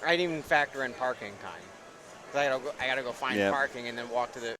I didn't even factor in parking time. 'Cause I gotta go find parking and then walk to the.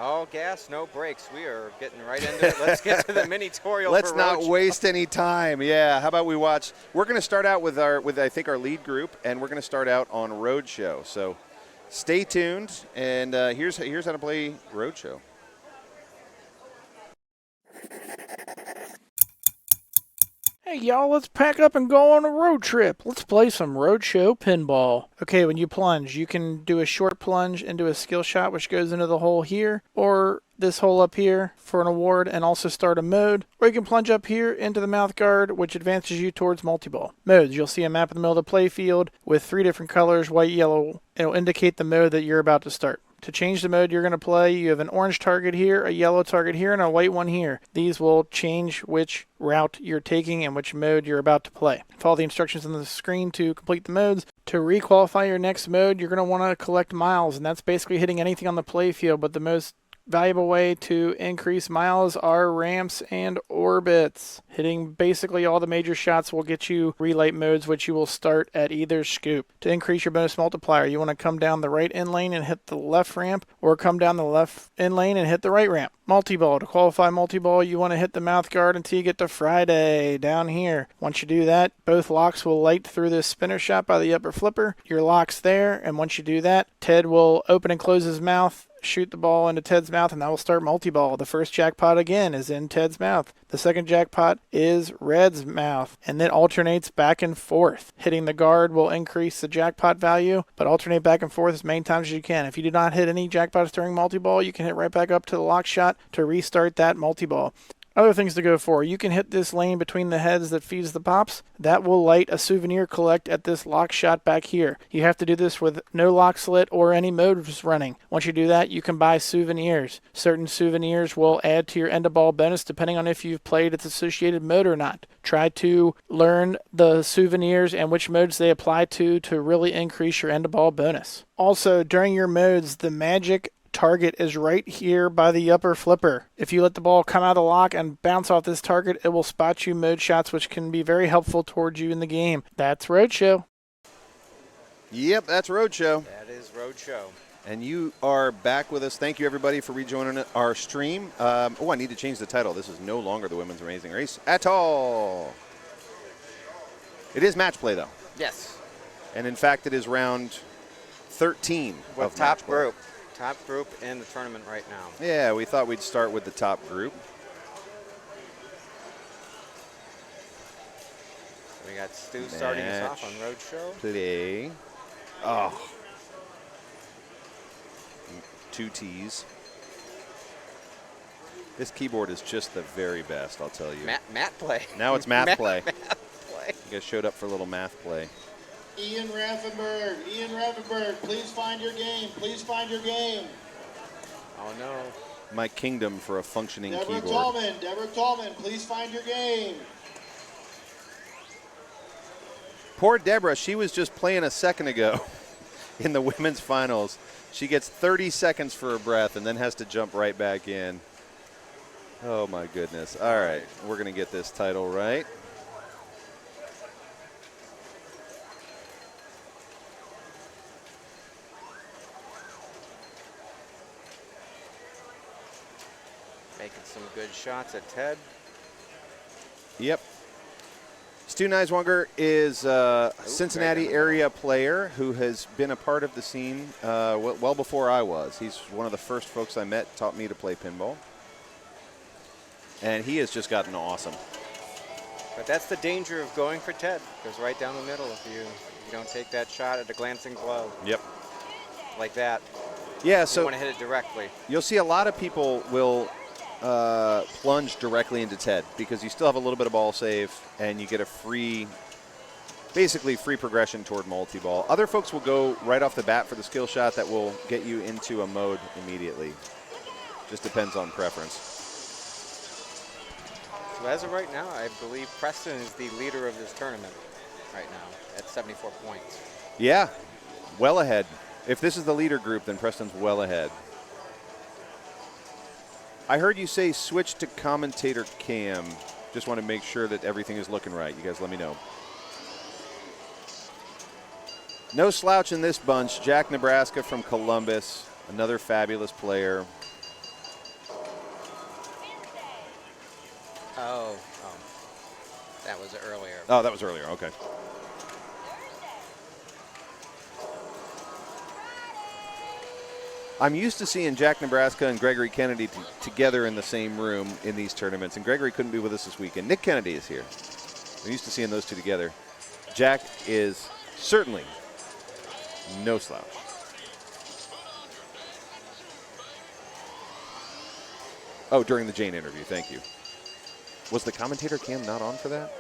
All gas, no brakes. We are getting right into it. Let's get to the mini tutorial. Let's not waste any time. Yeah, how about we watch? We're going to start out with I think our lead group, and we're going to start out on Roadshow. So stay tuned, and here's how to play Roadshow. Hey y'all, let's pack up and go on a road trip. Let's play some Roadshow pinball. Okay, when you plunge, you can do a short plunge into a skill shot, which goes into the hole here, or this hole up here for an award, and also start a mode. Or you can plunge up here into the mouth guard, which advances you towards multi-ball. Modes, you'll see a map in the middle of the play field with 3 different colors, white, yellow. It'll indicate the mode that you're about to start. To change the mode you're going to play, you have an orange target here, a yellow target here, and a white one here. These will change which route you're taking and which mode you're about to play. Follow the instructions on the screen to complete the modes. To re-qualify your next mode, you're going to want to collect miles, and that's basically hitting anything on the play field, but the most valuable way to increase miles are ramps and orbits. Hitting basically all the major shots will get you relight modes, which you will start at either scoop. To increase your bonus multiplier, you want to come down the right in lane and hit the left ramp, or come down the left in lane and hit the right ramp. Multi-ball. To qualify multi-ball, you want to hit the mouth guard until you get to Friday down here. Once you do that, both locks will light through this spinner shot by the upper flipper. Your lock's there, and once you do that, Ted will open and close his mouth, shoot the ball into Ted's mouth, and that will start multi-ball. The first jackpot again is in Ted's mouth. The second jackpot is Red's mouth, and it alternates back and forth. Hitting the guard will increase the jackpot value, but alternate back and forth as many times as you can. If you do not hit any jackpots during multi-ball, you can hit right back up to the lock shot to restart that multi-ball. Other things to go for. You can hit this lane between the heads that feeds the pops. That will light a souvenir collect at this lock shot back here. You have to do this with no lock slit or any modes running. Once you do that, you can buy souvenirs. Certain souvenirs will add to your end of ball bonus depending on if you've played its associated mode or not. Try to learn the souvenirs and which modes they apply to really increase your end of ball bonus. Also, during your modes, the magic target is right here by the upper flipper. If you let the ball come out of the lock and bounce off this target, it will spot you mode shots, which can be very helpful towards you in the game. That's Roadshow. Yep, that's Roadshow. That is Roadshow. And you are back with us. Thank you, everybody, for rejoining our stream. I need to change the title. This is no longer the Women's Amazing Race at all. It is match play, though. Yes. And, in fact, it is round 13 with of top match play. group. Top group in the tournament right now. Yeah, we thought we'd start with the top group. We got Stu starting us off on Roadshow. Play. Oh. 2 T's. This keyboard is just the very best, I'll tell you. Matchplay. Now it's math play. Math play. You guys showed up for a little math play. Ian Raffenberg, please find your game. Please find your game. Oh, no. My kingdom for a functioning keyboard. Deborah Tallman, please find your game. Poor Deborah, she was just playing a second ago in the women's finals. She gets 30 seconds for her breath and then has to jump right back in. Oh, my goodness. All right, we're going to get this title right. Making some good shots at Ted. Yep. Stu Neiswanger is a Cincinnati area player who has been a part of the scene well before I was. He's one of the first folks I met, taught me to play pinball. And he has just gotten awesome. But that's the danger of going for Ted. Goes right down the middle if you don't take that shot at a glancing blow. Yep. Like that. Yeah, so you want to hit it directly. You'll see a lot of people will plunge directly into Ted because you still have a little bit of ball save and you get a basically free progression toward multi-ball. Other folks will go right off the bat for the skill shot that will get you into a mode immediately. Just depends on preference. So as of right now, I believe Preston is the leader of this tournament right now at 74 points. Yeah, well ahead. If this is the leader group, then Preston's well ahead. I heard you say switch to commentator cam. Just want to make sure that everything is looking right. You guys let me know. No slouch in this bunch. Jack Nebraska from Columbus, another fabulous player. Oh, that was earlier. Oh, that was earlier. Okay. I'm used to seeing Jack Nebraska and Gregory Kennedy together in the same room in these tournaments, and Gregory couldn't be with us this weekend. Nick Kennedy is here. I'm used to seeing those two together. Jack is certainly no slouch. Oh, during the Jane interview, thank you. Was the commentator cam not on for that?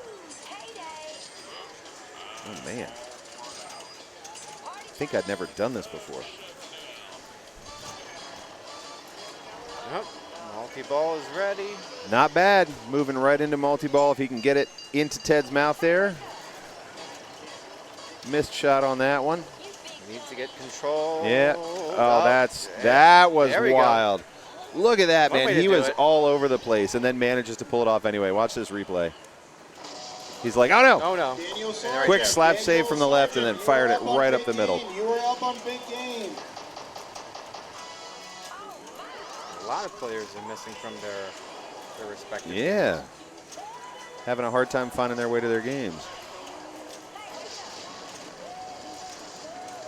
Oh, man. I think I'd never done this before. Yep, multi-ball is ready. Not bad. Moving right into multi-ball if he can get it into Ted's mouth there. Missed shot on that one. Needs to get control. Yeah. Oh, yeah. that was There we wild. Look at that, One man. way to He do was it. all over the place and then manages to pull it off anyway. Watch this replay. He's like, oh, no. Oh, no. Daniel Quick Sargent. slap Daniel save from the left and then Sargent, fired you it were on right up big the middle. game. You were up on big game. A lot of players are missing from their respective Yeah. teams. Having a hard time finding their way to their games.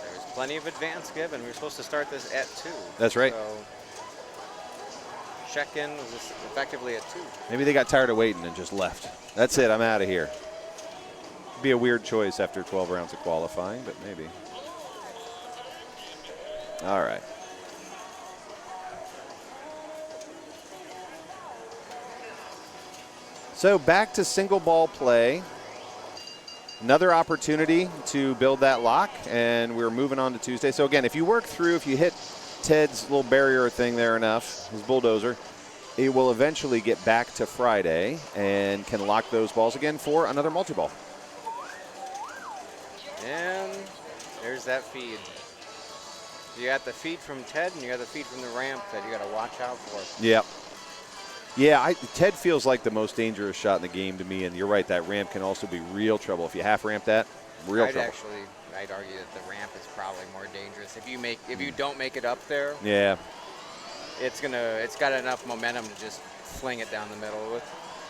There's plenty of advance given. We were supposed to start this at 2. That's right. So check-in was effectively at 2. Maybe they got tired of waiting and just left. That's it. I'm out of here. Be a weird choice after 12 rounds of qualifying, but maybe. All right. So back to single ball play. Another opportunity to build that lock, and we're moving on to Tuesday. So again, if you work through, if you hit Ted's little barrier thing there enough, his bulldozer, it will eventually get back to Friday and can lock those balls again for another multi-ball. And there's that feed. You got the feed from Ted, and you got the feed from the ramp that you got to watch out for. Yep. Yeah, Ted feels like the most dangerous shot in the game to me, and you're right, that ramp can also be real trouble. If you half ramp that, real trouble. I'd argue that the ramp is probably more dangerous. If you don't make it up there, Yeah. it's got enough momentum to just fling it down the middle. With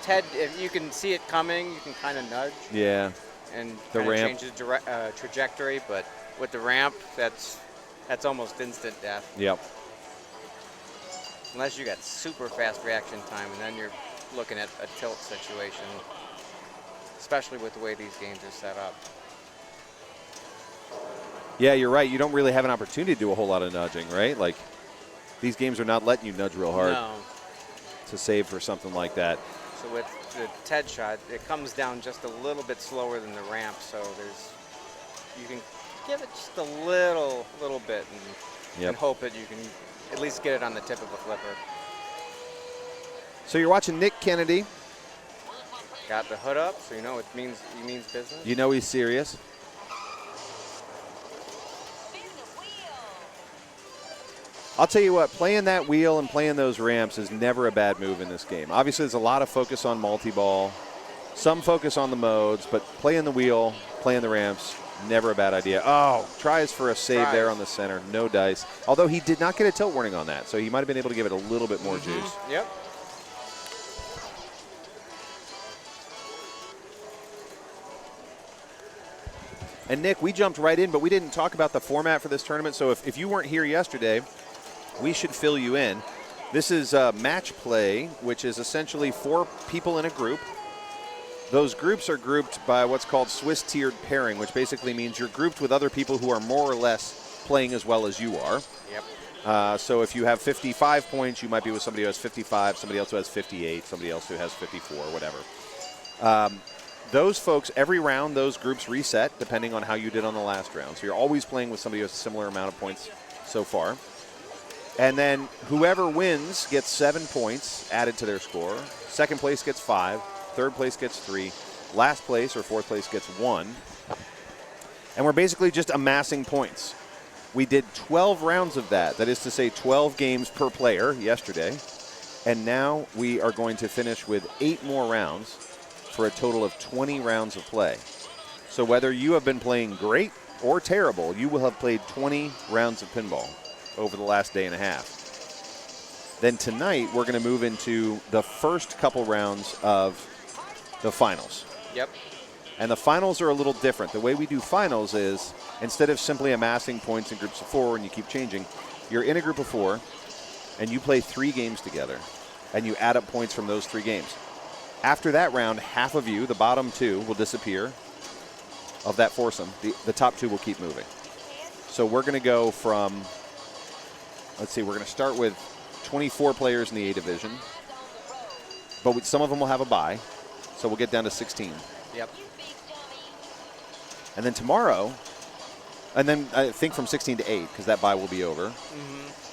Ted, if you can see it coming, you can kind of nudge Yeah. and The kinda ramp. change the trajectory. But with the ramp, that's almost instant death. Yep. Unless you got super fast reaction time, and then you're looking at a tilt situation, especially with the way these games are set up. Yeah, you're right. You don't really have an opportunity to do a whole lot of nudging, right? Like, these games are not letting you nudge real hard No. to save for something like that. So with the Ted shot, it comes down just a little bit slower than the ramp, so you can give it just a little bit and hope that you can at least get it on the tip of a flipper. So you're watching Nick Kennedy. Got the hood up, so you know he means business. You know he's serious. I'll tell you what, playing that wheel and playing those ramps is never a bad move in this game. Obviously, there's a lot of focus on multi-ball, some focus on the modes, but playing the wheel, playing the ramps, never a bad idea. Oh, tries for a save there on the center, no dice. Although he did not get a tilt warning on that, so he might have been able to give it a little bit more juice. Yep. And Nick, we jumped right in, but we didn't talk about the format for this tournament, so if you weren't here yesterday, we should fill you in. This is match play, which is essentially 4 people in a group. Those groups are grouped by what's called Swiss tiered pairing, which basically means you're grouped with other people who are more or less playing as well as you are. Yep. So if you have 55 points, you might be with somebody who has 55, somebody else who has 58, somebody else who has 54, whatever. Those folks, every round, those groups reset depending on how you did on the last round. So you're always playing with somebody who has a similar amount of points so far. And then whoever wins gets 7 points added to their score. Second place gets 5. Third place gets 3. Last place or fourth place gets 1. And we're basically just amassing points. We did 12 rounds of that. That is to say 12 games per player yesterday. And now we are going to finish with 8 more rounds for a total of 20 rounds of play. So whether you have been playing great or terrible, you will have played 20 rounds of pinball over the last day and a half. Then tonight, we're going to move into the first couple rounds of the finals. Yep. And the finals are a little different. The way we do finals is, instead of simply amassing points in groups of 4 and you keep changing, you're in a group of 4 and you play 3 games together and you add up points from those 3 games. After that round, half of you, the bottom 2, will disappear of that foursome. The top 2 will keep moving. So we're going to go from, let's see, we're going to start with 24 players in the A division, but some of them will have a bye, so we'll get down to 16. Yep. And then tomorrow, and then I think from 16 to 8, because that bye will be over.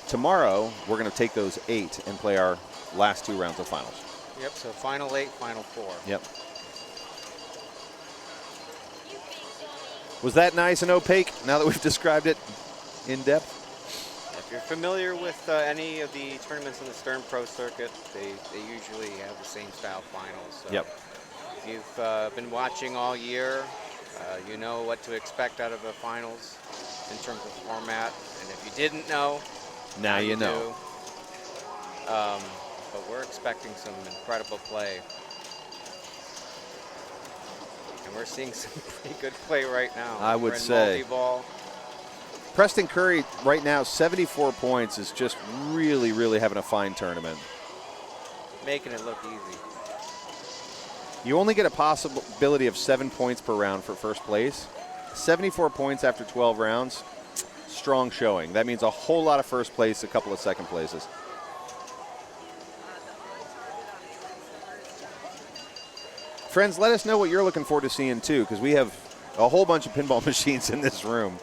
Tomorrow, we're going to take those 8 and play our last 2 rounds of finals. Yep. So final 8, final 4. Yep. Was that nice and opaque now that we've described it in depth? If you're familiar with any of the tournaments in the Stern Pro circuit, they usually have the same style finals. So Yep. if you've been watching all year, you know what to expect out of the finals in terms of format. And if you didn't know, Now you know. do. But we're expecting some incredible play. And we're seeing some pretty good play right now. I would we're in say. multi-ball. Preston Curry right now, 74 points, is just really, really having a fine tournament. Making it look easy. You only get a possibility of 7 points per round for first place. 74 points after 12 rounds, strong showing. That means a whole lot of first place, a couple of second places. Friends, let us know what you're looking forward to seeing too, because we have a whole bunch of pinball machines in this room.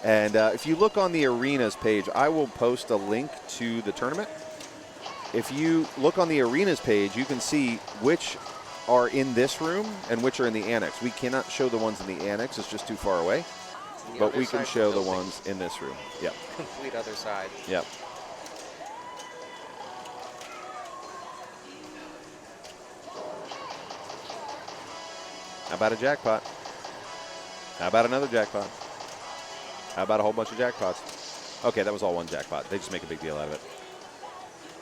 And if you look on the arenas page, I will post a link to the tournament. If you look on the arenas page, you can see which are in this room and which are in the annex. We cannot show the ones in the annex, it's just too far away. But we can show the ones in this room. Yep. Complete other side. Yep. How about a jackpot? How about another jackpot? How about a whole bunch of jackpots? Okay, that was all one jackpot. They just make a big deal out of it.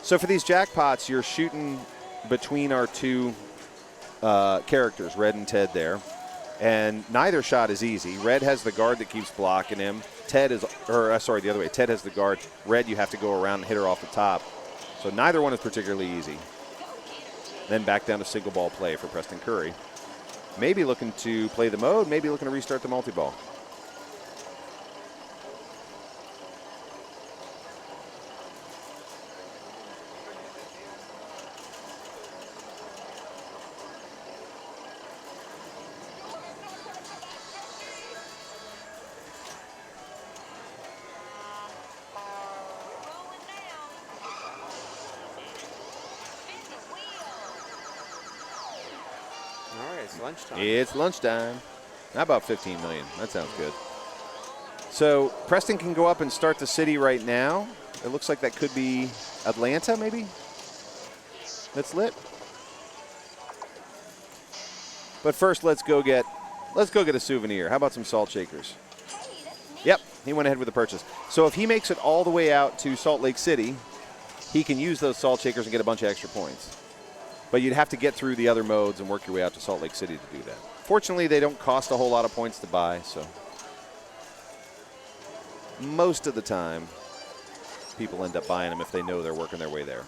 So for these jackpots, you're shooting between our two characters, Red and Ted there. And neither shot is easy. Red has the guard that keeps blocking him. Ted is, sorry, the other way. Ted has the guard. Red, you have to go around and hit her off the top. So neither one is particularly easy. Then back down to single ball play for Preston Curry. Maybe looking to play the mode, maybe looking to restart the multi-ball. Lunchtime. It's lunchtime. How about 15 million? That sounds good. So Preston can go up and start the city right now. It looks like that could be Atlanta, maybe. That's lit. But first, let's go get a souvenir. How about some salt shakers? Yep, he went ahead with the purchase. So if he makes it all the way out to Salt Lake City, he can use those salt shakers and get a bunch of extra points. But you'd have to get through the other modes and work your way out to Salt Lake City to do that. Fortunately, they don't cost a whole lot of points to buy, so most of the time, people end up buying them if they know they're working their way there.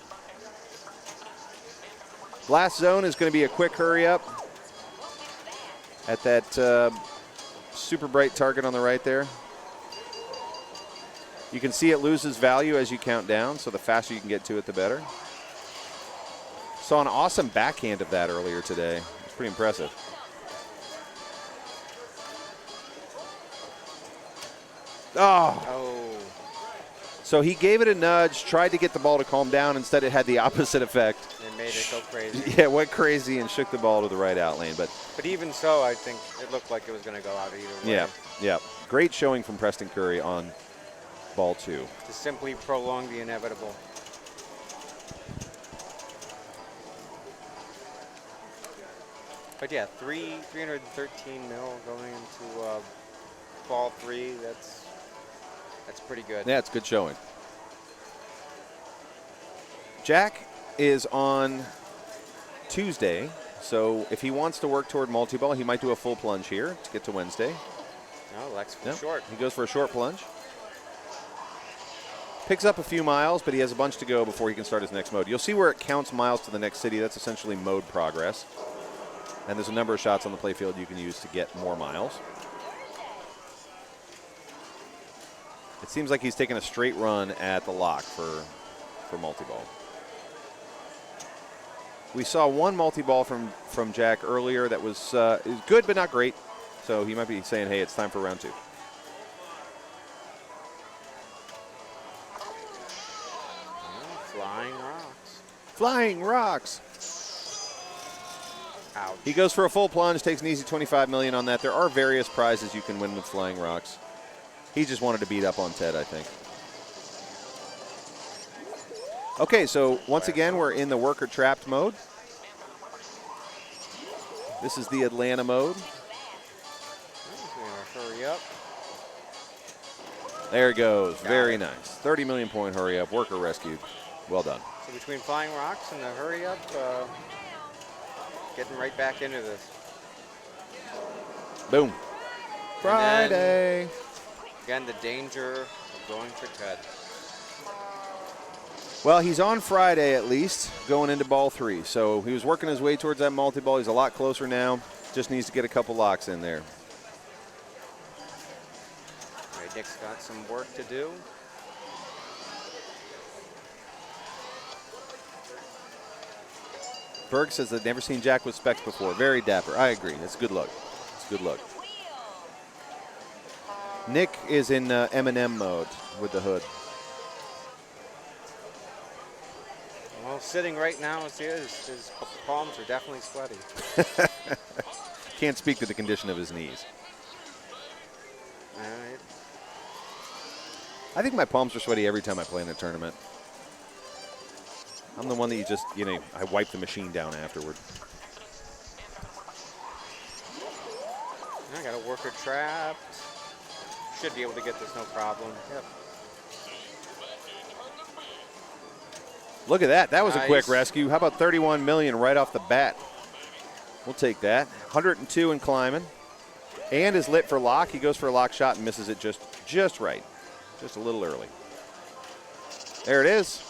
Blast zone is going to be a quick hurry up at that super bright target on the right there. You can see it loses value as you count down, so the faster you can get to it, the better. Saw an awesome backhand of that earlier today. It's pretty impressive. Oh. So he gave it a nudge, tried to get the ball to calm down. Instead, it had the opposite effect. It made it go crazy. Yeah, it went crazy and shook the ball to the right out lane. But even so, I think it looked like it was going to go out either way. Yeah. Great showing from Preston Curry on ball 2. To simply prolong the inevitable. But yeah, 313 mil going into ball 3. That's pretty good. Yeah, it's good showing. Jack is on Tuesday, so if he wants to work toward multi-ball, he might do a full plunge here to get to Wednesday. No, Lex for short. He goes for a short plunge. Picks up a few miles, but he has a bunch to go before he can start his next mode. You'll see where it counts miles to the next city. That's essentially mode progress. And there's a number of shots on the playfield you can use to get more miles. It seems like he's taking a straight run at the lock for multi-ball. We saw one multi-ball from Jack earlier that was good but not great. So he might be saying, hey, it's time for round 2. Flying rocks. Flying rocks. Ouch. He goes for a full plunge, takes an easy 25 million on that. There are various prizes you can win with flying rocks. He just wanted to beat up on Ted, I think. Okay, so once again, we're in the worker trapped mode. This is the Atlanta mode. Hurry up. There it goes. Very it. nice. 30 million point hurry up. Worker rescued. Well done. So between flying rocks and the hurry up, getting right back into this. Boom. Friday. Again, the danger of going for Ted. Well, he's on Friday at least, going into ball 3. So he was working his way towards that multi-ball. He's a lot closer now. Just needs to get a couple locks in there. All right, Nick's got some work to do. Berg says they've never seen Jack with specs before. Very dapper. I agree. It's good look. It's good look. Nick is in M&M mode with the hood. Well, sitting right now as he is, his palms are definitely sweaty. Can't speak to the condition of his knees. All right. I think my palms are sweaty every time I play in a tournament. I'm the one that you just, I wipe the machine down afterward. I got a worker trapped. Should be able to get this no problem. Yep. Look at that. That was Nice. a quick rescue. How about 31 million right off the bat? We'll take that. 102 in climbing. And is lit for lock. He goes for a lock shot and misses it just right. Just a little early. There it is.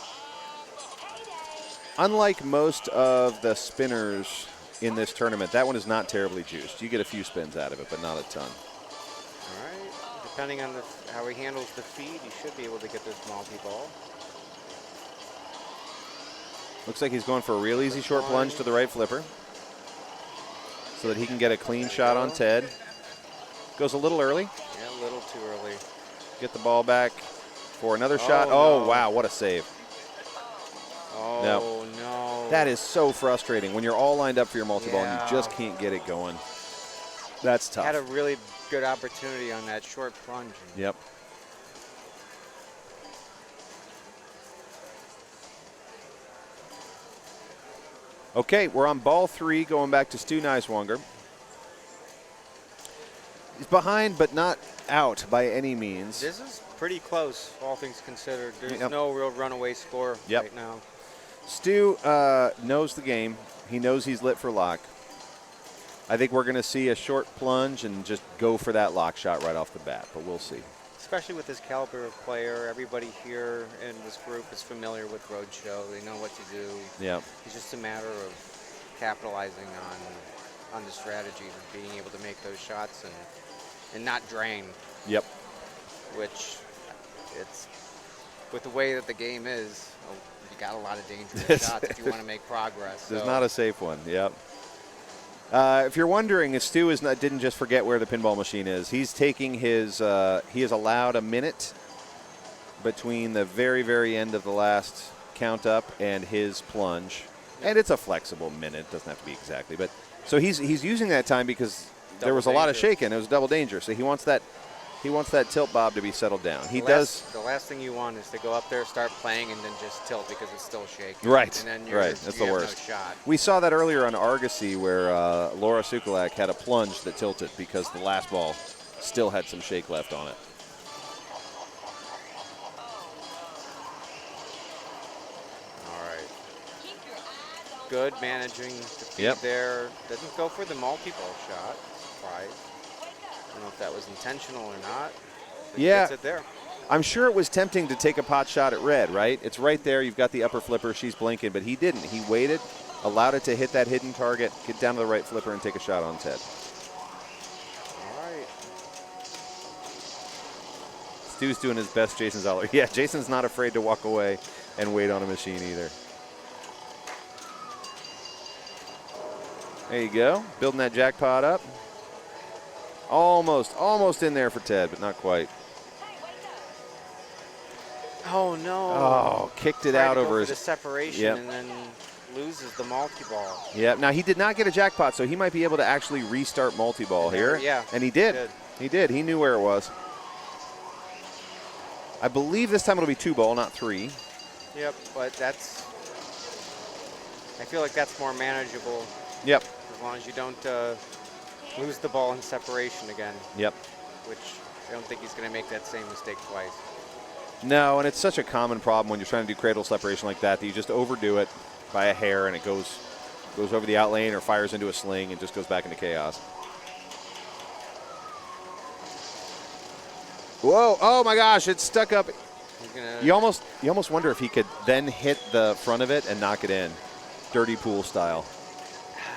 Unlike most of the spinners in this tournament, that one is not terribly juiced. You get a few spins out of it, but not a ton. All right. Depending on how he handles the feed, he should be able to get this multi-ball. Looks like he's going for a real easy short plunge to the right flipper so that he can get a clean shot on Ted. Goes a little early. Yeah, a little too early. Get the ball back for another shot. Oh, wow, what a save. Oh, no. That is so frustrating when you're all lined up for your multi-ball and you just can't get it going. That's tough. Had a really good opportunity on that short plunge. Yep. Okay, we're on ball 3 going back to Stu Neiswanger. He's behind but not out by any means. This is pretty close, all things considered. There's Yep. no real runaway score right now. Stu knows the game. He knows he's lit for lock. I think we're going to see a short plunge and just go for that lock shot right off the bat, but we'll see. Especially with this caliber of player, everybody here in this group is familiar with Roadshow. They know what to do. Yeah. It's just a matter of capitalizing on the strategies of being able to make those shots and not drain. Yep. Which it's with the way that the game is, you got a lot of dangerous shots if you want to make progress. There's not a safe one. Yep. If you're wondering, if Stu didn't just forget where the pinball machine is, he's taking his, he is allowed a minute between the very, very end of the last count up and his plunge. And it's a flexible minute, doesn't have to be exactly. But so he's using that time because there was a lot of shaking. It was double danger. So he wants that tilt bob to be settled down. The last thing you want is to go up there, start playing, and then just tilt because it's still shaking. Right. And then That's the worst. No shot. We saw that earlier on Argosy where Laura Sukulak had a plunge that tilted because the last ball still had some shake left on it. All right. Good managing the feed there. Doesn't go for the multi-ball shot. Surprise. I don't know if that was intentional or not. Gets it there. I'm sure it was tempting to take a pot shot at red, right? It's right there. You've got the upper flipper. She's blinking, but he didn't. He waited, allowed it to hit that hidden target, get down to the right flipper, and take a shot on Ted. All right. Stu's doing his best, Jason Zoller. Yeah, Jason's not afraid to walk away and wait on a machine either. There you go. Building that jackpot up. Almost in there for Ted, but not quite. Oh, no. Oh, kicked it out over the separation and then loses the multi-ball. Yeah. Now, he did not get a jackpot, so he might be able to actually restart multi-ball here. Yeah. And he did. He did. He knew where it was. I believe this time it'll be 2-ball, not 3. Yep, but I feel like that's more manageable. Yep. As long as you don't lose the ball in separation again. Yep. Which I don't think he's going to make that same mistake twice. No, and it's such a common problem when you're trying to do cradle separation like that you just overdo it by a hair and it goes over the out lane or fires into a sling and just goes back into chaos. Whoa! Oh my gosh! It's stuck up. You almost wonder if he could then hit the front of it and knock it in, dirty pool style.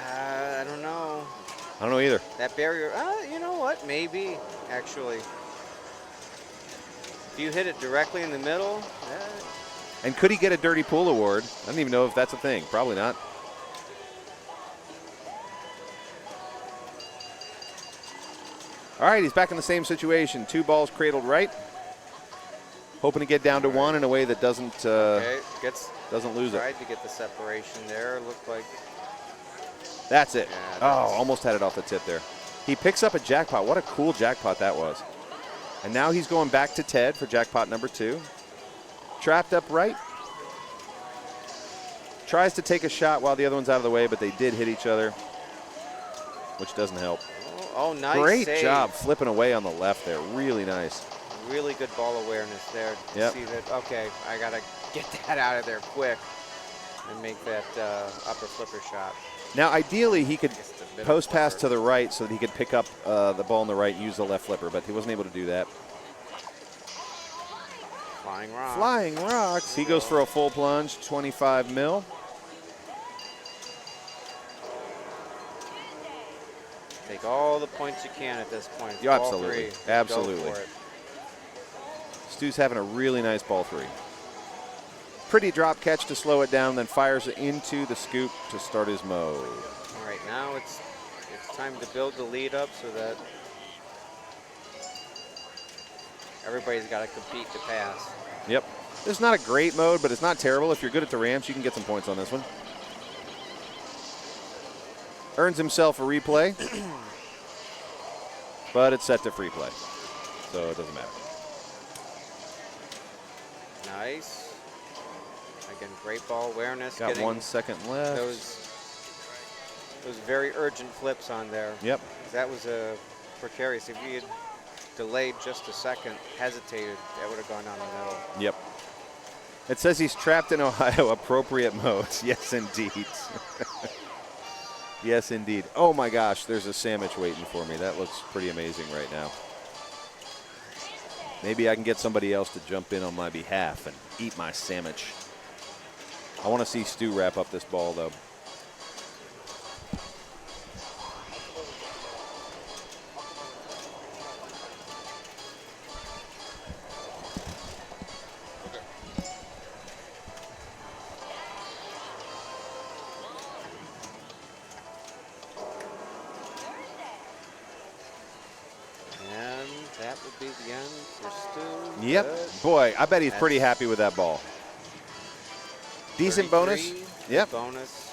I don't know. I don't know either. That barrier. You know what? Maybe actually. If you hit it directly in the middle. And could he get a dirty pool award? I don't even know if that's a thing. Probably not. All right, he's back in the same situation. 2 balls cradled right. Hoping to get down to 1 in a way that doesn't lose it. Tried to get the separation there. Looked like. That's it. Yeah, almost had it off the tip there. He picks up a jackpot. What a cool jackpot that was. And now he's going back to Ted for jackpot number 2. Trapped up right. Tries to take a shot while the other one's out of the way, but they did hit each other, which doesn't help. Oh, nice Great save. job flipping away on the left there. Really nice. Really good ball awareness there. Yep. See that? Okay, I got to get that out of there quick and make that upper flipper shot. Now, ideally, he could post pass to the right so that he could pick up the ball on the right and use the left flipper, but he wasn't able to do that. Flying rocks. Flying rocks. He goes for a full plunge, 25 mil. Take all the points you can at this point. Yeah, Ball absolutely. 3. Absolutely. Go for it. Stu's having a really nice ball 3. Pretty drop catch to slow it down, then fires it into the scoop to start his mode. All right, now it's time to build the lead up so that everybody's got to compete to pass. Yep. It's not a great mode, but it's not terrible. If you're good at the ramps, you can get some points on this one. Earns himself a replay, but it's set to free play, so it doesn't matter. Nice. Again, great ball awareness. Got 1 second left. Those very urgent flips on there. Yep. That was precarious. If he had delayed just a second, hesitated, that would have gone down the middle. Yep. It says he's trapped in Ohio. Appropriate modes. Yes, indeed. Yes, indeed. Oh, my gosh. There's a sandwich waiting for me. That looks pretty amazing right now. Maybe I can get somebody else to jump in on my behalf and eat my sandwich. I want to see Stu wrap up this ball, though. That would be the end for Stu. Yep. Good. Boy, I bet he's pretty happy with that ball. Decent bonus. Yep. Bonus.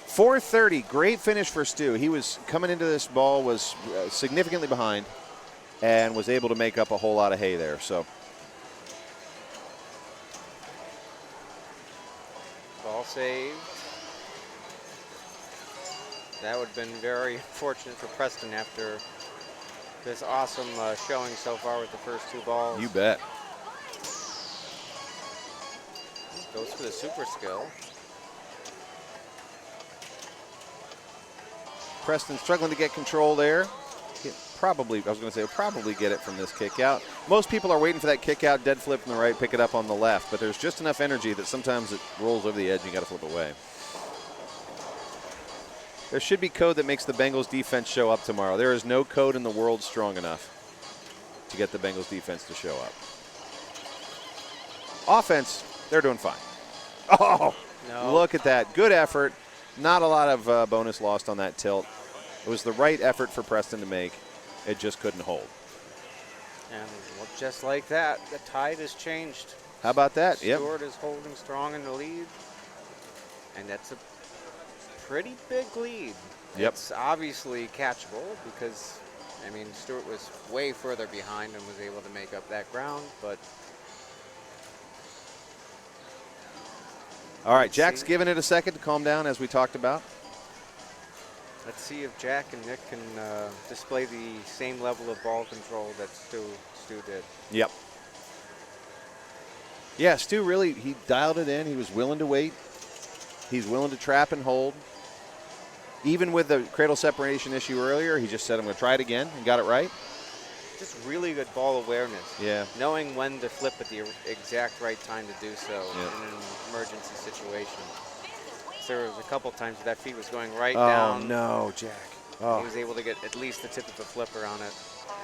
430. Great finish for Stu. He was coming into this ball, was significantly behind, and was able to make up a whole lot of hay there. So. Ball saved. That would have been very fortunate for Preston after this awesome showing so far with the first 2 balls. You bet. Goes for the super skill. Preston struggling to get control there. Probably get it from this kick out. Most people are waiting for that kick out, dead flip from the right, pick it up on the left, but there's just enough energy that sometimes it rolls over the edge and you got to flip away. There should be code that makes the Bengals defense show up tomorrow. There is no code in the world strong enough to get the Bengals defense to show up. Offense, they're doing fine. Oh, no. Look at that. Good effort. Not a lot of bonus lost on that tilt. It was the right effort for Preston to make. It just couldn't hold. And just like that, the tide has changed. How about that? Stewart is holding strong in the lead. And that's a pretty big lead. Yep. It's obviously catchable because, I mean, Stewart was way further behind and was able to make up that ground, but All right, let's Jack's see. giving it a second to calm down, as we talked about. Let's see if Jack and Nick can display the same level of ball control that Stu did. Yep. Yeah, Stu really, he dialed it in. He was willing to wait. He's willing to trap and hold. Even with the cradle separation issue earlier, he just said, I'm going to try it again, and got it right. Just really good ball awareness. Yeah. Knowing when to flip at the exact right time to do so Yeah. in an emergency situation. So there was a couple times that feed was going right Oh, down. no, Jack. Oh. He was able to get at least the tip of the flipper on it.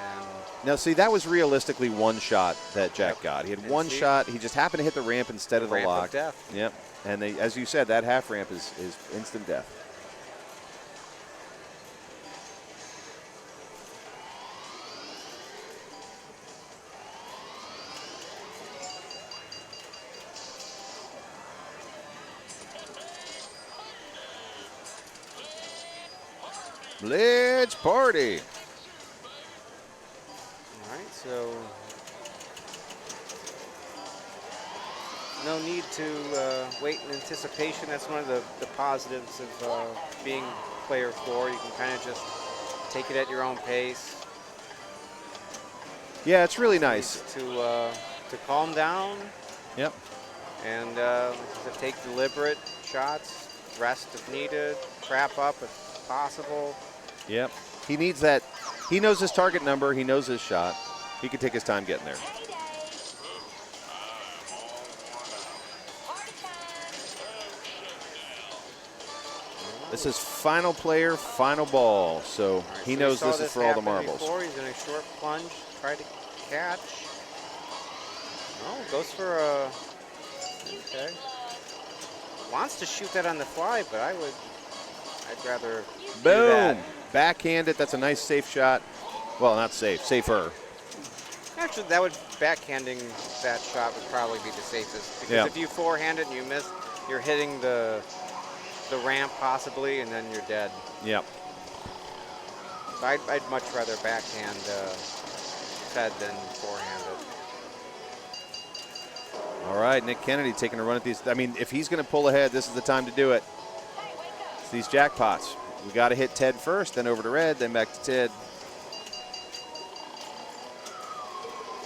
And Now, see, that was realistically one shot that Jack got. He had And one see? shot. He just happened to hit the ramp instead of the ramp of lock. death. Yep. And they, as you said, that half ramp is instant death. Let's party. All right, so no need to wait in anticipation. That's one of the positives of being player 4. You can kind of just take it at your own pace. Yeah, it's really nice. To calm down Yep. and to take deliberate shots, rest if needed, trap up if possible. Yep. He needs that. He knows his target number. He knows his shot. He can take his time getting there. This is final player, final ball. So All right, he so knows we saw this is for all the happen marbles. Before. He's in a short plunge, try to catch. No, goes for a, okay. Wants to shoot that on the fly, but I'd rather do that. Boom. Backhand it. That's a nice safe shot. Well, not safe, safer. Actually, backhanding that shot would probably be the safest. Because Yeah. if you forehand it and you miss, you're hitting the ramp possibly, and then you're dead. Yep. So I'd much rather backhand Ted than forehand it. All right, Nick Kennedy taking a run at these. I mean, if he's going to pull ahead, this is the time to do it. It's these jackpots. We got to hit Ted first, then over to Red, then back to Ted.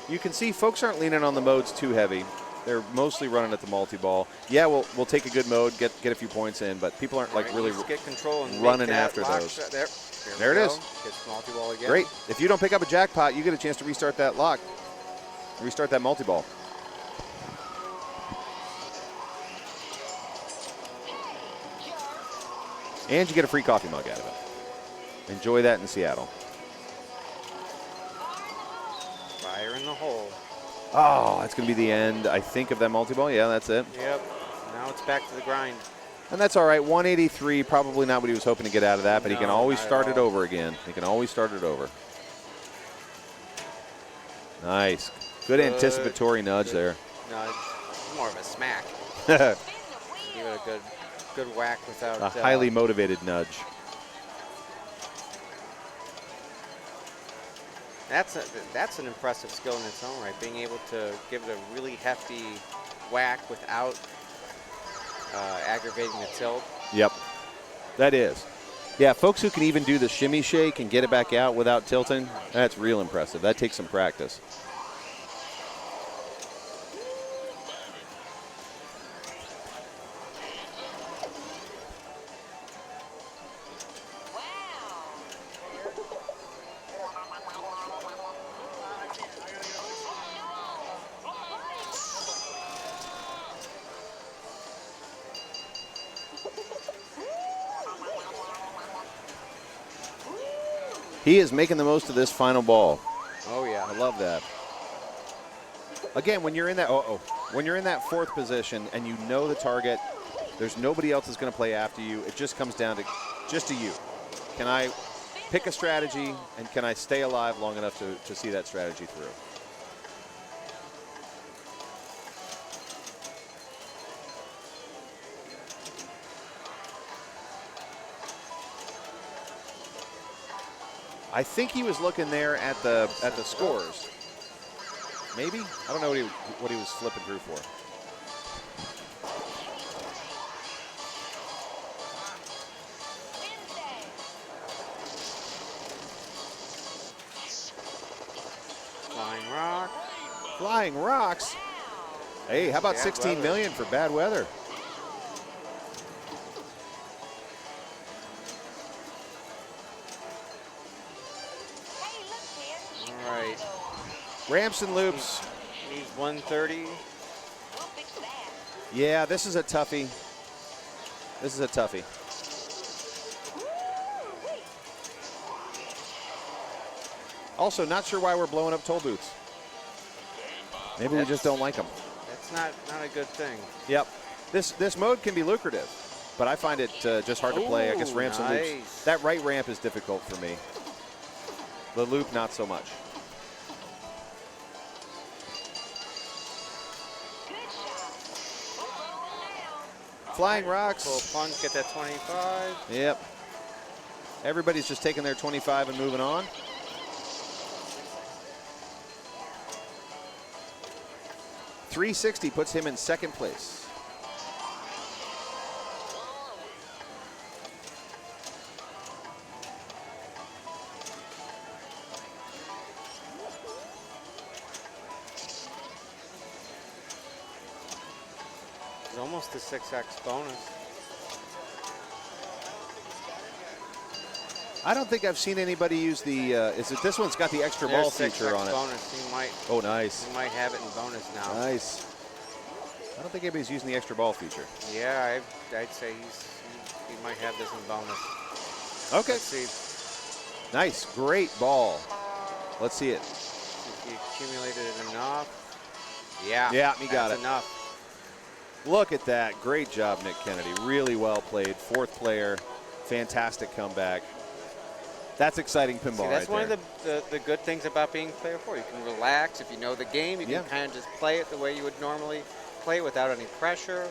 You can see folks aren't leaning on the modes too heavy. They're mostly running at the multi-ball. Yeah, we'll take a good mode, get a few points in, but people aren't like Right, really let's get control and running make that after lock those. shot. There There we it go. is. Gets multi-ball again. great. If you don't pick up a jackpot, you get a chance to restart that lock, restart that multi-ball. And you get a free coffee mug out of it. Enjoy that in Seattle. Fire in the hole. Oh, that's going to be the end, I think, of that multi-ball. Yeah, that's it. Yep. Now it's back to the grind. And that's all right. 183, probably not what he was hoping to get out of that, but he can No, always not at start it all. over again. He can always start it over. Nice. Good anticipatory nudge there. Nudge. More of a smack. Give it a good whack without. A highly motivated nudge. That's an impressive skill in its own right. Being able to give it a really hefty whack without aggravating the tilt. Yep, that is. Yeah, folks who can even do the shimmy shake and get it back out without tilting, that's real impressive. That takes some practice. He is making the most of this final ball. Oh yeah. I love that. Again, when you're in that when you're in that fourth position and you know the target, there's nobody else that's going to play after you. It just comes down to just to you. Can I pick a strategy and can I stay alive long enough to see that strategy through? I think he was looking there at the scores. Maybe? I don't know what he was flipping through for. Flying rock. Flying rocks. Hey, how about 16 million for bad weather? All right. Ramps and loops. He's 130. Yeah, this is a toughie. This is a toughie. Also, not sure why we're blowing up toll booths. Maybe we just don't like them. That's not a good thing. Yep. This mode can be lucrative, but I find it just hard to play. I guess ramps and loops. That right ramp is difficult for me. The loop, not so much. Flying rocks. Full plunge, get that 25. Yep. Everybody's just taking their 25 and moving on. $360 puts him in second place. It's almost a 6x bonus. I don't think I've seen anybody use the. Is it this one's got the extra ball feature on it? Bonus. He might. Oh, nice. He might have it in bonus now. Nice. I don't think anybody's using the extra ball feature. Yeah, I'd say he might have this in bonus. Okay. Let's see. Nice, great ball. Let's see it. If he accumulated it enough. Yeah. Yeah, he got it. Enough. Look at that. Great job, Nick Kennedy. Really well played. Fourth player. Fantastic comeback. That's exciting pinball. That's right one of the good things about being player 4. You can relax. If you know the game, you can kind of just play it the way you would normally play without any pressure.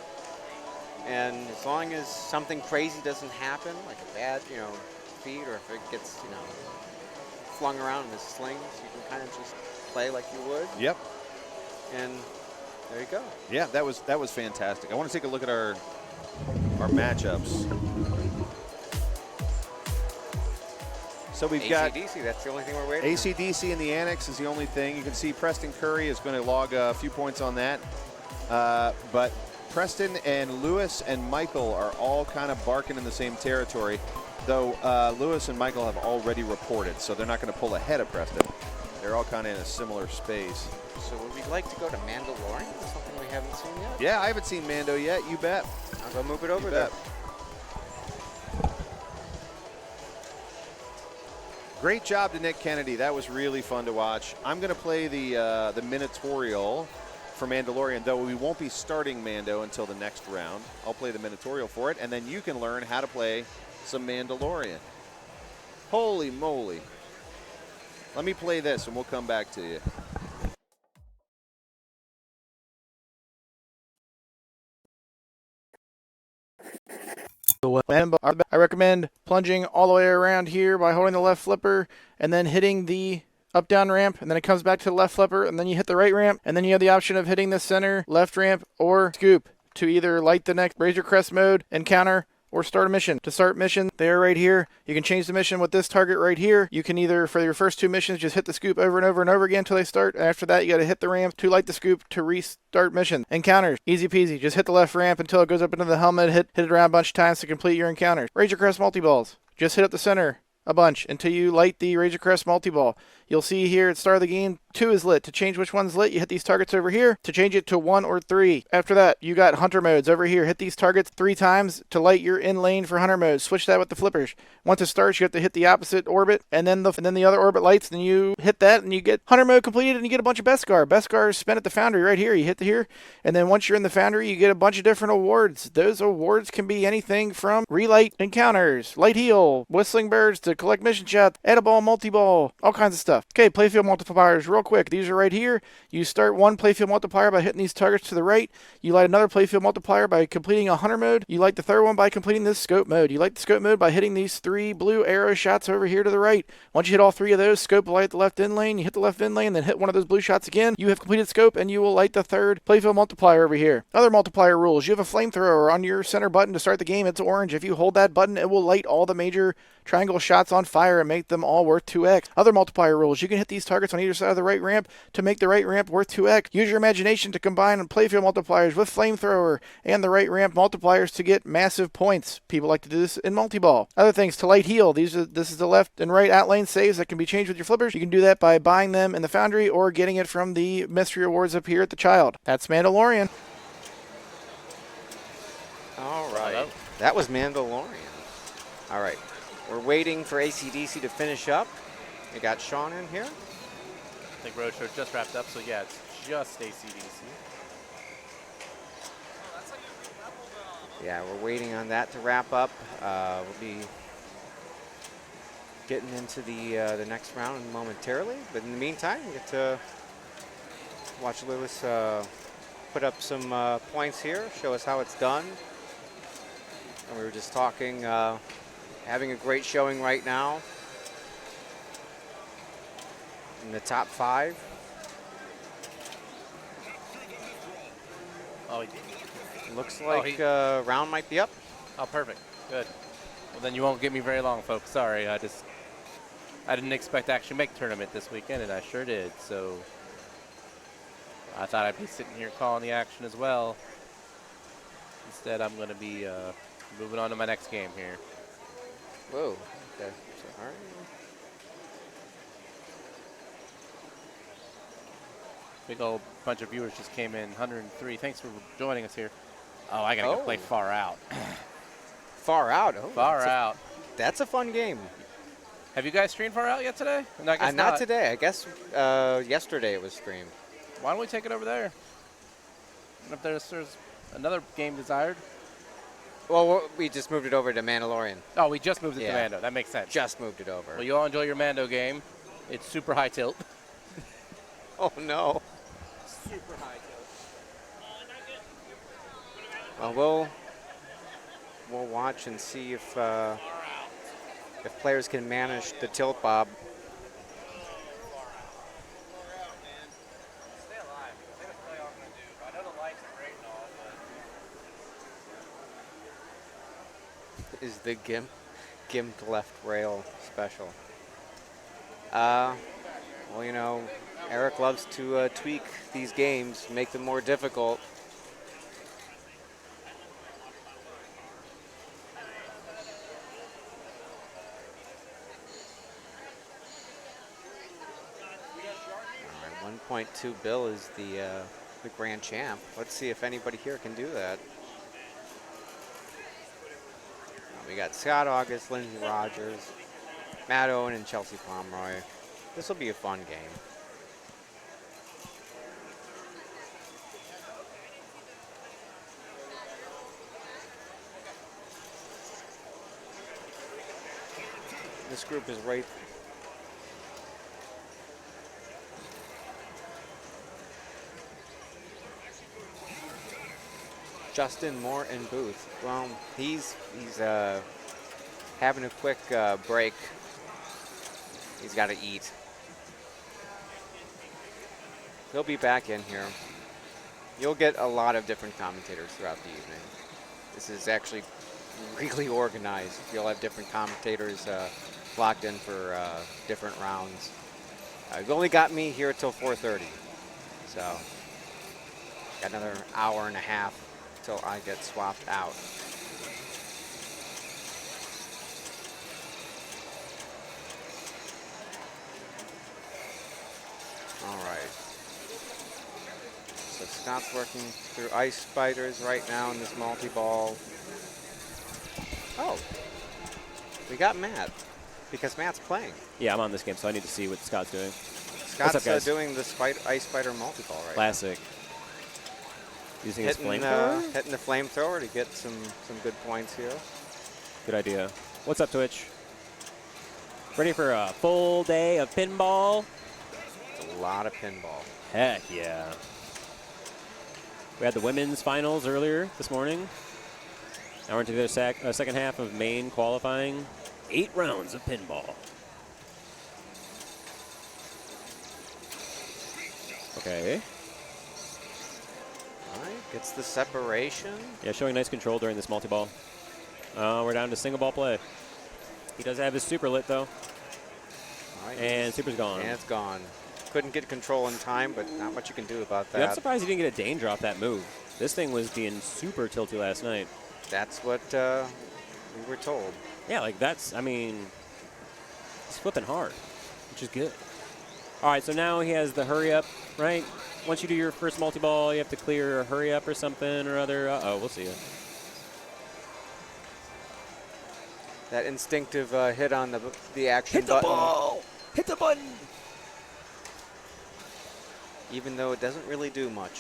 And as long as something crazy doesn't happen, like a bad, feed, or if it gets, flung around in the slings, you can kind of just play like you would. Yep. And there you go. Yeah, that was fantastic. I want to take a look at our matchups. So we've got AC/DC, that's the only thing we're waiting for. AC/DC in the annex is the only thing. You can see Preston Curry is going to log a few points on that. But Preston and Lewis and Michael are all kind of barking in the same territory, though Lewis and Michael have already reported, so they're not going to pull ahead of Preston. They're all kind of in a similar space. So would we like to go to Mandalorian? That's something we haven't seen yet. Yeah, I haven't seen Mando yet. You bet. I'll go move it over there. Great job to Nick Kennedy. That was really fun to watch. I'm going to play the Minotaurial for Mandalorian, though we won't be starting Mando until the next round. I'll play the Minotaurial for it, and then you can learn how to play some Mandalorian. Holy moly. Let me play this, and we'll come back to you. I recommend plunging all the way around here by holding the left flipper and then hitting the up-down ramp, and then it comes back to the left flipper, and then you hit the right ramp, and then you have the option of hitting the center left ramp or scoop to either light the next Razor Crest mode, encounter, or start a mission. To start mission, they are right here. You can change the mission with this target right here. You can either, for your first two missions, just hit the scoop over and over and over again until they start. After that, you got to hit the ramp to light the scoop to restart mission. Encounters, easy peasy. Just hit the left ramp until it goes up into the helmet. Hit it around a bunch of times to complete your encounters. Razor Crest multi-balls. Just hit up the center a bunch until you light the Razor Crest multi-ball. You'll see here at the start of the game, 2 is lit. To change which one's lit, you hit these targets over here to change it to 1 or 3. After that, you got hunter modes over here. Hit these targets 3 times to light your in lane for hunter modes. Switch that with the flippers. Once it starts, you have to hit the opposite orbit, and then the other orbit lights, and you hit that, and you get hunter mode completed, and you get a bunch of Beskar. Beskar is spent at the foundry right here. You hit here, and then once you're in the foundry, you get a bunch of different awards. Those awards can be anything from relight encounters, light heal, whistling birds, to to collect mission shots, add a ball, multi-ball, all kinds of stuff. Okay, playfield multipliers, real quick. These are right here. You start one playfield multiplier by hitting these targets to the right. You light another playfield multiplier by completing a hunter mode. You light the third one by completing this scope mode. You light the scope mode by hitting these 3 blue arrow shots over here to the right. Once you hit all 3 of those, scope will light the left end lane. You hit the left end lane, then hit one of those blue shots again. You have completed scope, and you will light the third playfield multiplier over here. Other multiplier rules. You have a flamethrower on your center button to start the game. It's orange. If you hold that button, it will light all the major triangle shots on fire and make them all worth 2x. Other multiplier rules. You can hit these targets on either side of the right ramp to make the right ramp worth 2x. Use your imagination to combine playfield multipliers with flamethrower and the right ramp multipliers to get massive points. People like to do this in multi-ball. Other things, to light heal. This is the left and right outlane saves that can be changed with your flippers. You can do that by buying them in the foundry or getting it from the mystery rewards up here at the Child. That's Mandalorian. All right. That was Mandalorian. All right. We're waiting for AC/DC to finish up. We got Sean in here. I think Roadshow just wrapped up, so yeah, it's just AC/DC. Yeah, we're waiting on that to wrap up. We'll be getting into the next round momentarily, but in the meantime, we get to watch Lewis put up some points here, show us how it's done. And we were just talking, having a great showing right now in the top 5. Oh, looks like round might be up. Oh, perfect. Good. Well, then you won't get me very long, folks. Sorry, I didn't expect to actually make the tournament this weekend, and I sure did. So I thought I'd be sitting here calling the action as well. Instead, I'm going to be moving on to my next game here. Whoa. Okay. All right. Big old bunch of viewers just came in. 103. Thanks for joining us here. Oh, I got to go play Far Out. Far Out? Oh, Far Out. That's a fun game. Have you guys streamed Far Out yet today? No, I guess not today. I guess yesterday it was streamed. Why don't we take it over there? And if there's another game desired. Well, we just moved it over to Mandalorian. Oh, we just moved it to Mando. That makes sense. Just moved it over. Well, you all enjoy your Mando game. It's super high tilt. Oh, no. Super high tilt. Well, we'll watch and see if players can manage the tilt bob. Is the gimped left rail special. Well, you know, Eric loves to tweak these games, make them more difficult. All right, 1.2 Bill is the grand champ. Let's see if anybody here can do that. We got Scott August, Lindsey Rogers, Matt Owen, and Chelsea Pomeroy. This will be a fun game. This group is right. Justin Moore and Booth. Well, he's having a quick break. He's got to eat. He'll be back in here. You'll get a lot of different commentators throughout the evening. This is actually really organized. You'll have different commentators locked in for different rounds. You've only got me here till 4:30, so got another hour and a half till I get swapped out. All right. So Scott's working through ice spiders right now in this multi-ball. Oh, we got Matt, because Matt's playing. Yeah, I'm on this game, so I need to see what Scott's doing. Scott's doing the ice spider multi-ball right Classic. Using his hitting flamethrower? hitting the flamethrower to get some good points here. Good idea. What's up, Twitch? Ready for a full day of pinball? It's a lot of pinball. Heck yeah. We had the women's finals earlier this morning. Now we're into the second half of main qualifying. 8 rounds of pinball. Okay. All right, gets the separation. Yeah, showing nice control during this multi-ball. We're down to single ball play. He does have his super lit, though. All right, And super's gone. And it's gone. Couldn't get control in time, but not much you can do about that. Yeah, I'm surprised he didn't get a danger off that move. This thing was being super tilty last night. That's what we were told. Yeah, like that's, I mean, he's flipping hard, which is good. All right, so now he has the hurry up, right? Once you do your first multi-ball, you have to clear a hurry up or something or other. Uh-oh, we'll see you. That instinctive hit on the action Hit the button. ball! Hit the button! Even though it doesn't really do much.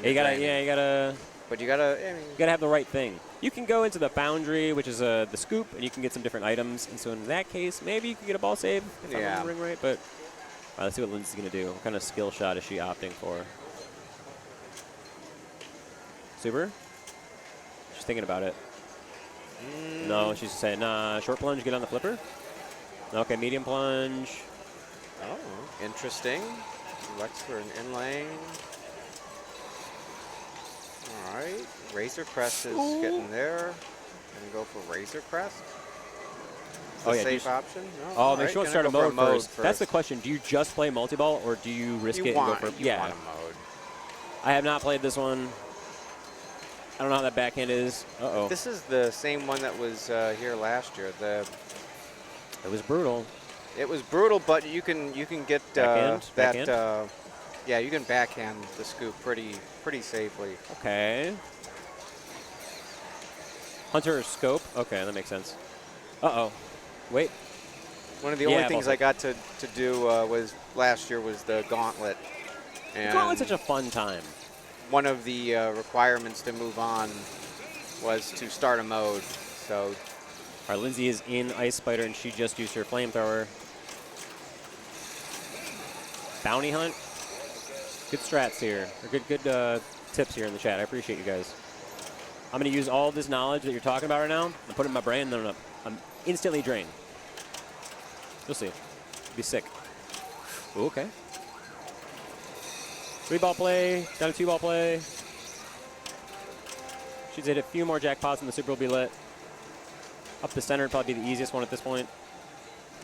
You gotta But you gotta, I mean, you gotta have the right thing. You can go into the foundry, which is the scoop, and you can get some different items. And so in that case, maybe you can get a ball save if I'm remembering right. But all right, let's see what Lindsay's gonna do. What kind of skill shot is she opting for? Super? She's thinking about it. No, she's saying, nah, short plunge, get on the flipper. Okay, medium plunge. oh, interesting. Looks for an in-lane. All right, Razor Crest is getting there. Gonna go for Razor Crest. Oh, yeah, Safe option. No? Oh, All make right, sure to gonna start a go for mode first. That's the question. Do you just play multi-ball, or do you risk it and go for... You want a mode. I have not played this one. I don't know how that backhand is. Uh-oh. This is the same one that was here last year. It was brutal. It was brutal, but you can get Backhand? that. Backhand? Yeah, you can backhand the scoop pretty safely. Okay. Hunter scope. Okay, that makes sense. Uh-oh. Wait. One of the only things I got to do was last year was the gauntlet. And Gauntlet's such a fun time. one of the requirements to move on was to start a mode. So, All right, Lindsay is in Ice Spider, and she just used her flamethrower. Bounty hunt. Good strats here, or good tips here in the chat. I appreciate you guys. I'm going to use all this knowledge that you're talking about right now and put it in my brain, and then I'm instantly drained. You'll see. Be sick. Ooh, okay. 3-ball play, down to 2-ball play. She's hit a few more jackpots and the super will be lit. Up the center would probably be the easiest one at this point.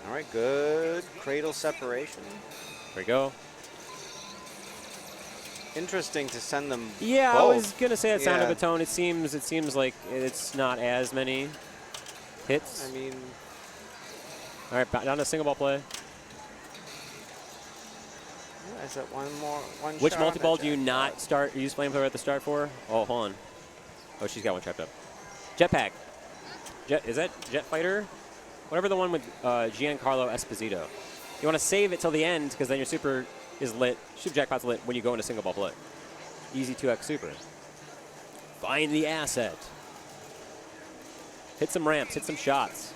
all right, good cradle separation. There we go. Interesting to send them. Yeah, both. I was gonna say that sound of Yeah. a tone. It seems like it's not as many hits. I mean, All right, down to single ball play. is that one Which shot on multi-ball that do you jackpot? not start use flamethrower at the start for? Oh, hold on. Oh, she's got one trapped up. Jetpack. Is that Jet Fighter? Whatever the one with Giancarlo Esposito. You want to save it till the end because then your super is lit. Super jackpot's lit when you go into single ball play. Easy 2x super. Find the asset. Hit some ramps. Hit some shots.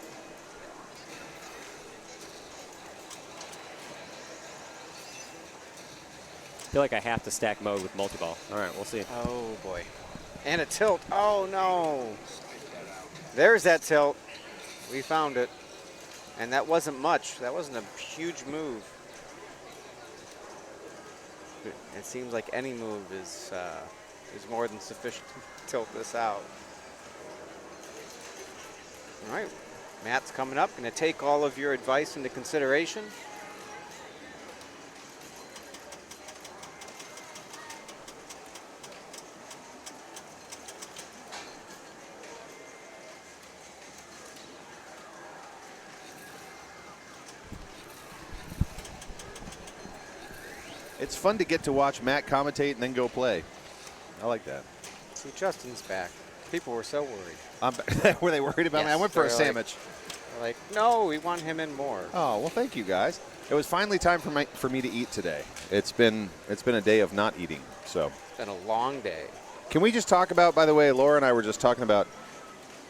I feel like I have to stack mode with multi-ball. All right, we'll see. Oh boy, and a tilt. Oh no! There's that tilt. We found it, and that wasn't much. That wasn't a huge move. It seems like any move is more than sufficient to tilt this out. All right, Matt's coming up. Going to take all of your advice into consideration. It's fun to get to watch Matt commentate and then go play. I like that. See, Justin's back. People were so worried. Were they worried about me? I went for a sandwich. They're like, no, we want him in more. Oh, well, thank you, guys. It was finally time for me to eat today. It's been a day of not eating. So It's been a long day. can we just talk about, by the way, Laura and I were just talking about,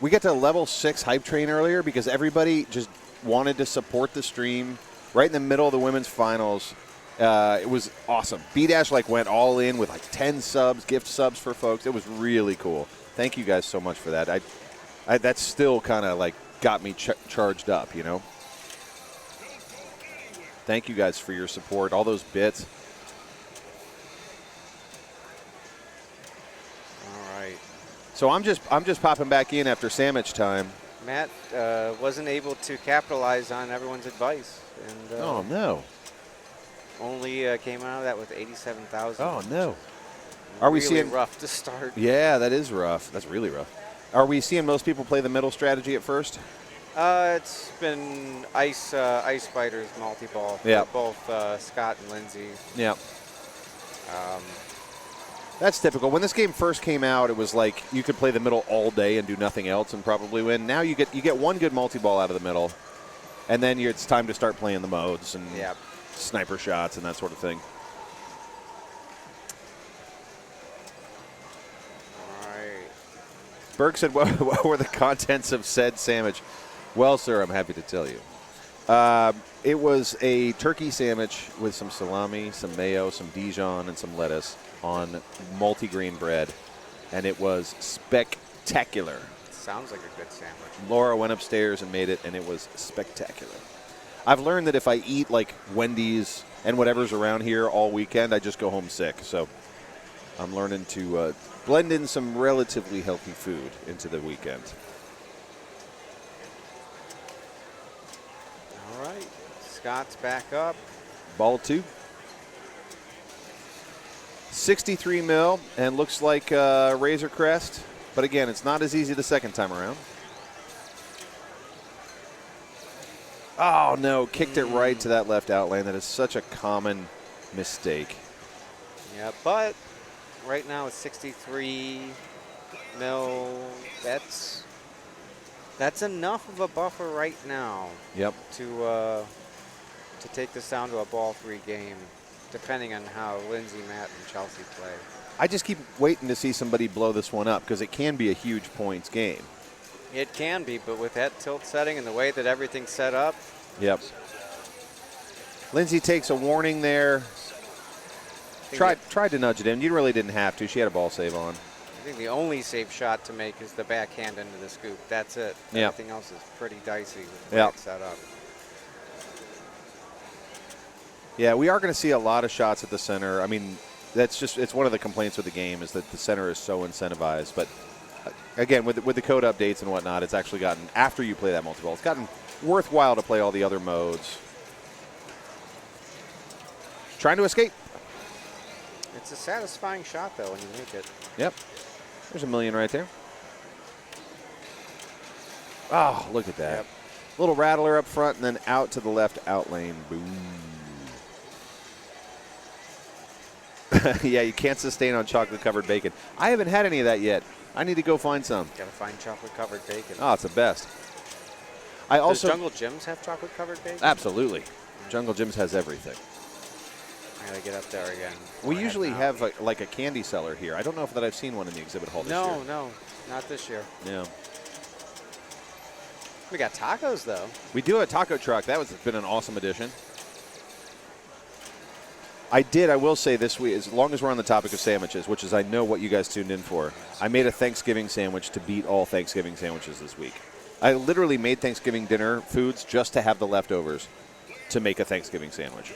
we got to level 6 hype train earlier because everybody just wanted to support the stream right in the middle of the women's finals. It was awesome. B-Dash went all in with 10 subs, gift subs for folks. It was really cool. Thank you guys so much for that. That's still kind of got me charged up, Thank you guys for your support, all those bits. All right. So I'm just popping back in after sandwich time. Matt wasn't able to capitalize on everyone's advice. And, oh, no. Only came out of that with 87,000. Oh, no. Are we really seeing rough to start? Yeah, that is rough. That's really rough. Are we seeing most people play the middle strategy at first? It's been ice fighters multi-ball. Yeah. Both Scott and Lindsay. Yeah. That's typical. When this game first came out, it was you could play the middle all day and do nothing else and probably win. Now you get one good multi-ball out of the middle, and then it's time to start playing the modes and sniper shots and that sort of thing. All right. Berg said, what were the contents of said sandwich? Well, sir, I'm happy to tell you. It was a turkey sandwich with some salami, some mayo, some Dijon, and some lettuce on multi-grain bread, and it was spectacular. Sounds like a good sandwich. Laura went upstairs and made it, and it was spectacular. I've learned that if I eat Wendy's and whatever's around here all weekend, I just go home sick. So I'm learning to blend in some relatively healthy food into the weekend. All right. Scott's back up. Ball 2. 63 mil, and looks like Razor Crest. But again, it's not as easy the second time around. Oh, no. Kicked it right to that left out lane. That is such a common mistake. Yeah, but right now it's 63 mil. That's enough of a buffer right now. Yep. To take this down to a ball 3 game, depending on how Lindsay, Matt, and Chelsea play. I just keep waiting to see somebody blow this one up because it can be a huge points game. It can be, but with that tilt setting and the way that everything's set up. Yep. Lindsay takes a warning there. Tried to nudge it in. You really didn't have to. She had a ball save on. I think the only safe shot to make is the backhand into the scoop. That's it. Yep. Everything else is pretty dicey with the way it's set up. Yeah, we are going to see a lot of shots at the center. I mean, it's one of the complaints with the game is that the center is so incentivized. But again, with the code updates and whatnot, it's actually gotten, after you play that multi-ball, it's gotten worthwhile to play all the other modes. Trying to escape. It's a satisfying shot, though, when you make it. Yep. There's $1 million right there. Oh, look at that. Yep. Little rattler up front and then out to the left out lane. Boom. Yeah, you can't sustain on chocolate-covered bacon. I haven't had any of that yet. I need to go find some. Gotta find chocolate-covered bacon. Oh, it's the best. Does Jungle Jim's have chocolate-covered bacon? Absolutely. Jungle Jim's has everything. I gotta get up there again. We usually have a candy cellar here. I don't know if I've seen one in the exhibit hall this year. No, not this year. Yeah. We got tacos, though. We do have a taco truck. That has been an awesome addition. I will say this week, as long as we're on the topic of sandwiches, which is I know what you guys tuned in for, I made a Thanksgiving sandwich to beat all Thanksgiving sandwiches this week. I literally made Thanksgiving dinner foods just to have the leftovers to make a Thanksgiving sandwich.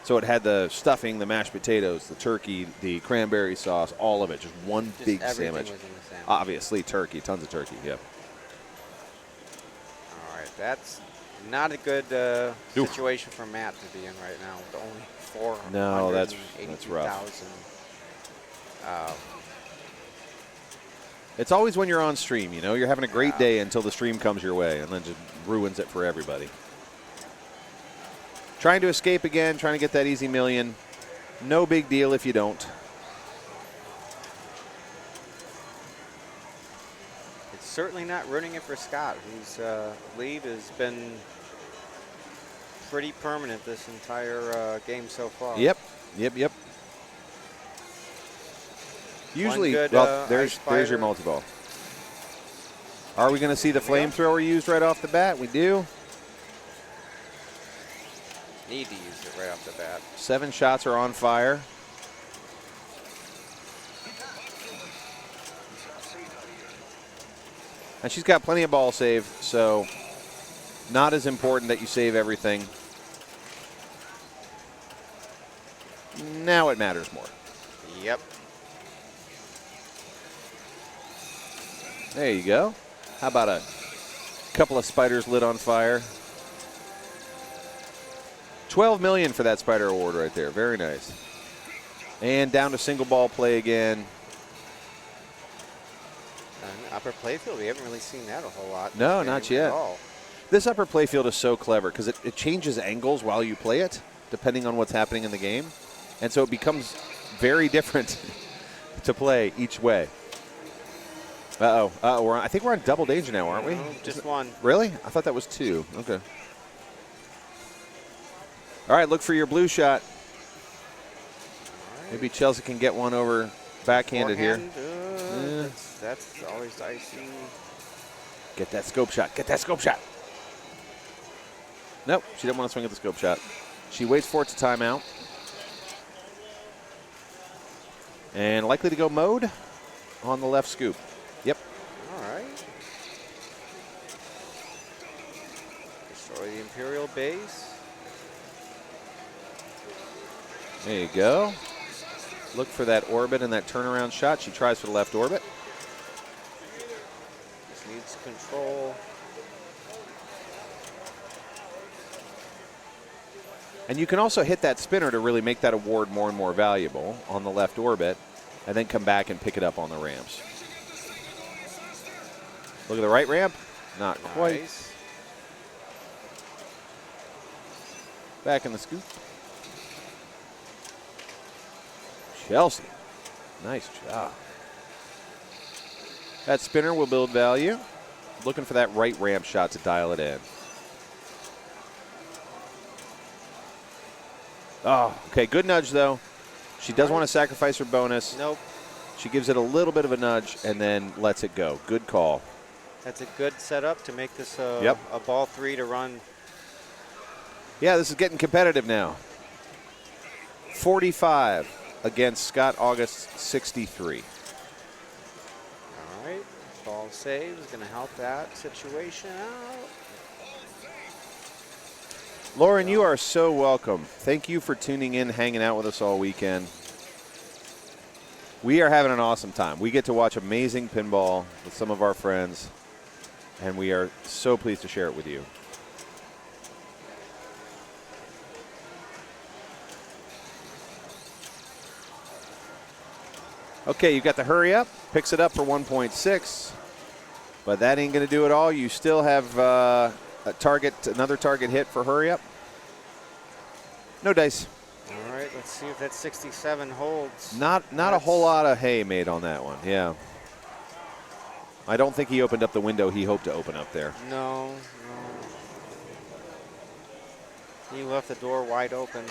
So it had the stuffing, the mashed potatoes, the turkey, the cranberry sauce, all of it, just one big sandwich. Was in the sandwich. Obviously, turkey, tons of turkey, yeah. All right, that's not a good situation for Matt to be in right now with only 482,000. No, that's rough. It's always when you're on stream, you're having a great day until the stream comes your way and then just ruins it for everybody. Trying to escape again, trying to get that easy million. No big deal if you don't. It's certainly not ruining it for Scott, whose lead has been pretty permanent this entire game so far. Yep. Usually, good, there's your multi-ball. Are we going to see the flamethrower used right off the bat? We do. Need to use it right off the bat. 7 shots are on fire. And she's got plenty of ball save, so not as important that you save everything. Now it matters more. Yep. There you go. How about a couple of spiders lit on fire? 12 million for that spider award right there. Very nice. And down to single ball play again. Upper playfield, we haven't really seen that a whole lot. No, not yet. At all. This upper playfield is so clever because it changes angles while you play it, depending on what's happening in the game. And so it becomes very different to play each way. Uh-oh. I think we're on double danger now, aren't we? No, just one. Really? I thought that was 2. Okay. All right, look for your blue shot. Right. Maybe Chelsea can get one over backhanded here. That's always dicey. Get that scope shot. Get that scope shot. Nope, she didn't want to swing at the scope shot. She waits for it to time out. And likely to go mode on the left scoop. Yep. All right. Destroy the Imperial base. There you go. Look for that orbit and that turnaround shot. She tries for the left orbit. Just needs control. And you can also hit that spinner to really make that award more and more valuable on the left orbit, and then come back and pick it up on the ramps. Look at the right ramp. Not quite. Nice. Back in the scoop. Chelsea. Nice job. That spinner will build value. Looking for that right ramp shot to dial it in. Oh, okay. Good nudge, though. She does want to sacrifice her bonus. Nope. She gives it a little bit of a nudge and then lets it go. Good call. That's a good setup to make this a, Yep. a ball 3 to run. Yeah, this is getting competitive now. 45 against Scott August's 63. All right. Ball save is going to help that situation out. Lauren, you are so welcome. Thank you for tuning in, hanging out with us all weekend. We are having an awesome time. We get to watch amazing pinball with some of our friends, and we are so pleased to share it with you. Okay, you got the hurry up, picks it up for 1.6, but that ain't going to do it all. You still have another target hit for hurry up. No dice. All right, let's see if that 67 holds. Not a whole lot of hay made on that one. Yeah. I don't think he opened up the window he hoped to open up there. No. He left the door wide open.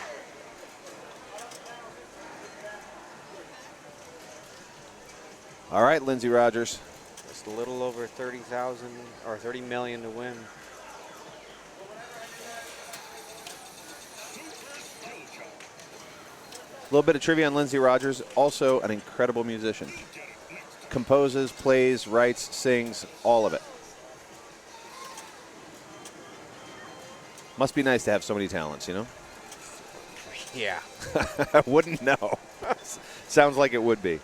All right, Lindsey Rogers. Just a little over 30,000 or 30 million to win. A little bit of trivia on Lindsey Rogers, also an incredible musician. Composes, plays, writes, sings, all of it. Must be nice to have so many talents, you know? Yeah. I wouldn't know. Sounds like it would be.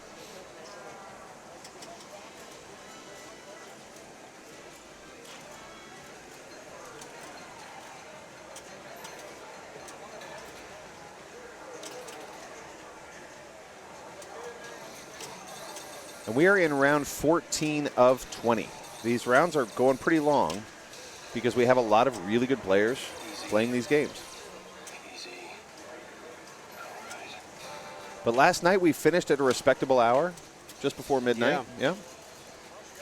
And we are in round 14 of 20. These rounds are going pretty long because we have a lot of really good players playing these games. But last night we finished at a respectable hour, just before midnight. Yeah.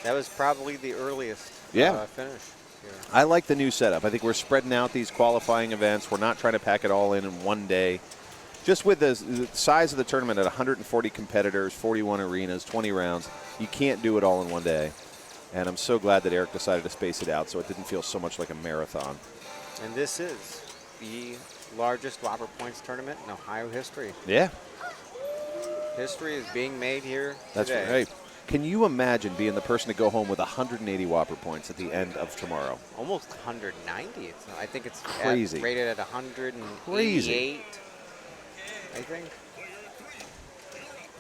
That was probably the earliest Yeah. finish here. I like the new setup. I think we're spreading out these qualifying events. We're not trying to pack it all in one day. Just with the size of the tournament at 140 competitors, 41 arenas, 20 rounds, you can't do it all in one day. And I'm so glad that Eric decided to space it out so it didn't feel so much like a marathon. And this is the largest Whopper points tournament in Ohio history. Yeah. History is being made here That's today. right. Can you imagine being the person to go home with 180 Whopper points at the end of tomorrow? Almost 190. I think it's Crazy. rated at 188. Crazy. I think.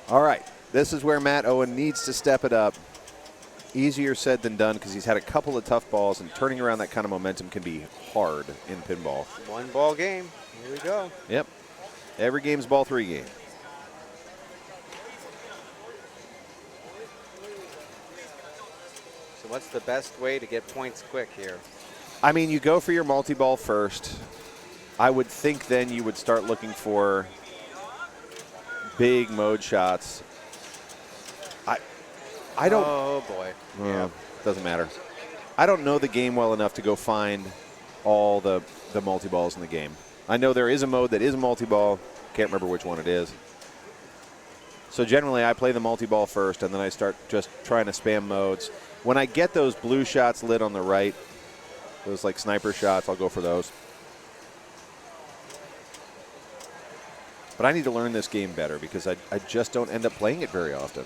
All right. This is where Matt Owen needs to step it up. Easier said than done because he's had a couple of tough balls, and turning around that kind of momentum can be hard in pinball. One ball game. Here we go. Yep. Every game's ball 3 game. So what's the best way to get points quick here? I mean, you go for your multi-ball first. I would think then you would start looking for big mode shots. I don't. Oh boy. Yeah. Doesn't matter. I don't know the game well enough to go find all the multi-balls in the game. I know there is a mode that is a multi-ball. Can't remember which one it is. So generally I play the multi-ball first, and then I start just trying to spam modes. When I get those blue shots lit on the right, those like sniper shots, I'll go for those. But I need to learn this game better because I just don't end up playing it very often.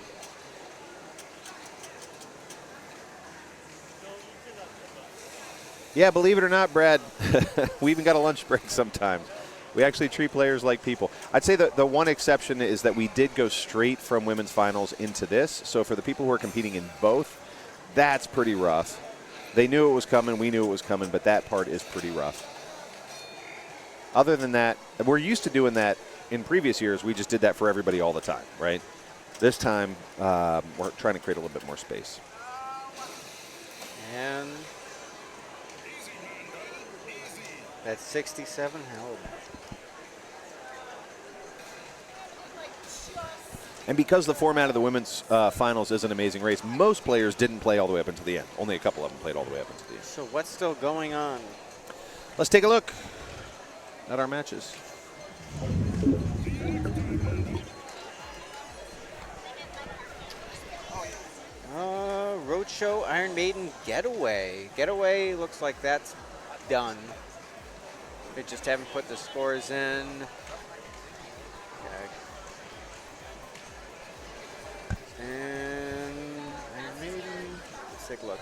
Yeah, believe it or not, Brad, we even got a lunch break sometimes. We actually treat players like people. I'd say that the one exception is that we did go straight from women's finals into this. So for the people who are competing in both, that's pretty rough. They knew it was coming, we knew it was coming, but that part is pretty rough. Other than that, we're used to doing that in previous years. We just did that for everybody all the time, right? This time, we're trying to create a little bit more space. And that's 67 held. And because the format of the women's finals is an amazing race, most players didn't play all the way up until the end. Only a couple of them played all the way up until the end. So what's still going on? Let's take a look at our matches. Roadshow Iron Maiden Getaway. Getaway looks like that's done. They just haven't put the scores in. Okay. And Iron Maiden, let's take a look.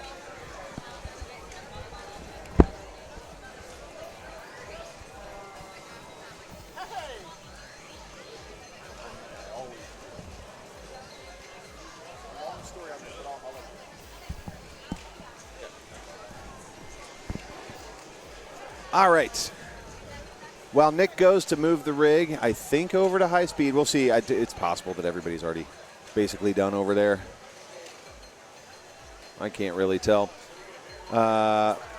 All right. While Nick goes to move the rig, I think over to high speed. We'll see. It's possible that everybody's already basically done over there. I can't really tell.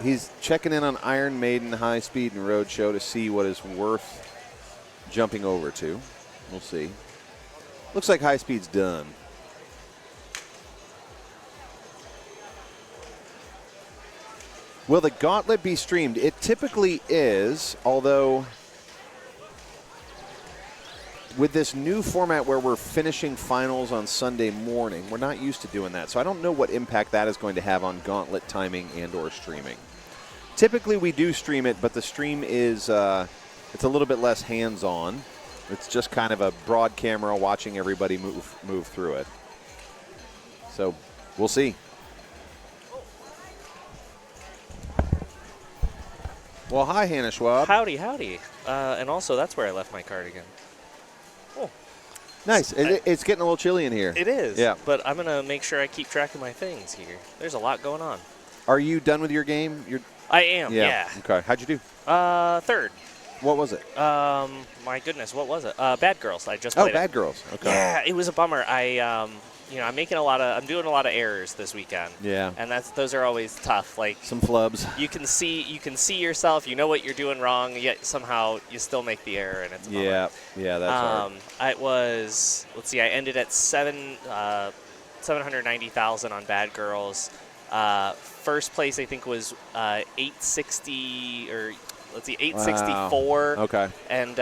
He's checking in on Iron Maiden, high speed, and Roadshow to see what is worth jumping over to. We'll see. Looks like high speed's done. Will the gauntlet be streamed? It typically is, although with this new format where we're finishing finals on Sunday morning, we're not used to doing that. So I don't know what impact that is going to have on gauntlet timing and or streaming. Typically we do stream it, but the stream is it's a little bit less hands-on. It's just kind of a broad camera watching everybody move through it. So we'll see. Well, hi, Hannah Schwab. Howdy, howdy. And also, that's where I left my cardigan. Oh. Nice. It's getting a little chilly in here. It is. Yeah. But I'm going to make sure I keep track of my things here. There's a lot going on. Are you done with your game? I am, yeah. Okay. How'd you do? Third. What was it? My goodness, what was it? Bad Girls. I just played Bad Girls. Okay. Yeah, it was a bummer. I'm doing a lot of errors this weekend. Yeah. And those are always tough. Like some flubs. You can see yourself. You know what you're doing wrong. Yet somehow you still make the error, and it's a bummer. Yeah, that's hard. It was. Let's see. I ended at 790,000 on Bad Girls. First place I think was 860 or let's see 864. Wow. Okay. And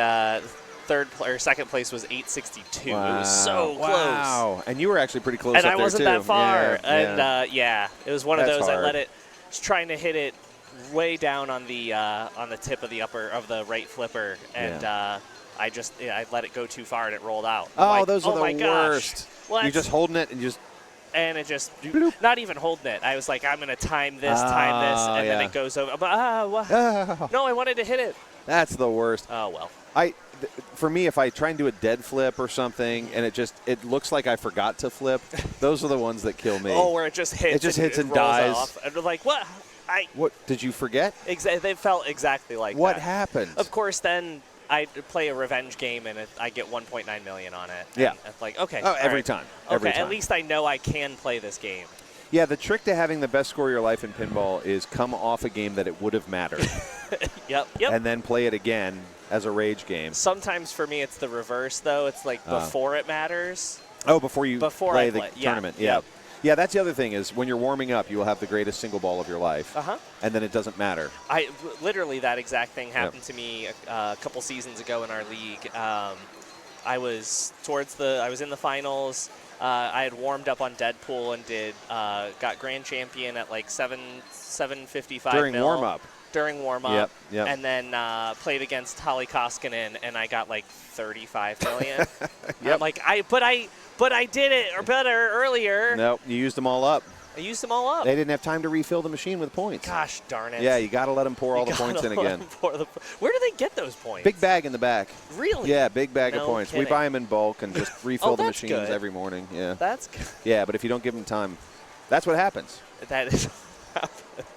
second place was 862. Wow. It was so close. Wow. And you were actually pretty close and up I there wasn't too. that far. Yeah, And it was one of That's those. hard. I was trying to hit it way down on the tip of the right flipper, and I let it go too far and it rolled out. Oh, like, those are the worst. Well, you're just holding it and just. And it just, not even holding it. I was like, I'm going to time this, and then it goes over. No, I wanted to hit it. That's the worst. Oh, well. For me, if I try and do a dead flip or something, and it looks like I forgot to flip, those are the ones that kill me. Oh, where it just hits. It just hits and rolls dies. Off. And we're like, what? What did you forget? They felt exactly like what that. happened? Of course, then I play a revenge game and I get 1.9 million on it. Yeah. It's like, okay. Oh, every right. time. Okay, Every time. at least I know I can play this game. Yeah, the trick to having the best score of your life in pinball is come off a game that it would have mattered. Yep. And then play it again as a rage game. Sometimes for me it's the reverse, though. It's like before it matters. Oh, before you play the Yeah. tournament. Yeah. Yep. Yeah, that's the other thing is when you're warming up, you will have the greatest single ball of your life. And then it doesn't matter. Literally that exact thing happened to me a couple seasons ago in our league. I was in the finals. I had warmed up on Deadpool and got grand champion at like 755 During warm-up. During warm-up. Yep. And then played against Holly Koskinen, and I got like 35 million. Yep. I'm like, but I did it or better earlier. Nope, you used them all up. I used them all up. They didn't have time to refill the machine with points. Gosh darn it. Yeah, you got to let them pour all the points in again. Where do they get those points? Big bag in the back. Really? Yeah, big bag of No points. kidding. We buy them in bulk and just refill the that's machines good. every morning. Yeah. That's good. Yeah, but if you don't give them time, that's what happens. That is.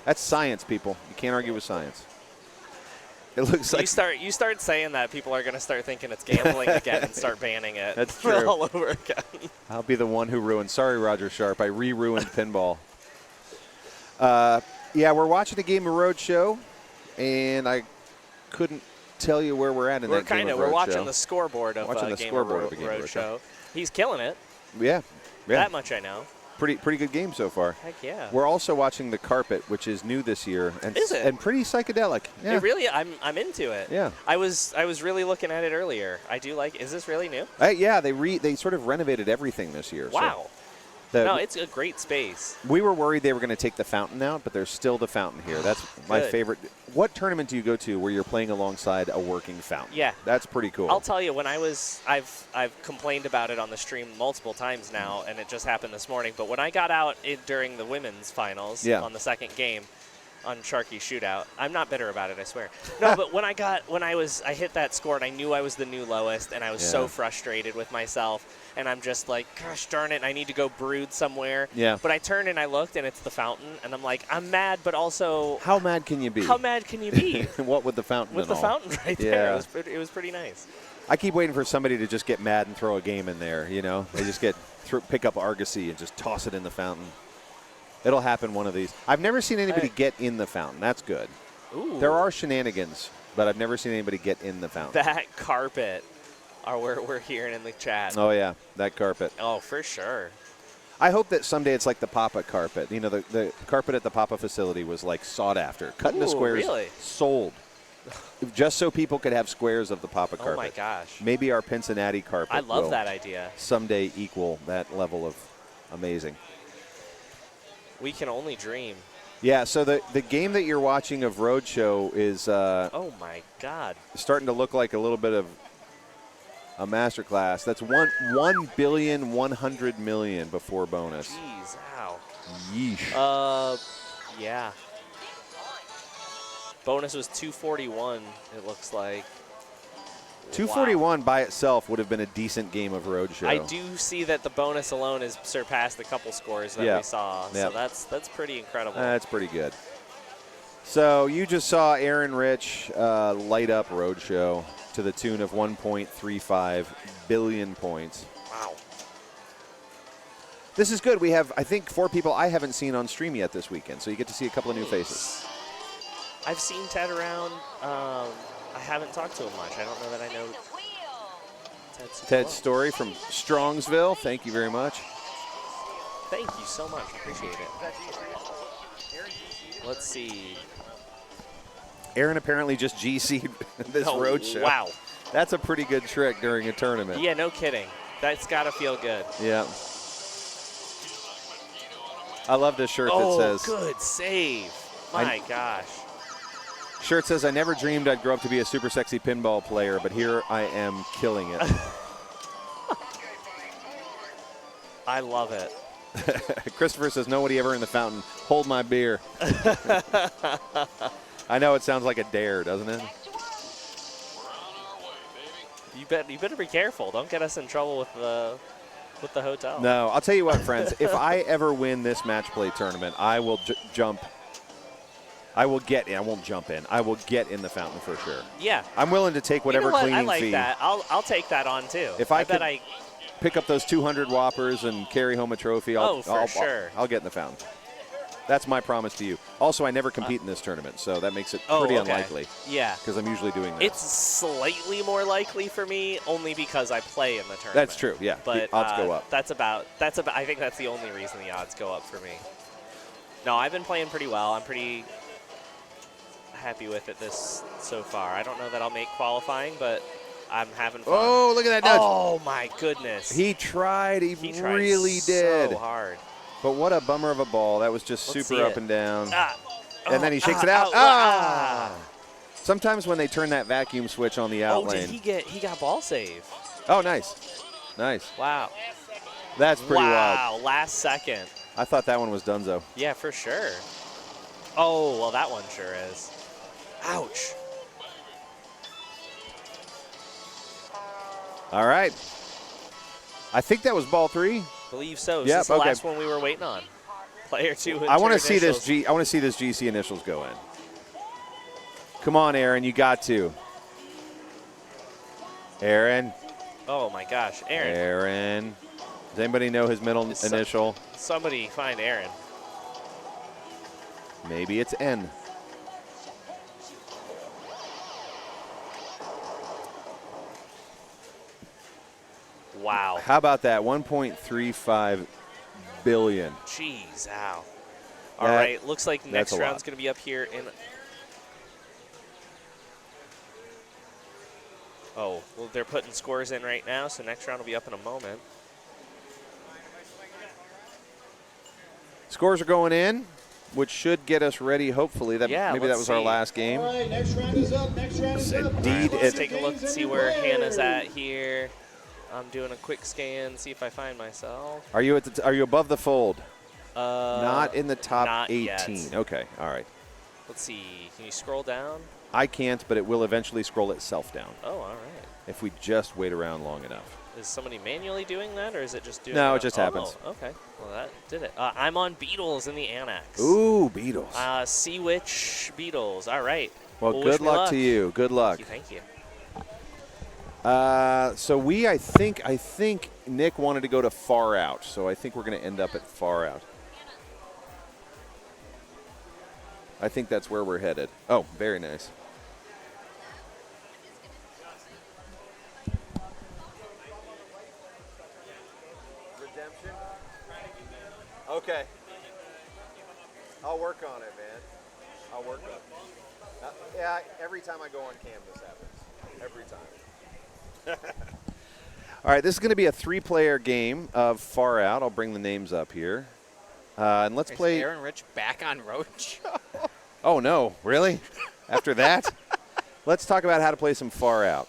That's science, people. You can't argue with science. It looks like you start saying that, people are going to start thinking it's gambling again and start banning it. That's true. All over again. I'll be the one who ruined. Sorry, Roger Sharp. I re-ruined pinball. Yeah, we're watching a game of Roadshow, and I couldn't tell you where we're at in that game of Roadshow. We're watching the scoreboard of watching the Game scoreboard of of a game of Roadshow. He's killing it. Yeah. That much I know. Pretty good game so far. Heck yeah. We're also watching The Carpet, which is new this year, and Is it? And pretty psychedelic. Yeah. It really, I'm into it. Yeah. I was really looking at it earlier. I do like. Is this really new? Yeah, they sort of renovated everything this year. Wow. No, it's a great space. We were worried they were going to take the fountain out, but there's still the fountain here. That's my favorite. What tournament do you go to where you're playing alongside a working fountain? Yeah. That's pretty cool. I'll tell you, I've complained about it on the stream multiple times now, and it just happened this morning. But when I got out during the women's finals on the second game on Sharky Shootout, I'm not bitter about it, I swear. No, but when I hit that score and I knew I was the new lowest, and I was so frustrated with myself. And I'm just like, gosh darn it, I need to go brood somewhere. Yeah. But I turned and I looked, and it's the fountain. And I'm like, I'm mad, but also... How mad can you be? How mad can you be? What with the fountain With the fountain right there. It was pretty nice. I keep waiting for somebody to just get mad and throw a game in there, you know? They just pick up Argosy and just toss it in the fountain. It'll happen one of these. I've never seen anybody get in the fountain. That's good. Ooh. There are shenanigans, but I've never seen anybody get in the fountain. That carpet... we're hearing in the chat. Oh, yeah, that carpet. Oh, for sure. I hope that someday it's like the Papa carpet. You know, the carpet at the Papa facility was like sought after. Cut into squares, really? sold. Just so people could have squares of the Papa carpet. Oh, my gosh. Maybe our Pincinnati carpet I love will that idea. someday equal that level of amazing. We can only dream. Yeah, so the game that you're watching of Roadshow is oh, my God. starting to look like a little bit of a masterclass. That's 1,100,000,000 before bonus. Jeez, ow. Yeesh. Yeah. Bonus was 241, it looks like. 241 by itself would have been a decent game of Roadshow. I do see that the bonus alone has surpassed a couple scores that we saw. So that's pretty incredible. That's pretty good. So you just saw Aaron Rich light up Roadshow to the tune of 1.35 billion points. Wow. This is good. We have, I think, 4 people I haven't seen on stream yet this weekend, so you get to see a couple of new faces. I've seen Ted around. I haven't talked to him much. I don't know that I know Ted Story from Strongsville. Thank you very much. Thank you so much. Appreciate it. Let's see. Aaron apparently just GC'd this Roadshow. Wow. That's a pretty good trick during a tournament. Yeah, no kidding. That's got to feel good. Yeah. I love this shirt that says... Oh, good save. My gosh. Shirt says, I never dreamed I'd grow up to be a super sexy pinball player, but here I am killing it. I love it. Christopher says, nobody ever in the fountain. Hold my beer. I know it sounds like a dare, doesn't it? You better be careful. Don't get us in trouble with the hotel. No, I'll tell you what, friends. If I ever win this match play tournament, I will jump. I will get in. I won't jump in. I will get in the fountain for sure. Yeah. I'm willing to take whatever cleaning I like fee. that. I'll take that on too. If I bet I pick up those 200 Whoppers and carry home a trophy, I'll get in the fountain. That's my promise to you. Also, I never compete in this tournament, so that makes it pretty unlikely. Yeah. Because I'm usually doing that. It's slightly more likely for me only because I play in the tournament. That's true, yeah. But the odds go up. That's about I think that's the only reason the odds go up for me. No, I've been playing pretty well. I'm pretty happy with it so far. I don't know that I'll make qualifying, but I'm having fun. Oh, look at that nudge. Oh, my goodness. He tried. He really so did. Hard. But what a bummer of a ball. That was just super up and down. And then he shakes it out. Sometimes when they turn that vacuum switch on the out lane. He got ball save. Oh, nice. Nice. Wow. That's pretty wild. Wow, last second. I thought that one was donezo. Yeah, for sure. Oh, well, that one sure is. Ouch. All right. I think that was ball 3. Believe so. This is the last one we were waiting on. Player 2. I want to see this I want to see this GC initials go in. Come on, Aaron, you got to. Aaron. Oh my gosh, Aaron. Aaron. Does anybody know his middle initial? Somebody find Aaron. Maybe it's N. Wow. How about that? 1.35 billion. Jeez, ow. All right, looks like next round's going to be up here in. Oh, well, they're putting scores in right now, so next round will be up in a moment. Scores are going in, which should get us ready, hopefully. Maybe that was our last game. All right, next round is up. Next round is up. Indeed. Let's take a look and see where Hannah's at here. I'm doing a quick scan, see if I find myself. Are you above the fold? Not in the top not 18. Yet. Okay, all right. Let's see. Can you scroll down? I can't, but it will eventually scroll itself down. Oh, all right. If we just wait around long enough. Is somebody manually doing that, or is it just doing No, it just happens. Okay. Well, that did it. I'm on Beatles in the Annex. Ooh, Beatles. Sea Witch Beatles. All right. Well, good luck to you. Good luck. Thank you. So I think Nick wanted to go to far out, so I think we're going to end up at far out. I think that's where we're headed. Oh, very nice. Redemption? Okay. I'll work on it, man. I'll work on it. Yeah, every time I go on cam, this happens. Every time. All right, this is going to be a 3-player game of Far Out. I'll bring the names up here. And let's play. Aaron Rich back on Roadshow? Oh, no. Really? After that? Let's talk about how to play some Far Out.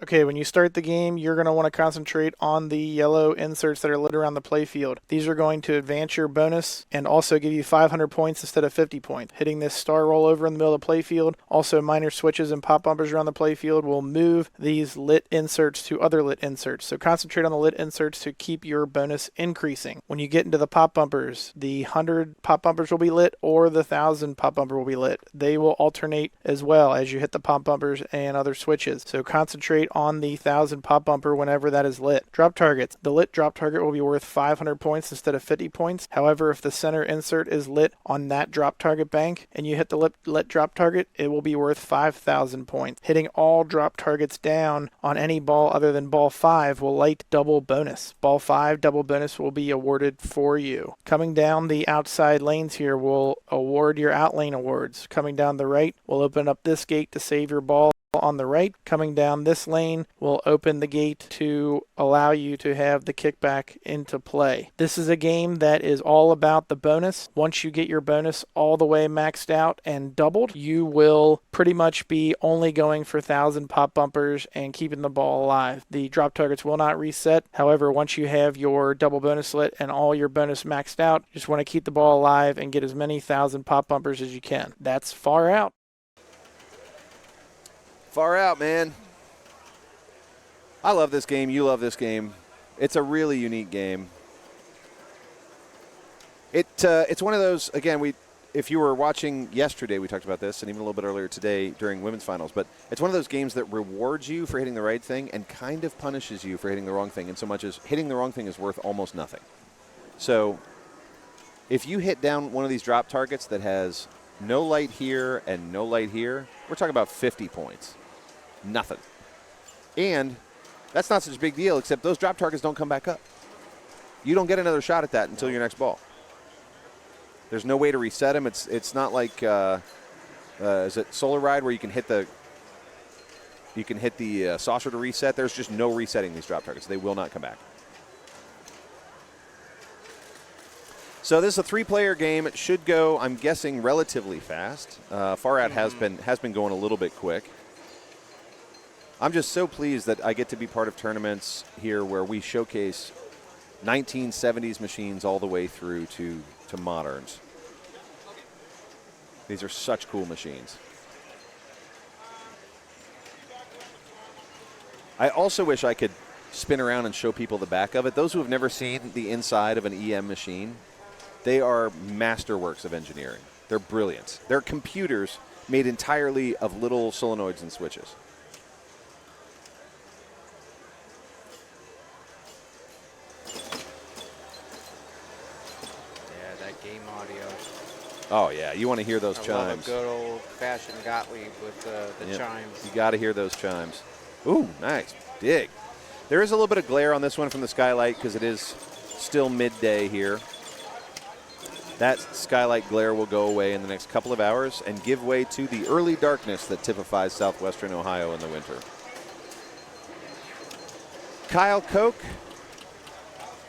Okay, when you start the game, you're going to want to concentrate on the yellow inserts that are lit around the playfield. These are going to advance your bonus and also give you 500 points instead of 50 points. Hitting this star roll over in the middle of the playfield, also minor switches and pop bumpers around the playfield will move these lit inserts to other lit inserts. So concentrate on the lit inserts to keep your bonus increasing. When you get into the pop bumpers, the 100 pop bumpers will be lit or the 1,000 pop bumper will be lit. They will alternate as well as you hit the pop bumpers and other switches. So concentrate on the 1,000 pop bumper whenever that is lit. Drop targets. The lit drop target will be worth 500 points instead of 50 points. However, if the center insert is lit on that drop target bank and you hit the lit drop target, it will be worth 5,000 points. Hitting all drop targets down on any ball other than ball 5 will light double bonus. Ball 5 double bonus will be awarded for you. Coming down the outside lanes here will award your outlane awards. Coming down the right will open up this gate to save your ball. on the right. Coming down this lane will open the gate to allow you to have the kickback into play. This is a game that is all about the bonus. Once you get your bonus all the way maxed out and doubled, you will pretty much be only going for 1,000 pop bumpers and keeping the ball alive. The drop targets will not reset. However, once you have your double bonus slit and all your bonus maxed out, you just want to keep the ball alive and get as many 1,000 pop bumpers as you can. That's Far Out. Far Out, man. I love this game. You love this game. It's a really unique game. It's one of those, again, if you were watching yesterday, we talked about this, and even a little bit earlier today during women's finals, but it's one of those games that rewards you for hitting the right thing and kind of punishes you for hitting the wrong thing, in so much as hitting the wrong thing is worth almost nothing. So if you hit down one of these drop targets that has no light here and no light here, we're talking about 50 points. Nothing. And that's not such a big deal, except those drop targets don't come back up. You don't get another shot at that until your next ball. There's no way to reset them. It's not like is it Solar Ride where you can hit the saucer to reset. There's just no resetting these drop targets. They will not come back. So this is a 3-player game. It should go, I'm guessing, relatively fast. Far Out has been going a little bit quick. I'm just so pleased that I get to be part of tournaments here where we showcase 1970s machines all the way through to moderns. These are such cool machines. I also wish I could spin around and show people the back of it. Those who have never seen the inside of an EM machine, they are masterworks of engineering. They're brilliant. They're computers made entirely of little solenoids and switches. Oh, yeah. You want to hear those chimes. Love a good old-fashioned Gottlieb with the chimes. You got to hear those chimes. Ooh, nice. Dig. There is a little bit of glare on this one from the skylight because it is still midday here. That skylight glare will go away in the next couple of hours and give way to the early darkness that typifies southwestern Ohio in the winter. Kyle Koch,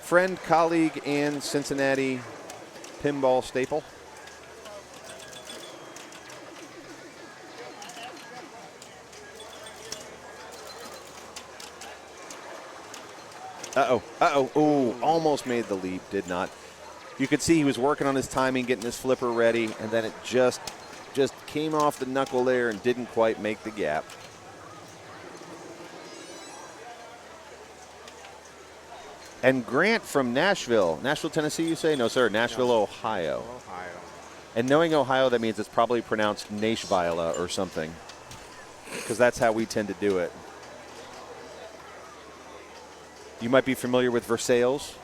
friend, colleague, and Cincinnati pinball staple. Ooh, almost made the leap, did not. You could see he was working on his timing, getting his flipper ready, and then it just came off the knuckle there and didn't quite make the gap. And Grant from Nashville, Tennessee, you say? No, sir, Nashville, Ohio. And knowing Ohio, that means it's probably pronounced Nashville or something, because that's how we tend to do it. You might be familiar with Versailles.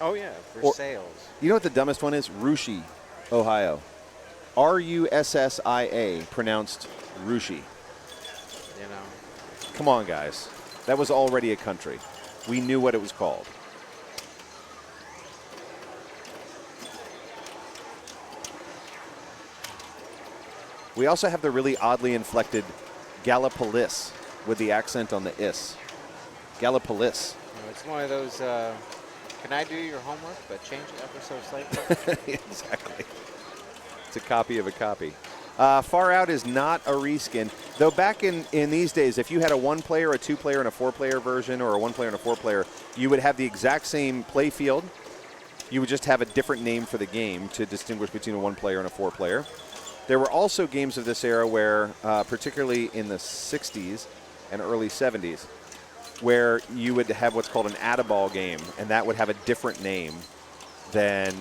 Oh, yeah, Versailles. You know what the dumbest one is? Russia, Ohio. Russia, pronounced Rushi. You know. Come on, guys. That was already a country. We knew what it was called. We also have the really oddly inflected Gallipolis with the accent on the is. Gallipolis. It's one of those, can I do your homework, but change it ever so slightly? Exactly. It's a copy of a copy. Far Out is not a reskin, though back in these days, if you had a 1-player, a 2-player, and a 4-player version, or a 1-player and a 4-player, you would have the exact same play field. You would just have a different name for the game to distinguish between a 1-player and a 4-player. There were also games of this era where, particularly in the 60s and early 70s, where you would have what's called an add-a-ball game, and that would have a different name than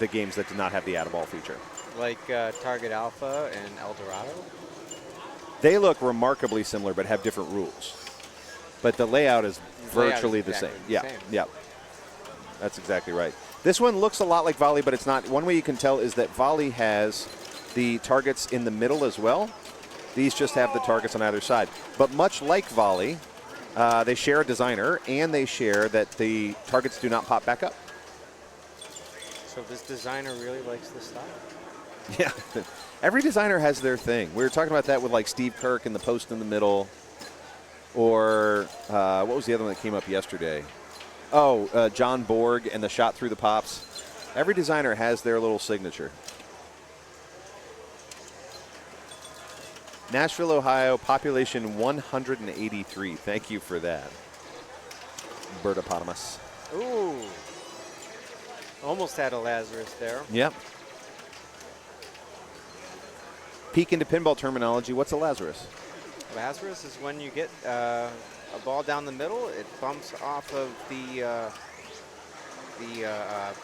the games that did not have the add-a-ball feature. Like Target Alpha and El Dorado? They look remarkably similar but have different rules. But the layout is virtually the same. Yeah. That's exactly right. This one looks a lot like Volley, but it's not. One way you can tell is that Volley has the targets in the middle as well. These just have the targets on either side. But much like Volley, they share a designer, and they share that the targets do not pop back up. So this designer really likes the style. Yeah. Every designer has their thing. We were talking about that with like Steve Kirk and the post in the middle, or what was the other one that came up yesterday? Oh, John Borg and the shot through the pops. Every designer has their little signature. Nashville, Ohio, population 183. Thank you for that, Bertopotamus. Ooh. Almost had a Lazarus there. Yep. Peek into pinball terminology. What's a Lazarus? Lazarus is when you get a ball down the middle. It bumps off of the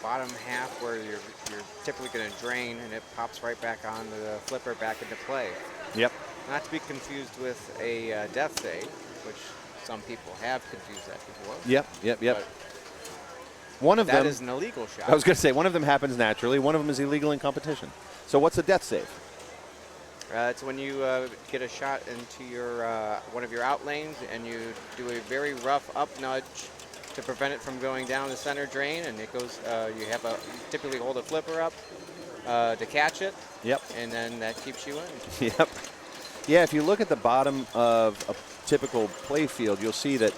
bottom half where you're typically going to drain, and it pops right back onto the flipper back into play. Yep. Not to be confused with a death save, which some people have confused that before. Yep. But one of them that is an illegal shot. I was going to say, one of them happens naturally. One of them is illegal in competition. So what's a death save? It's when you get a shot into your one of your out lanes, and you do a very rough up nudge to prevent it from going down the center drain, and it goes. You typically hold a flipper up to catch it. Yep. And then that keeps you in. Yep. Yeah, if you look at the bottom of a typical play field, you'll see that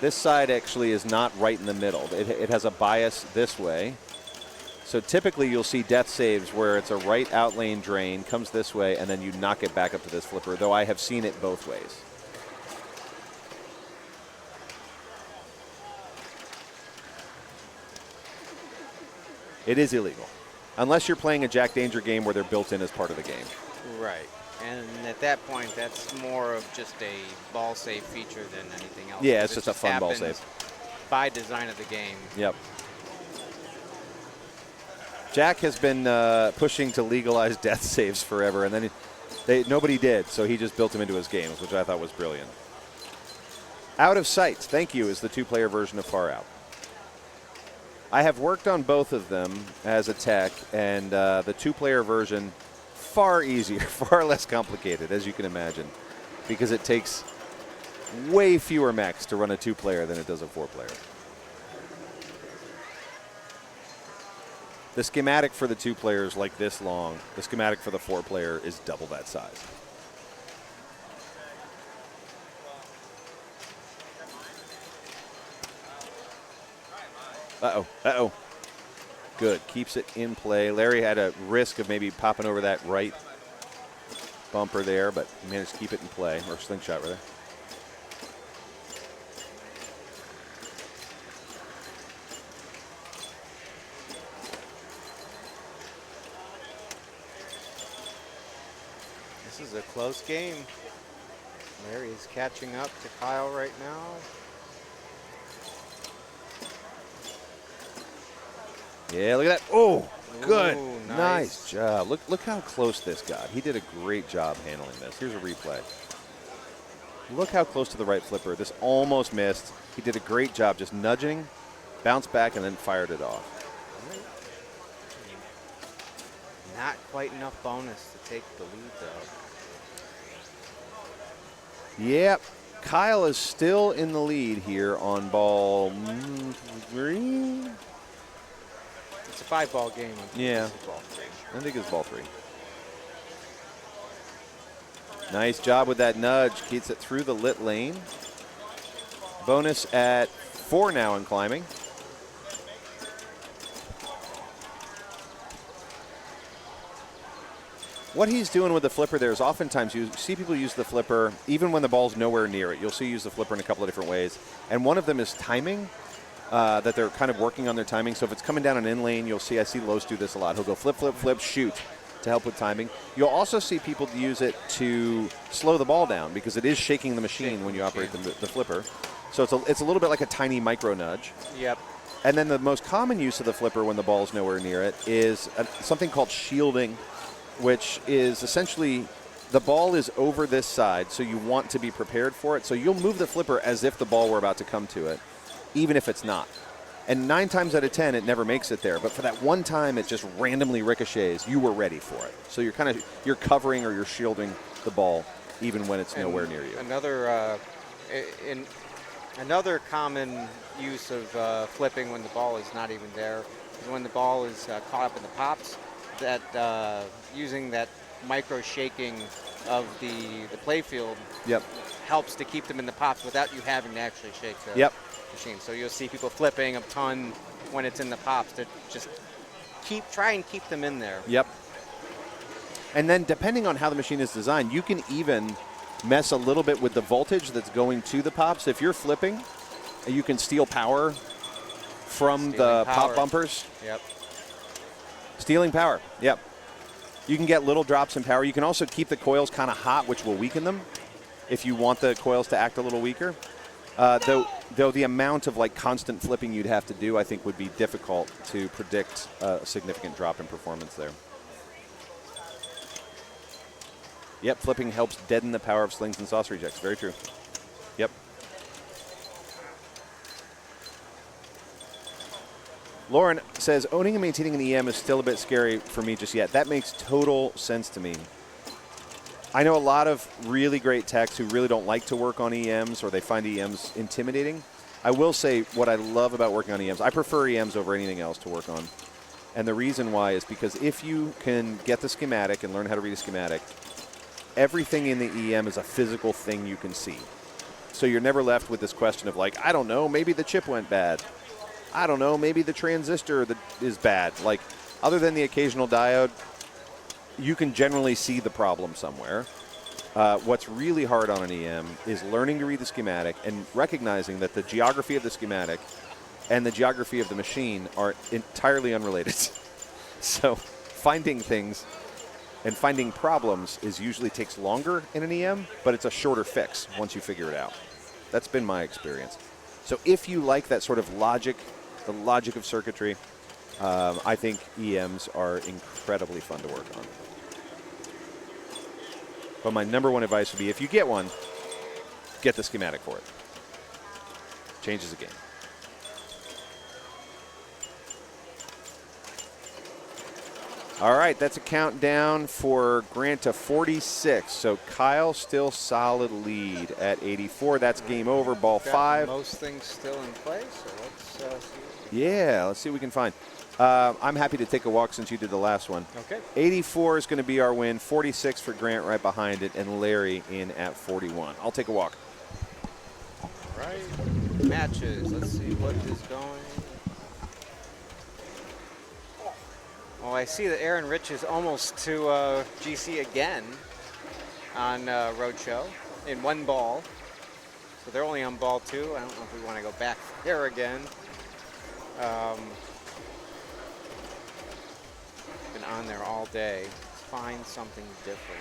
this side actually is not right in the middle. It has a bias this way. So typically you'll see death saves where it's a right out lane drain, comes this way, and then you knock it back up to this flipper, though I have seen it both ways. It is illegal. Unless you're playing a Jack Danger game where they're built in as part of the game. Right. And at that point, that's more of just a ball save feature than anything else. Yeah, it's just a fun ball happens save. By design of the game. Yep. Jack has been pushing to legalize death saves forever, and then nobody did, so he just built them into his games, which I thought was brilliant. Out of Sight, thank you, is the two-player version of Far Out. I have worked on both of them as a tech, and the two-player version, far easier, far less complicated, as you can imagine, because it takes way fewer mechs to run a two-player than it does a four-player. The schematic for the two-player is like this long. The schematic for the four-player is double that size. Uh-oh. Good. Keeps it in play. Larry had a risk of maybe popping over that right bumper there, but he managed to keep it in play, or slingshot, rather. This is a close game. Larry is catching up to Kyle right now. Yeah, look at that. Oh, good. Ooh, nice job. Look how close this got. He did a great job handling this. Here's a replay. Look how close to the right flipper. This almost missed. He did a great job just nudging, bounced back, and then fired it off. Not quite enough bonus to take the lead, though. Yep. Kyle is still in the lead here on ball 3. It's a 5-ball game. Yeah. Ball 3. I think it's ball 3. Nice job with that nudge. Keeps it through the lit lane. Bonus at 4 now in climbing. What he's doing with the flipper there is oftentimes you see people use the flipper even when the ball's nowhere near it. You'll see use the flipper in a couple of different ways. And one of them is timing, that they're kind of working on their timing. So if it's coming down an in lane, I see Los do this a lot. He'll go flip, flip, flip, shoot to help with timing. You'll also see people use it to slow the ball down because it is shaking the machine when you operate the flipper. So it's a little bit like a tiny micro nudge. Yep. And then the most common use of the flipper when the ball's nowhere near it is something called shielding, which is essentially the ball is over this side, so you want to be prepared for it. So you'll move the flipper as if the ball were about to come to it, even if it's not. And 9 times out of 10, it never makes it there. But for that one time, it just randomly ricochets. You were ready for it. So you're covering or you're shielding the ball, even when it's nowhere near you. Another common use of flipping when the ball is not even there is when the ball is caught up in the pops. That using that micro shaking of the playfield Yep. helps to keep them in the pops without you having to actually shake the Yep. machine. So you'll see people flipping a ton when it's in the pops to just try and keep them in there. Yep. And then depending on how the machine is designed, you can even mess a little bit with the voltage that's going to the pops. If you're flipping, you can steal power from the pop bumpers. Yep. Stealing power. Yep. You can get little drops in power. You can also keep the coils kind of hot, which will weaken them if you want the coils to act a little weaker. Though the amount of like constant flipping you'd have to do, I think, would be difficult to predict a significant drop in performance there. Yep, flipping helps deaden the power of slings and sauce rejects. Very true. Yep. Lauren says, owning and maintaining an EM is still a bit scary for me just yet. That makes total sense to me. I know a lot of really great techs who really don't like to work on EMs or they find EMs intimidating. I will say what I love about working on EMs, I prefer EMs over anything else to work on. And the reason why is because if you can get the schematic and learn how to read a schematic, everything in the EM is a physical thing you can see. So you're never left with this question of like, I don't know, maybe the chip went bad. I don't know, maybe the transistor is bad. Like, other than the occasional diode, you can generally see the problem somewhere. What's really hard on an EM is learning to read the schematic and recognizing that the geography of the schematic and the geography of the machine are entirely unrelated. So finding things and finding problems usually takes longer in an EM, but it's a shorter fix once you figure it out. That's been my experience. So if you like that sort of logic, the logic of circuitry, I think EMs are incredibly fun to work on. But my number one advice would be if you get one, get the schematic for it. Changes the game. All right, that's a countdown for Grant to 46. So Kyle still solid lead at 84. That's game over, ball 5. Most things still in place, so let's see. Yeah, let's see what we can find. I'm happy to take a walk since you did the last one. Okay. 84 is going to be our win. 46 for Grant right behind it, and Larry in at 41. I'll take a walk. All right. Matches. Let's see what is going. Well, I see that Aaron Rich is almost to GC again on Roadshow in one ball. So they're only on ball 2. I don't know if we want to go back there again. Been on there all day. Let's find something different.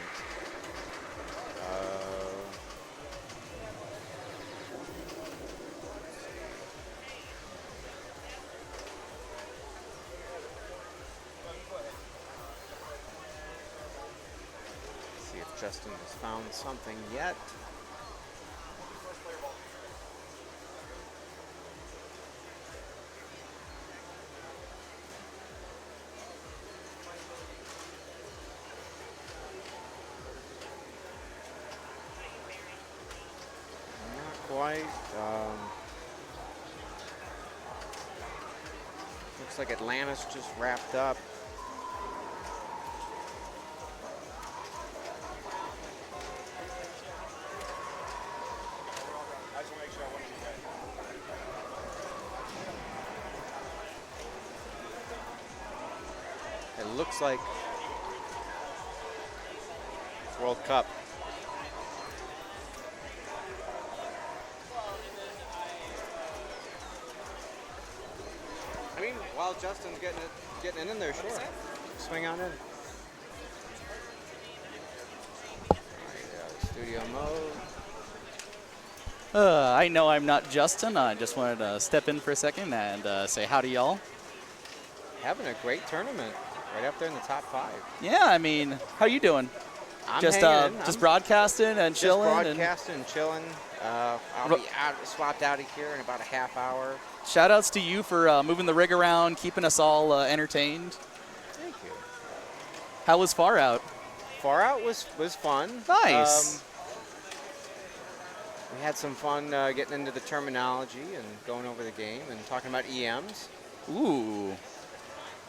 See if Justin has found something yet. Quite. Looks like Atlantis just wrapped up. It looks like it's World Cup. I mean, while Justin's getting in there, sure. Swing on in. Studio mode. I know I'm not Justin. I just wanted to step in for a second and say howdy, y'all. Having a great tournament, right up there in the top 5. Yeah, I mean, how you doing? I'm just hanging in. just broadcasting and chilling. Just broadcasting and chilling. I'll be swapped out of here in about a half hour. Shout outs to you for moving the rig around, keeping us all entertained. Thank you. How was Far Out? Far Out was fun. Nice. We had some fun getting into the terminology and going over the game and talking about EMs. Ooh.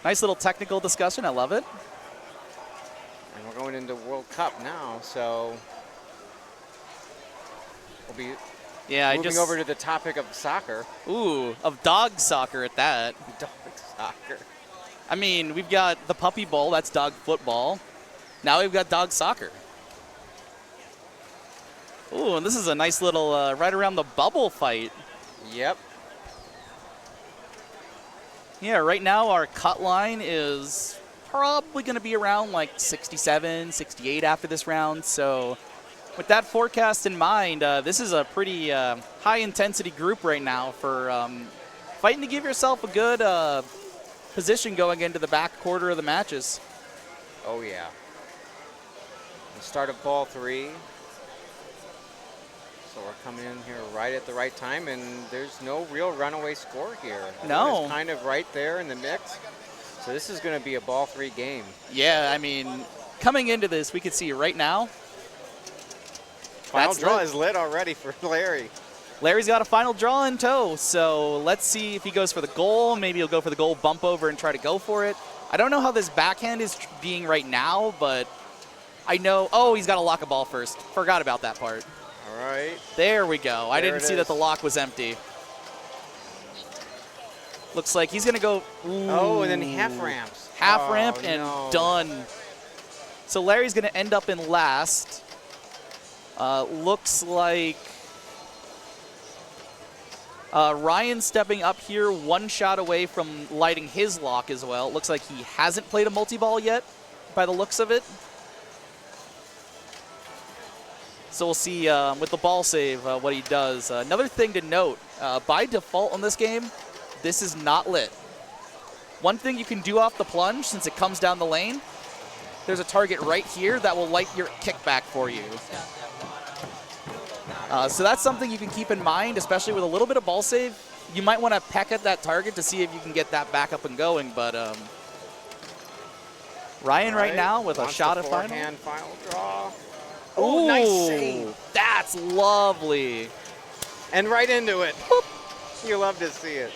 Nice little technical discussion. I love it. And we're going into World Cup now, so we'll be moving over to the topic of soccer. Ooh, of dog soccer at that. Dog soccer. I mean, we've got the Puppy Bowl, that's dog football. Now we've got dog soccer. Ooh, and this is a nice little right around the bubble fight. Yep. Yeah, right now our cut line is probably going to be around like 67, 68 after this round. So with that forecast in mind, this is a pretty high-intensity group right now for fighting to give yourself a good position going into the back quarter of the matches. Oh, yeah. The start of ball 3. So we're coming in here right at the right time, and there's no real runaway score here. No. It's kind of right there in the mix. So this is going to be a ball 3 game. Yeah, I mean, coming into this, we could see right now. Final draw is lit already for Larry. Larry's got a final draw in tow, so let's see if he goes for the goal. Maybe he'll go for the goal, bump over, and try to go for it. I don't know how this backhand is being right now, but I know. Oh, he's got to lock a ball first. Forgot about that part. All right. There we go. I didn't see that the lock was empty. Looks like he's going to go. Ooh. Oh, and then half ramps. Half ramp and done. So Larry's going to end up in last. Looks like Ryan stepping up here, one shot away from lighting his lock as well. Looks like he hasn't played a multi-ball yet by the looks of it. So we'll see with the ball save what he does. Another thing to note, by default on this game, this is not lit. One thing you can do off the plunge, since it comes down the lane, there's a target right here that will light your kickback for you. So that's something you can keep in mind, especially with a little bit of ball save. You might want to peck at that target to see if you can get that back up and going, but Ryan right now with a shot at final. Final draw. Oh, nice save. That's lovely. And right into it. Boop. You love to see it.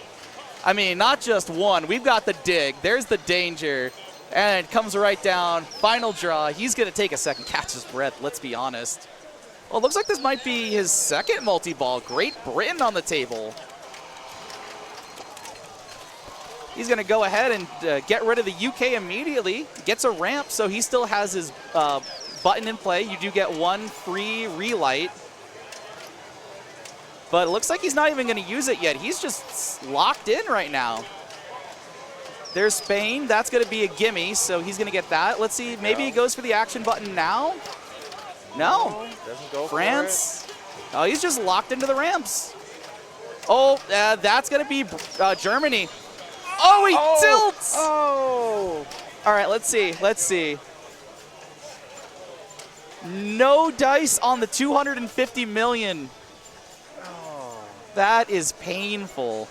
I mean, not just one. We've got the dig. There's the danger. And it comes right down. Final draw. He's going to take a second, catch his breath, let's be honest. Well, it looks like this might be his second multi-ball. Great Britain on the table. He's going to go ahead and get rid of the UK immediately. Gets a ramp, so he still has his button in play. You do get one free relight. But it looks like he's not even going to use it yet. He's just locked in right now. There's Spain. That's going to be a gimme, so he's going to get that. Let's see. Maybe he goes for the action button now. No. Doesn't go France. for it. Oh, he's just locked into the ramps. Oh, that's going to be Germany. Oh, he tilts. Oh. All right, let's see. Let's see. No dice on the 250 million. Oh. That is painful.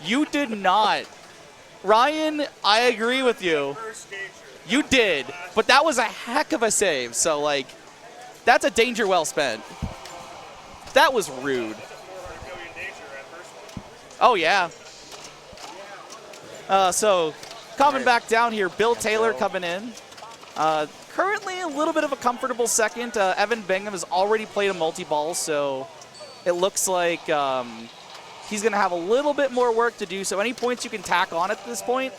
You did not. Ryan, I agree with you. You did, but that was a heck of a save. So, like, that's a danger well spent. That was rude. Oh, yeah. So, coming back down here, Bill Taylor coming in. Currently a little bit of a comfortable second. Evan Bingham has already played a multi-ball, so it looks like he's going to have a little bit more work to do. So any points you can tack on at this point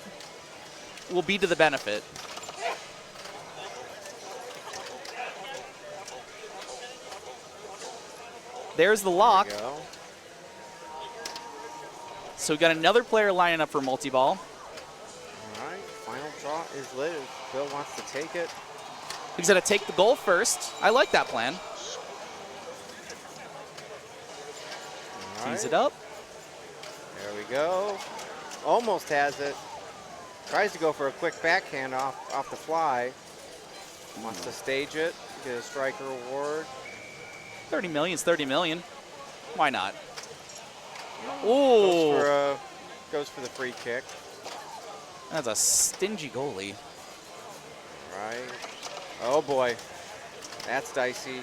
will be to the benefit. There's the lock. There we go. So we've got another player lining up for multi-ball. All right, final draw is lit. If Bill wants to take it. He's going to take the goal first. I like that plan. Tease it up. There we go. Almost has it. Tries to go for a quick backhand off the fly. Wants to stage it, get a striker award. 30 million is 30 million. Why not? Ooh. Goes for the free kick. That's a stingy goalie. Right. Oh boy. That's dicey.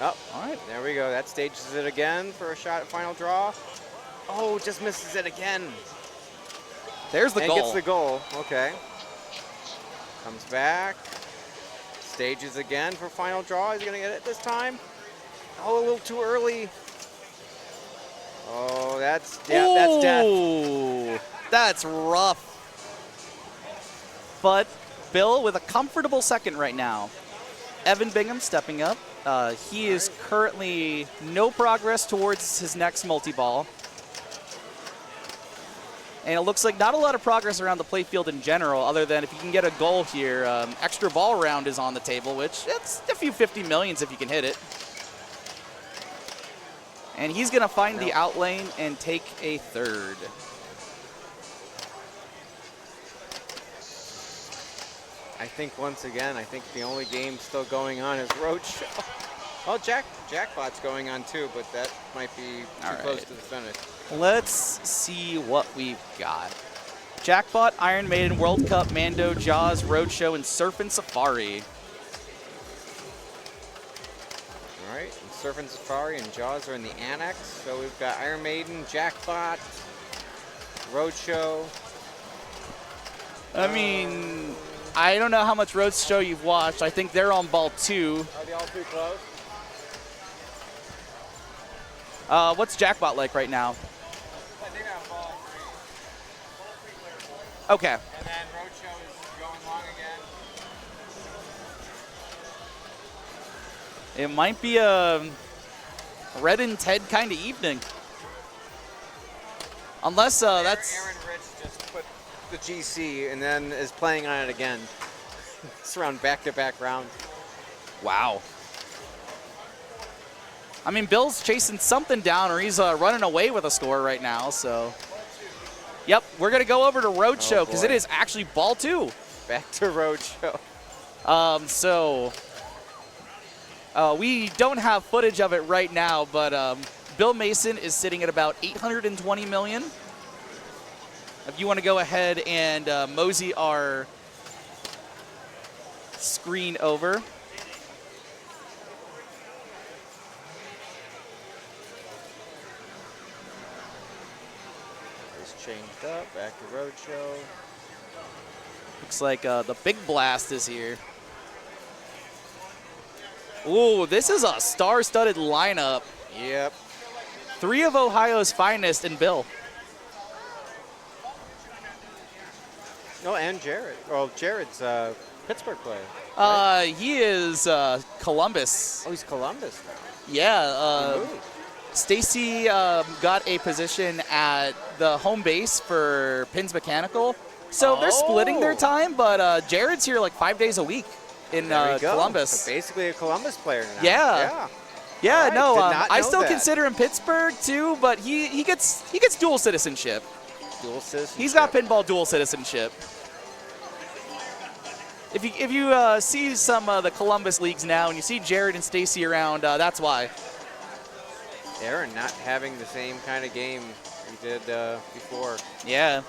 Oh, all right. There we go. That stages it again for a shot at final draw. Oh, just misses it again. There's the goal. And gets the goal. Okay. Comes back. Stages again for final draw. Is he going to get it this time? Oh, a little too early. Oh, that's death. Ooh, that's rough. But Bill with a comfortable second right now. Evan Bingham stepping up. He is currently no progress towards his next multi-ball. And it looks like not a lot of progress around the playfield in general, other than if you can get a goal here. Extra ball round is on the table, which it's a few 50 millions if you can hit it. And he's going to find the out lane and take a third. I think once again, the only game still going on is Roadshow. Well, Jackpot's going on too, but that might be too close to the finish. Let's see what we've got. Jackpot, Iron Maiden, World Cup, Mando, Jaws, Roadshow, and Surf and Safari. All right, and Surf and Safari and Jaws are in the annex. So we've got Iron Maiden, Jackpot, Roadshow. I mean, I don't know how much Roadshow you've watched. I think they're on ball 2. Are they all too close? What's Jackpot like right now? I think I'm ball 3. Okay. And then Roadshow is going long again. It might be a Red and Ted kind of evening. Unless that's... Aaron Rich just put the GC and then is playing on it again. It's around back-to-back rounds. Wow. I mean, Bill's chasing something down, or he's running away with a score right now, so. Yep, we're going to go over to Roadshow, because it is actually ball 2. Back to Roadshow. We don't have footage of it right now, but Bill Mason is sitting at about 820 million. If you want to go ahead and mosey our screen over. Changed up, back to Roadshow. Looks like the big blast is here. Ooh, this is a star-studded lineup. Yep. 3 of Ohio's finest in Bill. Oh, and Jared. Well, Jared's Pittsburgh player. Right? He is Columbus. Oh, he's Columbus now. Yeah. Stacy got a position at the home base for Pins Mechanical. So they're splitting their time, but Jared's here like 5 days a week in Columbus. So basically a Columbus player now. Yeah. Yeah, right. No, I still that. consider him Pittsburgh too, but he gets dual citizenship. Dual citizenship. He's got pinball dual citizenship. If you see some of the Columbus leagues now and you see Jared and Stacy around, that's why. Aaron not having the same kind of game he did before. Yeah.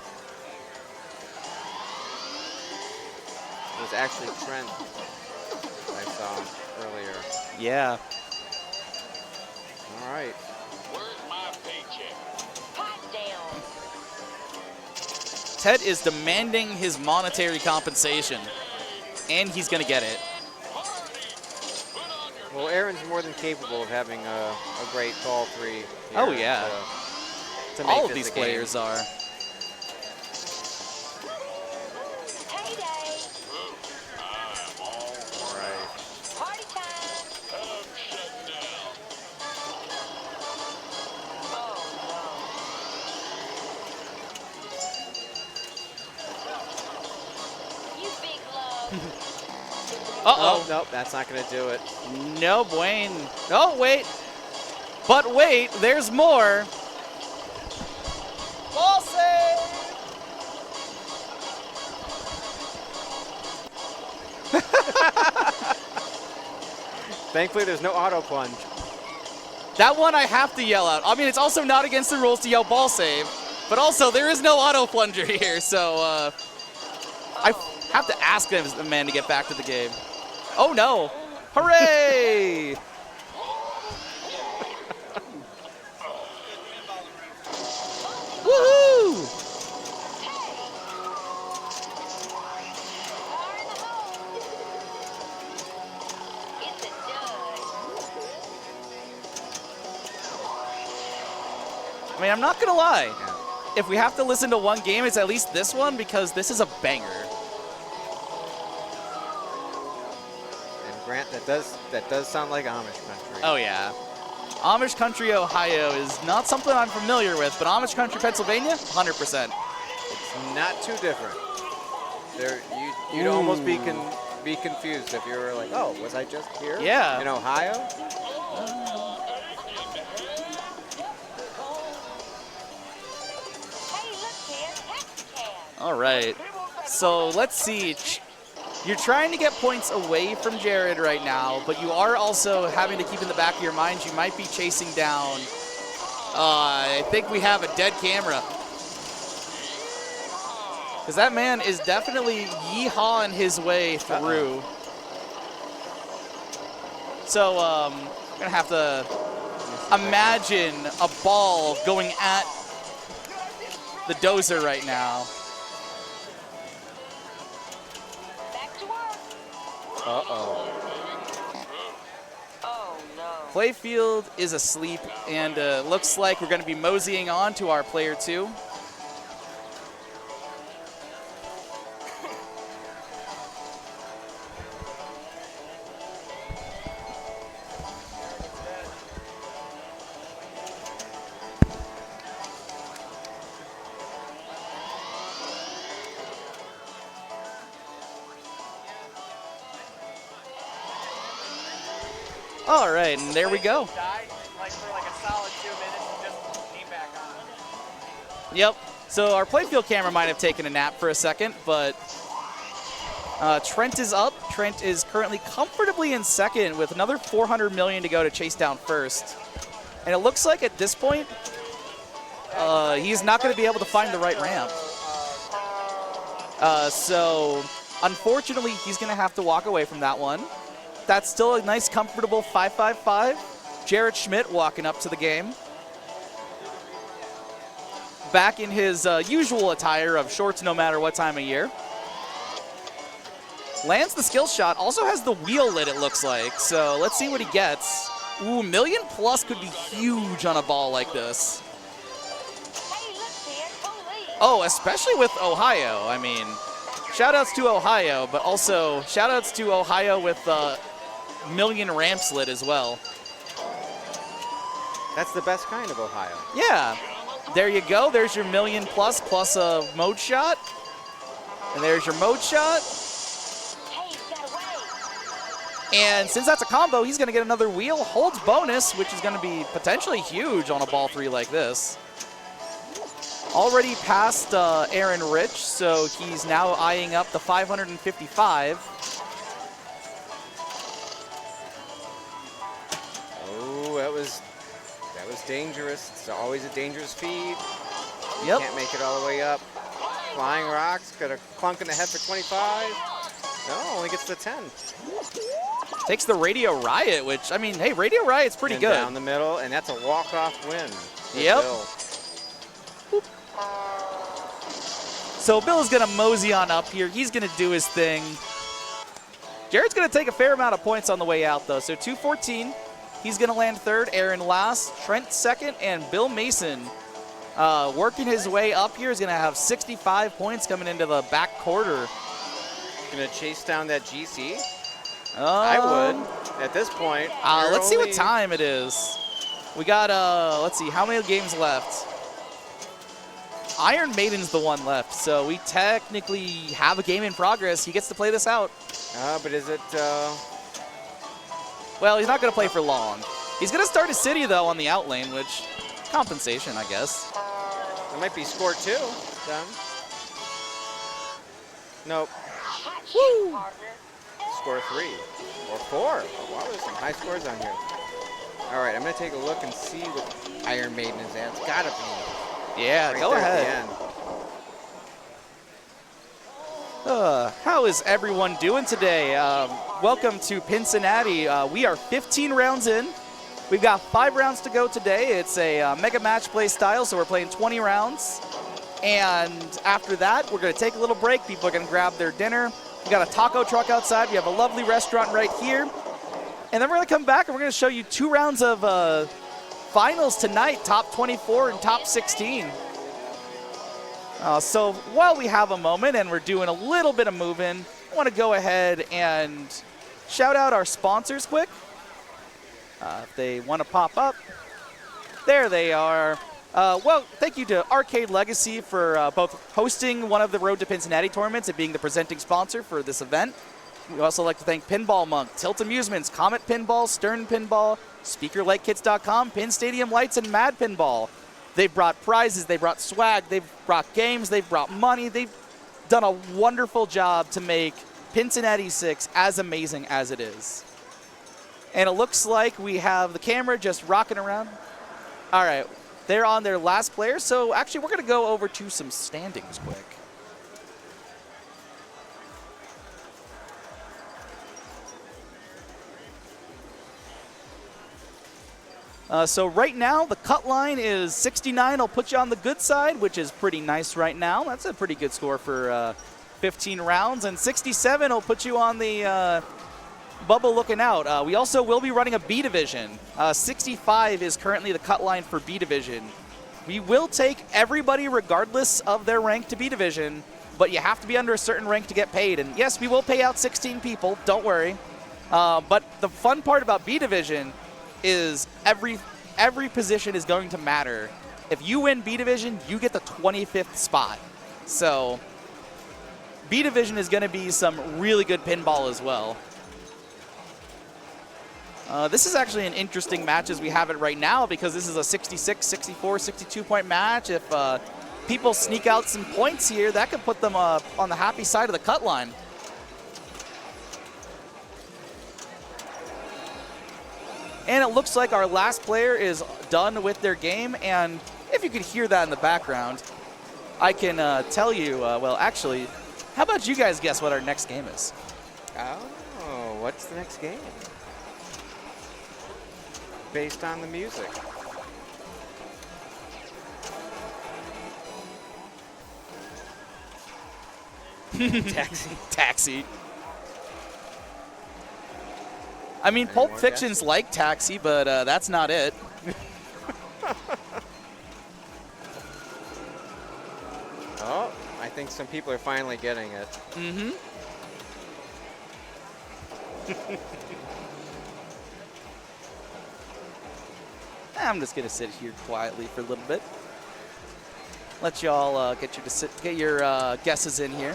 It was actually Trent I saw earlier. Yeah. All right. Where's my paycheck? Pipe down. Ted is demanding his monetary compensation, and he's going to get it. Well, Aaron's more than capable of having a great ball 3. Here, Oh, yeah. to make All of this these a game. players are. Payday. All right. Party time. I'm shutting down. Oh, no. You big love. Uh-oh. Oh, nope, that's not going to do it. No, Wayne. Oh, wait. But wait, there's more. Ball save. Thankfully, there's no auto plunge. That one I have to yell out. I mean, it's also not against the rules to yell ball save, but also there is no auto plunger here, so I have to ask the man to get back to the game. Oh, no. Hooray! Woohoo! I mean, I'm not going to lie. If we have to listen to one game, it's at least this one because this is a banger. And Grant, that does sound like Amish country. Oh, yeah. Amish country, Ohio is not something I'm familiar with, but Amish country, Pennsylvania, 100%. It's not too different. You'd almost be confused if you were like, oh, was I just here? Yeah. In Ohio? All right. So let's see. You're trying to get points away from Jared right now, but you are also having to keep in the back of your mind you might be chasing down. I think we have a dead camera. Because that man is definitely yeehawing his way through. So I'm going to have to imagine a ball going at the dozer right now. Uh-oh. Oh, no. Playfield is asleep, and looks like we're going to be moseying on to our player 2. All right, and there we go. Yep. So our playfield camera might have taken a nap for a second, but Trent is up. Trent is currently comfortably in second with another $400 million to go to chase down first. And it looks like at this point, he's not going to be able to find the right ramp. So unfortunately, he's going to have to walk away from that one. That's still a nice, comfortable 5.55. Jared Schmidt walking up to the game. Back in his usual attire of shorts no matter what time of year. Lands the skill shot. Also has the wheel lit, it looks like. So let's see what he gets. Ooh, $1 million plus could be huge on a ball like this. Oh, especially with Ohio. I mean, shout-outs to Ohio, but also shout-outs to Ohio with $1 million ramps lit as well. That's the best kind of Ohio. Yeah. There you go. There's your $1 million plus a mode shot. And there's your mode shot. And since that's a combo, he's going to get another wheel. Holds bonus, which is going to be potentially huge on a ball 3 like this. Already past Aaron Rich, so he's now eyeing up the 555. Oh, that was dangerous. It's always a dangerous feed. Yep. Can't make it all the way up. Flying rocks, got a clunk in the head for 25. No, only gets the 10. Takes the Radio Riot, which, I mean, hey, Radio Riot's pretty good. Down the middle, and that's a walk-off win. Yep. Bill. So Bill is going to mosey on up here. He's going to do his thing. Jared's going to take a fair amount of points on the way out, though. So 214. He's going to land third. Aaron last. Trent second. And Bill Mason working his way up here is going to have 65 points coming into the back quarter. Going to chase down that GC? I would, at this point. Let's see what time it is. We got, let's see, how many games left? Iron Maiden's the one left, so we technically have a game in progress. He gets to play this out. But is it... Well, he's not going to play for long. He's going to start his city, though, on the out lane, which, compensation, I guess. It might be score 2, then. Nope. Woo! Score 3 or 4. Oh, wow, there's some high scores on here. All right, I'm going to take a look and see what Iron Maiden is at. It's got to be. Yeah, right go there ahead. At the end. How is everyone doing today? Welcome to Pincinnati. We are 15 rounds in. We've got 5 rounds to go today. It's a mega match play style, so we're playing 20 rounds. And after that, we're going to take a little break. People are going to grab their dinner. We got a taco truck outside. We have a lovely restaurant right here. And then we're going to come back and we're going to show you 2 rounds of finals tonight, top 24 and top 16. So while we have a moment and we're doing a little bit of moving, I want to go ahead and shout out our sponsors quick. If they want to pop up, there they are. Well, thank you to Arcade Legacy for both hosting one of the Road to Pincinnati tournaments and being the presenting sponsor for this event. We'd also like to thank Pinball Monk, Tilt Amusements, Comet Pinball, Stern Pinball, SpeakerLightKits.com, Pin Stadium Lights, and Mad Pinball. They've brought prizes, they've brought swag, they've brought games, they've brought money. They've done a wonderful job to make Pincinnati 6 as amazing as it is. And it looks like we have the camera just rocking around. All right, they're on their last player, so actually we're going to go over to some standings quick. So right now, the cut line is 69. I'll put you on the good side, which is pretty nice right now. That's a pretty good score for 15 rounds. And 67 will put you on the bubble looking out. We also will be running a B division. 65 is currently the cut line for B division. We will take everybody regardless of their rank to B division, but you have to be under a certain rank to get paid. And yes, we will pay out 16 people, don't worry. But the fun part about B division is every position is going to matter. If you win B division, you get the 25th spot. So B division is going to be some really good pinball as well. This is actually an interesting match as we have it right now because this is a 66, 64, 62-point match. If people sneak out some points here, that could put them on the happy side of the cut line. And it looks like our last player is done with their game. And if you could hear that in the background, I can tell you, well, actually, how about you guys guess what our next game is? Oh, what's the next game? Based on the music. Taxi. Taxi. I mean, Pulp Fiction's like Taxi, but that's not it. Oh, I think some people are finally getting it. Mm-hmm. I'm just gonna sit here quietly for a little bit. Let y'all get your guesses in here.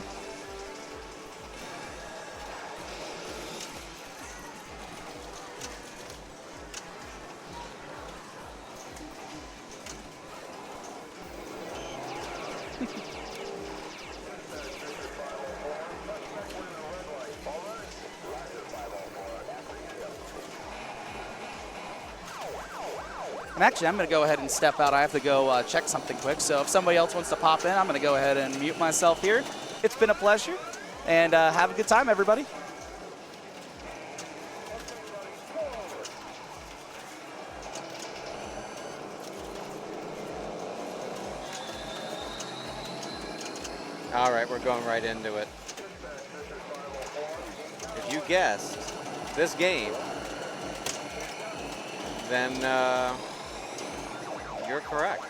And actually, I'm going to go ahead and step out. I have to go check something quick. So if somebody else wants to pop in, I'm going to go ahead and mute myself here. It's been a pleasure. And have a good time, everybody. All right, we're going right into it. If you guessed this game, then you're correct.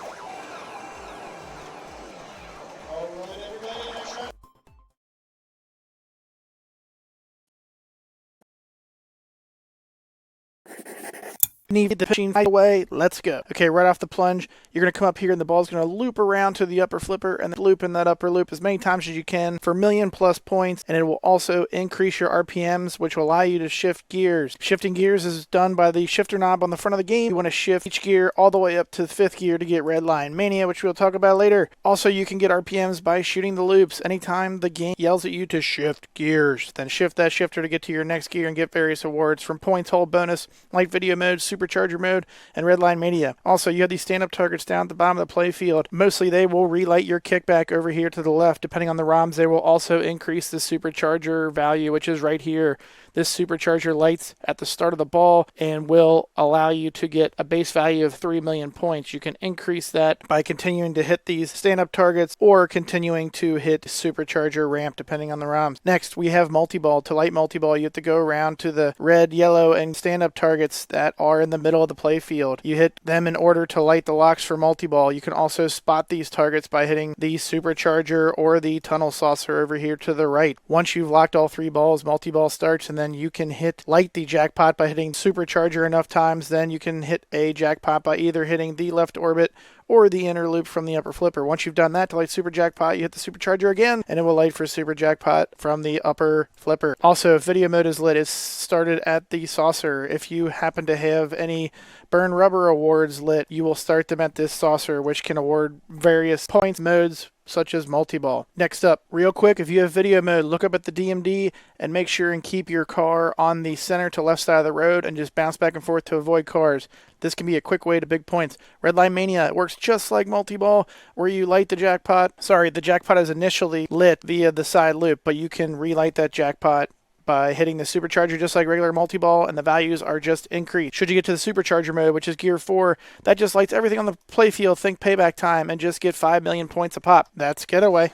Need the machine away. Let's go. Okay, right off the plunge, you're going to come up here and the ball's going to loop around to the upper flipper and then loop in that upper loop as many times as you can for 1,000,000+ points, and it will also increase your RPMs, which will allow you to shift gears. Shifting gears is done by the shifter knob on the front of the game. You want to shift each gear all the way up to the 5th gear to get Red Line Mania, which we'll talk about later. Also, you can get RPMs by shooting the loops anytime the game yells at you to shift gears. Then shift that shifter to get to your next gear and get various awards from points, hold bonus, light video mode, supercharger mode, and Redline Mania. Also, you have these stand-up targets down at the bottom of the play field. Mostly they will relight your kickback over here to the left. Depending on the ROMs, they will also increase the supercharger value, which is right here. This supercharger lights at the start of the ball and will allow you to get a base value of 3 million points. You can increase that by continuing to hit these stand-up targets or continuing to hit supercharger ramp depending on the ROMs. Next, we have multi-ball. To light multi-ball, you have to go around to the red, yellow, and stand-up targets that are in in the middle of the play field. You hit them in order to light the locks for multi-ball. You can also spot these targets by hitting the supercharger or the tunnel saucer over here to the right. Once you've locked all 3 balls, multi-ball starts, and then you can light the jackpot by hitting supercharger enough times. Then you can hit a jackpot by either hitting the left orbit or the inner loop from the upper flipper. Once you've done that to light super jackpot, you hit the supercharger again, and it will light for super jackpot from the upper flipper. Also, if video mode is lit, it's started at the saucer. If you happen to have any burn rubber awards lit, you will start them at this saucer, which can award various points modes, such as multi-ball. Next up, real quick, if you have video mode, look up at the DMD and make sure and keep your car on the center to left side of the road and just bounce back and forth to avoid cars. This can be a quick way to big points. Red Line Mania, it works just like multi-ball, where you light the jackpot. Sorry, the jackpot is initially lit via the side loop, but you can relight that jackpot by hitting the supercharger just like regular multi-ball, and the values are just increased. Should you get to the supercharger mode, which is gear 4, that just lights everything on the playfield, think payback time, and just get 5 million points a pop. That's Getaway.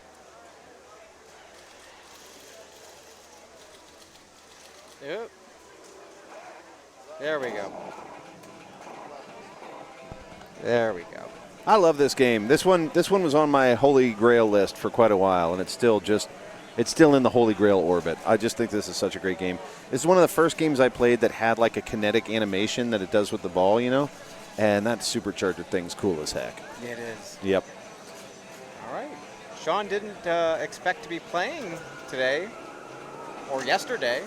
Yep. There we go. There we go. I love this game. This one was on my holy grail list for quite a while, and it's still in the holy grail orbit. I just think this is such a great game. This is one of the first games I played that had like a kinetic animation that it does with the ball, you know? And that supercharger thing's cool as heck. It is. Yep. All right. Sean didn't expect to be playing today or yesterday,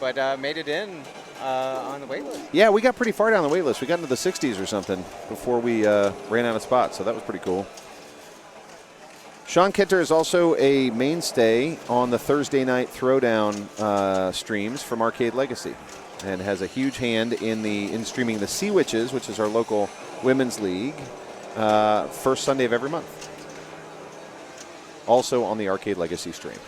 but made it in on the wait list. Yeah, we got pretty far down the wait list. We got into the 60s or something before we ran out of spots, so that was pretty cool. Sean Kitter is also a mainstay on the Thursday night throwdown streams from Arcade Legacy, and has a huge hand in streaming the Sea Witches, which is our local women's league, first Sunday of every month. Also on the Arcade Legacy stream.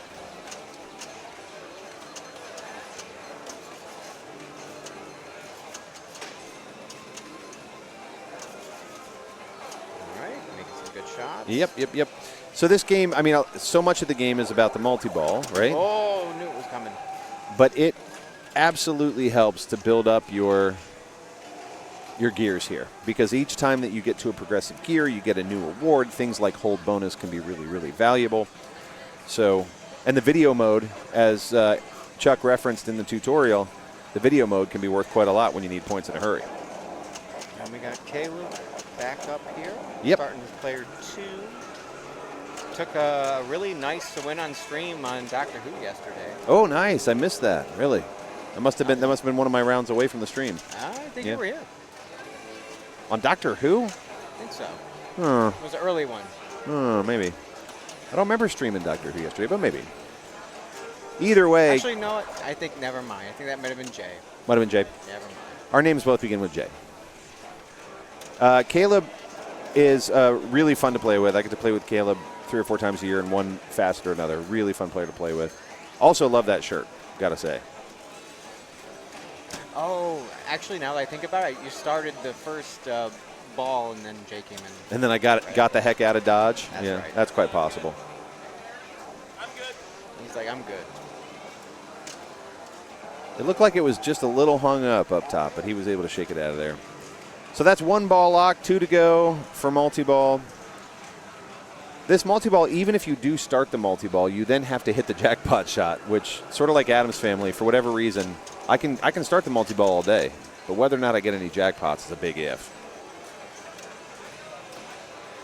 All right, making some good shots. Yep. So this game, I mean, so much of the game is about the multi-ball, right? Oh, knew it was coming. But it absolutely helps to build up your gears here, because each time that you get to a progressive gear, you get a new award. Things like hold bonus can be really, really valuable. So, and the video mode, as Chuck referenced in the tutorial, the video mode can be worth quite a lot when you need points in a hurry. And we got Caleb back up here. Yep. Starting with player 2. Took a really nice win on stream on Doctor Who yesterday. Oh, nice! I missed that. Really, that must have been one of my rounds away from the stream. I think you were here. On Doctor Who? I think so. Huh. It was an early one. Oh, maybe. I don't remember streaming Doctor Who yesterday, but maybe. Either way. Actually, no. I think never mind. I think that might have been Jay. Might have been Jay. Never mind. Our names both begin with J. Caleb is really fun to play with. I get to play with Caleb 3 or 4 times a year in one facet or another. Really fun player to play with. Also love that shirt, gotta say. Oh, actually, now that I think about it, you started the first ball and then Jay came in. And then I got the heck out of Dodge. That's yeah, right. That's quite possible. I'm good. He's like, I'm good. It looked like it was just a little hung up top, but he was able to shake it out of there. So that's 1 ball lock, 2 to go for multi-ball. This multi-ball, even if you do start the multi-ball, you then have to hit the jackpot shot, which, sort of like Adam's family, for whatever reason, I can start the multi-ball all day, but whether or not I get any jackpots is a big if.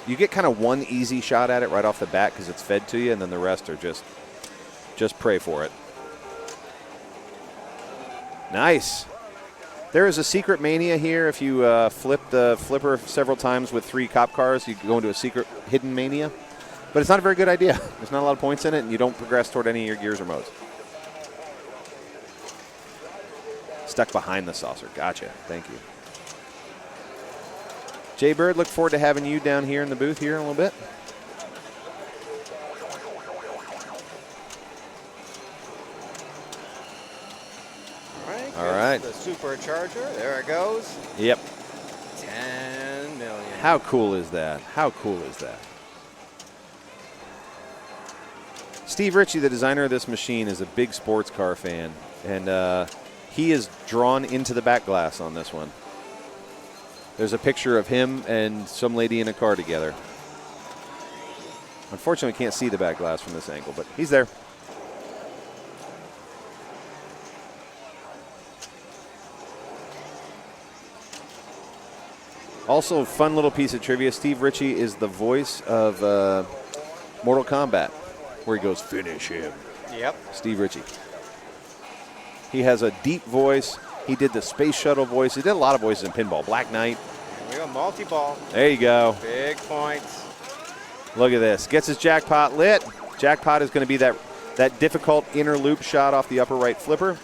You get kind of one easy shot at it right off the bat because it's fed to you, and then the rest are just pray for it. Nice. There is a secret mania here. If you flip the flipper several times with 3 cop cars, you go into a secret hidden mania. But it's not a very good idea. There's not a lot of points in it, and you don't progress toward any of your gears or modes. Stuck behind the saucer. Gotcha. Thank you. Jay Bird, look forward to having you down here in the booth here in a little bit. All right. The supercharger. There it goes. Yep. 10 million. How cool is that? How cool is that? Steve Ritchie, the designer of this machine, is a big sports car fan, and he is drawn into the back glass on this one. There's a picture of him and some lady in a car together. Unfortunately, we can't see the back glass from this angle, but he's there. Also, fun little piece of trivia. Steve Ritchie is the voice of Mortal Kombat, where he goes, "Finish him." Yep. Steve Ritchie. He has a deep voice. He did the space shuttle voice. He did a lot of voices in pinball. Black Knight. We go multi-ball. There you go. Big points. Look at this. Gets his jackpot lit. Jackpot is going to be that difficult inner loop shot off the upper right flipper.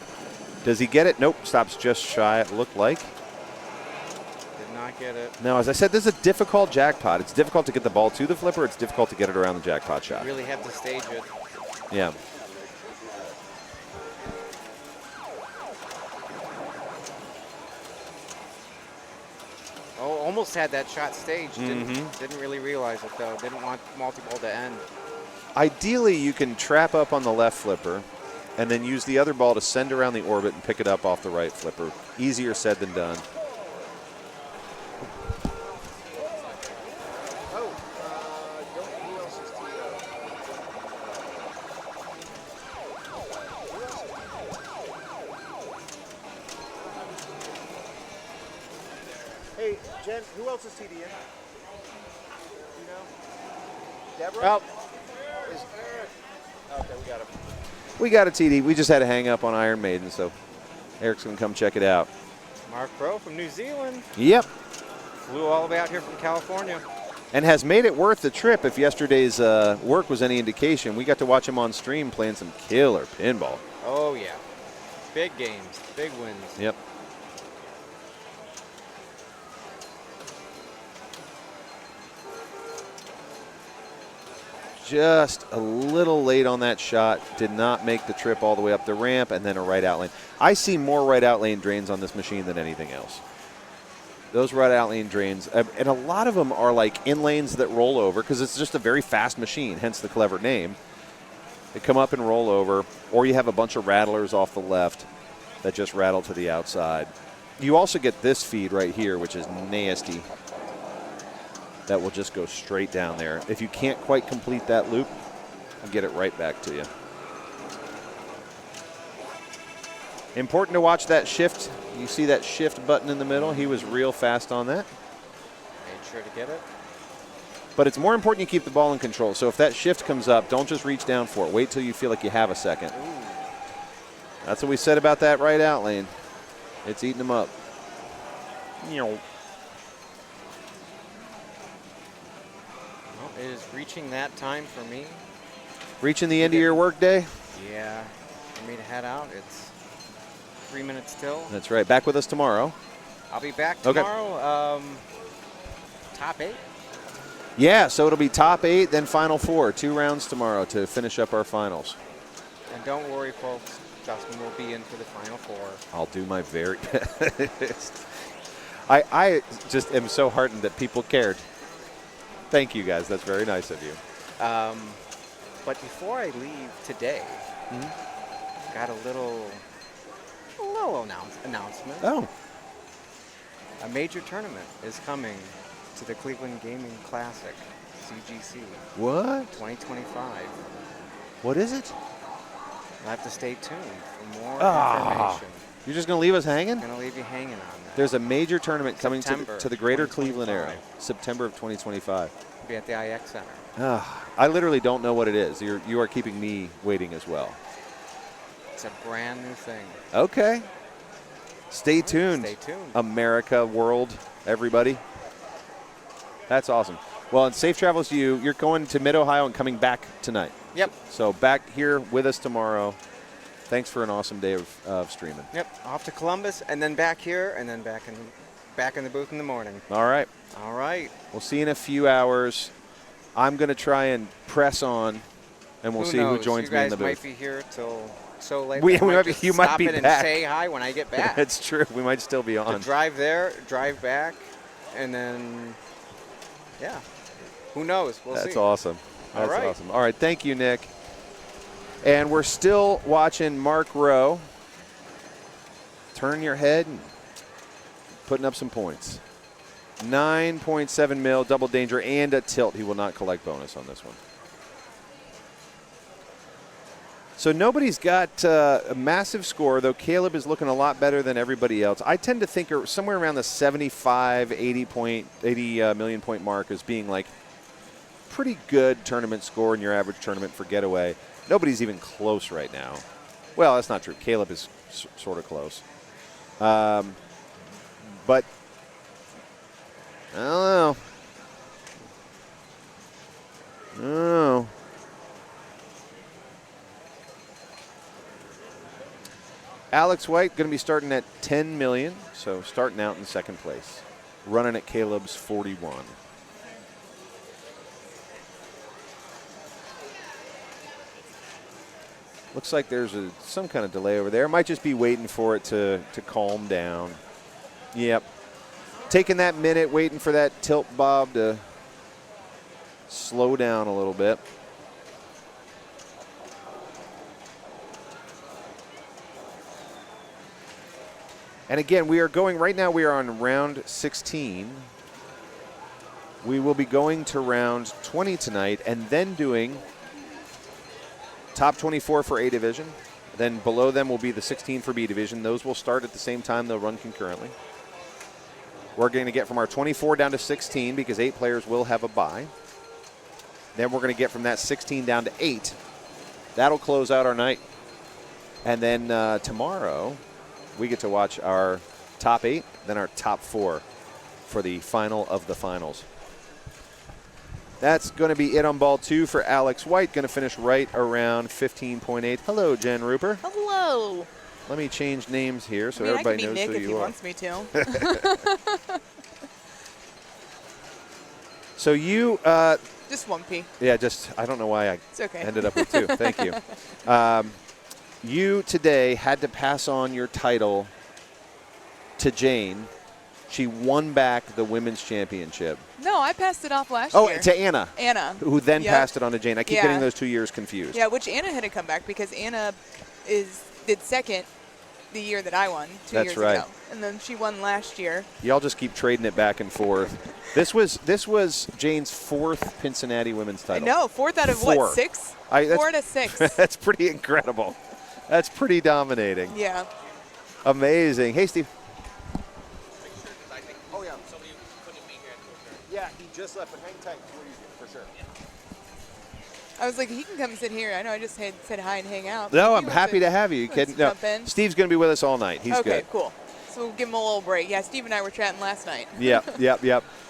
Does he get it? Nope. Stops just shy, it looked like. Did not get it. No, as I said, this is a difficult jackpot. It's difficult to get the ball to the flipper. It's difficult to get it around the jackpot shot. You really have to stage it. Yeah. Oh, almost had that shot staged. Didn't really realize it, though. Didn't want multi-ball to end. Ideally, you can trap up on the left flipper and then use the other ball to send around the orbit and pick it up off the right flipper. Easier said than done. Hey, Jen, who else is TD in? You know? Deborah? Oh. Okay, we got him. We got a TD. We just had a hang up on Iron Maiden, so Eric's going to come check it out. Mark Crow from New Zealand. Yep. Flew all the way out here from California. And has made it worth the trip if yesterday's work was any indication. We got to watch him on stream playing some killer pinball. Oh, yeah. Big games, big wins. Yep. Just a little late on that shot. Did not make the trip all the way up the ramp and then a right out lane. I see more right out lane drains on this machine than anything else. Those right out lane drains, and a lot of them are like in lanes that roll over because it's just a very fast machine, hence the clever name. They come up and roll over, or you have a bunch of rattlers off the left that just rattle to the outside. You also get this feed right here, which is nasty. That will just go straight down there. If you can't quite complete that loop, I'll get it right back to you. Important to watch that shift. You see that shift button in the middle? He was real fast on that. Made sure to get it. But it's more important you keep the ball in control. So if that shift comes up, don't just reach down for it. Wait till you feel like you have a second. Ooh. That's what we said about that right out lane. It's eating them up. Well, it is reaching that time for me. Reaching the end of your work day? Yeah. For me to head out, it's 3 minutes till. That's right. Back with us tomorrow. I'll be back tomorrow. Okay. Top 8. Yeah, so it'll be top 8, then final 4. 2 rounds tomorrow to finish up our finals. And don't worry, folks. Justin will be in for the final 4. I'll do my very best. I just am so heartened that people cared. Thank you, guys. That's very nice of you. But before I leave today, got a little announcement. Oh. A major tournament is coming to the Cleveland Gaming Classic, CGC. What? 2025. What is it? You'll have to stay tuned for more information. You're just going to leave us hanging? I'm going to leave you hanging on that. There's a major tournament coming to the greater Cleveland area, 2025. September of 2025. We'll be at the IX Center. I literally don't know what it is. You are keeping me waiting as well. It's a brand new thing. Okay. Stay tuned. Stay tuned. America, world, everybody. That's awesome. Well, and safe travels to you. You're going to Mid-Ohio and coming back tonight. Yep. So back here with us tomorrow. Thanks for an awesome day of streaming. Yep. Off to Columbus and then back here and then back in the booth in the morning. All right. All right. We'll see you in a few hours. I'm going to try and press on, and we'll see who joins me in the booth. You guys might be here till so late. You might be stop back. And say hi when I get back. That's true. We might still be on. To drive there, drive back, and then, yeah. Who knows? We'll see. That's awesome. That's All right. awesome. All right. Thank you, Nick. And we're still watching Mark Rowe turn your head and putting up some points. 9.7 mil, double danger, and a tilt. He will not collect bonus on this one. So nobody's got a massive score, though Caleb is looking a lot better than everybody else. I tend to think somewhere around the 75, 80 million point mark as being like pretty good tournament score in your average tournament for Getaway. Nobody's even close right now. Well, that's not true. Caleb is sort of close. But I don't know. Alex White going to be starting at 10 million, so starting out in second place. Running at Caleb's 41. Looks like there's some kind of delay over there. Might just be waiting for it to calm down. Yep. Taking that minute, waiting for that tilt bob to slow down a little bit. And again, we are going, right now we are on round 16. We will be going to round 20 tonight and then doing top 24 for A division. Then below them will be the 16 for B division. Those will start at the same time. They'll run concurrently. We're going to get from our 24 down to 16 because 8 players will have a bye. Then we're going to get from that 16 down to 8. That'll close out our night. And then tomorrow, we get to watch our top 8, then our top 4 for the final of the finals. That's going to be it on ball 2 for Alex White. Going to finish right around 15.8. Hello, Jen Rupert. Hello. Let me change names here so I everybody can be knows Nick who if you he are. wants me to. So you... just 1P. Yeah, I don't know why I ended up with 2. Thank you. You today had to pass on your title to Jane. She won back the women's championship. No, I passed it off last year. Oh, to Anna. Anna. Who then passed it on to Jane. I keep getting those 2 years confused. Yeah, which Anna had to come back because Anna did second the year that I won 2 years ago. And then she won last year. Y'all just keep trading it back and forth. This was Jane's 4th Pincinnati women's title. No, 4th out of what, 6? 4 out of 6. That's pretty incredible. That's pretty dominating. Yeah. Amazing. Hey, Steve. Oh, yeah. Somebody couldn't be here at the Yeah, he just left, but hang tight. For sure. I was like, he can come sit here. I know I just said hi and hang out. No, I'm happy to have you. No, Steve's going to be with us all night. He's good. Okay, cool. So we'll give him a little break. Yeah, Steve and I were chatting last night. Yep.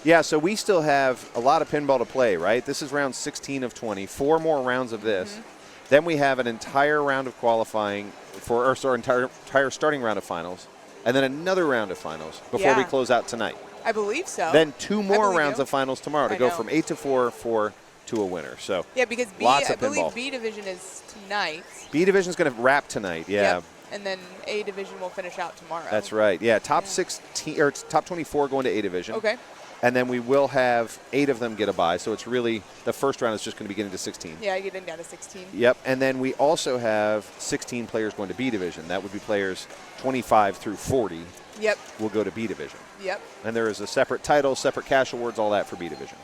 Yeah, so we still have a lot of pinball to play, right? This is round 16 of 20. 4 more rounds of this. Mm-hmm. Then we have an entire round of qualifying entire starting round of finals, and then another round of finals before we close out tonight. I believe so. Then 2 more rounds of finals tomorrow to go from 8 to 4 to a winner. So yeah, because I believe B division is tonight. B division is going to wrap tonight. Yeah. Yep. And then A division will finish out tomorrow. That's right. Yeah, top 16 or top 24 going to A division. Okay. And then we will have 8 of them get a bye. So it's really the first round is just going to be getting to 16. Yeah, getting down to 16. Yep. And then we also have 16 players going to B division. That would be players 25 through 40. Yep. Will go to B division. Yep. And there is a separate title, separate cash awards, all that for B division.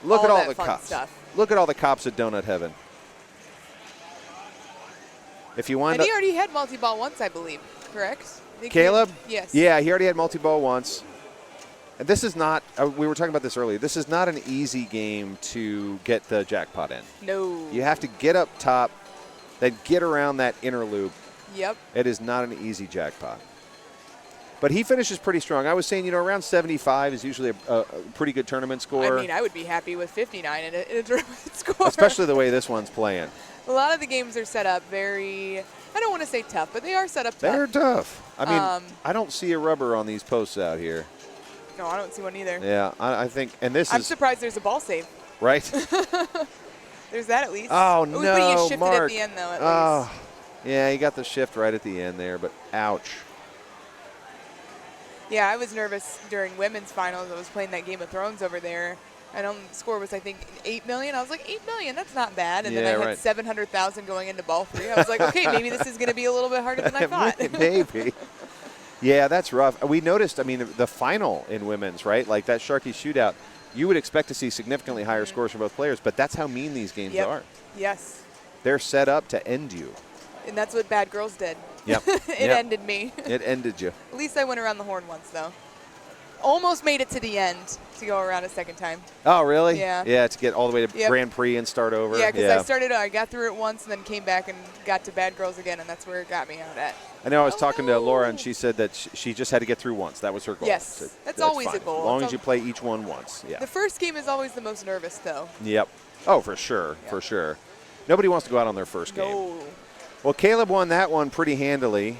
Look at all the cops. Stuff. Look at all the cops at Donut Heaven. If you want, and he already had multi-ball once, I believe. Correct? Caleb? Yes. Yeah, he already had multi-ball once. And this is not. We were talking about this earlier. This is not an easy game to get the jackpot in. No. You have to get up top, then get around that inner loop. Yep. It is not an easy jackpot. But he finishes pretty strong. I was saying, around 75 is usually a pretty good tournament score. I mean, I would be happy with 59 in a tournament score. Especially the way this one's playing. A lot of the games are set up very, I don't want to say tough, but they are set up tough. They're tough. I mean, I don't see a rubber on these posts out here. No, I don't see one either. Yeah, I think, and this I'm surprised there's a ball save. Right? There's that at least. Oh, no, But you shifted Mark. at the end, though, at least. Yeah, you got the shift right at the end there, but ouch. Yeah, I was nervous during women's finals. I was playing that Game of Thrones over there. And the score was, I think, 8 million. I was like, 8 million, that's not bad. And then I had 700,000 going into ball 3. I was like, okay, maybe this is going to be a little bit harder than I thought. Maybe. Yeah, that's rough. We noticed, I mean, the final in women's, right? Like that Sharky shootout, you would expect to see significantly higher scores from both players, but that's how mean these games are. Yes. They're set up to end you. And that's what Bad Girls did. Yep. It ended me. It ended you. At least I went around the horn once, though. Almost made it to the end to go around a second time. Oh, really? Yeah. Yeah, to get all the way to Grand Prix and start over. Yeah, because I got through it once and then came back and got to Bad Girls again, and that's where it got me out at. I know I was talking to Laura, and she said that she just had to get through once. That was her goal. Yes, So that's always fine. a goal. As long as you play each one once. Yeah. The first game is always the most nervous, though. Yep. Oh, for sure. For sure. Nobody wants to go out on their first game. No. Well, Caleb won that one pretty handily.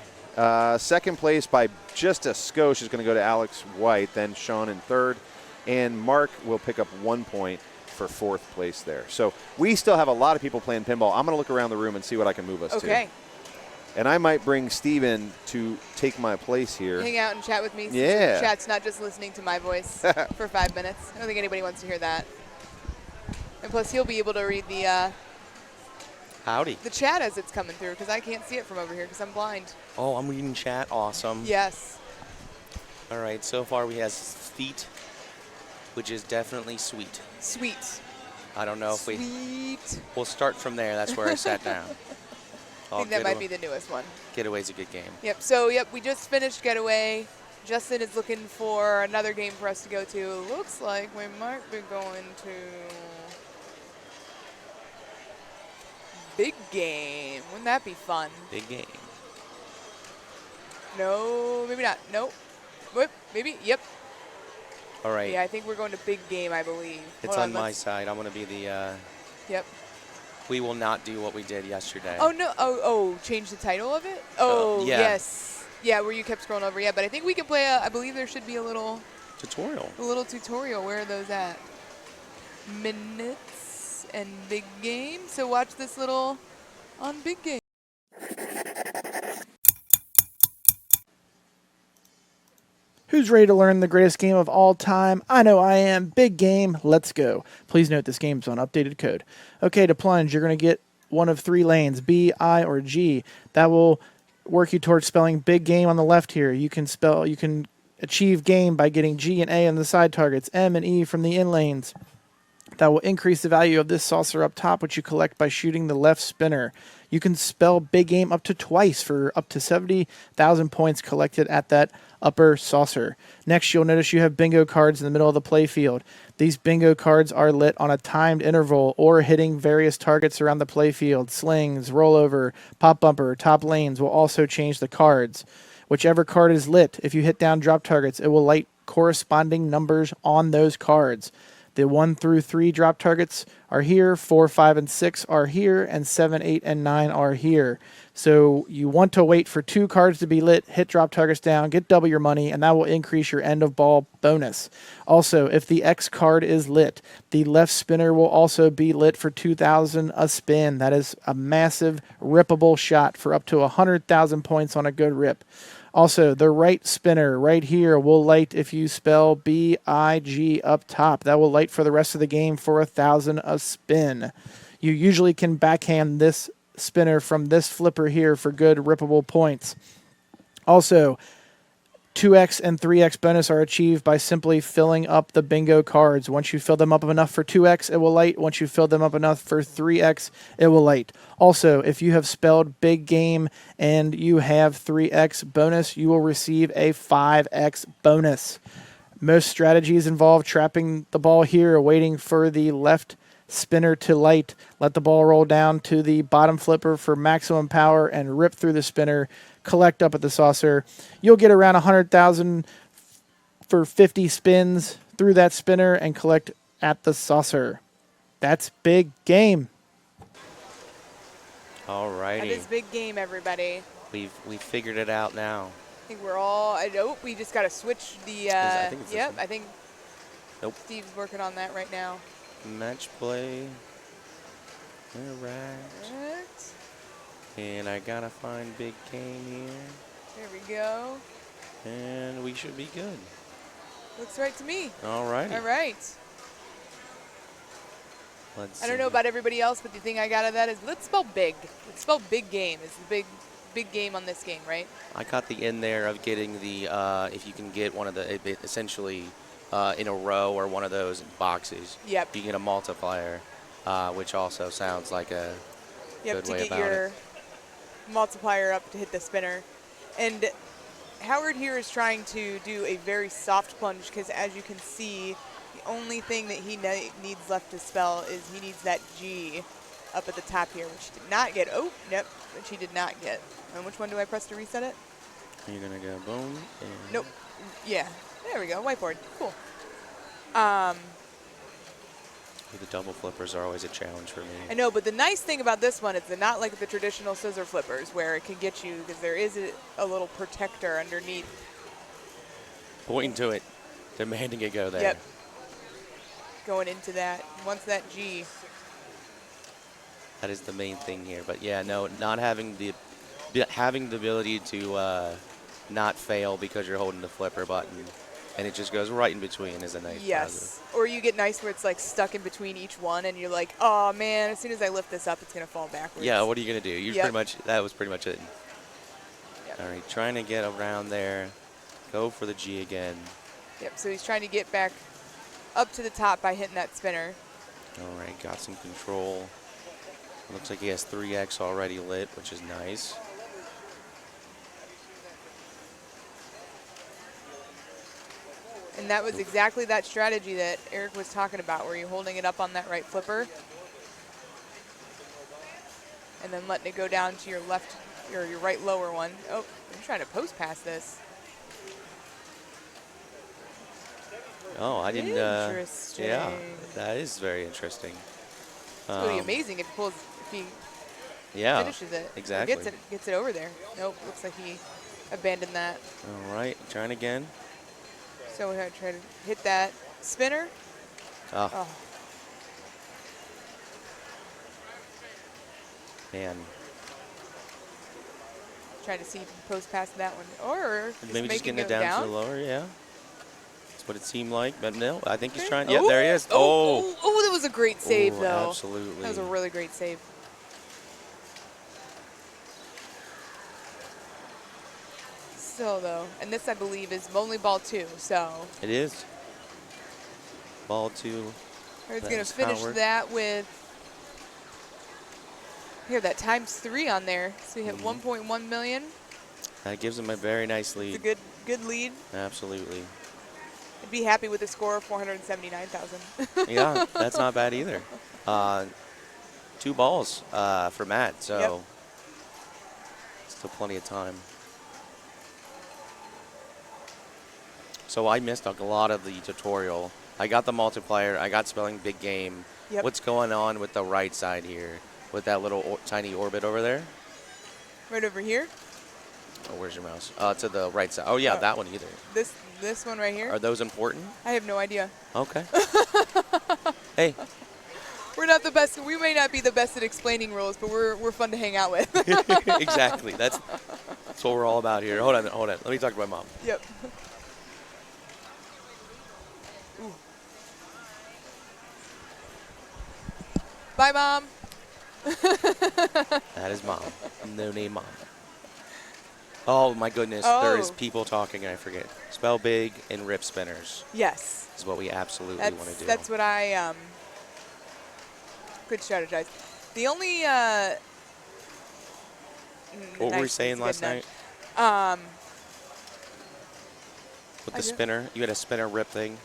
Second place by just a skosh is going to go to Alex White, then Sean in third, and Mark will pick up 1 point for fourth place there. So we still have a lot of people playing pinball. I'm going to look around the room and see what I can move us to. Okay. And I might bring Steven to take my place here. Hang out and chat with me. Yeah. Chat's not just listening to my voice for 5 minutes. I don't think anybody wants to hear that. And plus, he'll be able to read the Howdy. the chat as it's coming through, because I can't see it from over here because I'm blind. Oh, I'm reading chat. Awesome. Yes. All right. So far, we have feet, which is definitely sweet. Sweet. I don't know if we'll start from there. That's where I sat down. I think that might be the newest one. Getaway's a good game. Yep. So, we just finished Getaway. Justin is looking for another game for us to go to. Looks like we might be going to Big Game. Wouldn't that be fun? Big Game. No, maybe not. Nope. Whoop, maybe. Yep. All right. Yeah, I think we're going to Big Game, I believe. It's Hold on my side. I'm going to be the. Yep. We will not do what we did yesterday. Oh, no. Oh, change the title of it? Oh, yeah. yes. Yeah, where you kept scrolling over. Yeah, but I think we can play I believe there should be a little tutorial. A little tutorial. Where are those at? Minutes and Big Game. So watch this little on Big Game. Who's ready to learn the greatest game of all time? I know I am. Big Game. Let's go. Please note this game is on updated code. Okay, to plunge, you're going to get one of three lanes, B, I, or G. That will work you towards spelling Big Game on the left here. You can achieve game by getting G and A on the side targets, M and E from the in lanes. That will increase the value of this saucer up top, which you collect by shooting the left spinner. You can spell Big Game up to twice for up to 70,000 points collected at that upper saucer. Next, you'll notice you have bingo cards in the middle of the play field. These bingo cards are lit on a timed interval or hitting various targets around the play field. Slings, rollover, pop bumper, top lanes will also change the cards. Whichever card is lit, if you hit down drop targets, it will light corresponding numbers on those cards. The 1 through 3 drop targets are here, 4, 5, and 6 are here, and 7, 8, and 9 are here. So you want to wait for 2 cards to be lit, hit drop targets down, get double your money, and that will increase your end of ball bonus. Also, if the X card is lit, the left spinner will also be lit for 2,000 a spin. That is a massive rippable shot for up to 100,000 points on a good rip. Also, the right spinner right here will light if you spell B-I-G up top. That will light for the rest of the game for 1,000 a spin. You usually can backhand this spinner from this flipper here for good rippable points. Also, 2x and 3x bonus are achieved by simply filling up the bingo cards. Once you fill them up enough for 2x, it will light. Once you fill them up enough for 3x, it will light. Also, if you have spelled Big Game and you have 3x bonus, you will receive a 5x bonus. Most strategies involve trapping the ball here, waiting for the left spinner to light. Let the ball roll down to the bottom flipper for maximum power and rip through the spinner. Collect up at the saucer. You'll get around 100,000 for 50 spins through that spinner and collect at the saucer. That's Big Game. All righty. That is Big Game, everybody. We figured it out now. I think we're all. I know we just got to switch the. I think it's yep, I think. Nope. Steve's working on that right now. Match play. All right. And I gotta find Big Game here. There we go. And we should be good. Looks right to me. All righty. All right. Let's I don't know about everybody else, but the thing I got out of that is let's spell big. Let's spell Big Game is the big game on this game, right? I caught the end there of getting the, if you can get one of the, essentially in a row or one of those boxes. Yep. You get a multiplier, which also sounds like a good way to about get your it. multiplier up to hit the spinner. And Howard here is trying to do a very soft plunge because, as you can see, the only thing that he needs left to spell is he needs that G up at the top here, which he did not get. Oh, nope, which he did not get. And which one do I press to reset it? You're going to go boom. And Nope. Yeah, there we go, whiteboard. Cool. the double flippers are always a challenge for me. I know, but the nice thing about this one is they're not like the traditional scissor flippers where it can get you because there is a little protector underneath. Pointing to it, demanding it go there. Yep. Going into that. Once that G. That is the main thing here. But yeah, no, not having the ability to not fail because you're holding the flipper button, and it just goes right in between is a nice positive. Or you get nice where it's like stuck in between each one, and you're like, oh man, as soon as I lift this up, it's gonna fall backwards. Yeah, what are you gonna do? You pretty much that was pretty much it. Yep. All right, trying to get around there. Go for the G again. Yep. So he's trying to get back up to the top by hitting that spinner. All right, got some control. Looks like he has 3X already lit, which is nice. And that was exactly that strategy that Eric was talking about, where you're holding it up on that right flipper and then letting it go down to your left or your right lower one. Oh, I'm trying to post pass this. Oh, I didn't. Interesting. Yeah, that is very interesting. It's really amazing if he finishes it. Exactly. Or gets it over there. Nope, looks like he abandoned that. All right, trying again. So we're going to try to hit that spinner. Oh. Man. Trying to see if you can post past that one. Or maybe just getting it down to the lower, yeah. That's what it seemed like, but no, I think he's trying. Oh, Yep, there he is. Oh, that was a great save, though. Absolutely. That was a really great save. So, though, and this, I believe, is only ball 2, so. It is. Ball 2. He's going to finish that with, here, that times 3 on there. So we hit 1.1 million. That gives him a very nice lead. It's a good lead. Absolutely. I'd be happy with a score of 479,000. Yeah, that's not bad either. 2 balls for Matt, so still plenty of time. So I missed a lot of the tutorial. I got the multiplier. I got spelling big game. Yep. What's going on with the right side here with that little tiny orbit over there? Right over here. Oh, where's your mouse? To the right side. Oh, yeah, that one either. This one right here. Are those important? I have no idea. Okay. Hey. We're not the best. We may not be the best at explaining rules, but we're fun to hang out with. Exactly. That's what we're all about here. Hold on. Let me talk to my mom. Yep. Bye, Mom. That is Mom. No name Mom. Oh, my goodness. There is people talking, and I forget. Spell big and rip spinners. Yes. Is what we absolutely want to do. That's what I could strategize. The only what were we saying last night? With the spinner, you had a spinner rip thing.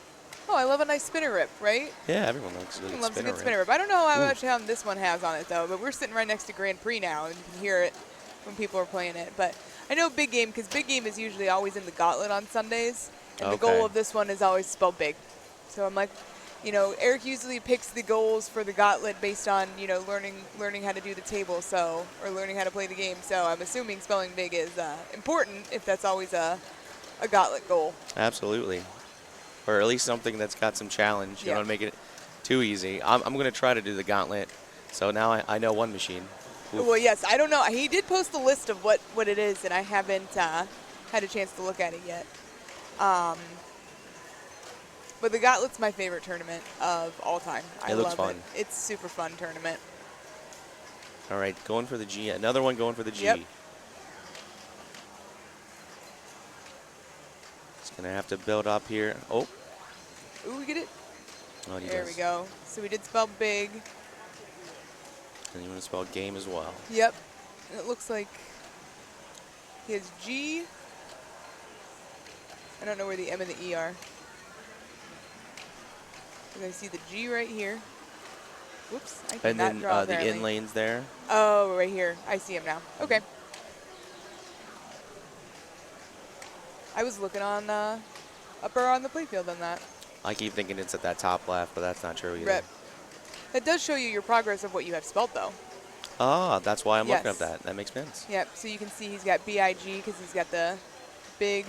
Oh, I love a nice spinner rip, right? Yeah, everyone loves a good spinner rip. I don't know how much this one has on it, though, but we're sitting right next to Grand Prix now, and you can hear it when people are playing it. But I know Big Game, because Big Game is usually always in the gauntlet on Sundays, and the goal of this one is always spelled big. So I'm like, Eric usually picks the goals for the gauntlet based on, learning how to do the table, or learning how to play the game. So I'm assuming spelling big is important if that's always a gauntlet goal. Absolutely. Or at least something that's got some challenge. You don't want to make it too easy. I'm going to try to do the gauntlet. So now I know one machine. Oof. Well, yes, I don't know. He did post a list of what it is, and I haven't had a chance to look at it yet. But the Gauntlet's my favorite tournament of all time. I looks love fun. it. It's super fun tournament. All right, going for the G. Another one going for the G. Yep. Gonna have to build up here. Oh. Ooh, we get it. Oh, he There does. we go. So we did spell big. And you want to spell game as well. Yep. And it looks like he has G. I don't know where the M and the E are. I see the G right here. Whoops, I did And not then draw the apparently. in lanes there. Oh, right here. I see him now. Okay. I was looking on upper on the playfield on that. I keep thinking it's at that top left, but that's not true either. Rip. That does show you your progress of what you have spelled, though. Ah, that's why I'm looking Yes. at that. That makes sense. Yep, so you can see he's got BIG because he's got the big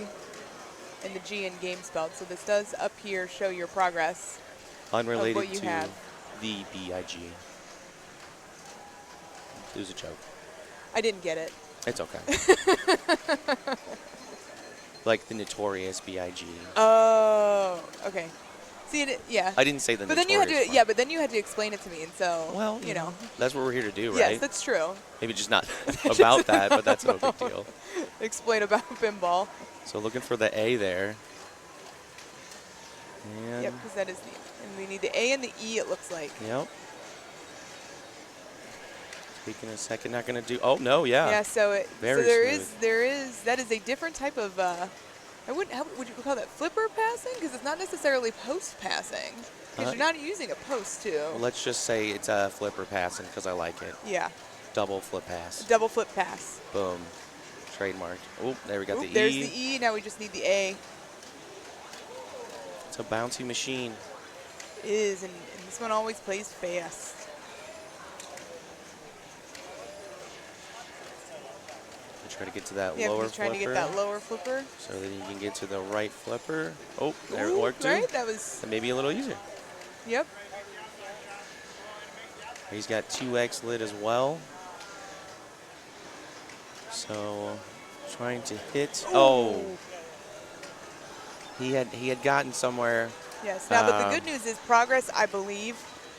and the G in game spelled. So this does up here show your progress Unrelated of what you to have. the BIG. It was a joke. I didn't get it. It's okay. Like the notorious BIG. Oh, okay. See it, yeah. I didn't say the But then you had notorious to, part. yeah. But then you had to explain it to me, and so Well, you know. That's what we're here to do, right? Yes, that's true. Maybe just not about that, but that's no big deal. Explain about pinball. So looking for the A there. And Yep, because that is the, and we need the A and the E. It looks like. Yep. Taking a second, not gonna do. Oh no, yeah. Yeah. So it. Very so there smooth. is that is a different type of. I wouldn't. How would you call that flipper passing? Because it's not necessarily post passing. Because you're not using a post too. Well, let's just say it's a flipper passing because I like it. Yeah. Double flip pass. Double flip pass. Boom. Trademark. Oh, there we got the E. There's the E. Now we just need the A. It's a bouncy machine. It is, and this one always plays fast. Try to get to that Yeah, lower he's trying flipper. to get that lower flipper. So then you can get to the right flipper. Oh, there it Ooh, worked too. right? That was. And maybe a little easier. Yep. He's got 2X lit as well. So trying to hit. Ooh. Oh. He had gotten somewhere. Yes. Now, but the good news is progress, I believe,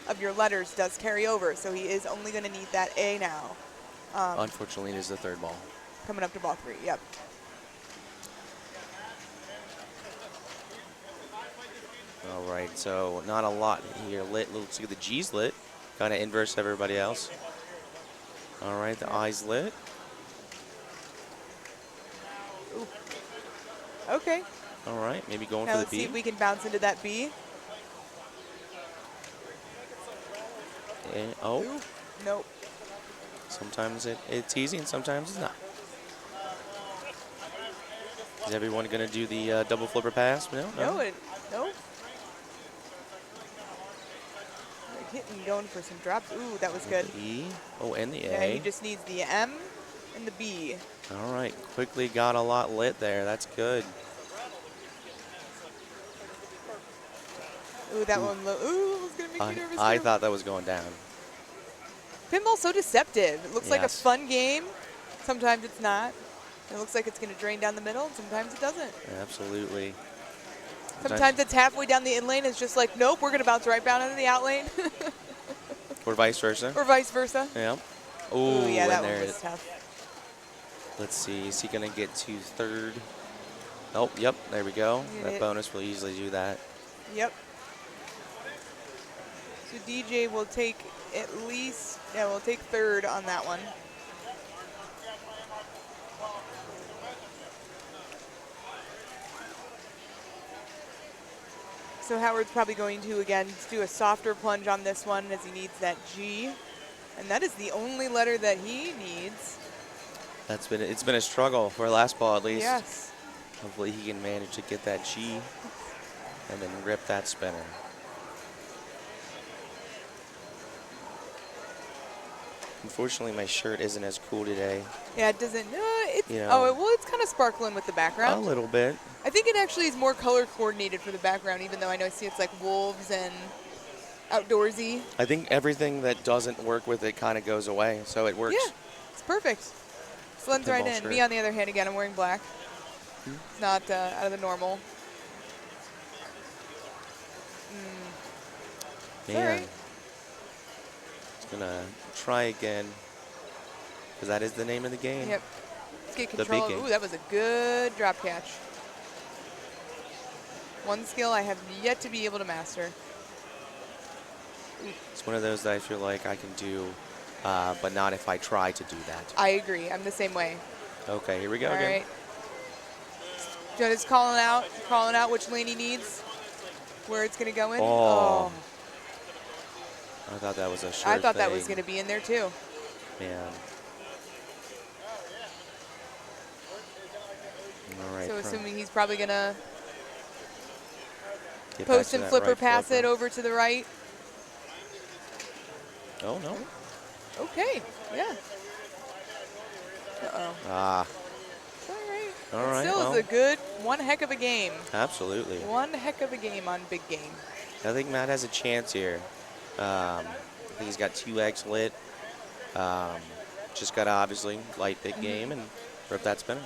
of your letters does carry over. So he is only going to need that A now. Unfortunately, it is the third ball. Coming up to ball 3. Yep. All right, so not a lot here lit. Let's see the G's lit. Kind of inverse everybody else. All right, the I's lit. Ooh. Okay. All right, maybe going Now for let's the see B. if we can bounce into that B. And, oh. Ooh. Nope. Sometimes it's easy and sometimes it's not. Is everyone going to do the double flipper pass? No? No. Nope. Hitting, going for some drops. Ooh, that was good. The E. Oh, and the A. Yeah, he just needs the M and the B. All right, quickly got a lot lit there. That's good. Ooh, that one. Ooh, was gonna make me nervous. I too. thought that was going down. Pinball's so deceptive. It looks like a Yes. fun game. Sometimes it's not. It looks like it's going to drain down the middle, and sometimes it doesn't. Absolutely. Sometimes it's halfway down the in lane. It's just like, nope, we're going to bounce right down into the out lane. Or vice versa. Or vice versa. Yeah. Ooh, yeah, and that there one it was is. tough. Let's see. Is he going to get to third? Oh, yep. There we go. Get That it. bonus will easily do that. Yep. So DJ will take at least, yeah, we'll take third on that one. So Howard's probably going to, again, do a softer plunge on this one as he needs that G. And that is the only letter that he needs. It's been a struggle for last ball at least. Yes. Hopefully he can manage to get that G and then rip that spinner. Unfortunately, my shirt isn't as cool today. Yeah, it doesn't, it's, You know. oh, well, it's kind of sparkling with the background. A little bit. I think it actually is more color coordinated for the background, even though I know see it's like wolves and outdoorsy. I think everything that doesn't work with it kind of goes away, so it works. Yeah, it's perfect. Blends right Pinball in. shirt. Me, on the other hand, again, I'm wearing black. It's not out of the normal. It's all Man. right. It's going to try again, because that is the name of the game. Yep. Let's get The big control. game. Ooh, that was a good drop catch. One skill I have yet to be able to master. It's one of those that I feel like I can do, but not if I try to do that. I agree. I'm the same way. Okay, here we go All again. right. Judd is calling out which lane he needs, where it's going to go in. Oh. I thought that was a sure I thought that thing. was going to be in there too. Man. All right. So assuming he's probably going to Get back post to and that flipper right pass flipper. it over to the right. Oh, no. Okay, yeah. Uh-oh. Ah. All right. All right. Still Well, is a good, one heck of a game. absolutely. One heck of a game on Big Game. I think Matt has a chance here. I think he's got 2x lit. Just got to obviously light Big Game and rip that spinner.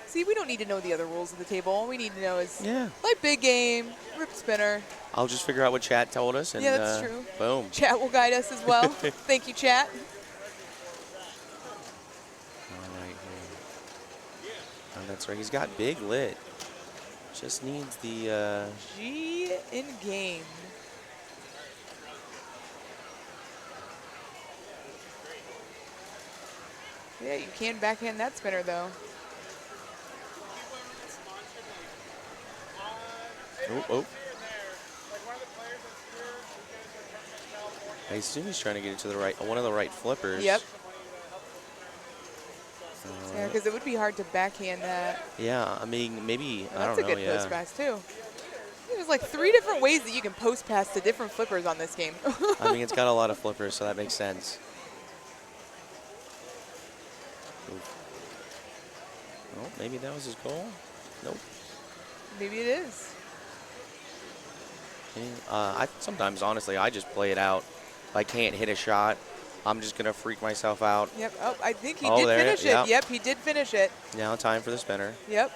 See, we don't need to know the other rules of the table. All we need to know is Yeah. like Big Game, rip spinner. I'll just figure out what chat told us. And, Yeah, that's true. Boom. Chat will guide us as well. Thank you, chat. All right here. Oh, that's right. He's got big lit. Just needs the. G in game. Yeah, you can backhand that spinner though. Oh, oh. I assume he's trying to get it to the right, one of the right flippers. Yep. Yeah, because it would be hard to backhand that. Yeah, I mean, maybe, I That's don't know, a good post pass too. There's like 3 different ways that you can post pass to different flippers on this game. I mean, it's got a lot of flippers, so that makes sense. Oh, maybe that was his goal? Nope. Maybe it is. Sometimes, honestly, I just play it out. If I can't hit a shot, I'm just going to freak myself out. Yep. Oh, I think he Oh, did there, finish it. yeah. Yep, he did finish it. Now time for the spinner. Yep.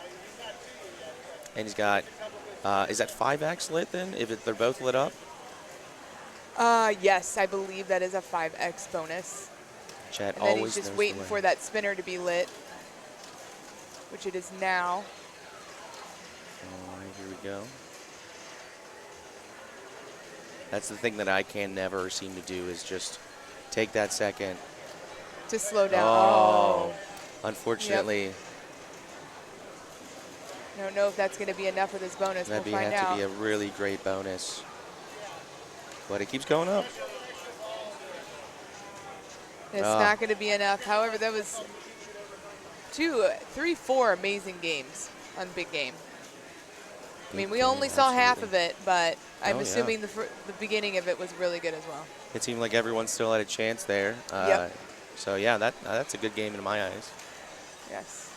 And he's got, is that 5x lit then, if they're both lit up? Yes, I believe that is a 5x bonus. Chat And then always he's just knows waiting the way. for that spinner to be lit, which it is now. All right, here we go. That's the thing that I can never seem to do is just take that second. To slow down. Oh. Unfortunately, Yep. I don't know if that's going to be enough for this bonus. that'd We'll find have out. to be a really great bonus. But it keeps going up. It's not going to be enough. However, that was 2, 3, 4 amazing games on Big Game. I mean, we only saw half of it, but I'm assuming the beginning of it was really good as well. It seemed like everyone still had a chance there. Yep. So, yeah, that's a good game in my eyes. Yes.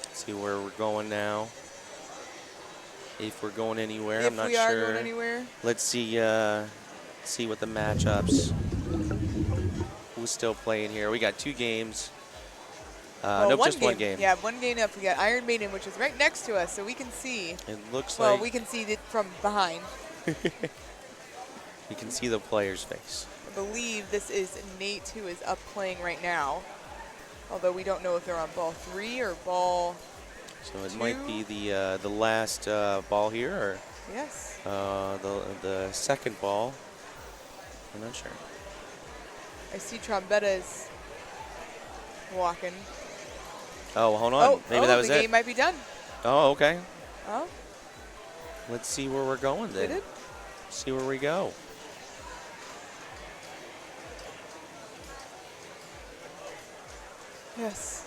Let's see where we're going now. If we're going anywhere, If I'm not we sure. are going anywhere. Let's see what the matchups. Who's still playing here? We got 2 games. Nope, just one game. Yeah, one game up. We got Iron Maiden, which is right next to us, so we can see. It looks well, like. we can see it from behind. You can see the player's face. I believe this is Nate who is up playing right now, although we don't know if they're on ball 3 or ball So it 2. might be the last ball here, or yes, the second ball. I'm not sure. I see Trombetta is walking. Oh, hold on. Maybe that was the it. game might be done. Oh, okay. Oh, Let's see where we're going then. did it? See where we go. Yes.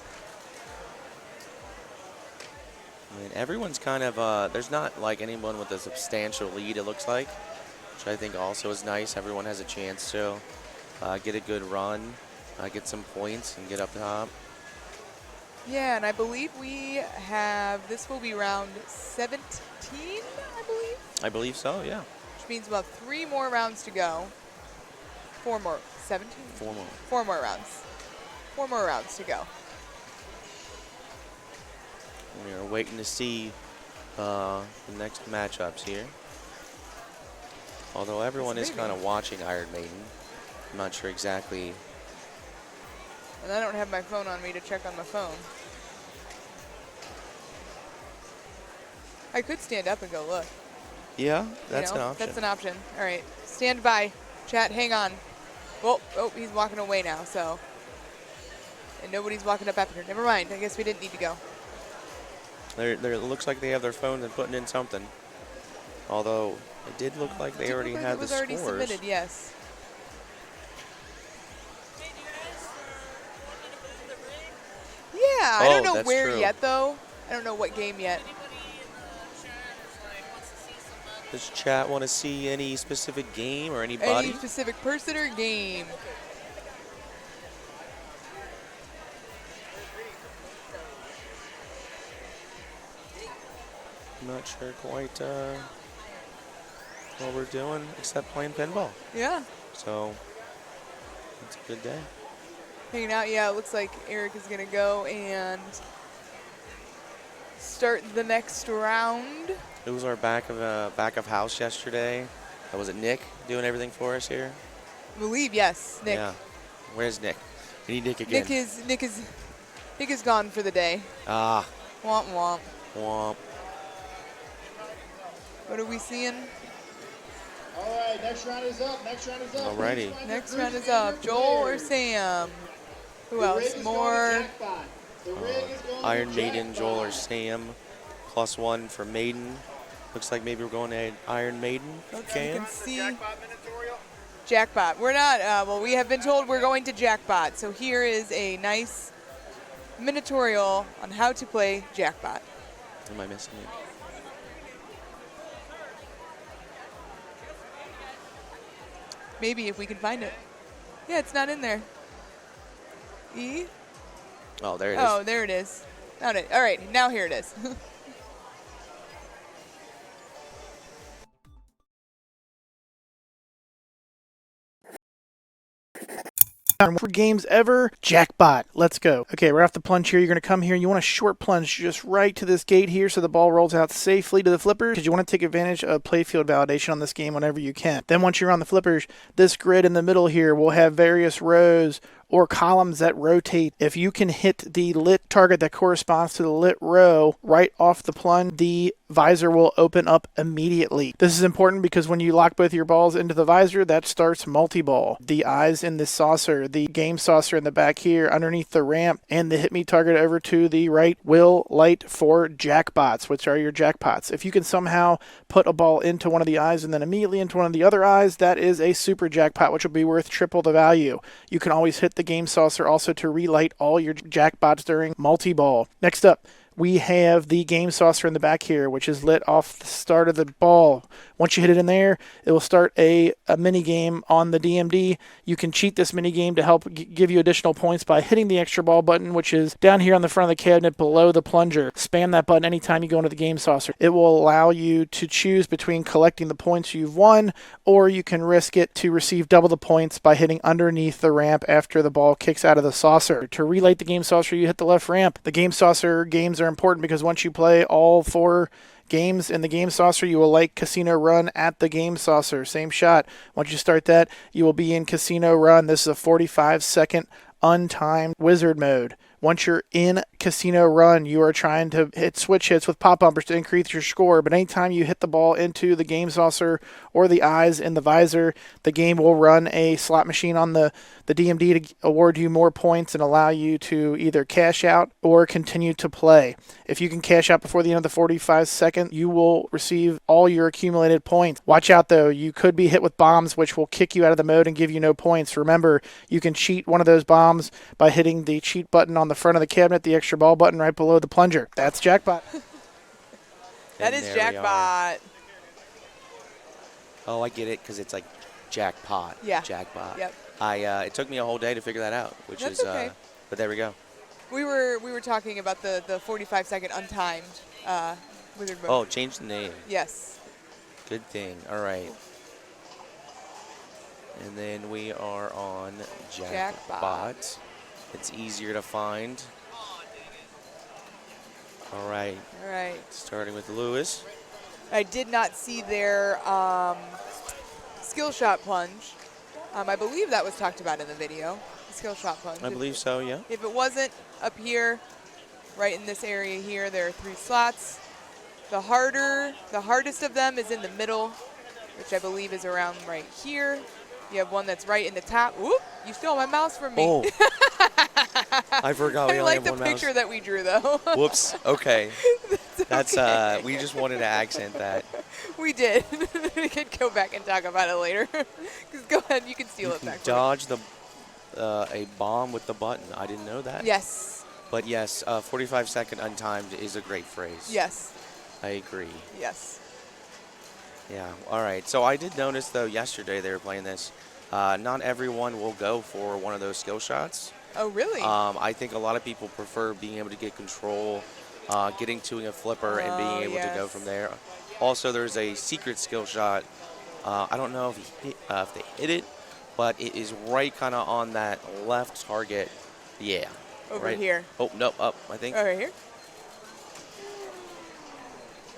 I mean, everyone's kind of, there's not like anyone with a substantial lead, it looks like, which I think also is nice. Everyone has a chance to get a good run, get some points, and get up top. Yeah, and I believe we have, this will be round 17, I believe? I believe so, yeah. Which means about 3 more rounds to go. 4 more, 17? 4 more. 4 more rounds. 4 more rounds to go. We are waiting to see the next matchups here. Although everyone is kind of watching Iron Maiden. I'm not sure exactly. And I don't have my phone on me to check on my phone. I could stand up and go look. Yeah, that's You know, an option. That's an option. All right, stand by. Chat, hang on. Oh, he's walking away now, so. And nobody's walking up after her. Never mind. I guess we didn't need to go. It looks like they have their phones and putting in something. Although it did look like they already had the scores. It was already submitted, yes. Yeah, I don't know that's where true. yet, though. I don't know what game yet. Does chat want to see any specific game or anybody? Any specific person or game? I'm not sure quite what we're doing except playing pinball. Yeah. So it's a good day. Hanging out, yeah, it looks like Eric is going to go and start the next round. It was our back of house yesterday. Was it Nick doing everything for us here? I believe, yes, Nick. Yeah. Where's Nick? We need Nick again. Nick is gone for the day. Ah. Womp womp. Womp. What are we seeing? All right, next round is up. Next round is up. Alrighty. Next round is up. Joel or Sam? Who else? More. Iron Maiden, Joel or Sam. +1 for Maiden. Looks like maybe we're going to Iron Maiden. You can see. Jackpot. We're not. Well, we have been told we're going to Jackpot. So here is a nice minitorial on how to play Jackpot. Am I missing it? Maybe if we can find it. Yeah, it's not in there. E? Oh, there it is. Oh, there it is. Found it. All right, now here it is. For games ever, Jackpot. Let's go. Okay, right off the plunge here, you're going to come here. You want a short plunge just right to this gate here so the ball rolls out safely to the flippers because you want to take advantage of playfield validation on this game whenever you can. Then once you're on the flippers, this grid in the middle here will have various rows or columns that rotate. If you can hit the lit target that corresponds to the lit row right off the plunge, the visor will open up immediately. This is important because when you lock both your balls into the visor, that starts multi-ball. The eyes in this saucer, the game saucer in the back here underneath the ramp, and the hit me target over to the right will light for jackpots, which are your jackpots. If you can somehow put a ball into one of the eyes and then immediately into one of the other eyes, that is a super jackpot, which will be worth triple the value. You can always hit the game saucer also to relight all your jackpots during multi-ball. Next up, we have the game saucer in the back here, which is lit off the start of the ball. Once you hit it in there, it will start a mini game on the DMD. You can cheat this mini game to help give you additional points by hitting the extra ball button, which is down here on the front of the cabinet below the plunger. Spam that button anytime you go into the game saucer. It will allow you to choose between collecting the points you've won, or you can risk it to receive double the points by hitting underneath the ramp after the ball kicks out of the saucer. To relight the game saucer, you hit the left ramp. The game saucer games are important because once you play all 4 games in the game saucer, you will light Casino Run at the game saucer. Same shot. Once you start that, you will be in Casino Run. This is a 45-second untimed wizard mode. Once you're in Casino Run, you are trying to hit switch hits with pop bumpers to increase your score, but anytime you hit the ball into the game saucer or the eyes in the visor, the game will run a slot machine on the DMD to award you more points and allow you to either cash out or continue to play. If you can cash out before the end of the 45 seconds, you will receive all your accumulated points. Watch out though, you could be hit with bombs which will kick you out of the mode and give you no points. Remember, you can cheat one of those bombs by hitting the cheat button on the front of the cabinet, the extra ball button right below the plunger. That's Jackpot. That is Jackpot. Oh, I get it, because it's like jackpot. Yeah. Jackpot. Yep. It took me a whole day to figure that out, which That's is okay. but there we go. We were talking about the 45-second untimed wizard mode. Oh, change the name. Yes. Good thing. All right. And then we are on Jackpot. It's easier to find. All right. All right. Starting with Lewis. I did not see their skill shot plunge. I believe that was talked about in the video, the skill shot plunge. I believe so, yeah. If it wasn't up here, right in this area here, there are 3 slots. The hardest of them is in the middle, which I believe is around right here. You have one that's right in the top. Whoop! You stole my mouse from me. Oh. I forgot we I only like have the one picture mouse. that we drew, though. Whoops. Okay. That's okay. we just wanted to accent that. We did. We could go back and talk about it later. Just go ahead. You can steal You it can back. dodge the a bomb with the button. I didn't know that. Yes. But yes, 45-second untimed is a great phrase. Yes. I agree. Yes. Yeah. All right. So I did notice though yesterday they were playing this. Not everyone will go for one of those skill shots. Oh, really? I think a lot of people prefer being able to get control, getting to a flipper, and being able to go from there. Also, there's a secret skill shot. I don't know if they hit it, but it is right kind of on that left target. Yeah. Over right. here. Oh, no, up, I think. Over here?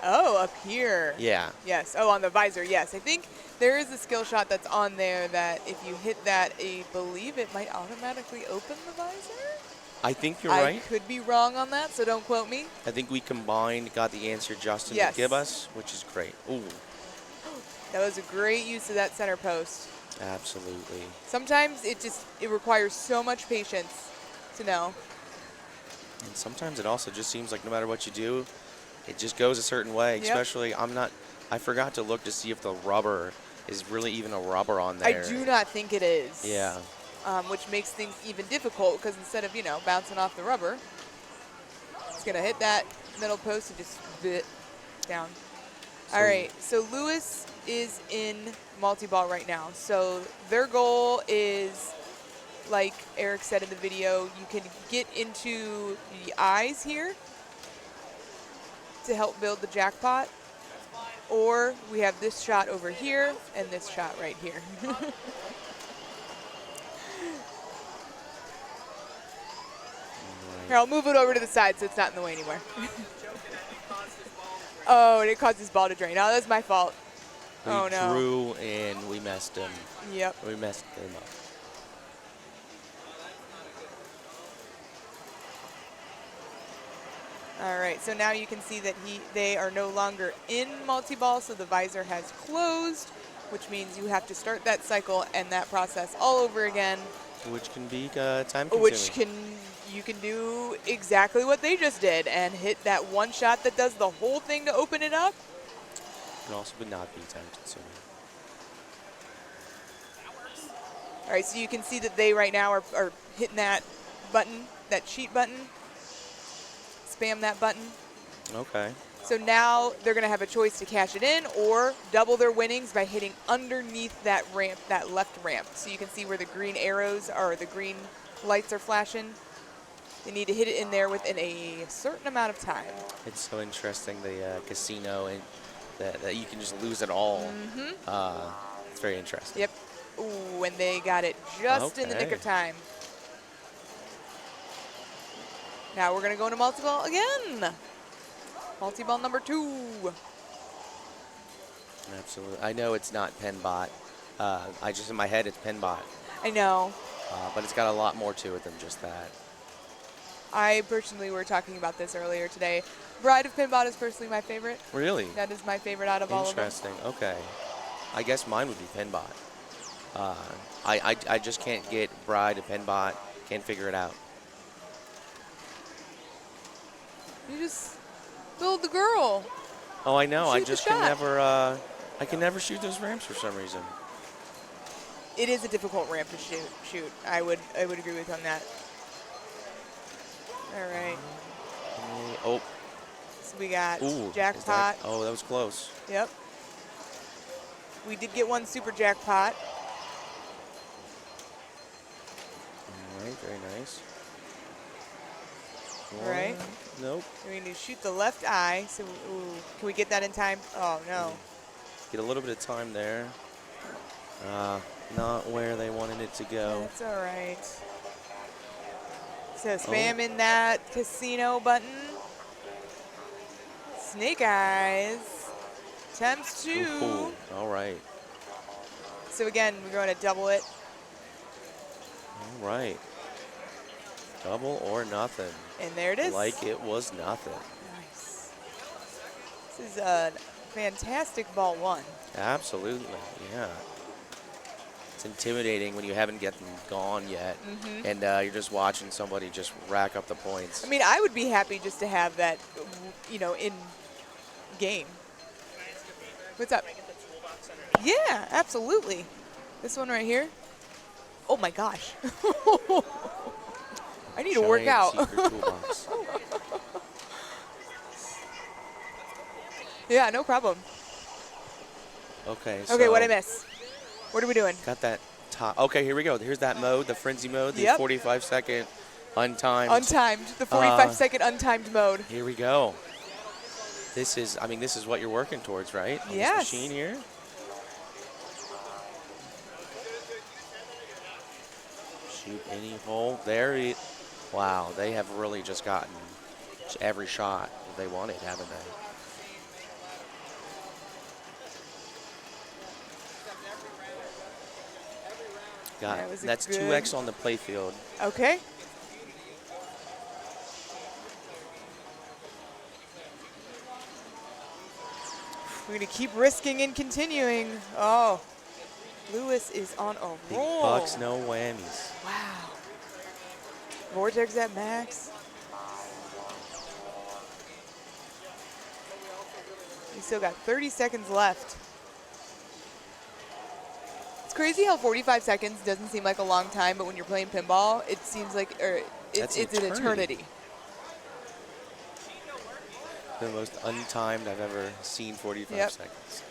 Oh, up here. Yeah. Yes. Oh, on the visor. Yes. I think there is a skill shot that's on there that if you hit that, I believe it might automatically open the visor. I think you're right. I could be wrong on that, so don't quote me. I think we combined, got the answer Justin to give us, which is great. Ooh. That was a great use of that center post. Absolutely. Sometimes it requires so much patience to know. And sometimes it also just seems like no matter what you do, it just goes a certain way. Especially, I forgot to look to see if the rubber is really even a rubber on there. I do not think it is. Yeah. Which makes things even difficult because instead of, bouncing off the rubber, it's going to hit that middle post and just bit down. All right, so Lewis is in multi-ball right now. So their goal is, like Eric said in the video, you can get into the eyes here to help build the jackpot. Or we have this shot over here and this shot right here. Here, I'll move it over to the side so it's not in the way anymore. Oh, and it caused his ball to drain. Oh, that's my fault. We drew and we messed him. Yep. We messed him up. All right, so now you can see that they are no longer in multi-ball, so the visor has closed, which means you have to start that cycle and that process all over again. Which can be time-consuming. Which you can do exactly what they just did and hit that one shot that does the whole thing to open it up. Can also not be time-consuming. All right, so you can see that they right now are hitting that button, that cheat button. Spam that button. Okay. So now they're going to have a choice to cash it in or double their winnings by hitting underneath that ramp, that left ramp. So you can see where the green arrows or the green lights are flashing. They need to hit it in there within a certain amount of time. It's so interesting, the casino, and that you can just lose it all. Mm-hmm. It's very interesting. Yep. Ooh, and they got it just in the nick of time. Now we're going to go into multi-ball again. Multi-ball number 2. Absolutely. I know it's not PenBot. I just, in my head, it's PenBot. I know. But it's got a lot more to it than just that. I personally were talking about this earlier today. Bride of PenBot is personally my favorite. Really? That is my favorite out of all of them. Interesting. Okay. I guess mine would be PenBot. I just can't get Bride of PenBot. Can't figure it out. You just build the girl. Oh, I know. Shoot I the just shot. I can never shoot those ramps for some reason. It is a difficult ramp to shoot. I would agree with you on that. All right. Oh. So we got Ooh, jackpot. Oh, that was close. Yep. We did get one super jackpot. All right, very nice. All right. Nope. We need to shoot the left eye. So, ooh, can we get that in time? Oh, no. Get a little bit of time there. Not where they wanted it to go. That's all right. So spam in that casino button. Snake eyes. Times 2. Ooh, all right. So again, we're going to double it. All right. Double or nothing. And there it is. Like it was nothing. Nice. This is a fantastic ball one. Absolutely, yeah. It's intimidating when you haven't get them gone yet, and you're just watching somebody just rack up the points. I mean, I would be happy just to have that, you know, in game. What's up? Yeah, absolutely. This one right here. Oh my gosh. I need to work Giant out. secret toolbox. Yeah, no problem. Okay, Okay, what'd I miss? What are we doing? Got that top. Okay, here we go. Here's that mode, the frenzy mode, the Yep. 45-second untimed. Untimed, the 45-second untimed mode. Here we go. This is, I mean, this is what you're working towards, right? On Yes. this machine here. Shoot any hole. There he, wow, they have really just gotten every shot they wanted, haven't they? Got it. That's 2x on the play field. Okay. We're going to keep risking and continuing. Oh, Lewis is on a Big roll. bucks, no whammies. Wow. Vortex at max. We still got 30 seconds left. It's crazy how 45 seconds doesn't seem like a long time, but when you're playing pinball, it seems like it's an eternity. The most untimed I've ever seen 45 seconds.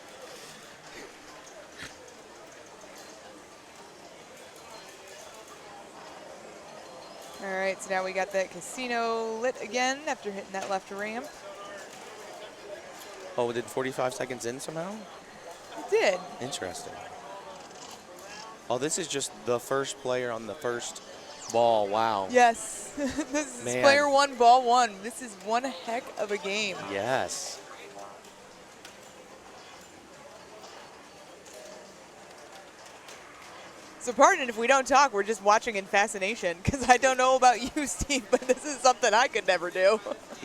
All right, so now we got that casino lit again after hitting that left ramp. Oh, did 45 seconds in somehow? It did. Interesting. Oh, this is just the first player on the first ball. Wow. Yes. This is player one, ball one. This is one heck of a game. Yes. So pardon if we don't talk, we're just watching in fascination, because I don't know about you, Steve, but this is something I could never do.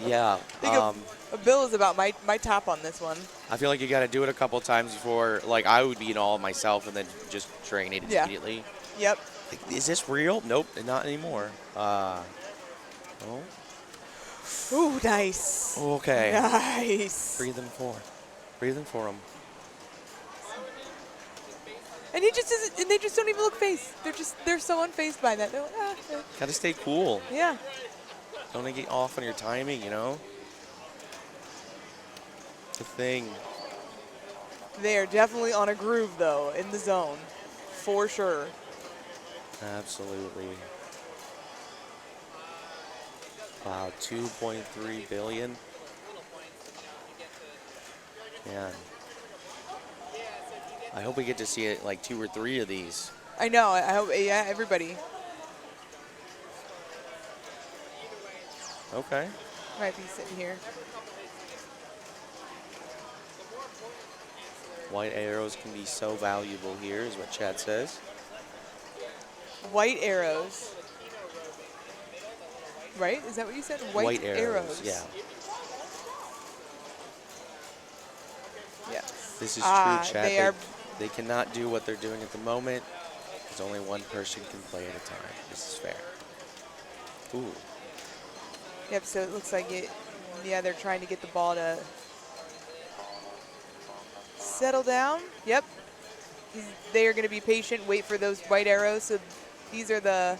Yeah. A bill is about my top on this one. I feel like you got to do it a couple times before, like, I would be in all myself and then just drain it immediately. Yep. Like, is this real? Nope, not anymore. Oh. Ooh, nice. Okay. Nice. Breathe them for. Breathing for him. And he just doesn't, and they just don't even look phased. They're so unfazed by that. They're like, ah. Got to stay cool. Yeah. Don't get off on your timing, you know? The thing. They are definitely on a groove, though, in the zone, for sure. Absolutely. Wow, 2.3 billion. Man. I hope we get to see it like 2 or 3 of these. I know. I hope, yeah, everybody. Okay. Might be sitting here. White arrows can be so valuable here, is what Chad says. White arrows. Right? Is that what you said? White arrows. Yeah. Yeah. This is true, Chad. They cannot do what they're doing at the moment. There's only one person can play at a time. This is fair. Ooh. Yep, so it looks like they're trying to get the ball to settle down. Yep. They are going to be patient, wait for those white arrows. So these are the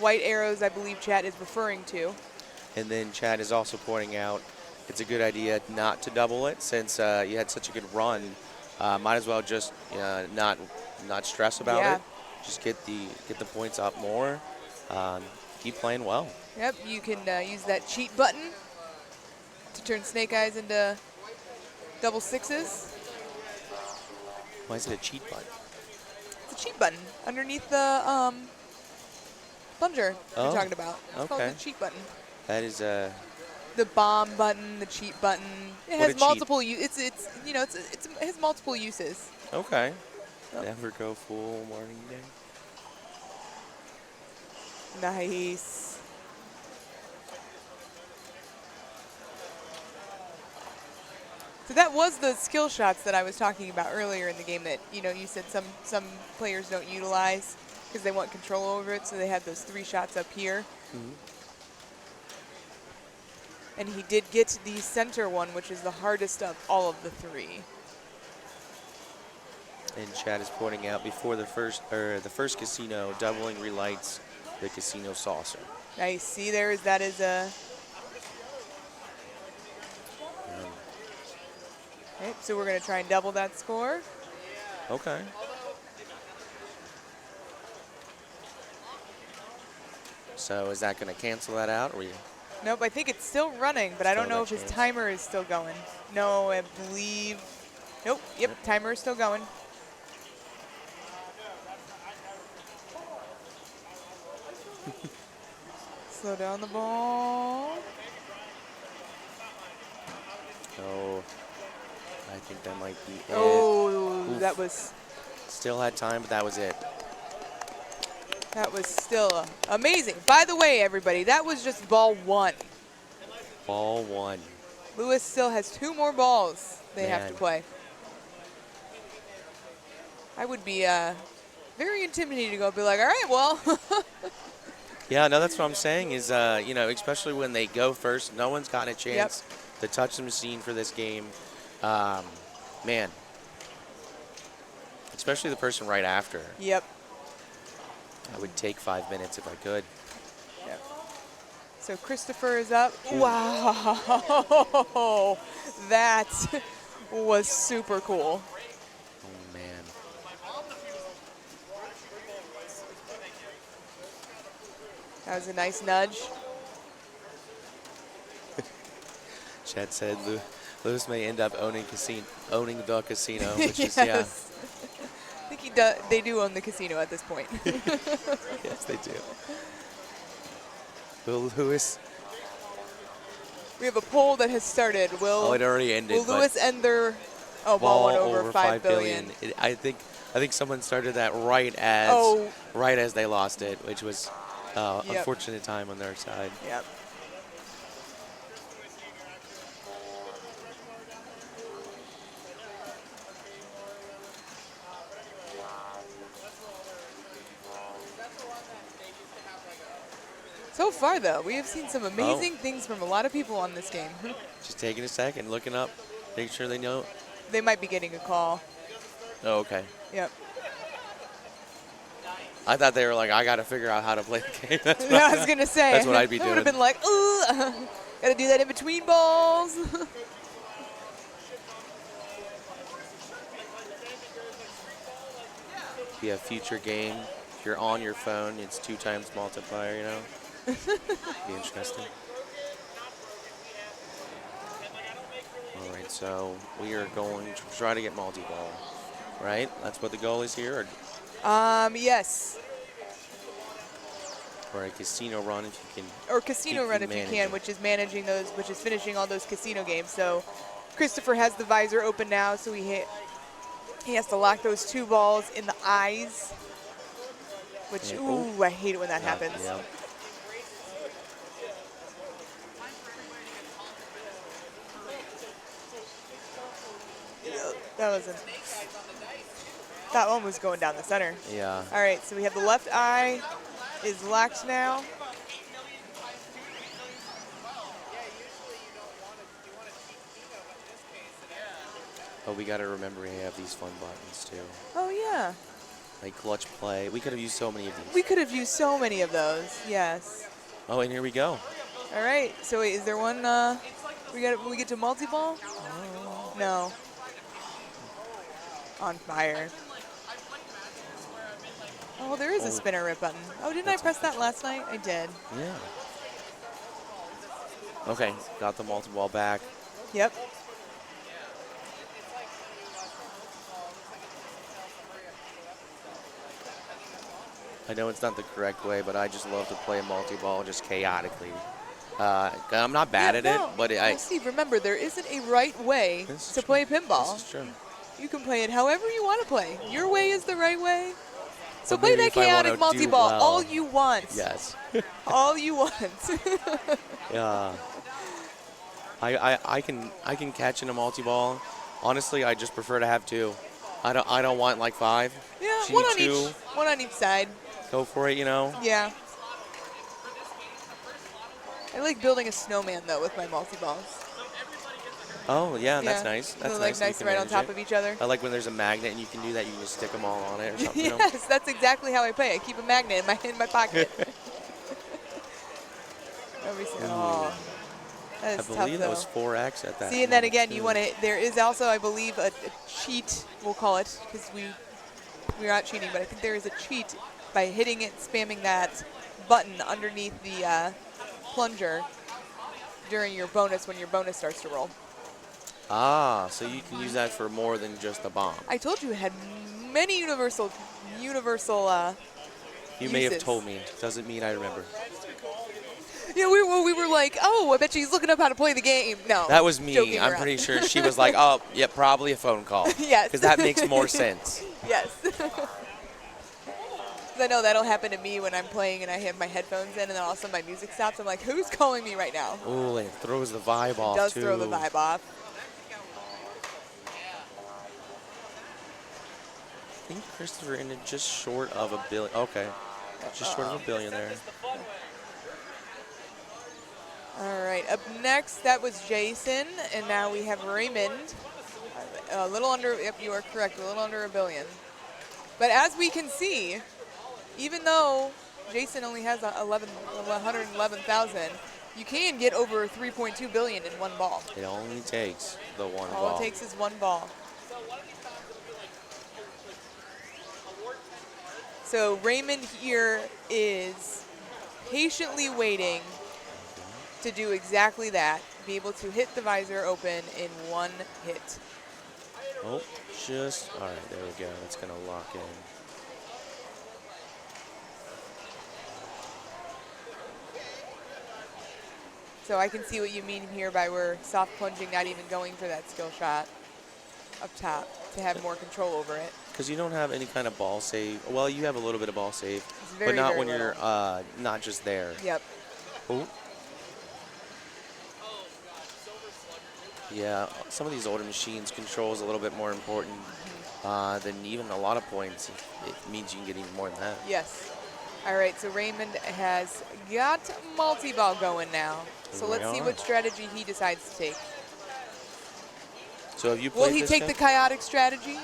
white arrows I believe Chad is referring to. And then Chad is also pointing out it's a good idea not to double it since you had such a good run. Might as well just not stress about it. Just get the points up more. Keep playing well. Yep, you can use that cheat button to turn Snake Eyes into double sixes. Why is it a cheat button? It's a cheat button underneath the plunger you're talking about. It's called the cheat button. That is the bomb button, the cheat button. It has multiple. It has multiple uses. Okay. Never go full morning day. Nice. So that was the skill shots that I was talking about earlier in the game that, you said some players don't utilize because they want control over it, so they have those 3 shots up here. And he did get the center one, which is the hardest of all of the 3. And Chad is pointing out before the first casino, doubling relights the casino saucer. Nice. See, that is a. Okay, so we're going to try and double that score. Okay. So is that going to cancel that out? Or Nope, I think it's still running, but I don't know if his timer is still going. No, I believe. Nope, yep, timer is still going. Slow down the ball. Oh, I think that might be it. Oh, Oof. That was. Still had time, but that was it. That was still amazing. By the way, everybody, that was just ball 1. Ball 1. Lewis still has 2 more balls they have to play. I would be very intimidated to go be like, all right, well. Yeah, no, that's what I'm saying is, especially when they go first, no one's gotten a chance to touch the machine for this game. Man, especially the person right after. Yep. I would take 5 minutes if I could. Yep. So Christopher is up. Wow. That was super cool. Oh, man. That was a nice nudge. Chad said Lewis may end up owning the casino, which yes. is, yeah. I think they do own the casino at this point. Yes, they do. Will Lewis? We have a poll that has started. It already ended. Will Lewis end their ball one over 5 billion? I think someone started that right as they lost it, which was unfortunate time on their side. Yep. So far, though, we have seen some amazing things from a lot of people on this game. Just taking a second, looking up, making sure they know. They might be getting a call. Oh, okay. Yep. I thought they were like, I got to figure out how to play the game. That's Yeah, I was going to say. That's what I'd be I doing. would have been like, ooh, got to do that in between balls. Be a future game. If you're on your phone, it's 2 times multiplier, Be interesting. All right, so we are going to try to get multi-ball, right? That's what the goal is here? Yes. Or a casino run if you can. Or casino run if you can, which is finishing all those casino games. So Christopher has the visor open now, so he has to lock those 2 balls in the eyes. Which, ooh, I hate it when that happens. Yeah. That one was going down the center. Yeah. All right, so we have the left eye is locked now. Oh, we got to remember we have these fun buttons too. Oh yeah. Like clutch play. We could have used so many of these. We could have used so many of those. Yes. Oh, and here we go. All right. So wait, is there one? When we get to multi-ball? No. On fire. Oh, there is a spinner rip button. Oh, didn't I press that last night? I did. Yeah. Okay, got the multi-ball back. Yep. I know it's not the correct way, but I just love to play multi-ball just chaotically. I'm not bad at it, but Steve, remember, there isn't a right way to play pinball. This is true. You can play it however you want to play. Your way is the right way. So But play maybe that if I wanna chaotic do multi-ball well. all you want. Yes. All you want. Yeah. I can catch in a multi-ball. Honestly, I just prefer to have 2. I don't want like 5. Yeah, She one need on 2. each. One on each side. Go for it, you know. Yeah. I like building a snowman though with my multi-balls. Oh yeah, that's Yeah. nice. That's They're, nice. like nice right on top of each other. I like when there's a magnet and you can do that. You can just stick them all on it or something. You know? Yes, that's exactly how I play. I keep a magnet in my pocket. Oh, that I is tough, believe that though. was 4x at that. See, and then moment, again, too. you want to. There is also, I believe, a cheat. We'll call it because we're not cheating, but I think there is a cheat by hitting it, spamming that button underneath the plunger during your bonus when your bonus starts to roll. Ah, so you can use that for more than just a bomb. I told you it had many universal. You may have uses. told me. Doesn't mean I remember. Yeah, we were like, oh, I bet she's looking up how to play the game. No, That was me. joking I'm around. pretty sure she was like, oh, yeah, probably a phone call. Yes. Because that makes more sense. Yes. I know that'll happen to me when I'm playing and I have my headphones in and then all of a sudden my music stops. I'm like, who's calling me right now? Oh, it throws the vibe off, It does too. throw the vibe off. I think Christopher ended just short of $1 billion. Okay. Just short of $1 billion there. All right, up next, that was Jason, and now we have Raymond. A little under, yep, you are correct, a little under $1 billion. But as we can see, even though Jason only has 111,000, you can get over 3.2 billion in one ball. It only takes the one ball. All it takes is one ball. So Raymond here is patiently waiting to do exactly that, be able to hit the visor open in one hit. Oh, just, all right, there we go. It's going to lock in. So I can see what you mean here by we're soft plunging, not even going for that skill shot up top to have more control over it. Because you don't have any kind of ball save. Well, you have a little bit of ball save, very, but not very when you're not just there. Yep. Oh. Yeah, some of these older machines, control is a little bit more important than even a lot of points. It means you can get even more than that. Yes. All right, so Raymond has got multi-ball going now. So let's see what strategy he decides to take. So have you played Will he this take game? the chaotic strategy?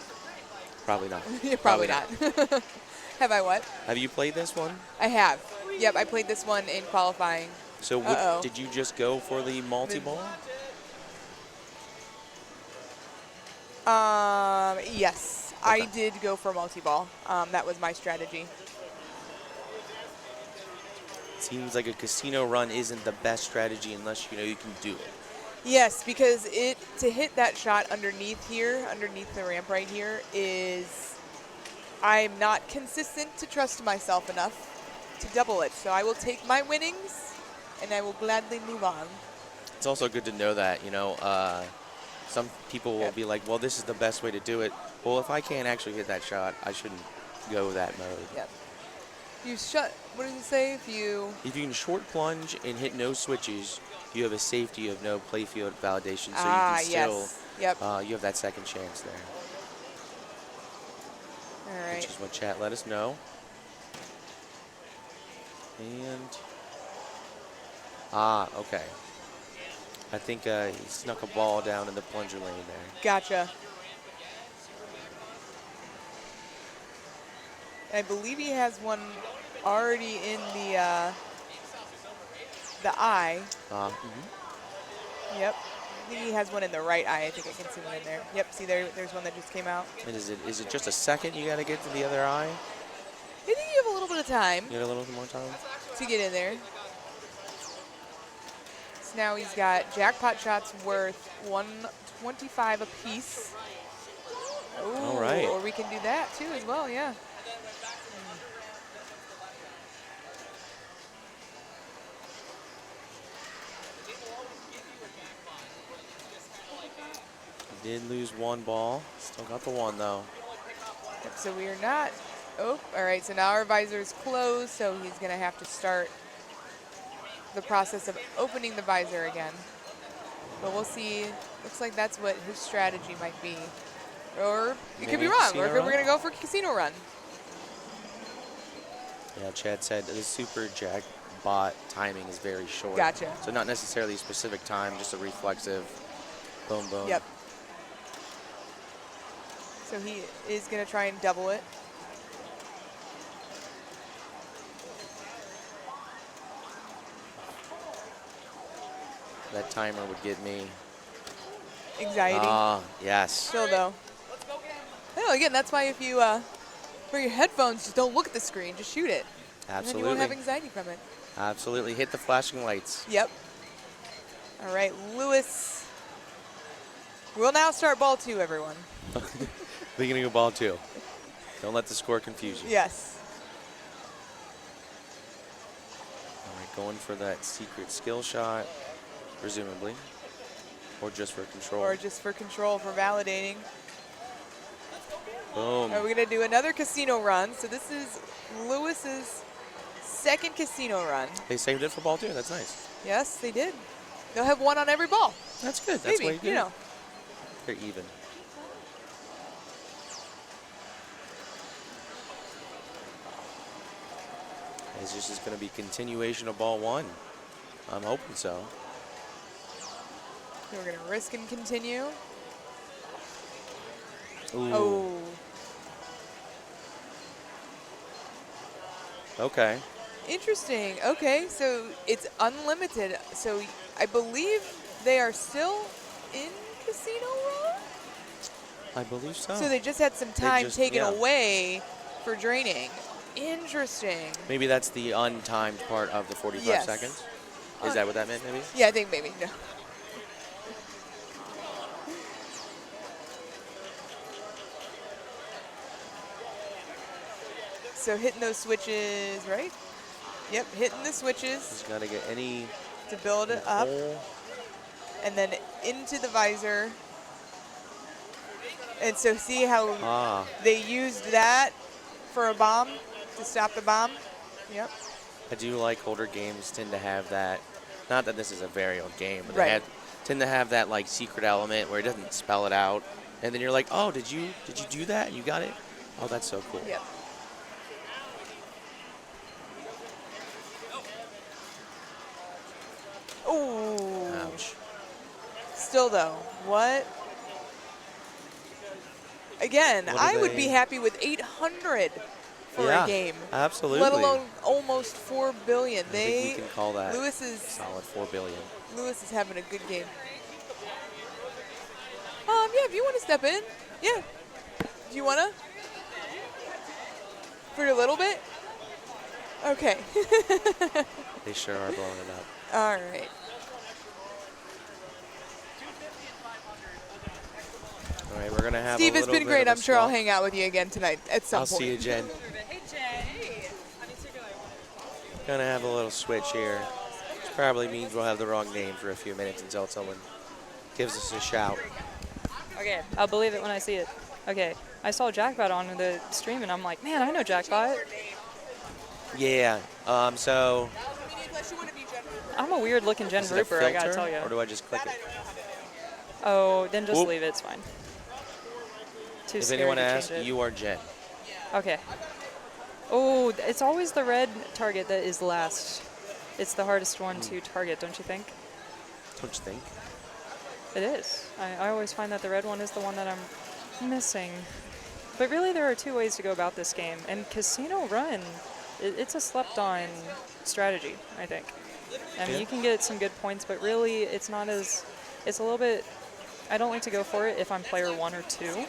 Probably not. Probably not. Have I what? Have you played this one? I have. Yep, I played this one in qualifying. So did you just go for the multi-ball? Yes, Okay. I did go for multi-ball. That was my strategy. Seems like a casino run isn't the best strategy unless you know you can do it. Yes, because to hit that shot underneath here, underneath the ramp right here, is I'm not consistent to trust myself enough to double it. So I will take my winnings, and I will gladly move on. It's also good to know that, you know, some people will be like, well, this is the best way to do it. Well, if I can't actually hit that shot, I shouldn't go that mode. Yep. You what does it say? If you can short plunge and hit no switches, you have a safety of no playfield validation, so you can still, Yep. you have that second chance there. All right. Which is what chat let us know. And, okay. I think he snuck a ball down in the plunger lane there. Gotcha. I believe he has one already in the eye. Yep. I think he has one in the right eye. I think I can see one in there. Yep. See, there's one that just came out. And is it just a second you got to get to the other eye? I think you have a little bit of time. You got a little more time? To get in there. So now he's got jackpot shots worth 125 apiece. Ooh, all right. Or we can do that too as well, yeah. Did lose one ball. Still got the one, though. Yep, so we are not. Oh, all right. So now our visor is closed, so he's going to have to start the process of opening the visor again. But we'll see. Looks like that's what his strategy might be. Or it could Maybe be wrong. casino Or we're run? going to go for casino run. Yeah, Chad said the super jackpot timing is very short. Gotcha. So not necessarily a specific time, just a reflexive boom, boom. Yep. So he is going to try and double it. That timer would get me. Anxiety. Ah, yes. Still, though. I know, again, that's why if you wear your headphones, just don't look at the screen. Just shoot it. Absolutely. And then you won't have anxiety from it. Absolutely. Hit the flashing lights. Yep. All right, Lewis. We'll now start ball 2, everyone. Beginning of ball 2. Don't let the score confuse you. Yes. All right, going for that secret skill shot, presumably. Or just for control. Or just for control, for validating. Boom. All right, we're going to do another casino run. So this is Lewis's second casino run. They saved it for ball 2. That's nice. Yes, they did. They'll have one on every ball. That's good. That's Maybe, way good. you know. They're even. Is this just going to be continuation of ball 1? I'm hoping so. So we're going to risk and continue. Ooh. Oh. Okay. Interesting. Okay, so it's unlimited. So I believe they are still in Casino Row? I believe so. So they just had some time just- taken yeah. away for draining. Interesting. Maybe that's the untimed part of the 45 Yes. seconds. Is that what that meant, maybe? Yeah, I think maybe. No. So hitting those switches, right? Yep, hitting the switches Just got to get any to build it up. hole. And then into the visor. And so see how Ah, they used that for a bomb, to stop the bomb? Yep. I do like older games tend to have that. Not that this is a very old game, but Right. tend to have that like secret element where it doesn't spell it out, and then you're like, oh, did you do that? You got it? Oh, that's so cool. Yep. Ooh. Ouch. Still though, what? Again, What do I would be they- happy with 800 for Yeah, a game. absolutely. Let alone almost 4 billion. I think we can call that Lewis is solid 4 billion. Lewis is having a good game. Yeah, if you want to step in, yeah. Do you want to? For a little bit? Okay. They sure are blowing it up. All right. All right, we're gonna have. Steve, a it's little been bit great. of a I'm sure I'll swap. hang out with you again tonight at some I'll point. see you, Jen. Hey, Jay. Gonna have a little switch here. Which probably means we'll have the wrong name for a few minutes until someone gives us a shout. Okay, I'll believe it when I see it. Okay, I saw Jackpot on the stream, and I'm like, man, I know Jackpot. Yeah. So. I'm a weird-looking Jen Is it a Grouper, I gotta filter, tell you. or do I just click it? Oh, then just Whoop. leave it. It's fine. Too If scared anyone to asks, change it. you are Jen. Okay. Oh, it's always the red target that is last. It's the hardest one to target, don't you think? Don't you think? It is. I always find that the red one is the one that I'm missing. But really, there are two ways to go about this game. And Casino Run, it's a slept-on strategy, I think. I mean, Yeah. you can get some good points, but really, it's not as... It's a little bit... I don't like to go for it if I'm player 1 or 2.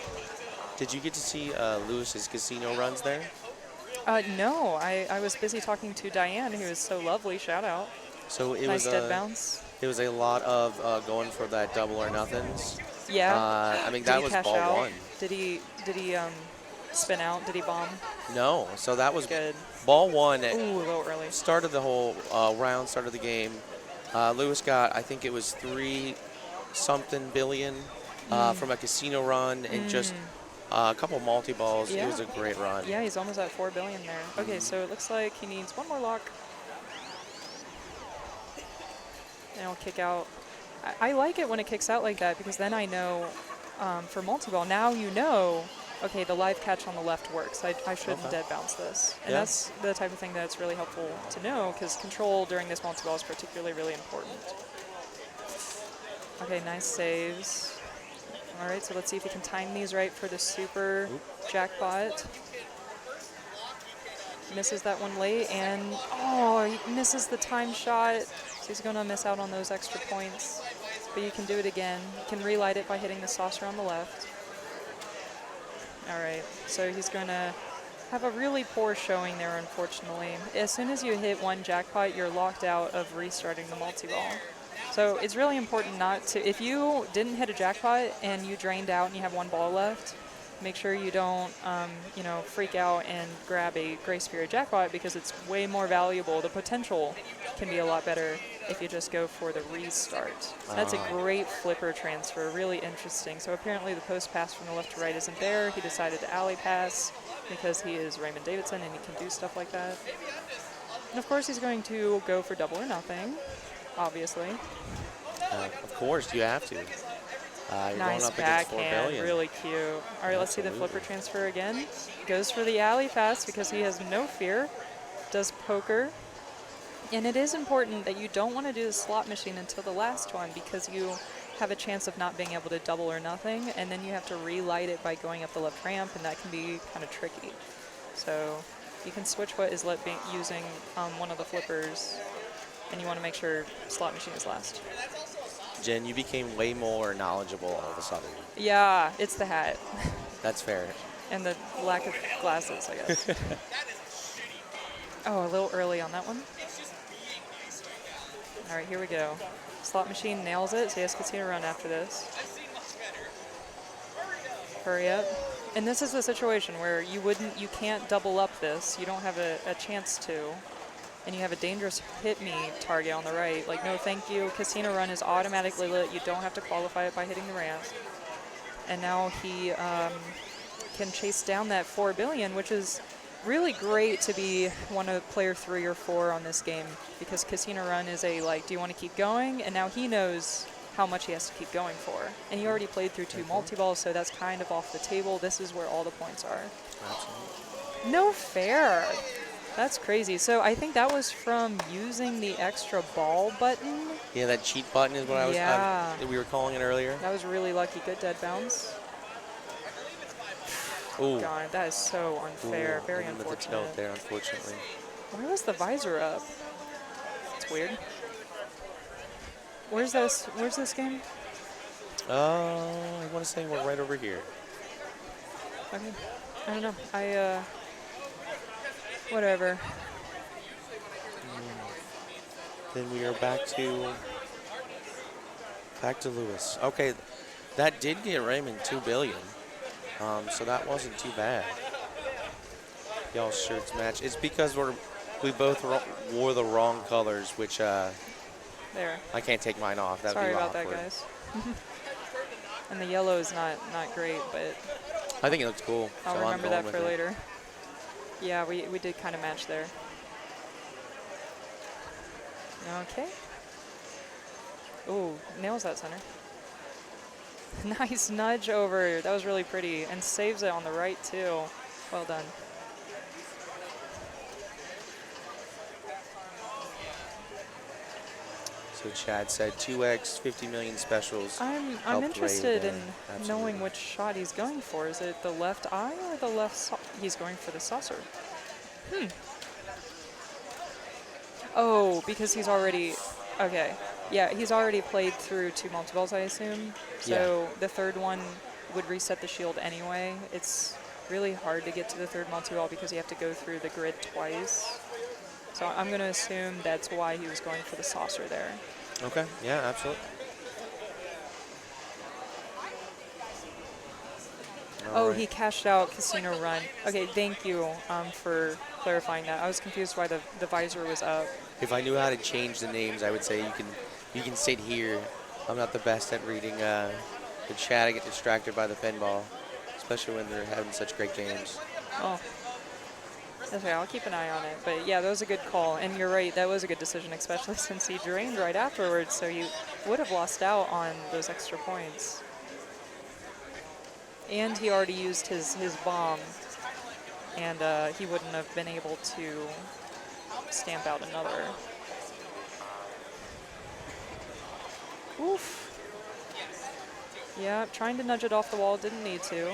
Did you get to see Lewis's casino runs there? No, I was busy talking to Diane, who is so lovely. Shout out. So it Nice was dead bounce. It was a lot of going for that double or nothings. Yeah. I mean, Did that he was cash ball out? 1. Did he spin out? Did he bomb? No, so that was Good. ball 1. Ooh, a little early. Started the whole round, started the game. Lewis got, I think it was 3-something billion from a casino run and just a couple multi-balls. Yeah. It was a great run. Yeah, he's almost at 4 billion there. Okay, so it looks like he needs one more lock. And he'll kick out I like it when it kicks out like that because then I know for multi-ball, now you know, okay, the live catch on the left works. I shouldn't dead bounce this. And that's the type of thing that's really helpful to know because control during this multi-ball is particularly really important. Okay, nice saves. All right, so let's see if he can time these right for the super jackpot. Misses that one late, and he misses the time shot. So he's going to miss out on those extra points. But you can do it again. You can relight it by hitting the saucer on the left. All right, so he's going to have a really poor showing there, unfortunately. As soon as you hit one jackpot, you're locked out of restarting the multi-ball. So it's really important not to, if you didn't hit a jackpot and you drained out and you have one ball left, make sure you don't, freak out and grab a Grace Period jackpot because it's way more valuable. The potential can be a lot better if you just go for the restart. That's a great flipper transfer, really interesting. So apparently the post pass from the left to right isn't there. He decided to alley pass because he is Raymond Davidson and he can do stuff like that. And of course he's going to go for double or nothing, obviously. Of course, you have to. Nice backhand, really cute. All right, let's see the flipper transfer again. Goes for the alley pass because he has no fear. Does poker. And it is important that you don't want to do the slot machine until the last one because you have a chance of not being able to double or nothing, and then you have to relight it by going up the left ramp, and that can be kind of tricky. So you can switch what is using one of the flippers, and you want to make sure slot machine is last. Jen, you became way more knowledgeable all of a sudden. Yeah, it's the hat. That's fair. And the lack of glasses, I guess. Oh, a little early on that one. All right, here we go. Slot machine nails it, so he has Casino Run after this. Hurry up. And this is the situation where you can't double up this. You don't have a chance to. And you have a dangerous hit me target on the right. Like, no thank you. Casino Run is automatically lit. You don't have to qualify it by hitting the ramp. And now he can chase down that 4 billion, which is really great to be one of player 3 or 4 on this game because Casino Run is a, like, do you want to keep going? And now he knows how much he has to keep going for. And he already played through 2 multi-balls, so that's kind of off the table. This is where all the points are. Absolutely. No fair. That's crazy. So I think that was from using the extra ball button. Yeah, that cheat button is what we were calling it earlier. That was really lucky. Good dead bounce. Ooh. God, that is so unfair. Ooh, very unfortunate. The tilt there, unfortunately. Why was the visor up? It's weird. Where's this game? I want to say we're right over here. Okay. I don't know. Whatever. Then we are back to Lewis. Okay, that did get Raymond 2 billion. So that wasn't too bad. Y'all's shirts match. It's because we both wore the wrong colors, which there. I can't take mine off. That'd Sorry be about awkward. that, guys. And the yellow is not great, but I think it looks cool. I'll so remember that for later. Yeah, we did kind of match there. Okay. Ooh, nails that center. Nice nudge over. That was really pretty. And saves it on the right, too. Well done. So Chad said 2x 50 million specials. I'm interested in knowing which shot he's going for. Is it the left eye or the left he's going for the saucer? Oh, because he's already... Okay. Yeah, he's already played through 2 multi-balls, I assume. So the third one would reset the shield anyway. It's really hard to get to the third multi-ball because you have to go through the grid twice. So I'm going to assume that's why he was going for the saucer there. Okay, yeah, absolutely. Right. He cashed out Casino Run. Okay, thank you for clarifying that. I was confused why the visor was up. If I knew how to change the names, I would say you can sit here. I'm not the best at reading the chat. I get distracted by the pinball, especially when they're having such great games. Oh. Okay, I'll keep an eye on it. But yeah, that was a good call. And you're right, that was a good decision, especially since he drained right afterwards. So you would have lost out on those extra points. And he already used his bomb. And he wouldn't have been able to stamp out another. Oof. Yeah, trying to nudge it off the wall, didn't need to.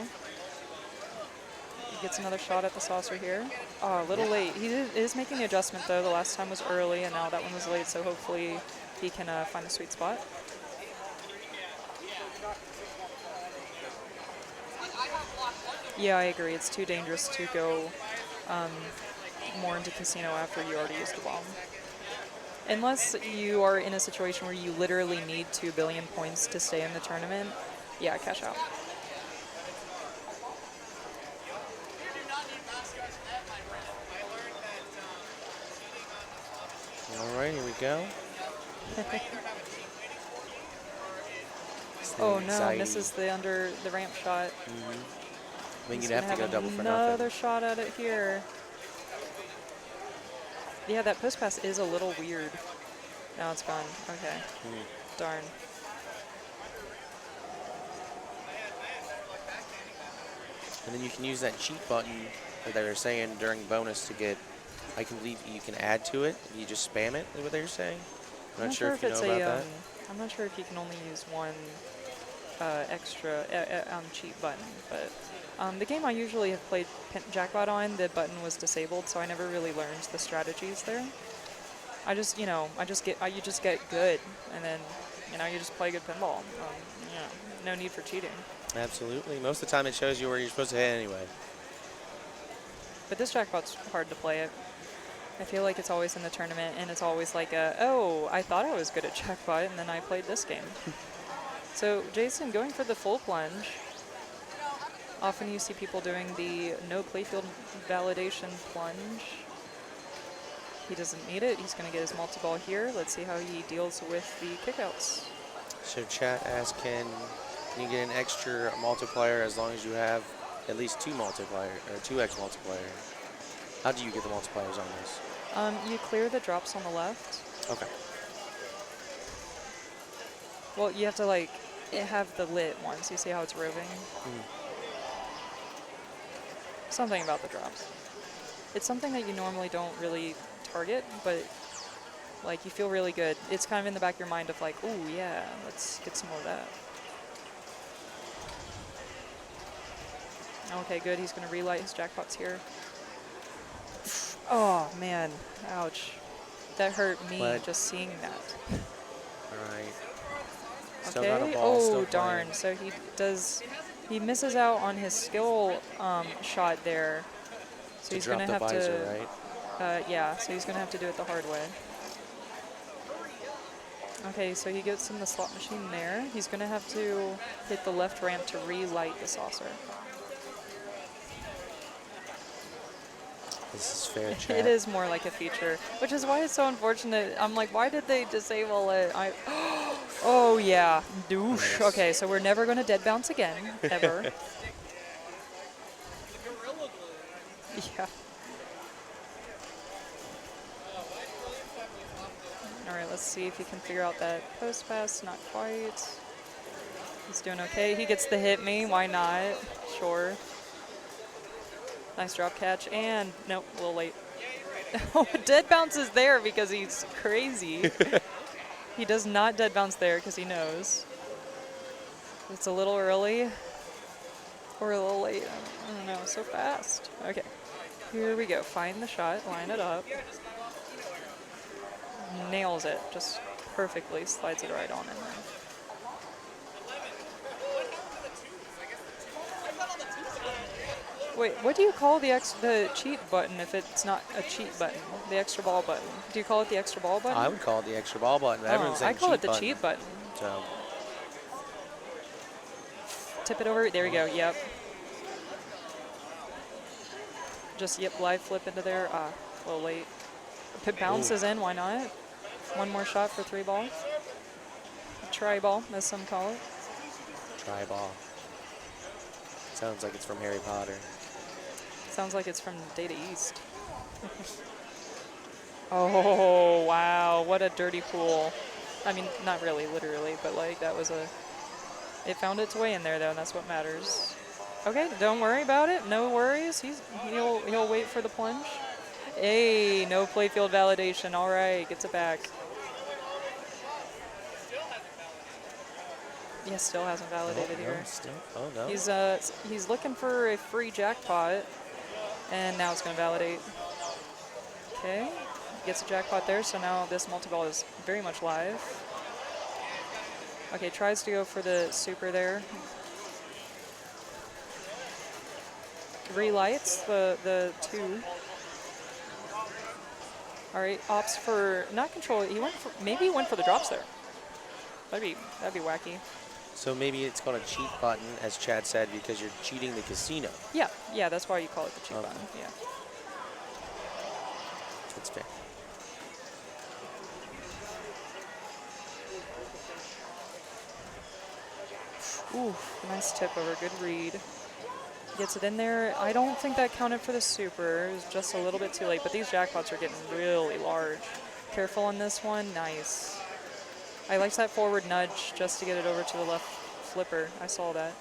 He gets another shot at the saucer here. Oh, a little late. He is making the adjustment, though. The last time was early, and now that one was late, so hopefully he can find the sweet spot. Yeah, I agree. It's too dangerous to go more into casino after you already used a bomb. Unless you are in a situation where you literally need 2 billion points to stay in the tournament, yeah, cash out. All right, here we go. Oh no, misses the under the ramp shot. I mean, you'd have to go double for nothing. Another shot at it here. Yeah, that post pass is a little weird. Now it's gone. Okay. Darn. And then you can use that cheat button that they were saying during bonus to get, I can believe you can add to it. You just spam it, is what they were saying. I'm not sure if you know about that. I'm not sure if you can only use one extra cheat button, but the game I usually have played Jackpot on, the button was disabled, so I never really learned the strategies there. I just, you just get good, and then, you just play good pinball. No need for cheating. Absolutely. Most of the time it shows you where you're supposed to hit anyway. But this Jackpot's hard to play it. I feel like it's always in the tournament, and it's always like oh, I thought I was good at Jackpot, and then I played this game. So Jason going for the full plunge. Often you see people doing the no playfield validation plunge. He doesn't need it. He's going to get his multi-ball here. Let's see how he deals with the kickouts. So chat asks, can you get an extra multiplier as long as you have at least 2 multiplier or 2x multiplier? How do you get the multipliers on this? You clear the drops on the left. Okay. Well, you have to have the lit ones. You see how it's roving? Something about the drops. It's something that you normally don't really target, but you feel really good. It's kind of in the back of your mind of oh yeah, let's get some more of that. Okay, good. He's going to relight his jackpots here. Oh man, ouch. That hurt me just seeing that. All right. Still got a ball, oh darn. So he misses out on his skill shot there. So he's going to have to, right? Yeah, so he's going to have to do it the hard way. Okay, so he gets in the slot machine there. He's going to have to hit the left ramp to relight the saucer. This is fair, chat. It is more like a feature, which is why it's so unfortunate. I'm like, why did they disable it? Oh, yeah. Douche. Nice. Okay, so we're never going to dead bounce again, ever. Yeah. All right, let's see if he can figure out that post pass. Not quite. He's doing okay. He gets the hit me. Why not? Sure. Nice drop catch, and nope, a little late. Dead bounce is there because he's crazy. He does not dead bounce there because he knows. It's a little early or a little late. I don't know, so fast. Okay, here we go. Find the shot, line it up. Nails it, just perfectly, slides it right on in there. Wait, what do you call the cheat button if it's not a cheat button? The extra ball button. Do you call it the extra ball button? I would call it the extra ball button. Everyone's saying I call it the cheat button. So. Tip it over. There we go. Yep. Just, live flip into there. A little late. If it bounces in, why not? One more shot for 3 ball. Tri-ball, as some call it. Tri-ball. Sounds like it's from Harry Potter. Sounds like it's from Data East. Oh, wow. What a dirty pool. I mean, not really, literally, but like that was a... It found its way in there, though, and that's what matters. Okay, don't worry about it. No worries. He'll wait for the plunge. Hey, no playfield validation. All right, gets it back. Yeah, still hasn't validated here. Oh, no. He's looking for a free jackpot, and now it's going to validate. Okay, gets a jackpot there, so now this multi-ball is very much live. Okay, tries to go for the super there. Relights the 2. All right, opts for not control. Maybe he went for the drops there. That'd be wacky. So maybe it's called a cheat button, as Chad said, because you're cheating the casino. Yeah, that's why you call it the cheat button. Yeah. That's fair. Ooh, nice tip over, good read. Gets it in there. I don't think that counted for the super. It was just a little bit too late, but these jackpots are getting really large. Careful on this one, nice. I liked that forward nudge just to get it over to the left flipper. I saw that.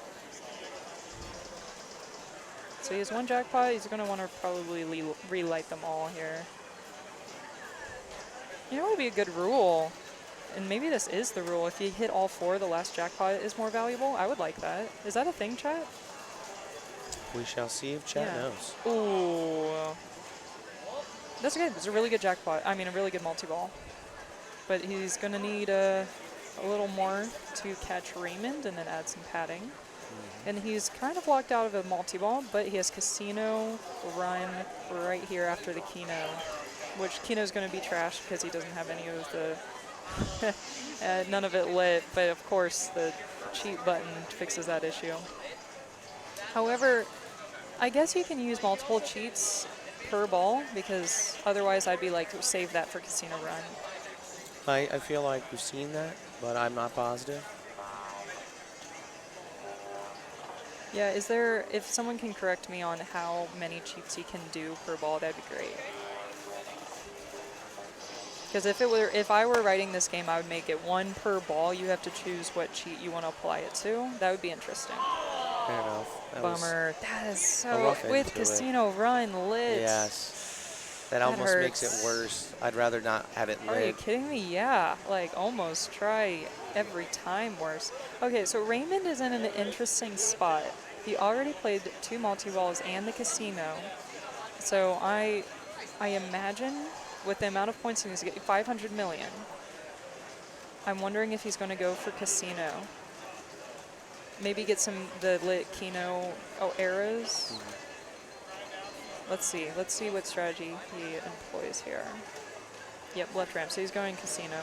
So he has 1 jackpot. He's going to want to probably relight them all here. You know what would be a good rule? And maybe this is the rule. If you hit all 4, the last jackpot is more valuable. I would like that. Is that a thing, chat? We shall see if Chad knows. Ooh. That's good. It's a really good jackpot. I mean, a really good multi-ball. But he's going to need a little more to catch Raymond and then add some padding. And he's kind of locked out of a multi-ball, but he has Casino Run right here after the Keno, which Keno's going to be trashed because he doesn't have any of the, none of it lit, but of course the cheat button fixes that issue. However, I guess you can use multiple cheats per ball because otherwise I'd be like, save that for Casino Run. I feel like we've seen that, but I'm not positive. Yeah, if someone can correct me on how many cheats you can do per ball, that'd be great. Because if I were writing this game, I would make it 1 per ball. You have to choose what cheat you want to apply it to. That would be interesting. Fair enough. Bummer. That is so with Casino Run lit. Yes. That almost hurts. makes it worse. I'd rather not have it lit. Are you kidding me? Yeah, like almost try every time worse. Okay, so Raymond is in an interesting spot. He already played 2 multi-balls and the casino. So I imagine with the amount of points he's getting, 500 million. I'm wondering if he's going to go for casino. Maybe get the lit Keno arrows. Let's see what strategy he employs here. Yep, left ramp. So he's going casino.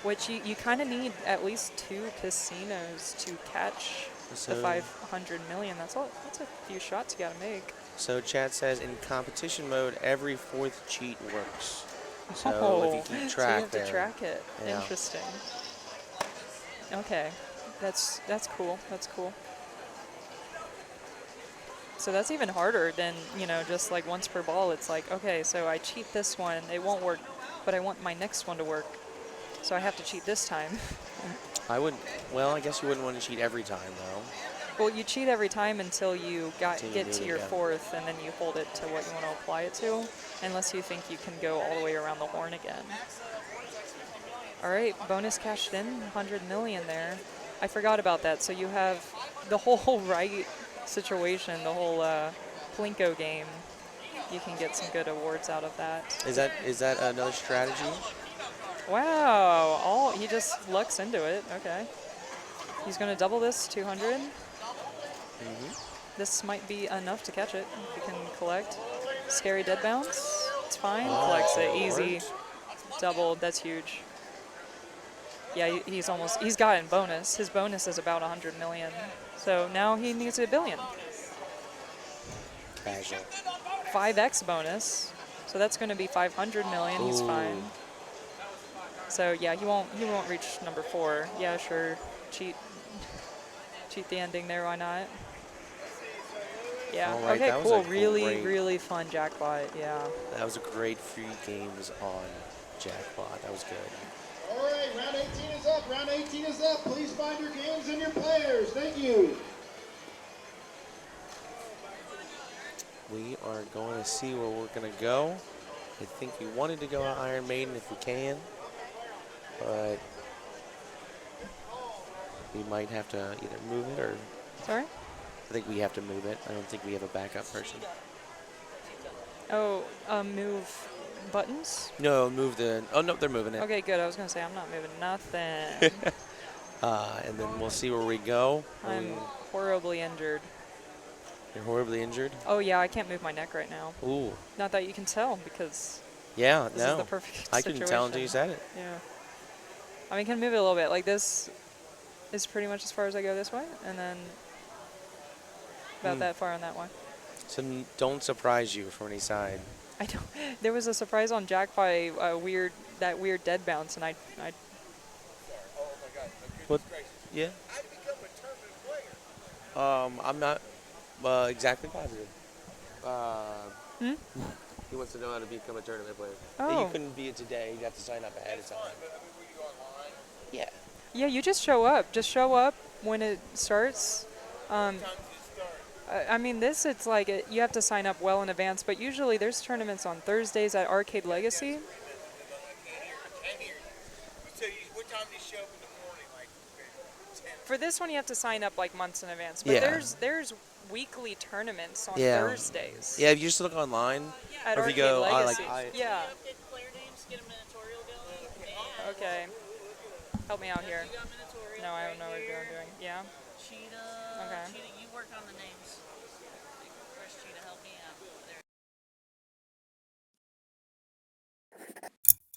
Which you kind of need at least 2 casinos to catch the 500 million. That's a few shots you got to make. So Chad says in competition mode, every 4th cheat works. So if you keep track, so you have to track it. Yeah. Interesting. Okay, that's cool. That's cool. So that's even harder than, just like once per ball. It's like, okay, so I cheat this one, it won't work, but I want my next one to work. So I have to cheat this time. I guess you wouldn't want to cheat every time, though. Well, you cheat every time until you get to your 4th, and then you hold it to what you want to apply it to, unless you think you can go all the way around the horn again. All right, bonus cashed in, 100 million there. I forgot about that. So you have the whole right situation, the whole Plinko game. You can get some good awards out of that. Is that another strategy? Wow, he just lucks into it. Okay. He's going to double this, 200. This might be enough to catch it. If you can collect. Scary dead bounce. It's fine. Collects it. Easy. Doubled. That's huge. Yeah, he's gotten bonus. His bonus is about 100 million. So now he needs $1 billion. Casual. 5x bonus. So that's going to be 500 million. He's fine. So yeah, he won't reach number 4. Yeah, sure. Cheat the ending there, why not? Yeah. All right, Okay, that was cool. a Really, great- really fun jackpot. Yeah. That was a great few games on Jackpot. That was good. All right, round 18 is up. Round 18 is up. Please find your games and your players. Thank you. We are going to see where we're going to go. I think we wanted to go to Iron Maiden if we can, but we might have to either move it or... Sorry? I think we have to move it. I don't think we have a backup person. Oh, move buttons? No, move the... Oh, no, they're moving it. Okay, good. I was going to say, I'm not moving nothing. And then we'll see where we go. I'm horribly injured. You're horribly injured? Oh, yeah, I can't move my neck right now. Ooh. Not that you can tell, because Yeah, this is the perfect I couldn't tell until you said it. Yeah. I mean, can move it a little bit. Like, this is pretty much as far as I go this way, and then about that far on that one. So don't surprise you from any side. I don't. There was a surprise on Jackpot, that weird dead bounce, and I What? Yeah. I'm not exactly positive. He wants to know how to become a tournament player. Oh. You couldn't be it today. You got to sign up ahead of time. Yeah. Yeah, you just show up. Just show up when it starts. I mean, it's like you have to sign up well in advance, but usually there's tournaments on Thursdays at Arcade Legacy. For this one, you have to sign up like months in advance. But there's weekly tournaments on Thursdays. Yeah, if you just look online, At or if you go, Legacy. Yeah. Okay. Help me out here. No, I don't know what you're doing. Yeah. Cheetah. Okay. Cheetah, you work on the names. Press Cheetah, help me out. There.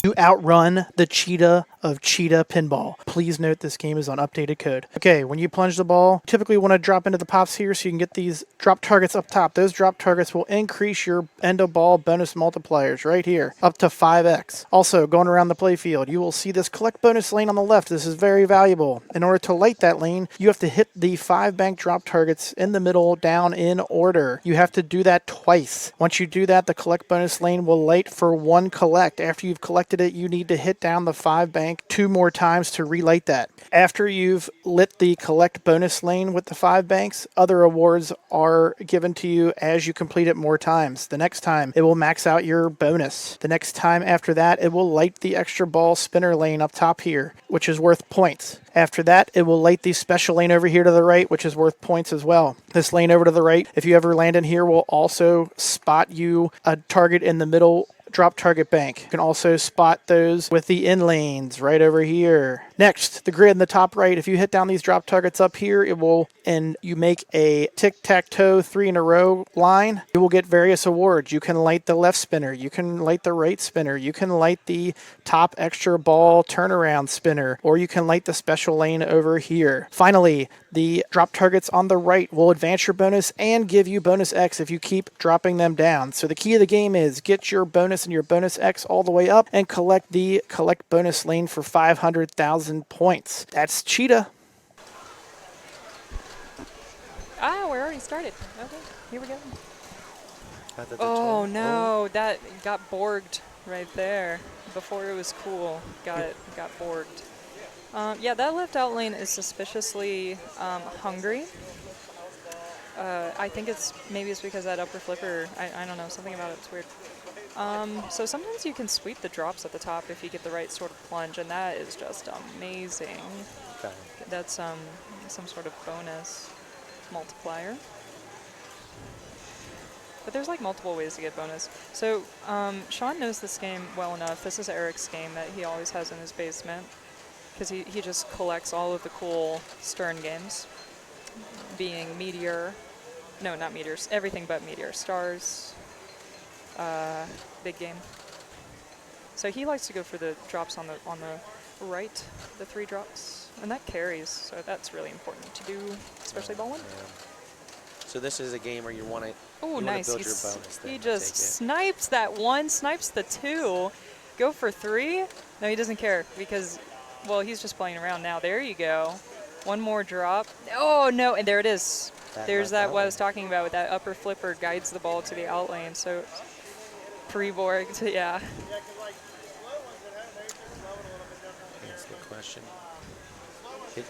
To outrun the cheetah of cheetah pinball. Please note this game is on updated code. Okay, when you plunge the ball, typically want to drop into the pops here so you can get these drop targets up top. Those drop targets will increase your end of ball bonus multipliers right here, up to 5x. Also, going around the playfield, you will see this collect bonus lane on the left. This is very valuable. In order to light that lane, you have to hit the 5 bank drop targets in the middle down in order. You have to do that twice. Once you do that, the collect bonus lane will light for 1 collect. After you've collected it, you need to hit down the 5 bank 2 more times to relight that. After you've lit the collect bonus lane with the 5 banks, other awards are given to you as you complete it more times. The next time, it will max out your bonus. The next time after that, it will light the extra ball spinner lane up top here, which is worth points. After that, it will light the special lane over here to the right, which is worth points as well. This lane over to the right, if you ever land in here, will also spot you a target in the middle drop target bank. You can also spot those with the in lanes right over here. Next, the grid in the top right. If you hit down these drop targets up here, it will, and you make a tic-tac-toe 3 in a row line, you will get various awards. You can light the left spinner. You can light the right spinner. You can light the top extra ball turnaround spinner, or you can light the special lane over here. Finally, the drop targets on the right will advance your bonus and give you bonus X if you keep dropping them down. So the key of the game is get your bonus and your bonus X all the way up and collect the collect bonus lane for 500,000 points. That's Cheetah. Ah, we're already started. Okay, here we go. Oh no, that got borged right there. Before it was cool, got borged. Yeah, that left out lane is suspiciously hungry. I think maybe it's because that upper flipper, I don't know, something about it's weird. So sometimes you can sweep the drops at the top if you get the right sort of plunge, and that is just amazing. Okay. That's some sort of bonus multiplier. But there's like multiple ways to get bonus. So Sean knows this game well enough. This is Eric's game that he always has in his basement, because he just collects all of the cool Stern games, being Meteor, no, not Meteors, everything but Meteor, Stars, big game. So he likes to go for the drops on the right, the 3 drops, and that carries. So that's really important to do, especially ball 1. Yeah. So this is a game where you want to. Oh, nice! Build your bonus He just snipes that 1, snipes the 2, go for 3. No, he doesn't care because, well, he's just playing around now. There you go. 1 more drop. Oh no, and there it is. There's that what I was talking about with that upper flipper guides the ball to the out lane. So pre-Borg, yeah. That's the question.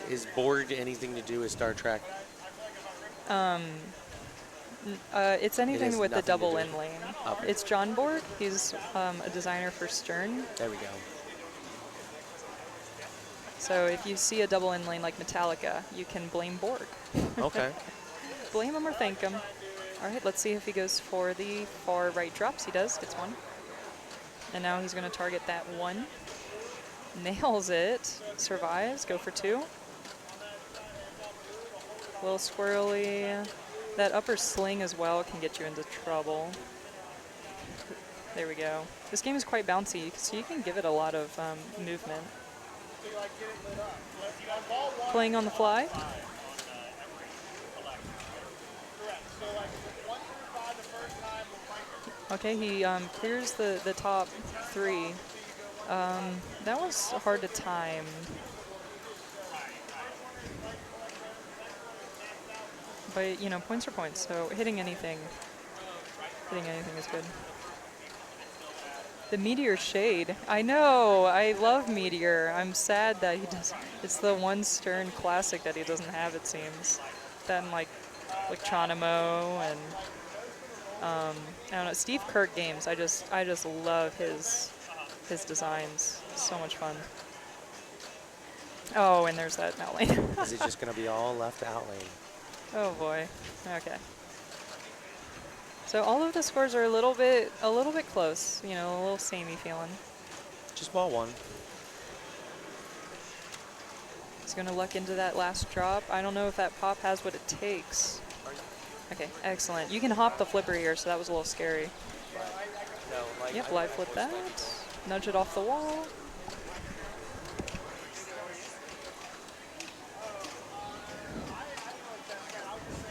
Is Borg anything to do with Star Trek? It's anything with the nothing to double do in with- lane. Okay. It's John Borg. He's a designer for Stern. There we go. So if you see a double in lane like Metallica, you can blame Borg. Okay. Blame him or thank him. All right, let's see if he goes for the far right drops. He does, gets one. And now he's going to target that one. Nails it, survives, go for two. A little squirrely. That upper sling as well can get you into trouble. There we go. This game is quite bouncy, so you can give it a lot of movement. Playing on the fly. Okay, he clears the top three. That was hard to time. But, you know, points are points, so hitting anything is good. The Meteor Shade. I know, I love Meteor. I'm sad that he doesn't. It's the one Stern classic that he doesn't have, it seems. That and like Tronimo and I don't know, Steve Kirk games. I just love his designs. So much fun. Oh, and there's that out lane. Is it just going to be all left out lane? Oh boy. Okay. So all of the scores are a little bit close. You know, a little samey feeling. Just ball one. He's gonna luck into that last drop. I don't know if that pop has what it takes. Okay, excellent. You can hop the flipper here, so that was a little scary. Yep, live flip that. Nudge it off the wall.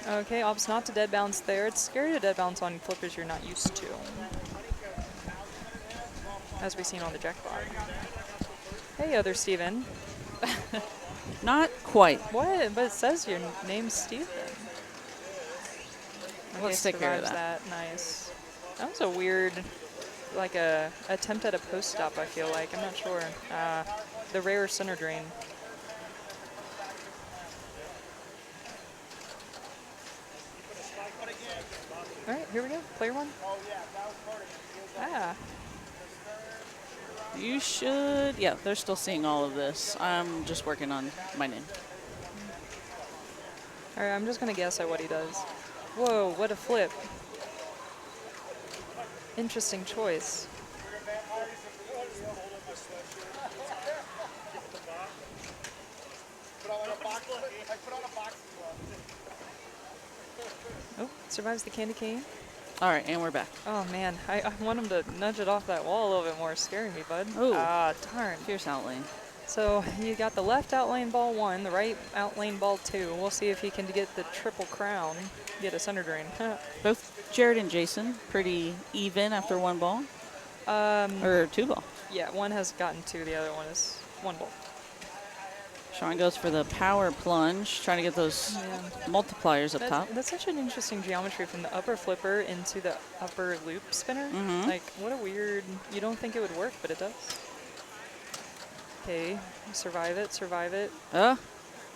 Okay, opts not to dead bounce there. It's scary to dead bounce on flippers you're not used to. As we've seen on the jackpot. Hey, other Steven. Not quite. What? But it says your name's Steven. Okay, Let's take care of survives that. Nice. That was a weird, like a attempt at a post stop, I feel like. I'm not sure. The rare center drain. All right, here we go. Player one. Ah. You should, yeah, they're still seeing all of this. I'm just working on my name. All right, I'm just going to guess at what he does. Whoa, what a flip. Interesting choice. Oh, survives the candy cane. All right, and we're back. Oh, man. I want him to nudge it off that wall a little bit more. Scaring me, bud. Ooh. Ah, darn. Fierce out lane. So you got the left out lane ball one, the right out lane ball two. We'll see if he can get the triple crown, get a center drain. Both Jared and Jason pretty even after one ball. Or two ball. Yeah, one has gotten two. The other one is one ball. Sean goes for the power plunge, trying to get those multipliers up top. That's such an interesting geometry from the upper flipper into the upper loop spinner. Like, what a weird, you don't think it would work, but it does. Okay, survive it, survive it.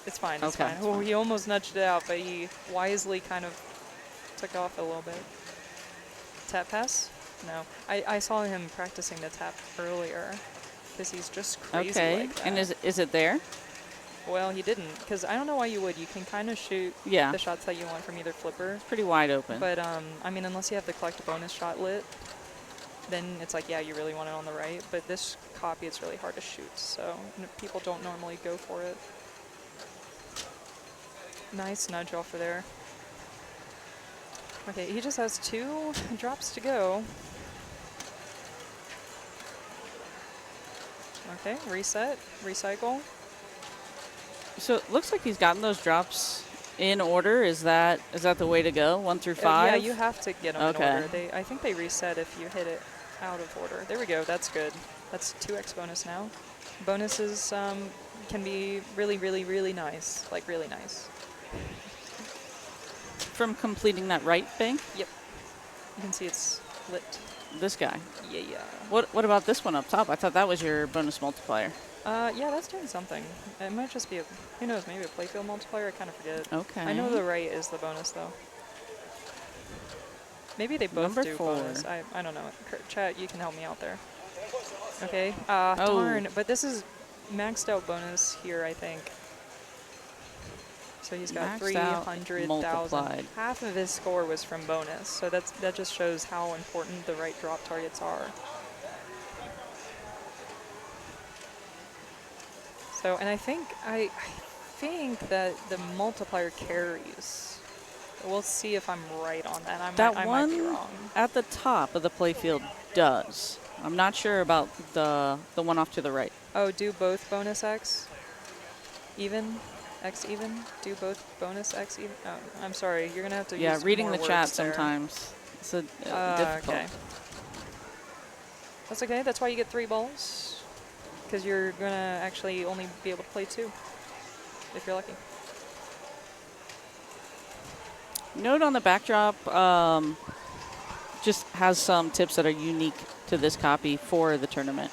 It's fine, it's fine. Oh, he almost nudged it out, but he wisely kind of took off a little bit. Tap pass? No. I saw him practicing the tap earlier because he's just crazy like that. And is it there? Well, he didn't, because I don't know why you would. You can kind of shoot the shots that you want from either flipper. Pretty wide open. But, I mean, unless you have the collect bonus shot lit, then it's like, yeah, you really want it on the right. But this copy, it's really hard to shoot, so people don't normally go for it. Nice nudge off of there. Okay, he just has two drops to go. Okay, reset, recycle. So it looks like he's gotten those drops in order. Is that the way to go? 1 through 5? Yeah, you have to get them in order. I think they reset if you hit it out of order. There we go. That's good. That's 2x bonus now. Bonuses can be really, really, really nice. Like, really nice. from completing that right bank? Yep. You can see it's lit. This guy. Yeah. What about this one up top? I thought that was your bonus multiplier. Yeah, that's doing something. It might just be who knows, maybe a playfield multiplier. I kind of forget. Okay. I know the right is the bonus though. Maybe they both Number do 4. bonus. I don't know. Chat, you can help me out there. Okay. Oh. Darn. But this is maxed out bonus here, I think. So he's got Maxed out, 300,000. multiplied. Half of his score was from bonus. So that just shows how important the right drop targets are. So, and I think that the multiplier carries. We'll see if I'm right on that. I might be wrong. At the top of the playfield does. I'm not sure about the one off to the right. Oh, do both bonus X even? X even? Do both bonus X even? Oh, I'm sorry. You're going to have to use reading more the chat words there. sometimes. It's difficult. Okay. That's okay. That's why you get 3 balls. Because you're going to actually only be able to play 2 if you're lucky. Note on the backdrop just has some tips that are unique to this copy for the tournament.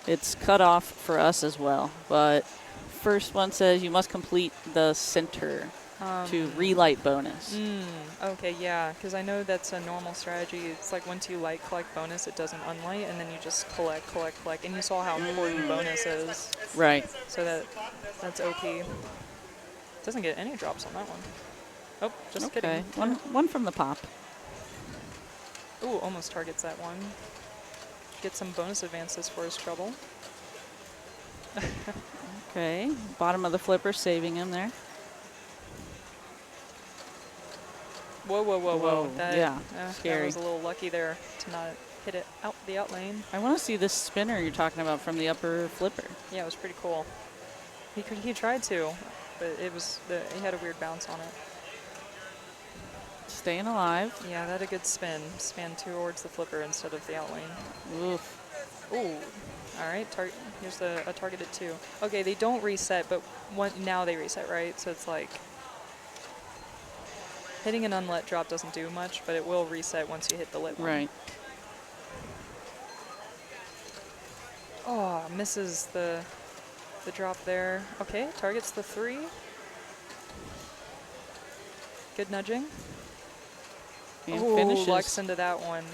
It's cut off for us as well, but first one says you must complete the center to relight bonus. Okay, yeah, because I know that's a normal strategy. It's like once you collect bonus, it doesn't unlight, and then you just collect. And you saw how important bonus is. Right. So that's OP. Doesn't get any drops on that one. Oh, just kidding. One from the pop. Ooh, almost targets that one. Get some bonus advances for his trouble. Okay, bottom of the flipper, saving him there. Whoa. Yeah, scary. That was a little lucky there to not hit it out the out lane. I want to see this spinner you're talking about from the upper flipper. Yeah, it was pretty cool. He tried to, but he had a weird bounce on it. Staying alive. Yeah, that had a good spin. Span towards the flipper instead of the out lane. Oof. Ooh. All right, here's a targeted 2. Okay, they don't reset, but now they reset, right? So it's like hitting an unlet drop doesn't do much, but it will reset once you hit the lit one. Right. Oh, misses the drop there. Okay, targets the 3. Good nudging. And ooh, finishes. Lux into that one.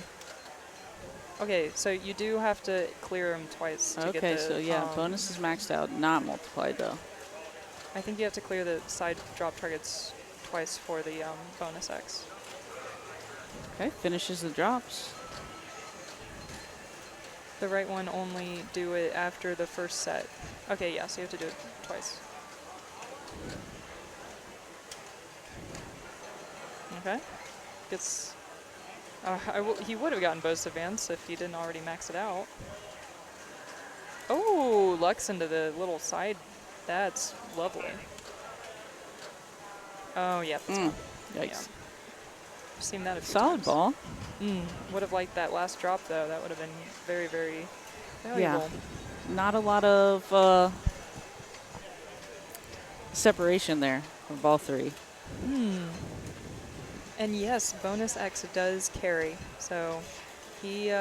Okay, so you do have to clear him twice to get the... Okay, so yeah, bonus is maxed out, not multiplied though. I think you have to clear the side drop targets twice for the bonus X. Okay, finishes the drops. The right one only do it after the first set. Okay, yeah, so you have to do it twice. Okay. Gets... he would have gotten bonus advance if he didn't already max it out. Oh, Lux into the little side. That's lovely. Oh, yeah, that's fine. Yikes. Yeah. I've seen that a few Solid times. ball. Would have liked that last drop, though. That would have been very, very valuable. Yeah. Not a lot of separation there from ball 3. And yes, bonus X does carry. So he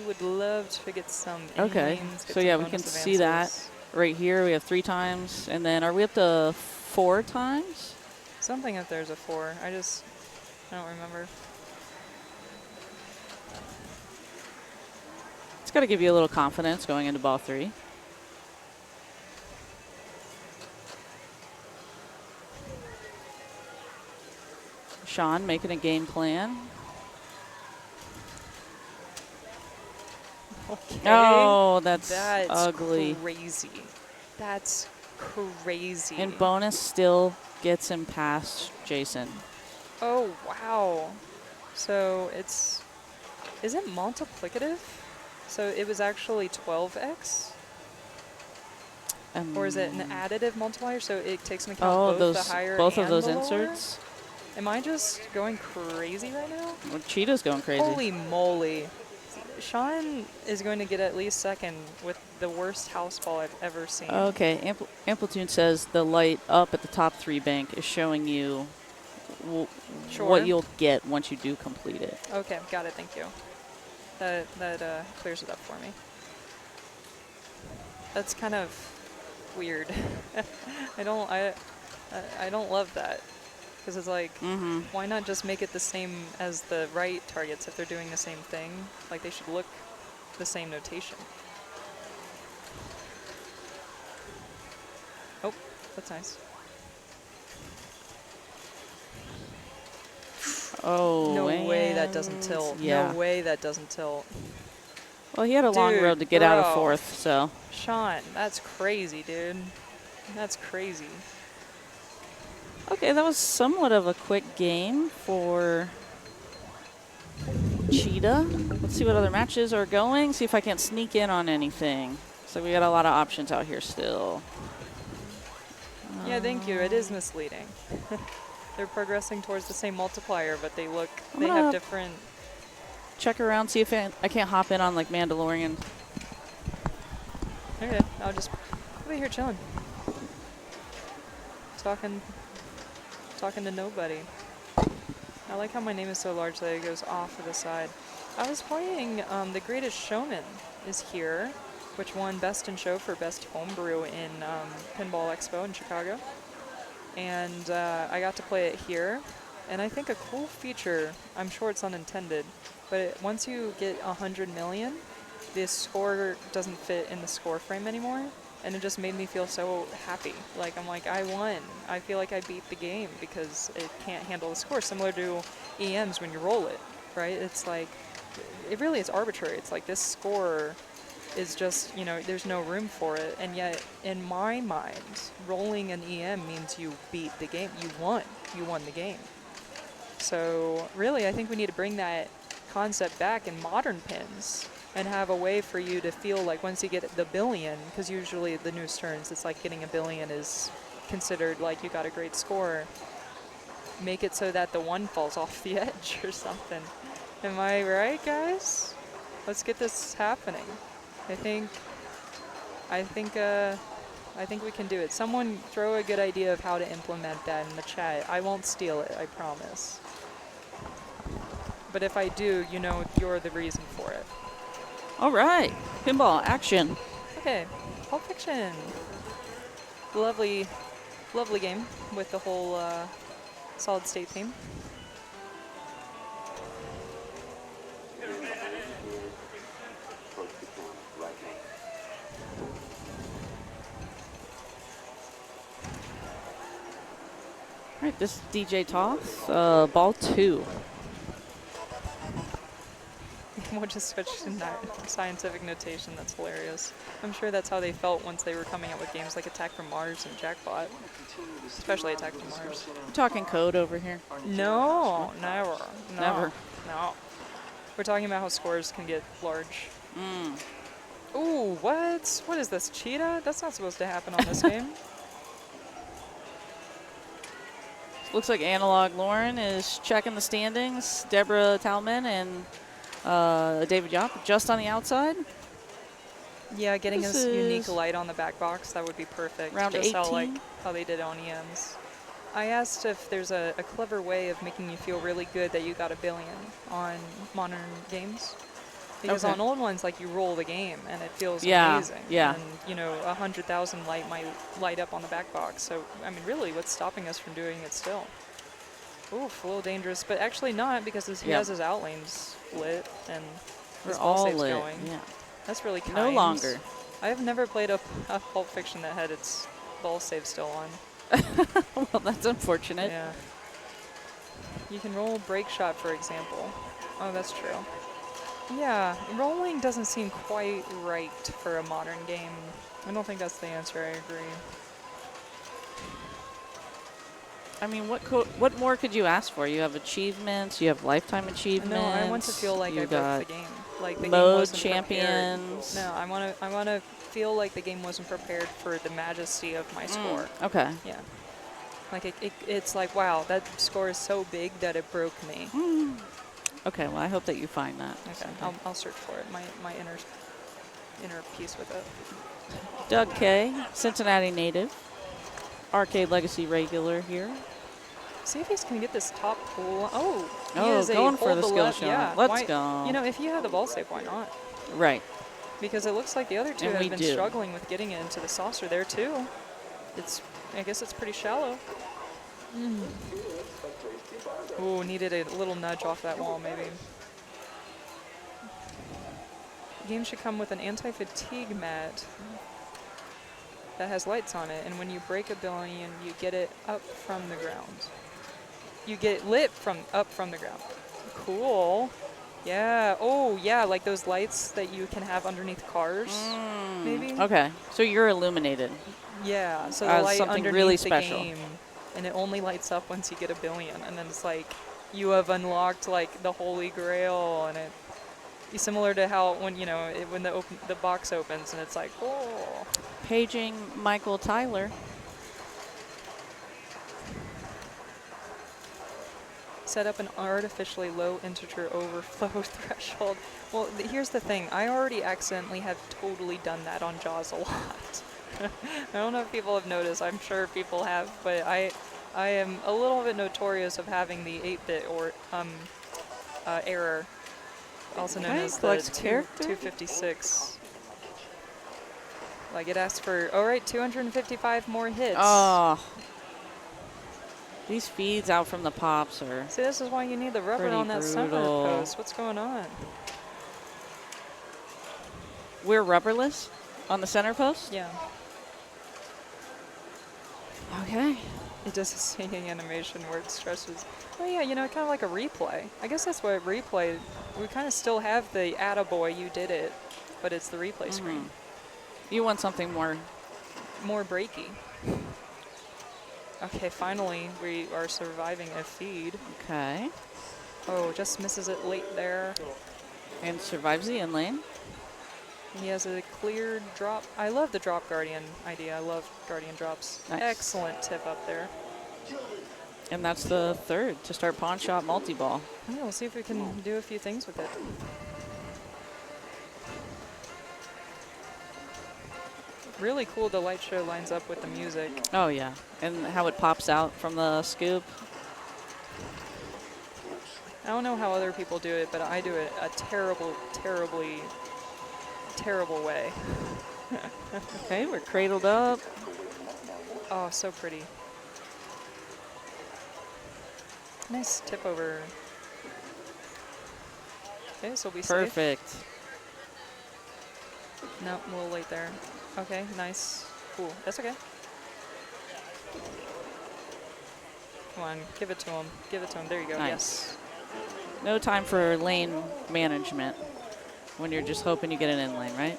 would love to get some Okay. in-lanes, get So some yeah, we bonus can see that advances. right here. We have 3 times. And then are we up to 4 times? Something up there's a 4. I don't remember. It's got to give you a little confidence going into ball 3. Sean making a game plan. Okay. Oh, that's ugly. Crazy. That's crazy. And bonus still gets him past Jason. Oh, wow. So is it multiplicative? So it was actually 12x? Or is it an additive multiplier? So it takes into account both the higher both and of those the lower? inserts. Am I just going crazy right now? Well, Cheetah's going crazy. Holy moly. Sean is going to get at least second with the worst house ball I've ever seen. Okay, Amplitude says the light up at the top 3 bank is showing you what you'll get once you do complete it. Okay, got it. Thank you. That clears it up for me. That's kind of weird. I don't love that, because it's like, why not just make it the same as the right targets if they're doing the same thing? Like, they should look the same notation. Oh, that's nice. Oh, no way that doesn't tilt. Yeah. No way that doesn't tilt. Well, he had a long road to get out of fourth, so. Sean, that's crazy, dude. That's crazy. Okay, that was somewhat of a quick game for Cheetah. Let's see what other matches are going. See if I can't sneak in on anything. So we got a lot of options out here still. Yeah, thank you. It is misleading. They're progressing towards the same multiplier, but they have different. Check around, see if I can't hop in on like Mandalorian. Okay, I'll just be here chilling. Talking to nobody. I like how my name is so large that it goes off to the side. I was playing The Greatest Showman is here, which won Best in Show for Best Homebrew in Pinball Expo in Chicago. And I got to play it here. And I think a cool feature, I'm sure it's unintended, but once you get 100 million, this score doesn't fit in the score frame anymore. And it just made me feel so happy. Like, I'm like, I won. I feel like I beat the game because it can't handle the score. Similar to EMs when you roll it, right? It's like, it really is arbitrary. It's like this score is just, you know, there's no room for it. And yet, in my mind, rolling an EM means you beat the game. You won. You won the game. So really, I think we need to bring that concept back in modern pins and have a way for you to feel like once you get the billion, because usually the news turns, it's like getting a billion is considered like you got a great score. Make it so that the one falls off the edge or something. Am I right, guys? Let's get this happening. I think we can do it. Someone throw a good idea of how to implement that in the chat. I won't steal it, I promise. But if I do, you know you're the reason for it. All right, pinball action. Okay, Pulp Fiction. Lovely, lovely game with the whole solid state theme. All right, this is DJ Toth, ball 2. We'll just switch to scientific notation. That's hilarious. I'm sure that's how they felt once they were coming out with games like Attack from Mars and Jackpot. Especially Attack from Mars. We're talking code over here. No, never. No, never. No. We're talking about how scores can get large. Ooh, what? What is this, Cheetah? That's not supposed to happen on this game. Looks like Analog Lauren is checking the standings. Deborah Talman and David Yop just on the outside. Yeah, getting this unique light on the back box, that would be perfect. Round just 18. How they did on EMs. I asked if there's a clever way of making you feel really good that you got a billion on modern games. Because on old ones, like, you roll the game and it feels amazing. Yeah. And, you know, 100,000 light might light up on the back box. So, I mean, really, what's stopping us from doing it still? Oof, a little dangerous, but actually not, because he has his outlanes lit and his ball save's going. Yeah. That's really kind. No longer. I have never played a Pulp Fiction that had its ball save still on. Well, that's unfortunate. Yeah. You can roll break shot, for example. Oh, that's true. Yeah, rolling doesn't seem quite right for a modern game. I don't think that's the answer, I agree. I mean, what more could you ask for? You have achievements, you have lifetime achievements. No, I want to feel like I broke the game. Like the game mode wasn't champions. Prepared. No, I want to feel like the game wasn't prepared for the majesty of my score. Okay. Yeah. Like it's like, wow, that score is so big that it broke me. Okay, well, I hope that you find that. Okay, I'll search for it. My inner piece with it. Doug K, Cincinnati native, Arcade Legacy regular here. See if he's going to get this top pull. Oh, he Oh, is going for hold the skill left. shot. Yeah. Let's go. You know, if you have the ball save, why not? Right. Because it looks like the other two And have we been do. struggling with getting into the saucer there too. I guess it's pretty shallow. Ooh, needed a little nudge off that wall maybe. Game should come with an anti-fatigue mat that has lights on it, and when you break a billion, you get it up from the ground. You get lit up from the ground. Cool. Yeah. Oh, yeah, like those lights that you can have underneath cars, maybe? Okay, so you're illuminated. Yeah, so the As light something underneath really the special. game, and it only lights up once you get a billion, and then it's like you have unlocked like the holy grail, and it's similar to how when when the box opens and it's like, oh. Paging Michael Tyler. Set up an artificially low integer overflow threshold. Well, here's the thing. I already accidentally have totally done that on Jaws a lot. I don't know if people have noticed. I'm sure people have, but I am a little bit notorious of having the 8-bit or error, also known as the 256. Like it asks for, all right, 255 more hits. Oh. These feeds out from the pops are. See, this is why you need the rubber pretty on that center brutal. post. What's going on? We're rubberless on the center post? Yeah. Okay. It does a singing animation where it stretches. Oh yeah, kind of like a replay. I guess that's what replay, we kind of still have the attaboy, you did it, but it's the replay screen. You want something more breaky. Okay, finally we are surviving a feed. Okay. Oh, just misses it late there. And survives the in lane. He has a cleared drop. I love the drop guardian idea. I love guardian drops. Nice. Excellent tip up there. And that's the third to start pawn shot multi-ball. Yeah, we'll see if we can do a few things with it. Really cool the light show lines up with the music. Oh yeah, and how it pops out from the scoop. I don't know how other people do it, but I do it a terrible way. Okay, we're cradled up. Oh, so pretty. Nice tip over. Okay, so we'll be safe. Perfect. No, a little late there. Okay, nice. Cool. That's okay. Come on, give it to him. Give it to him. There you go. Nice. Yes. No time for lane management when you're just hoping you get an in lane, right?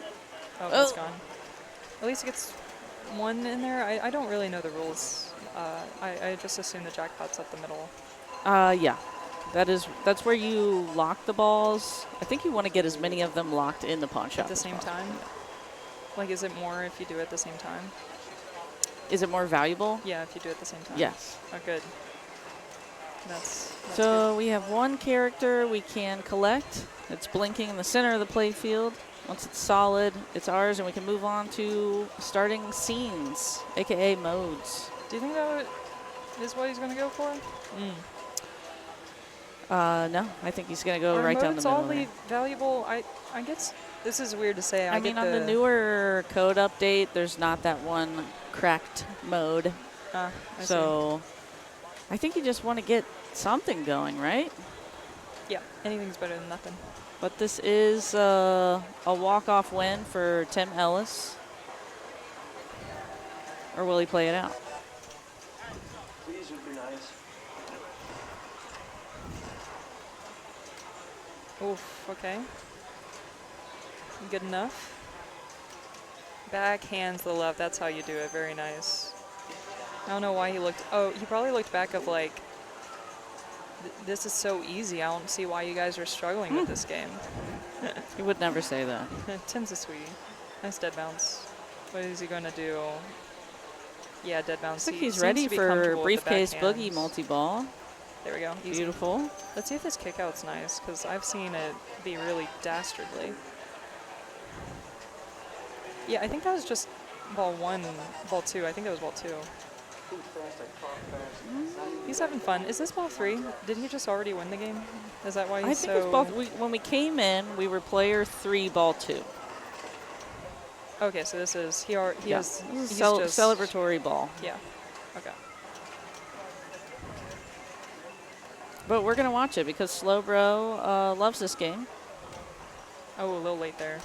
Oh, that's gone. At least it gets one in there. I don't really know the rules. I just assume the jackpot's up the middle. Yeah. That's where you lock the balls. I think you want to get as many of them locked in the pawn shop At the same time? Like, is it more if you do it at the same time? Is it more valuable? Yeah, if you do it at the same time. Yes. Oh, good. That's so good. we have one character we can collect. It's blinking in the center of the play field. Once it's solid, it's ours, and we can move on to starting scenes, aka modes. Do you think that is what he's going to go for? No, I think he's going to go Are right down the modes middle. oddly valuable? I guess this is weird to say. I mean, on the newer code update, there's not that one cracked mode. I so I think you just want to get something going, right? Yeah, anything's better than nothing. But this is a walk-off win for Tim Ellis. Or will he play it out? These would be nice. Oof, okay. Good enough. Backhands the left, that's how you do it, very nice. I don't know why he looked, he probably looked back of like, this is so easy, I don't see why you guys are struggling with this game. You would never say that. Tim's a sweetie. Nice dead bounce. What is he going to do? Yeah, dead bounce. Looks like he's ready for briefcase boogie multi-ball. There we go. Easy. Beautiful. Let's see if this kick out's nice, because I've seen it be really dastardly. Yeah, I think that was just ball 1, ball 2. I think that was ball 2. He's having fun. Is this ball 3? Did he just already win the game? Is that why he's I think it's both. When we came in, we were player 3, ball 2. Okay, so this is he Yeah. has This is he's just celebratory ball. Yeah. Okay. But we're gonna watch it because Slowbro loves this game. Oh, a little late there.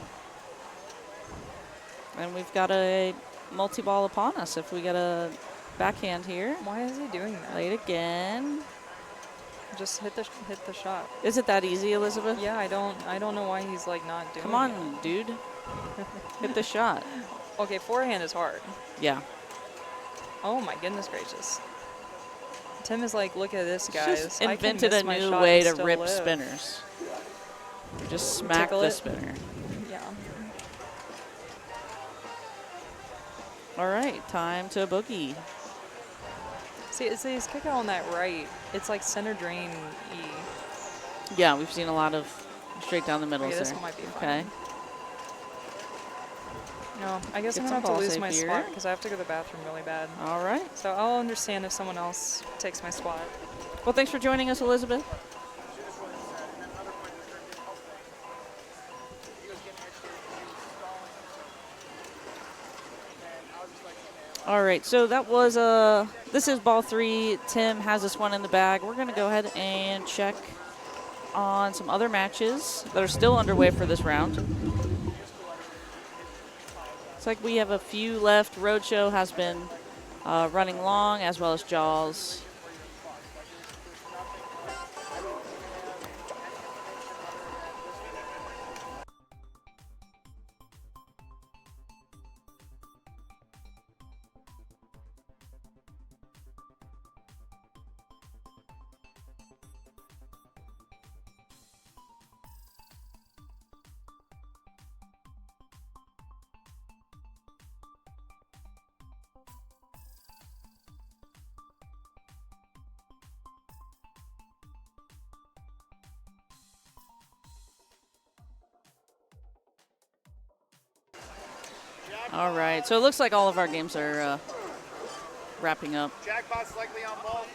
And we've got a multi-ball upon us if we get a backhand here. Why is he doing that? Late again. Just hit the shot. Is it that easy, Elizabeth? Yeah, I don't know why he's like not doing Come on, it. dude. Hit the shot. Okay, forehand is hard. Yeah. Oh my goodness gracious. Tim is like, look at this, He's guys. just I can invented miss a my new shot way and to still rip live. spinners. Just smack Tickle the it. spinner. Yeah. All right, time to boogie. See, he's kicking on that right. It's like center drain E. Yeah, we've seen a lot of straight down the middle Okay, this there. one might be fun. Okay. No, I guess Get I'm some going to have ball to lose save my here. spot because I have to go to the bathroom really bad. All right. So I'll understand if someone else takes my spot. Well, thanks for joining us, Elizabeth. All right, so that was this is ball 3. Tim has this one in the bag. We're going to go ahead and check on some other matches that are still underway for this round. Looks like we have a few left. Roadshow has been running long, as well as Jaws. All right, so it looks like all of our games are wrapping up. Jackpot's likely on ball.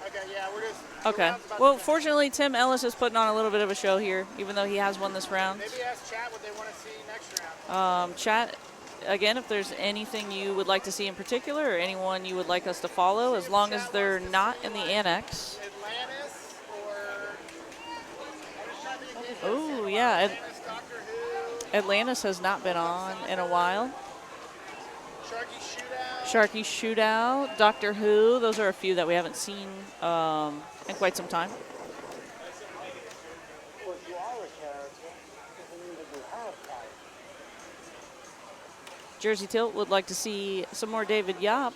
Okay, yeah, we're just. Okay. Well, fortunately, Tim Ellis is putting on a little bit of a show here, even though he has won this round. Maybe ask chat what they want to see next round. Chat, again, if there's anything you would like to see in particular or anyone you would like us to follow, as long as they're not in the annex. Atlantis or. Oh, yeah. Atlantis has not been on in a while. Sharky Shootout, Doctor Who. Those are a few that we haven't seen in quite some time. Jersey Tilt would like to see some more David Yop.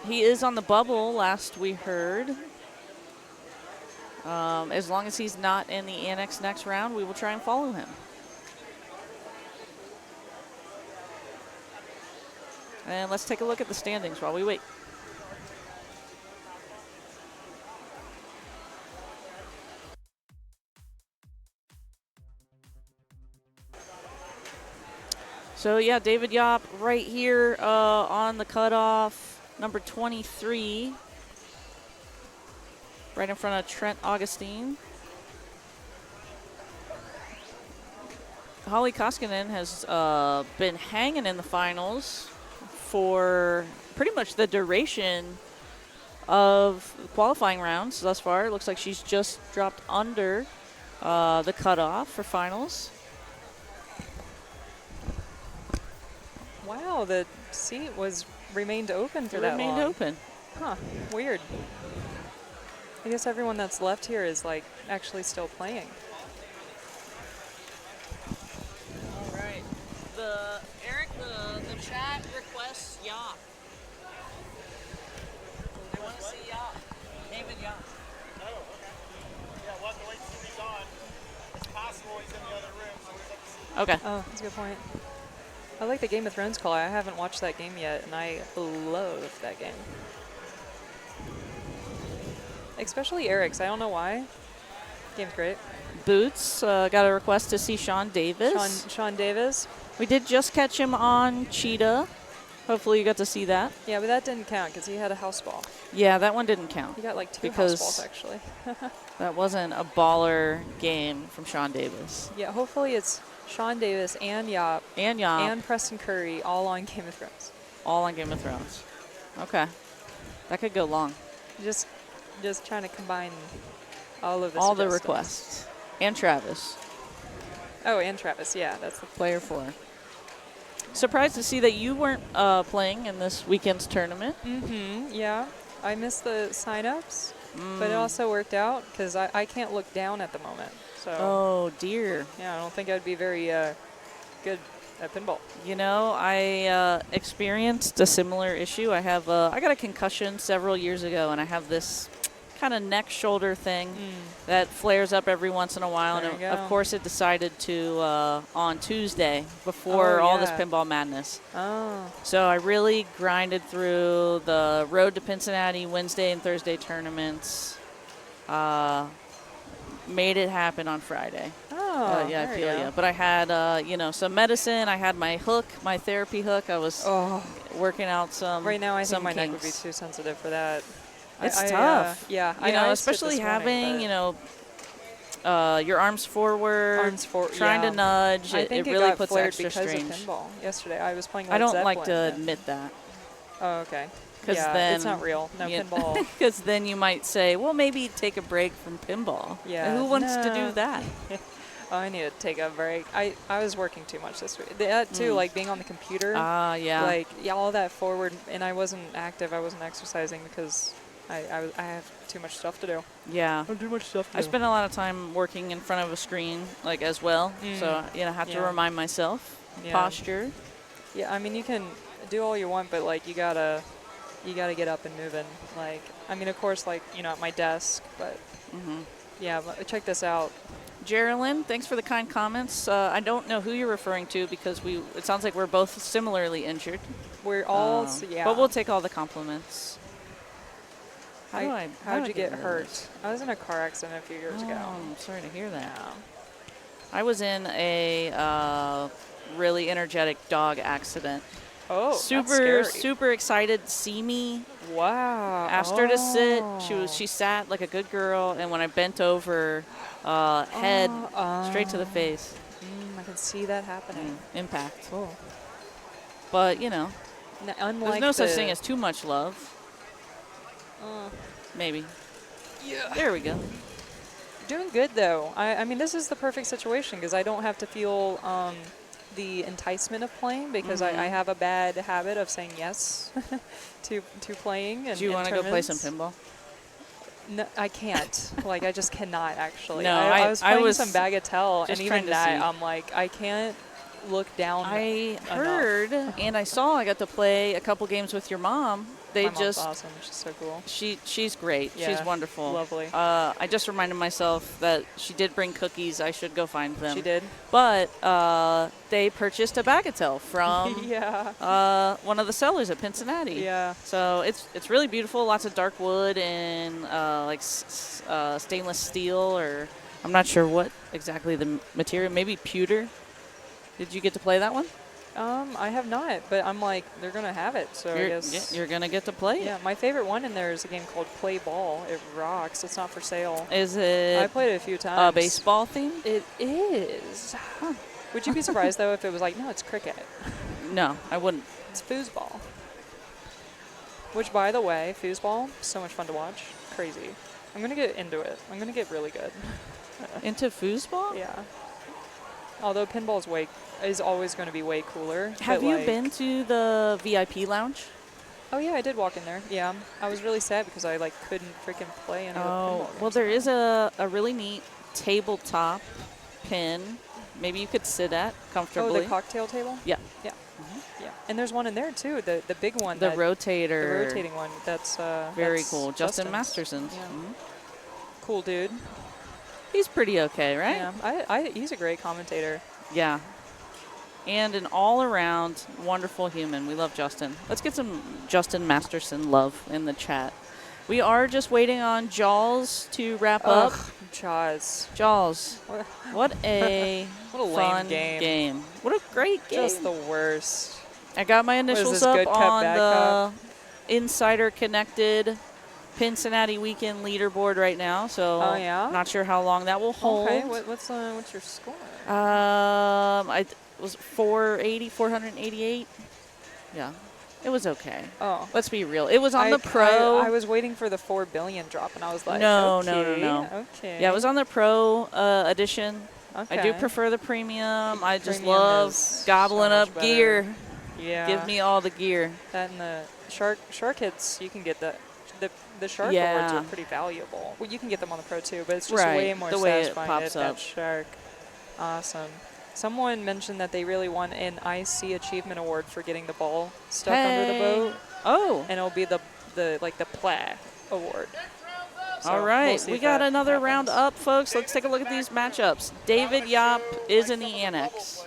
He is on the bubble, last we heard. As long as he's not in the annex next round, we will try and follow him. And let's take a look at the standings while we wait. So yeah, David Yop right here on the cutoff, number 23, right in front of Trent Augustine. Holly Koskinen has been hanging in the finals for pretty much the duration of the qualifying rounds thus far. It looks like she's just dropped under the cutoff for finals. Wow, the seat remained open for that long. Remained open. Huh, weird. I guess everyone that's left here is like actually still playing. All right. Eric, the chat requests Yop. They want to see Yop. David Yop. Oh, okay. Yeah, we'll have to wait to see if he's on. It's possible he's in the other room, so we'll just have to see. Okay. Oh, that's a good point. I like the Game of Thrones call. I haven't watched that game yet, and I love that game. Especially Eric's. I don't know why. Game's great. Boots got a request to see Sean Davis. Sean Davis. We did just catch him on Cheetah. Hopefully you got to see that. Yeah, but that didn't count because he had a house ball. Yeah, that one didn't count. He got like 2 because house balls, actually. that wasn't a baller game from Sean Davis. Yeah, hopefully it's Sean Davis and Yop. And Preston Curry all on Game of Thrones. All on Game of Thrones. Okay. That could go long. Just trying to combine all of the all the suggestions. requests. And Travis. Oh, and Travis, yeah. That's the player 4. Surprised to see that you weren't playing in this weekend's tournament. Mm-hmm, yeah. I missed the sign-ups, but it also worked out because I can't look down at the moment. So. Oh, dear. Yeah, I don't think I'd be very good at pinball. You know, I experienced a similar issue. I got a concussion several years ago, and I have this kind of neck shoulder thing that flares up every once in a while. There And you of go. course, it decided to on Tuesday before all this pinball madness. Oh. So I really grinded through the road to Pincinnati Wednesday and Thursday tournaments. Made it happen on Friday. Oh, yeah, I there feel you go. you. But I had, some medicine. I had my hook, my therapy hook. I was working out some. Right now, I think some my neck would be kinks. too sensitive for that. It's tough. Yeah, you know, iced it especially this morning, having, but your arms forward, trying to nudge. I It think really got puts flared extra because strange. of pinball yesterday. I was playing. I don't like to Zeppelin. admit that. Oh, okay. Because Yeah, then it's not real. No pinball. Because then you might say, well, maybe take a break from pinball. Yeah. Who wants to no. do that? Oh, I need to take a break. I was working too much this week. That too, like being on the computer. Yeah. Like all that forward, and I wasn't active. I wasn't exercising because I have too much stuff to do. Yeah. Too much stuff to I do. spend a lot of time working in front of a screen, like as well. So I have to Yeah. remind myself Yeah. posture. Yeah, I mean you can do all you want, but like you gotta get up and moving. Like I mean, of course, like at my desk, but yeah. But check this out. Geraldine, thanks for the kind comments. I don't know who you're referring to because it sounds like we're both similarly injured. We're all yeah. But we'll take all the compliments. How'd you get hurt? I was in a car accident a few years ago. I'm sorry to hear that. I was in a really energetic dog accident. Oh, that's super scary. excited to see me. Wow. Asked her to sit. She sat like a good girl, and when I bent over, head straight to the face. I can see that happening. Impact. Oh. But unlike there's no such thing as too much love. Maybe. Yeah. There we go. Doing good though. I mean, this is the perfect situation because I don't have to feel the enticement of playing because I have a bad habit of saying yes to playing. Do you want to go play some pinball? No, I can't. Like, I just cannot actually. No, I was playing was some Bagatelle, and even to that, see. I'm like, I can't look down. I heard and I saw. I got to play a couple games with your mom. My mom's awesome. She's so cool. She's great. Yeah, she's wonderful. Lovely. I just reminded myself that she did bring cookies. I should go find them. She did. But they purchased a Bagatelle from one of the sellers at Pincinnati. Yeah. So it's really beautiful. Lots of dark wood and stainless steel, or I'm not sure what exactly the material. Maybe pewter. Did you get to play that one? I have not, but I'm like, they're gonna have it, so I guess you're gonna get to play it. Yeah, my favorite one in there is a game called Play Ball. It rocks. It's not for sale. Is it? I played it a few times. Baseball theme? It is. Huh. Would you be surprised though if it was like, no, it's cricket? No, I wouldn't. It's foosball. Which, by the way, foosball, so much fun to watch. Crazy. I'm gonna get into it. I'm gonna get really good. Into foosball? Yeah. Although pinball is always going to be way cooler. Have you been to the VIP lounge? Oh yeah, I did walk in there. Yeah, I was really sad because I couldn't freaking play any of the pinball games. Well, there is a really neat tabletop pin. Maybe you could sit at comfortably. Oh, the cocktail table? Yeah. Yeah. Yeah. And there's one in there too, the big one. The rotator. The rotating one. That's very that's cool. Justin Justin's. Masterson's. Yeah. Cool dude. He's pretty okay, right? Yeah, he's a great commentator. Yeah. And an all-around wonderful human. We love Justin. Let's get some Justin Masterson love in the chat. We are just waiting on Jaws to wrap up. Jaws. Jaws. What a what a fun lame game. What a great game. Just the worst. I got my initials this, up good cup, on bad the Insider Connected Pincinnati weekend leaderboard right now, so not sure how long that will hold. Okay, what's your score? I was 488. Yeah, it was okay. Oh, let's be real. It was on the pro. I was waiting for the 4 billion drop, and I was like, no. Okay. Yeah, it was on the pro edition. Okay. I do prefer the premium. I just Premium love is gobbling so up much better. gear. Yeah. Give me all the gear. That and the shark hits, you can get the shark Yeah. awards are pretty valuable. Well, you can get them on the pro too, but it's just Right, way more the way it satisfying pops to hit that up. shark. Awesome. Someone mentioned that they really want an IC achievement award for getting the ball stuck under the boat. Oh. And it'll be the play award. So All right, we'll see we if got that another happens. round up, folks. Let's take a look at these matchups. David Yop is in the annex,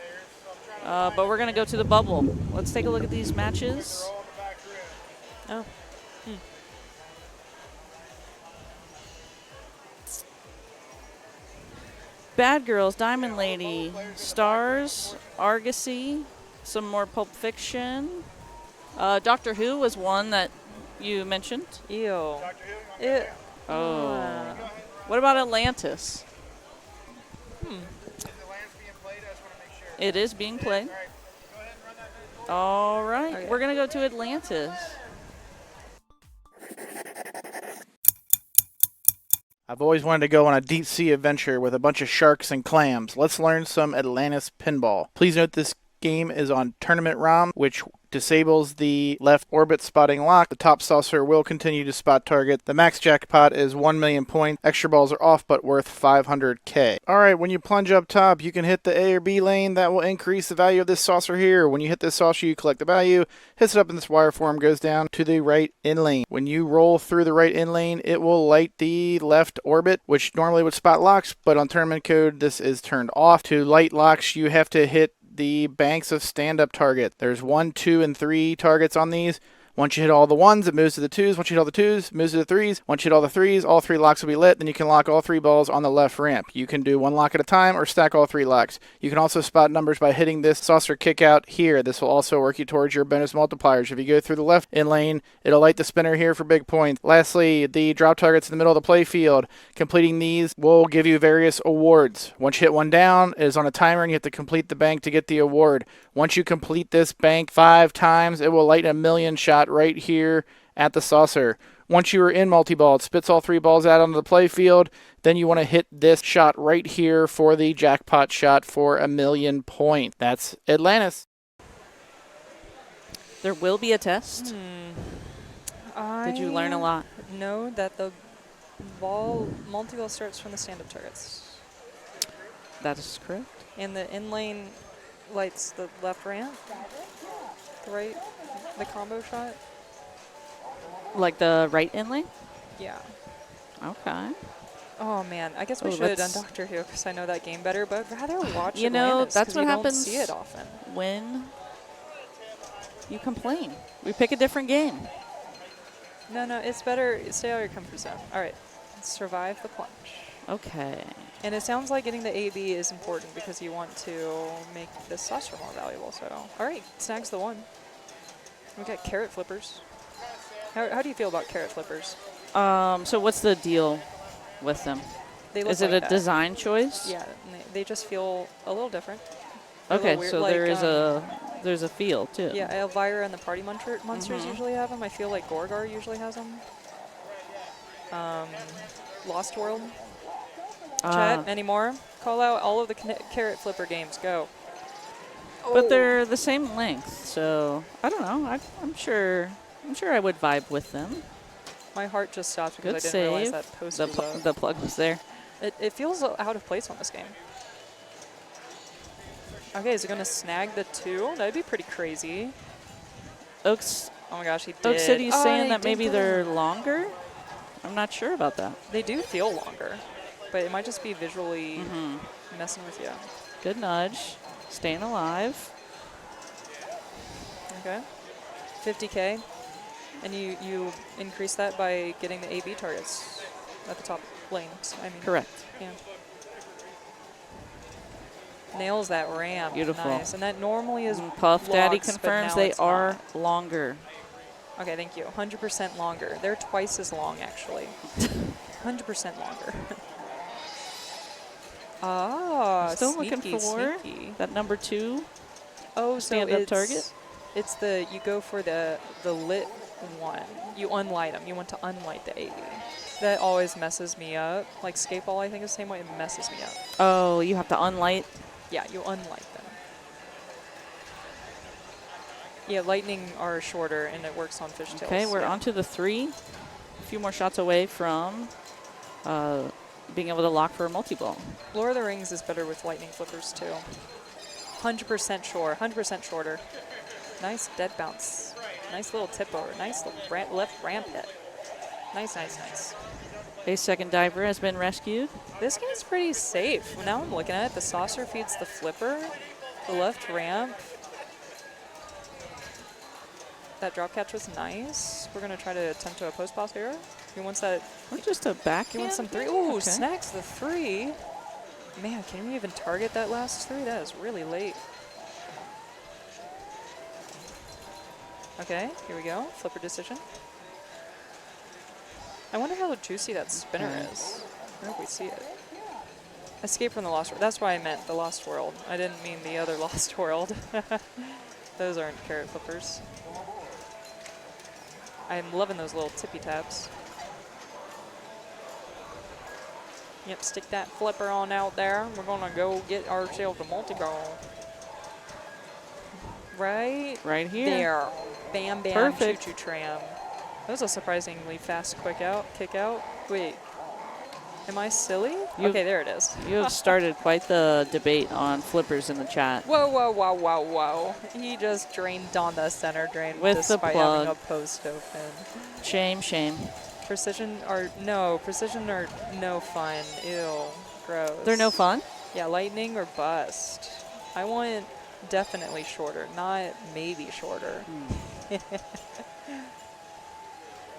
but we're going to go to the bubble. Let's take a look at these matches. Oh. Bad Girls, Diamond Lady, Stars, Argosy, some more Pulp Fiction. Doctor Who was one that you mentioned. Ew. Oh. What about Atlantis? It is being played. All right. Okay. We're going to go to Atlantis. I've always wanted to go on a deep sea adventure with a bunch of sharks and clams. Let's learn some Atlantis pinball. Please note this game is on Tournament ROM, which disables the left orbit spotting lock. The top saucer will continue to spot target. The max jackpot is 1 million points. Extra balls are off, but worth 500k. Alright, when you plunge up top, you can hit the A or B lane. That will increase the value of this saucer here. When you hit this saucer, you collect the value. Hits it up in this wire form, goes down to the right in lane. When you roll through the right in lane, it will light the left orbit, which normally would spot locks, but on tournament code, this is turned off. To light locks, you have to hit the banks of stand-up target. There's 1, 2, and 3 targets on these. Once you hit all the 1s, it moves to the 2s. Once you hit all the 2s, it moves to the 3s. Once you hit all the 3s, all 3 locks will be lit. Then you can lock all 3 balls on the left ramp. You can do 1 lock at a time or stack all 3 locks. You can also spot numbers by hitting this saucer kick out here. This will also work you towards your bonus multipliers. If you go through the left in lane, it'll light the spinner here for big points. Lastly, the drop targets in the middle of the play field. Completing these will give you various awards. Once you hit one down, it is on a timer and you have to complete the bank to get the award. Once you complete this bank 5 times, it will light a million shot right here at the saucer. Once you are in multi-ball, it spits all 3 balls out onto the play field. Then you want to hit this shot right here for the jackpot shot for 1 million points. That's Atlantis. There will be a test. Did you learn a lot? Know that the multi-ball starts from the stand-up targets. That is correct. And the in-lane lights the left ramp, the combo shot. Like the right in lane? Yeah. Okay. Oh man, I guess we should have done Doctor Who because I know that game better, but I'd rather watch You know, Atlantis that's 'cause what you happens don't see it often. when you complain. We pick a different game. No, it's better. Stay out of your comfort zone. All right, survive the plunge. Okay. And it sounds like getting the AB is important because you want to make this saucer more valuable. So, all right, snags the 1. We got carrot flippers. How do you feel about carrot flippers? So what's the deal with them? They look is it like a that. design choice? Yeah, and they just feel a little different. Okay, weird, so like, there's a feel too. Yeah, Elvira and the Party Monsters usually have them. I feel like Gorgar usually has them. Lost World. Chat, any more? Call out all of the carrot flipper games. Go. But they're the same length, so I don't know. I'm sure I would vibe with them. My heart just stopped because Good I didn't realize save. that post The, was pl up. the plug was there. It feels out of place on this game. Okay, is it going to snag the 2? That'd be pretty crazy. Oaks. Oh my gosh, he did. Oak City's saying that they maybe did. they're longer. I'm not sure about that. They do feel longer, but it might just be visually messing with you. Good nudge. Staying alive. Okay. 50K. And you increase that by getting the AB targets at the top lanes. I mean. Correct. Yeah. Nails that ramp. Beautiful. Nice. And that normally is Puff Daddy blocks, but confirms now they it's are not. longer. Okay, thank you. 100% longer. They're twice as long, actually. 100% longer. Still sneaky, looking for sneaky. that number 2. Oh, so stand-up target. It's you go for the lit one. You unlight them. You want to unlight the 80. That always messes me up. Like skate ball, I think is the same way. It messes me up. Oh, you have to unlight? Yeah, you unlight them. Yeah, lightning are shorter, and it works on fishtails. Okay, we're yeah. on to the 3. A few more shots away from being able to lock for a multi-ball. Lord of the Rings is better with lightning flippers, too. 100% sure, 100% shorter. Nice dead bounce. Nice little tip over. Nice little left ramp hit. Nice, nice, nice. A second diver has been rescued. This game's pretty safe. Now I'm looking at it. The saucer feeds the flipper. The left ramp. That drop catch was nice. We're going to try to attempt to a post pass here. He wants that. Or just a back. He wants some 3. Ooh, okay. Snacks the 3. Man, can we even target that last 3? That is really late. Okay, here we go. Flipper decision. I wonder how juicy that spinner is. I hope we see it. Escape from the Lost World. That's why I meant the Lost World. I didn't mean the other Lost World. Those aren't carrot flippers. I'm loving those little tippy taps. Yep, stick that flipper on out there. We're gonna go get ourselves a multi-ball. Right? Right here. There. Bam, bam, Perfect. choo-choo tram. That was a surprisingly fast kick out. Wait, am I silly? Okay, there it is. You have started quite the debate on flippers in the chat. Whoa, whoa, whoa, whoa, whoa. He just drained on the center drain with despite the plug. having a post open. Shame, shame. Precision or no fun. Ew, gross. They're no fun? Yeah, lightning or bust. I want definitely shorter, not maybe shorter.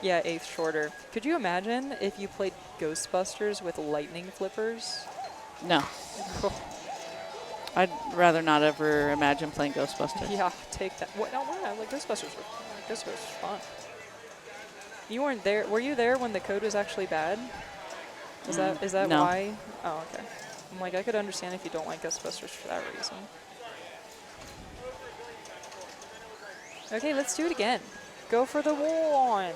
Yeah, 8th shorter. Could you imagine if you played Ghostbusters with lightning flippers? No. I'd rather not ever imagine playing Ghostbusters. Yeah, take that. What? No, why? Like Ghostbusters was fun. You weren't there. Were you there when the code was actually bad? Is that no. why? Oh, okay. I'm like, I could understand if you don't like Ghostbusters for that reason. Okay, let's do it again. Go for the one.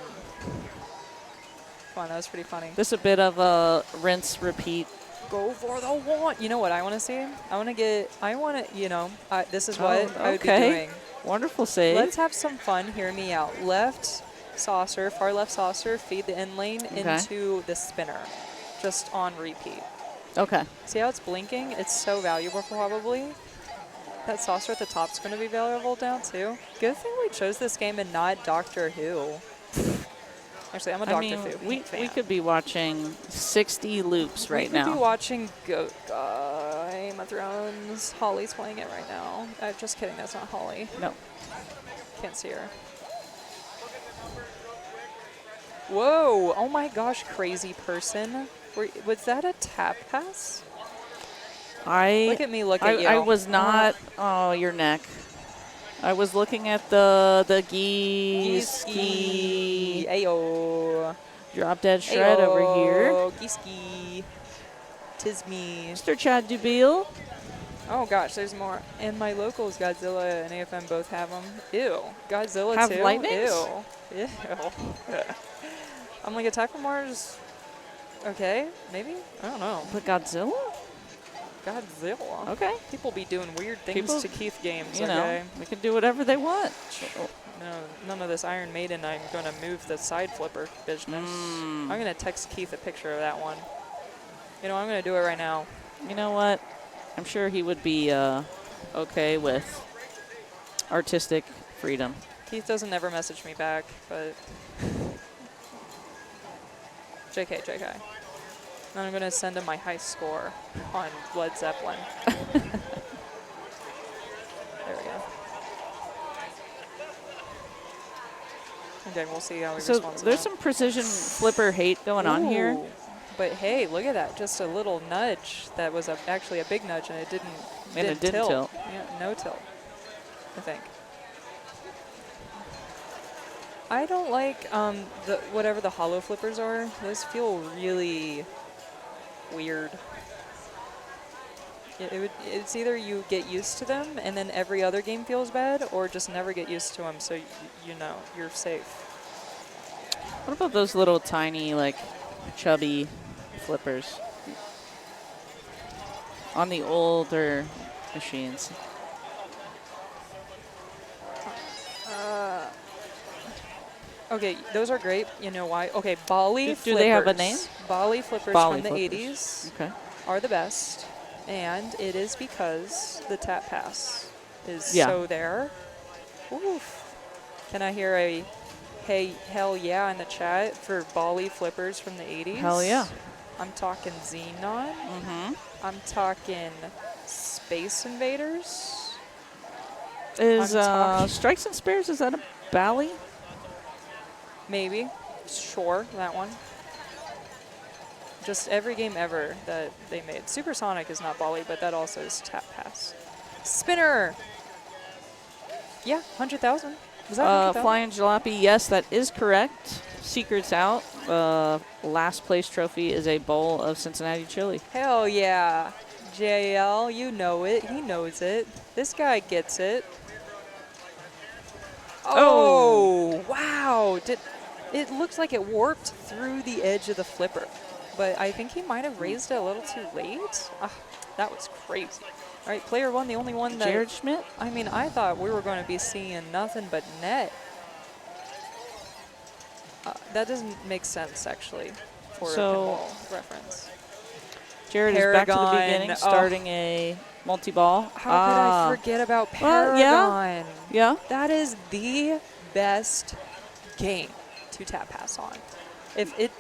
Come on, that was pretty funny. This is a bit of a rinse, repeat. Go for the one. You know what I want to see? This is what I would be doing. Wonderful save. Let's have some fun. Hear me out. Left saucer, far left saucer, feed the end lane into the spinner. Just on repeat. Okay. See how it's blinking? It's so valuable probably. That saucer at the top is going to be valuable down too. Good thing we chose this game and not Doctor Who. Actually, I'm a Doctor Who fan. We could be watching 60 loops right now. We could be watching Game of Thrones. Holly's playing it right now. Just kidding, that's not Holly. No. Can't see her. Whoa, oh my gosh, crazy person. Was that a tap pass? Look at me, look at you. I was not. Oh, your neck. I was looking at the ski. Ayo. Drop dead shred over here. Ski. Tis me. Mr. Chad Dubiel. Oh gosh, there's more. And my locals, Godzilla and AFM, both have them. Ew. Godzilla have too? lightnings? Ew. Ew. I'm like, Attack from Mars. Okay, maybe? I don't know. But Godzilla? Godzilla. Okay. People be doing weird things to Keith games, you okay? know, we can do whatever they want. No, none of this Iron Maiden. I'm going to move the side flipper business. I'm going to text Keith a picture of that one. You know, I'm going to do it right now. You know what? I'm sure he would be okay with artistic freedom. Keith doesn't ever message me back, but JK. And I'm going to send him my high score on Led Zeppelin. There we go. Okay, we'll see how he responds. So there's some precision flipper hate going on here. But hey, look at that. Just a little nudge that was actually a big nudge, and it didn't, tilt. Yeah, no tilt, I think. I don't like whatever the hollow flippers are. Those feel really weird. It's either you get used to them and then every other game feels bad, or just never get used to them so you know you're safe. What about those little tiny, like, chubby flippers on the older machines? Okay, those are great. You know why? Okay, Bali flippers. Do they have a name? Bali flippers Bali from the flippers. 80s are the best. And it is because the tap pass is so there. Oof. Can I hear a hey, hell yeah in the chat for Bali flippers from the 80s? Hell yeah. I'm talking Xenon. I'm talking Space Invaders. Is Strikes and Spares, is that a Bali? Maybe. Sure, that one. Just every game ever that they made. Supersonic is not Bali, but that also is tap pass. Spinner! Yeah, 100,000. Was that 100,000? Flying Jalopy, yes, that is correct. Secret's out. Last place trophy is a bowl of Cincinnati chili. Hell yeah. JL, you know it. He knows it. This guy gets it. Oh, wow. It looks like it warped through the edge of the flipper. But I think he might have raised it a little too late. That was crazy. All right, player one, the only one that... Jared Schmidt? I mean, I thought we were going to be seeing nothing but net. That doesn't make sense, actually, for a pinball reference. Jared is back to the beginning, starting a multi-ball. How could I forget about Paragon? Yeah. That is the best game to tap pass on.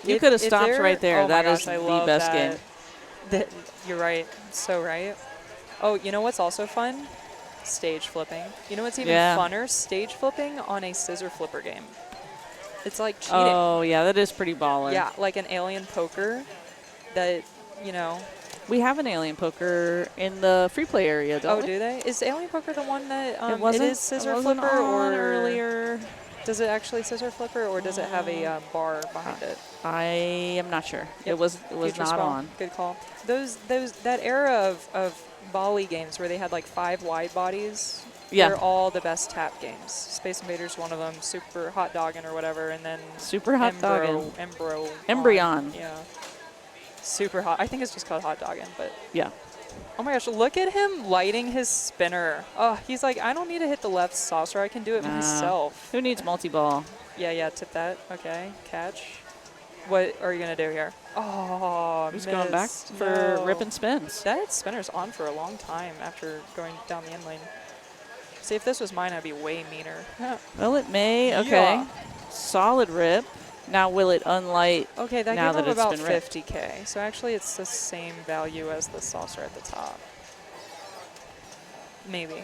You could have stopped right there. Oh that my is gosh, I the love best that. game. You're right. So right. Oh, you know what's also fun? Stage flipping. You know what's even funner? Stage flipping on a scissor flipper game. It's like cheating. Oh, yeah, that is pretty baller. Yeah, like an alien poker that, you know. We have an alien poker in the free play area, don't we? Oh, do they? Is alien poker the one that it is scissor wasn't flipper on or earlier? Does it actually scissor flipper or does it have a bar behind it? I am not sure. Yep. It was not on. Good call. That era of Bali games where they had like 5 wide bodies. Yeah. They're all the best tap games. Space Invaders one of them, Super Hot Doggin' or whatever, and then Super Hot Doggin'. Embryon. Yeah. Super hot. I think it's just called Hot Doggin', but yeah. Oh my gosh, look at him lighting his spinner. Oh, he's like, I don't need to hit the left saucer. I can do it myself. Who needs multi-ball? Yeah, tip that. Okay, catch. What are you going to do here? Oh, He's going back for rip and spins. That spinner's on for a long time after going down the end lane. See, if this was mine, I'd be way meaner. Well, it may. Okay. Yeah. Solid rip. Now will it unlight? Okay, that now gave that him about it's been ripped? 50K. So actually, it's the same value as the saucer at the top. Maybe.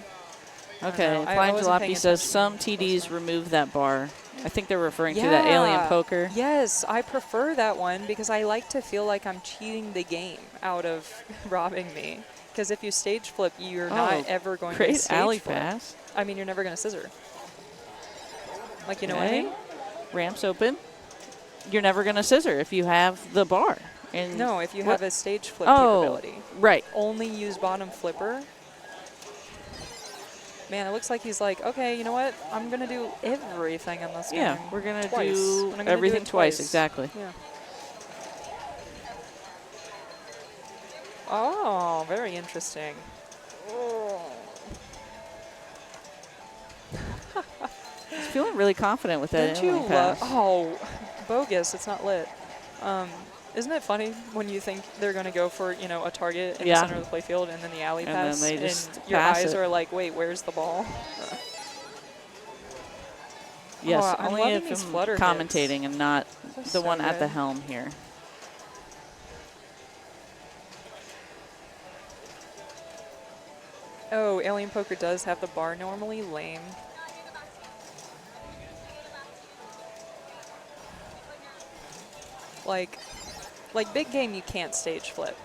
Okay, Flying Jalopy says some TDs remove that bar. I think they're referring to that alien poker. Yes, I prefer that one because I like to feel like I'm cheating the game out of robbing me. Because if you stage flip, you're not ever going to stage alley flip. pass. I mean, you're never going to scissor. Like, you know what I mean? Ramps open. You're never going to scissor if you have the bar. And no, if you have a stage flip capability. Right. Only use bottom flipper. Man, it looks like he's like, okay, you know what? I'm going to do everything in this game. Yeah, we're going to do everything twice. Exactly. Yeah. Oh, very interesting. Oh. He's feeling really confident with that. Don't you love? Oh, bogus! It's not lit. Isn't it funny when you think they're going to go for a target in the center of the playfield and then the alley pass, and, then they just your eyes are like, wait, where's the ball? Yes, I'm only if I'm commentating and not the one at the helm here. Oh, Alien Poker does have the bar normally. Lame. Like, Like big game, you can't stage flip,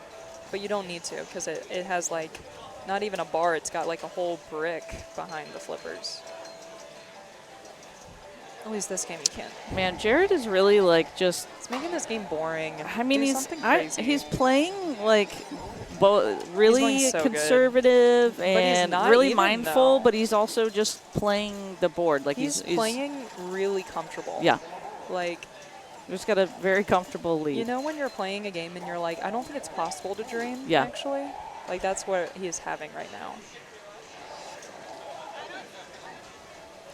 but you don't need to because it has like not even a bar. It's got like a whole brick behind the flippers. At least this game you can. Man, Jared is really like just. It's making this game boring. I mean, he's playing like really so conservative and really even, mindful, though. but he's also just playing the board. Like he's playing really comfortable. Yeah. Like. Just got a very comfortable lead. You know when you're playing a game and you're like, I don't think it's possible to dream, yeah. actually? Like, that's what he is having right now.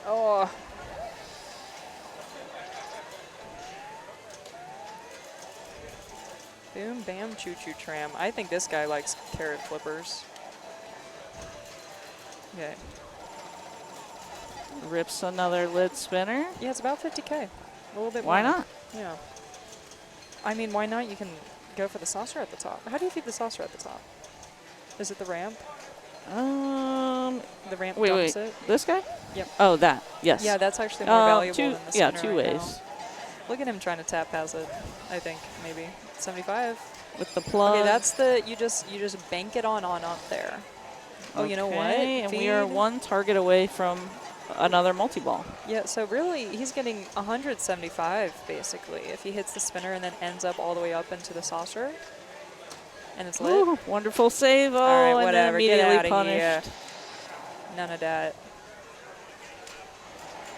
Oh. Boom, bam, choo-choo tram. I think this guy likes carrot flippers. Okay. Rips another lid spinner. Yeah, it's about 50K. A little bit Why more. not? Yeah. I mean, why not? You can go for the saucer at the top. How do you feed the saucer at the top? Is it the ramp? The ramp dumps it? This guy? Yep. Oh, that. Yes. Yeah, that's actually more valuable than the spinner two right ways. now. Look at him trying to tap pass it, I think, maybe. 75. With the plug. Okay, that's the, you just bank it on up there. Oh, you know what? And we are one target away from another multi-ball. Yeah, so really, he's getting 175, basically, if he hits the spinner and then ends up all the way up into the saucer. And it's lit. Ooh, wonderful save. Oh, all right, and whatever. then immediately Get punished. Here. None of that.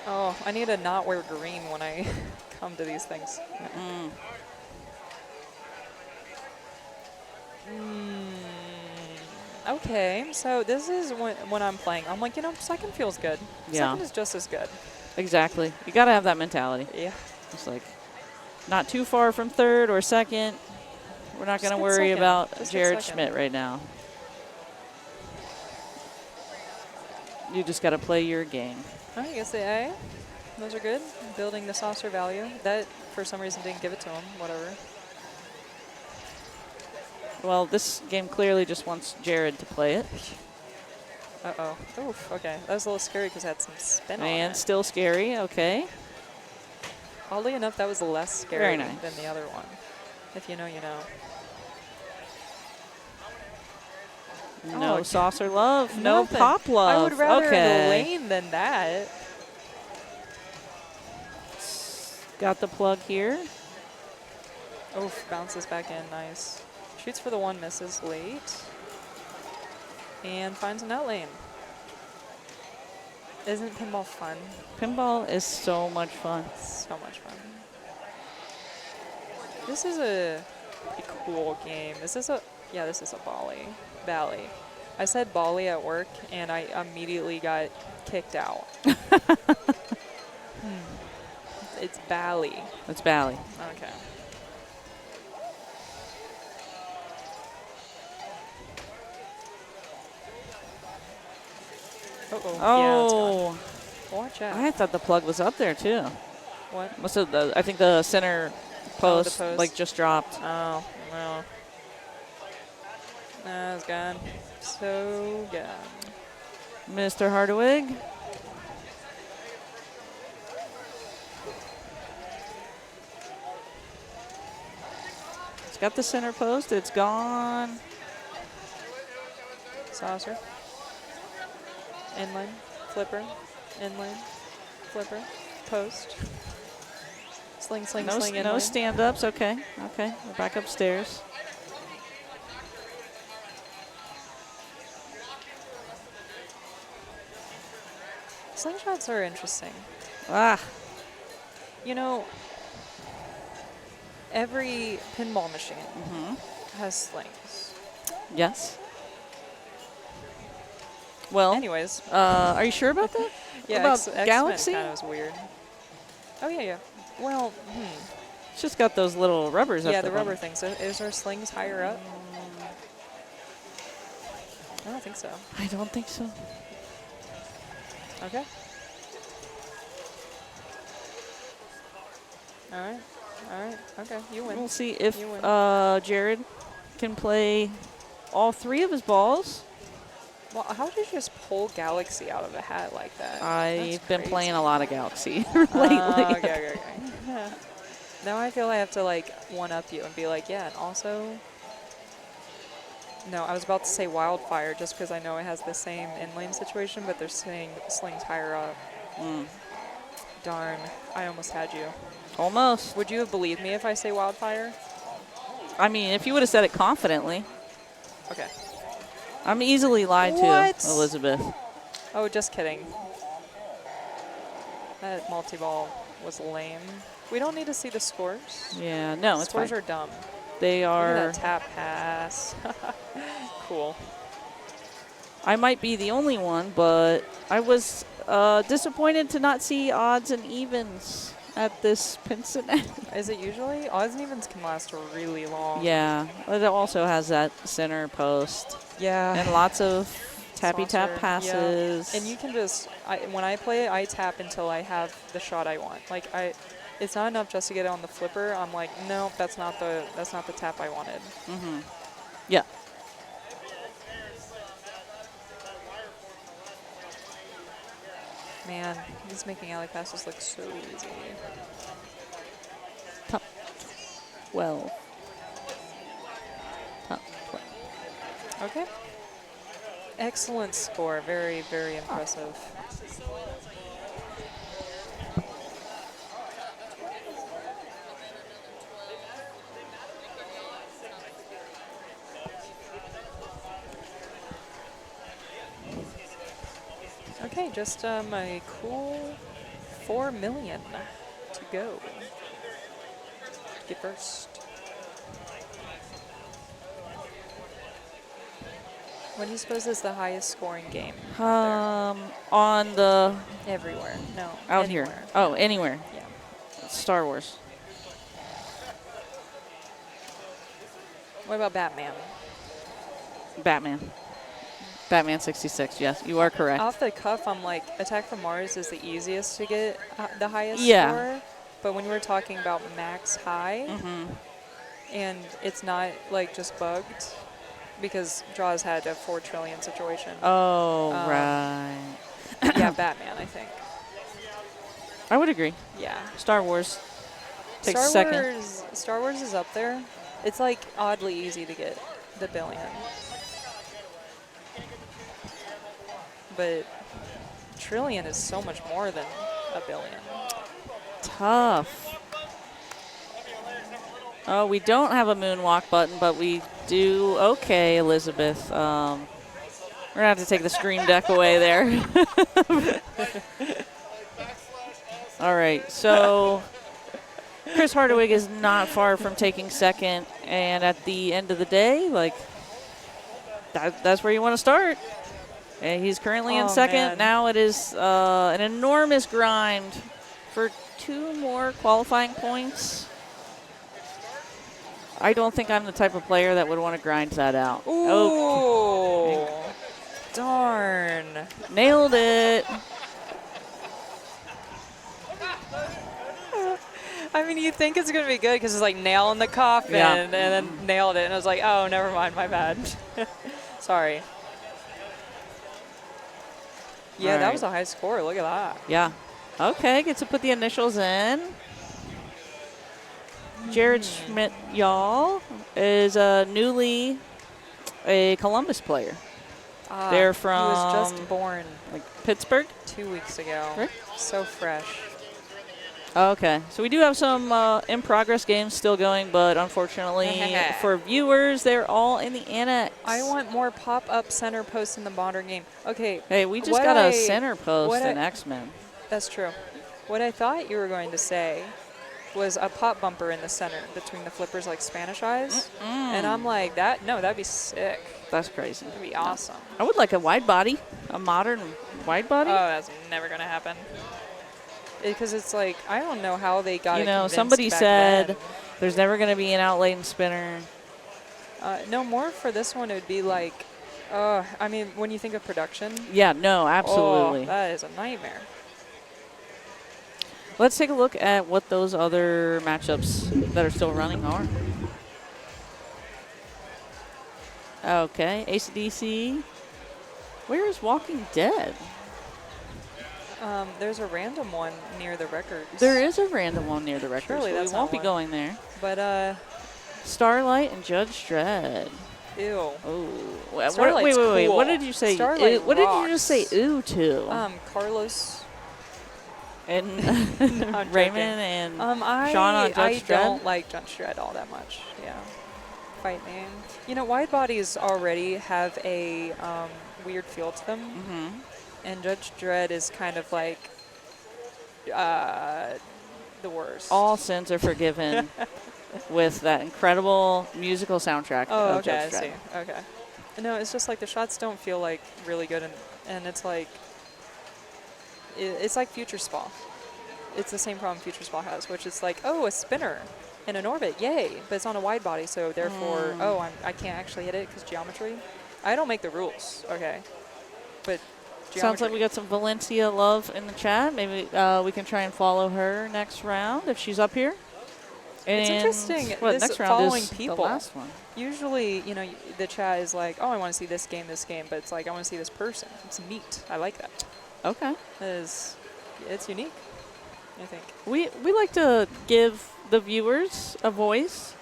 Oh, I need to not wear green when I come to these things. Okay, so this is when I'm playing. I'm like, you know, second feels good. Yeah. Second is just as good. Exactly. You got to have that mentality. Yeah. It's like not too far from third or second. We're not going to worry about Jared Schmidt right now. You just got to play your game. I guess the A. Those are good. Building the saucer value. That, for some reason, didn't give it to him. Whatever. Well, this game clearly just wants Jared to play it. Uh-oh. Oof, okay. That was a little scary because it had some spin on it. And still scary, okay. Oddly enough, that was less scary Very nice. than the other one. If you know, you know. No saucer love, no Nothing. pop love. I would rather okay. the lane than that. Got the plug here. Oof, bounces back in, nice. Shoots for the one, misses late. And finds an out lane. Isn't pinball fun? Pinball is so much fun. So much fun. This is a pretty cool game. Is this a, yeah, this is a Bally. I said Bally at work and I immediately got kicked out. It's Bally. It's Bally. Okay. Uh-oh. Yeah, it's gone. Watch out. I thought the plug was up there too. What? Must have I think the center post, post. like just dropped. Oh, well. It's gone. So gone. Mr. Hardawig. It's got the center post. It's gone. Saucer. Inline. Flipper. Inline. Flipper. Post. Sling, sling, No, sling, no inline. stand-ups. Okay. Okay. We're back upstairs. Slingshots are interesting. Ah. You know, every pinball machine has slings. Yes. Well, anyways. Are you sure about that? Yeah, about Galaxy? kind of was weird. Oh, yeah, yeah. Well, It's just got those little rubbers up yeah, the the rubber bottom. thing. So is there slings higher up? I don't think so. I don't think so. Okay. All right. All right. Okay. You win. We'll see if You win. Jared can play all three of his balls. Well, how did you just pull Galaxy out of a hat like that? I've That's been crazy. playing a lot of Galaxy lately. Okay, okay, okay. Yeah. Now I feel I have to like one-up you and be like, yeah, and also. No, I was about to say Wildfire just because I know it has the same in-lane situation, but they're saying Sling's higher up. Darn, I almost had you. Almost. Would you have believed me if I say Wildfire? I mean, if you would have said it confidently. Okay. I'm easily lied What? to, Elizabeth. Oh, just kidding. That multi-ball was lame. We don't need to see the scores. Yeah, no, it's scores fine. are dumb. They are. Look at that tap pass. Cool. I might be the only one, but I was disappointed to not see odds and evens at this Pincinnati. Is it usually? Odds and evens can last really long. Yeah, but it also has that center post. Yeah. And lots of tappy tap Saucer, passes. yeah. And you can just, when I play it, I tap until I have the shot I want. Like it's not enough just to get it on the flipper. I'm like, no, that's not the tap I wanted. Yeah. Man, he's making alley passes look so easy. Top 12. Top 12. Okay. Excellent score. Very, very impressive. Okay, just a cool 4 million to go. Get first. What do you suppose is the highest scoring game? On the Everywhere. No. out anywhere. here. Oh, anywhere. Yeah. Star Wars. What about Batman? Batman 66. Yes, you are correct. Off the cuff, I'm like, Attack from Mars is the easiest to get the highest Yeah. score. But when we were talking about max high, and it's not like just bugged, because Draws had a 4 trillion situation. Oh, right. Yeah, Batman, I think. I would agree. Yeah. Star Wars takes second. Star Wars is up there. It's like oddly easy to get the billion. But trillion is so much more than a billion. Tough. Oh, we don't have a moonwalk button, but we do. Okay, Elizabeth. We're going to have to take the stream deck away there. All right, so Chris Hardawig is not far from taking second. And at the end of the day, like, that's where you want to start. And he's currently in second. Man. Now it is an enormous grind for 2 more qualifying points. I don't think I'm the type of player that would want to grind that out. Ooh. Oh. Darn. Nailed it. I mean, you think it's going to be good because it's like nail in the coffin and then nailed it. And I was like, oh, never mind, my bad. Sorry. Yeah, that was a high score. Look at that. Yeah. Okay, get to put the initials in. Jared Schmidt, y'all, is newly a Columbus player. They're from He was just born like Pittsburgh 2 weeks ago. Right? So fresh. Okay, so we do have some in-progress games still going, but unfortunately for viewers, they're all in the annex. I want more pop-up center posts in the modern game. Okay. Hey, we just got a center post in X-Men. That's true. What I thought you were going to say was a pop bumper in the center between the flippers like Spanish eyes. And I'm like, that'd be sick. That's crazy. That'd be awesome. I would like a wide body, a modern wide body. Oh, that's never going to happen. Because it's like, I don't know how they got it convinced somebody back said then. there's never going to be an out-lane spinner. No, more for this one, it would be like, I mean, when you think of production. Yeah, no, absolutely. Oh, that is a nightmare. Let's take a look at what those other matchups that are still running are. Okay, AC/DC. Where is Walking Dead? There's a random one near the records. There is a random one near the records. Surely but that's we won't not be one. going there. But, Starlight and Judge Dredd. ew. Oh. Starlight's Wait. cool. What did you say? Starlight What did you just say rocks. ooh to? Carlos. And No, I'm Raymond joking. and I Sean on Judge I Dredd? don't like Judge Dredd all that much. Yeah. Fight name. You know, wide bodies already have a weird feel to them. Mm-hmm. And Judge Dredd is kind of like the worst. All sins are forgiven with that incredible musical soundtrack Oh, of okay, I Judge Dredd. see. Okay. No, it's just like the shots don't feel like really good, and it's like it's like Future Spa. It's the same problem Future Spa has, which is like, oh, a spinner in an orbit, yay! But it's on a wide body, so therefore, oh, I can't actually hit it because geometry. I don't make the rules, okay? But geometry. Sounds like we got some Valencia love in the chat. Maybe we can try and follow her next round if she's up here. It's And interesting. What, this next round following is people. the last one. Usually, you know, the chat is like, oh, I want to see this game, but it's like, I want to see this person. It's neat. I like that. Okay. It's unique, I think. We like to give the viewers a voice.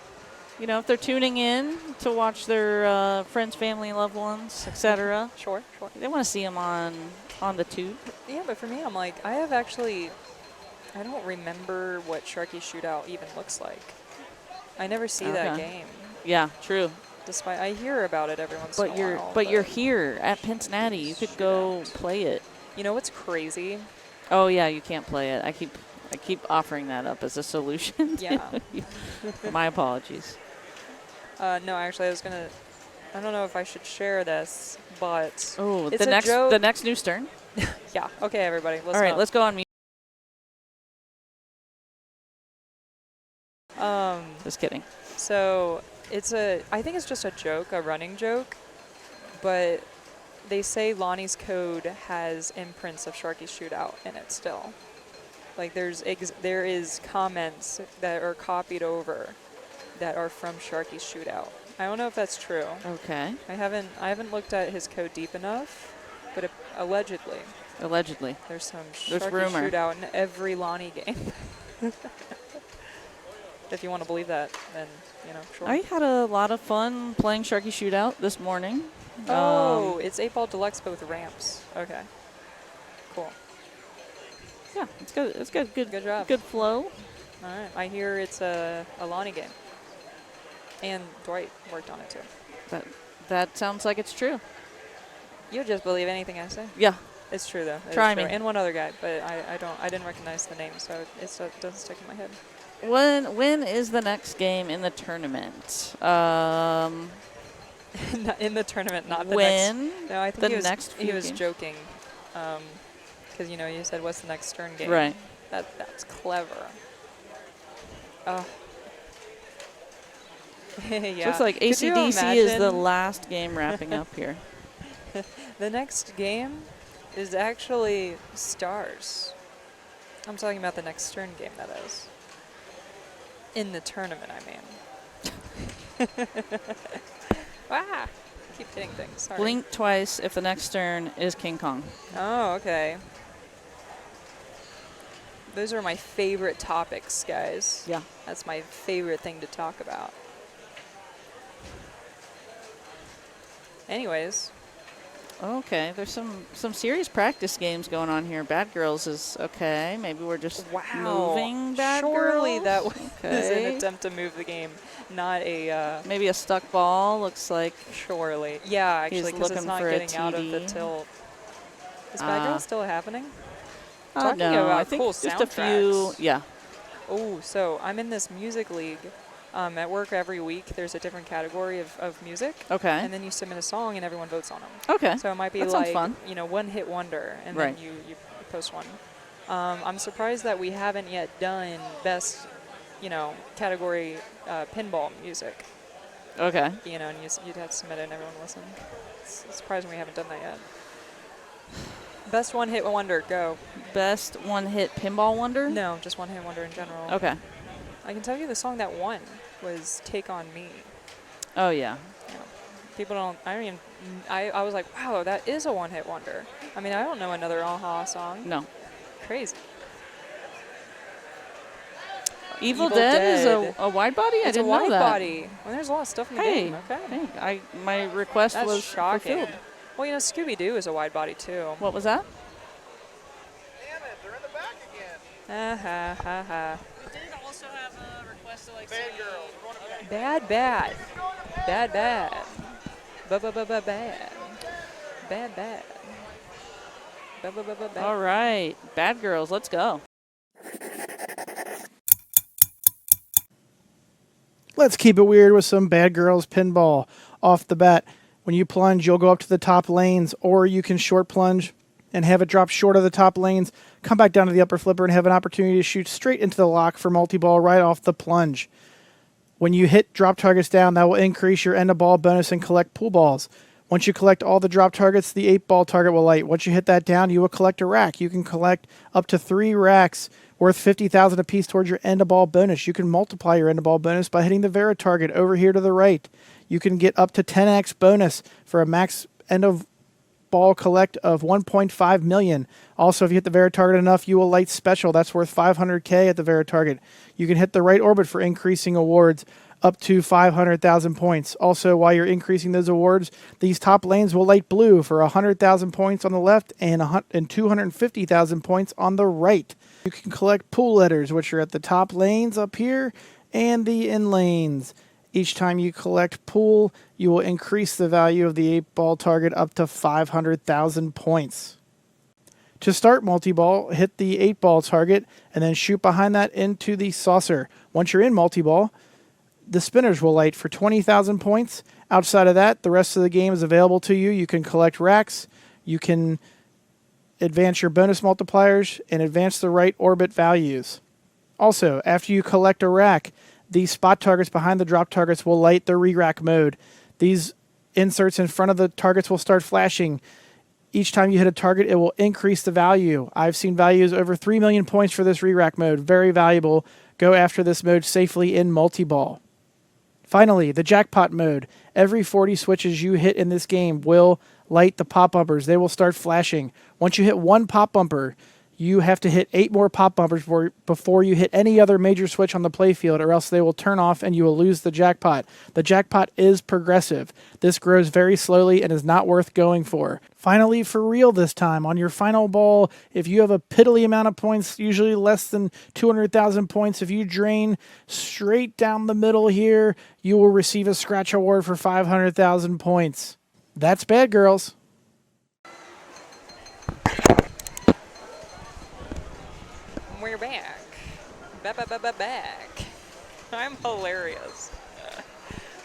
You know, if they're tuning in to watch their friends, family, loved ones, etc. Sure. They want to see them on the tube. Yeah, but for me, I'm like, I don't remember what Sharky Shootout even looks like. I never see that game. Yeah, true. Despite I hear about it every once in a while. But you're here at Pincinnati. You could go play it. You know what's crazy? Oh yeah, you can't play it. I keep offering that up as a solution. Yeah. My apologies. No, actually, I don't know if I should share this, but oh, it's the next new Stern. Yeah. Okay, everybody. All right, let's go on mute. Just kidding. So I think it's just a joke, a running joke, but they say Lonnie's code has imprints of Sharky's Shootout in it still. Like there is comments that are copied over that are from Sharky's Shootout. I don't know if that's true. Okay. I haven't looked at his code deep enough, but allegedly. Allegedly. There's some There's Sharky rumor. Shootout in every Lonnie game. If you want to believe that, then, you know, sure. I had a lot of fun playing Sharky Shootout this morning. Oh, it's 8-Ball Deluxe, but with ramps. Okay. Cool. Yeah, it's good. It's good. Good job. Good flow. All right. I hear it's a Lonnie game. And Dwight worked on it, too. That sounds like it's true. You'll just believe anything I say. Yeah. It's true, though. Try me. And one other guy, but I didn't recognize the name, so it doesn't stick in my head. When is the next game in the tournament? In the tournament, not the when? next. No, I think he was games? joking, because you know you said what's the next Stern game. Right. That's clever. Yeah. Looks like Could you AC/DC is the imagine? last game wrapping up here. The next game is actually Stars. I'm talking about the next Stern game, that is. In the tournament, I mean. Ah! Keep hitting things. Sorry. Blink twice if the next turn is King Kong. Oh, okay. Those are my favorite topics, guys. Yeah. That's my favorite thing to talk about. Anyways. Okay, there's some serious practice games going on here. Bad Girls is okay. Maybe we're just moving Bad Surely Girls. that was Okay. an attempt to move the game, not a... Maybe a stuck ball looks like. Surely. Yeah, actually, because it's looking not for a getting out of the TD. tilt. Is Bad Girl still happening? No, about I think cool just a soundtracks. few. Yeah. Oh, so I'm in this music league. At work every week, there's a different category of music. Okay. And then you submit a song and everyone votes on them. Okay. So it might be That sounds like, fun. you know, one hit wonder, and Right. then you post one. I'm surprised that we haven't yet done best, you know, category pinball music. Okay. You know, and you'd have to submit it and everyone listen. It's surprising we haven't done that yet. Best one hit wonder, go. Best one hit pinball wonder? No, just one hit wonder in general. Okay. I can tell you the song that won was Take On Me. Oh, yeah. People don't, I was like, wow, that is a one hit wonder. I mean, I don't know another Aha song. No. Crazy. Evil Dead is a wide body? I didn't know that. It's a wide body. Well, there's a lot of stuff in the game. Okay. Hey, my request That's was shocking. fulfilled. Well, you know, Scooby-Doo is a wide body, too. What was that? Damn it, they're in the back again. Ha ha ha. We did also have a request to like Bad girls. We're going to bed. Bad, bad. Bad, bad. Ba-ba-ba-ba-bad. Bad, bad. Ba-ba-ba-ba-bad. All right. Bad girls, let's go. Let's keep it weird with some Bad Girls Pinball. Off the bat, when you plunge, you'll go up to the top lanes, or you can short plunge and have it drop short of the top lanes, come back down to the upper flipper, and have an opportunity to shoot straight into the lock for multi-ball right off the plunge. When you hit drop targets down, that will increase your end-of-ball bonus and collect pool balls. Once you collect all the drop targets, the 8-ball target will light. Once you hit that down, you will collect a rack. You can collect up to 3 racks worth $50,000 apiece towards your end-of-ball bonus. You can multiply your end-of-ball bonus by hitting the Vera target over here to the right. You can get up to 10x bonus for a max end-of-ball collect of 1.5 million. Also, if you hit the Vera target enough, you will light special. That's worth 500K at the Vera target. You can hit the right orbit for increasing awards up to 500,000 points. Also, while you're increasing those awards, these top lanes will light blue for 100,000 points on the left and 250,000 points on the right. You can collect pool letters, which are at the top lanes up here and the in lanes. Each time you collect pool, you will increase the value of the 8-ball target up to 500,000 points. To start multi-ball, hit the 8-ball target and then shoot behind that into the saucer. Once you're in multi-ball, the spinners will light for 20,000 points. Outside of that, the rest of the game is available to you. You can collect racks, you can advance your bonus multipliers, and advance the right orbit values. Also, after you collect a rack, the spot targets behind the drop targets will light the re-rack mode. These inserts in front of the targets will start flashing. Each time you hit a target, it will increase the value. I've seen values over 3 million points for this re-rack mode. Very valuable. Go after this mode safely in multi-ball. Finally, the jackpot mode. Every 40 switches you hit in this game will light the pop bumpers. They will start flashing. Once you hit one pop bumper, you have to hit 8 more pop bumpers before you hit any other major switch on the playfield, or else they will turn off and you will lose the jackpot. The jackpot is progressive. This grows very slowly and is not worth going for. Finally, for real this time, on your final ball, if you have a piddly amount of points, usually less than 200,000 points, if you drain straight down the middle here, you will receive a scratch award for 500,000 points. That's Bad Girls. We're back. Back. I'm hilarious.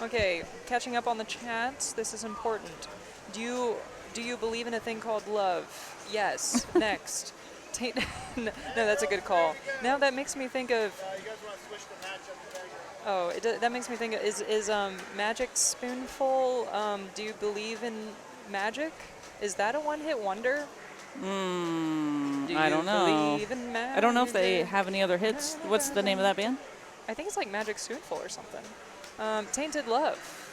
Okay, catching up on the chats. This is important. Do you believe in a thing called love? Yes. Next. No, that's a good call. Now that makes me think of. You guys want to switch the matchup today? That makes me think of, is Magic Spoonful? Do you believe in magic? Is that a one-hit wonder? I don't know. I don't know if they have any other hits. What's the name of that band? I think it's like Magic Spoonful or something. Tainted Love.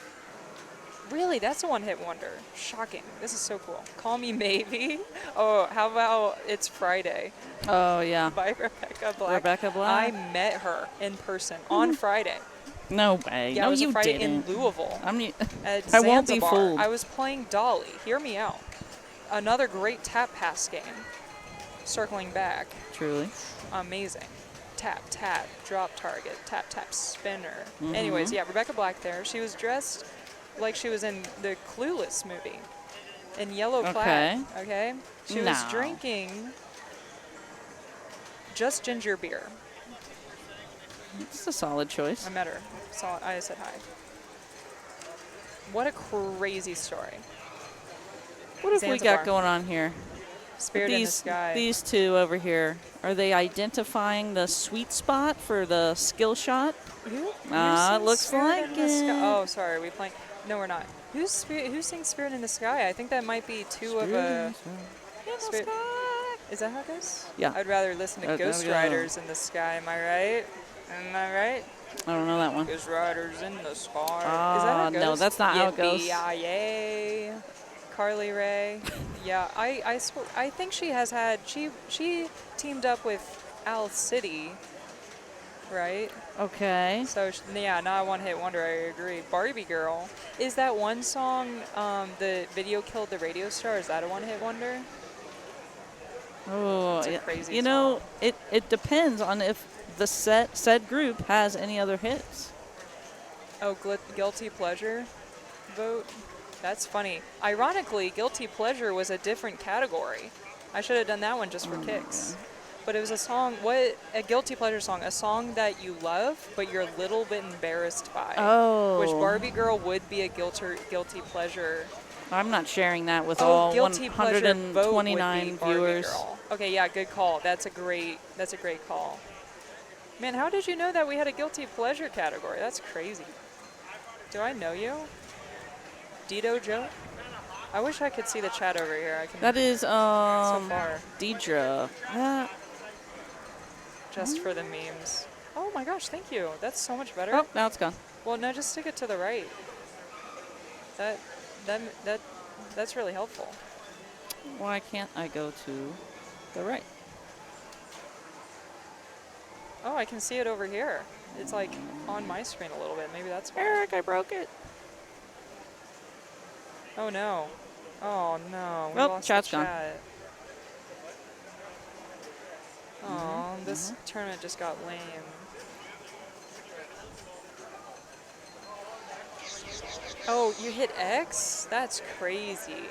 Really, that's a one-hit wonder. Shocking. This is so cool. Call Me Maybe. Oh, how about It's Friday? Oh, yeah. By Rebecca Black. Rebecca Black. I met her in person on Friday. No way. Yeah, no, it was you a Friday didn't. in Louisville. I won't be fooled. I was playing Dolly. Hear me out. Another great tap pass game. Circling back. Truly. Amazing. Tap, tap, drop target, tap, tap, spinner. Anyways, yeah, Rebecca Black there. She was dressed like she was in the Clueless movie. In yellow plaid. Okay? She was drinking just ginger beer. It's a solid choice. I met her. I said hi. What a crazy story. What have we got going on here? Spirit in the Sky. These two over here, are they identifying the sweet spot for the skill shot? It looks like it. Oh, sorry. Are we playing? No, we're not. Who sings Spirit in the Sky? I think that might be two of a. Spirit. Is that how it goes? Yeah. I'd rather listen to Ghost Riders in the Sky. Am I right? Am I right? I don't know that one. Ghost Riders in the Sky. Is that how it goes? No, that's not how it goes. Yippee-yi-yay. Carly Rae. Yeah, I think she has had, she teamed up with Owl City, right? Okay. So, yeah, not a one-hit wonder, I agree. Barbie Girl. Is that one song, the video killed the radio star, is that a one-hit wonder? Oh, It's a crazy you know, it depends on if the said group has any other hits. Oh, Guilty Pleasure vote? That's funny. Ironically, Guilty Pleasure was a different category. I should have done that one just for kicks. But it was a song, a Guilty Pleasure song, a song that you love, but you're a little bit embarrassed by. Oh. Which Barbie Girl would be a guilty pleasure. I'm not sharing that with all Guilty Pleasure vote would be 129 Barbie viewers. Girl. Okay, yeah, good call. That's a great call. Man, how did you know that we had a Guilty Pleasure category? That's crazy. Do I know you? Dido Joe? I wish I could see the chat over here. I can. That is so far. Deidre. Just for the memes. Oh my gosh, thank you. That's so much better. Oh, now it's gone. Well, no, just stick it to the right. That's really helpful. Why can't I go to the right? Oh, I can see it over here. It's like on my screen a little bit. Maybe that's why. Eric, I broke it. Oh no. Oh no. We Well, lost chat's the gone. chat. Oh, this tournament just got lame. Oh, you hit X? That's crazy.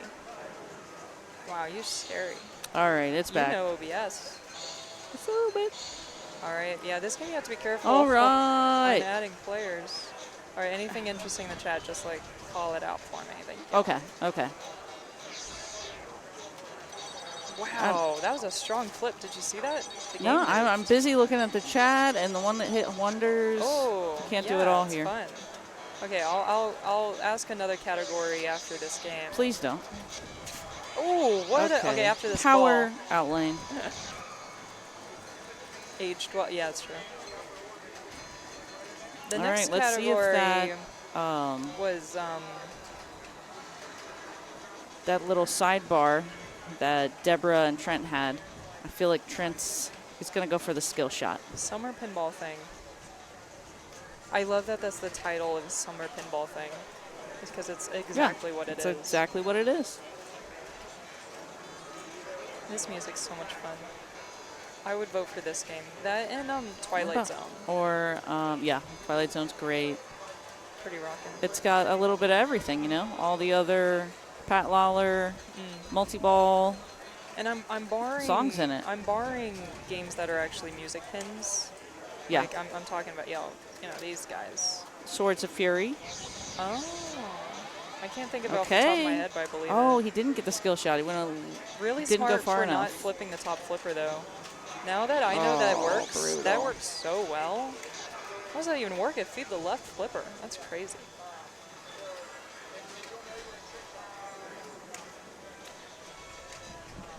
Wow, you're scary. All right, it's back. You know OBS. Just a little bit. All right, yeah, this game you have to be careful. All right. On adding players. All right, anything interesting in the chat, just like call it out for me. Thank you. Okay, okay. Wow, that was a strong flip. Did you see that? The No, game I'm busy looking at the chat and the one that hit wonders. Oh, Can't yeah, do it all it's here. Fun. Okay, I'll ask another category after this game. Please don't. Oh, what? Okay, after this Power ball. outlane. Age 12. Yeah, that's true. The All next right, let's see if category that was that little sidebar that Deborah and Trent had. I feel like Trent's he's gonna go for the skill shot. Summer Pinball Thing. I love that that's the title of Summer Pinball Thing. It's because it's exactly what it is. It's exactly what it is. This music's so much fun. I would vote for this game. That and Twilight Zone. Or, yeah, Twilight Zone's great. Pretty rockin'. It's got a little bit of everything, you know? All the other Pat Lawler, multi-ball and I'm barring songs in it. I'm barring games that are actually music pins. Yeah. Like I'm talking about, you know, these guys. Swords of Fury. Oh. I can't think of it off the top of my head, but I believe he didn't get the skill shot. He went really didn't smart go far for enough. not flipping the top flipper, though. Now that I know that works, that works so well. How does that even work? It feed the left flipper. That's crazy.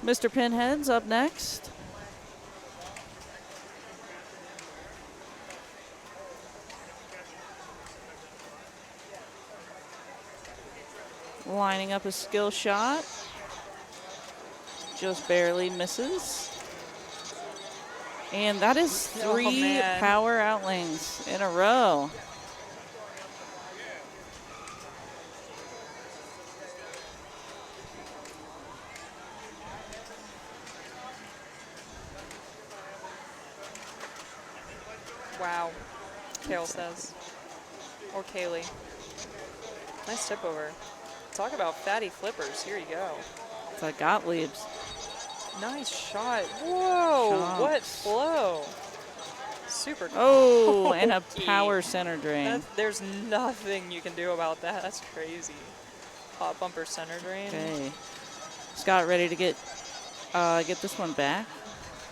Mr. Pinhead's up next. Lining up a skill shot. Just barely misses. And that is 3 power outlanes in a row. Wow. Kale says. Or Kaylee. Nice tip over. Talk about fatty flippers. Here you go. It's like Gottlieb's. Nice shot. Whoa. Shots. What flow. Super cool. Oh, and a power center drain. There's nothing you can do about that. That's crazy. Pop bumper center drain. Okay. Scott ready to get this one back.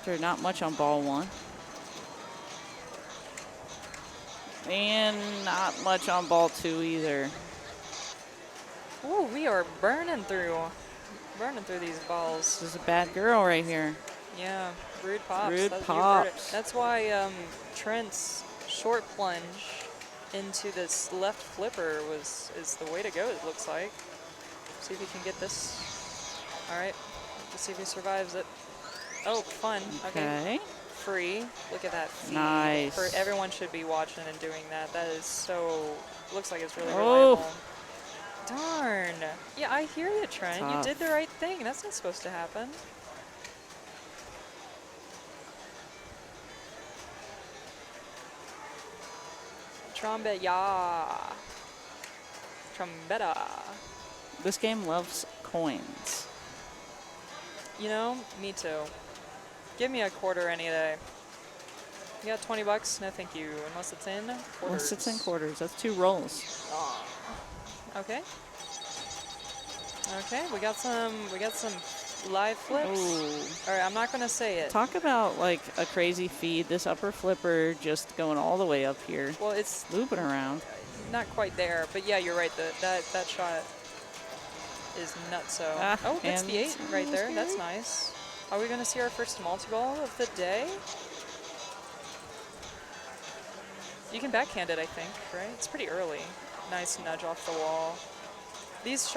There's not much on ball 1. And not much on ball 2 either. Oh, we are burning through these balls. This is a bad girl right here. Yeah, rude pops. Rude You heard it. pops. That's why Trent's short plunge into this left flipper is the way to go, it looks like. See if he can get this. All right. Let's see if he survives it. Oh, fun. Okay. Free. Look at that feed. Nice. Everyone should be watching and doing that. That is so, looks like it's really reliable. Darn. Yeah, I hear you, Trent. Tough. You did the right thing. That's not supposed to happen. Trombetta. Trombetta. This game loves coins. You know, me too. Give me a quarter any day. You got 20 bucks? No, thank you. Unless it's in quarters. Unless it's in quarters. That's 2 rolls. Okay. Okay, we got some live flips. Ooh. All right, I'm not gonna say it. Talk about like a crazy feed. This upper flipper just going all the way up here. Well, it's looping around. Not quite there, but yeah, you're right. That shot is nuts. So oh, gets the 8 right there. That's nice. Are we gonna see our first multi-ball of the day? You can backhand it, I think, right? It's pretty early. Nice nudge off the wall. These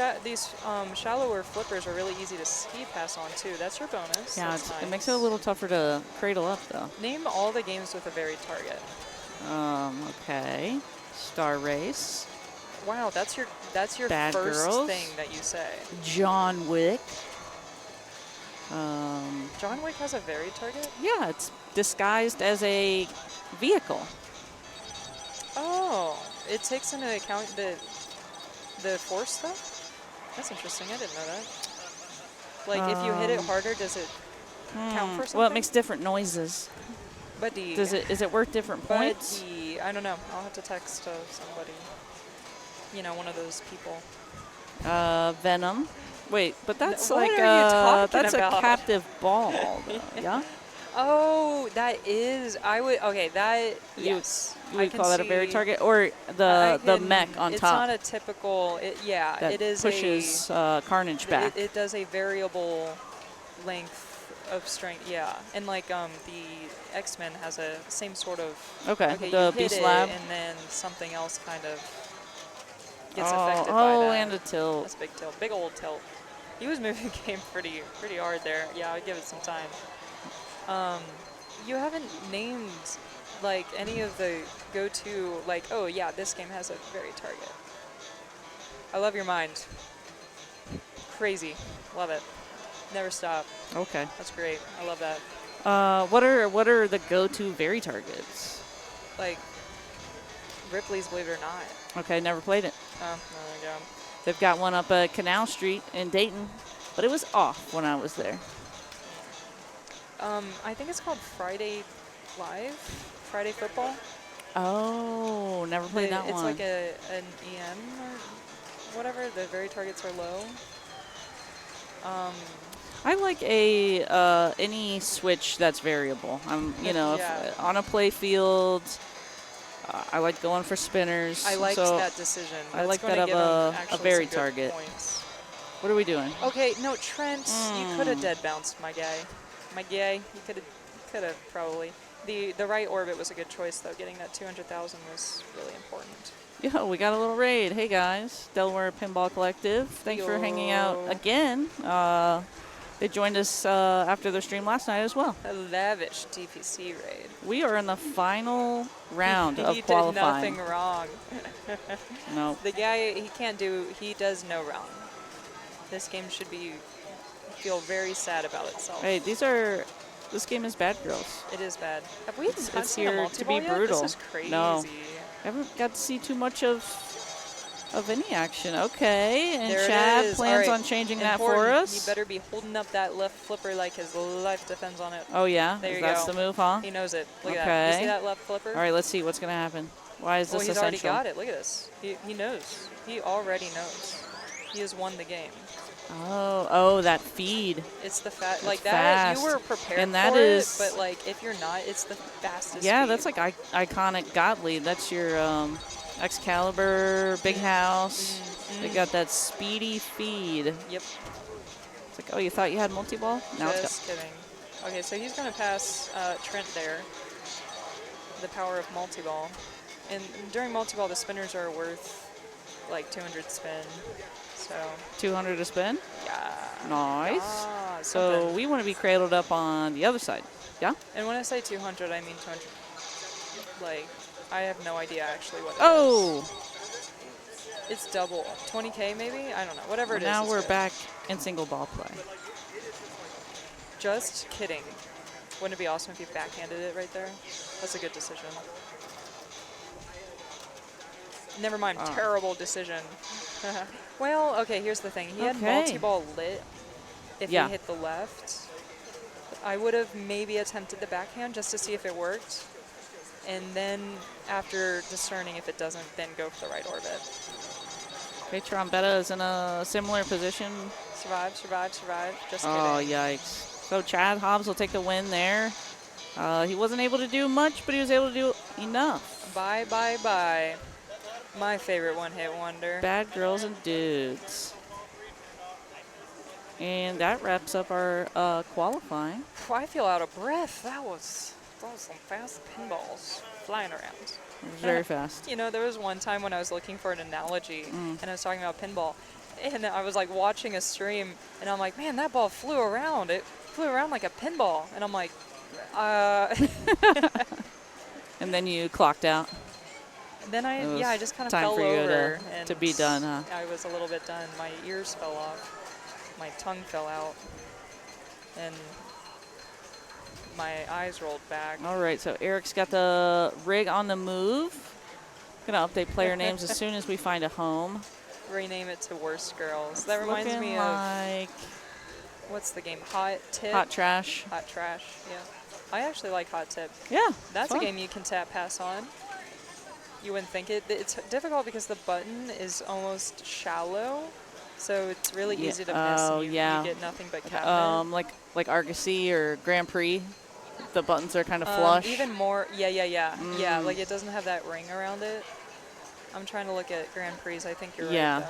shallower flippers are really easy to ski pass on too. That's your bonus. Yeah, That's nice. it makes it a little tougher to cradle up though. Name all the games with a varied target. Okay. Star Race. Wow, that's your Bad first Girls. thing that you say. John Wick. John Wick has a varied target? Yeah, it's disguised as a vehicle. Oh, it takes into account the force stuff? That's interesting. I didn't know that. Like, if you hit it harder, does it count for something? Well, it makes different noises. Buddy. Is it worth different points? Buddy. I don't know. I'll have to text somebody. You know, one of those people. Venom. Wait, but that's What like are you talking that's about? a captive ball, though, yeah? Oh, that is. I would. Okay, that. Yes. You would call that a varied target, or the mech on it's top? It's not a typical. Yeah, that it is pushes Carnage back. It does a variable length of strength. Yeah, and like the X-Men has a same sort of. Okay, the the you hit Beast Lab. and then something else kind of gets affected by that. And a tilt. That's a big tilt, big old tilt. He was moving the game pretty hard there. Yeah, I'd give it some time. You haven't named like any of the go-to, like, oh yeah, this game has a varied target. I love your mind. Crazy. Love it. Never stop. Okay. That's great. I love that. What are the go-to varied targets? Like Ripley's Believe It or Not. Okay, never played it. Oh, there we go. They've got one up at Canal Street in Dayton, but it was off when I was there. I think it's called Friday Live, Friday Football. Oh, never played that it's one. It's like an EM or whatever. The varied targets are low. I like any switch that's variable. If on a play field, I like going for spinners. I liked so that decision. I like that of a varied target. Points. What are we doing? Okay, no, Trent, you could have dead bounced, my guy. You could have probably. The right orbit was a good choice though. Getting that 200,000 was really important. Yo, we got a little raid. Hey guys, Delaware Pinball Collective. Thanks for hanging out again. They joined us after their stream last night as well. A lavish DPC raid. We are in the final round of qualifying. He did nothing wrong. No. The guy, he does no wrong. This game should feel very sad about itself. Hey, this game is Bad Girls. It is bad. Have we It's here to be brutal. This is crazy. No. I haven't got to see too much of any action. Okay, and there Chad plans on changing that for us. He better be holding up that left flipper like his life depends on it. Oh yeah, there you that's go. the move, huh? He knows it. Look at that. You see that left flipper? All right, let's see what's gonna happen. Why is this he's essential? already got it. Look at this. He knows. He already knows. He has won the game. Oh, that feed. It's the fast. It's like that. fast. You were prepared and that for is, it, but like if you're not, it's the fastest. Yeah, speed. that's like iconic God lead. That's your Excalibur, Big House. They got that speedy feed. Yep. It's like, oh, you thought you had multi-ball? Now it's Just kidding. Okay, so he's going to pass Trent there. The power of multi-ball. And during multi-ball, the spinners are worth like 200 spin. So 200 to spin. yeah. Nice. Ah, So something. we want to be cradled up on the other side. Yeah. And when I say 200, I mean 200. Like, I have no idea actually what it Oh. is. It's double. 20K maybe? I don't know. Whatever it is. Now it's we're good. back in single ball play. Just kidding. Wouldn't it be awesome if you backhanded it right there? That's a good decision. Never mind, terrible decision. Well, okay, here's the thing. He had multi-ball lit if he hit the left. I would have maybe attempted the backhand just to see if it worked. And then after discerning if it doesn't, then go for the right orbit. Okay, Trombetta is in a similar position. Survive, survive, survive. Just kidding. Oh, yikes. So Chad Hobbs will take the win there. He wasn't able to do much, but he was able to do enough. Bye, bye, bye. My favorite one-hit wonder. Bad girls and dudes. And that wraps up our qualifying. I feel out of breath. That was some fast pinballs flying around. Very fast. You know, there was one time when I was looking for an analogy, and I was talking about pinball, and I was like watching a stream, and I'm like, man, that ball flew around. It flew around like a pinball, and I'm like, And then you clocked out. Then I just kind of fell time for you over to be done, huh? I was a little bit done. My ears fell off, my tongue fell out, and my eyes rolled back. All right, so Eric's got the rig on the move. Gonna update player names as soon as we find a home. Rename it to Worst Girls. That reminds me like of what's the game? Hot Tip. Hot Trash. Hot Trash. Yeah, I actually like Hot Tip. Yeah, that's fun. a game you can tap pass on. You wouldn't think it. It's difficult because the button is almost shallow, so it's really easy to miss. Oh, and you get nothing but cabinet. Like Argosy or Grand Prix, the buttons are kind of flush. Even more, yeah. Like it doesn't have that ring around it. I'm trying to look at Grand Prix. I think you're right.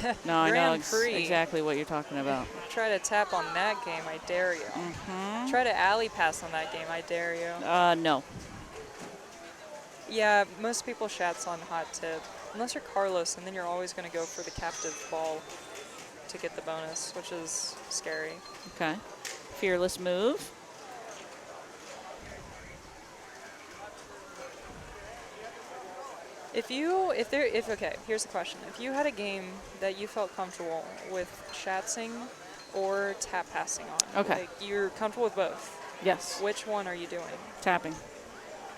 Though. No, I know Prix. exactly what you're talking about. Try to tap on that game, I dare you. Try to alley pass on that game, I dare you. No. Yeah, most people shats on Hot Tip. Unless you're Carlos, and then you're always going to go for the captive ball to get the bonus, which is scary. Okay. Fearless move. Okay, here's the question. If you had a game that you felt comfortable with shatsing or tap passing on, okay, like you're comfortable with both. Yes. Which one are you doing? Tapping.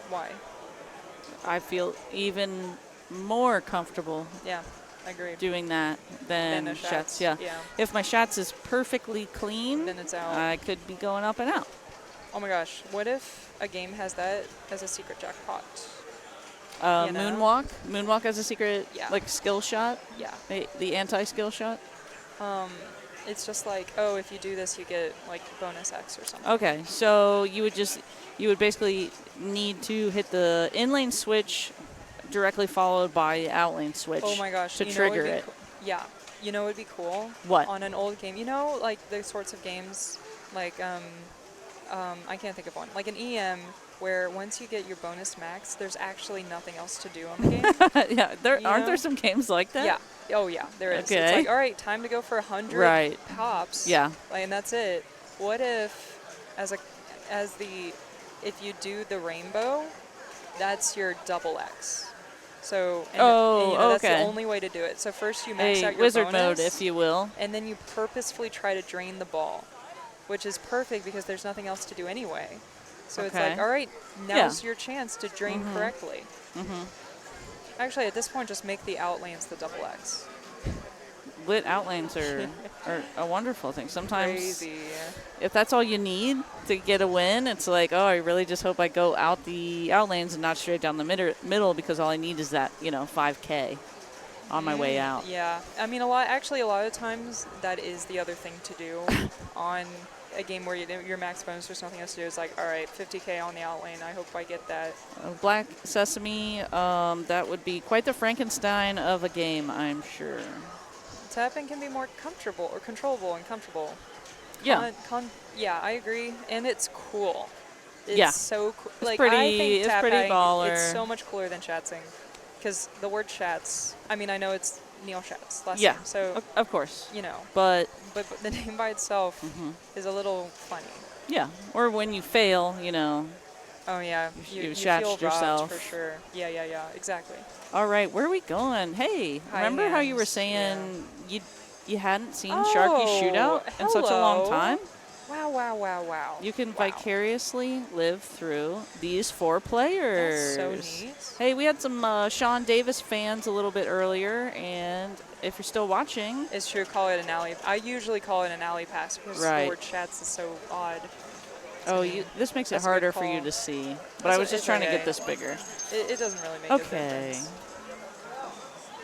Why? I feel even more comfortable. Yeah, agreed. Doing that than the shots. shots. Yeah. Yeah. If my shots is perfectly clean, then it's out. I could be going up and out. Oh my gosh, what if a game has that as a secret jackpot? You know? Moonwalk as a secret, like skill shot. Yeah. The anti-skill shot. It's just like, oh, if you do this, you get like bonus X or something. Okay, so you would basically need to hit the in-lane switch directly followed by the out-lane switch. Oh my gosh, to trigger it. Yeah, you know, it'd be cool. What? On an old game, you know, like the sorts of games, like I can't think of one, like an EM. Where once you get your bonus max, there's actually nothing else to do on the game. Yeah, aren't there some games like that? Yeah. Oh yeah, there is. Okay. It's like, all right, time to go for 100 pops. Yeah. Like, and that's it. What if, if you do the rainbow, that's your double X. So that's the only way to do it. So first you max out your wizard bonus, mode, if you will, and then you purposefully try to drain the ball, which is perfect because there's nothing else to do anyway. So it's like, all right, now's your chance to drain correctly. Actually, at this point, just make the out lanes the double X. Lit out lanes are a wonderful thing. Sometimes, crazy. If that's all you need to get a win, it's like, oh, I really just hope I go out the out lanes and not straight down the middle because all I need is that, 5K on my way out. Yeah, I mean, a lot of times that is the other thing to do on a game where your max bonus there's nothing else to do. It's like, all right, 50K on the out lane. I hope I get that. Black Sesame, that would be quite the Frankenstein of a game, I'm sure. Tapping can be more comfortable or controllable and comfortable. Yeah. Yeah, I agree. And it's cool. It's yeah. so cool. It's I think it's pretty baller. It's so much cooler than shatsing. Because the word shats, I mean, I know it's Neil Schatz last Yeah, name. So of course. you know, But the name by itself is a little funny. yeah, or when you fail, Oh yeah, you you schatched feel robbed yourself. for sure. Yeah, exactly. All right, where are we going? Hey, High remember how you were hands, saying you hadn't seen Sharky's shootout in such a long hello. time? Wow. You can vicariously live through these 4 players. That's so neat. Hey, we had some Sean Davis fans a little bit earlier, and if you're still watching. It's true, call it an alley. I usually call it an alley pass because the word Schatz is so odd. Oh, this makes it harder for you to see. But I was just trying to get this bigger. It doesn't really make a difference.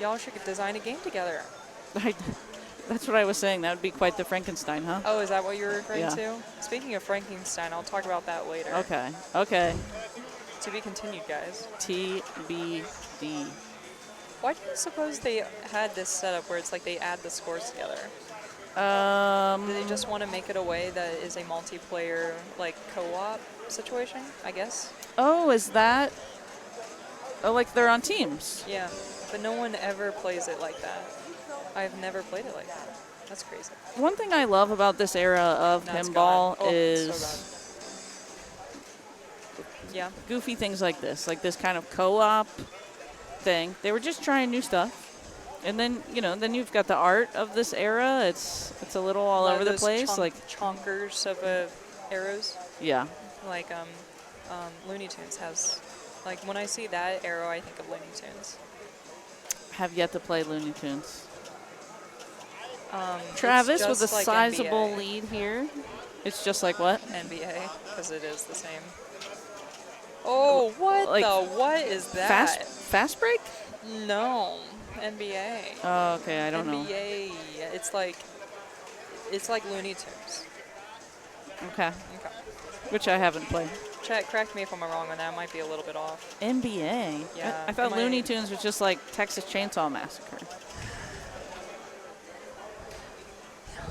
Y'all should design a game together. That's what I was saying. That would be quite the Frankenstein, huh? Oh, is that what you're referring to? Speaking of Frankenstein, I'll talk about that later. Okay. To be continued, guys. TBD. Why do you suppose they had this setup where it's like they add the scores together? Do they just want to make it a way that is a multiplayer, like, co-op situation, I guess? Oh, is that? Oh, like they're on teams? Yeah, but no one ever plays it like that. I've never played it like that. That's crazy. One thing I love about this era of pinball is goofy things like this kind of co-op thing. They were just trying new stuff. And then, then you've got the art of this era. It's a little all over the place. Like chonkers of arrows. Yeah. Like Looney Tunes has, like when I see that arrow, I think of Looney Tunes. Have yet to play Looney Tunes. Travis with a sizable NBA. lead here. It's just like what? NBA, because it is the same. Oh, what is that? Fast break? No, NBA. Oh, okay, I don't know. NBA, it's like Looney Tunes. Okay. Which I haven't played. Chat, correct me if I'm wrong on that. I might be a little bit off. NBA? Yeah. I thought Looney Tunes was just like Texas Chainsaw Massacre.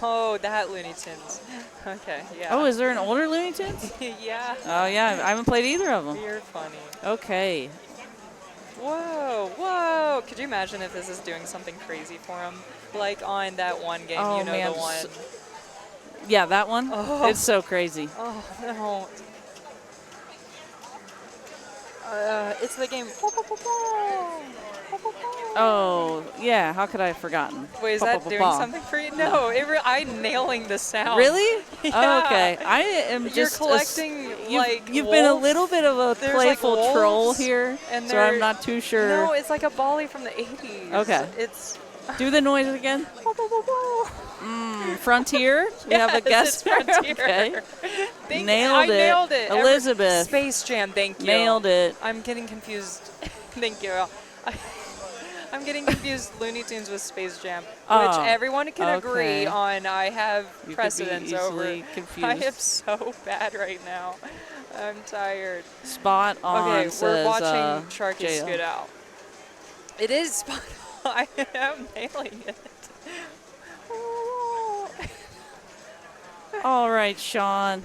Oh, that Looney Tunes. Okay, yeah. Oh, is there an older Looney Tunes? Yeah. Oh, yeah. I haven't played either of them. You're funny. Okay. Whoa. Could you imagine if this is doing something crazy for him? Like on that one game, Oh, the man. one. Yeah, that one? Oh. It's so crazy. Oh, no. It's the game. Oh, yeah. How could I have forgotten? Wait, is that doing something for you? No, I'm nailing the sound. Really? Yeah. Oh, okay. I am You're just collecting you've been a little bit of a playful like troll here, and so I'm not too sure. No, it's like a volley from the 80s. Okay. It's do the noise again. Frontier. We have a guest. Frontier. Okay. I nailed it. Elizabeth. Space Jam. Thank you. Nailed it. I'm getting confused. Thank you. I'm getting confused Looney Tunes with Space Jam, which everyone can agree on. I have precedence over. Confused. I am so bad right now. I'm tired. Spot on. Okay, we're says, watching Sharky J.O. scoot out. It is spot on. I am nailing it. All right, Sean.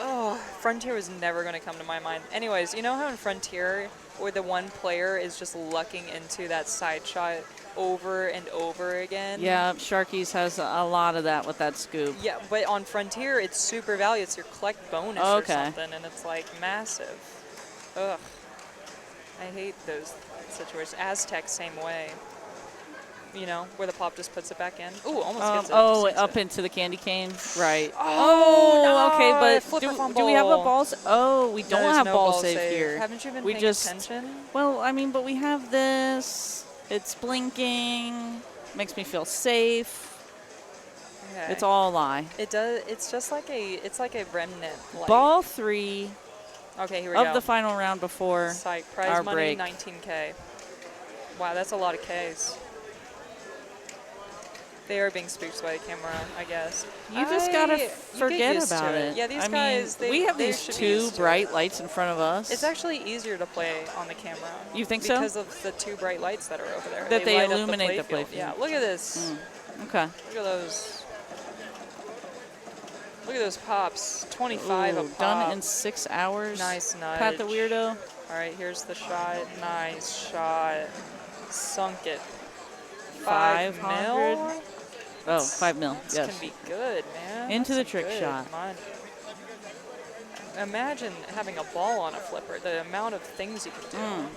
Oh, Frontier was never going to come to my mind. Anyways, you know how in Frontier, where the one player is just lucking into that side shot over and over again? Yeah, Sharky's has a lot of that with that scoop. Yeah, but on Frontier, it's super value. It's your collect bonus or something, and it's like massive. Ugh. I hate those situations. Aztec, same way. You know, where the pop just puts it back in. Ooh, almost gets it. Oh, up into the candy cane. Right. Oh, no, okay, but flipper do we have a ball? Oh, we don't have no ball save here. Haven't you been we paying attention? Well, I mean, but we have this. It's blinking. Makes me feel safe. Okay. It's all a lie. It does. It's just like it's like a remnant. Light. Ball 3. Okay, here we go. Of the final round before Psych. Prize our money, break. 19K. Wow, that's a lot of Ks. They are being spooked by the camera, I guess. You just gotta forget about it. Yeah, these I guys. mean, we have these 2 bright lights in front of us. It's actually easier to play on the camera. You think so? Because of the 2 bright lights that are over there. That they light up illuminate the playfield. playfield. Yeah, look at this. Okay. Look at those. Look at those pops. 25 a pop. Done in 6 hours. Nice nudge. Pat the weirdo. All right, here's the shot. Nice shot. Sunk it. 500. mil? Oh, 5 mil. This Yes. can be good, man. Into That's the trick good shot. money. Imagine having a ball on a flipper. The amount of things you can do.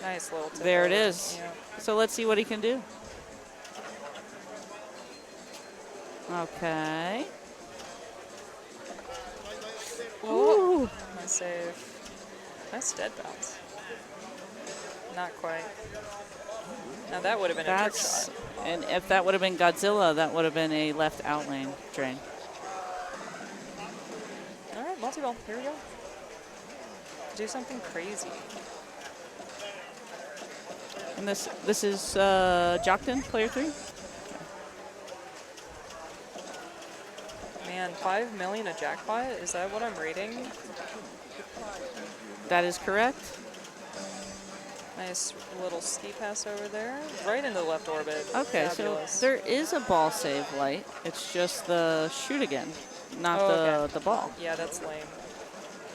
Nice little tip There it over. is. Yeah. So let's see what he can do. Okay. Ooh. Nice save. Nice dead bounce. Not quite. Now that would have been a trick shot. And if that would have been Godzilla, that would have been a left out lane drain. All right, multi-ball. Here we go. Do something crazy. And this is Jockton, player 3. Man, 5 million a jackpot? Is that what I'm reading? That is correct. Nice little ski pass over there. Right into the left orbit. Okay, Fabulous. so there is a ball save light. It's just the shoot again, not the ball. Yeah, that's lame.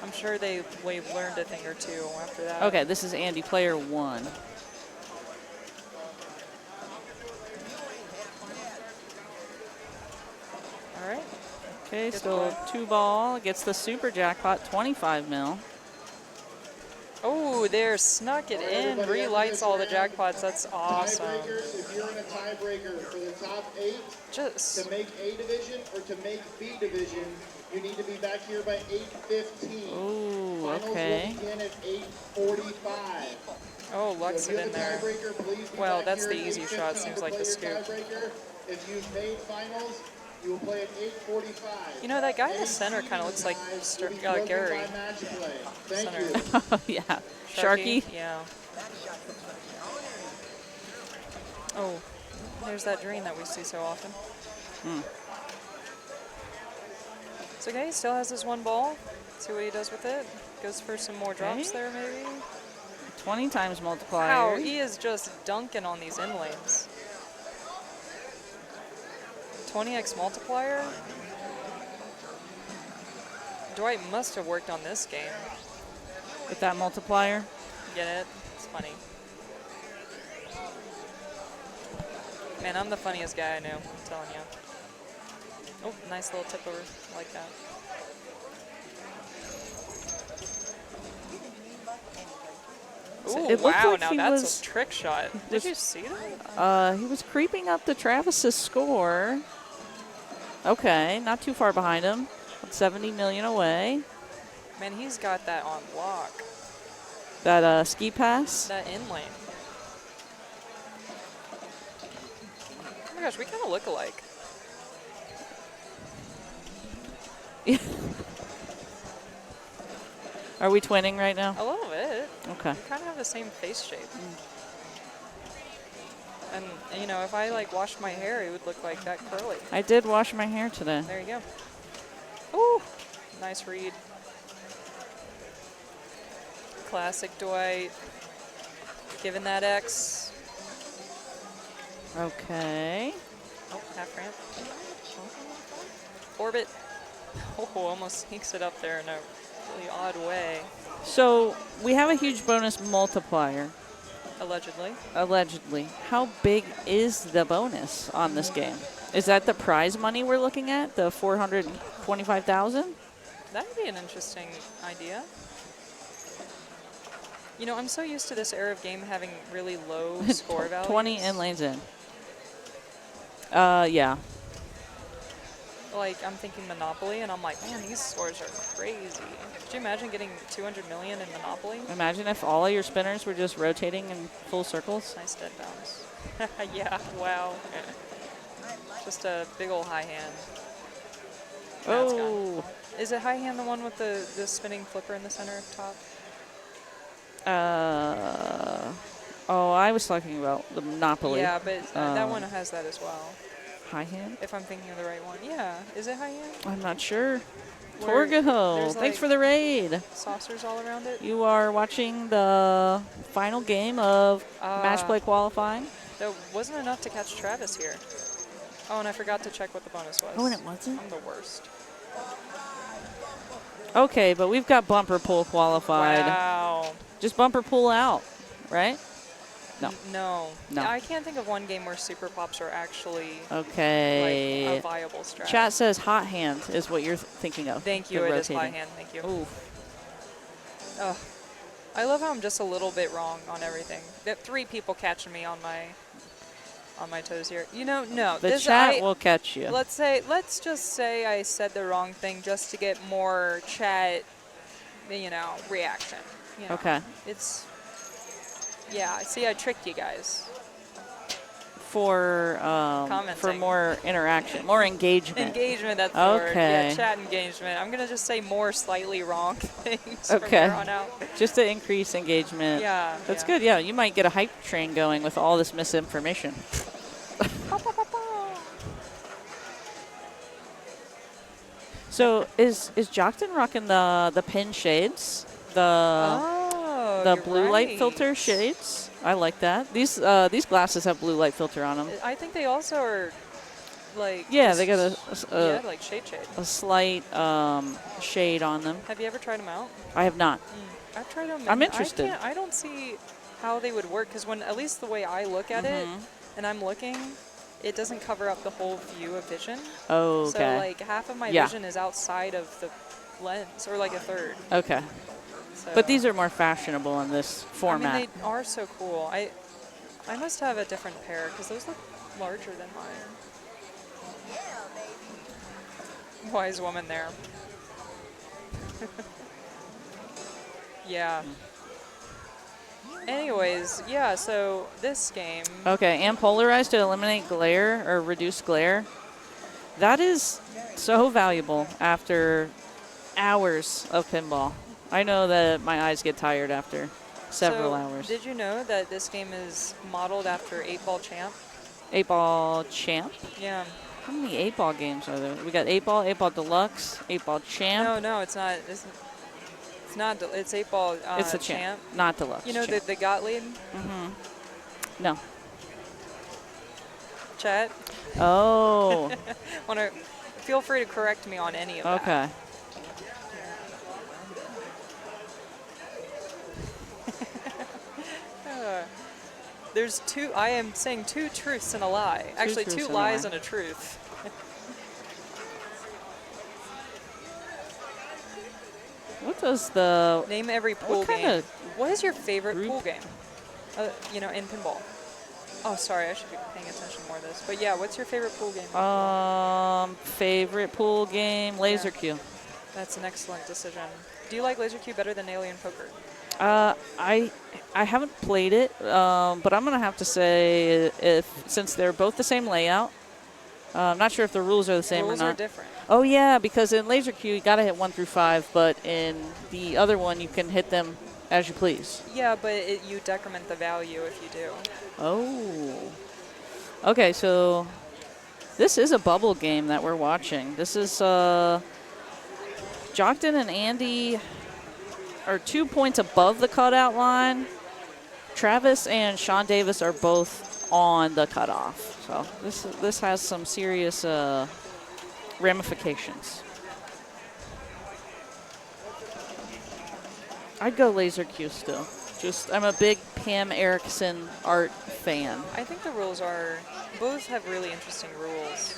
I'm sure they've learned a thing or two after that. Okay, this is Andy, player 1. All right. Okay, Good still play. 2 ball. Gets the super jackpot, 25 mil. Oh, there, snuck it in. Relights all the jackpots. That's awesome. If you're in a tiebreaker for the top 8, to make A division or to make B division, you need to be back here by 8:15. Ooh, Finals okay. will begin at 8:45. Oh, Lux it in there. Well, that's the easy easy shot. Seems like the scoop. If you've made finals, you will play at 8:45. You know, that guy in the center kind of looks like Gary. Center. Oh, yeah. Sharky? Yeah. Oh, there's that drain that we see so often. So, okay, he still has this 1 ball. See what he does with it. Goes for some more drops there, maybe. 20 times multiplier. Wow, he is just dunking on these in lanes. 20x multiplier? Dwight must have worked on this game. With that multiplier? Get it? It's funny. Man, I'm the funniest guy I know, I'm telling you. Oh, nice little tip over. I like that. Ooh, It looked wow, like now he that's was- a trick shot. Did you see that? He was creeping up to Travis's score. Okay, not too far behind him. 70 million away. Man, he's got that on lock. That ski pass. That in lane. Oh my gosh, we kind of look alike. Are we twinning right now? A little bit. Okay. We kind of have the same face shape. And, you know, if I, like, washed my hair, it would look like that curly. I did wash my hair today. There you go. Ooh, nice read. Classic Dwight. Giving that X. Okay. Oh, half ramp. Orbit. Oh, almost sneaks it up there in a really odd way. So we have a huge bonus multiplier. Allegedly. Allegedly. How big is the bonus on this game? Is that the prize money we're looking at? The 425,000? That would be an interesting idea. You know, I'm so used to this era of game having really low score values. 20 in lanes in. Yeah. Like, I'm thinking Monopoly, and I'm like, man, these scores are crazy. Could you imagine getting 200 million in Monopoly? Imagine if all of your spinners were just rotating in full circles. Nice dead bounce. Yeah, wow. Just a big old high hand. That's Oh. gone. Is it high hand the one with the spinning flipper in the center top? Oh, I was talking about the Monopoly. Yeah, but that one has that as well. High hand? If I'm thinking of the right one. Yeah. Is it high hand? I'm not sure. Where Torgaho, there's, thanks like, for the raid. Saucers all around it? You are watching the final game of Matchplay qualifying. That wasn't enough to catch Travis here. Oh, and I forgot to check what the bonus was. Oh, and it wasn't? I'm the worst. Okay, but we've got bumper pull qualified. Wow. Just bumper pull out, right? No. No. No. I can't think of one game where Super Pops are actually Okay. like a viable strat. Chat says hot hand is what you're thinking of. Thank you. The It is hot rotating. hand. Thank you. Ooh. Oh, I love how I'm just a little bit wrong on everything. That 3 people catching me on my toes here. You know, no. The chat will catch you. Let's just say I said the wrong thing just to get more chat, reaction. You know, Okay. Yeah, see, I tricked you guys. For more interaction, more engagement. Engagement, that's the word. Okay. Yeah, chat engagement. I'm gonna just say more slightly wrong things Okay. from here on out. Just to increase engagement. Yeah. That's good. Yeah, you might get a hype train going with all this misinformation. So is Jockton rocking the pin shades? The blue light filter shades? I like that. These glasses have blue light filter on them. I think they also are like They got like shade. A slight shade on them. Have you ever tried them out? I have not. I've tried them. I'm interested. I don't see how they would work because at least the way I look at it, and I'm looking, it doesn't cover up the whole view of vision. Oh, okay. So like half of my vision is outside of the lens, or like a third. Okay. So But these are more fashionable in this format. I mean, they are so cool. I must have a different pair because those look larger than mine. Wise woman there. Yeah. Anyways, yeah, so this game. Okay, and polarized to eliminate glare or reduce glare. That is so valuable after hours of pinball. I know that my eyes get tired after several hours. Did you know that this game is modeled after 8-Ball Champ? 8-Ball Champ? Yeah. How many 8-Ball games are there? We got 8-Ball, 8-Ball Deluxe, 8-Ball Champ. No, it's not. It's not. It's 8-Ball it's the Champ. Not Deluxe. You know champ. the Gottlieb? No. Chat? Oh. Feel free to correct me on any of that. Okay. There's I am saying 2 truths and a lie. Actually, 2 lies and a truth. What does the... Name every pool game. What is your favorite pool game? In pinball. Oh, sorry, I should be paying attention more to this. But yeah, what's your favorite pool game? Favorite pool game, Laser Q. That's an excellent decision. Do you like Laser Q better than Alien Poker? I haven't played it, but I'm gonna have to say since they're both the same layout. I'm not sure if the rules are the same or not. Rules are different. Oh yeah, because in Laser Q you gotta hit 1 through 5, but in the other one you can hit them as you please. Yeah, but you decrement the value if you do. Oh. Okay, so this is a bubble game that we're watching. This is Jockton and Andy are 2 points above the cutout line. Travis and Sean Davis are both on the cutoff. So this has some serious ramifications. I'd go Laser Q still. I'm a big Pam Erickson art fan. I think the rules both have really interesting rules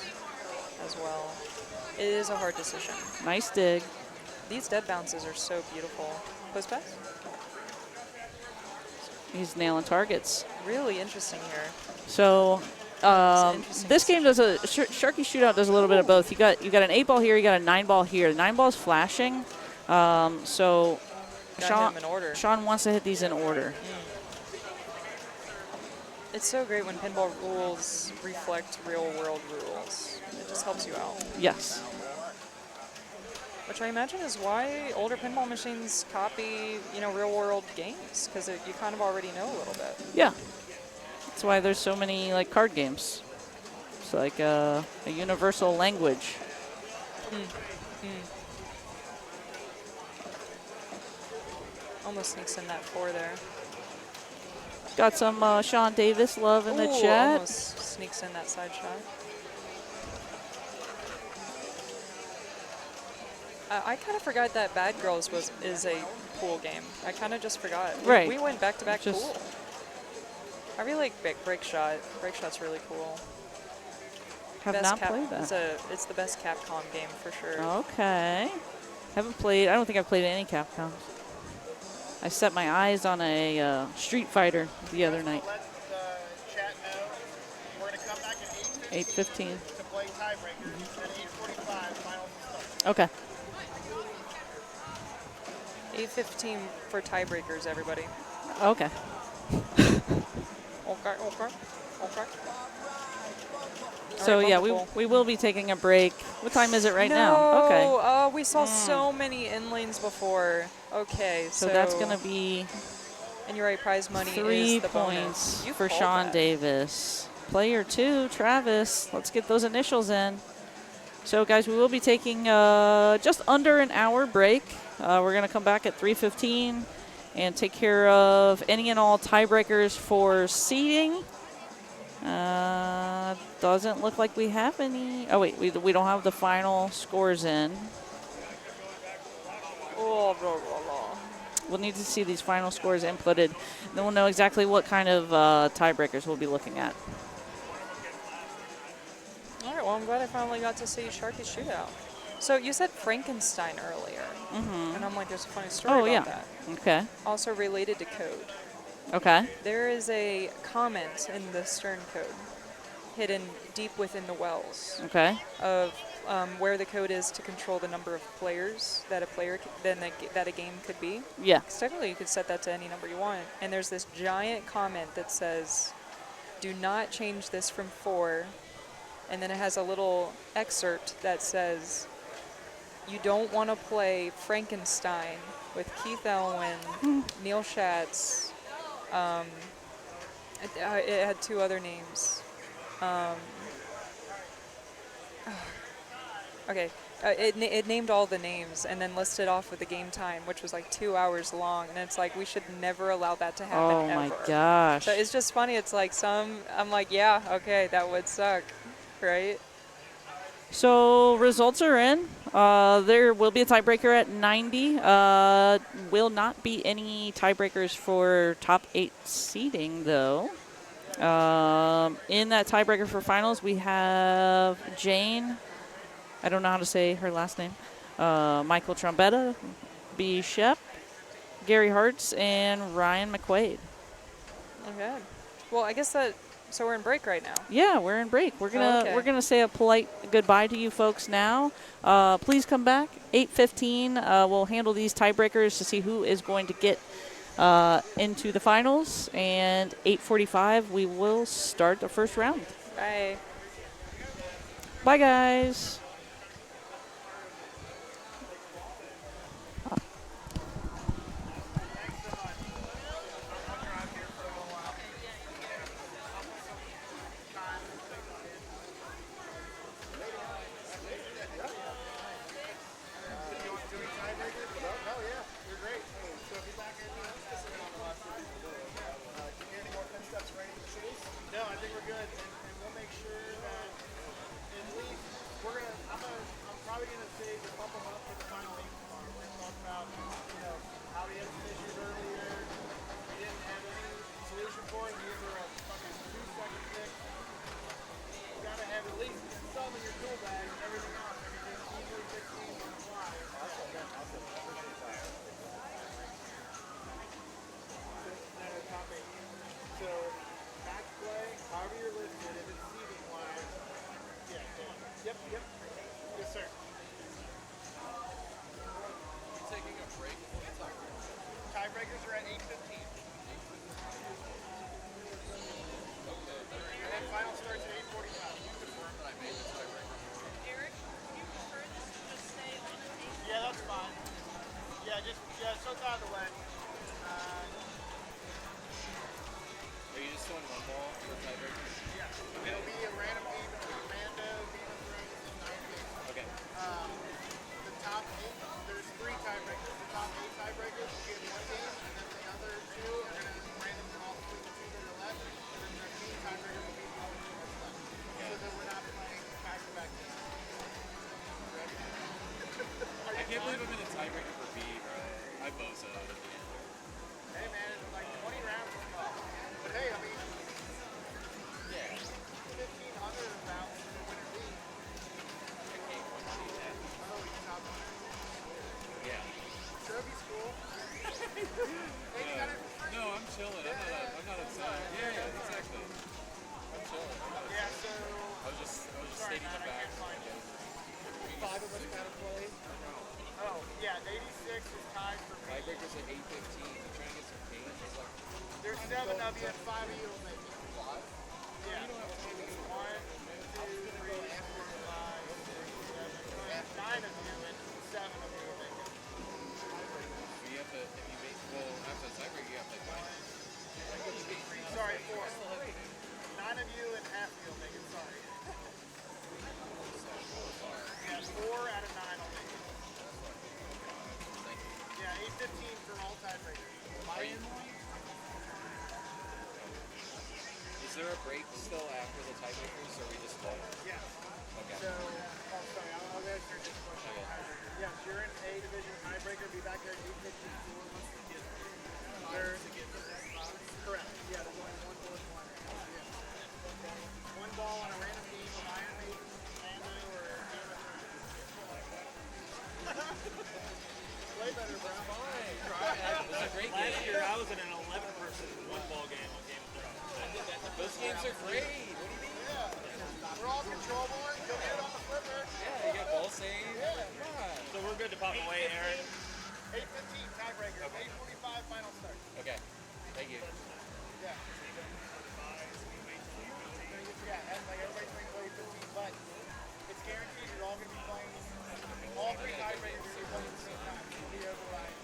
as well. It is a hard decision. Nice dig. These dead bounces are so beautiful. Post pass? He's nailing targets. Really interesting here. So this game does Sharky Shootout does a little bit of both. You got an 8-ball here, you got a 9-ball here. The 9-ball's flashing, so Sean wants to hit these in order. It's so great when pinball rules reflect real-world rules. It just helps you out. Yes. Which I imagine is why older pinball machines copy, real-world games, because you kind of already know a little bit. Yeah. That's why there's so many card games. It's like a universal language. Almost sneaks in that 4 there. Got some Sean Davis love in the chat. Almost sneaks in that side shot. I kind of forgot that Bad Girls is a pool game. I kind of just forgot. Right. We went back-to-back pool. I really like Break Shot. Break Shot's really cool. Have not played that. It's the best Capcom game for sure. Okay. Haven't played. I don't think I've played any Capcom. I set my eyes on a Street Fighter the other night. Let the chat know we're going to come back at 8:15. to play tiebreakers. At 8:45, finals will start. Okay. 8:15 for tiebreakers, everybody. Okay. Okay. So right, yeah, wonderful. we will be taking a break. What time is it right now? Okay. Oh, we saw so many in lanes before. Okay, so that's gonna be. And you're right, prize money 3 is the points bonus. for Sean Davis. Player 2, Travis. Let's get those initials in. So guys, we will be taking just under an hour break. We're gonna come back at 3:15 and take care of any and all tiebreakers for seeding. Doesn't look like we have any. Oh wait, we don't have the final scores in. Oh, blah, blah, blah. We'll need to see these final scores inputted. Then we'll know exactly what kind of tiebreakers we'll be looking at. All right, well, I'm glad I finally got to see Sharky's shootout. So you said Frankenstein earlier, and I'm like, there's a funny story about that. Okay. Also related to code. Okay. There is a comment in the Stern code hidden deep within the wells. Okay. Of where the code is to control the number of players that that a game could be. Yeah. 'Cause technically, you could set that to any number you want. And there's this giant comment that says, "Do not change this from 4." And then it has a little excerpt that says, "You don't want to play Frankenstein with Keith Elwin, Neil Schatz." It had 2 other names. Okay, it named all the names and then listed off with the game time, which was like 2 hours long. And it's like, we should never allow that to happen Oh ever. my gosh. So it's just funny. It's like I'm like, yeah, okay, that would suck, right? So results are in. There will be a tiebreaker at 90. Will not be any tiebreakers for top 8 seeding, though. In that tiebreaker for finals, we have Jane. I don't know how to say her last name. Michael Trombetta, B. Shep, Gary Hartz, and Ryan McQuaid. Okay. Well, I guess that. So we're in break right now. Yeah, we're in break. We're gonna say a polite goodbye to you folks now. Please come back. 8:15. We'll handle these tiebreakers to see who is going to get into the finals. And 8:45, we will start the first round. Bye. Bye, guys. No, I think we're good, and we'll make sure that at least I'm probably gonna save a couple up for the final 8 tomorrow. We're gonna talk about, how we had some issues earlier. We didn't have any solution for it. These are a fucking 2-second fix. You gotta have at least some in your tool bag and everything else. Everything's easily fixed on the fly. So, Matchplay, however you're listed, if it's seating wise, yeah. Yep. Yes, sir. We're taking a break before the tiebreakers. Tiebreakers are at 8:15. And then final starts at 8:45. You confirm that I made the tiebreaker. Eric, would you prefer this to just stay on the table? Yeah, that's fine. So it's out of the way. Are you just throwing one ball for the tiebreaker? Yeah. It'll be a random game between Mando, Game of Thrones, and Night Game. Okay. The top 8, there's 3 tiebreakers. The top 8 tiebreakers will get 1 game, and then the other 2 are going to random them off between the 2 that are left, and then the team tiebreaker will be the only 2 that's left. So that we're not playing back-to-back games. Ready? I can't believe I'm in a tiebreaker for B, bro. I bozo. Hey, man, it's like 20 rounds. But hey, I mean, Oh, yeah, 86 is tied for me. Tiebreaker's at 8:15. You trying to get some pain? There's 7 of you and 5 of you will make it. 5? Yeah. 1, 2, 3, 4, 5, 6, 7, 9 of you and 7 of you will make it. You have to, if you make, well, after the tiebreaker, you have to find it. Sorry, 4. 9 of you and half of you will make it, sorry. Yeah, 4 out of 9 will make it. Yeah, 8:15 for all tiebreakers. Is there a break still after the tiebreakers, or are we just done? Yeah. Okay. So, sorry, I'll answer this question. Okay. Yes, you're in A division tiebreaker. Be back there at 8:54 once we get there. Correct. Yeah, there's only one bullet one. Yeah. One ball on a random game of Iron Maiden, Lando, or Play better, bro. It was a great game. Last year I was in an 11-person one-ball game on Game of Thrones. Those games are great. What do you mean? Yeah. We're all controllable. Go get it on the flipper. Yeah, you get ball save. Yeah. Come on. So we're good to pop away, Aaron. 8:15 tiebreaker. 8:45 final start. Okay. Thank you. Yeah. Yeah, and like everybody's going to play 15, but it's guaranteed you're all going to be playing. All 3 tiebreakers are going to be playing at the same time. It'll be override.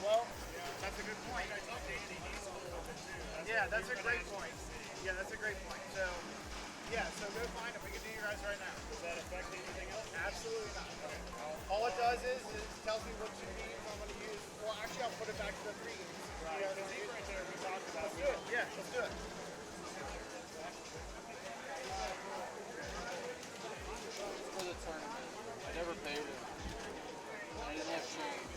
Well, that's a good point. Yeah, that's a great point. Yeah, that's a great point. So, yeah, so go find them. We can do you guys right now. Does that affect anything else? Absolutely not. All it does is it tells me what 2 games I'm going to use. Well, actually, I'll put it back to the 3 games. Right. The team right there we talked about. Let's do it. Yeah, let's do it. For the tournament, I never paid him. I didn't have change.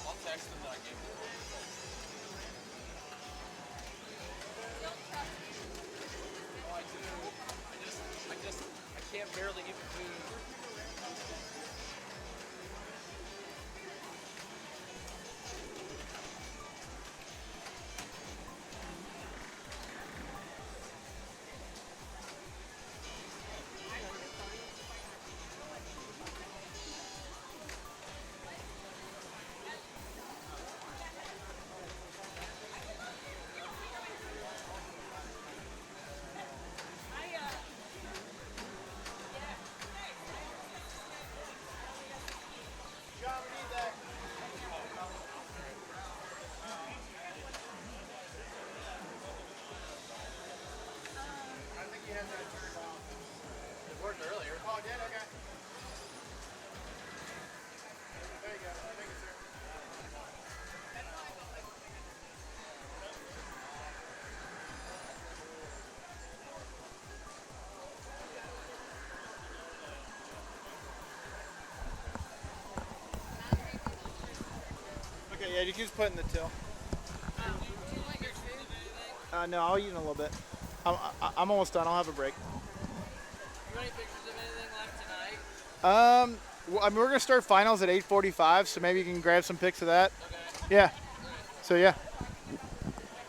I'll text him that I gave him. Oh, I do. I can't barely eat food. Okay, yeah, you can just put it in the till. No, I'll eat in a little bit. I'm almost done. I'll have a break. You want any pictures of anything left tonight? Well, I mean, we're gonna start finals at 8:45, so maybe you can grab some pics of that. Okay. Yeah. So yeah.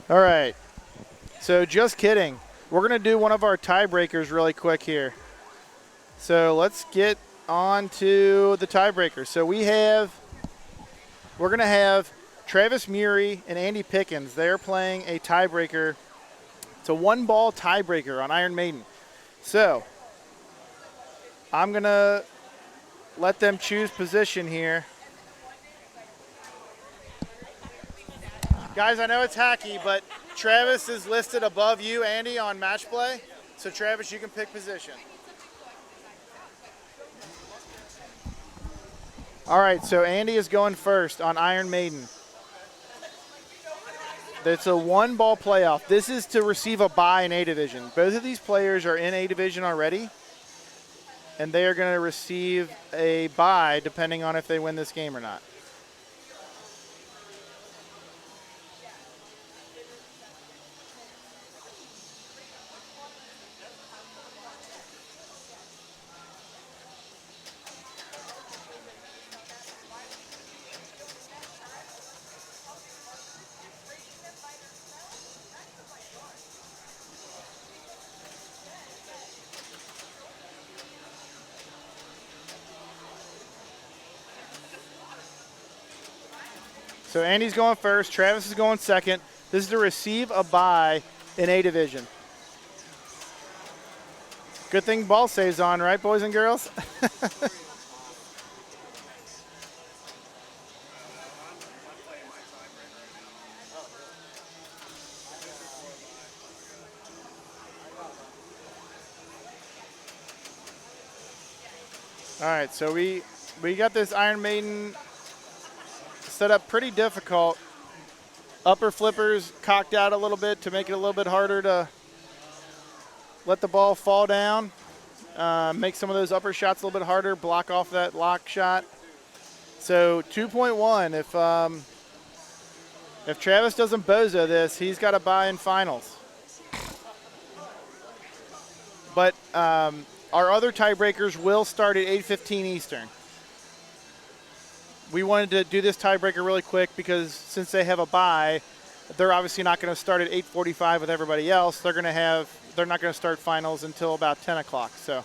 All right. So just kidding. We're gonna do one of our tiebreakers really quick here. So let's get on to the tiebreaker. So we're gonna have Travis Murray and Andy Pickens. They're playing a tiebreaker. It's a 1-ball tiebreaker on Iron Maiden. So I'm going to let them choose position here. Guys, I know it's hacky, but Travis is listed above you, Andy, on Matchplay. So Travis, you can pick position. All right, so Andy is going first on Iron Maiden. It's a 1-ball playoff. This is to receive a bye in A division. Both of these players are in A division already, and they are going to receive a bye depending on if they win this game or not. So Andy's going first. Travis is going second. This is to receive a bye in A division. Good thing ball saves on, right, boys and girls? All right, so we got this Iron Maiden set up pretty difficult. Upper flippers cocked out a little bit to make it a little bit harder to let the ball fall down. Make some of those upper shots a little bit harder, block off that lock shot. So 2.1, if Travis doesn't bozo this, he's got to bye in finals. But our other tiebreakers will start at 8:15 Eastern. We wanted to do this tiebreaker really quick because since they have a bye, they're obviously not going to start at 8:45 with everybody else. They're not going to start finals until about 10 o'clock. So.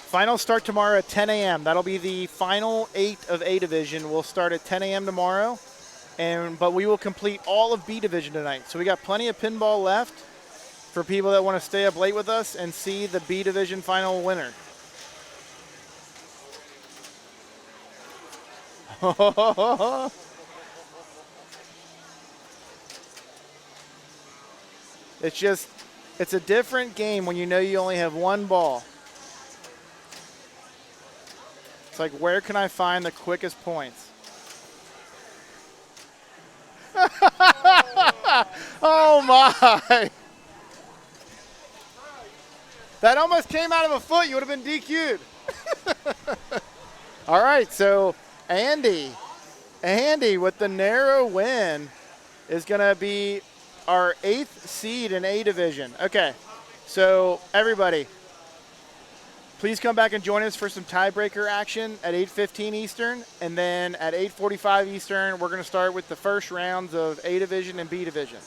Finals start tomorrow at 10 a.m. That'll be the final 8 of A division. We'll start at 10 a.m. tomorrow, but we will complete all of B division tonight. So we got plenty of pinball left for people that want to stay up late with us and see the B division final winner. It's a different game when you know you only have one ball. It's like, where can I find the quickest points? Oh, my. That almost came out of a foot. You would have been DQ'd. All right, so Andy with the narrow win is going to be our 8th seed in A division. Okay, so everybody, please come back and join us for some tiebreaker action at 8:15 Eastern, and then at 8:45 Eastern, we're going to start with the first rounds of A division and B division.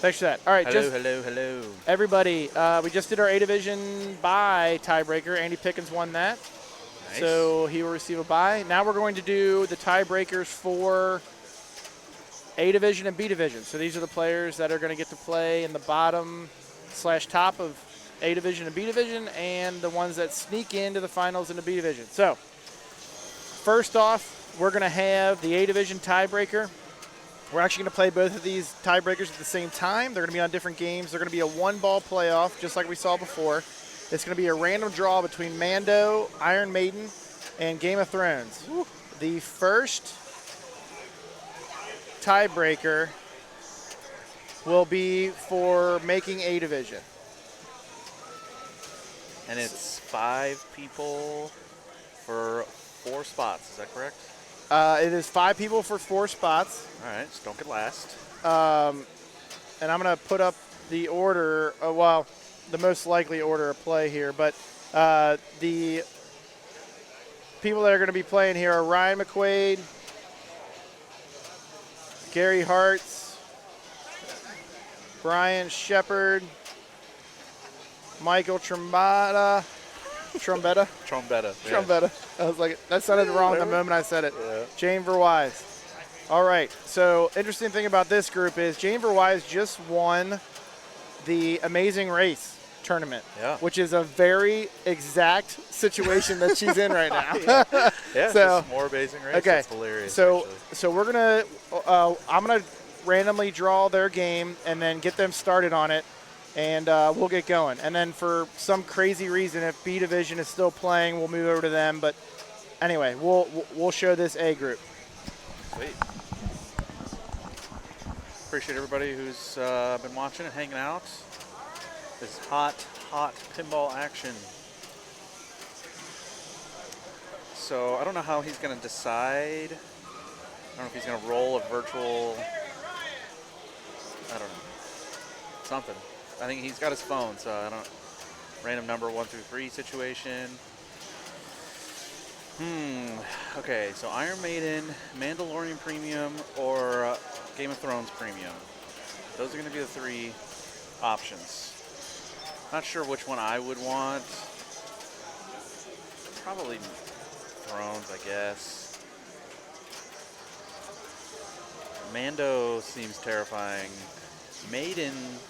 Thanks for that. All right, Hello. everybody, we just did our A Division bye tiebreaker. Andy Pickens won that. Nice. So he will receive a bye. Now we're going to do the tiebreakers for A Division and B Division. So these are the players that are going to get to play in the bottom/top of A Division and B Division, and the ones that sneak into the finals in the B Division. So first off, we're going to have the A Division tiebreaker. We're actually going to play both of these tiebreakers at the same time. They're going to be on different games. They're going to be a one-ball playoff, just like we saw before. It's going to be a random draw between Mando, Iron Maiden, and Game of Thrones. Woo. The first tiebreaker will be for making A Division. And it's 5 people for 4 spots. Is that correct? It is 5 people for 4 spots. All right, just don't get last. And I'm going to put up the order, the most likely order of play here. But the people that are going to be playing here are Ryan McQuaid, Gary Hartz, Brian Shepard, Michael Trombetta. Yeah. I was like, that sounded wrong the moment I said it. Yeah. Jane Verwise. All right. So interesting thing about this group is Jane Verwise just won the Amazing Race tournament, which is a very exact situation that she's in right now. Yeah, so just more Amazing Race. Okay. That's hilarious. So we're gonna, I'm gonna randomly draw their game and then get them started on it. And we'll get going. And then for some crazy reason, if B Division is still playing, we'll move over to them. But anyway, we'll show this A group. Sweet. Appreciate everybody who's been watching and hanging out. This hot pinball action. So I don't know how he's going to decide. I don't know if he's going to roll a virtual, I don't know, something. I think he's got his phone, so I don't. Random number 1 through 3 situation. Okay, so Iron Maiden, Mandalorian Premium, or Game of Thrones Premium. Those are going to be the 3 options. Not sure which one I would want. Probably Thrones, I guess. Mando seems terrifying. Maiden.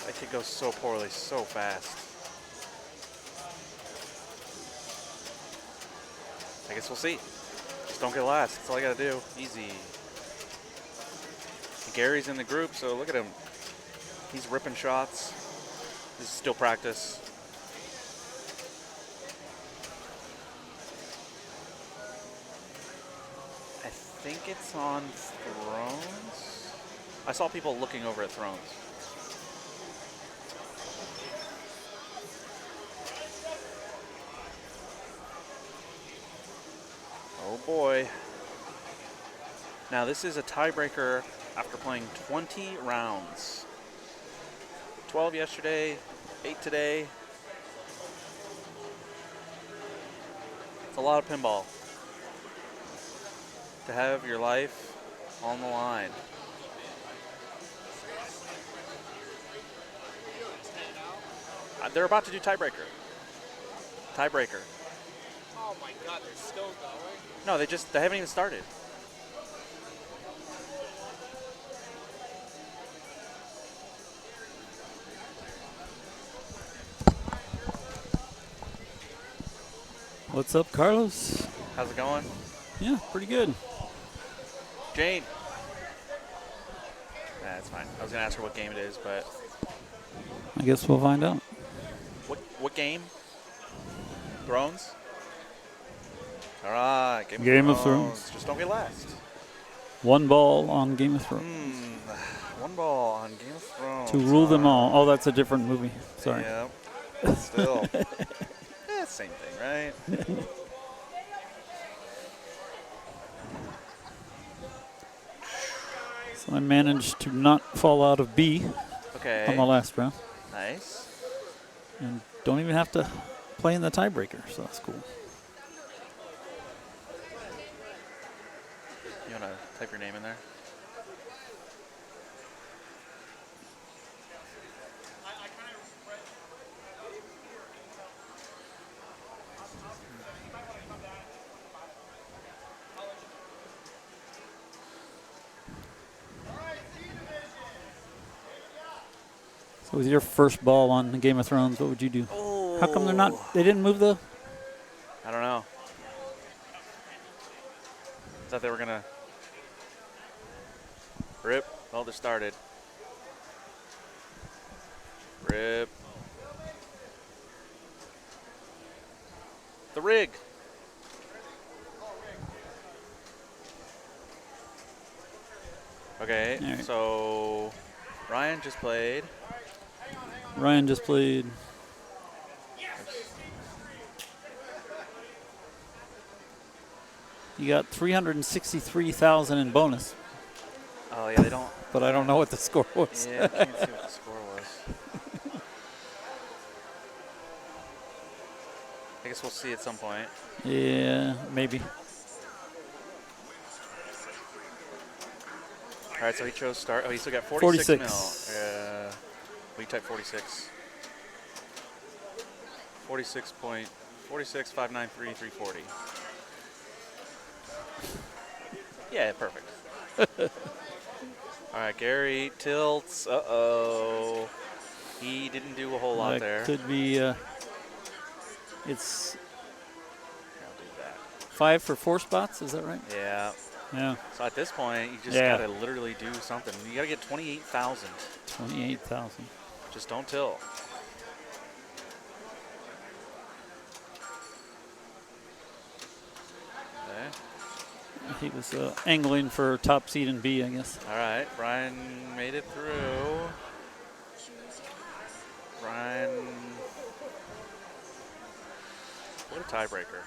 It could go so poorly so fast. I guess we'll see. Just don't get last. That's all I gotta do. Easy. Gary's in the group, so look at him. He's ripping shots. This is still practice. I think it's on Thrones. I saw people looking over at Thrones. Oh boy. Now this is a tiebreaker after playing 20 rounds. 12 yesterday, 8 today. It's a lot of pinball. To have your life on the line. They're about to do tiebreaker. Tiebreaker. Oh my God, they're still going? No, they haven't even started. What's up, Carlos? How's it going? Yeah, pretty good. Jane. Nah, that's fine. I was gonna ask her what game it is, but I guess we'll find out. what game? Thrones? All right, Game of Thrones. Just don't get last. 1 ball on Game of Thrones. 1 ball on Game of Thrones. To rule them all. Oh, that's a different movie. Sorry. Yeah. Still. Same thing, right? So I managed to not fall out of B on the last round. Nice. And don't even have to play in the tiebreaker, so that's cool. You want to type your name in there? So with your first ball on the Game of Thrones, what would you do? How come they didn't move the? I don't know. Thought they were gonna rip. Well, they started. Rip. The rig. Okay, right. so Ryan just played. Ryan just played. You got 363,000 in bonus. Oh yeah, they don't. But I don't know what the score was. Yeah, I can't see what the score was. I guess we'll see at some point. Yeah, maybe. All right, so he chose start. Oh, he still got 46 mil. We type 46. 46.46593,340. Yeah, perfect. All right, Gary tilts. Uh-oh. He didn't do a whole lot there. Could be. It's I'll do that. 5 for 4 spots. Is that right? Yeah. Yeah. So at this point, you just gotta literally do something. You gotta get 28,000. 28,000. Just don't tilt. Okay. He was angling for top seed in B, I guess. All right, Brian made it through. Brian, what a tiebreaker.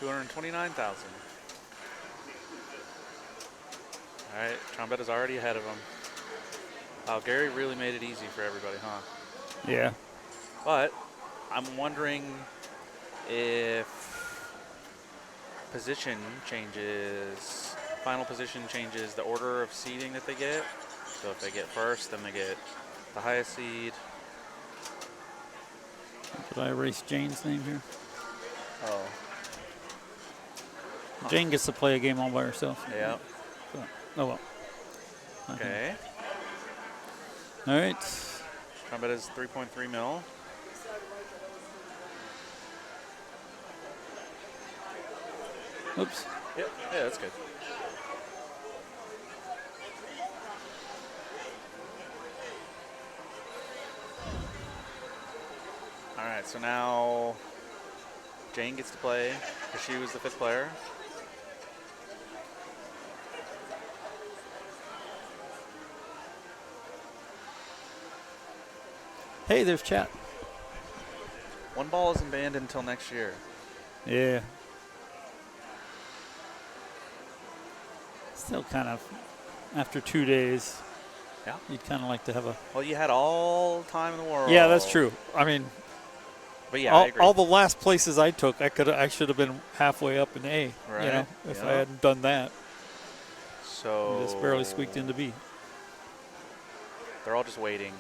229,000. All right, Trombetta's already ahead of him. Oh, Gary really made it easy for everybody, huh? Yeah. But I'm wondering if position changes, final position changes the order of seeding that they get. So if they get first, then they get the highest seed. Did I erase Jane's name here? Oh. Jane gets to play a game all by herself. Yeah. So, oh well. Okay. All right. Trombetta's 3.3 mil. Oops. Yeah, that's good. All right, so now Jane gets to play because she was the 5th player. Hey, there's chat. One ball isn't banned until next year. Yeah. Still kind of, after 2 days, yeah, you'd kind of like to have a... Well, you had all time in the world. Yeah, that's true. I mean, but yeah, I agree. all the last places I took, I should have been halfway up in A, right. you know, if I hadn't done that. So... I just barely squeaked into B. They're all just waiting.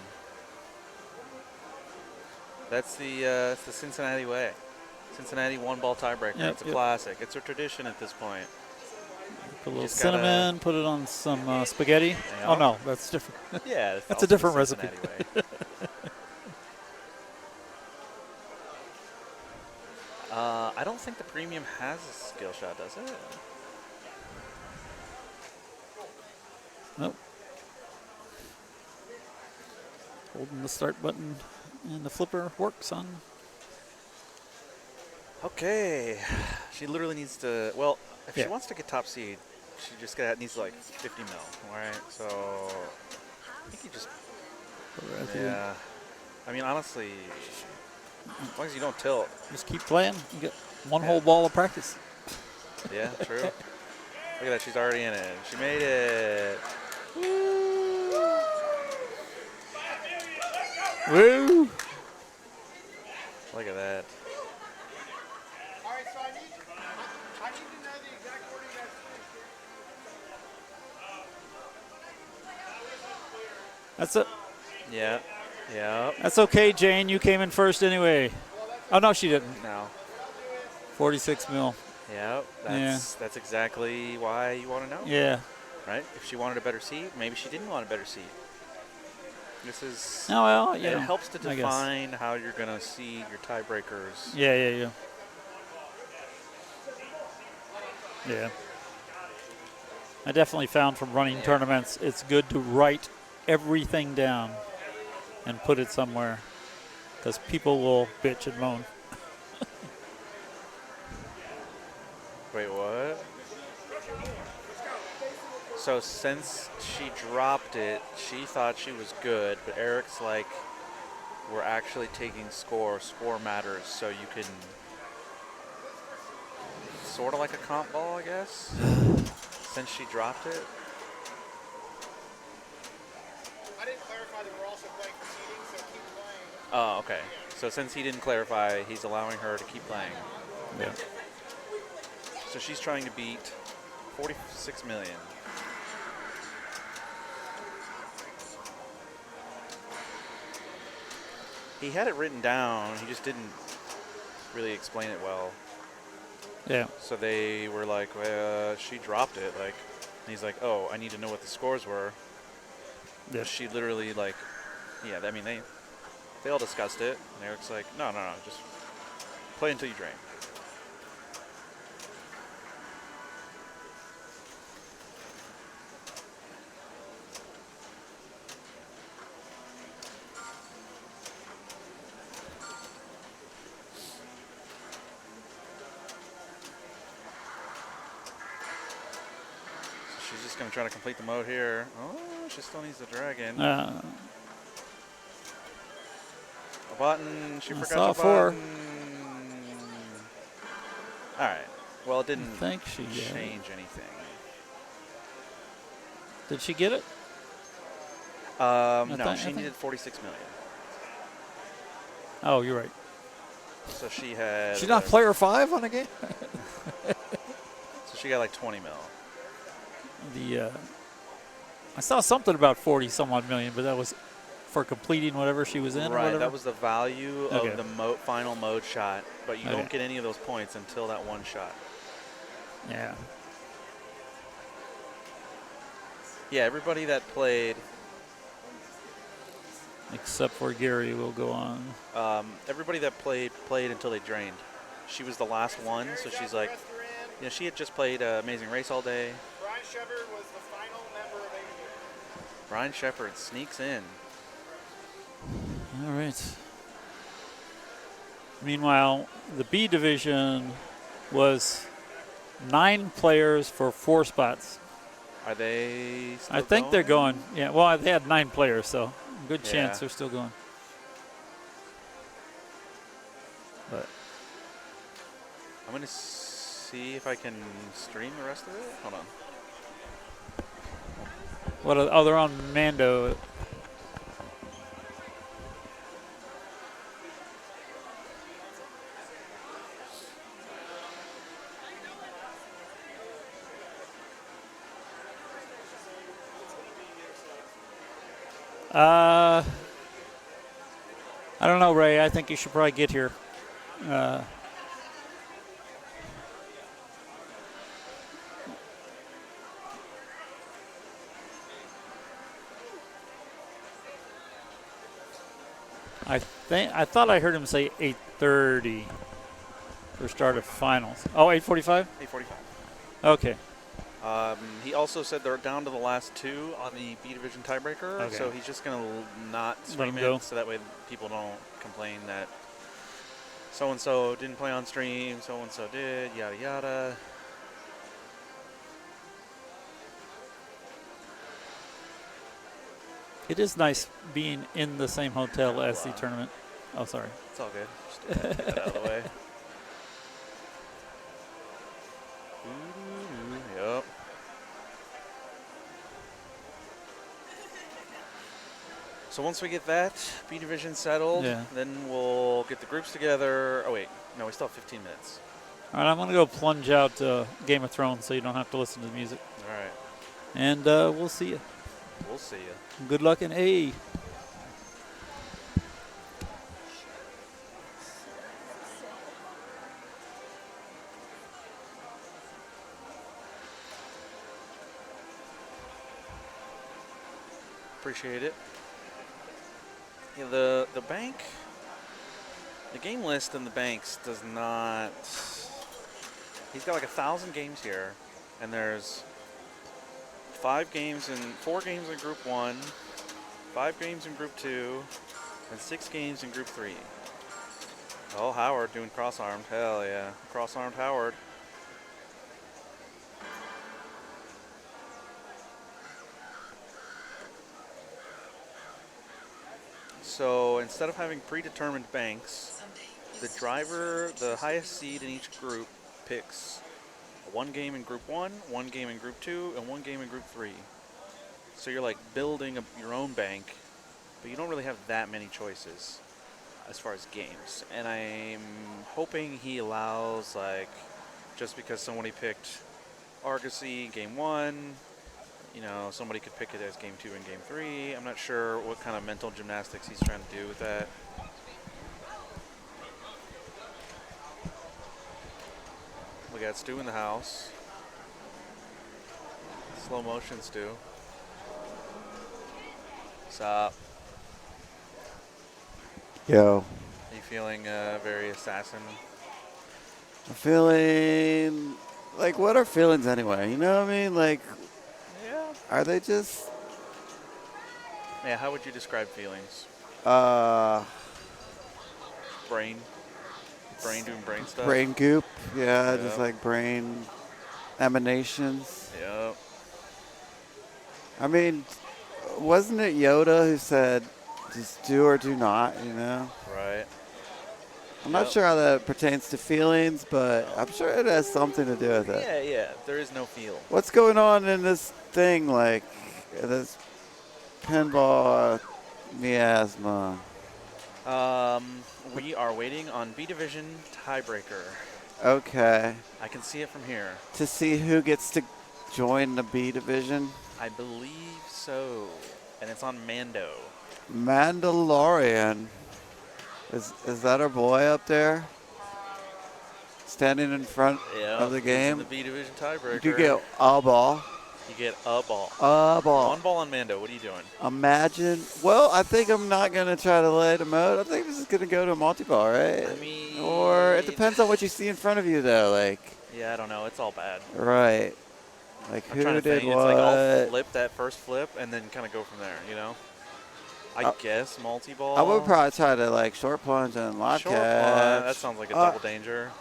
That's the Cincinnati way. Cincinnati one-ball tiebreaker. Yep, it's a classic. It's a tradition at this point. Put a little cinnamon, put it on some spaghetti. Yeah. Oh, no, that's different. Yeah, that's a different recipe. I don't think the premium has a skill shot, does it? Nope. Holding the start button and the flipper works on. Okay. She literally needs to, well, if Yeah. she wants to get top seed, she just needs like 50 mil, all right? So I think you just, yeah. I mean, honestly, as long as you don't tilt. Just keep playing. You get one whole ball of practice. Yeah, true. Look at that, she's already in it. She made it. Woo! Look at that. All right, so I need to know the exact order you guys finished. That's it. Yeah. Yeah. That's okay, Jane. You came in first anyway. Oh, no, she didn't. No. 46 mil. Yeah, that's exactly why you want to know. Yeah. right? If she wanted a better seat, maybe she didn't want a better seat. This is. Oh, well, it helps to define how you're going to see your tiebreakers. Yeah. Yeah. I definitely found from running tournaments, it's good to write everything down and put it somewhere, because people will bitch and moan. Wait, what? So since she dropped it, she thought she was good, but Eric's like, we're actually taking score. Score matters, so you can sort of like a comp ball, I guess, since she dropped it. I didn't clarify that we're also playing for seeding, so keep playing. Oh, okay. So since he didn't clarify, he's allowing her to keep playing. Yeah. So she's trying to beat 46 million. He had it written down, he just didn't really explain it well. Yeah. So they were like, she dropped it, like, and he's like, oh, I need to know what the scores were. Yeah. She literally, like, yeah, I mean, they all discussed it, and Eric's like, no, just play until you drain. She's just going to try to complete the mode here. Oh, she still needs the dragon. A button. She forgot the button. All right. Well, it didn't change anything. Did she get it? No, she needed 46 million. Oh, you're right. So she had. She's not player 5 on a game? So she got like 20 mil. I saw something about 40 some odd million, but that was for completing whatever she was in. Right, or whatever? that was the value of the final mode shot, but you Okay. don't get any of those points until that one shot. Yeah. Yeah, everybody that played. Except for Gary will go on. Everybody that played until they drained. She was the last one, so she's like, you know, she had just played Amazing Race all day. Brian Shepard was the final member of AU. Brian Shepard sneaks in. All right. Meanwhile, the B division was 9 players for 4 spots. Are they still I think they're going. Yeah, well, they had 9 players, so good Yeah. chance they're still going. But I'm going to see if I can stream the rest of it. Hold on. what? They're on Mando. I don't know, Ray. I think you should probably get here. I thought I heard him say 8:30 for start of finals. Oh, 8:45? 8:45. Okay. He also said they're down to the last 2 on the B division tiebreaker, Okay. so he's just going to not stream him go. it, so that way people don't complain that so-and-so didn't play on stream, so-and-so did, yada yada. It is nice being in the same hotel as the tournament. Oh, sorry. It's all good. Just get that out of the way. Yep. So once we get that B division settled, then we'll get the groups together. Oh wait, no, we still have 15 minutes. All right, I'm going to go plunge out Game of Thrones so you don't have to listen to the music. All right. And we'll see you. We'll see you. Good luck in A. Appreciate it. Yeah, the bank, the game list in the banks does not. He's got like 1,000 games here, and there's 4 games in Group 1, 5 games in Group 2, and 6 games in Group 3. Oh, Howard doing cross-armed. Hell yeah. Cross-armed Howard. So instead of having predetermined banks, the driver, the highest seed in each group, picks 1 game in Group 1, 1 game in Group 2, and 1 game in Group 3. So you're like building your own bank, but you don't really have that many choices as far as games. And I'm hoping he allows, like, just because somebody picked Argosy Game 1, you know, somebody could pick it as Game 2 and Game 3. I'm not sure what kind of mental gymnastics he's trying to do with that. We got Stu in the house. Slow motion Stu. What's up? Yo. Are you feeling very assassin? I'm feeling like, what are feelings anyway? You know what I mean? Like, yeah. Are they just? Yeah. How would you describe feelings? Brain doing brain stuff. Brain goop. Yeah, Yep. just like brain emanations. Yep. I mean, wasn't it Yoda who said, just do or do not, you know? Right. I'm not sure how that pertains to feelings, but I'm sure it has something to do with it. Yeah, yeah. There is no feel. What's going on in this thing, like this pinball miasma? We are waiting on B Division tiebreaker. Okay. I can see it from here. To see who gets to join the B division? I believe so. And it's on Mando. Mandalorian. Is that our boy up there? Standing in front of the game? The B Division tiebreaker. You get a ball. You get a ball. A ball. 1 ball on Mando. What are you doing? Imagine. Well, I think I'm not going to try to lay the mode. I think this is going to go to a multi-ball, right? I mean. Or it depends on what you see in front of you, though. Like. Yeah, I don't know. It's all bad. Right. Like, I'm who trying to did think. what? It's like I'll flip that first flip and then kind of go from there, you know? I guess multi-ball. I would probably try to, like, short plunge and live Short catch. plunge. That sounds like a double danger.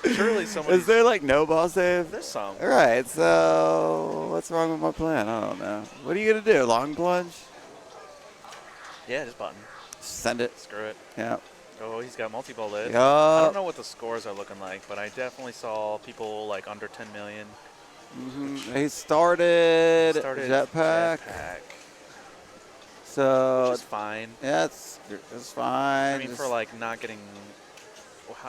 Surely somebody. Is there, like, no ball save? There's some. All right, so what's wrong with my plan? I don't know. What are you going to do? Long plunge? Yeah, just button. Send it. Screw it. Yeah. Oh, he's got multi-ball lit. Yup. I don't know what the scores are looking like, but I definitely saw people like under 10 million. He started Jetpack. So. Which is fine. Yeah, it's fine. I mean, for like not getting.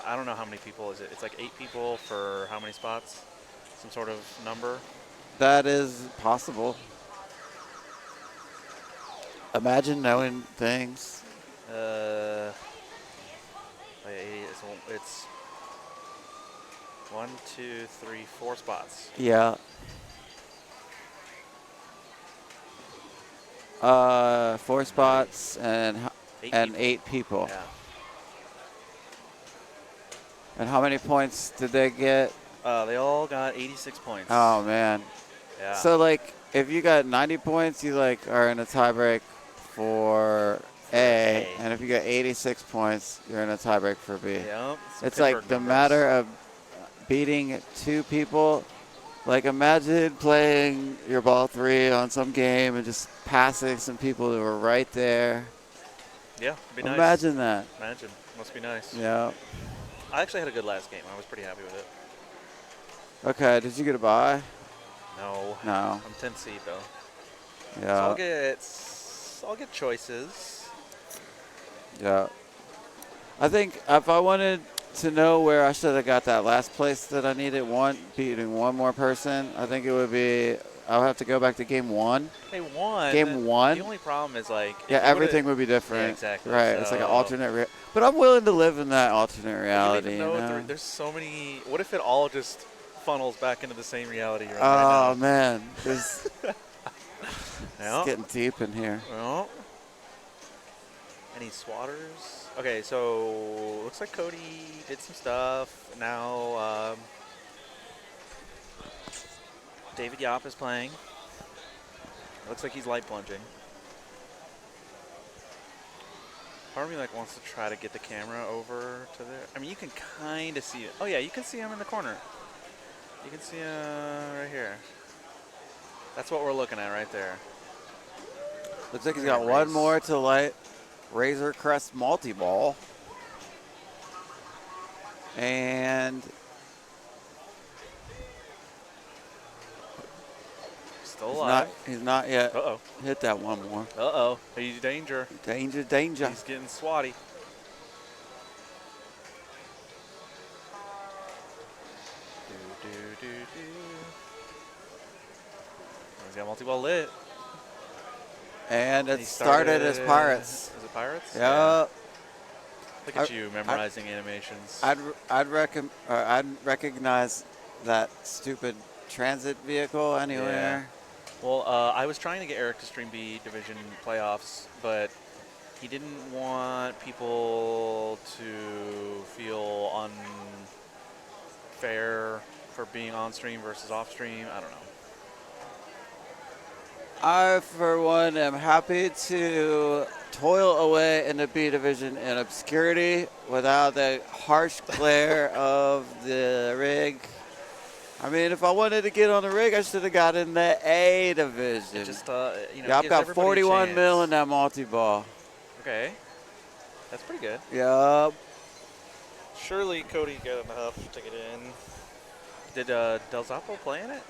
I don't know how many people is it. It's like 8 people for how many spots? Some sort of number. That is possible. Imagine knowing things. It's 1, 2, 3, 4 spots. Yeah. 4 spots and 8 people. Yeah. And how many points did they get? They all got 86 points. Oh man. Yeah. So like, if you got 90 points, you like are in a tiebreak for A, and if you got 86 points, you're in a tiebreak for B. Yep. It's like the matter of beating 2 people. Like imagine playing your ball 3 on some game and just passing some people who were right there. Yeah, it'd be nice. Imagine that. Imagine. Must be nice. Yeah. I actually had a good last game. I was pretty happy with it. Okay, did you get a bye? No. No. I'm 10th seed though. Yeah. So I'll get choices. Yeah. I think if I wanted to know where I should have got that last place that I needed, beating one more person, I think it would be, I would have to go back to game 1. Hey, 1. Game 1. The only problem is like. Yeah, everything would be different. Yeah, exactly. Right. So it's like an alternate. But I'm willing to live in that alternate reality. You don't even know there's so many. What if it all just funnels back into the same reality you're in Oh, right now. man. This Yeah. it's getting deep in here. Well, any swatters? Okay, so looks like Cody did some stuff. Now David Yop is playing. Looks like he's light plunging. Part of me wants to try to get the camera over to there. I mean, you can kind of see it. Oh yeah, you can see him in the corner. You can see him right here. That's what we're looking at right there. Looks like he's got one more to light Razor Crest multi-ball. And Still alive. He's not yet Uh-oh. hit that one more. Uh-oh. He's danger. Danger, danger. He's getting swatty. He's got multi-ball lit. And it started as Pirates. Is it Pirates? Yep. Yeah. Look at you memorizing animations. I'd recognize that stupid transit vehicle anywhere. Yeah. Well, I was trying to get Eric to stream B Division playoffs, but he didn't want people to feel unfair for being on stream versus off stream. I don't know. I, for one, am happy to toil away in the B Division in obscurity without the harsh glare of the rig. I mean, if I wanted to get on the rig, I should have got in the A Division. Just, yeah, I've got 41 mil in that multi-ball. Okay. That's pretty good. Yup. Surely Cody got enough to get in. Did Del Zoppo play in it?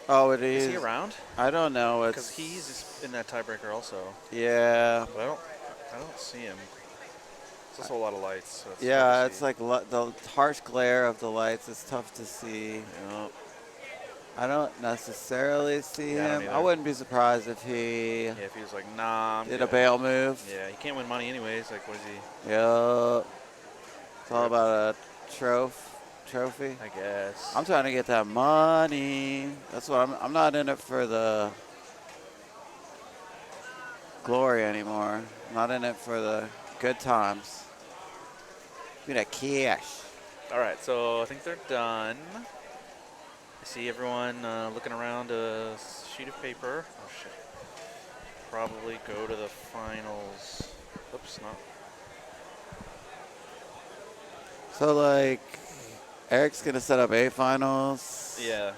Oh, it is. Is he around? I don't know. Because he's in that tiebreaker also. Yeah. But I don't see him. It's also a lot of lights. So It's like the harsh glare of the lights is tough to see. Yep. I don't necessarily see him. don't I wouldn't be surprised if he if he was like, nah, I'm did good. a bail move. Yeah, he can't win money anyways. Like, what is he? Yup. It's all about a trophy. I guess. I'm trying to get that money. That's what I'm not in it for the glory anymore. I'm not in it for the good times. Give me that cash. All right, so I think they're done. I see everyone looking around a sheet of paper. Oh, shit. Probably go to the finals. Oops, no. So, like, Eric's going to set up A finals. Yeah.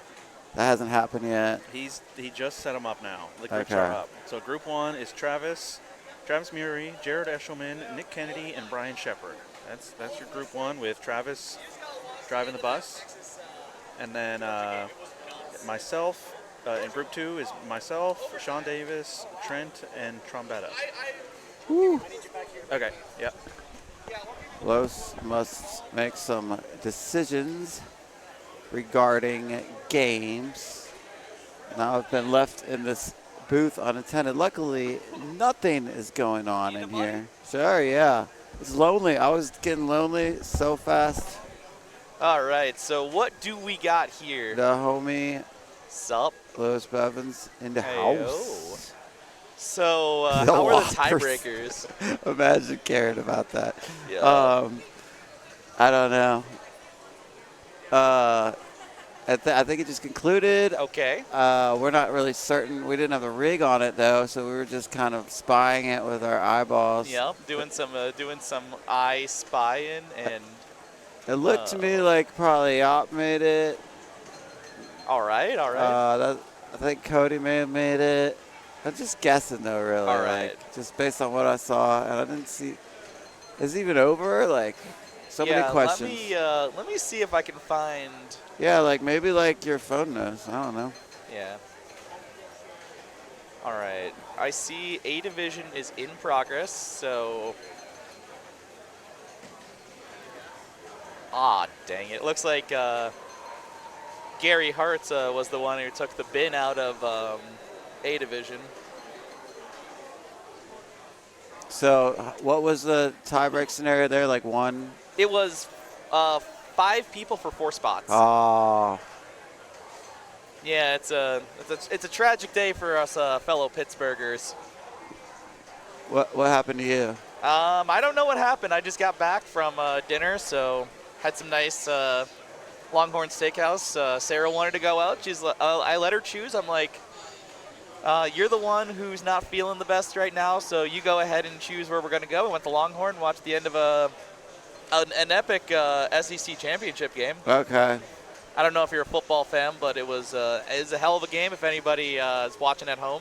That hasn't happened yet. He just set them up now. The groups are up. So group one is Travis Murray, Jared Eshelman, Nick Kennedy, and Brian Shepard. That's your group one with Travis driving the bus. And then myself, in group two is myself, Sean Davis, Trent, and Trombetta. Woo. Okay, yep. Los must make some decisions regarding games. Now I've been left in this booth unattended. Luckily, nothing is going on in here. Sure, yeah. It's lonely. I was getting lonely so fast. All right, so what do we got here? The homie. Sup? Lewis Bevins in the house. So how are the tiebreakers? Imagine caring about that. Yeah. I don't know. I think it just concluded. Okay. We're not really certain. We didn't have a rig on it though, so we were just kind of spying it with our eyeballs. Yep, doing some eye spying, and it looked to me like probably Op made it. All right. I think Cody may have made it. I'm just guessing though, really. All right. Like, just based on what I saw, and I didn't see. Is it even over? Like, so many questions. Let me see if I can find. Yeah, like maybe like your phone knows. I don't know. Yeah. All right. I see A Division is in progress, so. Ah, dang it. Looks like Gary Hartz was the one who took the bin out of A Division. So what was the tiebreak scenario there? Like one? It was 5 people for 4 spots. Oh. Yeah, it's a tragic day for us fellow Pittsburghers. What happened to you? I don't know what happened. I just got back from dinner, so had some nice Longhorn Steakhouse. Sarah wanted to go out. I let her choose. I'm like, you're the one who's not feeling the best right now, so you go ahead and choose where we're going to go. We went to Longhorn, watched the end of an epic SEC championship game. Okay. I don't know if you're a football fan, but it was a hell of a game if anybody is watching at home.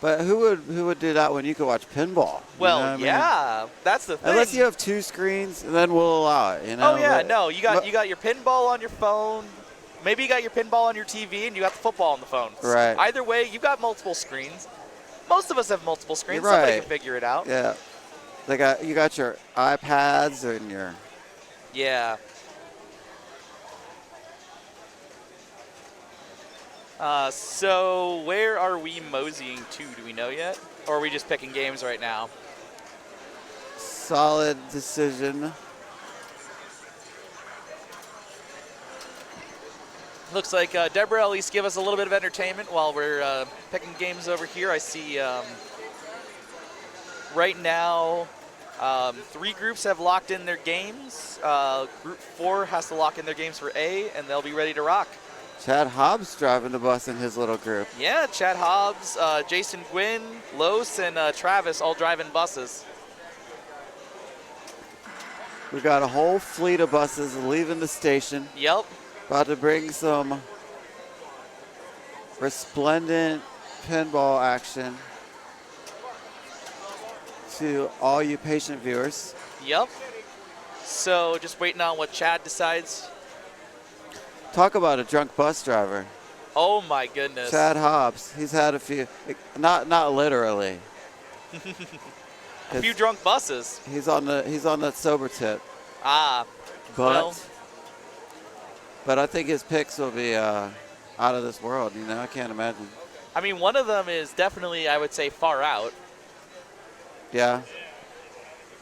But who would do that when you could watch pinball? Well, yeah, that's the thing. Unless you have 2 screens, then we'll allow it. You know. Oh yeah, no, you got your pinball on your phone. Maybe you got your pinball on your TV and you got the football on the phone. Right. Either way, you got multiple screens. Most of us have multiple screens. You're right. Somebody can figure it out. Yeah. You got your iPads and your. Yeah. So where are we moseying to? Do we know yet? Or are we just picking games right now? Solid decision. Looks like Deborah at least give us a little bit of entertainment while we're picking games over here. I see right now 3 groups have locked in their games. Group 4 has to lock in their games for A, and they'll be ready to rock. Chad Hobbs driving the bus in his little group. Yeah, Chad Hobbs, Jason Gwynn, Los, and Travis all driving buses. We got a whole fleet of buses leaving the station. Yep. About to bring some resplendent pinball action to all you patient viewers. Yep. So just waiting on what Chad decides. Talk about a drunk bus driver. Oh my goodness. Chad Hobbs. He's had a few, not literally. A few drunk buses. He's on that sober tip. Ah. But I think his picks will be out of this world. You know, I can't imagine. I mean, one of them is definitely, I would say, far out. Yeah.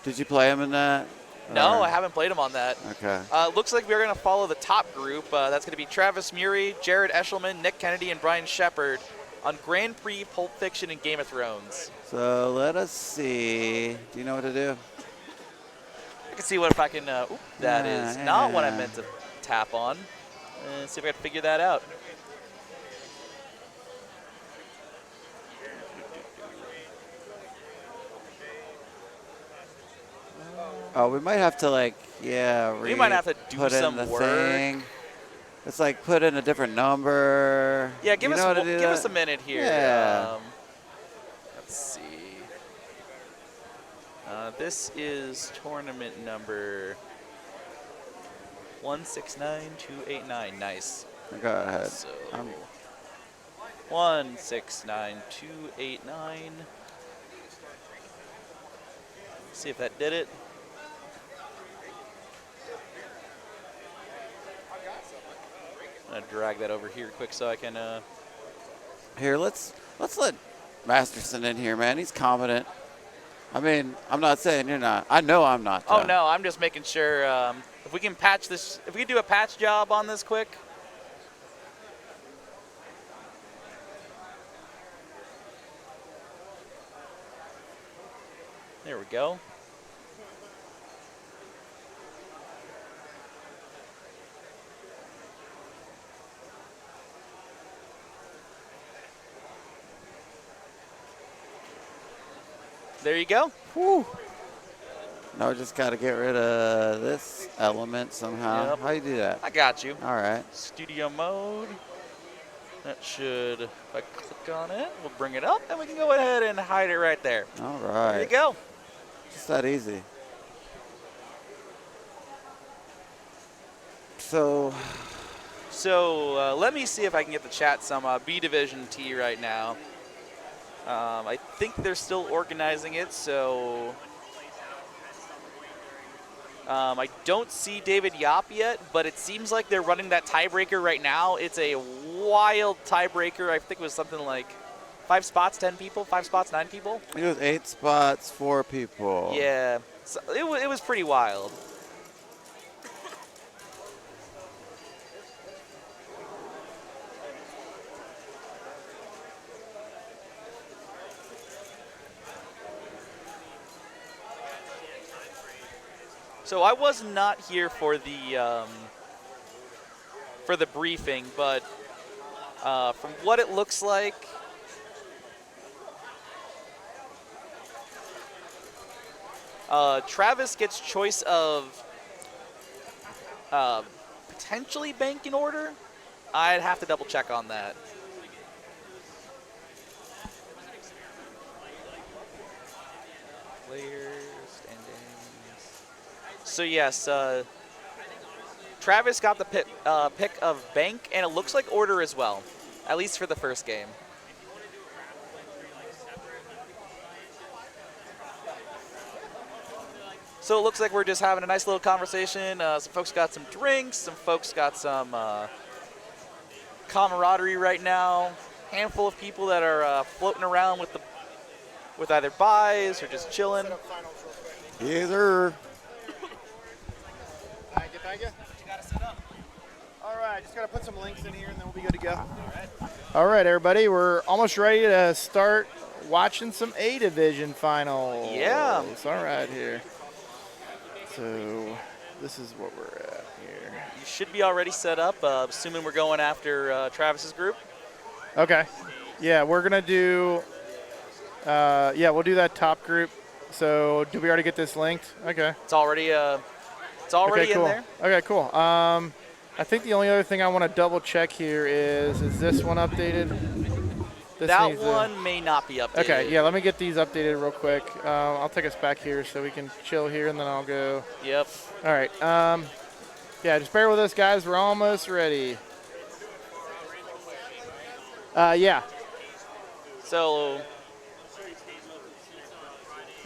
Did you play him in that? No, I haven't played him on that. Okay. Looks like we're going to follow the top group. That's going to be Travis Murray, Jared Eshelman, Nick Kennedy, and Brian Shepard on Grand Prix, Pulp Fiction, and Game of Thrones. So let us see. Do you know what to do? I can see what if I can. That is not what I meant to tap on. See if I can figure that out. Oh, we might have to we might have to do put some in the work. thing. It's like put in a different number. Yeah, give us a minute here. Yeah. Let's see. This is tournament number 169289. Nice. Go ahead. So 169289. See if that did it. I'm gonna drag that over here quick so I can. Here, let's let Masterson in here, man. He's competent. I mean, I'm not saying you're not. I know I'm not. Oh no, I'm just making sure if we can patch this. If we can do a patch job on this quick. There we go. There you go. Whew. Now we just got to get rid of this element somehow. Yep. How you do that? I got you. All right. Studio mode. That should, if I click on it, we'll bring it up, and we can go ahead and hide it right there. All right. There you go. Just that easy. So let me see if I can get the chat some B Division T right now. I think they're still organizing it, so I don't see David Yop yet, but it seems like they're running that tiebreaker right now. It's a wild tiebreaker. I think it was something like 5 spots, 10 people, 5 spots, 9 people. it was 8 spots, 4 people. Yeah, so it was pretty wild. So I was not here for the briefing, but from what it looks like, Travis gets choice of potentially bank in order. I'd have to double check on that. Players, standings. So yes, Travis got the pick of bank, and it looks like order as well, at least for the first game. So it looks like we're just having a nice little conversation. Some folks got some drinks, some folks got some camaraderie right now. Handful of people that are floating around with either buys or just chilling. Yes, sir. Thank you. All right, just got to put some links in here and then we'll be good to go. All right, everybody, we're almost ready to start watching some A Division finals. Yeah. All right, here. So this is what we're at here. You should be already set up, assuming we're going after Travis's group. Okay. Yeah, we're going to do, we'll do that top group. So did we already get this linked? Okay. It's already okay, in cool. there. Okay, cool. I think the only other thing I want to double check here is this one updated? That one may not be updated. Okay, yeah, let me get these updated real quick. I'll take us back here so we can chill here, and then I'll go. Yep. All right. Yeah, just bear with us, guys. We're almost ready. Yeah. So,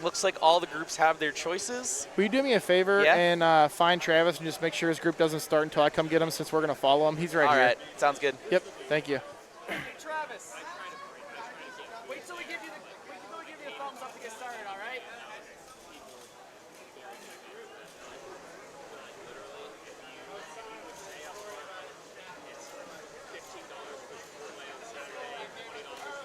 looks like all the groups have their choices. Will you do me a favor and find Travis and just make sure his group doesn't start until I come get him, since we're going to follow him? He's right here. All right, sounds good. Yep, thank you. Travis, wait till we give you the thumbs up to get started, all right?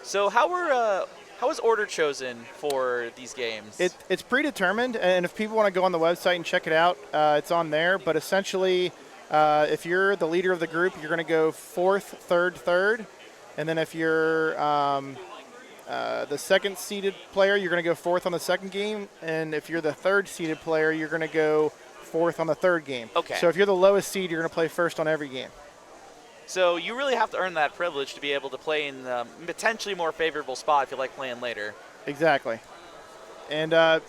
So how is order chosen for these games? It's predetermined, and if people want to go on the website and check it out, it's on there. But essentially, if you're the leader of the group, you're going to go fourth, third. And then if you're the second seeded player, you're going to go fourth on the second game. And if you're the third seeded player, you're going to go fourth on the third game. Okay. So if you're the lowest seed, you're going to play first on every game. So you really have to earn that privilege to be able to play in the potentially more favorable spot if you like playing later. Exactly. And I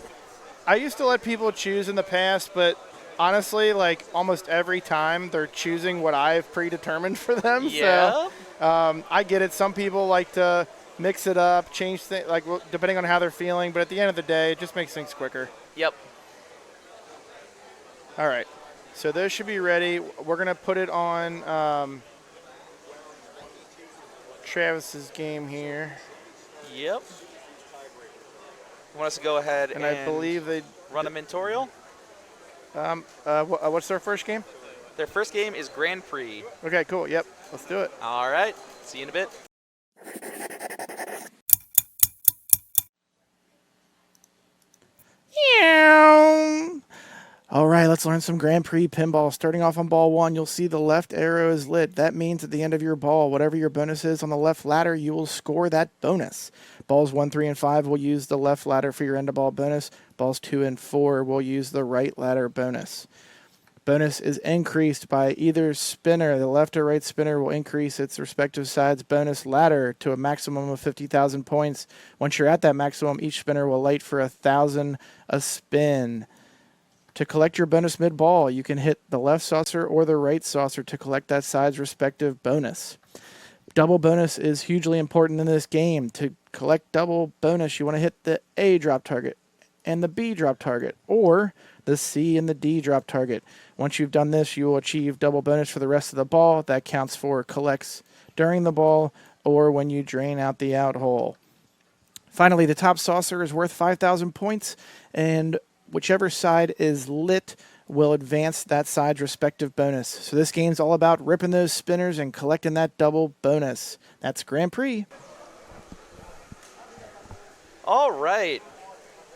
used to let people choose in the past, but honestly, like almost every time they're choosing what I've predetermined for them. Yeah. So I get it. Some people like to mix it up, change things, like depending on how they're feeling. But at the end of the day, it just makes things quicker. Yep. All right. So those should be ready. We're going to put it on Travis's game here. Yep. You want us to go ahead and I believe they run a mentorial? What's their first game? Their first game is Grand Prix. Okay, cool. Yep. Let's do it. All right. See you in a bit. All right, let's learn some Grand Prix pinball. Starting off on ball 1, you'll see the left arrow is lit. That means at the end of your ball, whatever your bonus is on the left ladder, you will score that bonus. Balls 1, 3, and 5 will use the left ladder for your end of ball bonus. Balls 2 and 4 will use the right ladder bonus. Bonus is increased by either spinner. The left or right spinner will increase its respective side's bonus ladder to a maximum of 50,000 points. Once you're at that maximum, each spinner will light for 1,000 a spin. To collect your bonus mid-ball, you can hit the left saucer or the right saucer to collect that side's respective bonus. Double bonus is hugely important in this game. To collect double bonus, you want to hit the A drop target and the B drop target, or the C and the D drop target. Once you've done this, you will achieve double bonus for the rest of the ball. That counts for collects during the ball or when you drain out the out hole. Finally, the top saucer is worth 5,000 points, and whichever side is lit will advance that side's respective bonus. So this game's all about ripping those spinners and collecting that double bonus. That's Grand Prix. All right.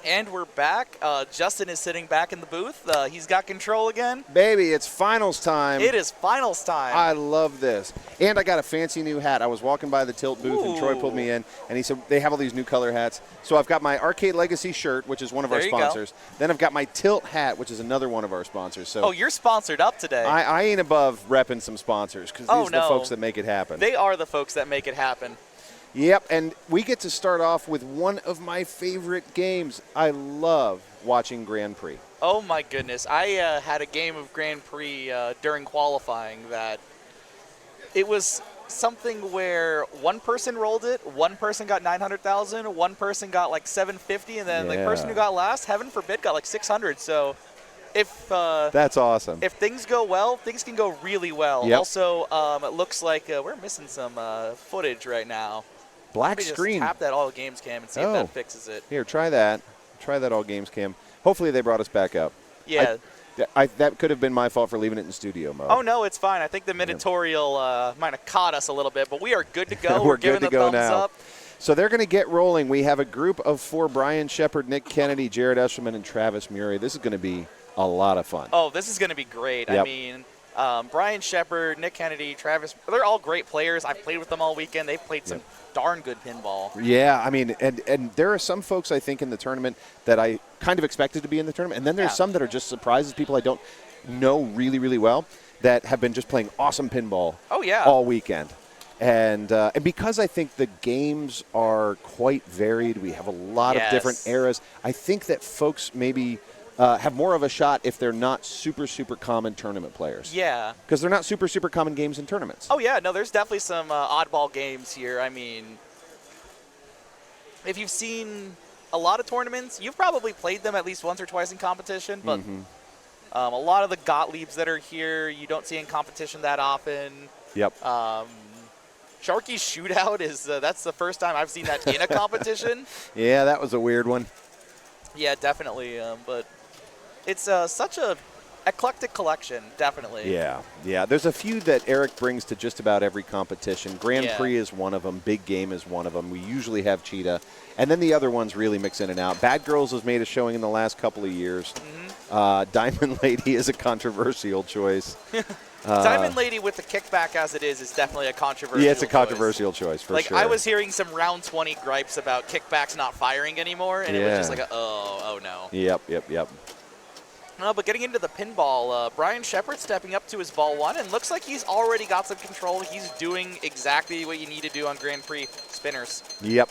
And we're back. Justin is sitting back in the booth. He's got control again. Baby, it's finals time. It is finals time. I love this. And I got a fancy new hat. I was walking by the Tilt booth, and Troy pulled me in, and he said they have all these new color hats. So I've got my Arcade Legacy shirt, which is one of our sponsors. Then I've got my Tilt hat, which is another one of our sponsors. So you're sponsored up today. I ain't above repping some sponsors because these are the folks that make it happen. They are the folks that make it happen. Yep, and we get to start off with one of my favorite games. I love watching Grand Prix. Oh, my goodness. I had a game of Grand Prix during qualifying that it was something where one person rolled it, one person got 900,000, one person got like 750, and then the person who got last, heaven forbid, got like 600. So if that's awesome. If things go well, things can go really well. Yep. Also, it looks like we're missing some footage right now. Black Let me screen. Just tap that all games cam and see if that fixes it. Here, try that. Try that all games cam. Hopefully they brought us back up. Yeah. That could have been my fault for leaving it in studio mode. Oh, no, it's fine. I think the Minotaurial might have caught us a little bit, but we are good to go. We're giving good to the go thumbs now. up. So they're going to get rolling. We have a group of 4: Brian Shepard, Nick Kennedy, Jared Eshelman, and Travis Murray. This is going to be a lot of fun. Oh, this is going to be great. Yep. I mean, Brian Shepard, Nick Kennedy, Travis, they're all great players. I've played with them all weekend. They've played some darn good pinball. Yeah, I mean, and there are some folks, I think, in the tournament that I kind of expected to be in the tournament, and then there's some that are just surprises, people I don't know really, really well, that have been just playing awesome pinball all weekend. And because I think the games are quite varied, we have a lot of different eras, I think that folks maybe have more of a shot if they're not super, super common tournament players. Yeah. Because they're not super, super common games in tournaments. Oh, yeah. No, there's definitely some oddball games here. I mean, if you've seen a lot of tournaments, you've probably played them at least once or twice in competition. But a lot of the Gottliebs that are here, you don't see in competition that often. Yep. Sharky's Shootout is that's the first time I've seen that in a competition. Yeah, that was a weird one. Yeah, definitely. But it's such a eclectic collection, definitely. Yeah, yeah. There's a few that Eric brings to just about every competition. Grand Prix is one of them. Big Game is one of them. We usually have Cheetah. And then the other ones really mix in and out. Bad Girls has made a showing in the last couple of years. Diamond Lady is a controversial choice. Diamond Lady with the kickback as it is definitely a controversial choice. Yeah, it's a controversial choice for sure. I was hearing some round 20 gripes about kickbacks not firing anymore, and it was just like, oh no. Yep. But getting into the pinball, Brian Shepard stepping up to his ball one, and looks like he's already got some control. He's doing exactly what you need to do on Grand Prix, spinners. Yep.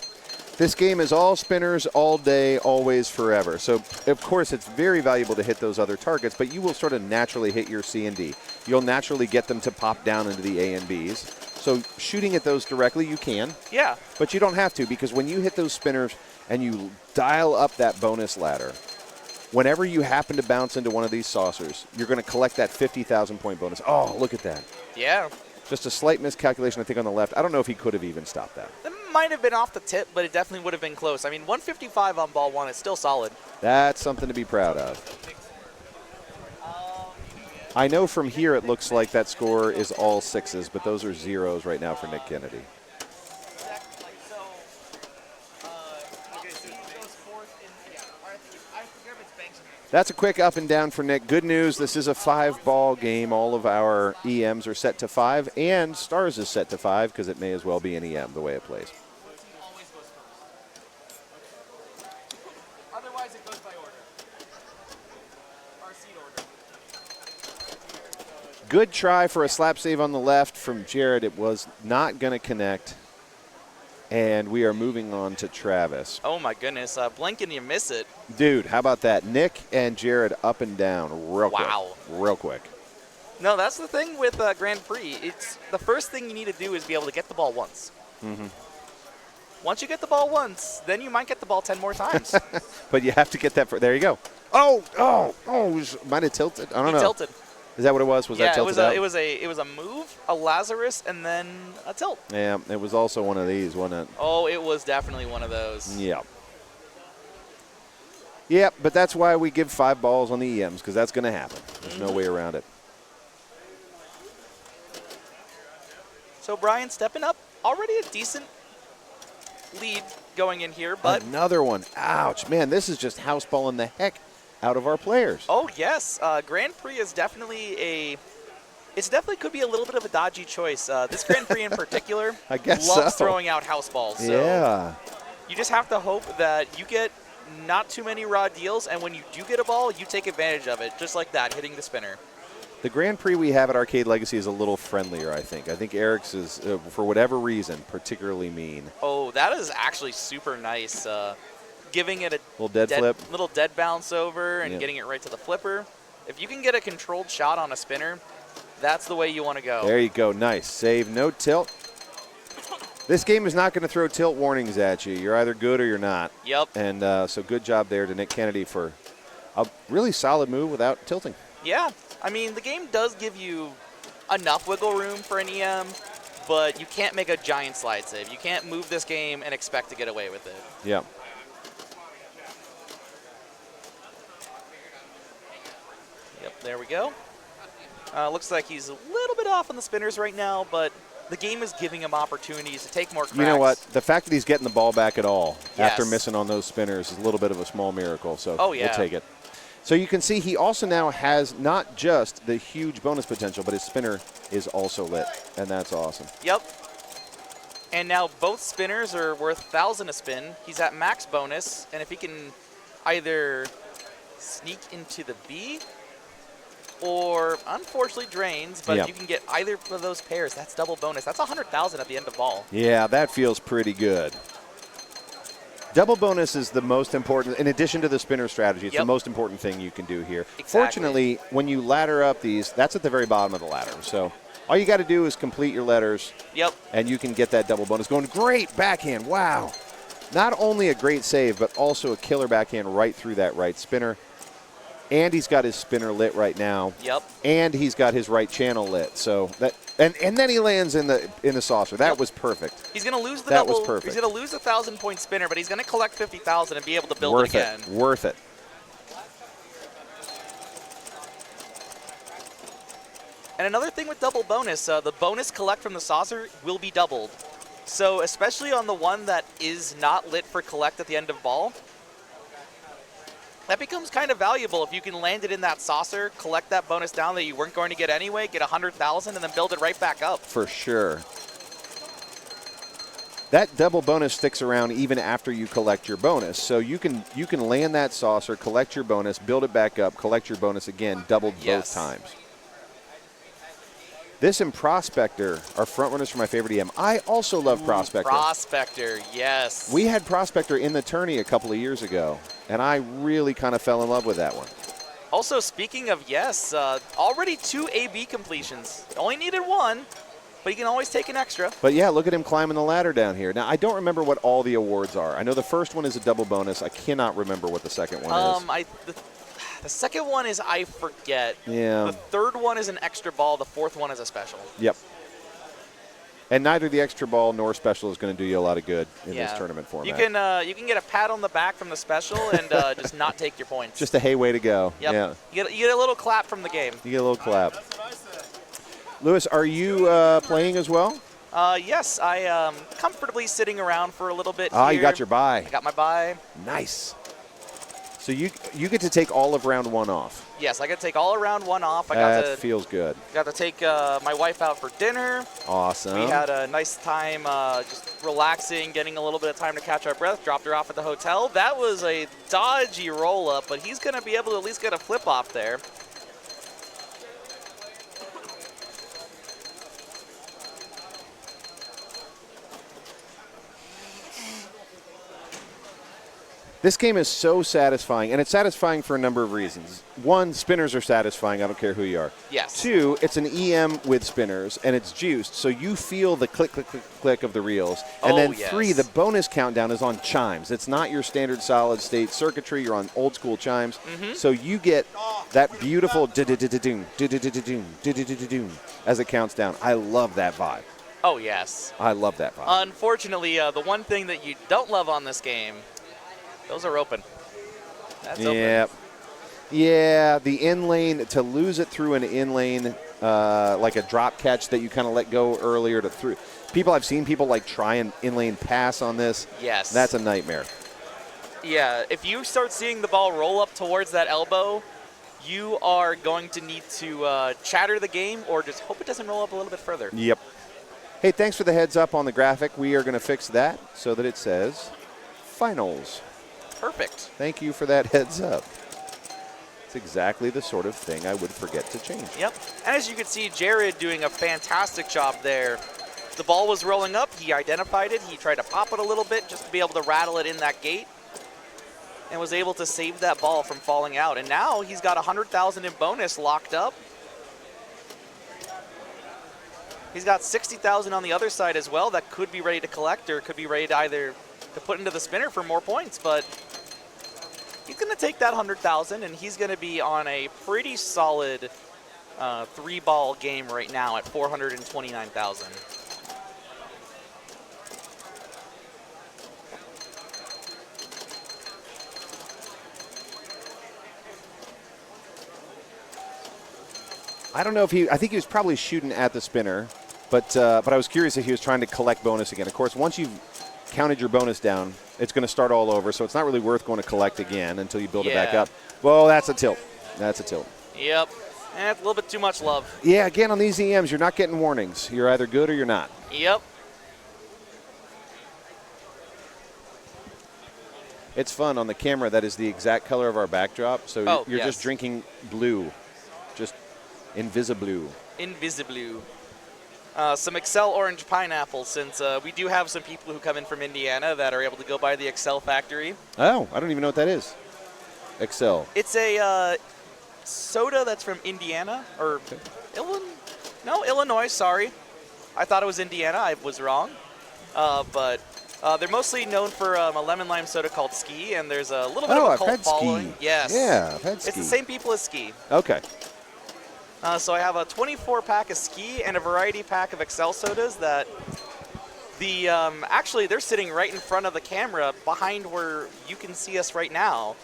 This game is all spinners, all day, always, forever. So, of course, it's very valuable to hit those other targets, but you will sort of naturally hit your C and D. You'll naturally get them to pop down into the A and Bs. So shooting at those directly, you can. Yeah. But you don't have to, because when you hit those spinners and you dial up that bonus ladder, whenever you happen to bounce into one of these saucers, you're going to collect that 50,000 point bonus. Oh, look at that. Yeah. Just a slight miscalculation, I think, on the left. I don't know if he could have even stopped that. That might have been off the tip, but it definitely would have been close. I mean, 155 on ball one is still solid. That's something to be proud of. I know from here it looks like that score is all sixes, but those are zeros right now for Nick Kennedy. That's a quick up and down for Nick. Good news, this is a 5-ball game. All of our EMs are set to 5, and Stars is set to 5 because it may as well be an EM the way it plays. Otherwise, it goes by order. Our seed order. Good try for a slap save on the left from Jared. It was not going to connect. And we are moving on to Travis. Oh, my goodness. Blink and you miss it. Dude, how about that? Nick and Jared up and down real quick. Real quick. No, that's the thing with Grand Prix. It's the first thing you need to do is be able to get the ball once. Once you get the ball once, then you might get the ball 10 more times. But you have to get that. There you go. Oh, might have tilted. I don't know. He tilted. Is that what it was? Was that tilted out? It was a move, a Lazarus, and then a tilt. Yeah, it was also one of these, wasn't it? Oh, it was definitely one of those. Yeah. Yeah, but that's why we give 5 balls on the EMs, because that's going to happen. There's no way around it. So Brian stepping up, already a decent lead going in here, but Another one. Ouch. Man, this is just houseballing the heck out of our players. oh yes, Grand Prix is definitely it definitely could be a little bit of a dodgy choice. This Grand Prix in particular I guess loves so. throwing out house balls. So Yeah. you just have to hope that you get not too many raw deals, and when you do get a ball, you take advantage of it, just like that, hitting the spinner. The Grand Prix we have at Arcade Legacy is a little friendlier, I think. I think Eric's is, for whatever reason, particularly mean. Oh, that is actually super nice. Giving it a little dead bounce over and Yep. getting it right to the flipper. If you can get a controlled shot on a spinner, that's the way you want to go. There you go. Nice. Save. No tilt. This game is not going to throw tilt warnings at you. You're either good or you're not. Yep. And so good job there to Nick Kennedy for a really solid move without tilting. Yeah. I mean, the game does give you enough wiggle room for an EM, but you can't make a giant slide save. You can't move this game and expect to get away with it. Yeah. Yep, there we go. Looks like he's a little bit off on the spinners right now, but the game is giving him opportunities to take more cracks. You know what? The fact that he's getting the ball back at all after Yes. missing on those spinners is a little bit of a small miracle. So Oh, yeah. we'll take it. So you can see he also now has not just the huge bonus potential, but his spinner is also lit, and that's awesome. Yep. And now both spinners are worth 1,000 a spin. He's at max bonus, and if he can either sneak into the B or unfortunately drains, but Yep. if you can get either of those pairs, that's double bonus. That's 100,000 at the end of ball. Yeah, that feels pretty good. Double bonus is the most important, in addition to the spinner strategy, it's the Yep. most important thing you can do here. Exactly. Fortunately, when you ladder up these, that's at the very bottom of the ladder. So all you got to do is complete your letters. Yep. And you can get that double bonus going. Great backhand. Wow. Not only a great save, but also a killer backhand right through that right spinner. And he's got his spinner lit right now. Yep. And he's got his right channel lit. So that and then he lands in the saucer. That was perfect. He's going to lose the That double. was perfect. He's going to lose a 1,000-point spinner, but he's going to collect 50,000 and be able to build Worth it again. it. Worth it. And another thing with double bonus, the bonus collect from the saucer will be doubled. So especially on the one that is not lit for collect at the end of ball, that becomes kind of valuable if you can land it in that saucer, collect that bonus down that you weren't going to get anyway, get 100,000, and then build it right back up. For sure. That double bonus sticks around even after you collect your bonus. So you can land that saucer, collect your bonus, build it back up, collect your bonus again, doubled both times. This and Prospector are front runners for my favorite EM. I also love Prospector. Prospector, yes. We had Prospector in the tourney a couple of years ago, and I really kind of fell in love with that one. Also, speaking of yes, already 2 AB completions. Only needed 1, but you can always take an extra. But yeah, look at him climbing the ladder down here. Now, I don't remember what all the awards are. I know the first one is a double bonus. I cannot remember what the second one is. The second one is I forget. Yeah. The third one is an extra ball. The fourth one is a special. Yep. And neither the extra ball nor special is going to do you a lot of good in this tournament format. You can get a pat on the back from the special and just not take your points. Just a hey way to go. Yep. Yeah. You get a little clap from the game. You get a little clap. Lewis, are you playing as well? Yes, I am comfortably sitting around for a little bit Ah, here. you got your bye. I got my bye. Nice. So you get to take all of round 1 off. Yes, I got to take all around 1 off. I got That feels good. to take my wife out for dinner. Awesome. We had a nice time just relaxing, getting a little bit of time to catch our breath, dropped her off at the hotel. That was a dodgy roll-up, but he's going to be able to at least get a flip-off there. This game is so satisfying, and it's satisfying for a number of reasons. 1, spinners are satisfying. I don't care who you are. Yes. 2, it's an EM with spinners, and it's juiced, so you feel the click, click, click, click of the reels. And then 3, the bonus countdown is on chimes. It's not your standard solid-state circuitry. You're on old-school chimes. So you get that beautiful da-da-da-da-doom, da-da-da-da-doom, da-da-da-da-doom as it counts down. I love that vibe. Oh, yes. I love that vibe. Unfortunately, the one thing that you don't love on this game, those are open. That's open. Yeah, the in lane, to lose it through an in lane like a drop catch that you kind of let go earlier to through. I've seen people like try an in-lane pass on this. Yes. That's a nightmare. Yeah, if you start seeing the ball roll up towards that elbow, you are going to need to chatter the game or just hope it doesn't roll up a little bit further. Yep. Hey, thanks for the heads up on the graphic. We are going to fix that so that it says finals. Perfect. Thank you for that heads up. It's exactly the sort of thing I would forget to change. Yep. And as you can see, Jared doing a fantastic job there. The ball was rolling up. He identified it. He tried to pop it a little bit just to be able to rattle it in that gate and was able to save that ball from falling out. And now he's got 100,000 in bonus locked up. He's got 60,000 on the other side as well that could be ready to collect or could be ready to either to put into the spinner for more points. But he's going to take that 100,000 and he's going to be on a pretty solid 3-ball game right now at 429,000. I don't know if I think he was probably shooting at the spinner, but I was curious if he was trying to collect bonus again. Of course, once you've counted your bonus down, it's going to start all over, so it's not really worth going to collect again until you build it back up. Well, that's a tilt. That's a tilt. Yep. And it's a little bit too much love. Yeah, again, on these EMs, you're not getting warnings. You're either good or you're not. Yep. It's fun. On the camera, that is the exact color of our backdrop, so you're just drinking blue, just Invisiblue. Invisiblue. Some Excel orange pineapple, since we do have some people who come in from Indiana that are able to go by the Excel factory. Oh, I don't even know what that is. Excel. It's a soda that's from Indiana, or Illinois, sorry. I thought it was Indiana. I was wrong. But they're mostly known for a lemon lime soda called Ski, and there's a little bit of a cult following. Ski. Yes. Yeah, I've had Ski. It's the same people as Ski. Okay. So I have a 24-pack of Ski and a variety pack of Excel sodas that actually they're sitting right in front of the camera behind where you can see us right now.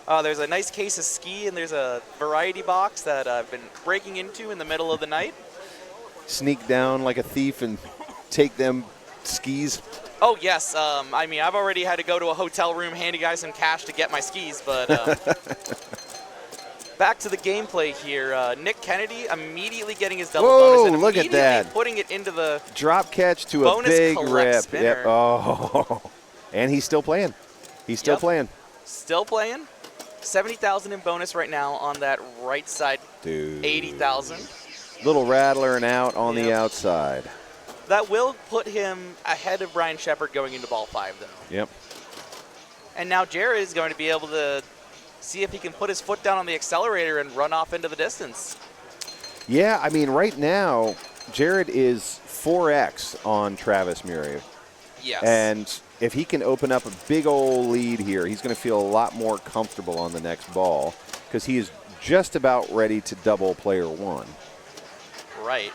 There's a nice case of Ski and there's a variety box that I've been breaking into in the middle of the night. Sneak down like a thief and take them skis. Oh, yes. I mean, I've already had to go to a hotel room, hand you guys some cash to get my skis, but back to the gameplay here. Nick Kennedy immediately getting his double bonus and look at that. putting it into the drop catch to a big rip. Yep. Oh, and he's still playing. He's still playing. Still playing. 70,000 in bonus right now on that right side. Dude. 80,000. Little rattler and out on the outside. That will put him ahead of Brian Shepard going into ball 5, though. Yep. And now Jared is going to be able to see if he can put his foot down on the accelerator and run off into the distance. Yeah, I mean, right now, Jared is 4X on Travis Murray. Yes. And if he can open up a big old lead here, he's going to feel a lot more comfortable on the next ball because he is just about ready to double player 1. Right.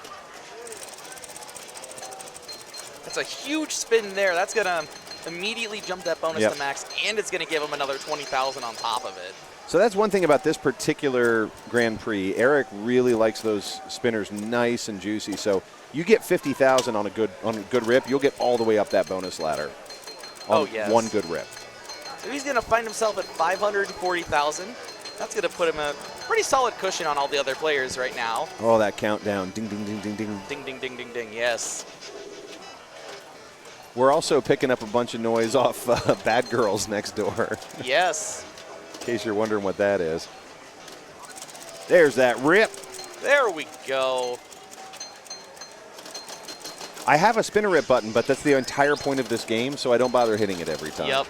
That's a huge spin there. That's going to immediately jump that bonus to max, and it's going to give him another 20,000 on top of it. So that's one thing about this particular Grand Prix. Eric really likes those spinners nice and juicy. So you get 50,000 on a good rip, you'll get all the way up that bonus ladder on one good rip. So he's going to find himself at 540,000. That's going to put him a pretty solid cushion on all the other players right now. Oh, that countdown. Ding, ding, ding, ding, ding. Ding, ding, ding, ding, ding, yes. We're also picking up a bunch of noise off Bad Girls next door. Yes. In case you're wondering what that is. There's that rip. There we go. I have a spinner rip button, but that's the entire point of this game, so I don't bother hitting it every time. Yep.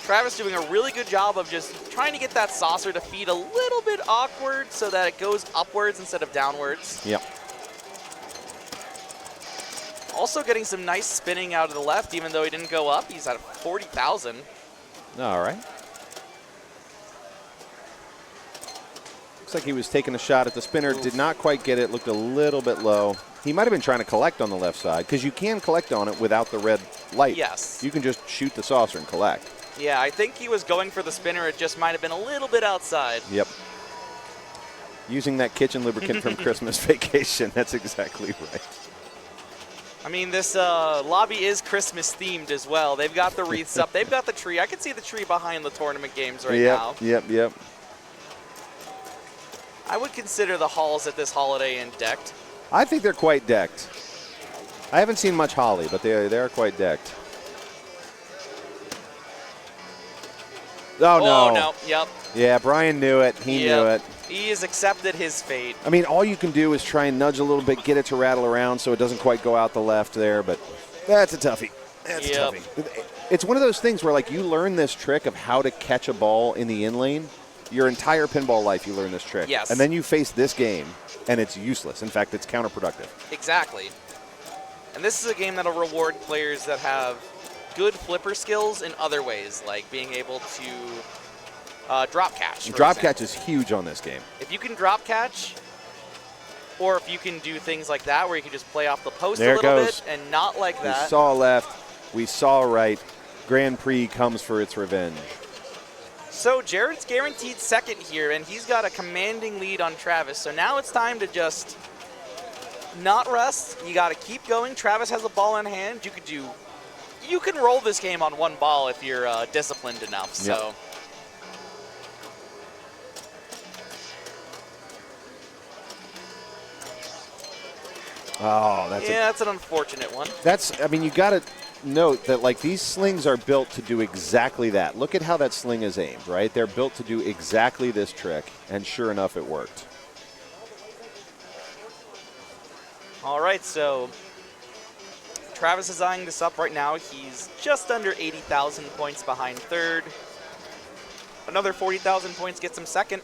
Travis doing a really good job of just trying to get that saucer to feed a little bit awkward so that it goes upwards instead of downwards. Yep. Also getting some nice spinning out of the left, even though he didn't go up. He's at 40,000. All right. Looks like he was taking a shot at the spinner. Did not quite get it. Looked a little bit low. He might have been trying to collect on the left side because you can collect on it without the red light. Yes. You can just shoot the saucer and collect. Yeah, I think he was going for the spinner. It just might have been a little bit outside. Yep. Using that kitchen lubricant from Christmas Vacation. That's exactly right. I mean, this lobby is Christmas themed as well. They've got the wreaths up. They've got the tree. I can see the tree behind the tournament games right now. Yep. I would consider the halls at this Holiday Inn decked. I think they're quite decked. I haven't seen much holly, but they are quite decked. Oh, no. Oh, no. Yep. Yeah, Brian knew it. He knew it. He has accepted his fate. I mean, all you can do is try and nudge a little bit, get it to rattle around so it doesn't quite go out the left there, but that's a toughie. That's a toughie. It's one of those things where, like, you learn this trick of how to catch a ball in the in lane. Your entire pinball life, you learn this trick. Yes. And then you face this game, and it's useless. In fact, it's counterproductive. Exactly. And this is a game that'll reward players that have good flipper skills in other ways, like being able to drop catch. Drop catch is huge on this game. If you can drop catch, or if you can do things like that where you can just play off the post There a little goes. bit and not like that. We saw left. We saw right. Grand Prix comes for its revenge. So Jared's guaranteed second here, and he's got a commanding lead on Travis. So now it's time to just not rest. You got to keep going. Travis has a ball in hand. You can roll this game on one ball if you're disciplined enough. So. Yep. Oh, that's an unfortunate one. I mean, you got to note that, like, these slings are built to do exactly that. Look at how that sling is aimed, right? They're built to do exactly this trick, and sure enough, it worked. All right, so Travis is eyeing this up right now. He's just under 80,000 points behind third. Another 40,000 points gets him second.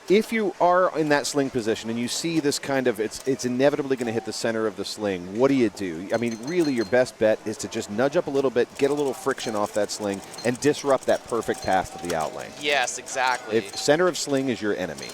If you are in that sling position and you see this kind of, it's inevitably going to hit the center of the sling, what do? I mean, really your best bet is to just nudge up a little bit, get a little friction off that sling, and disrupt that perfect path to the outlane. Yes, exactly. If center of sling is your enemy.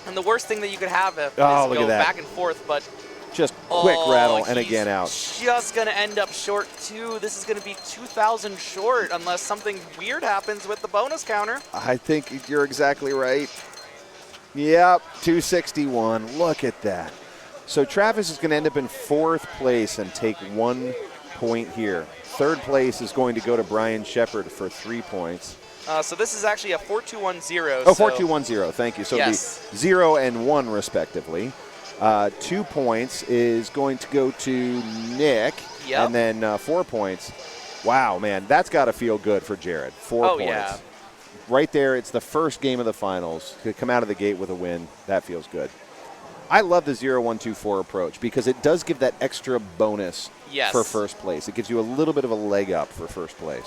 And the worst thing that you could have is look go at that. back and forth, but Just quick rattle and again out. Just going to end up short, too. This is going to be 2,000 short unless something weird happens with the bonus counter. I think you're exactly right. Yep, 261. Look at that. So Travis is going to end up in fourth place and take 1 point here. Third place is going to go to Brian Shepard for 3 points. So this is actually a 4-2-1-0. Oh, 4-2-1-0. Thank you. So yes. it'll be 0 and 1 respectively. 2 points is going to go to Nick. Yep. And then 4 points. Wow, man, that's got to feel good for Jared. 4 points. Yeah. Right there, it's the first game of the finals. To come out of the gate with a win, that feels good. I love the 0-1-2-4 approach because it does give that extra bonus for first place. It gives you a little bit of a leg up for first place.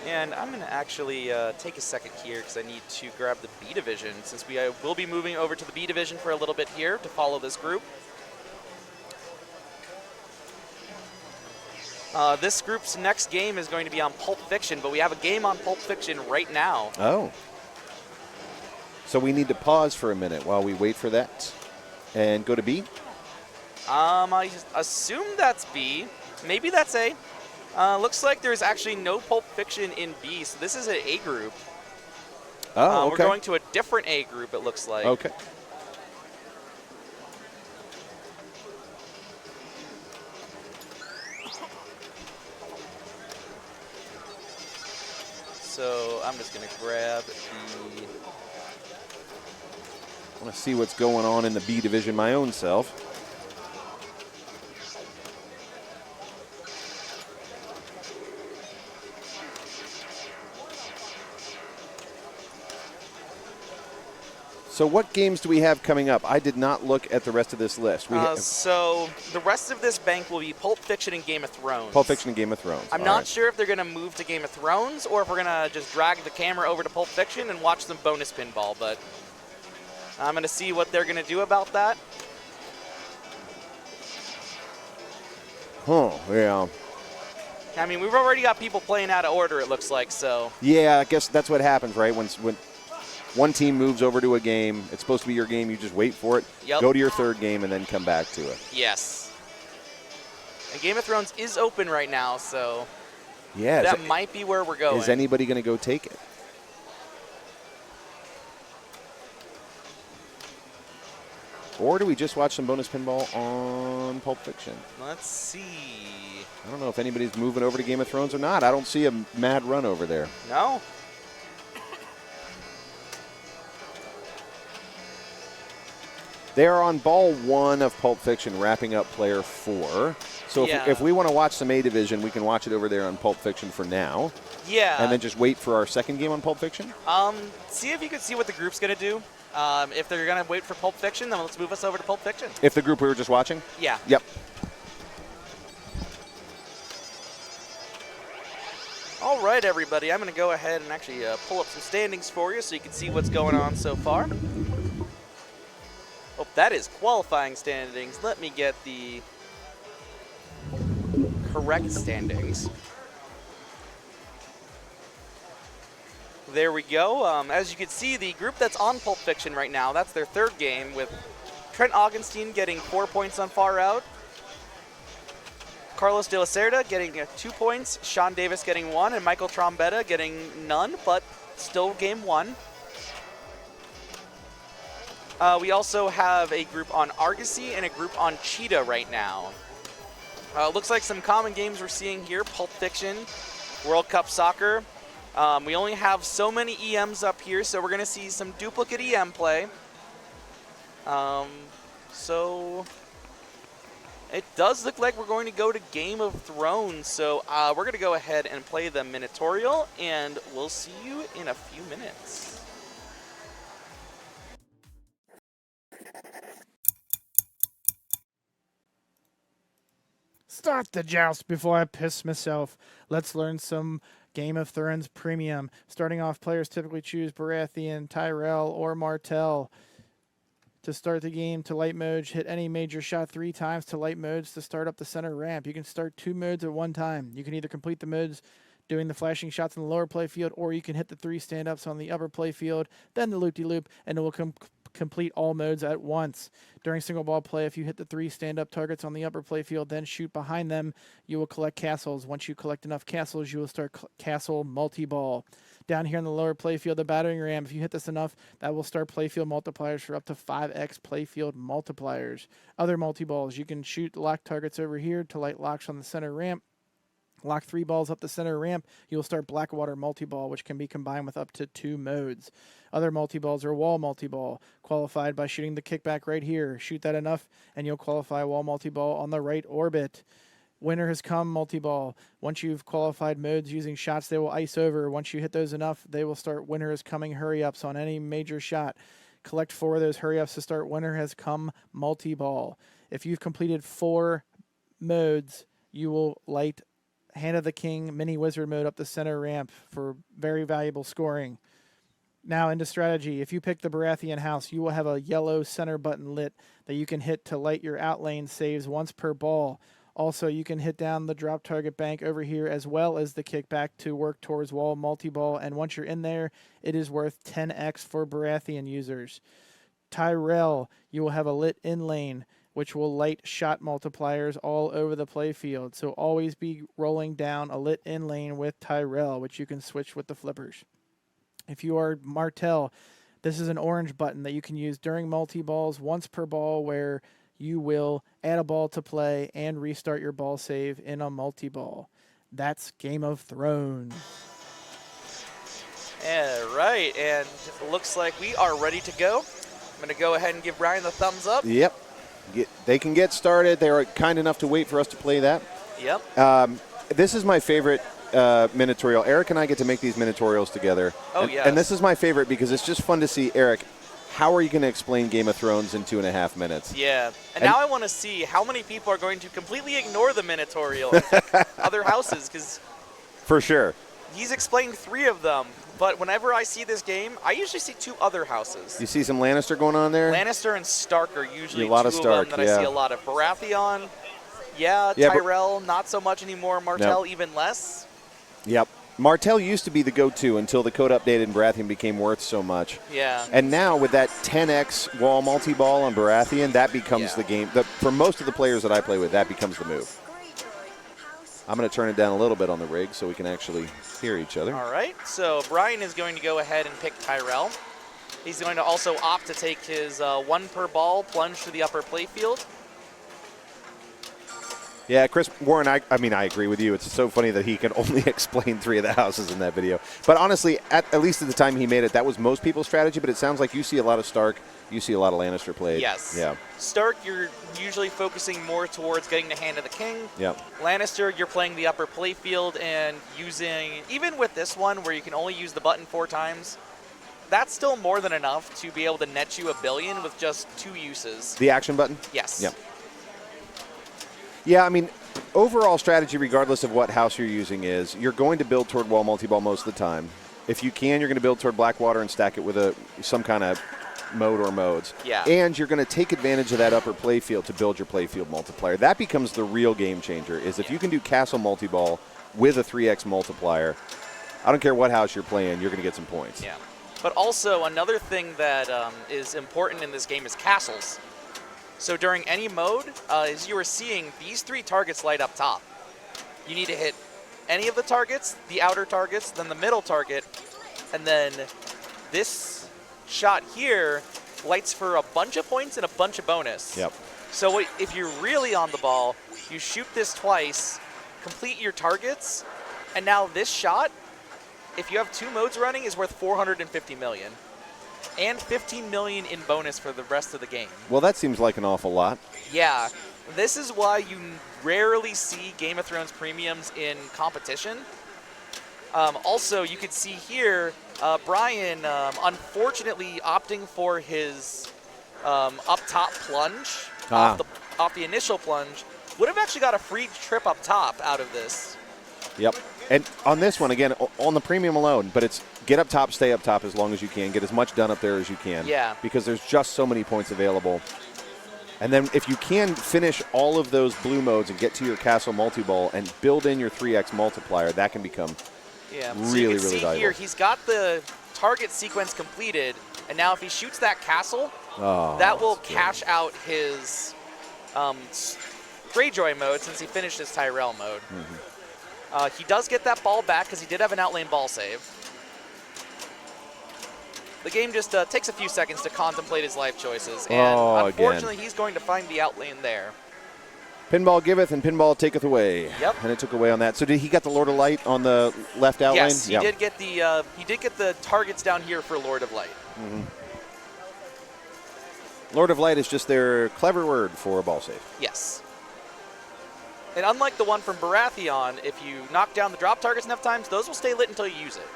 And I'm going to actually take a second here because I need to grab the B division since we will be moving over to the B division for a little bit here to follow this group. This group's next game is going to be on Pulp Fiction, but we have a game on Pulp Fiction right now. Oh. So we need to pause for a minute while we wait for that and go to B? I assume that's B. Maybe that's A. Looks like there's actually no Pulp Fiction in B, so this is an A group. Oh, okay. We're going to a different A group, it looks like. Okay. So I'm just going to grab the... I want to see what's going on in the B division my own self. So what games do we have coming up? I did not look at the rest of this list. So the rest of this bank will be Pulp Fiction and Game of Thrones. Pulp Fiction and Game of Thrones. I'm not sure if they're going to move to Game of Thrones or if we're going to just drag the camera over to Pulp Fiction and watch some bonus pinball, but I'm going to see what they're going to do about that. Huh, yeah. I mean, we've already got people playing out of order, it looks like, so. Yeah, I guess that's what happens, right? When one team moves over to a game, it's supposed to be your game, you just wait for it, go to your third game, and then come back to it. Yes. And Game of Thrones is open right now, so Yeah. That might be where we're going. Is anybody going to go take it? Or do we just watch some bonus pinball on Pulp Fiction? Let's see. I don't know if anybody's moving over to Game of Thrones or not. I don't see a mad run over there. No. They are on ball 1 of Pulp Fiction, wrapping up player 4. So if we want to watch some A Division, we can watch it over there on Pulp Fiction for now. Yeah. And then just wait for our second game on Pulp Fiction? See if you can see what the group's going to do. If they're going to wait for Pulp Fiction, then let's move us over to Pulp Fiction. If the group we were just watching? Yeah. Yep. All right, everybody. I'm going to go ahead and actually pull up some standings for you so you can see what's going on so far. Oh, that is qualifying standings. Let me get the correct standings. There we go. As you can see, the group that's on Pulp Fiction right now, that's their third game, with Trent Augenstein getting 4 points on Far Out, Carlos de la Cerda getting 2 points, Sean Davis getting 1, and Michael Trombetta getting none, but still game 1. We also have a group on Argosy and a group on Cheetah right now. Looks like some common games we're seeing here: Pulp Fiction, World Cup Soccer. We only have so many EMs up here, so we're going to see some duplicate EM play. So it does look like we're going to go to Game of Thrones. So we're going to go ahead and play the Minotaurial, and we'll see you in a few minutes. Start the joust before I piss myself. Let's learn some Game of Thrones Premium. Starting off, players typically choose Baratheon, Tyrell, or Martell. To start the game, to light mode, hit any major shot 3 times to light modes to start up the center ramp. You can start 2 modes at one time. You can either complete the modes doing the flashing shots in the lower play field, or you can hit the 3 stand-ups on the upper play field, then the loop-de-loop, and it will complete all modes at once. During single ball play, if you hit the 3 stand-up targets on the upper play field, then shoot behind them, you will collect castles. Once you collect enough castles, you will start castle multi-ball. Down here in the lower playfield, the battering ram, if you hit this enough, that will start playfield multipliers for up to 5x playfield multipliers. Other multi-balls, you can shoot lock targets over here to light locks on the center ramp. Lock 3 balls up the center ramp, you will start Blackwater multi-ball, which can be combined with up to 2 modes. Other multi-balls are wall multi-ball, qualified by shooting the kickback right here. Shoot that enough, and you'll qualify wall multi-ball on the right orbit. Winner has come multi-ball. Once you've qualified modes using shots, they will ice over. Once you hit those enough, they will start winner has coming hurry-ups on any major shot. Collect 4 of those hurry-ups to start winner has come multi-ball. If you've completed 4 modes, you will light Hand of the King mini wizard mode up the center ramp for very valuable scoring. Now into strategy. If you pick the Baratheon house, you will have a yellow center button lit that you can hit to light your outlane saves once per ball. Also, you can hit down the drop target bank over here as well as the kickback to work towards wall multi-ball, and once you're in there, it is worth 10x for Baratheon users. Tyrell, you will have a lit in lane, which will light shot multipliers all over the playfield, so always be rolling down a lit in lane with Tyrell, which you can switch with the flippers. If you are Martell, this is an orange button that you can use during multi-balls once per ball, where you will add a ball to play and restart your ball save in a multi-ball. That's Game of Thrones. All right, and it looks like we are ready to go. I'm going to go ahead and give Brian the thumbs up. Yep. They can get started. They are kind enough to wait for us to play that. Yep. This is my favorite Minotaurial. Eric and I get to make these Minotaurials together. Oh, and, yes. And this is my favorite because it's just fun to see, Eric, how are you going to explain Game of Thrones in 2.5 minutes? Yeah, and now I want to see how many people are going to completely ignore the Minotaurial and pick other houses, because For sure. he's explained 3 of them, but whenever I see this game, I usually see 2 other houses. You see some Lannister going on there? Lannister and Stark are usually A lot 2 of Stark, them that I see a lot of. Baratheon, Tyrell, not so much anymore. Martell, even less. Yep. Martell used to be the go-to until the code updated and Baratheon became worth so much. Yeah. And now with that 10x wall multi-ball on Baratheon, that becomes the game. For most of the players that I play with, that becomes the move. I'm going to turn it down a little bit on the rig so we can actually hear each other. All right, so Brian is going to go ahead and pick Tyrell. He's going to also opt to take his 1 per ball plunge to the upper playfield. Yeah, Chris Warren, I agree with you. It's so funny that he can only explain 3 of the houses in that video. But honestly, at least at the time he made it, that was most people's strategy, but it sounds like you see a lot of Stark, you see a lot of Lannister played. Yes. Yeah. Stark, you're usually focusing more towards getting the hand of the king. Yep. Lannister, you're playing the upper playfield and using, even with this one where you can only use the button 4 times, that's still more than enough to be able to net you $1 billion with just 2 uses. The action button? Yes. Yep. Yeah, I mean, overall strategy, regardless of what house you're using, is you're going to build toward wall multi-ball most of the time. If you can, you're going to build toward Blackwater and stack it with some kind of mode or modes. Yeah. And you're going to take advantage of that upper playfield to build your playfield multiplier. That becomes the real game changer, is if you can do castle multi-ball with a 3x multiplier, I don't care what house you're playing, you're going to get some points. Yeah. But also, another thing that is important in this game is castles. So during any mode, as you are seeing, these 3 targets light up top. You need to hit any of the targets, the outer targets, then the middle target, and then this shot here lights for a bunch of points and a bunch of bonus. Yep. So if you're really on the ball, you shoot this twice, complete your targets, and now this shot, if you have 2 modes running, is worth $450 million. And $15 million in bonus for the rest of the game. Well, that seems like an awful lot. Yeah, this is why you rarely see Game of Thrones premiums in competition. Also, you can see here, Brian, unfortunately opting for his up top plunge, off the initial plunge, would have actually got a free trip up top out of this. Yep. And on this one, again, on the premium alone, but it's get up top, stay up top as long as you can. Get as much done up there as you can. Yeah. Because there's just so many points available. And then if you can finish all of those blue modes and get to your castle multi-ball and build in your 3x multiplier, that can become really see valuable. Here, he's got the target sequence completed, and now if he shoots that castle, that will cash out his Greyjoy mode since he finished his Tyrell mode. Mm-hmm. He does get that ball back because he did have an outlane ball save. The game just takes a few seconds to contemplate his life choices, and unfortunately he's going to find the outlane there. Pinball giveth and pinball taketh away. Yep. And it took away on that. So did he get the Lord of Light on the left outlane? Yes, he did get the targets down here for Lord of Light. Mm-hmm. Lord of Light is just their clever word for a ball save. Yes. And unlike the one from Baratheon, if you knock down the drop targets enough times, those will stay lit until you use it.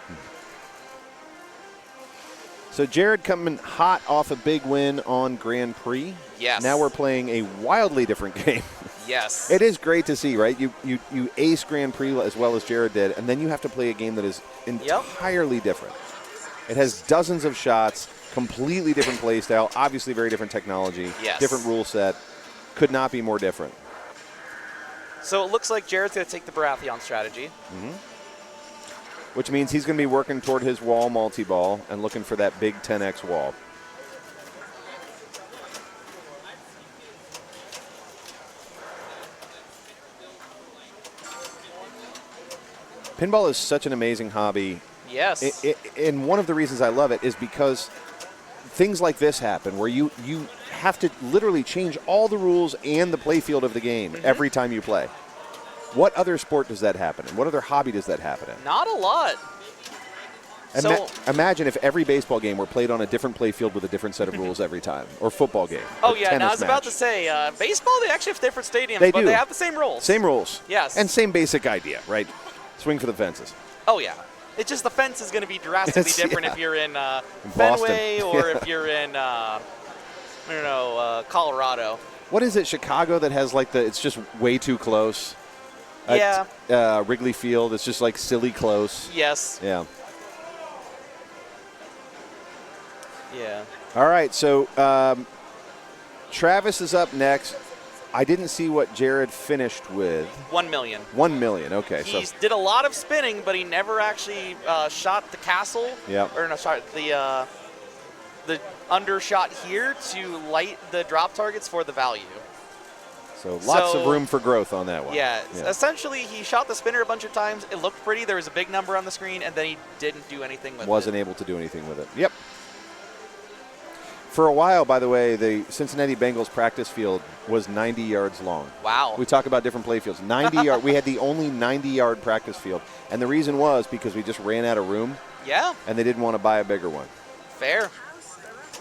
So Jared coming hot off a big win on Grand Prix. Yes. Now we're playing a wildly different game. Yes. It is great to see, right? You ace Grand Prix as well as Jared did, and then you have to play a game that is entirely different. It has dozens of shots, completely different play style, obviously very different technology, different rule set. Could not be more different. So it looks like Jared's going to take the Baratheon strategy. Mm-hmm. Which means he's going to be working toward his wall multi-ball and looking for that big 10x wall. Pinball is such an amazing hobby. Yes. And one of the reasons I love it is because things like this happen where you have to literally change all the rules and the playfield of the game every time you play. What other sport does that happen in? What other hobby does that happen in? Not a lot. Imagine if every baseball game were played on a different playfield with a different set of rules every time, or football game. Oh, yeah. Now I was about to say, baseball, they actually have different stadiums, but do. they have the same rules. Same rules. Yes. And same basic idea, right? Swing for the fences. Oh, yeah. It's just the fence is going to be drastically different if you're in Fenway or if you're in, Colorado. What is it, Chicago, that has like it's just way too close? Yeah. Wrigley Field, it's just like silly close. Yes. Yeah. Yeah. All right, so Travis is up next. I didn't see what Jared finished with. 1 million. 1 million, okay. He did a lot of spinning, but he never actually shot the castle. Yep. Or no, sorry, the undershot here to light the drop targets for the value. So lots of room for growth on that one. Yeah, essentially he shot the spinner a bunch of times. It looked pretty. There was a big number on the screen, and then he didn't do anything with it. Wasn't able to do anything with it. Yep. For a while, by the way, the Cincinnati Bengals practice field was 90 yards long. Wow. We talk about different play fields. 90 yard. We had the only 90-yard practice field, and the reason was because we just ran out of room. Yeah. And they didn't want to buy a bigger one. Fair.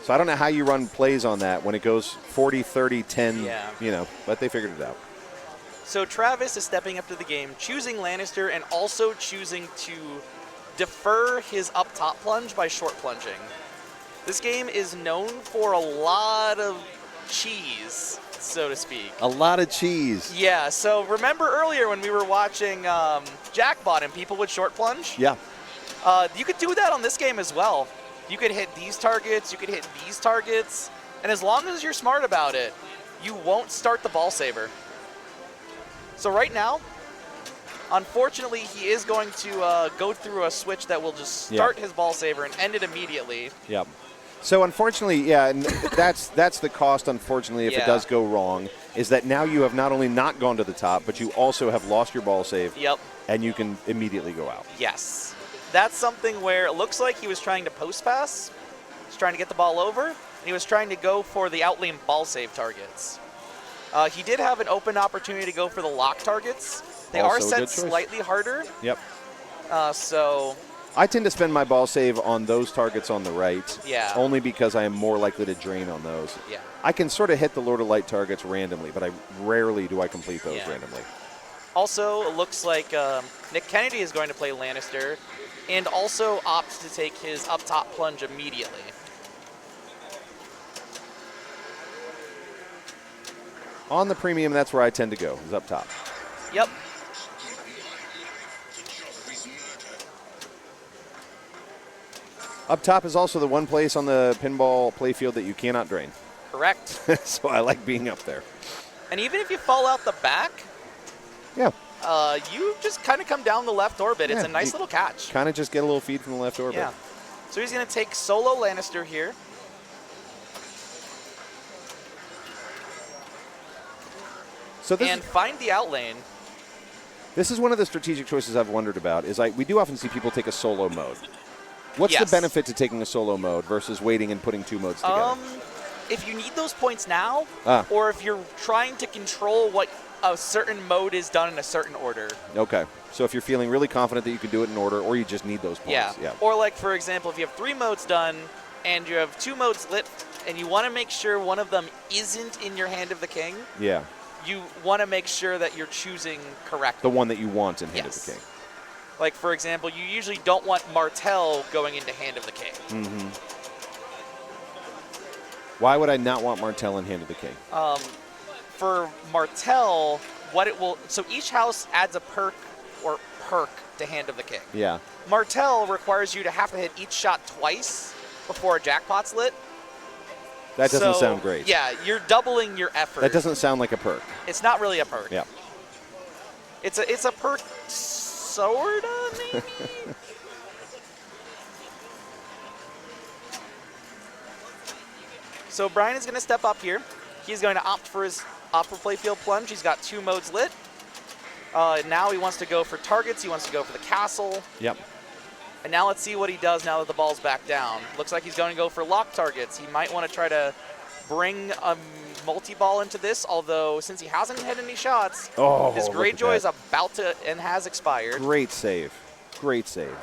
So I don't know how you run plays on that when it goes 40, 30, 10, Yeah. but they figured it out. So Travis is stepping up to the game, choosing Lannister, and also choosing to defer his up top plunge by short plunging. This game is known for a lot of cheese, so to speak. A lot of cheese. Yeah, so remember earlier when we were watching Jackbot and people would short plunge? Yeah. You could do that on this game as well. You could hit these targets, you could hit these targets, and as long as you're smart about it, you won't start the ball saver. So right now, unfortunately, he is going to go through a switch that will just start his ball saver and end it immediately. Yep. So unfortunately, and that's the cost, unfortunately, if it does go wrong, is that now you have not only not gone to the top, but you also have lost your ball save. Yep. And you can immediately go out. Yes. That's something where it looks like he was trying to post pass. He's trying to get the ball over, and he was trying to go for the outlane ball save targets. He did have an open opportunity to go for the lock targets. They Also are a set good choice. slightly harder. Yep. So I tend to spend my ball save on those targets on the right. Yeah. Only because I am more likely to drain on those. Yeah. I can sort of hit the Lord of Light targets randomly, but I rarely do I complete those Yeah. randomly. Also, it looks like Nick Kennedy is going to play Lannister and also opts to take his up top plunge immediately. On the premium, that's where I tend to go, is up top. Yep. Up top is also the one place on the pinball playfield that you cannot drain. Correct. So I like being up there. And even if you fall out the back, Yeah. you just kind of come down the left orbit. It's Yeah, a nice you little catch. Kind of just get a little feed from the left orbit. Yeah. So he's going to take solo Lannister here. So this and find the outlane. This is one of the strategic choices I've wondered about. Is we do often see people take a solo mode. What's Yes. the benefit to taking a solo mode versus waiting and putting two modes together? If you need those points now, Ah. or if you're trying to control what a certain mode is done in a certain order. Okay. So if you're feeling really confident that you can do it in order, or you just need those points. Yeah. Or like, for example, if you have 3 modes done and you have 2 modes lit and you want to make sure one of them isn't in your Hand of the King, Yeah. you want to make sure that you're choosing correctly. The one that you want in Hand of the King. Like, for example, you usually don't want Martell going into Hand of the King. Mm-hmm. Why would I not want Martell in Hand of the King? For Martell, what it will, so each house adds a perk to Hand of the King. Yeah. Martell requires you to have to hit each shot twice before a jackpot's lit. That doesn't So, sound great. Yeah, you're doubling your effort. That doesn't sound like a perk. It's not really a perk. Yeah. It's a perk, sorta, maybe? So Brian is going to step up here. He's going to opt for his playfield plunge. He's got 2 modes lit. Now he wants to go for targets. He wants to go for the castle. Yep. And now let's see what he does now that the ball's back down. Looks like he's going to go for lock targets. He might want to try to bring a multi-ball into this, although since he hasn't hit any shots, his look at Greyjoy is that. about to and has expired. Great save. Great save.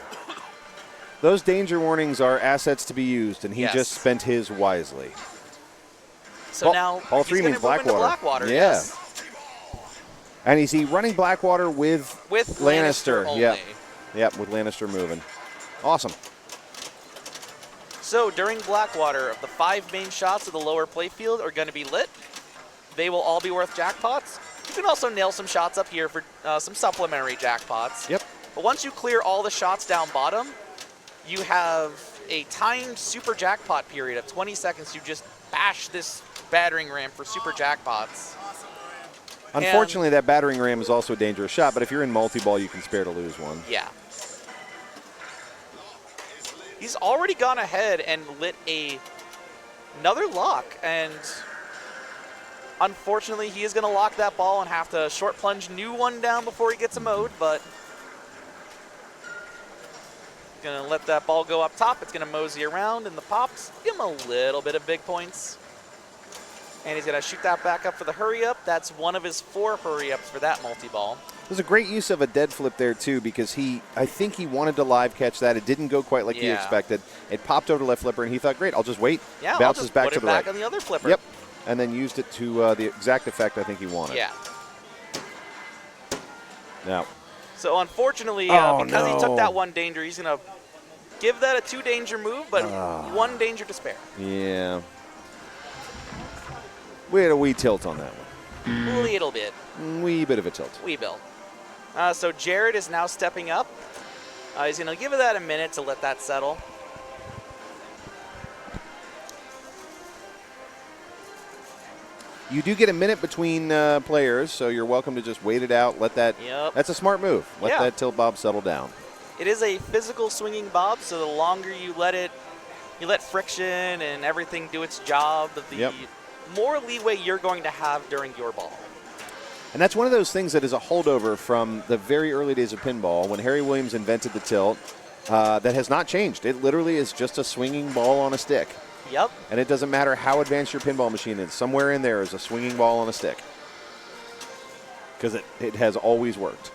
Those danger warnings are assets to be used, and he Yes. just spent his wisely. So now all he's 3 gonna means move into Blackwater. Blackwater, Yeah. yes. And is he running Blackwater with Lannister only. Yep. Yep, with Lannister moving. Awesome. So during Blackwater, the 5 main shots of the lower playfield are going to be lit. They will all be worth jackpots. You can also nail some shots up here for some supplementary jackpots. Yep. But once you clear all the shots down bottom, you have a timed super jackpot period of 20 seconds to just bash this battering ram for super jackpots. Unfortunately, that battering ram is also a dangerous shot, but if you're in multi-ball, you can spare to lose one. Yeah. He's already gone ahead and lit another lock, and Unfortunately, he is going to lock that ball and have to short plunge new one down before he gets a mode, but going to let that ball go up top. It's going to mosey around in the pops, give him a little bit of big points. And he's going to shoot that back up for the hurry-up. That's one of his 4 hurry-ups for that multi-ball. It was a great use of a dead flip there, too, because I think he wanted to live catch that. It didn't go quite like he expected. It popped over to left flipper, and he thought, great, I'll just wait. Yeah, Bounces I'll just back put to it the back right. on the other flipper. Yep, and then used it to the exact effect I think he wanted. Yeah. Now. So unfortunately, because he took that 1 danger, he's going to give that a 2 danger move, but 1 danger to spare. Yeah. We had a wee tilt on that one. A little bit. Wee bit of a tilt. Wee bill. So Jared is now stepping up. He's going to give that a minute to let that settle. You do get a minute between players, so you're welcome to just wait it out. Let that. Yep. That's a smart move. Let that tilt bob settle down. It is a physical swinging bob, so the longer you let friction and everything do its job, the more leeway you're going to have during your ball. And that's one of those things that is a holdover from the very early days of pinball when Harry Williams invented the tilt. That has not changed. It literally is just a swinging ball on a stick. Yep. And it doesn't matter how advanced your pinball machine is. Somewhere in there is a swinging ball on a stick. Because it has always worked.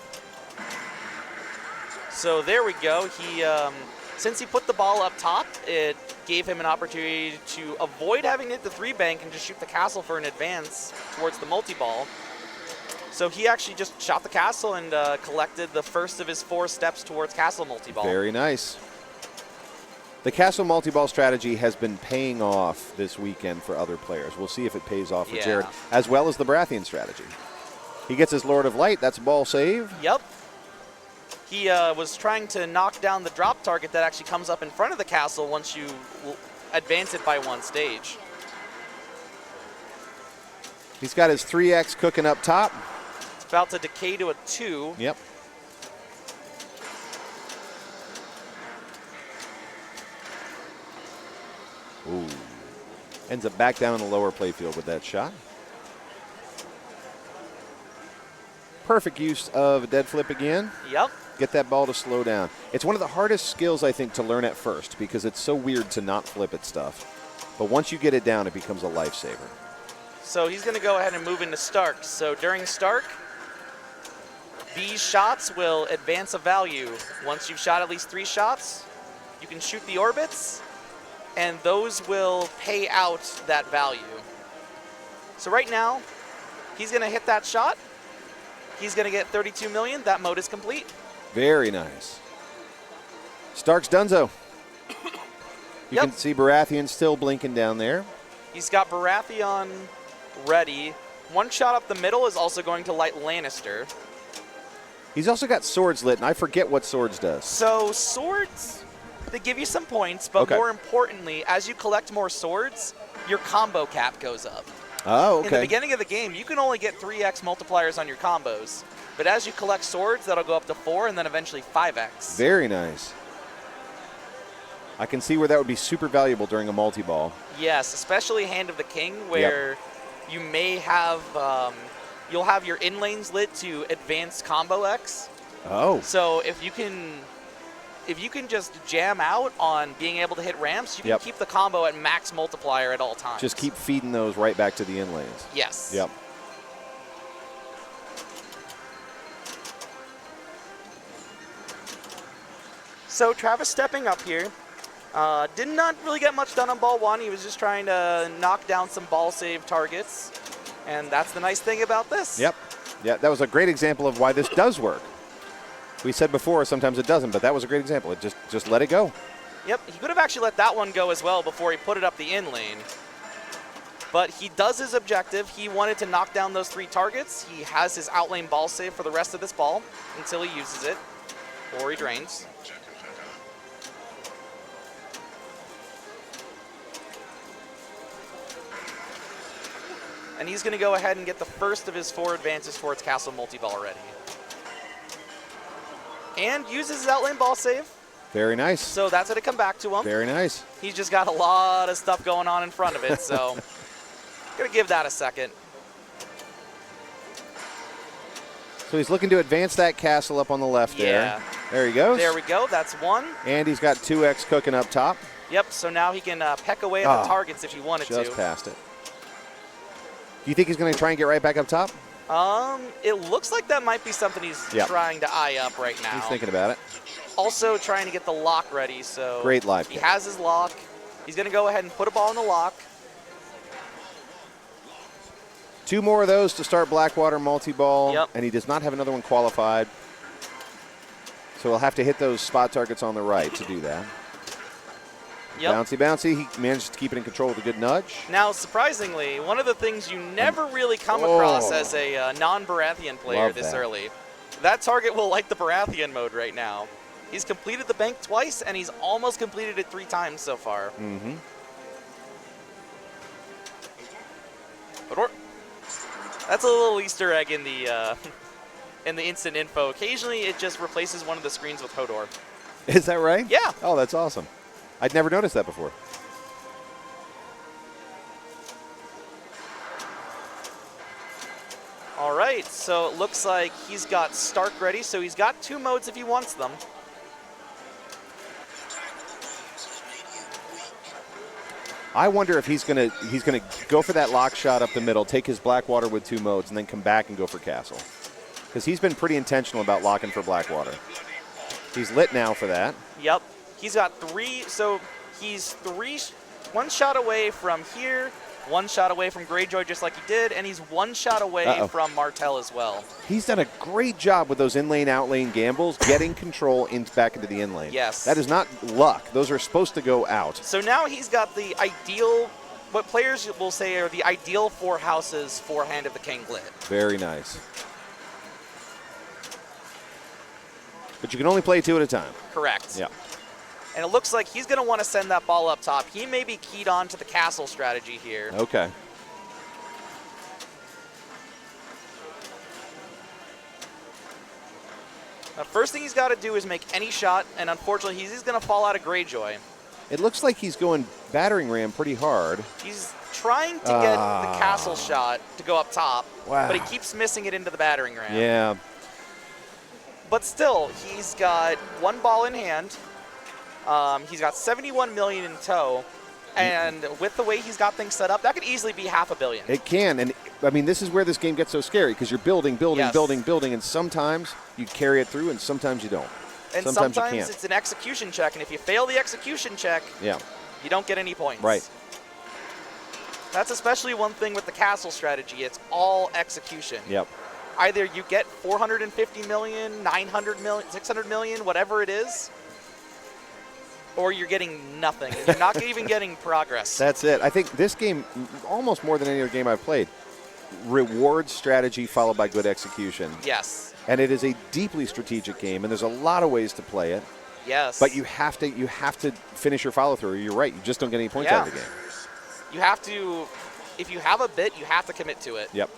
So there we go. He, since he put the ball up top, it gave him an opportunity to avoid having to hit the 3-bank and just shoot the castle for an advance towards the multi-ball. So he actually just shot the castle and collected the first of his 4 steps towards castle multi-ball. Very nice. The castle multi-ball strategy has been paying off this weekend for other players. We'll see if it pays off for Jared, as well as the Baratheon strategy. He gets his Lord of Light. That's a ball save. Yep. He was trying to knock down the drop target that actually comes up in front of the castle once you advance it by 1 stage. He's got his 3X cooking up top. It's about to decay to a 2. Yep. Ooh. Ends up back down in the lower playfield with that shot. Perfect use of a dead flip again. Yep. Get that ball to slow down. It's one of the hardest skills, I think, to learn at first because it's so weird to not flip at stuff. But once you get it down, it becomes a lifesaver. So he's going to go ahead and move into Stark. So during Stark, these shots will advance a value. Once you've shot at least 3 shots, you can shoot the orbits, and those will pay out that value. So right now, he's going to hit that shot. He's going to get 32 million. That mode is complete. Very nice. Stark's donezo. You can see Baratheon still blinking down there. He's got Baratheon ready. 1 shot up the middle is also going to light Lannister. He's also got swords lit, and I forget what swords does. So swords, they give you some points, but more importantly, as you collect more swords, your combo cap goes up. Oh, okay. In the beginning of the game, you can only get 3x multipliers on your combos. But as you collect swords, that'll go up to 4 and then eventually 5x. Very nice. I can see where that would be super valuable during a multi-ball. Yes, especially Hand of the King, where you may have, you'll have your in lanes lit to advance combo X. Oh. So if you can just jam out on being able to hit ramps, you can keep the combo at max multiplier at all times. Just keep feeding those right back to the in lanes. Yes. Yep. So Travis stepping up here. Did not really get much done on ball 1. He was just trying to knock down some ball save targets. And that's the nice thing about this. Yep. Yeah, that was a great example of why this does work. We said before sometimes it doesn't, but that was a great example. It just let it go. Yep, he could have actually let that one go as well before he put it up the in lane. But he does his objective. He wanted to knock down those 3 targets. He has his outlane ball save for the rest of this ball until he uses it or he drains. And he's going to go ahead and get the first of his 4 advances towards castle multi-ball already. And uses his outlane ball save. Very nice. So that's going to come back to him. Very nice. He's just got a lot of stuff going on in front of it, so going to give that a second. So he's looking to advance that castle up on the left there. There he goes. There we go. That's one. And he's got 2X cooking up top. Yep, so now he can peck away at the targets if he wanted to. Just past it. Do you think he's going to try and get right back up top? It looks like that might be something he's trying to eye up right now. He's thinking about it. Also trying to get the lock ready, so great live he kick. has his lock. He's going to go ahead and put a ball in the lock. 2 more of those to start Blackwater multi-ball. Yep. And he does not have another one qualified. So he'll have to hit those spot targets on the right to do that. Yep. Bouncy, bouncy. He managed to keep it in control with a good nudge. Now, surprisingly, one of the things you never really come across as a non-Baratheon player this early, that target will like the Baratheon mode right now. He's completed the bank twice, and he's almost completed it 3 times so far. Mm-hmm. That's a little Easter egg in the instant info. Occasionally, it just replaces one of the screens with Hodor. Is that right? Yeah. Oh, that's awesome. I'd never noticed that before. All right, so it looks like he's got Stark ready, so he's got 2 modes if he wants them. I wonder if he's gonna go for that lock shot up the middle, take his Blackwater with 2 modes, and then come back and go for Castle. Because he's been pretty intentional about locking for Blackwater. He's lit now for that. Yep. He's got 3, so he's 1 shot away from here, 1 shot away from Greyjoy just like he did, and he's 1 shot away from Martell as well. He's done a great job with those in-lane, out-lane gambles, getting control back into the in-lane. Yes. That is not luck. Those are supposed to go out. So now he's got the ideal, what players will say are the ideal 4 houses for Hand of the King lit. Very nice. But you can only play 2 at a time. Correct. Yeah. And it looks like he's going to want to send that ball up top. He may be keyed on to the castle strategy here. Okay. Now, first thing he's got to do is make any shot, and unfortunately, he's going to fall out of Greyjoy. It looks like he's going battering ram pretty hard. He's trying to get the castle shot to go up top, but he keeps missing it into the battering ram. Yeah. But still, he's got 1 ball in hand. He's got 71 million in tow, and with the way he's got things set up, that could easily be $500 million. It can, and I mean, this is where this game gets so scary because you're building, and sometimes you carry it through, and sometimes you don't. And sometimes you can't. it's an execution check, and if you fail the execution check, you don't get any points. Right. That's especially one thing with the castle strategy. It's all execution. Yep. Either you get 450 million, 900 million, 600 million, whatever it is, or you're getting nothing. You're not even getting progress. That's it. I think this game, almost more than any other game I've played, rewards strategy followed by good execution. Yes. And it is a deeply strategic game, and there's a lot of ways to play it. Yes. But you have to finish your follow through. You're right. You just don't get any points out of the game. You have to, if you have a bit, you have to commit to it. Yep.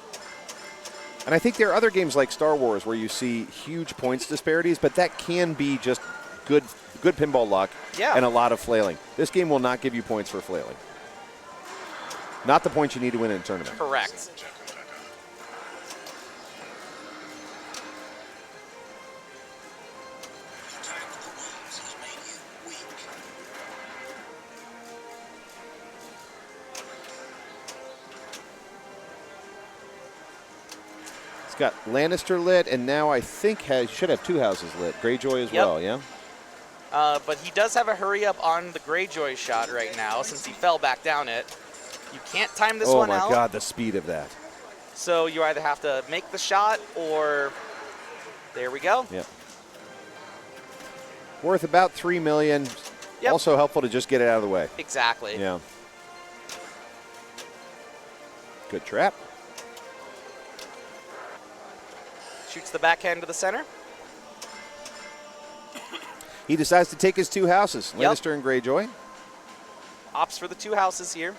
And I think there are other games like Star Wars where you see huge points disparities, but that can be just good pinball luck and a lot of flailing. This game will not give you points for flailing. Not the points you need to win in a tournament. Correct. Got Lannister lit, and now I think should have 2 houses lit. Greyjoy as well, yeah? But he does have a hurry up on the Greyjoy shot right now since he fell back down it. You can't time this one out. Oh my God, the speed of that. So you either have to make the shot or there we go. Yep. Worth about $3 million. Yep. Also helpful to just get it out of the way. Exactly. Yeah. Good trap. Shoots the backhand to the center. He decides to take his 2 houses, Lannister and Greyjoy. Opts for the 2 houses here.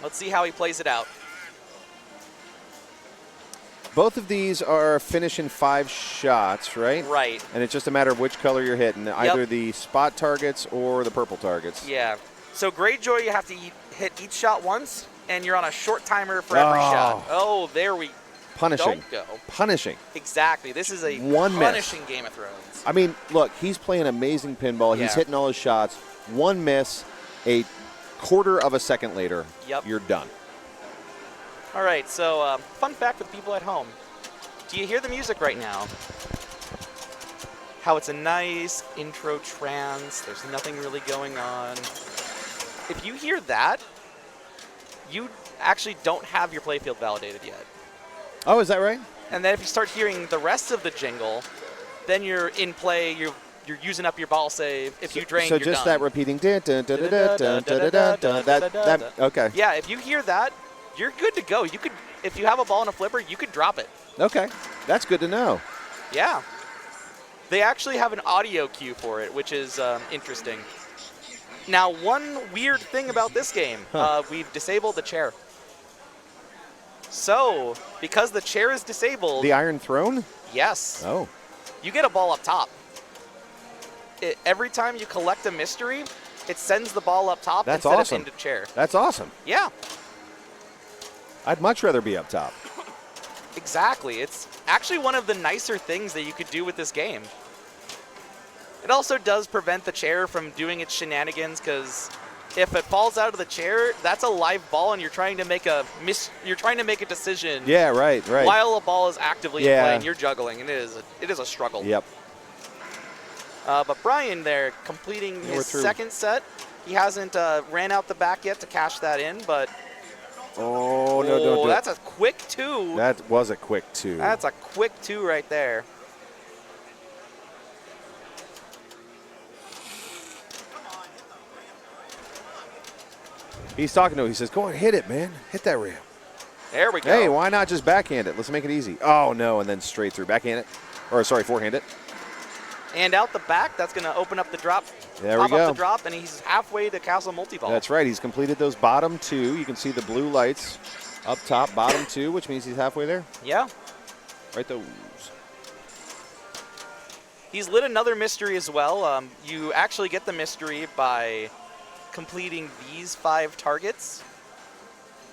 Let's see how he plays it out. Both of these are finishing 5 shots, right? Right. And it's just a matter of which color you're hitting, either the spot targets or the purple targets. Yeah. So Greyjoy, you have to hit each shot once, and you're on a short timer for every shot. Oh, there we Punishing. Don't go. Punishing. Exactly. This is a One miss. punishing Game of Thrones. I mean, look, he's playing amazing pinball. He's Yeah. hitting all his shots. One miss, a quarter of a second later, Yep. you're done. All right, so fun fact for the people at home. Do you hear the music right now? How it's a nice intro trance. There's nothing really going on. If you hear that, you actually don't have your playfield validated yet. Oh, is that right? And then if you start hearing the rest of the jingle, then you're in play. You're using up your ball save. If you drain, so you're just done. that repeating. Dun, dun, dun, dun, dun, dun, dun, dun, dun, that. Okay. Yeah, if you hear that, you're good to go. You could, if you have a ball and a flipper, you could drop it. Okay. That's good to know. Yeah. They actually have an audio cue for it, which is interesting. Now, one weird thing about this game, we've disabled the chair. So, because the chair is disabled... The Iron Throne? Yes. Oh. You get a ball up top. Every time you collect a mystery, it sends the ball up top That's instead awesome. of into chair. That's awesome. Yeah. I'd much rather be up top. Exactly. It's actually one of the nicer things that you could do with this game. It also does prevent the chair from doing its shenanigans, because if it falls out of the chair, that's a live ball, and you're trying to make a decision. Yeah, right. While a ball is actively in Yeah. play, and you're juggling, and it is a struggle. Yep. But Brian there completing Yeah, we're his through. second set. He hasn't ran out the back yet to cash that in, but Oh, no, don't do that's it. a quick two. That was a quick two. That's a quick two right there. He's talking to him. He says, go on, hit it, man. Hit that rail. There we go. Hey, why not just backhand it? Let's make it easy. Oh, no, and then straight through. Backhand it. Or, sorry, forehand it. And out the back, that's going to open up the drop. There we Pop go. up the drop, and he's halfway to Castle Multiball. That's right. He's completed those bottom two. You can see the blue lights up top, bottom two, which means he's halfway there. Yeah. Right those. He's lit another mystery as well. You actually get the mystery by completing these 5 targets.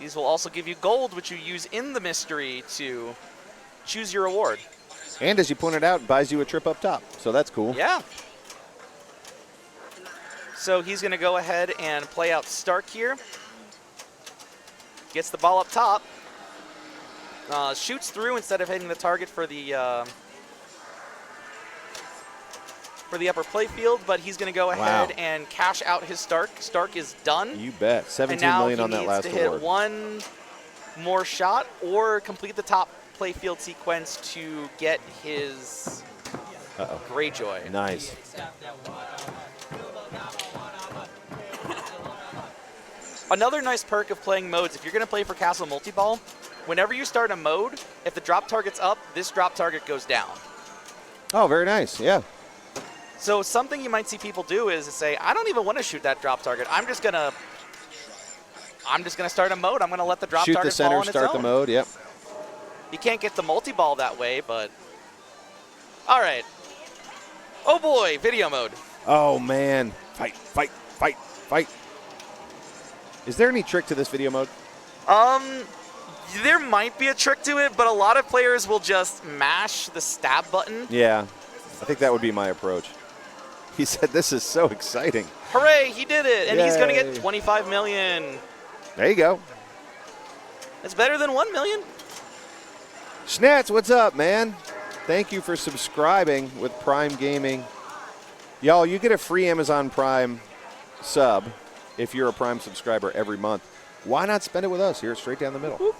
These will also give you gold, which you use in the mystery to choose your award. And as you pointed out, buys you a trip up top. So that's cool. Yeah. So he's going to go ahead and play out Stark here. Gets the ball up top. Shoots through instead of hitting the target for the upper play field, but he's going to go ahead and cash out his Stark. Stark is done. You bet. 17 and million on that last he needs to award. hit one more shot or complete the top play field sequence to get his Greyjoy. Nice. Another nice perk of playing modes, if you're going to play for Castle Multiball, whenever you start a mode, if the drop target's up, this drop target goes down. Oh, very nice. Yeah. So something you might see people do is say, I don't even want to shoot that drop target. I'm just gonna start a mode. I'm gonna let the drop Shoot target the center, fall on start its the own. mode. Yep. You can't get the multi-ball that way, but all right. Oh boy, video mode. Oh, man. Fight, fight, fight, fight. Is there any trick to this video mode? There might be a trick to it, but a lot of players will just mash the stab button. Yeah. I think that would be my approach. He said, this is so exciting. Hooray, he did it, and he's going to Yay. get 25 million. There you go. It's better than 1 million. Schnatz, what's up, man? Thank you for subscribing with Prime Gaming. Y'all, you get a free Amazon Prime sub if you're a Prime subscriber every month. Why not spend it with us here straight down the middle? Whoop.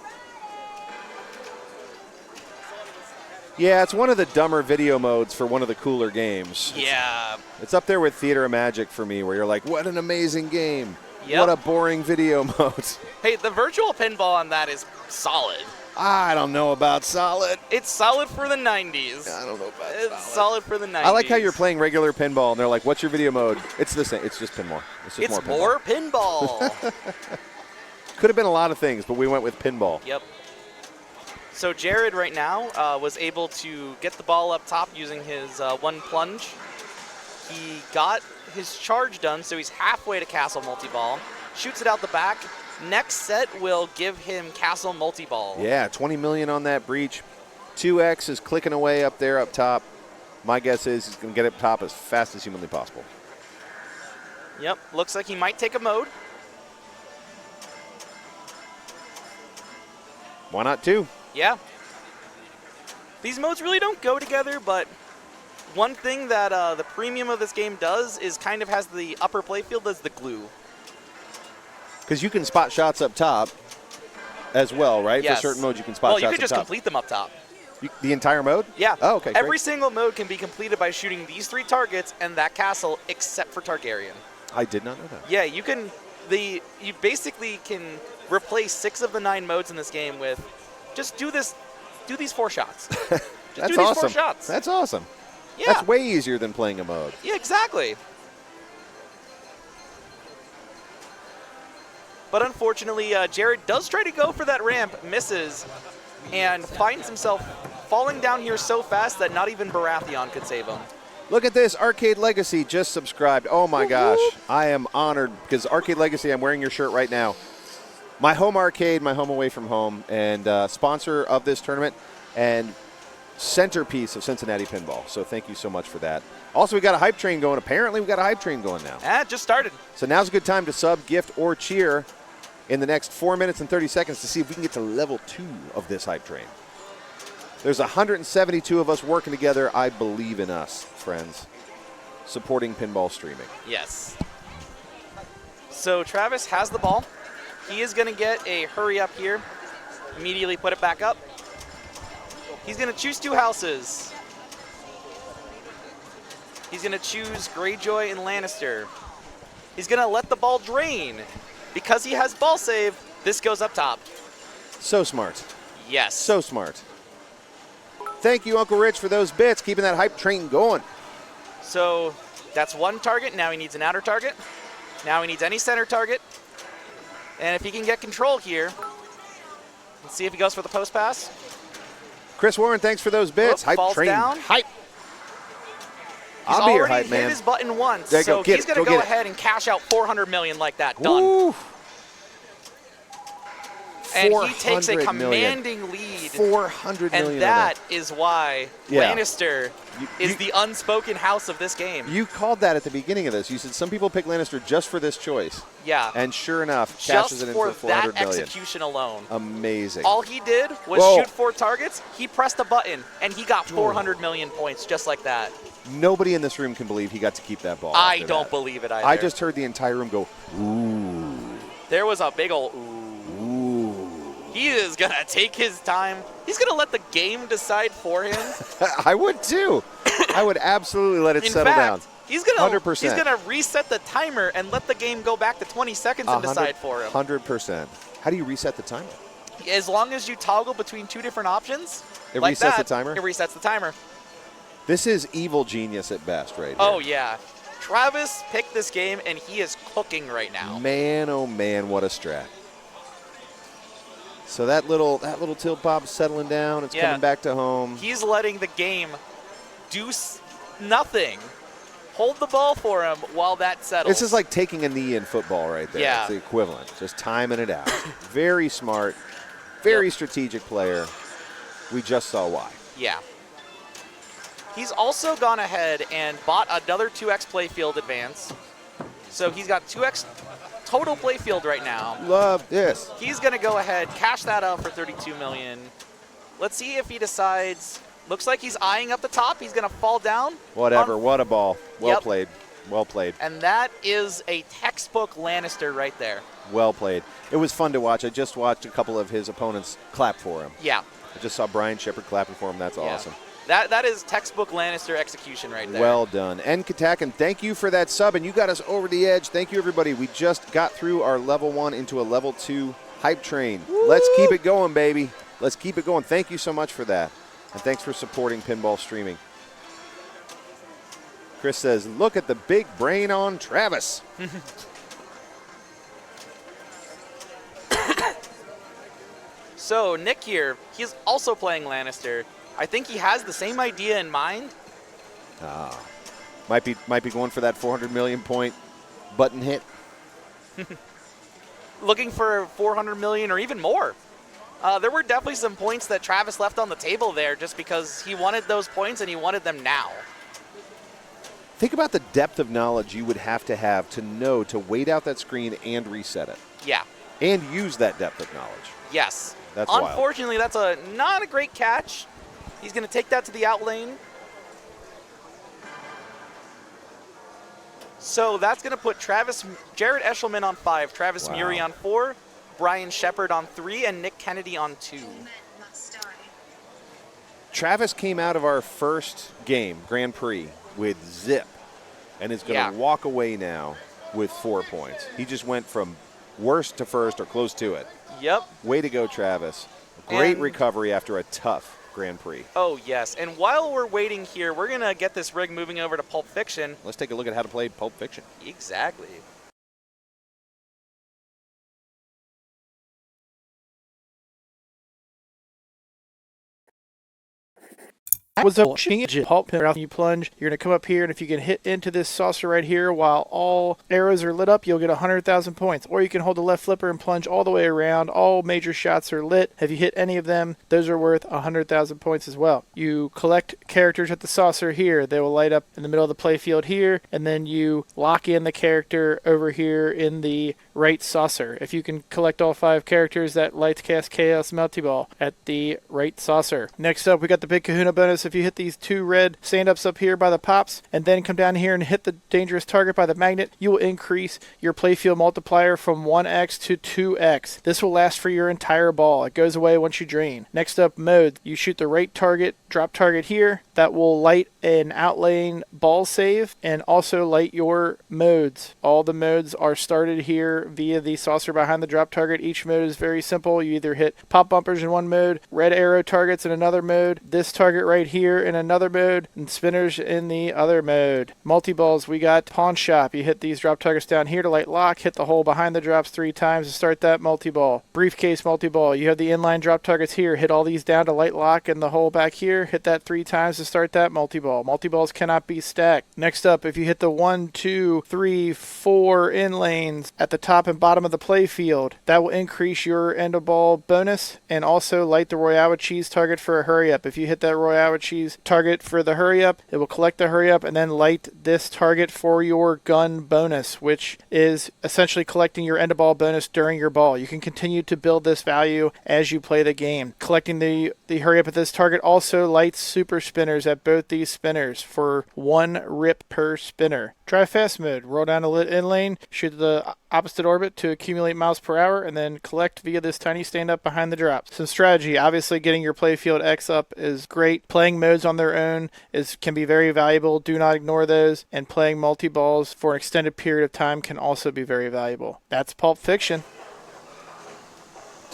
Yeah, it's one of the dumber video modes for one of the cooler games. Yeah. It's up there with Theater of Magic for me, where you're like, what an amazing game. Yep. What a boring video mode. Hey, the virtual pinball on that is solid. I don't know about solid. It's solid for the 90s. I don't know about It's solid for the 90s. I like how you're playing regular pinball, and they're like, what's your video mode? It's the same. It's just pinball. It's just It's more more pinball. Could have been a lot of things, but we went with pinball. Yep. So Jared right now was able to get the ball up top using his one plunge. He got his charge done, so he's halfway to Castle Multiball. Shoots it out the back, Next set will give him Castle Multi-Ball. Yeah, 20 million on that breach. 2X is clicking away up there up top. My guess is he's going to get up top as fast as humanly possible. Yep, looks like he might take a mode. Why not 2? Yeah. These modes really don't go together, but one thing that the premium of this game does is kind of has the upper playfield as the glue. Because you can spot shots up top as well, right? Yes. For certain modes, you can spot shots up top. Well, you could just complete them up top. The entire mode? Yeah. Oh, okay. Every great. single mode can be completed by shooting these 3 targets and that castle, except for Targaryen. I did not know that. Yeah, you can. You basically can replace 6 of the 9 modes in this game with just do these 4 shots. Just That's do these awesome. 4 shots. That's awesome. Yeah. That's way easier than playing a mode. Yeah, exactly. But unfortunately, Jared does try to go for that ramp, misses, and finds himself falling down here so fast that not even Baratheon could save him. Look at this. Arcade Legacy just subscribed. Oh, my gosh. I am honored because Arcade Legacy, I'm wearing your shirt right now. My home arcade, my home away from home, and sponsor of this tournament and centerpiece of Cincinnati Pinball. So thank you so much for that. Also, we got a hype train going. Apparently, we got a hype train going now. It just started. So now's a good time to sub, gift, or cheer in the next 4 minutes and 30 seconds to see if we can get to level 2 of this hype train. There's 172 of us working together. I believe in us, friends. Supporting pinball streaming. Yes. So Travis has the ball. He is going to get a hurry up here. Immediately put it back up. He's going to choose 2 houses. He's going to choose Greyjoy and Lannister. He's going to let the ball drain. Because he has ball save, this goes up top. So smart. Yes. So smart. Thank you, Uncle Rich, for those bits, keeping that hype train going. So that's 1 target. Now he needs an outer target. Now he needs any center target. And if he can get control here, let's see if he goes for the post pass. Chris Warren, thanks for those bits. Hype falls train. Down. Hype. He's I'll be your already hype hit man. his button once, There you so go. Get he's it. going to Go go get it. ahead and cash out 400 million like that. Done. Ooh. And he takes a commanding lead. 400 million. And that is why Lannister is the unspoken house of this game. You called that at the beginning of this. You said some people pick Lannister just for this choice. Yeah. And sure enough, cashes it in for 400 that million. execution alone. Amazing. All he did was shoot 4 targets. He pressed a button, and he got 400 million points just like that. Nobody in this room can believe he got to keep that ball. I don't believe it either. I just heard the entire room go, ooh. There was a big old ooh. He is going to take his time. He's going to let the game decide for him. I would too. I would absolutely let it settle down. He's going 100%. to reset the timer and let the game go back to 20 seconds and decide for him. 100%. How do you reset the timer? As long as you toggle between 2 different options, it like resets that, the timer? It resets the timer. This is evil genius at best right here. Oh, yeah. Travis picked this game, and he is cooking right now. Man, oh, man, what a strat. So that little tilt pop settling down. It's coming back to home. He's letting the game do nothing. Hold the ball for him while that settles. This is like taking a knee in football right there. Yeah. It's the equivalent. Just timing it out. Very smart. Very strategic player. We just saw why. Yeah. He's also gone ahead and bought another 2x playfield advance. So he's got 2x total playfield right now. Love this. He's going to go ahead, cash that out for 32 million. Let's see if he decides. Looks like he's eyeing up the top. He's going to fall down. Whatever. What a ball. Well played. Well played. And that is a textbook Lannister right there. Well played. It was fun to watch. I just watched a couple of his opponents clap for him. Yeah. I just saw Brian Shepard clapping for him. That's awesome. That is textbook Lannister execution right there. Well done. And Katakin, thank you for that sub, and you got us over the edge. Thank you, everybody. We just got through our level 1 into a level 2 hype train. Woo! Let's keep it going, baby. Let's keep it going. Thank you so much for that. And thanks for supporting pinball streaming. Chris says, look at the big brain on Travis. So Nick here, he's also playing Lannister. I think he has the same idea in mind. Might be going for that 400 million point button hit. looking for 400 million or even more. There were definitely some points that Travis left on the table there just because he wanted those points and he wanted them now. Think about the depth of knowledge you would have to know to wait out that screen and reset it. Yeah. And use that depth of knowledge. Yes. That's wild. Unfortunately, that's not a great catch. He's going to take that to the out lane. So that's going to put Jared Eshelman on 5, Travis Muri on 4, Brian Shepard on 3, and Nick Kennedy on 2. Travis came out of our first game, Grand Prix, with zip, and is going to walk away now with 4 points. He just went from worst to first or close to it. Yep. Way to go, Travis. Great recovery after a tough Grand Prix. Oh, yes. And while we're waiting here, we're going to get this rig moving over to Pulp Fiction. Let's take a look at how to play Pulp Fiction. Exactly. Was a change it. Pulp pin, you plunge. You're going to come up here, and if you can hit into this saucer right here while all arrows are lit up, you'll get 100,000 points. Or you can hold the left flipper and plunge all the way around. All major shots are lit. If you hit any of them, those are worth 100,000 points as well. You collect characters at the saucer here. They will light up in the middle of the playfield here, and then you lock in the character over here in the right saucer. If you can collect all 5 characters, that lights cast Chaos Multi-Ball at the right saucer. Next up, we got the Big Kahuna bonus. If you hit these 2 red stand-ups up here by the pops, and then come down here and hit the dangerous target by the magnet, you will increase your playfield multiplier from 1x to 2x. This will last for your entire ball. It goes away once you drain. Next up, mode. You shoot the right target, drop target here. That will light an outlane ball save and also light your modes. All the modes are started here via the saucer behind the drop target. Each mode is very simple. You either hit pop bumpers in one mode, red arrow targets in another mode, this target right here in another mode, and spinners in the other mode. Multi-balls, we got pawn shop. You hit these drop targets down here to light lock, hit the hole behind the drops 3 times to start that multi-ball. Briefcase multi-ball, you have the inline drop targets here, hit all these down to light lock and the hole back here, hit that 3 times to start that multi-ball. Multi-balls cannot be stacked. Next up, if you hit the 1, 2, 3, 4 in lanes at the top and bottom of the play field, that will increase your end of ball bonus and also light the Royale with Cheese target for a hurry up. If you hit that Royale with Cheese target for the hurry up, it will collect the hurry up and then light this target for your gun bonus, which is essentially collecting your end of ball bonus during your ball. You can continue to build this value as you play the game. Collecting the hurry up at this target also lights super spinners at both these spinners for 1 rip per spinner. Try fast mode. Roll down a lit in lane, shoot the opposite orbit to accumulate miles per hour, and then collect via this tiny stand up behind the drops. Some strategy. Obviously, getting your playfield X up is great. Playing modes on their own can be very valuable. Do not ignore those. And playing multi-balls for an extended period of time can also be very valuable. That's Pulp Fiction.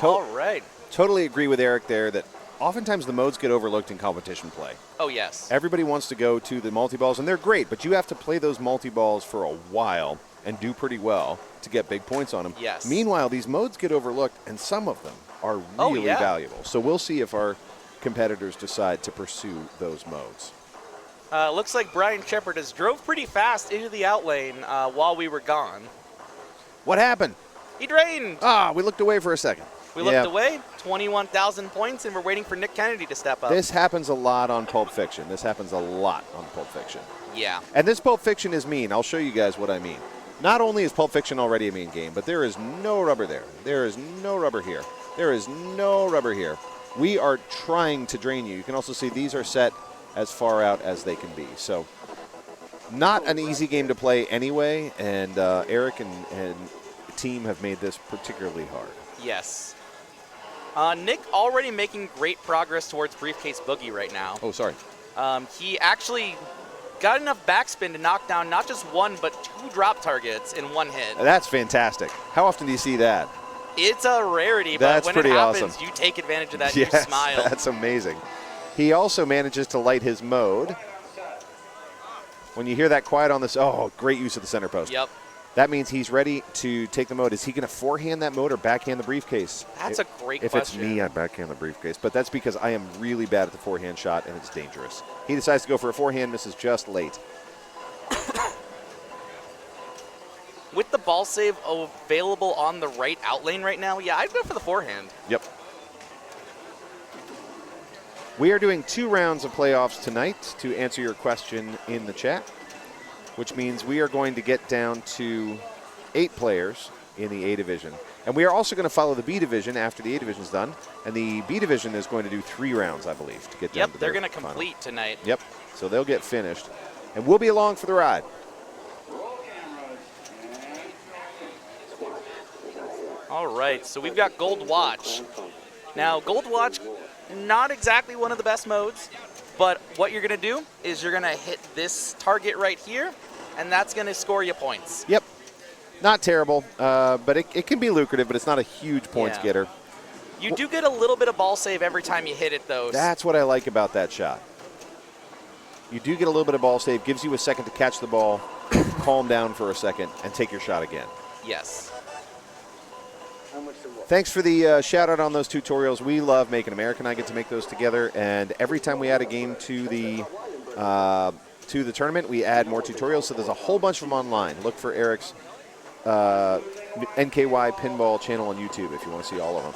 All right. Totally agree with Eric there that oftentimes the modes get overlooked in competition play. Oh, yes. Everybody wants to go to the multi-balls, and they're great, but you have to play those multi-balls for a while and do pretty well to get big points on them. Yes. Meanwhile, these modes get overlooked, and some of them are really valuable. So we'll see if our competitors decide to pursue those modes. Looks like Brian Shepard has drove pretty fast into the out lane while we were gone. What happened? He drained. We looked away for a second. We looked away, 21,000 points, and we're waiting for Nick Kennedy to step up. This happens a lot on Pulp Fiction. Yeah. And this Pulp Fiction is mean. I'll show you guys what I mean. Not only is Pulp Fiction already a mean game, but there is no rubber there. There is no rubber here. There is no rubber here. We are trying to drain you. You can also see these are set as far out as they can be. So not an easy game to play anyway, and Eric and team have made this particularly hard. Yes. Nick already making great progress towards Briefcase Boogie right now. Oh, sorry. He actually got enough backspin to knock down not just 1, but 2 drop targets in 1 hit. That's fantastic. How often do you see that? It's a rarity, That's but when pretty it happens, awesome. you take advantage of that Yes, and you smile. That's amazing. He also manages to light his mode. When you hear that quiet on this, great use of the center post. Yep. That means he's ready to take the mode. Is he going to forehand that mode or backhand the briefcase? That's a great question. If it's me, I backhand the briefcase. But that's because I am really bad at the forehand shot, and it's dangerous. He decides to go for a forehand, misses just late. with the ball save available on the right out lane right now, yeah, I'd go for the forehand. Yep. We are doing 2 rounds of playoffs tonight to answer your question in the chat, which means we are going to get down to 8 players in the A division. And we are also going to follow the B division after the A division is done. And the B division is going to do 3 rounds, I believe, to get down to Yep, they're their going to final. complete tonight. Yep, so they'll get finished. And we'll be along for the ride. All right, so we've got Gold Watch. Now, Gold Watch, not exactly one of the best modes, but what you're going to do is you're going to hit this target right here, and that's going to score you points. Yep, not terrible, but it can be lucrative, but it's not a huge points getter. You do get a little bit of ball save every time you hit it, though. That's what I like about that shot. You do get a little bit of ball save, gives you a second to catch the ball, calm down for a second, and take your shot again. Yes. Thanks for the shout out on those tutorials. We love making them. Eric and I get to make those together, and every time we add a game to the tournament, we add more tutorials. So there's a whole bunch of them online. Look for Eric's NKY Pinball channel on YouTube if you want to see all of them.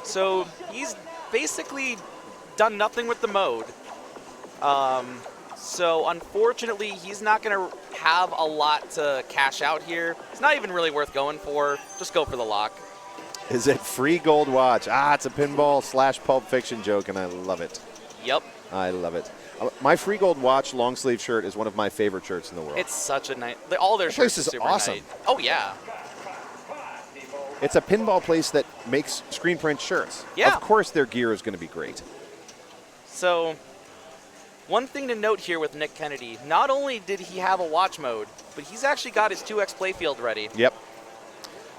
So he's basically done nothing with the mode. So unfortunately, he's not going to have a lot to cash out here. It's not even really worth going for. Just go for the lock. Is it free Gold Watch? It's a pinball / Pulp Fiction joke, and I love it. Yep. I love it. My free Gold Watch long sleeve shirt is one of my favorite shirts in the world. It's such a nice. All their That place shirts is super awesome. nice. Oh yeah. It's a pinball place that makes screen print shirts. Yeah. Of course their gear is going to be great. So, one thing to note here with Nick Kennedy, not only did he have a watch mode, but he's actually got his 2x playfield ready. Yep.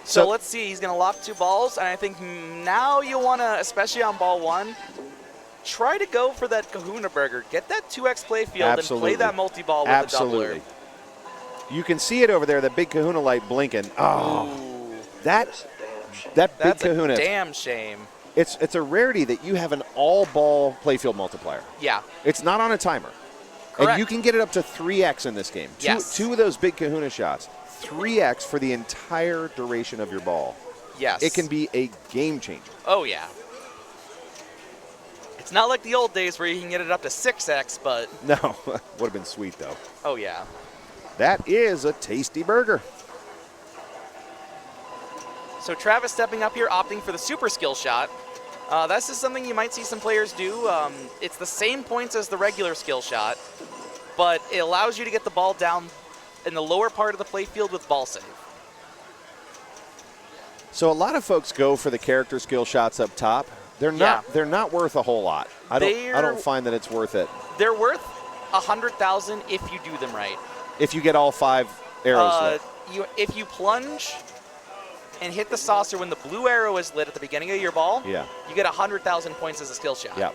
So let's see, he's going to lock 2 balls, and I think now you want to, especially on ball 1, try to go for that Kahuna Burger. Get that 2x playfield and play that multi-ball with the doubler. You can see it over there, the big Kahuna light blinking. Oh, that big Kahuna. That's a damn shame. It's a rarity that you have an all-ball playfield multiplier. Yeah. It's not on a timer. Correct. And you can get it up to 3x in this game. Yes. Two of those big Kahuna shots, 3x for the entire duration of your ball. Yes. It can be a game changer. Oh, yeah. It's not like the old days where you can get it up to 6x, but... No, would have been sweet, though. Oh, yeah. That is a tasty burger. So Travis stepping up here, opting for the super skill shot. This is something you might see some players do. It's the same points as the regular skill shot, but it allows you to get the ball down in the lower part of the playfield with ball save. So a lot of folks go for the character skill shots up top. They're not worth a whole lot. I don't find that it's worth it. They're worth 100,000 if you do them right. If you get all 5 arrows lit. If you plunge and hit the saucer when the blue arrow is lit at the beginning of your ball, you get 100,000 points as a skill shot. Yeah.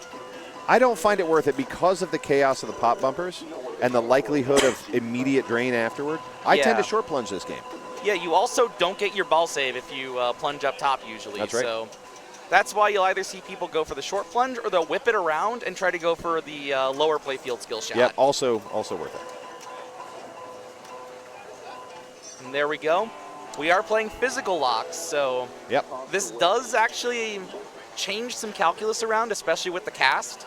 I don't find it worth it because of the chaos of the pop bumpers and the likelihood of immediate drain afterward. I tend to short plunge this game. Yeah, you also don't get your ball save if you plunge up top usually. That's right. So that's why you'll either see people go for the short plunge or they'll whip it around and try to go for the lower playfield skill shot. Yeah, also worth it. And there we go. We are playing physical locks, so this does actually change some calculus around, especially with the cast.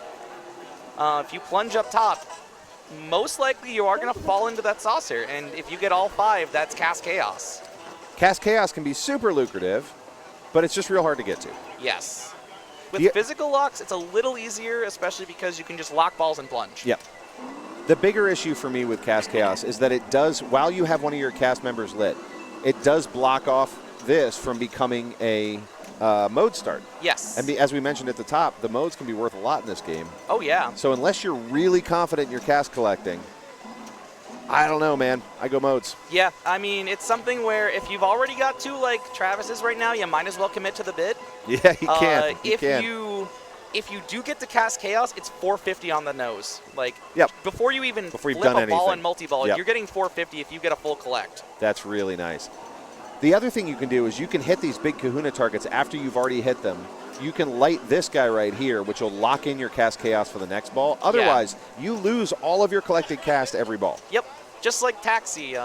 If you plunge up top, most likely you are going to fall into that saucer, and if you get all 5, that's Cast Chaos. Cast Chaos can be super lucrative, but it's just real hard to get to. Yes. With physical locks, it's a little easier, especially because you can just lock balls and plunge. Yep. The bigger issue for me with Cast Chaos is that it does, while you have one of your cast members lit, it does block off this from becoming a mode start. Yes. And as we mentioned at the top, the modes can be worth a lot in this game. Oh, yeah. So unless you're really confident in your cast collecting, I don't know, man. I go modes. Yeah, I mean, it's something where if you've already got 2 like Travis's right now, you might as well commit to the bid. Yeah, you can. If you do get to Cast Chaos, it's 450 on the nose. Like, before you even flip done a ball anything. and multi-ball, Yep. you're getting 450 if you get a full collect. That's really nice. The other thing you can do is you can hit these big Kahuna targets after you've already hit them. You can light this guy right here, which will lock in your Cast Chaos for the next ball. Otherwise, you lose all of your collected cast every ball. Yep. just like Taxi.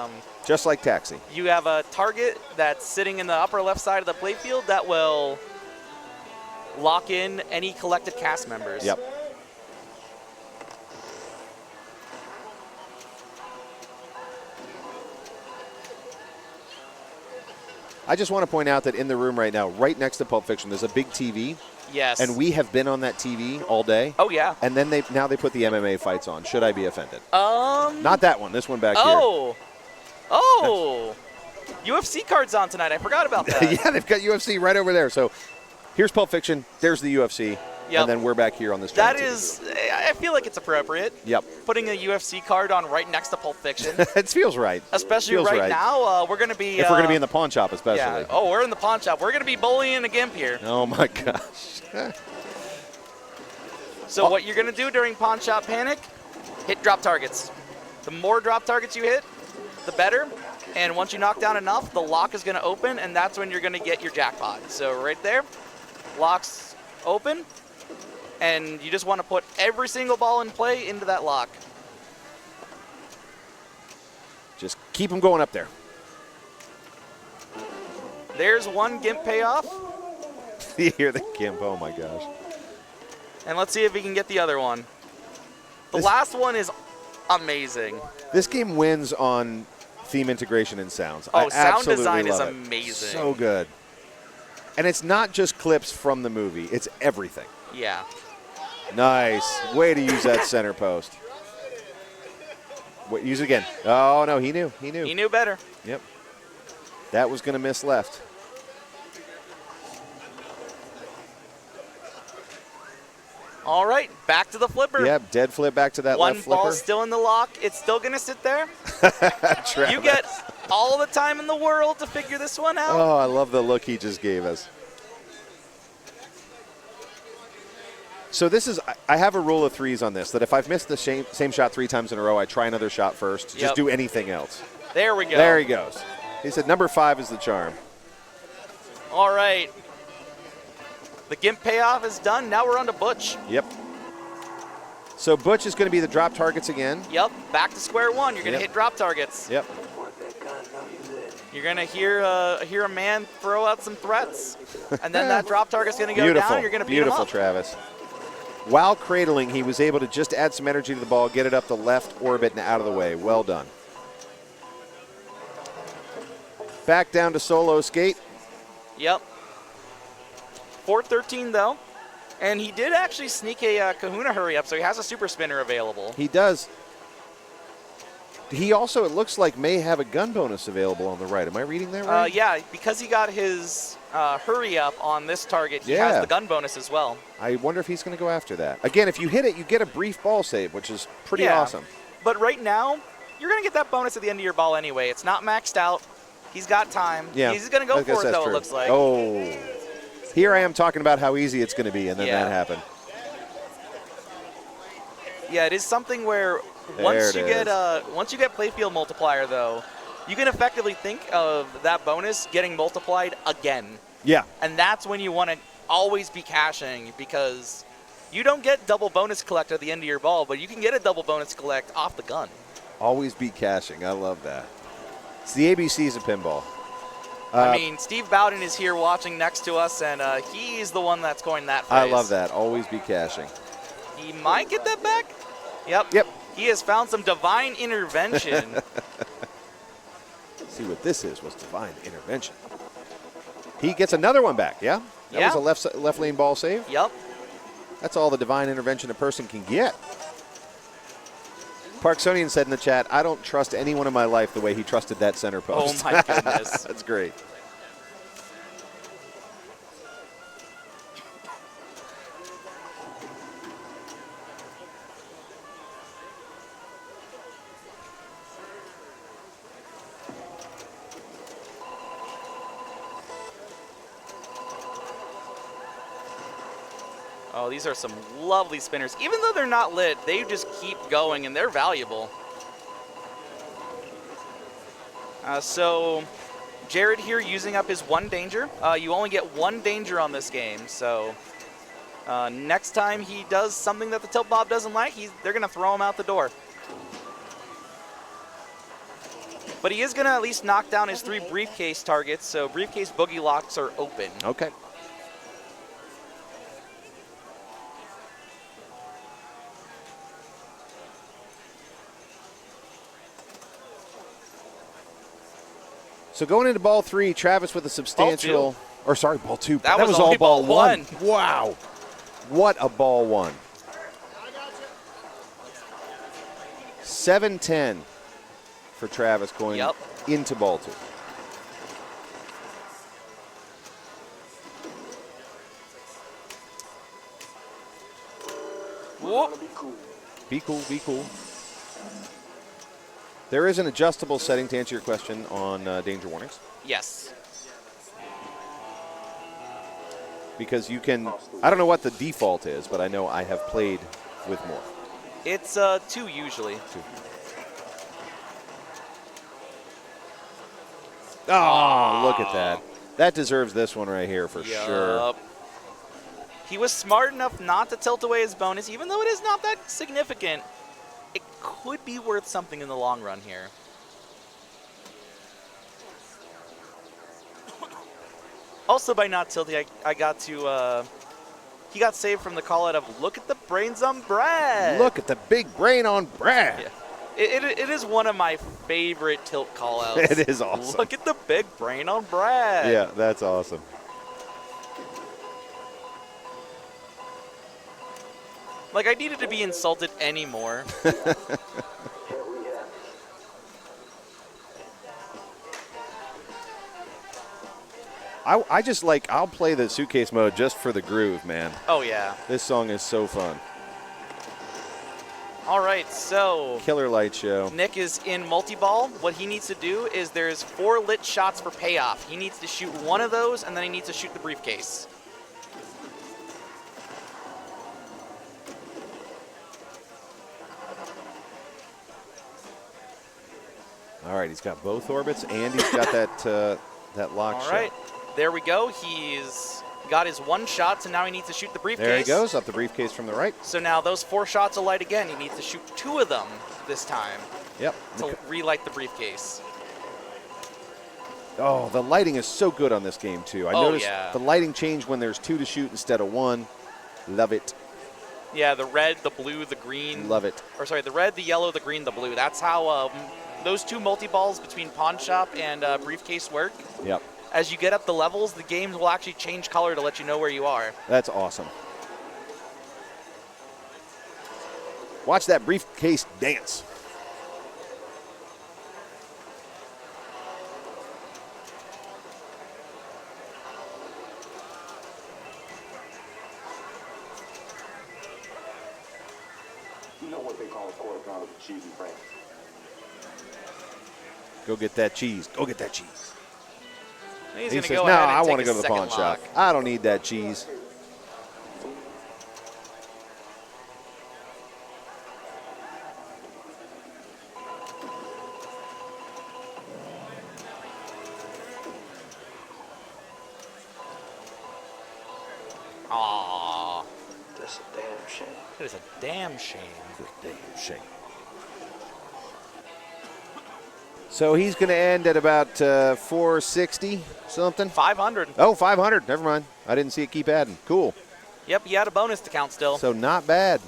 Just like Taxi. You have a target that's sitting in the upper left side of the playfield that will lock in any collected cast members. Yep. I just want to point out that in the room right now, right next to Pulp Fiction, there's a big TV. Yes. And we have been on that TV all day. Oh, yeah. And then they put the MMA fights on. Should I be offended? Not that one. This one back here. Oh. UFC cards on tonight. I forgot about that. Yeah, they've got UFC right over there. So here's Pulp Fiction. There's the UFC. Yep. And then we're back here on this. That is, I feel like it's appropriate. Yep. Putting a UFC card on right next to Pulp Fiction. It feels right. Especially feels right now, we're going to be. If we're going to be in the pawn shop, especially. Yeah. Oh, we're in the pawn shop. We're going to be bullying a gimp here. Oh my gosh. So what you're going to do during pawn shop panic, hit drop targets. The more drop targets you hit, the better. And once you knock down enough, the lock is going to open, and that's when you're going to get your jackpot. So right there, lock's open, and you just want to put every single ball in play into that lock. Just keep them going up there. There's one gimp payoff. You hear the gimp, oh my gosh. And let's see if we can get the other one. The last one is amazing. This game wins on theme integration and sounds. Oh, I sound absolutely design is love it. amazing. So good. And it's not just clips from the movie. It's everything. Yeah. Nice. Way to use that center post. Wait, use it again. Oh, no, he knew. He knew. He knew better. Yep. That was going to miss left. All right, back to the flipper. Yep, dead flip back to that One left flipper. ball still in the lock. It's still going to sit there. Travis. You get all the time in the world to figure this one out. Oh, I love the look he just gave us. So this is, I have a rule of threes on this, that if I've missed the same shot 3 times in a row, I try another shot first. Just do anything else. There we go. There he goes. He said number 5 is the charm. All right. The gimp payoff is done. Now we're on to Butch. Yep. So Butch is going to be the drop targets again. Yep, back to square one. You're going to hit drop targets. Yep. You're going to hear a man throw out some threats, and then that drop target's going to go down. You're going to beat him Beautiful, up. Travis. While cradling, he was able to just add some energy to the ball, get it up the left orbit and out of the way. Well done. Back down to solo skate. Yep. 413 though, and he did actually sneak a Kahuna hurry up, so he has a super spinner available. He does. He also, it looks like, may have a gun bonus available on the right. Am I reading that right? Yeah, because he got his hurry up on this target, he has the gun bonus as well. I wonder if he's going to go after that. Again, if you hit it, you get a brief ball save, which is pretty awesome. But right now, you're going to get that bonus at the end of your ball anyway. It's not maxed out. He's got time. Yeah. He's going to go for it, though, it looks like. Oh. Here I am talking about how easy it's going to be, and then that happened. Yeah, it is something where once you get playfield multiplier, though, you can effectively think of that bonus getting multiplied again. Yeah. And that's when you want to always be caching, because you don't get double bonus collect at the end of your ball, but you can get a double bonus collect off the gun. Always be caching. I love that. It's the ABCs of pinball. I mean, Steve Bowden is here watching next to us, and he's the one that's coined that phrase. I love that. Always be caching. He might get that back. Yep. He has found some divine intervention. See what this is, was divine intervention. He gets another one back, yeah? That was a left lane ball save? Yep. That's all the divine intervention a person can get. Parksonian said in the chat, I don't trust anyone in my life the way he trusted that center post. Oh, my goodness. That's great. Oh, these are some lovely spinners. Even though they're not lit, they just keep going, and they're valuable. So Jared here using up his one danger. You only get one danger on this game, so next time he does something that the tilt bob doesn't like, they're going to throw him out the door. But he is going to at least knock down his 3 briefcase targets, so briefcase boogie locks are open. Okay. So going into ball 3, Travis with a substantial, ball 2. That was only all ball ball 1. Wow. What a ball 1. 7-10 for Travis going into ball 2. Whoop. Be cool, be cool. There is an adjustable setting to answer your question on danger warnings. Yes. Because you can, I don't know what the default is, but I know I have played with more. It's 2 usually. 2. Oh, look at that. That deserves this one right here for sure. He was smart enough not to tilt away his bonus, even though it is not that significant. It could be worth something in the long run here. Also, by not tilting, I got to, he got saved from the call out of, look at the brains on Brad. Look at the big brain on Brad. Yeah. It is one of my favorite tilt call outs. It is awesome. Look at the big brain on Brad. Yeah, that's awesome. Like, I needed to be insulted anymore. I just like, I'll play the suitcase mode just for the groove, man. Oh, yeah. This song is so fun. All right, so Killer Light Show. Nick is in multi-ball. What he needs to do is there's 4 lit shots for payoff. He needs to shoot 1 of those, and then he needs to shoot the briefcase. All right, he's got both orbits, and he's got that lock shot. All right, there we go. He's got his 1 shot, so now he needs to shoot the briefcase. There he goes, up the briefcase from the right. So now those 4 shots will light again. He needs to shoot 2 of them this time. Yep. To relight the briefcase. Oh, the lighting is so good on this game, too. I noticed the lighting change when there's 2 to shoot instead of 1. Love it. Yeah, the red, the blue, the green. Love it. Or sorry, the red, the yellow, the green, the blue. That's how those 2 multi-balls between Pawn Shop and Briefcase work. Yep. As you get up the levels, the games will actually change color to let you know where you are. That's awesome. Watch that briefcase dance. You know what they call a quarter pound of cheese and frank. Go get that cheese. Go get that cheese. He's he gonna says, go no, ahead and I take want to a go to the pawn second shop. lock. I don't need that cheese. Aww. That's a damn shame. That is a damn shame. It's a damn shame. So he's going to end at about 460 something. 500. Oh, 500. Never mind. I didn't see it keep adding. Cool. Yep, he had a bonus to count still. So not bad.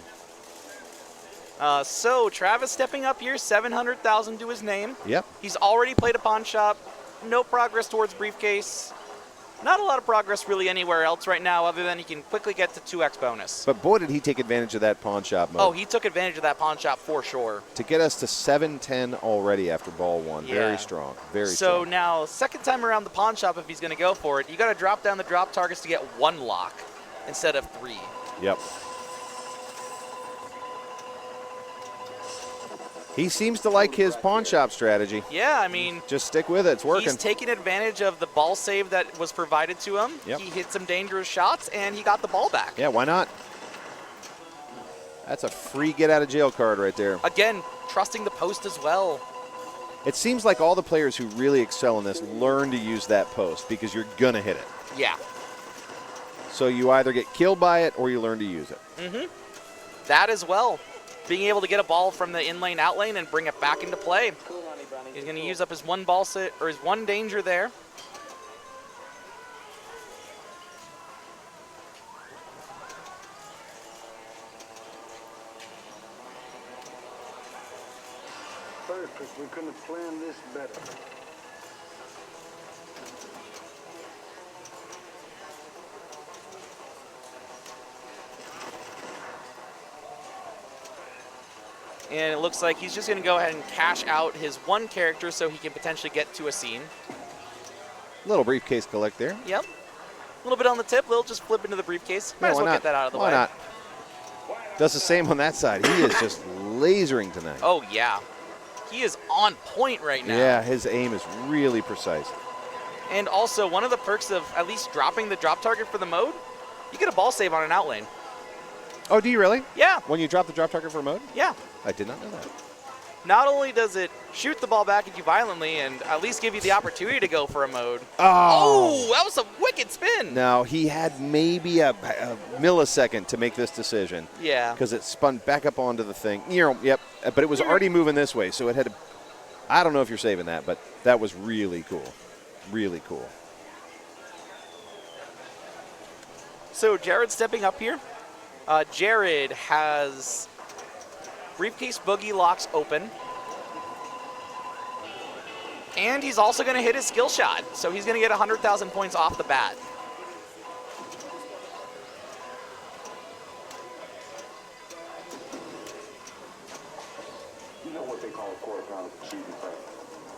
So Travis stepping up here, 700,000 to his name. Yep. He's already played a pawn shop. No progress towards briefcase. Not a lot of progress really anywhere else right now other than he can quickly get to 2x bonus. But boy, did he take advantage of that pawn shop mode. Oh, he took advantage of that pawn shop for sure. To get us to 710 already after ball 1. Yeah. Very strong. Very so strong. So now, second time around the pawn shop, if he's going to go for it, you got to drop down the drop targets to get 1 lock instead of 3. Yep. He seems to like his pawn shop strategy. Yeah, I mean, just stick with it. It's working. He's taking advantage of the ball save that was provided to him. Yep. He hit some dangerous shots, and he got the ball back. Yeah, why not? That's a free get-out-of-jail card right there. Again, trusting the post as well. It seems like all the players who really excel in this learn to use that post because you're going to hit it. Yeah. So you either get killed by it or you learn to use it. Mm-hmm. That as well. Being able to get a ball from the in-lane, out-lane, and bring it back into play. He's going to use up his one ball sit or his one danger there. Perfect. We couldn't have planned this better. And it looks like he's just going to go ahead and cash out his one character so he can potentially get to a scene. Little briefcase collect there. Yep. A little bit on the tip. They'll just flip into the briefcase. Might Yeah, as why well not? get that out of the Why way. not? Does the same on that side. He is just lasering tonight. Oh, yeah. He is on point right now. Yeah, his aim is really precise. And also, one of the perks of at least dropping the drop target for the mode, you get a ball save on an out lane. Oh, do you really? Yeah. When you drop the drop target for mode? Yeah. I did not know that. Not only does it shoot the ball back at you violently and at least give you the opportunity to go for a mode. Oh! That was a wicked spin. No, he had maybe a millisecond to make this decision. Yeah. Because it spun back up onto the thing. Yep. But it was already moving this way, so it had to. I don't know if you're saving that, but that was really cool. Really cool. So Jared stepping up here. Jared has briefcase boogie locks open. And he's also going to hit his skill shot. So he's going to get 100,000 points off the bat. You know what they call a quarter pound of cheese and bread.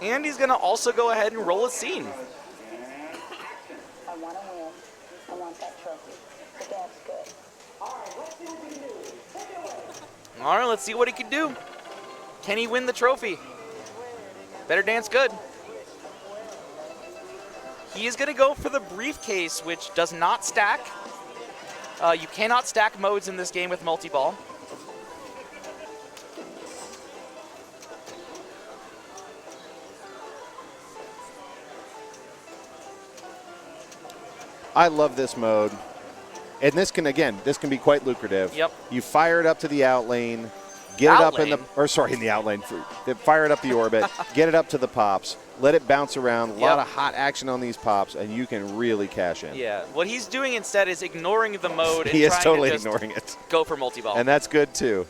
And he's going to also go ahead and roll a scene. I want to win. I want that trophy. The dance good. All right, let's see what we can do. Take it away. All right, let's see what he can do. Can he win the trophy? Better dance good. He is going to go for the briefcase, which does not stack. You cannot stack modes in this game with multi-ball. I love this mode. And this can be quite lucrative. Yep. You fire it up to the out lane, get it up in the out lane. Fire it up the orbit, get it up to the pops, let it bounce around. A lot of hot action on these pops, and you can really cash in. Yeah. What he's doing instead is ignoring the mode. He and is trying totally to just ignoring it. Go for multi-ball. And that's good too.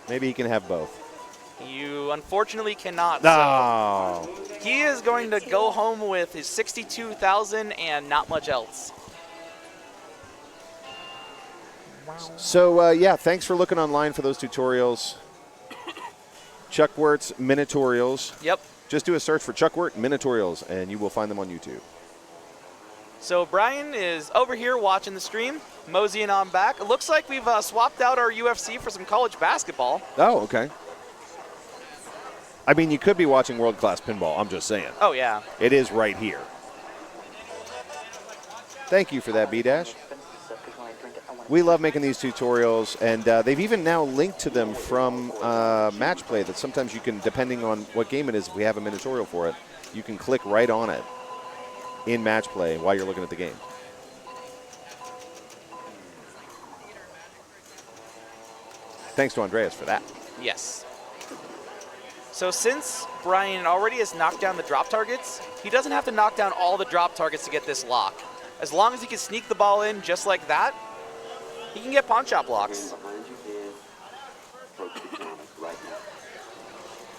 Maybe he can have both. You unfortunately cannot. No. So he is going to go home with his 62,000 and not much else. So, thanks for looking online for those tutorials. Chuck Wirt's Minotaurials. Yep. Just do a search for Chuck Wirt Minotaurials, and you will find them on YouTube. So Brian is over here watching the stream, moseying on back. It looks like we've swapped out our UFC for some college basketball. Oh, okay. I mean, you could be watching world-class pinball. I'm just saying. Oh, yeah. It is right here. Thank you for that, B-Dash. We love making these tutorials, and they've even now linked to them from Matchplay that sometimes you can, depending on what game it is, if we have a minitorial for it, you can click right on it in Matchplay while you're looking at the game. Thanks to Andreas for that. Yes. So since Brian already has knocked down the drop targets, he doesn't have to knock down all the drop targets to get this lock. As long as he can sneak the ball in just like that, he can get pawn shot blocks.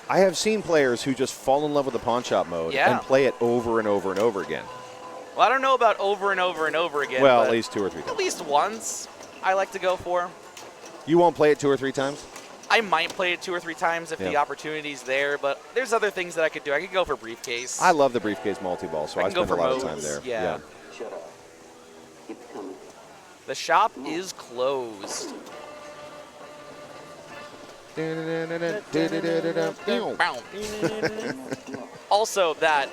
I have seen players who just fall in love with the pawn shot mode and play it over and over and over again. Well, I don't know about over and over and over again. Well, but at least 2 or 3 times. At least once, I like to go for. You won't play it 2 or 3 times? I might play it 2 or 3 times if the opportunity's there, but there's other things that I could do. I could go for briefcase. I love the briefcase multi-ball, so I can go spend a for lot of time modes, there. yeah. The shop is closed. Also, that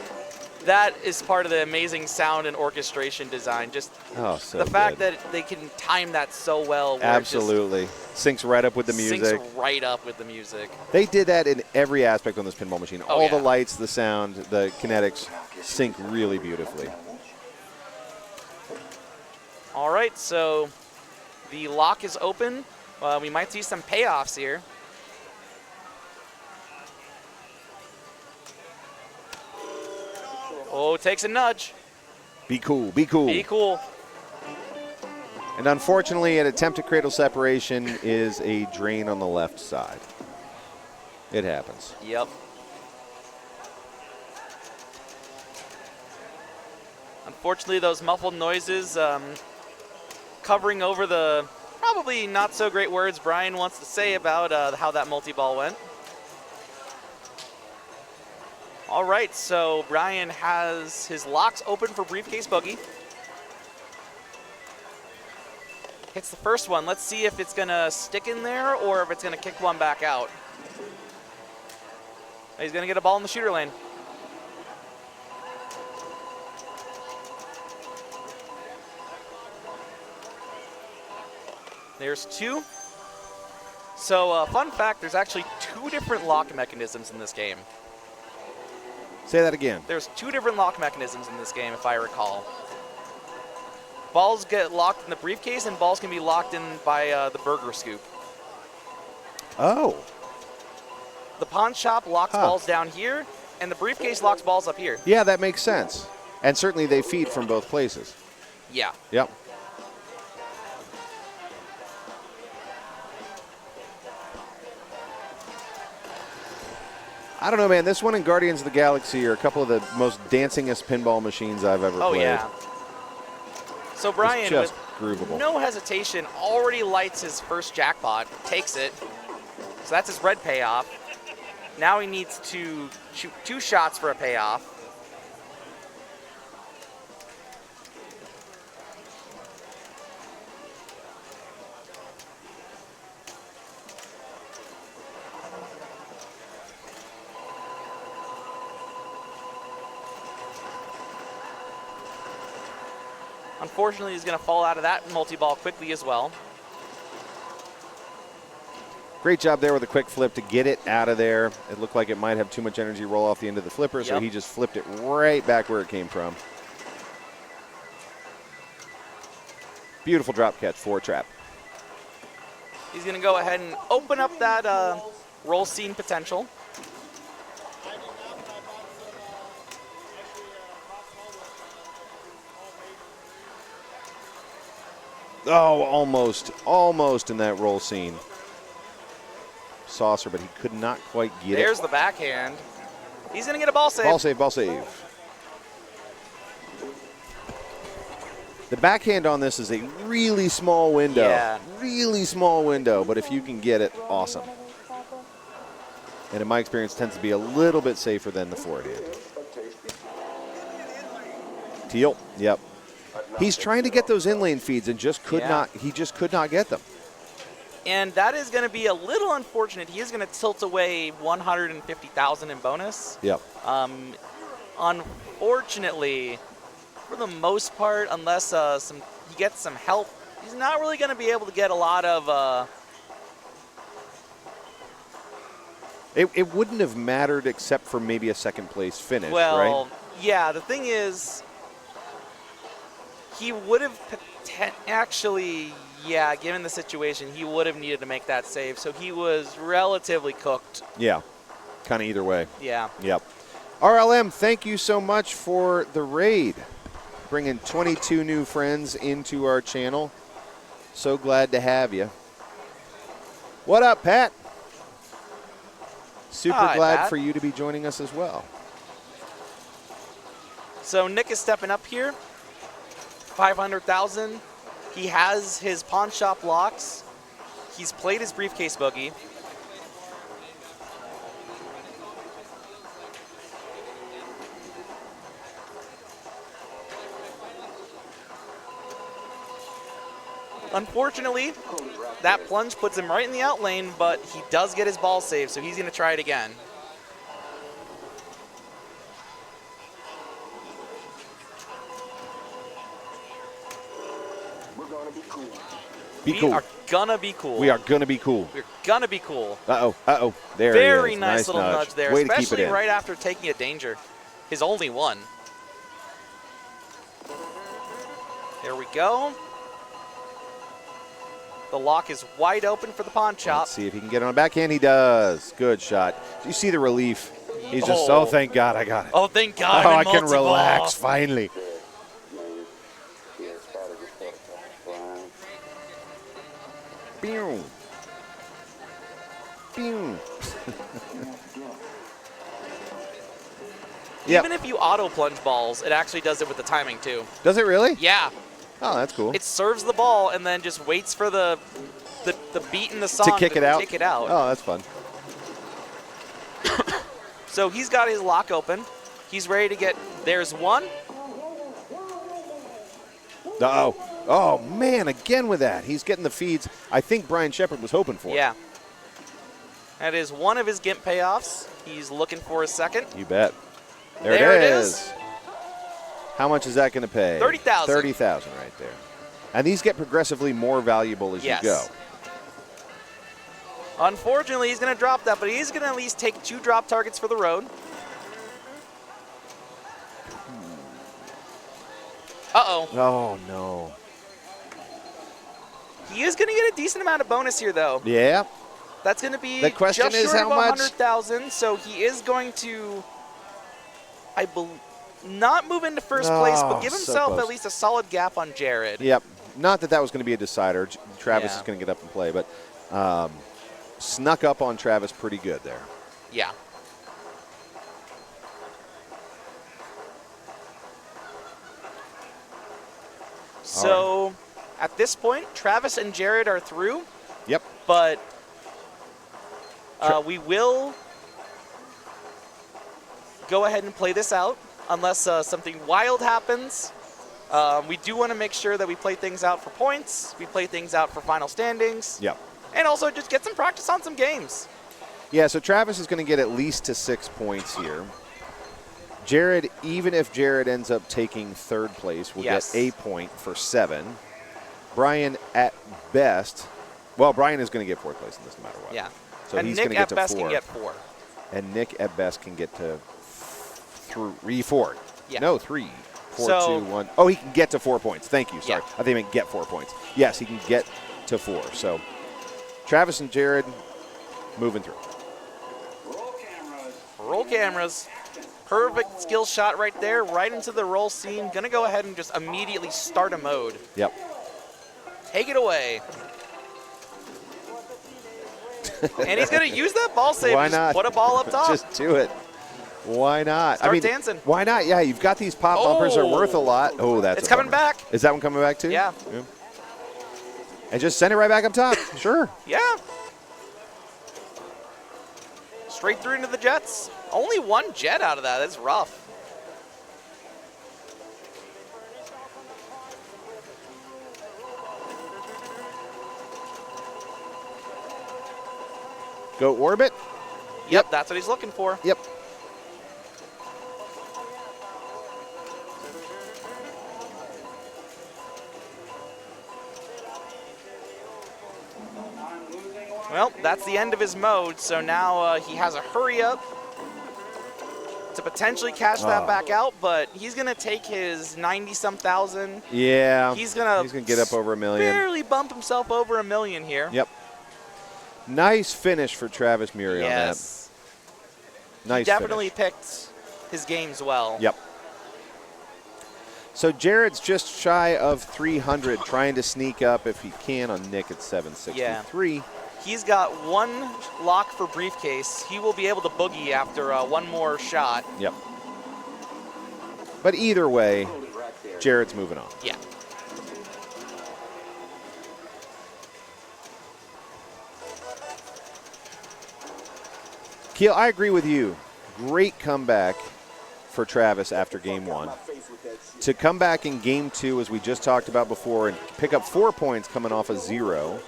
is part of the amazing sound and orchestration design. Just so the fact good. that they can time that so well. Where Absolutely. Syncs right up with the music. Syncs right up with the music. They did that in every aspect on this pinball machine. Oh, All the lights, the sound, the kinetics sync really beautifully. All right, so the lock is open. We might see some payoffs here. Oh, takes a nudge. Be cool. Be cool. Be cool. And unfortunately, an attempt at cradle separation is a drain on the left side. It happens. Yep. Unfortunately, those muffled noises covering over the probably not so great words Brian wants to say about how that multi-ball went. All right, so Brian has his locks open for briefcase boogie. Hits the first one. Let's see if it's going to stick in there or if it's going to kick one back out. He's going to get a ball in the shooter lane. There's two. So fun fact, there's actually 2 different lock mechanisms in this game. Say that again. There's 2 different lock mechanisms in this game, if I recall. Balls get locked in the briefcase, and balls can be locked in by the burger scoop. Oh. The pawn shop locks balls down here, and the briefcase locks balls up here. Yeah, that makes sense. And certainly they feed from both places. Yeah. Yep. I don't know, man. This one and Guardians of the Galaxy are a couple of the most dancingest pinball machines I've ever played. Oh, yeah. So Brian, just with groovable. no hesitation, already lights his first jackpot, takes it. So that's his red payoff. Now he needs to shoot 2 shots for a payoff. Unfortunately, he's going to fall out of that multi-ball quickly as well. Great job there with a quick flip to get it out of there. It looked like it might have too much energy roll off the end of the flipper, so he just flipped it right back where it came from. Beautiful drop catch for Trap. He's going to go ahead and open up that roll scene potential. Oh, almost in that roll scene. Saucer, but he could not quite get it. There's the backhand. He's going to get a ball save. Ball save, ball save. The backhand on this is a really small window. Yeah. Really small window, but if you can get it, awesome. And in my experience, tends to be a little bit safer than the forehand. Teal, yep. He's trying to get those in-lane feeds and just could not. He just could not get them. And that is going to be a little unfortunate. He is going to tilt away 150,000 in bonus. Yep. Unfortunately, for the most part, unless he gets some help, he's not really going to be able to get a lot of. It wouldn't have mattered except for maybe a second place finish, well, right? Yeah. The thing is, he would have actually, given the situation, he would have needed to make that save. So he was relatively cooked. Yeah, kind of either way. Yeah. Yep. RLM, thank you so much for the raid. Bringing 22 new friends into our channel. So glad to have you. What up, Pat? Super Hi, glad Pat. for you to be joining us as well. So Nick is stepping up here. 500,000. He has his pawn shop locks. He's played his briefcase boogie. Unfortunately, that plunge puts him right in the out lane, but he does get his ball saved, so he's going to try it again. Be cool. We are gonna be cool. We are gonna be cool. We're gonna be cool. Uh-oh. There Very he is. nice little nudge there, Way to keep especially it in. right after taking a danger. His only one. There we go. The lock is wide open for the pawn chop. Let's see if he can get it on a backhand. He does. Good shot. Do you see the relief? He's just, oh, thank God I got it. Oh, thank God. Oh, I'm I in can multi-ball. relax finally. Pew. Pew. Yep. Even if you auto plunge balls, it actually does it with the timing too. Does it really? Yeah. Oh, that's cool. It serves the ball and then just waits for the beat in the song to kick it out. kick it out. Oh, that's fun. So he's got his lock open. He's ready to get. There's one. Oh, oh man! Again with that, he's getting the feeds. I think Brian Shepard was hoping for. Yeah. That is one of his GIMP payoffs. He's looking for a second. You bet. There it is. How much is that going to pay? 30,000. 30,000 right there. And these get progressively more valuable as you go. Unfortunately, he's going to drop that, but he's going to at least take 2 drop targets for the road. Uh-oh. Oh, no. He is going to get a decent amount of bonus here, though. Yeah. That's going to be the question just is short how of much? 100,000, so he is going to, not move into first place, but give so himself close. at least a solid gap on Jared. Yep. Not that that was going to be a decider. Travis is going to get up and play, but snuck up on Travis pretty good there. Yeah. So at this point, Travis and Jared are through. Yep. But we will go ahead and play this out unless something wild happens. We do want to make sure that we play things out for points. We play things out for final standings. Yep. And also just get some practice on some games. Yeah, so Travis is going to get at least to 6 points here. Jared, even if Jared ends up taking third place, will get a point for 7. Brian, at best, well, Brian is going to get fourth place in this no matter what. Yeah. So and he's Nick going to get at to best 4. can get 4. And Nick at best can get to 4. Yeah. No, 3. 4, So- 2, 1. Oh, he can get to 4 points. Thank you. Sorry. Yeah. I think he meant get 4 points. Yes, he can get to 4. So Travis and Jared moving through. Roll cameras. Perfect skill shot right there, right into the roll scene. Gonna go ahead and just immediately start a mode. Yep. Take it away. And he's gonna use that ball save. Why Just not? put a ball up top. Just do it. Why not? Start dancing. Why not? Yeah, you've got these pop bumpers are worth a lot. Oh, that's It's a coming bummer. back. Is that one coming back too? Yeah. And just send it right back up top. Sure. Yeah. Straight through into the jets. Only 1 jet out of that. That's rough. Go orbit. Yep, that's what he's looking for. Yep. Well, that's the end of his mode, so now he has a hurry up to potentially cash that back out, but he's going to take his 90-some thousand. Yeah. He's going to get up over $1 million. barely bump himself over $1 million here. Yep. Nice finish for Travis Murray on that. Nice Definitely picked his games well. Yep. So Jared's just shy of 300, trying to sneak up if he can on Nick at 763. Yeah. He's got 1 lock for briefcase. He will be able to boogie after 1 more shot. Yep. But either way, Jared's moving on. Yeah. Keel, I agree with you. Great comeback for Travis after game 1. To come back in game 2, as we just talked about before, and pick up 4 points coming off a 0,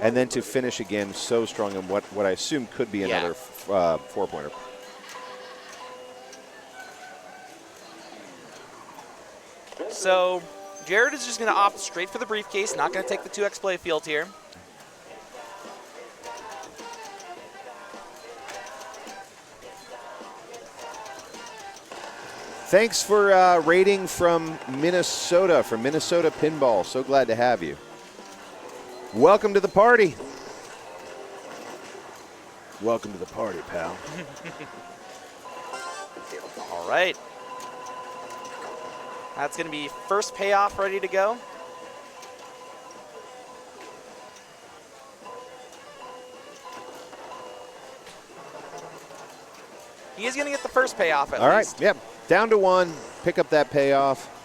and then to finish again so strong in what I assume could be another 4-pointer. So Jared is just going to opt straight for the briefcase, not going to take the 2x play field here. Thanks for rating from Minnesota Pinball. So glad to have you. Welcome to the party. Welcome to the party, pal. right. That's going to be first payoff ready to go. He is going to get the first payoff at All least. right, yep. Down to 1. Pick up that payoff.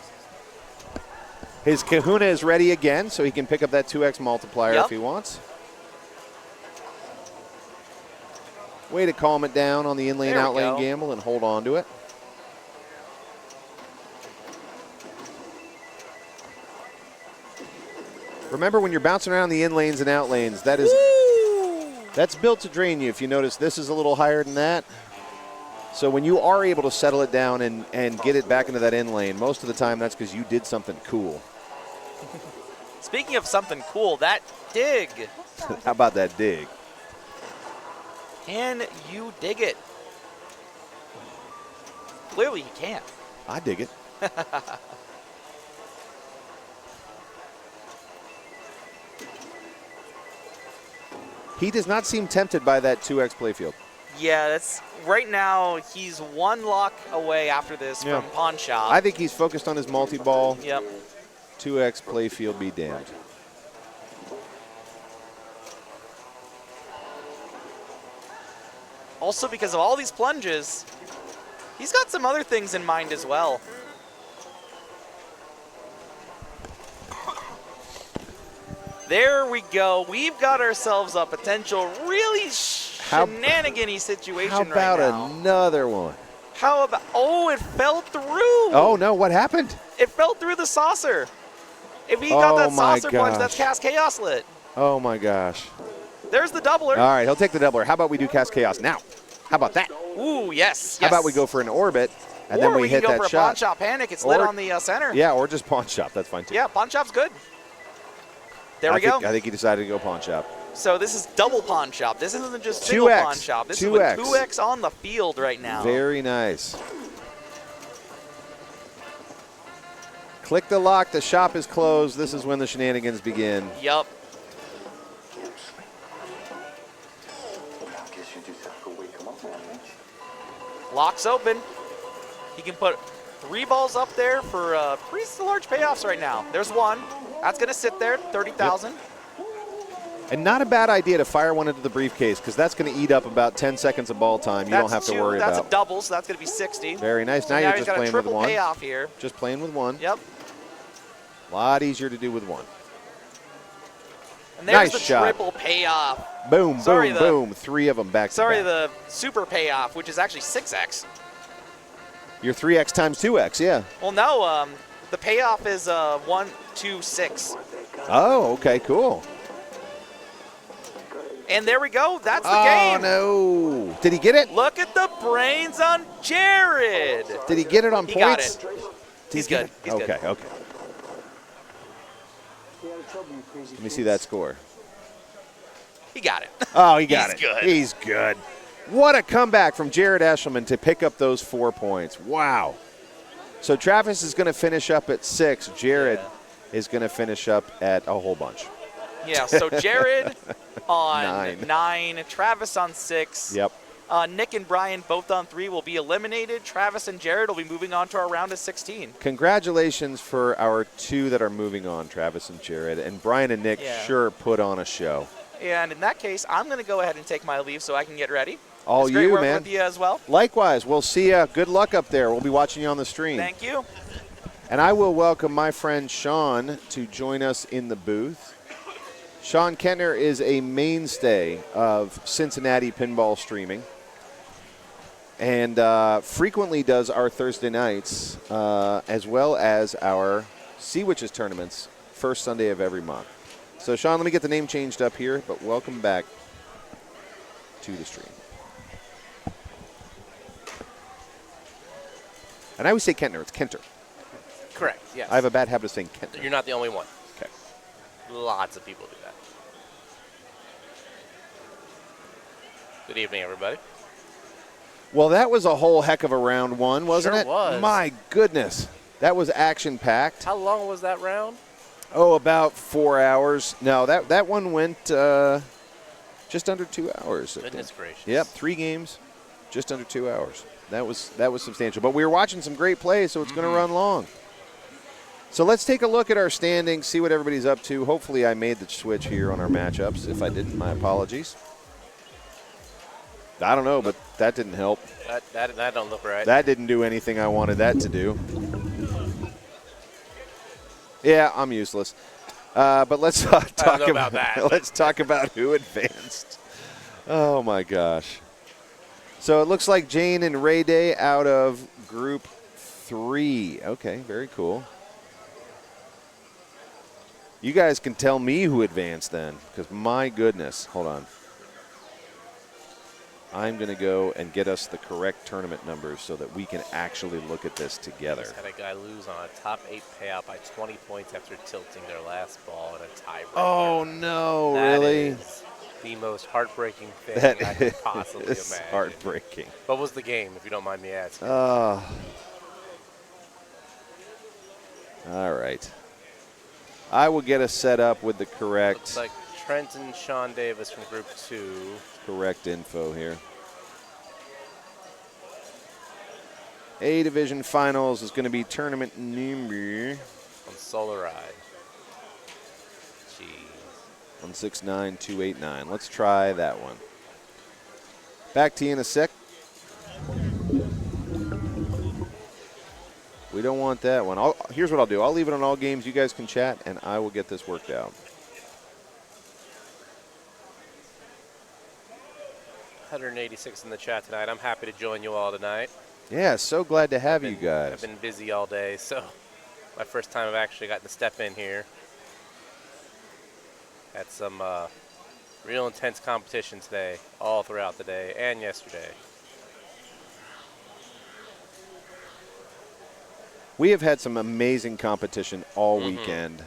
His kahuna is ready again, so he can pick up that 2x multiplier if he wants. Way to calm it down on the in-lane, out-lane gamble and hold on to it. Remember, when you're bouncing around the in-lanes and out-lanes, that's built to drain you. If you notice, this is a little higher than that. So when you are able to settle it down and get it back into that in-lane, most of the time that's because you did something cool. Speaking of something cool, that dig. How about that dig? Can you dig it? Clearly you can't. I dig it. He does not seem tempted by that 2x playfield. Yeah, that's right now. He's one lock away after this from pawn shop. I think he's focused on his multi-ball. Yep. 2x playfield be damned. Also, because of all these plunges, he's got some other things in mind as well. There we go. We've got ourselves a potential really shenanigan-y situation right now. How about another one? How about, oh, it fell through. Oh, no, what happened? It fell through the saucer. If he got that my saucer plunge, gosh. that's Cast Chaos lit. Oh, my gosh. There's the doubler. All right, he'll take the doubler. How about we do Cast Chaos now? How about that? Ooh, yes. How about we go for an orbit, and then we hit can go that for a shot? pawn shop panic. It's lit on the center. Yeah, or just pawn shop. That's fine, too. Yeah, pawn shop's good. There we go. I think he decided to go pawn shop. So this is double pawn shop. This isn't just single 2x. pawn shop. This 2x. is with 2x on the field right now. Very nice. Click the lock. The shop is closed. This is when the shenanigans begin. Yup. Lock's open. He can put 3 balls up there for pretty large payoffs right now. There's one. That's going to sit there, 30,000. Yep. And not a bad idea to fire one into the briefcase, because that's going to eat up about 10 seconds of ball time. You don't have to worry about. That's a double, so that's going to be 60. Very nice. So now you're he's just got playing a with triple one. payoff here. Just playing with one. Yep. A lot easier to do with one. And there's nice the shot. triple payoff. Boom, boom, boom. 3 of them back to back. The super payoff, which is actually 6x. Your 3x times 2x, yeah. Well, no, the payoff is 1, 2, 6. Oh, okay, cool. And there we go. That's the game. Oh, no. Did he get it? Look at the brains on Jared. Did he get it on he points? Got it. He's good. He's okay, good. Okay. Let me see that score. He got it. Oh, he got it. He's good. He's good. What a comeback from Jared Eshelman to pick up those 4 points. Wow. So Travis is going to finish up at 6. Jared is going to finish up at a whole bunch. Yeah, so Jared on 9, Travis on 6. Yep. Nick and Brian both on 3 will be eliminated. Travis and Jared will be moving on to our round of 16. Congratulations for our 2 that are moving on, Travis and Jared. And Brian and Nick sure put on a show. And in that case, I'm going to go ahead and take my leave so I can get ready. All it's great you, working man. with you as well. Likewise. We'll see you. Good luck up there. We'll be watching you on the stream. Thank you. And I will welcome my friend Sean to join us in the booth. Sean Kentner is a mainstay of Cincinnati pinball streaming and frequently does our Thursday nights as well as our Sea Witches tournaments first Sunday of every month. So, Sean, let me get the name changed up here, but welcome back to the stream. And I always say Kentner. It's Kenter. Correct, yes. I have a bad habit of saying Kentner. You're not the only one. Okay. Lots of people do that. Good evening, everybody. Well, that was a whole heck of a round 1, wasn't Sure it? was. My goodness. That was action-packed. How long was that round? Oh, about 4 hours. No, that one went just under 2 hours. Goodness gracious. Yep, 3 games, just under 2 hours. that was substantial. But we were watching some great plays, so it's going to run long. So let's take a look at our standings, see what everybody's up to. Hopefully I made the switch here on our matchups. If I didn't, my apologies. I don't know, but that didn't help. That don't look right. That didn't do anything I wanted that to do. Yeah, I'm useless. But let's talk about that. Let's talk about who advanced. Oh my gosh! So it looks like Jane and Ray Day out of Group 3. Okay, very cool. You guys can tell me who advanced then, because my goodness, hold on. I'm going to go and get us the correct tournament numbers so that we can actually look at this together. Just had a guy lose on a top 8 payout by 20 points after tilting their last ball in a tiebreaker. Oh, no, That really? is the most heartbreaking thing That I could possibly is imagine. heartbreaking. What was the game, if you don't mind me asking? All right. I will get us set up with the correct. Looks like Trent and Sean Davis from Group 2. Correct info here. A Division Finals is going to be tournament number On Solar Ride. Jeez. 169289. Let's try that one. Back to you in a sec. We don't want that one. Here's what I'll do. I'll leave it on all games. You guys can chat, and I will get this worked out. 186 in the chat tonight. I'm happy to join you all tonight. Yeah, so glad to have you guys. I've been busy all day, so my first time I've actually gotten to step in here. Had some real intense competition today, all throughout the day and yesterday. We have had some amazing competition all weekend.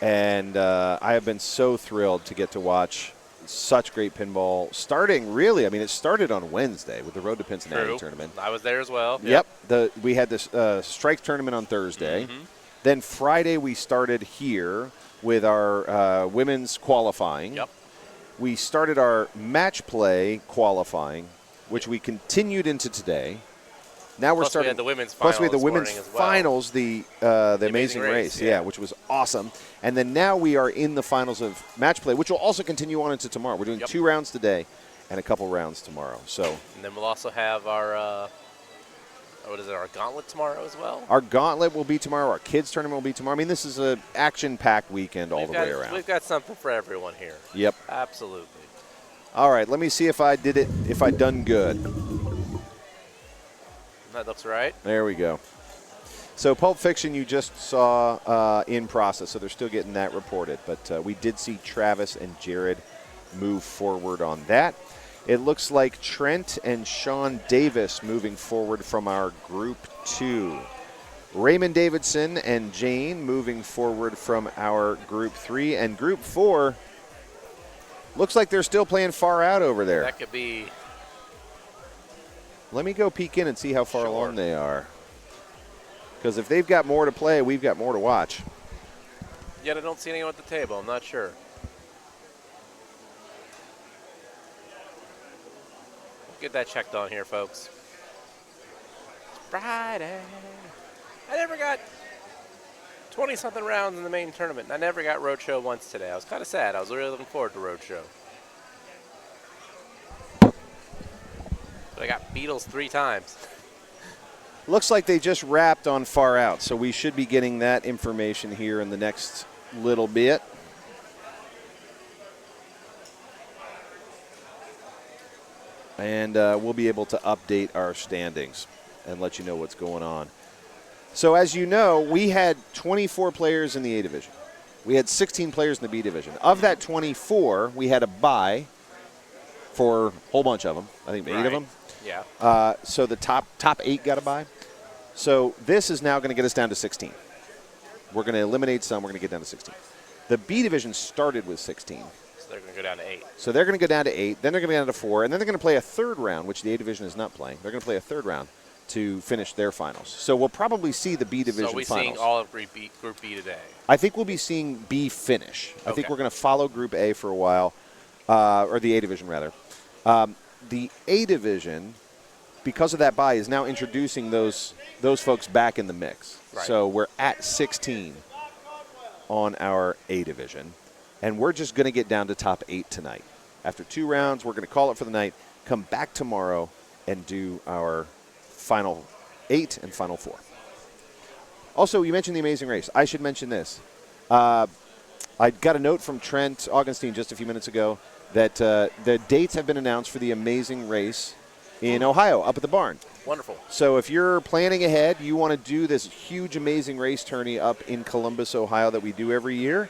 And I have been so thrilled to get to watch such great pinball starting, really. I mean, it started on Wednesday with the Road to Pincinnati tournament. I was there as well. Yep. We had this strike tournament on Thursday. Then Friday we started here with our women's qualifying. Yep. We started our match play qualifying, which we continued into today. Now we're Plus starting. we had the women's final Plus we had the this women's morning as well. finals, the Amazing Race, yeah. which was awesome. And then now we are in the finals of match play, which will also continue on into tomorrow. We're doing 2 rounds today and a couple rounds tomorrow. So. And then we'll also have our our gauntlet tomorrow as well. Our gauntlet will be tomorrow. Our kids tournament will be tomorrow. I mean, this is an action-packed weekend all the way around. We've got something for everyone here. Yep. Absolutely. All right, let me see if I did it, if I done good. That looks right. There we go. So Pulp Fiction you just saw in process, so they're still getting that reported. But we did see Travis and Jared move forward on that. It looks like Trent and Sean Davis moving forward from our Group 2. Raymond Davidson and Jane moving forward from our Group 3. And Group 4 looks like they're still playing far out over there. That could be. Let me go peek in and see how far along they are. Because if they've got more to play, we've got more to watch. Yet I don't see anyone at the table. I'm not sure. Get that checked on here, folks. It's Friday. I never got 20-something rounds in the main tournament. And I never got Roadshow once today. I was kind of sad. I was really looking forward to Roadshow. But I got Beatles 3 times. Looks like they just wrapped on Far Out, so we should be getting that information here in the next little bit. And we'll be able to update our standings and let you know what's going on. So as you know, we had 24 players in the A Division. We had 16 players in the B Division. Of that 24, we had a bye for a whole bunch of them. I think 8 of them. Yeah. So the top 8 got a bye. So this is now going to get us down to 16. We're going to eliminate some. We're going to get down to 16. The B Division started with 16. So they're going to go down to 8. So they're going to go down to 8. Then they're going to go down to 4. And then they're going to play a third round, which the A Division is not playing. They're going to play a third round to finish their finals. So we'll probably see the B Division finals. So we're seeing all of Group B today. I think we'll be seeing B finish. I think we're going to follow Group A for a while, or the A Division, rather. The A Division because of that bye, is now introducing those folks back in the mix. Right. So we're at 16 on our A division, and we're just going to get down to top 8 tonight. After 2 rounds, we're going to call it for the night, come back tomorrow, and do our final 8 and final 4. Also, you mentioned the amazing race. I should mention this. I got a note from Trent Augustine just a few minutes ago that the dates have been announced for the amazing race in Ohio, up at the barn. Wonderful. So if you're planning ahead, you want to do this huge, amazing race tourney up in Columbus, Ohio that we do every year,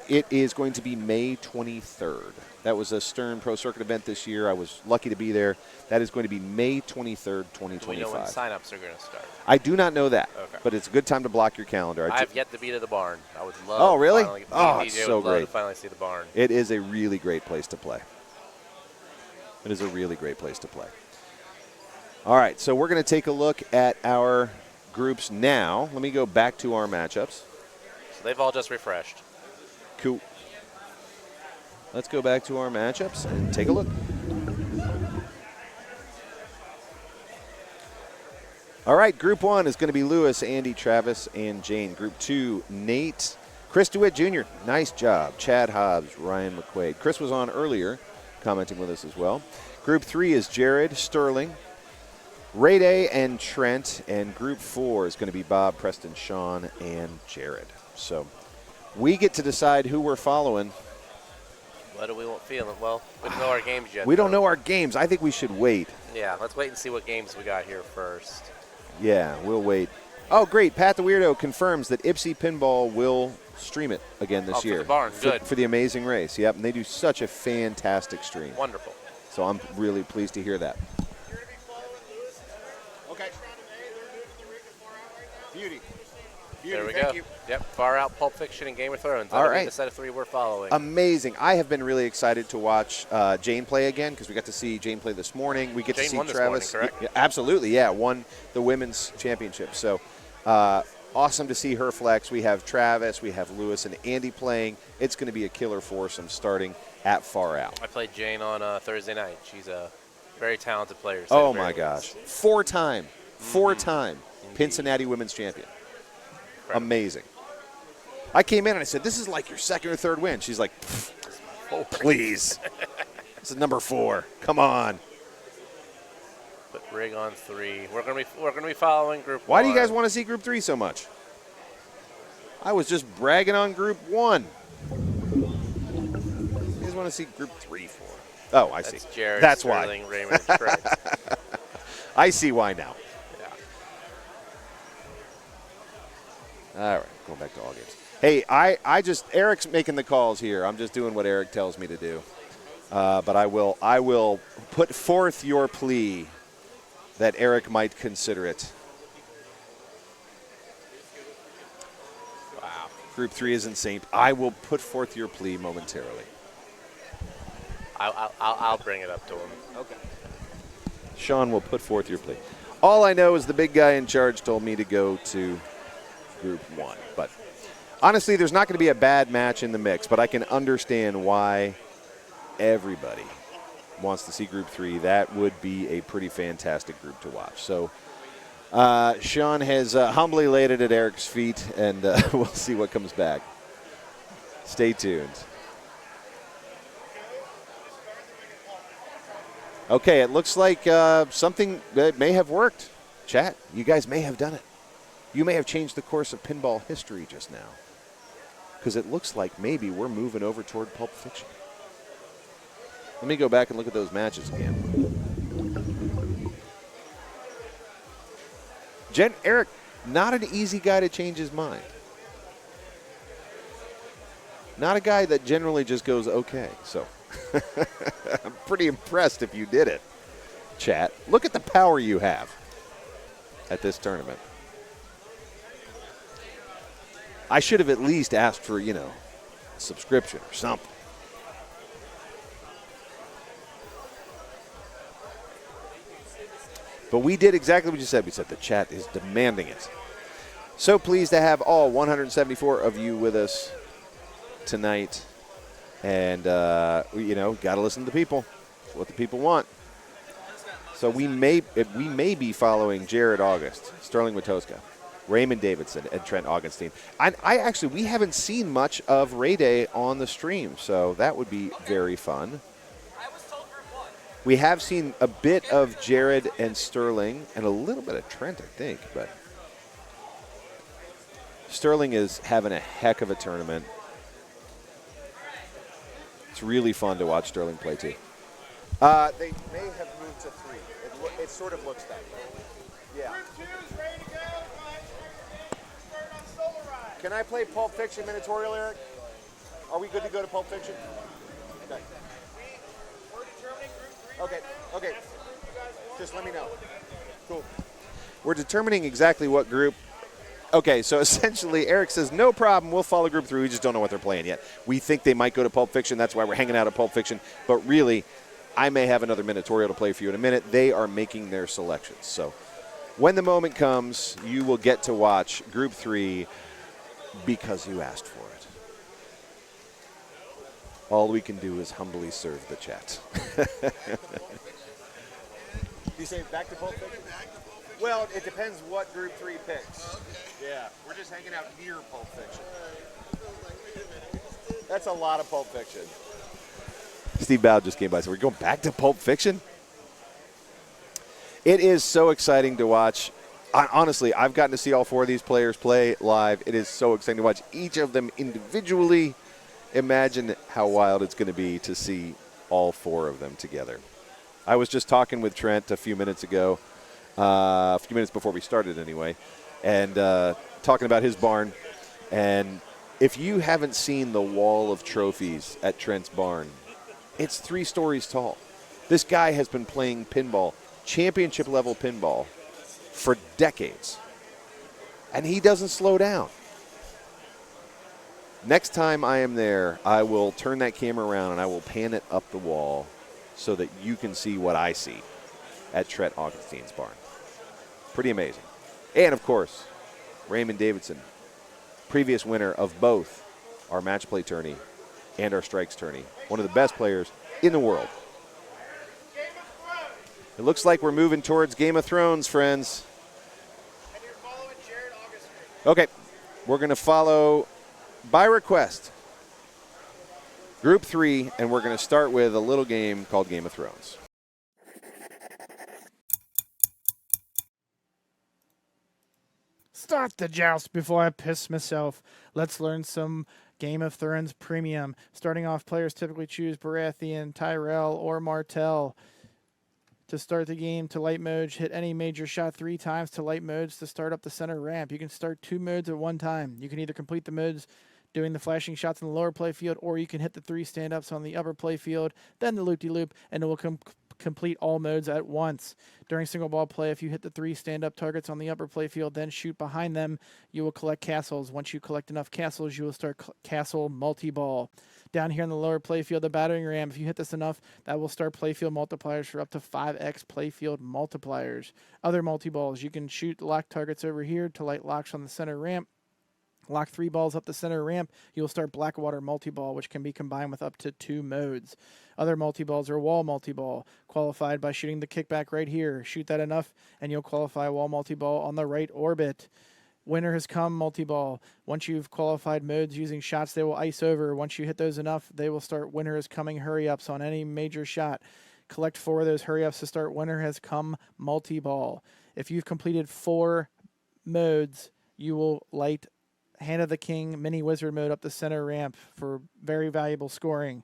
it is going to be May 23rd. That was a Stern Pro Circuit event this year. I was lucky to be there. That is going to be May 23rd, 2025. Do we know when sign-ups are going to start? I do not know that, Okay. but it's a good time to block your calendar. I have yet to be to the barn. I would love. Oh, really? Finally, Oh, DJ it's would so love great. to finally see the barn. It is a really great place to play. It is a really great place to play. All right, so we're going to take a look at our groups now. Let me go back to our matchups. So they've all just refreshed. Cool. Let's go back to our matchups and take a look. All right, Group 1 is going to be Lewis, Andy, Travis, and Jane. Group 2, Nate, Chris DeWitt Jr. Nice job. Chad Hobbs, Ryan McQuaid. Chris was on earlier, commenting with us as well. Group 3 is Jared, Sterling, Ray Day, and Trent. And Group 4 is going to be Bob, Preston, Sean, and Jared. So we get to decide who we're following. What do we want feeling? Well, we don't know our games yet. We don't know our games. I think we should wait. Yeah, let's wait and see what games we got here first. Yeah, we'll wait. Oh, great. Pat the Weirdo confirms that Ipsy Pinball will stream it again this year. For the barn. Good. For the amazing race. Yep, and they do such a fantastic stream. Wonderful. So I'm really pleased to hear that. Okay. Beauty. There we Thank go. you. Yep, Far Out, Pulp Fiction, and Game of Thrones. All That'll be right. the set of 3 we're following. Amazing. I have been really excited to watch Jane play again because we got to see Jane play this morning. We get Jane to see won this Travis. morning, correct? Yeah, absolutely, yeah. Won the women's championship. So awesome to see her flex. We have Travis, we have Lewis, and Andy playing. It's going to be a killer foursome starting at Far Out. I played Jane on Thursday night. She's a very talented player. Oh, my gosh. Four-time Pincinnati women's champion. Incredible. Amazing. I came in and I said, this is like your second or third win. She's like, oh, please. This is number 4. Come on. Put Rig on 3. We're gonna be following Group 1. Why do you guys want to see Group 3 so much? I was just bragging on Group 1. You guys want to see Group 3 for? Oh, I see. That's Jared, That's Sterling, why. Raymond, and Craig. I see why now. Yeah. All right, going back to all games. Hey, Eric's making the calls here. I'm just doing what Eric tells me to do. But I will put forth your plea that Eric might consider it. Wow. Group 3 is insane. I will put forth your plea momentarily. I'll bring it up to him. Okay. Sean will put forth your plea. All I know is the big guy in charge told me to go to Group 1. But honestly, there's not going to be a bad match in the mix, but I can understand why everybody wants to see Group 3. That would be a pretty fantastic group to watch. So Sean has humbly laid it at Eric's feet, and we'll see what comes back. Stay tuned. Okay, it looks like something that may have worked. Chat, you guys may have done it. You may have changed the course of pinball history just now. Because it looks like maybe we're moving over toward Pulp Fiction. Let me go back and look at those matches again. Eric, not an easy guy to change his mind. Not a guy that generally just goes okay. So I'm pretty impressed if you did it. Chat, look at the power you have at this tournament. I should have at least asked for, a subscription or something. But we did exactly what you said. We said the chat is demanding it. So pleased to have all 174 of you with us tonight. And, got to listen to the people. It's what the people want. So we may be following Jared August, Sterling Witoska, Raymond Davidson, and Trent Augustine. We haven't seen much of Ray Day on the stream, so that would be very fun. We have seen a bit of Jared and Sterling and a little bit of Trent, I think, but Sterling is having a heck of a tournament. It's really fun to watch Sterling play, too. They may have moved to 3. It sort of looks that way. Yeah. Can I play Pulp Fiction Minotaurial, Eric? Are we good to go to Pulp Fiction? Okay. Okay. Just let me know. Cool. We're determining exactly what group. Okay, so essentially Eric says, no problem, we'll follow group 3. We just don't know what they're playing yet. We think they might go to Pulp Fiction. That's why we're hanging out at Pulp Fiction. But really, I may have another Minotaurial to play for you in a minute. They are making their selections. So when the moment comes, you will get to watch group 3 because you asked for it. All we can do is humbly serve the chat. You say back to Pulp Fiction? Well, it depends what group 3 picks. Okay. Yeah, we're just hanging out near Pulp Fiction. That's a lot of Pulp Fiction. Steve Bow just came by, so we're going back to Pulp Fiction? It is so exciting to watch. Honestly, I've gotten to see all 4 of these players play live. It is so exciting to watch each of them individually. Imagine how wild it's going to be to see all 4 of them together. I was just talking with Trent a few minutes ago, a few minutes before we started anyway, and talking about his barn. And if you haven't seen the wall of trophies at Trent's barn, it's 3 stories tall. This guy has been playing pinball, championship-level pinball, for decades. And he doesn't slow down. Next time I am there, I will turn that camera around and I will pan it up the wall so that you can see what I see at Trent Augustine's barn. Pretty amazing. And, of course, Raymond Davidson, previous winner of both our match play tourney and our strikes tourney. One of the best players in the world. It looks like we're moving towards Game of Thrones, friends. Okay, we're going to follow by request Group 3, and we're going to start with a little game called Game of Thrones. Start the joust before I piss myself. Let's learn some Game of Thrones Premium. Starting off, players typically choose Baratheon, Tyrell, or Martell. To start the game, to light modes, hit any major shot 3 times to light modes to start up the center ramp. You can start 2 modes at one time. You can either complete the modes doing the flashing shots in the lower play field, or you can hit the 3 stand-ups on the upper play field, then the loop-de-loop, and it will complete all modes at once. During single ball play, if you hit the 3 stand-up targets on the upper play field, then shoot behind them, you will collect castles. Once you collect enough castles, you will start castle multi-ball. Down here in the lower playfield, the battering ram, if you hit this enough, that will start playfield multipliers for up to 5x playfield multipliers. Other multi-balls, you can shoot lock targets over here to light locks on the center ramp. Lock 3 balls up the center ramp, you'll start Blackwater multi-ball, which can be combined with up to 2 modes. Other multi-balls are wall multi-ball, qualified by shooting the kickback right here. Shoot that enough, and you'll qualify wall multi-ball on the right orbit. Winner has come multi-ball. Once you've qualified modes using shots, they will ice over. Once you hit those enough, they will start winner has coming hurry-ups on any major shot. Collect 4 of those hurry-ups to start winner has come multi-ball. If you've completed 4 modes, you will light Hand of the King mini wizard mode up the center ramp for very valuable scoring.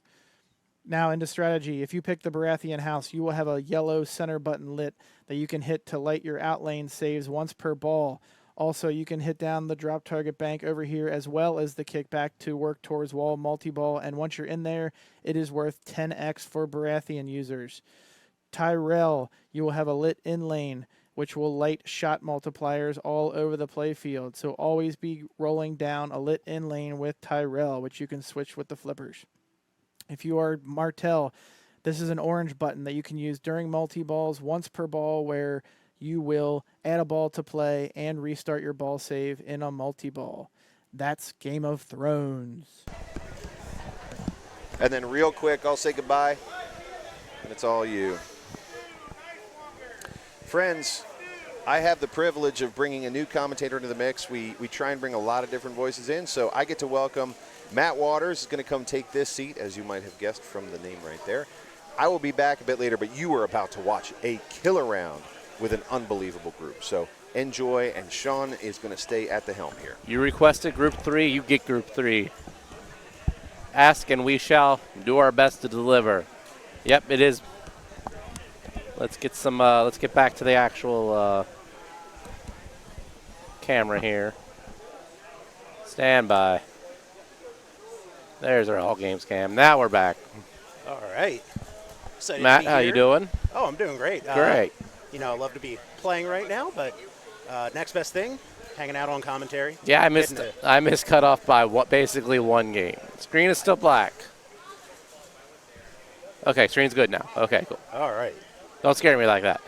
Now into strategy. If you pick the Baratheon house, you will have a yellow center button lit that you can hit to light your outlane saves once per ball. Also, you can hit down the drop target bank over here as well as the kickback to work towards wall multi-ball. And once you're in there, it is worth 10x for Baratheon users. Tyrell, you will have a lit in lane, which will light shot multipliers all over the playfield. So always be rolling down a lit in lane with Tyrell, which you can switch with the flippers. If you are Martell, this is an orange button that you can use during multi-balls once per ball, where you will add a ball to play and restart your ball save in a multi-ball. That's Game of Thrones. And then real quick, I'll say goodbye, and it's all you. Friends, I have the privilege of bringing a new commentator into the mix. We try and bring a lot of different voices in, so I get to welcome Matt Waters. Is going to come take this seat, as you might have guessed from the name right there. I will be back a bit later, but you are about to watch a killer round with an unbelievable group. So enjoy, and Sean is going to stay at the helm here. You requested Group 3, you get Group 3. Ask and we shall do our best to deliver. Yep, it is. Let's get some. Let's get back to the actual camera here. Stand by. There's our all games cam. Now we're back. All right. Excited Matt, to be how here. you doing? Oh, I'm doing great. Great. You know, I love to be playing right now, but next best thing, hanging out on commentary. Yeah, I missed cut off by basically one game. Screen is still black. Okay, screen's good now. Okay, cool. All right. Don't scare me like that.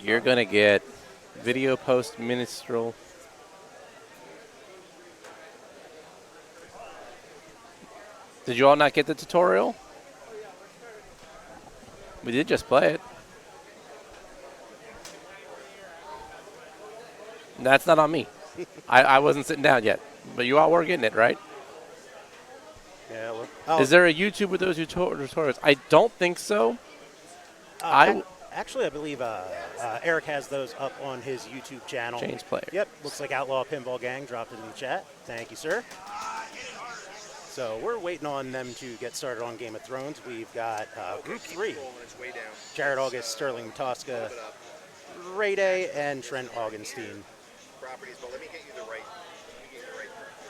You're going to get video post minstrel. Did you all not get the tutorial? We did just play it. That's not on me. I wasn't sitting down yet, but you all were getting it, right? Yeah. Is there a YouTube with those tutorials? I don't think so. Actually, I believe Eric has those up on his YouTube channel. Change players. Yep. Looks like Outlaw Pinball Gang dropped it in the chat. Thank you, sir. So we're waiting on them to get started on Game of Thrones. We've got Group 3. Jared August, Sterling Matoska, Ray Day, and Trent Augenstein.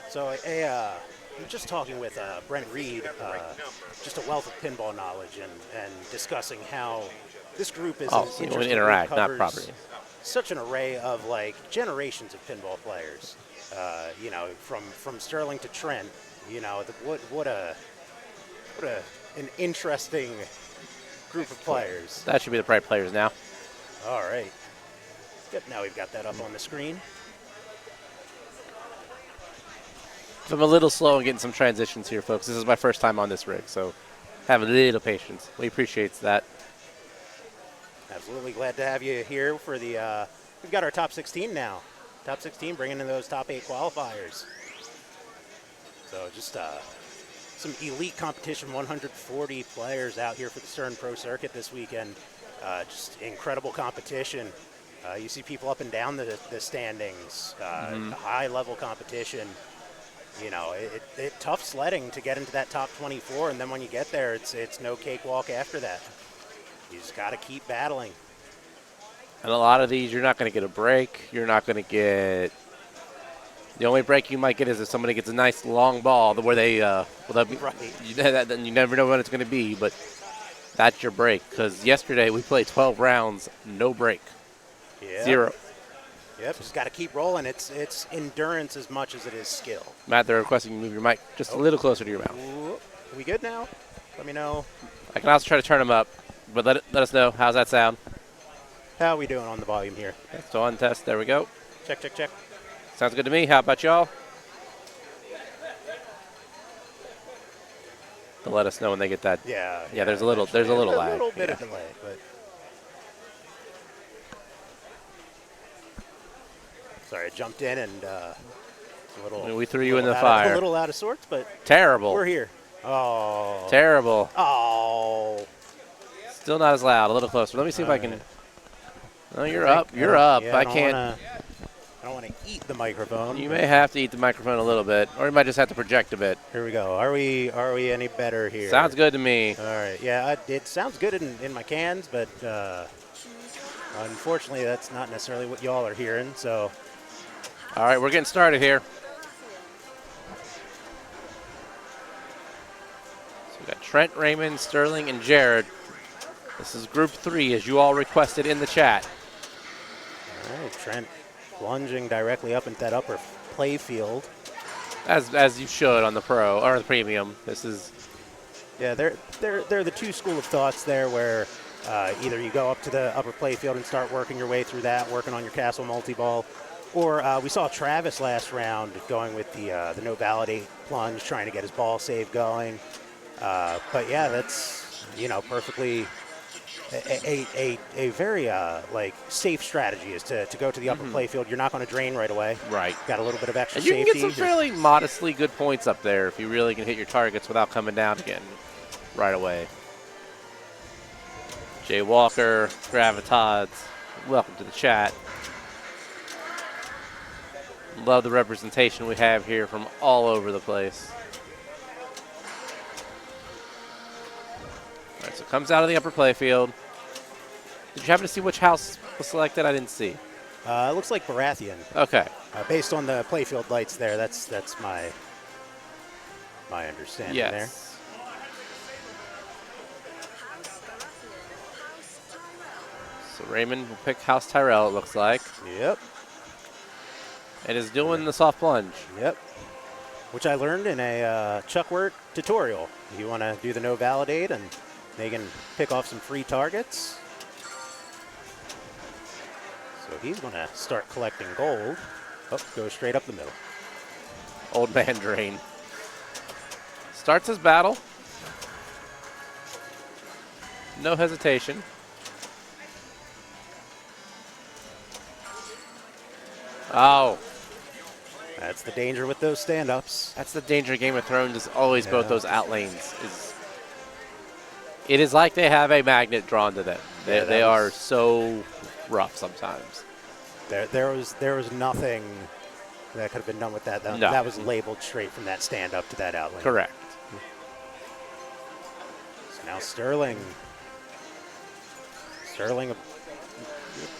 So I'm just talking with Brent Reed, just a wealth of pinball knowledge, and discussing how this group is Oh, so you want to interact, not property. Such an array of like generations of pinball players. You know, from Sterling to Trent. You know, what an interesting group of players. That should be the right players now. All right. Good. Now we've got that up on the screen. I'm a little slow in getting some transitions here, folks. This is my first time on this rig, so have a little patience. We appreciate that. Absolutely glad to have you here for the. We've got our top 16 now. Top 16 bringing in those top 8 qualifiers. So just some elite competition, 140 players out here for the Stern Pro Circuit this weekend. Just incredible competition. You see people up and down the standings, high-level competition. You know, it tough sledding to get into that top 24, and then when you get there, it's no cakewalk after that. You just got to keep battling. And a lot of these, you're not going to get a break. You're not going to get. The only break you might get is if somebody gets a nice long ball where they, then you never know when it's going to be, but that's your break. Because yesterday we played 12 rounds, no break. Yeah. 0. Yep, just got to keep rolling. It's endurance as much as it is skill. Matt, they're requesting you move your mic just a little closer to your mouth. Ooh, are we good now? Let me know. I can also try to turn them up, but let us know. How's that sound? How are we doing on the volume here? So on test, there we go. Check, check, check. Sounds good to me. How about y'all? To let us know when they get that. Yeah. There's a little lag. A little bit of delay, but. Sorry, I jumped in and a little. We threw you in the fire. A little out of sorts, but. Terrible. We're here. Oh. Terrible. Oh. Still not as loud. A little closer. Let me see if I can. Oh, you're up. You're up. Yeah, I can't. I don't want to eat the microphone. You may have to eat the microphone a little bit, or you might just have to project a bit. Here we go. Are we any better here? Sounds good to me. All right. Yeah, it sounds good in my cans, but unfortunately, that's not necessarily what y'all are hearing. So. All right, we're getting started here. So we got Trent, Raymond, Sterling, and Jared. This is Group 3, as you all requested in the chat. All right, Trent plunging directly up into that upper play field. As you should on the pro or the premium. This is. Yeah, they're the two school of thoughts there, where either you go up to the upper play field and start working your way through that, working on your castle multi-ball, or we saw Travis last round going with the no validate plunge, trying to get his ball save going. But yeah, perfectly a very like safe strategy is to go to the upper playfield. You're not going to drain right away. Right. Got a little bit of extra And you safety. can get some fairly modestly good points up there if you really can hit your targets without coming down again right away. Jay Walker, Gravitons, welcome to the chat. Love the representation we have here from all over the place. All right, so it comes out of the upper playfield. Did you happen to see which house was selected? I didn't see. It looks like Baratheon. Okay. Based on the playfield lights there, that's my understanding there. Yes. So Raymond will pick House Tyrell, it looks like. Yep. And is doing the soft plunge. Yep. Which I learned in a Chuckwort tutorial. You want to do the no validate, and they can pick off some free targets. So he's going to start collecting gold. Oh, go straight up the middle. Old man drain. Starts his battle. No hesitation. Oh. That's the danger with those stand-ups. That's the danger of Game of Thrones is always both those outlanes. It is like they have a magnet drawn to them. They are so rough sometimes. There was nothing that could have been done with that. No. That was labeled straight from that stand-up to that outlane. Correct. So now Sterling,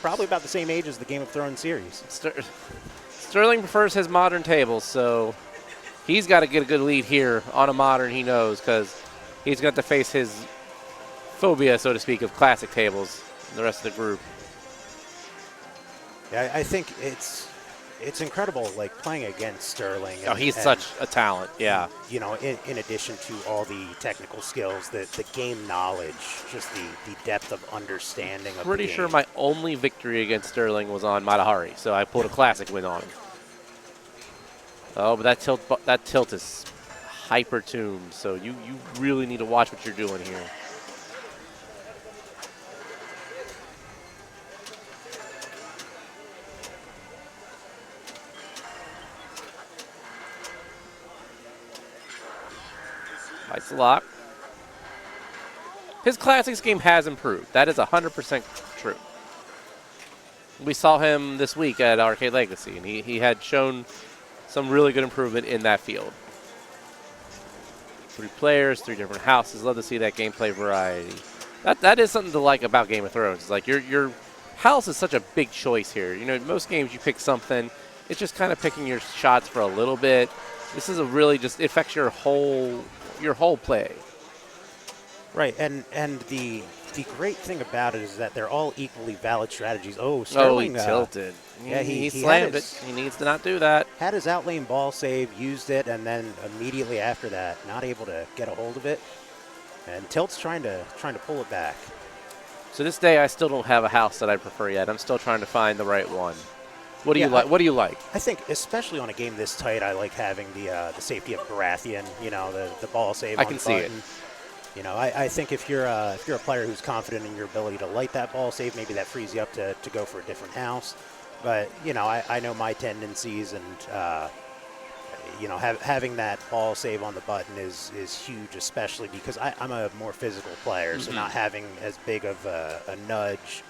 probably about the same age as the Game of Thrones series. Sterling prefers his modern tables, so he's got to get a good lead here on a modern, he knows, because he's going to have to face his phobia, so to speak, of classic tables and the rest of the group. Yeah, I think it's incredible, like, playing against Sterling. Oh, he's such a talent, yeah. You know, in addition to all the technical skills, the game knowledge, just the depth of understanding of Pretty the game. sure my only victory against Sterling was on Matahari, so I pulled a classic win on him. Oh, but that tilt is hyper-tuned, so you really need to watch what you're doing here. Lights the lock. His classics game has improved. That is 100% true. We saw him this week at Arcade Legacy, and he had shown some really good improvement in that field. 3 players, 3 different houses. Love to see that gameplay variety. That is something to like about Game of Thrones. It's like your house is such a big choice here. You know, most games you pick something. It's just kind of picking your shots for a little bit. This is a really just, it affects your whole play. Right, and the great thing about it is that they're all equally valid strategies. Oh, Sterling. He tilted. Yeah, he slammed it. He needs to not do that. Had his outlane ball save, used it, and then immediately after that, not able to get a hold of it. And Tilt's trying to pull it back. So this day, I still don't have a house that I prefer yet. I'm still trying to find the right one. What do you like? What do you like? I think, especially on a game this tight, I like having the safety of Baratheon. You know, the ball save. I on can the see button. it. You know, I think if you're a player who's confident in your ability to light that ball save, maybe that frees you up to go for a different house. But you know, I know my tendencies, and you know, having that ball save on the button is huge, especially because I'm a more physical player, so not having as big of a nudge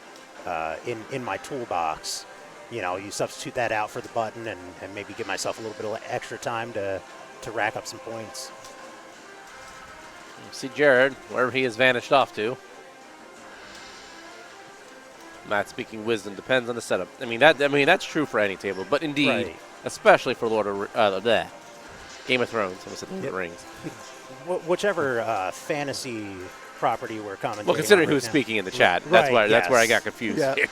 in my toolbox. You know, you substitute that out for the button and maybe give myself a little bit of extra time to rack up some points. See Jared, wherever he has vanished off to. Matt speaking wisdom, depends on the setup. I mean that's true for any table, but indeed, especially for Game of Thrones. I almost said Lord of the Rings. Whichever fantasy property we're commenting. Well, considering on who's right speaking now. in the chat, that's where I got confused here.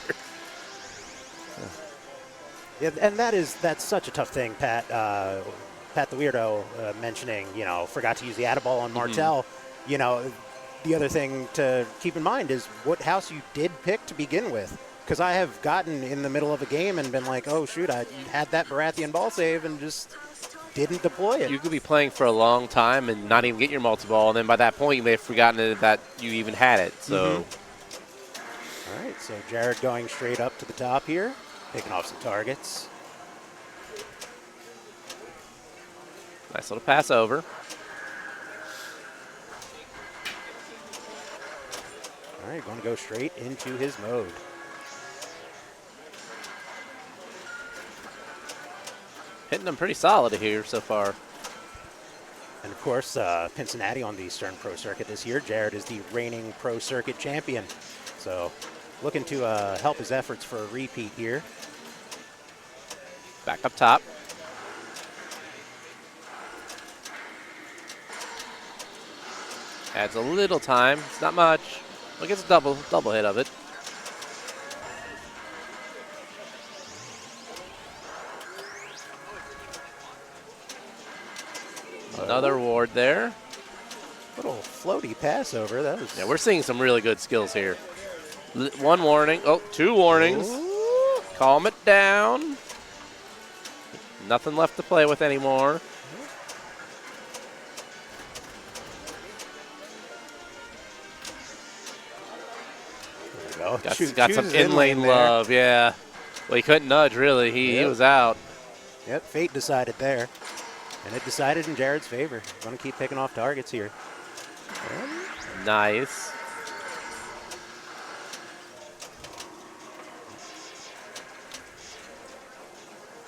Yeah, and that's such a tough thing, Pat. Pat the Weirdo mentioning, you know, forgot to use the Add-a-Ball on Martell. You know, the other thing to keep in mind is what house you did pick to begin with. Because I have gotten in the middle of a game and been like, oh, shoot, I had that Baratheon ball save and just didn't deploy it. You could be playing for a long time and not even get your multi-ball, and then by that point you may have forgotten that you even had it. So, All right, so Jared going straight up to the top here, picking off some targets. nice little pass over. All right, going to go straight into his mode. Hitting them pretty solid here so far. And of course, Pincinnati on the Stern Pro Circuit this year. Jared is the reigning Pro Circuit champion. So looking to help his efforts for a repeat here. Back up top. Adds a little time. It's not much. Look, it's a double hit of it. Another ward there. Little floaty pass over. That was. Yeah, we're seeing some really good skills here. One warning. Oh, two warnings. Ooh. Calm it down. Nothing left to play with anymore. There we go. Got some in-lane love, yeah. Well, he couldn't nudge, really. He was out. Yep, fate decided there. And it decided in Jared's favor. Going to keep picking off targets here. Nice.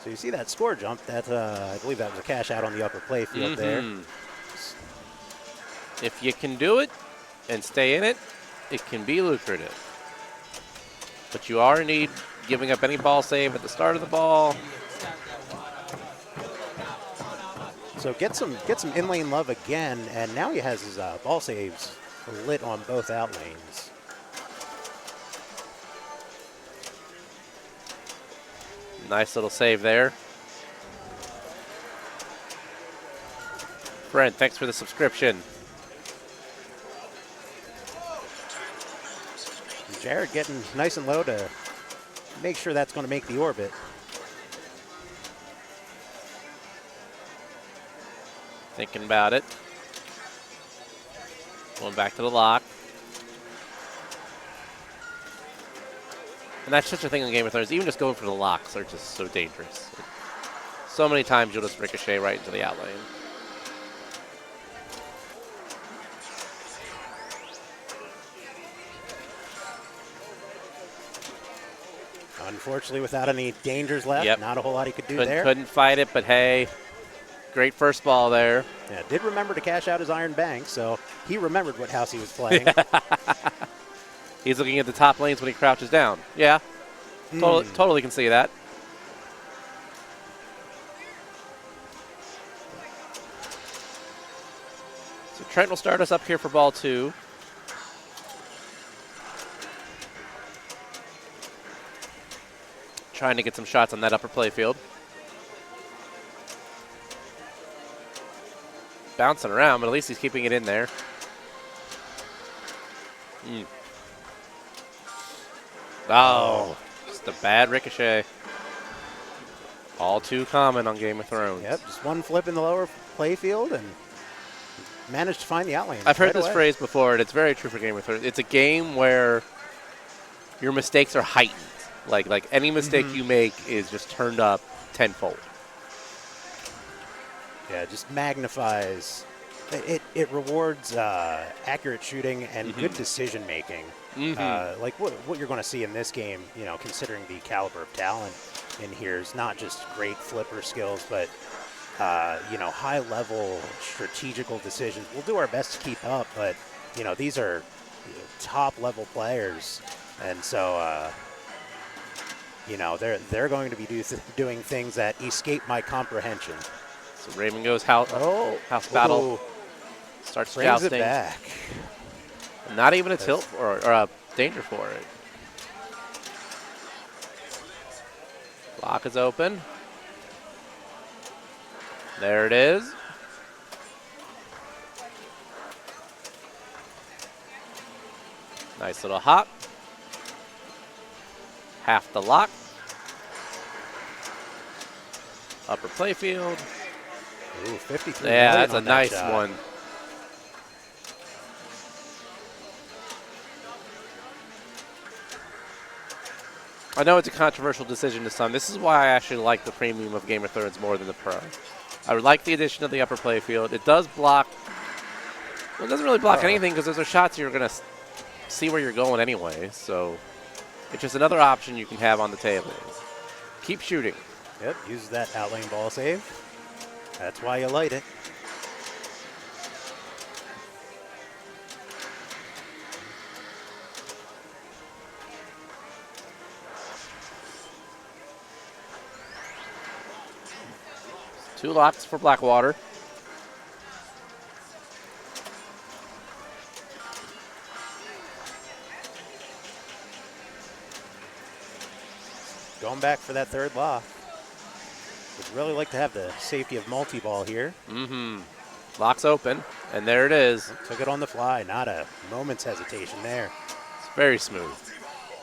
So you see that score jump. That I believe that was a cash out on the upper play field there. If you can do it and stay in it, it can be lucrative. But you are indeed giving up any ball save at the start of the ball. So get some in-lane love again, and now he has his ball saves lit on both out lanes. Nice little save there. Brent, thanks for the subscription. Jared getting nice and low to make sure that's going to make the orbit. Thinking about it. Going back to the lock. And that's such a thing in Game of Thrones. Even just going for the locks are just so dangerous. So many times you'll just ricochet right into the out lane. Unfortunately, without any dangers left, not a whole lot he could do there. Couldn't fight it, but hey, great first ball there. Yeah, did remember to cash out his Iron Bank, so he remembered what house he was playing. He's looking at the top lanes when he crouches down. Yeah, totally can see that. So Trent will start us up here for ball 2. Trying to get some shots on that upper playfield. Bouncing around, but at least he's keeping it in there. Oh, just a bad ricochet. All too common on Game of Thrones. Yep, just one flip in the lower playfield and managed to find the outlane. I've heard this phrase before, and it's very true for Game of Thrones. It's a game where your mistakes are heightened. Like any mistake you make is just turned up tenfold. Yeah, it just magnifies. It rewards accurate shooting and good decision making. Like what you're going to see in this game, you know, considering the caliber of talent in here is not just great flipper skills, but you know, high level strategical decisions. We'll do our best to keep up, but you know, these are top level players, and so you know, they're going to be doing things that escape my comprehension. So Raymond goes house battle. Starts brings jousting. it back. Not even a tilt or a danger for it. Lock is open. There it is. Nice little hop. Half the lock. Upper playfield. Ooh, 53. Yeah, million that's a on that nice shot. one. I know it's a controversial decision to some. This is why I actually like the premium of Game of Thrones more than the Pro. I would like the addition of the upper play field. It does block. Well, it doesn't really block anything because those are shots you're going to see where you're going anyway. So it's just another option you can have on the table. Keep shooting. Yep, use that outlane ball save. That's why you light it. Two locks for Blackwater. Going back for that third lock. Would really like to have the safety of multi-ball here. Mm-hmm. Locks open, and there it is. Took it on the fly, not a moment's hesitation there. It's very smooth.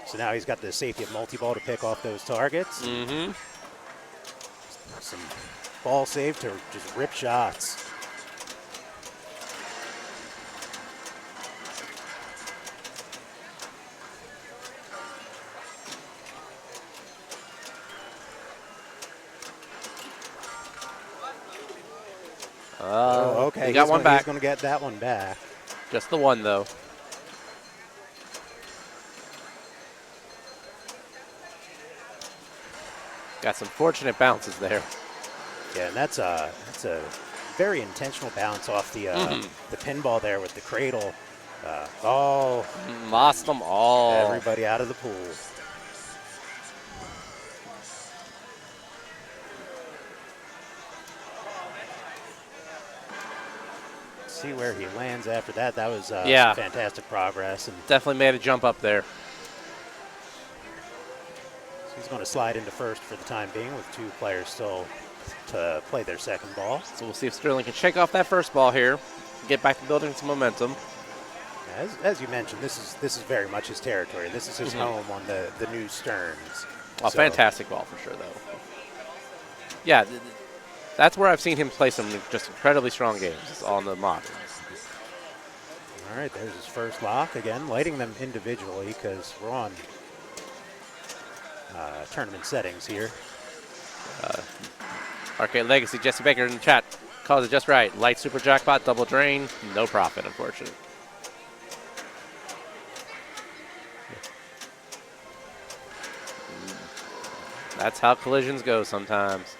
So now he's got the safety of multi-ball to pick off those targets. Mm-hmm. Some ball save to just rip shots. Okay. He got one back. He's going to get that one back. Just the one, though. Got some fortunate bounces there. Yeah, and that's a very intentional bounce off the the pinball there with the cradle. Lost them all. Everybody out of the pool. See where he lands after that. That was fantastic progress. And definitely made a jump up there. So he's going to slide into first for the time being with two players still to play their second ball. So we'll see if Sterling can shake off that first ball here, get back to building some momentum. As you mentioned, this is very much his territory. This is his home on the new Stearns. A fantastic ball for sure, though. Yeah, that's where I've seen him play some just incredibly strong games, is on the moderns. All right, there's his first lock. Again, lighting them individually because we're on tournament settings here. Arcade Legacy, Jesse Baker in the chat calls it just right. Light super jackpot, double drain, no profit, unfortunately. That's how collisions go sometimes.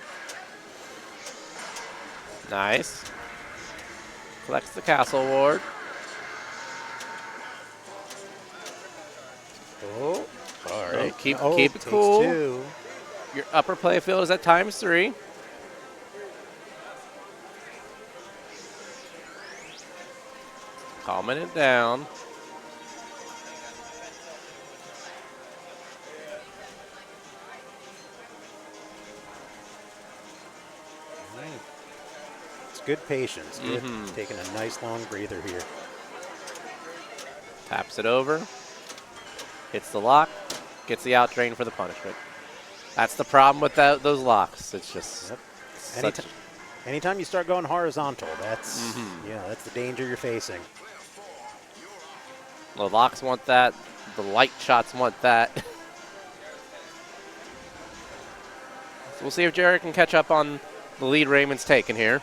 Nice. Collects the castle ward. Oh, all right. Keep it cool. Two. Your upper play field is at ×3. Calming it down. It's good patience. Good. Taking a nice long breather here. Taps it over. Hits the lock. Gets the out drain for the punishment. That's the problem with those locks. It's just anytime you start going horizontal, that's that's the danger you're facing. The locks want that. The light shots want that. So we'll see if Jared can catch up on the lead Raymond's taken here.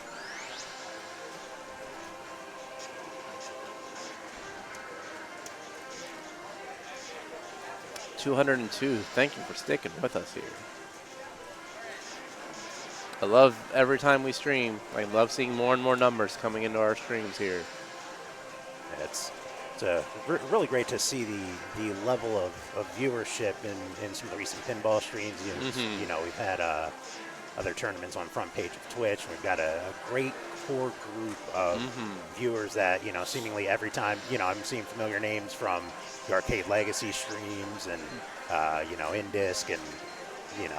$202. Thank you for sticking with us here. I love every time we stream. I love seeing more and more numbers coming into our streams here. It's really great to see the level of viewership in some of the recent pinball streams. You know, we've had other tournaments on front page of Twitch. We've got a great core group of viewers that, seemingly every time, I'm seeing familiar names from the Arcade Legacy streams and, Indisc and,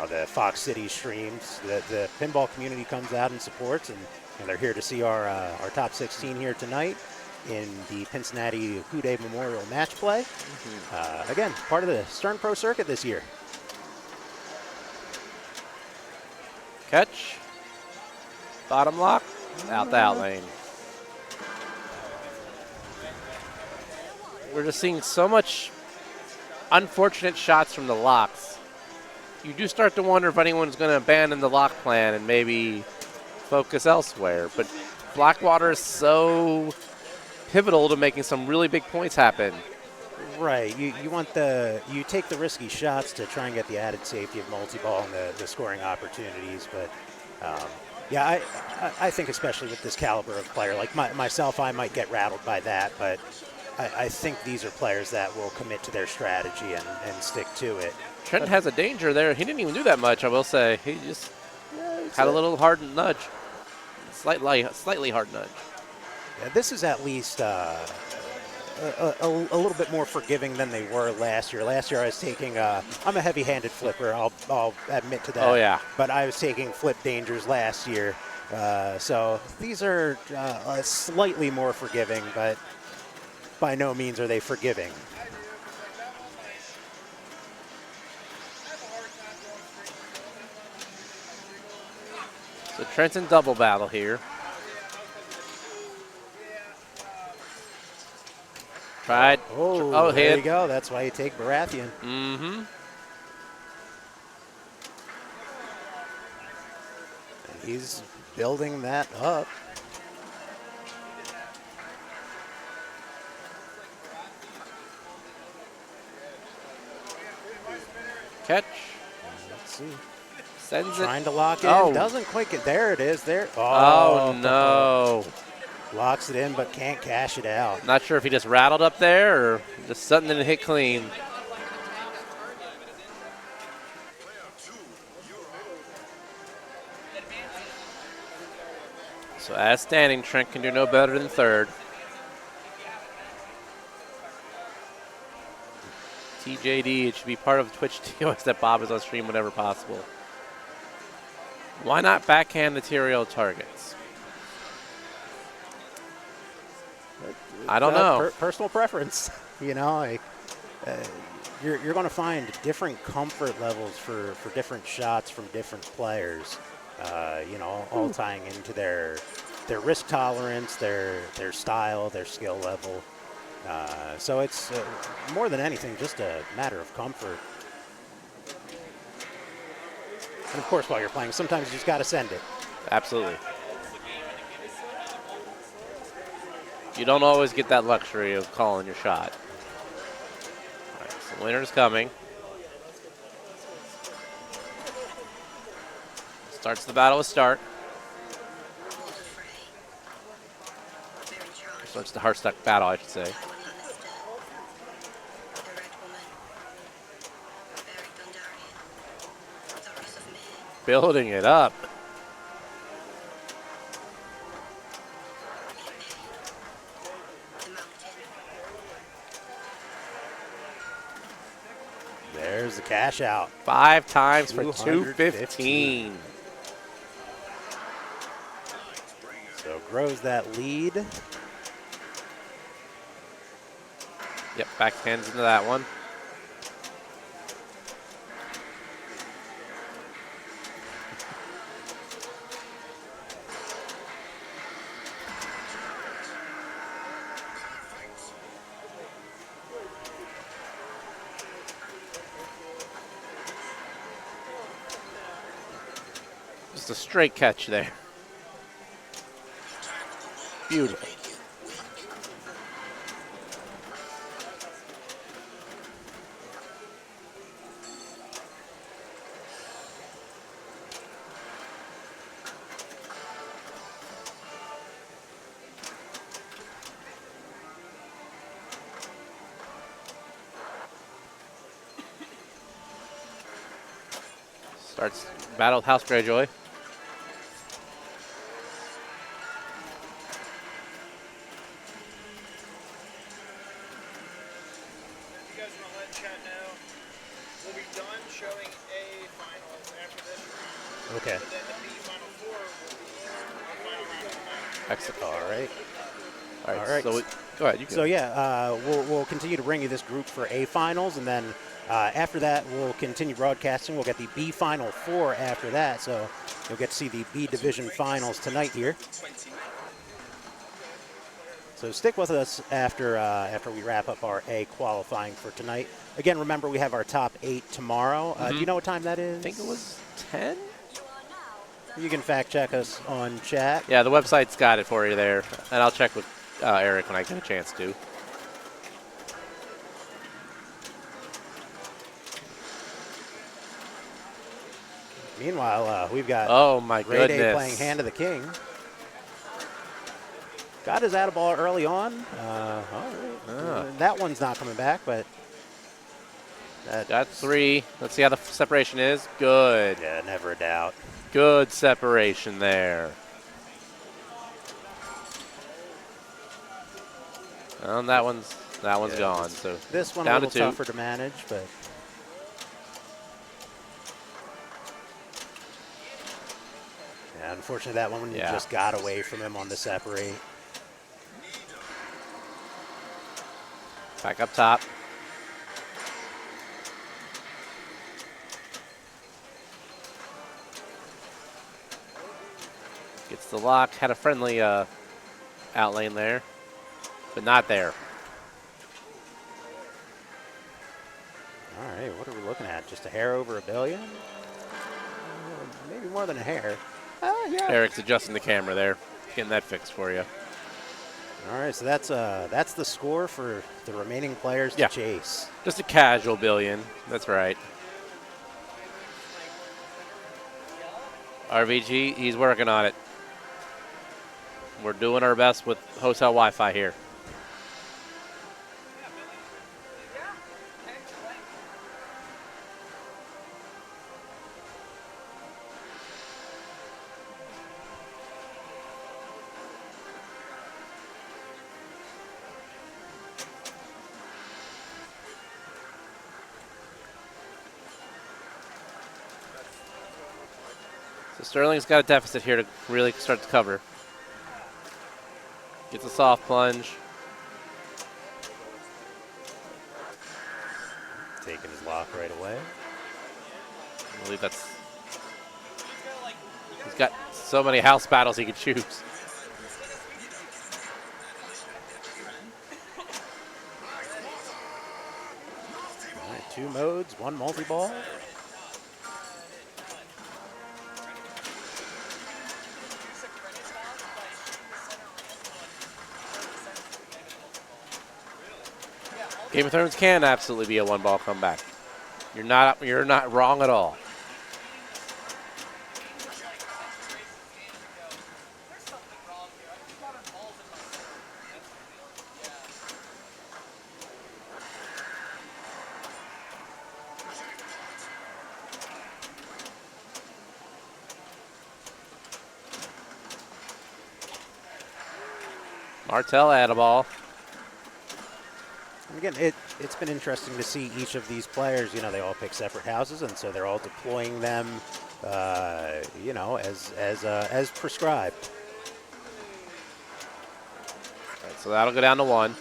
the Fox City streams. The pinball community comes out and supports, and they're here to see our top 16 here tonight in the Pincinnati Houday Memorial Match Play. Again, part of the Stern Pro Circuit this year. Catch. Bottom lock. out the out lane. We're just seeing so much unfortunate shots from the locks. You do start to wonder if anyone's going to abandon the lock plan and maybe focus elsewhere. But Blackwater is so pivotal to making some really big points happen. Right. You take the risky shots to try and get the added safety of multi-ball and the scoring opportunities. But yeah, I think especially with this caliber of player, like myself, I might get rattled by that. But I think these are players that will commit to their strategy and stick to it. Trent has a danger there. He didn't even do that much, I will say. He just had a little hard nudge. Slightly hard nudge. Yeah, this is at least a little bit more forgiving than they were last year. Last year I was taking, I'm a heavy-handed flipper, I'll admit to that. Oh, yeah. But I was taking flip dangers last year. So these are slightly more forgiving, but by no means are they forgiving. So Trent's in double battle here. Tried. Oh, there hit. you go. That's why you take Baratheon. Mm-hmm. He's building that up. Catch. Let's see. Sends it. Trying to lock in. Oh. Doesn't quite get. There it is. There. Oh, no. Locks it in, but can't cash it out. Not sure if he just rattled up there or just something didn't hit clean. So as standing, Trent can do no better than third. TJD, it should be part of Twitch TOS that Bob is on stream whenever possible. Why not backhand the Tyrael targets? I don't know. Personal preference. You know, like, you're going to find different comfort levels for different shots from different players. You know, all tying into their risk tolerance, their style, their skill level. So it's more than anything just a matter of comfort. And of course, while you're playing, sometimes you just got to send it. Absolutely. You don't always get that luxury of calling your shot. All right, so winner's coming. Starts the battle with Stark. Starts the Heartstock battle, I should say. Building it up. There's the cash out. 5 times for 215. So grows that lead. Yep, backhands into that one. Just a straight catch there. Beautiful. Starts battle with House Greyjoy. Okay. Excellent. All right. All right. So go ahead. You So yeah, we'll continue to bring you this group for A finals, and then After that, we'll continue broadcasting. We'll get the B Final 4 after that, so you'll get to see the B Division Finals tonight here. So stick with us after we wrap up our A qualifying for tonight. Again, remember we have our top 8 tomorrow. Do you know what time that is? I think it was 10? You can fact check us on chat. Yeah, the website's got it for you there. And I'll check with Eric when I get a chance to. Meanwhile, we've got oh my Ray Day goodness playing Hand of the King. Got his out ball early on. All right. That one's not coming back, but got 3. Let's see how the separation is. Good. Yeah, never a doubt. Good separation there. And that one's gone. So this one down a little to 2. tougher to manage, but yeah, unfortunately that one just got away from him on the separate. Back up top. Gets the lock. Had a friendly out lane there, but not there. All right, what are we looking at? Just a hair over $1 billion? Maybe more than a hair. Yeah. Eric's adjusting the camera there, getting that fixed for you. All right, so that's the score for the remaining players to chase. Just a casual billion. That's right. RVG, he's working on it. We're doing our best with hotel Wi-Fi here. So Sterling's got a deficit here to really start to cover. Gets a soft plunge. Taking his lock right away. I believe that's... He's got so many house battles he could choose. All right, 2 modes, 1 multi-ball. Game of Thrones can absolutely be a 1-ball comeback. You're not wrong at all. Martel at a ball. Again, it's been interesting to see each of these players. They all pick separate houses, and so they're all deploying them, as prescribed. All right, so that'll go down to 1.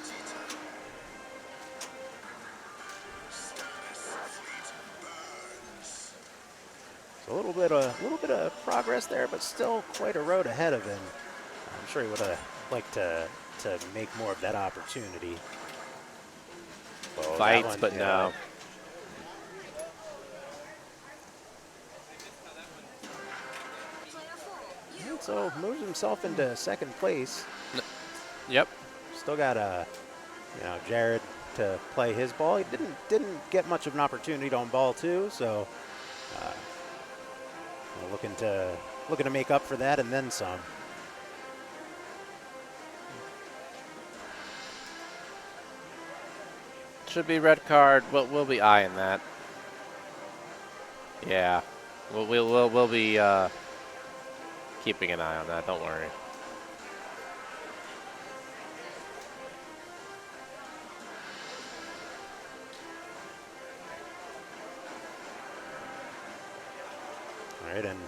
So a little bit of progress there, but still quite a road ahead of him. I'm sure he would have liked to make more of that opportunity. Well, Fights, but no. And so moves himself into second place. Yep. Still got Jared to play his ball. He didn't get much of an opportunity on ball 2, so looking to make up for that and then some. Should be red card. We'll be eyeing that. Yeah, we'll be keeping an eye on that. Don't worry. All right, and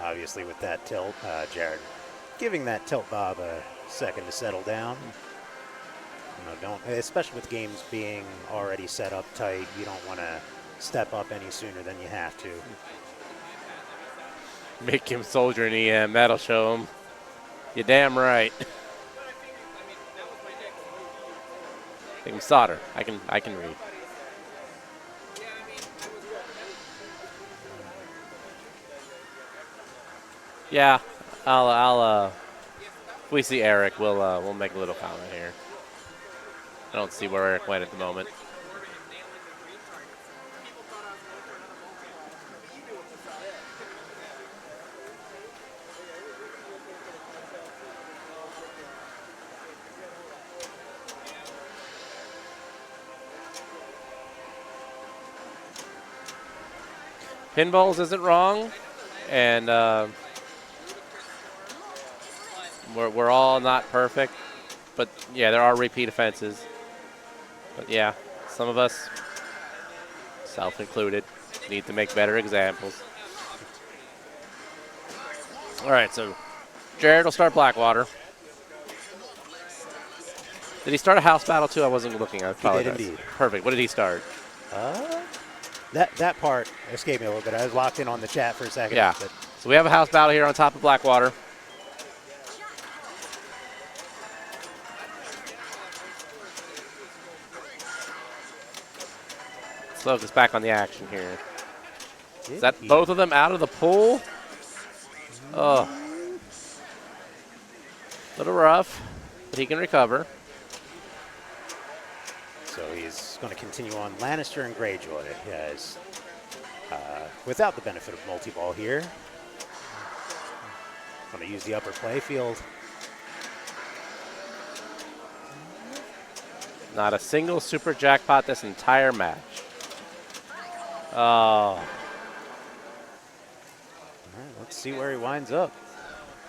obviously with that tilt, Jared giving that tilt bob a second to settle down. Don't, especially with games being already set up tight, you don't want to step up any sooner than you have to. Make him soldier an EM. That'll show him. You're damn right. Make him solder. I can read. Yeah, I'll if we see Eric, we'll make a little comment here. I don't see where Eric went at the moment. Pinballs isn't wrong, and we're all not perfect, but yeah, there are repeat offenses. But yeah, some of us, self-included, need to make better examples. All right, so Jared will start Blackwater. Did he start a house battle too? I wasn't looking. I apologize. He did indeed. Perfect. What did he start? That part escaped me a little bit. I was locked in on the chat for a second. Yeah. But So we have a house battle here on top of Blackwater. Let's focus back on the action here. Is that both of them out of the pool? Oh. Little rough, but he can recover. So he's going to continue on Lannister and Greyjoy. He has, without the benefit of multi-ball here, going to use the upper play field. Not a single super jackpot this entire match. Oh. All right, let's see where he winds up.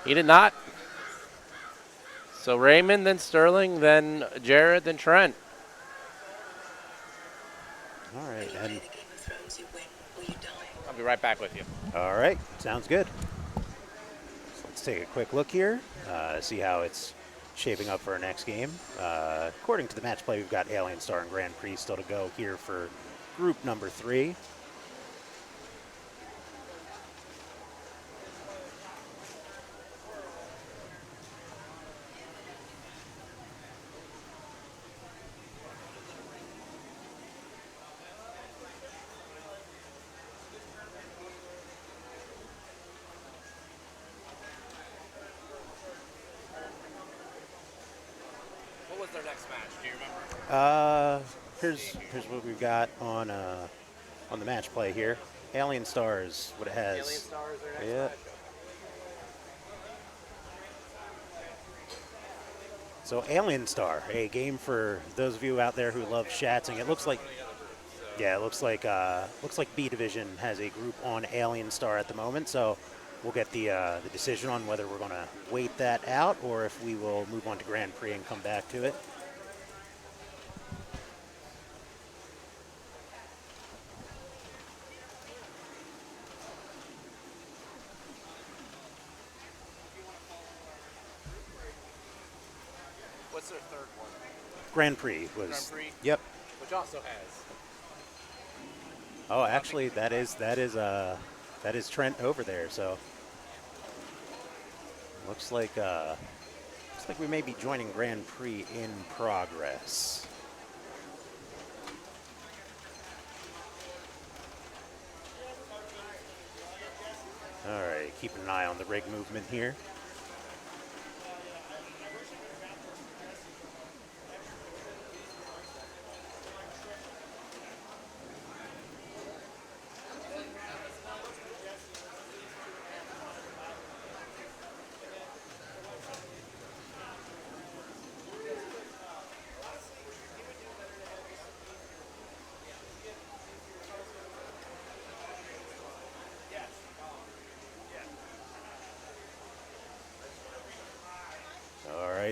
He did not. So Raymond, then Sterling, then Jared, then Trent. All right, and I'll be right back with you. all right, sounds good. So let's take a quick look here, see how it's shaping up for our next game. According to the match play, we've got Alien Star and Grand Prix still to go here for group number 3. What was their next match? Do you remember? Here's what we've got on the match play here. Alien Stars, what it has. Alien Stars, their next Yeah. match. So Alien Star, a game for those of you out there who love shatzing. It looks like, yeah, it looks like B Division has a group on Alien Star at the moment. So we'll get the decision on whether we're going to wait that out or if we will move on to Grand Prix and come back to it. What's their third one? Grand Prix was. Grand Prix? Yep. Which also has. Oh, actually, that is Trent over there. So looks like we may be joining Grand Prix in progress. All right, keeping an eye on the rig movement here.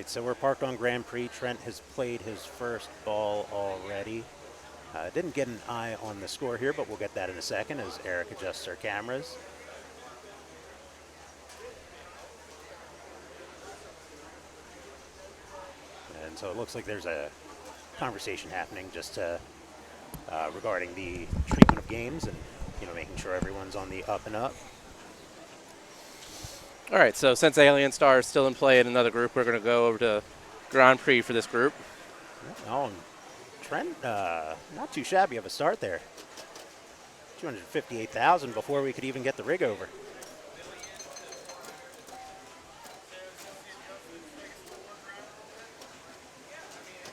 So we're parked on Grand Prix. Trent has played his first ball already. Didn't get an eye on the score here, but we'll get that in a second as Eric adjusts our cameras. And so it looks like there's a conversation happening just regarding the treatment of games and, making sure everyone's on the up and up. All right, so since Alien Star is still in play in another group, we're going to go over to Grand Prix for this group. Oh, and Trent, not too shabby of a start there. 258,000 before we could even get the rig over.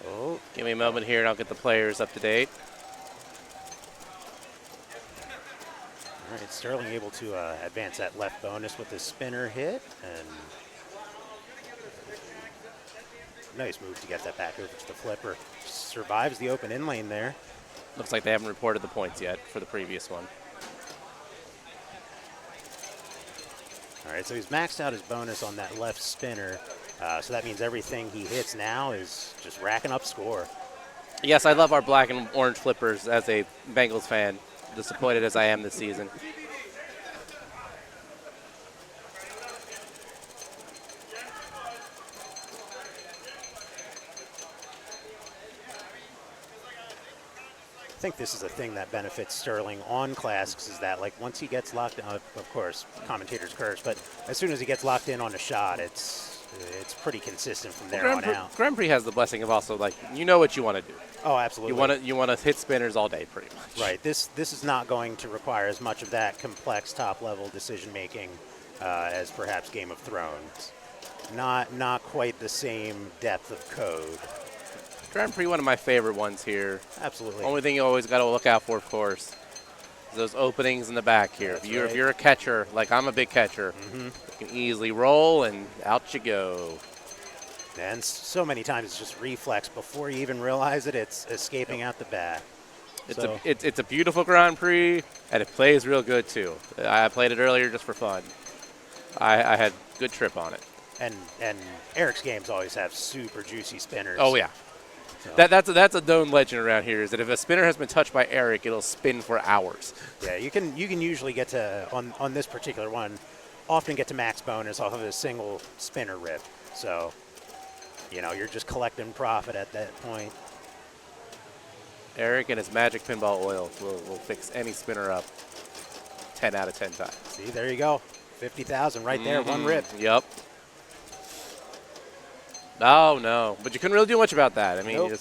Oh, give me a moment here and I'll get the players up to date. All right, Sterling able to advance that left bonus with the spinner hit, and nice move to get that back over to the flipper. Survives the open in lane there. Looks like they haven't reported the points yet for the previous one. All right, so he's maxed out his bonus on that left spinner, so that means everything he hits now is just racking up score. Yes, I love our black and orange flippers as a Bengals fan, disappointed as I am this season. I think this is a thing that benefits Sterling on Classics, is that, like, once he gets locked in, of course, commentators curse, but as soon as he gets locked in on a shot, it's pretty consistent from there on out. Grand Prix has the blessing of also, like, you know what you want to do. Oh, absolutely. You want to hit spinners all day, pretty much. Right. This is not going to require as much of that complex top-level decision-making as perhaps Game of Thrones. Not quite the same depth of code. Grand Prix, one of my favorite ones here. Absolutely. Only thing you always got to look out for, of course, is those openings in the back here. If you're a catcher, like I'm a big catcher, you can easily roll and out you go. And so many times it's just reflex. Before you even realize it, it's escaping out the back. It's a beautiful Grand Prix, and it plays real good too. I played it earlier just for fun. I had good trip on it. And Eric's games always have super juicy spinners. Oh yeah. So. That's a known legend around here, is that if a spinner has been touched by Eric, it'll spin for hours. Yeah, you can usually get to, on this particular one, often get to max bonus off of a single spinner rip. So, you're just collecting profit at that point. Eric and his magic pinball oil will fix any spinner up 10 out of 10 times. See, there you go. 50,000 right there, one rip. Yep. Oh, no. But you couldn't really do much about that. I mean, nope.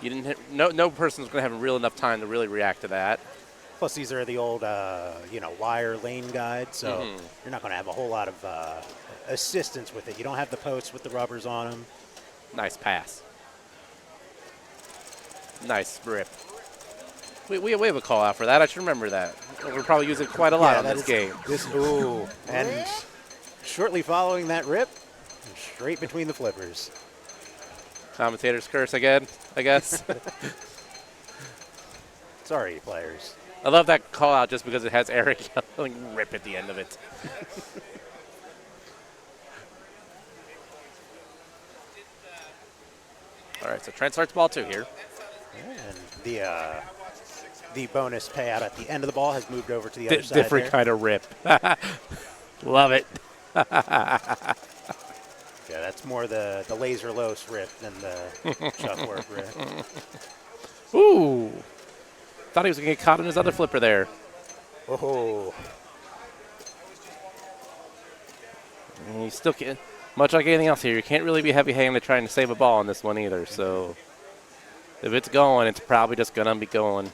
you didn't hit, no person's going to have real enough time to really react to that. Plus, these are the old, wire lane guides, so you're not going to have a whole lot of assistance with it. You don't have the posts with the rubbers on them. Nice pass. Nice rip. We have a call out for that. I should remember that. We're probably using it quite a lot on this game. And shortly following that rip, straight between the flippers. Commentators curse again, I guess. Sorry, players. I love that call out just because it has Eric yelling rip at the end of it. All right, so Trent starts ball 2 here. And the bonus payout at the end of the ball has moved over to the other side. Different there. kind of rip. Love it. Yeah, that's more the laser los rip than the Chuckworth rip. Ooh. Thought he was going to get caught in his other flipper there. Oh. And you still can't, much like anything else here, you can't really be heavy-handed trying to save a ball on this one either. So if it's going, it's probably just going to be going.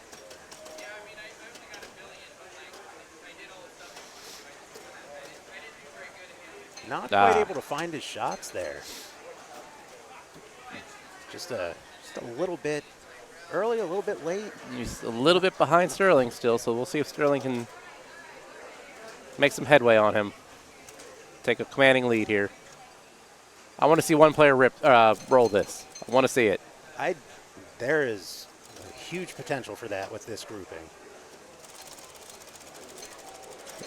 Not quite able to find his shots there. Just a little bit early, a little bit late. He's a little bit behind Sterling still, so we'll see if Sterling can make some headway on him. Take a commanding lead here. I want to see one player roll this. I want to see it. There is a huge potential for that with this grouping.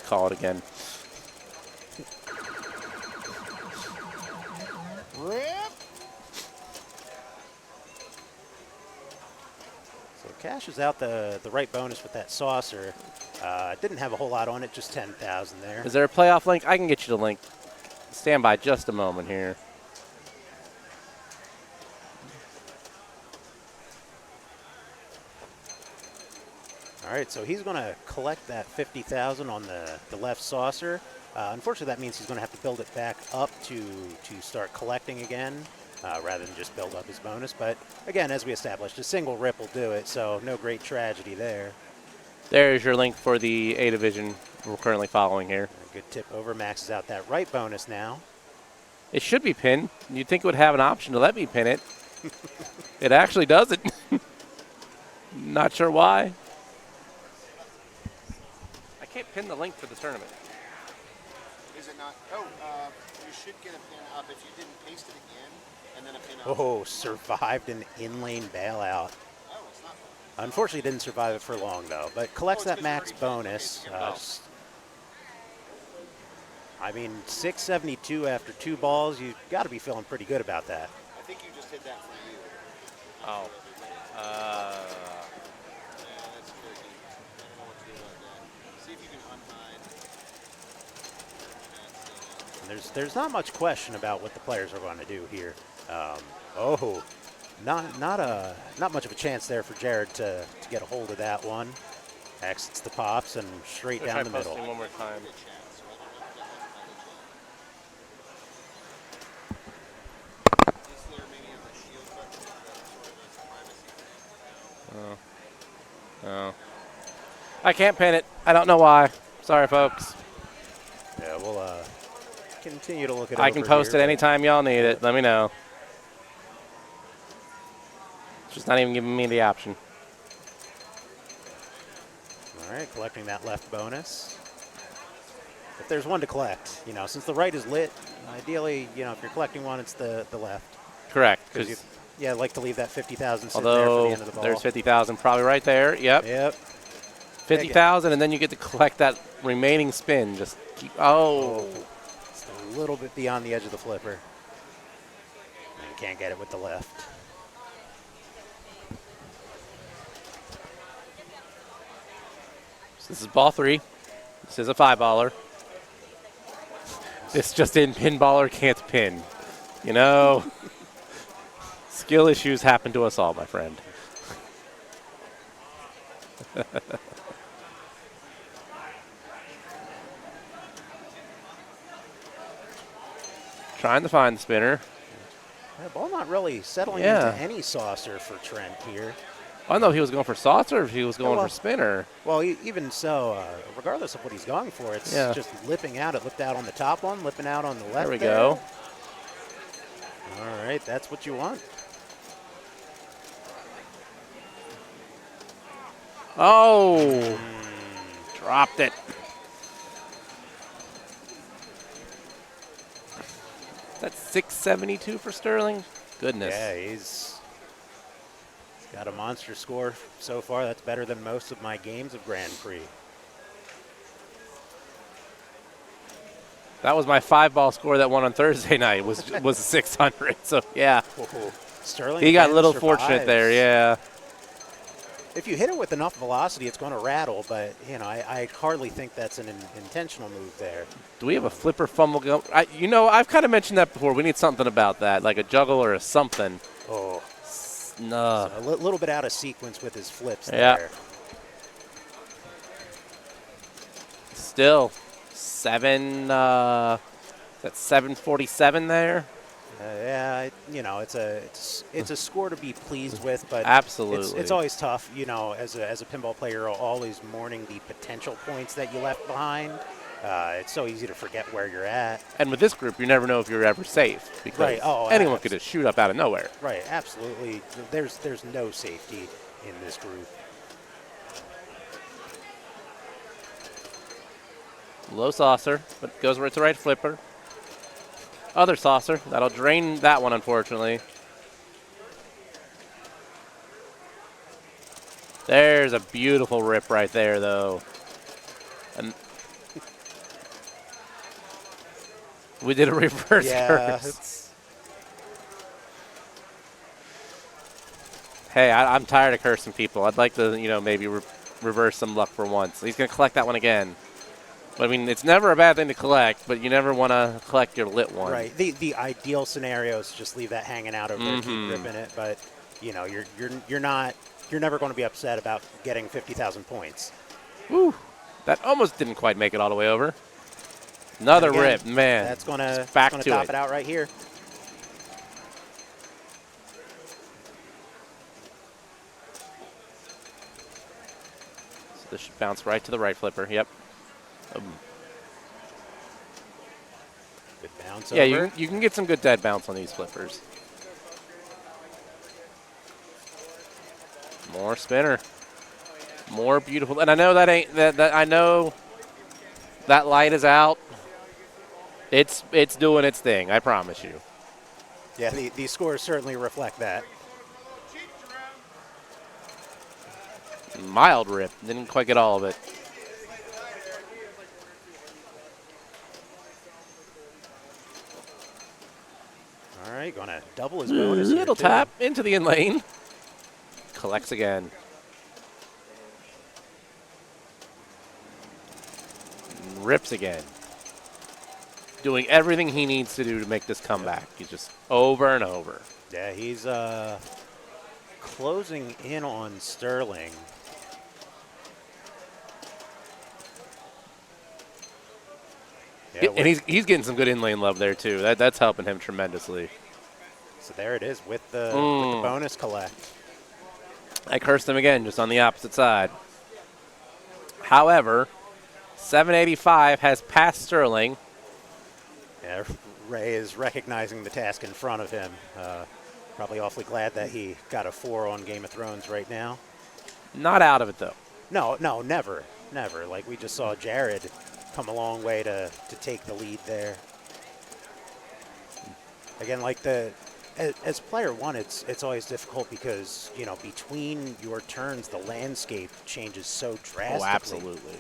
Call it again. Rip. So cashes out the right bonus with that saucer. Didn't have a whole lot on it, just 10,000 there. Is there a playoff link? I can get you the link. Stand by just a moment here. All right, so he's going to collect that 50,000 on the left saucer. Unfortunately, that means he's going to have to build it back up to start collecting again, rather than just build up his bonus. But again, as we established, a single rip will do it, so no great tragedy there. There's your link for the A division we're currently following here. Good tip over, maxes out that right bonus now. It should be pinned. You'd think it would have an option to let me pin it. It actually doesn't. Not sure why. I can't pin the link for the tournament. Is it not? Oh, you should get a pin up if you didn't paste it again, and then a pin up. Oh, survived an in-lane bailout. Unfortunately, didn't survive it for long, though, but collects that max bonus. I mean, 672 after 2 balls, you've got to be feeling pretty good about that. I think you just hit that for you. Oh. That's tricky. I don't know what to do about that. See if you can unhide. And there's not much question about what the players are going to do here. Not much of a chance there for Jared to get a hold of that one. Exits the pops and straight down the middle. One more time. Oh. I can't pin it. I don't know why. Sorry, folks. Yeah, we'll continue to look at it. I can post it anytime y'all need it. Let me know. It's just not even giving me the option. All right, collecting that left bonus. If there's one to collect, since the right is lit, ideally, if you're collecting one, it's the left. Correct. I'd like to leave that 50,000 sitting there for the end of the ball. There's 50,000 probably right there. Yep. 50,000, and then you get to collect that remaining spin. Just keep. Just a little bit beyond the edge of the flipper. And can't get it with the left. So this is ball 3. This is a 5-baller. This just in, pinballer can't pin. Skill issues happen to us all, my friend. Trying to find the spinner. The ball not really settling into any saucer for Trent here. I don't know if he was going for saucer or if he was going for spinner. Well, even so, regardless of what he's going for, it's just lipping out. It lipped out on the top one, lipping out on the left. There we go. All right, that's what you want. Oh, dropped it. That's 672 for Sterling. Goodness. Yeah, he's got a monster score so far. That's better than most of my games of Grand Prix. That was my 5-ball score that won on Thursday night. Was 600. So yeah, Sterling. He got a little fortunate there. Yeah. If you hit it with enough velocity, it's going to rattle, but, I hardly think that's an intentional move there. Do we have a flipper fumble going? I've kind of mentioned that before. We need something about that, like a juggle or a something. Oh. No. So a little bit out of sequence with his flips there. Still, that's 747 there. It's a score to be pleased with, but absolutely, it's always tough. As a pinball player, you're always mourning the potential points that you left behind. It's so easy to forget where you're at. And with this group, you never know if you're ever safe because anyone could just shoot up out of nowhere. Right, absolutely. There's no safety in this group. Low saucer, but goes right to right flipper. Other saucer. That'll drain that one, unfortunately. There's a beautiful rip right there, though. And we did a reverse curse. Hey, I'm tired of cursing people. I'd like to, maybe reverse some luck for once. He's going to collect that one again. I mean, it's never a bad thing to collect, but you never want to collect your lit one. Right. The ideal scenario is just leave that hanging out over there, keep ripping it. But you're not you're never going to be upset about getting 50,000 points. Woo. That almost didn't quite make it all the way over. Another Again, rip, man. That's going to top it out right here. So this should bounce right to the right flipper. Yep. Good bounce yeah, over. you can get some good dead bounce on these flippers. More spinner. More beautiful. And I know that ain't that I know that light is out. It's doing its thing, I promise you. Yeah, these scores certainly reflect that. Mild rip. Didn't quite get all of it. All right, going to double his bonus. Little tap into the in lane. Collects again. Rips again. Doing everything he needs to do to make this comeback. He's just over and over. Yeah, he's closing in on Sterling. Yeah, and he's getting some good in-lane love there, too. That's helping him tremendously. So there it is with the bonus collect. I cursed him again, just on the opposite side. However, 785 has passed Sterling. Yeah, Ray is recognizing the task in front of him. Probably awfully glad that he got a 4 on Game of Thrones right now. Not out of it, though. No, never. Never. Like we just saw Jared come a long way to take the lead there. Again, like as player one, it's always difficult because, you know, between your turns, the landscape changes so drastically. Oh, absolutely.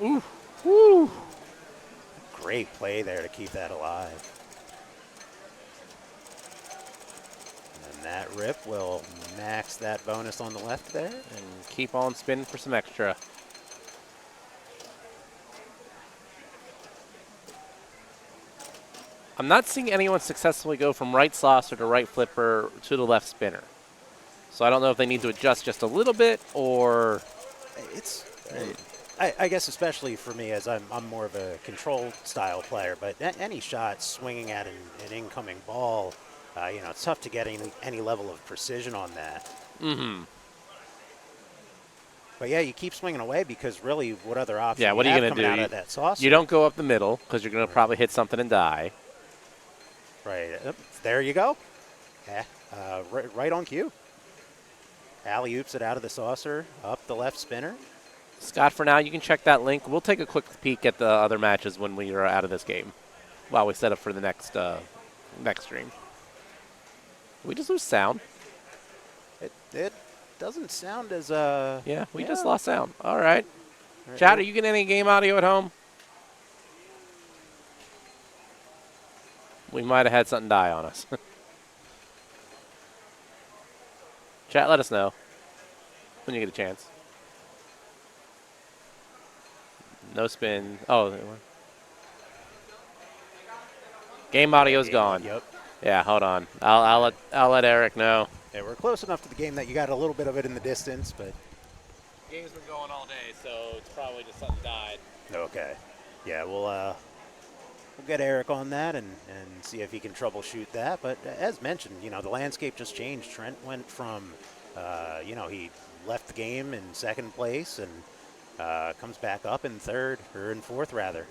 Ooh, woo. Great play there to keep that alive. And that rip will max that bonus on the left there. And keep on spinning for some extra. I'm not seeing anyone successfully go from right saucer to right flipper to the left spinner. So I don't know if they need to adjust just a little bit or... It's... I guess especially for me, as I'm more of a controlled style player, but any shot swinging at an incoming ball, you know, it's tough to get any level of precision on that. Mm-hmm. But yeah, you keep swinging away because really, what other option? Yeah, what are you going to do? Out of that saucer? You don't go up the middle because you're going to probably hit something and die. Right. There you go. Yeah, right on cue. Alley-oops it out of the saucer, up the left spinner. Scott, for now, you can check that link. We'll take a quick peek at the other matches when we are out of this game while we set up for the next stream. Did we just lose sound? It doesn't sound as... Yeah, we just lost sound. All right. Chad, are you getting any game audio at home? We might have had something die on us. Chat, let us know when you get a chance. No spin. Oh, game audio's gone. Yep. Yeah, hold on. I'll let Eric know. Yeah, we're close enough to the game that you got a little bit of it in the distance, but Game's been going all day, so it's probably just something died. Okay. Yeah, we'll get Eric on that and see if he can troubleshoot that. But as mentioned, you know, the landscape just changed. Trent went from, you know, he left the game in second place and comes back up in third, or in fourth, rather.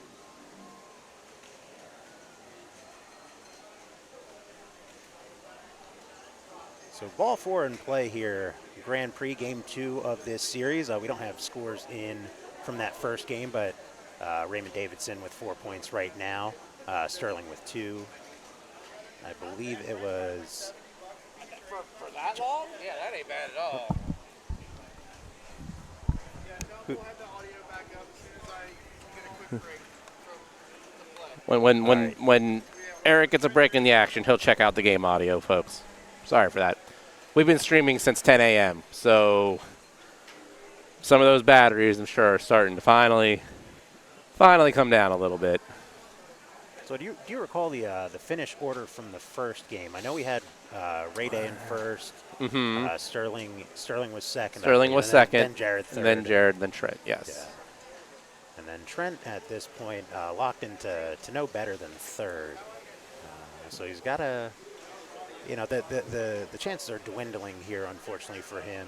So ball 4 in play here. Grand Prix game 2 of this series. We don't have scores in from that first game, but Raymond Davidson with 4 points right now. Sterling with 2. I believe it was... For that long? Yeah, that ain't bad at all. Who, When Eric gets a break in the action, he'll check out the game audio, folks. Sorry for that. We've been streaming since 10 a.m., so some of those batteries, I'm sure, are starting to finally come down a little bit. So do you recall the finish order from the first game? I know we had Ray Day in first. Mm-hmm. Sterling was second. Sterling was second. Then Jared third. And then Jared, then Trent. Yes. Yeah. And then Trent at this point locked into no better than third. So he's got to, you know, the chances are dwindling here, unfortunately for him.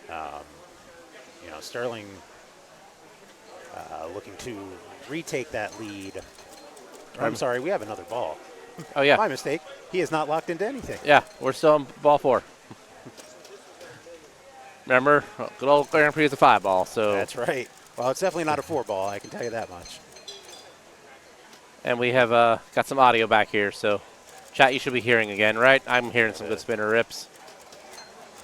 You know, Sterling looking to retake that lead. I'm sorry, we have another ball. Oh, yeah. My mistake. He is not locked into anything. Yeah, we're still on ball 4. Remember, good old Grand Prix is a 5 ball. So that's right. Well, it's definitely not a 4 ball. I can tell you that much. And we have got some audio back here, so chat you should be hearing again, right? I'm hearing some good spinner rips.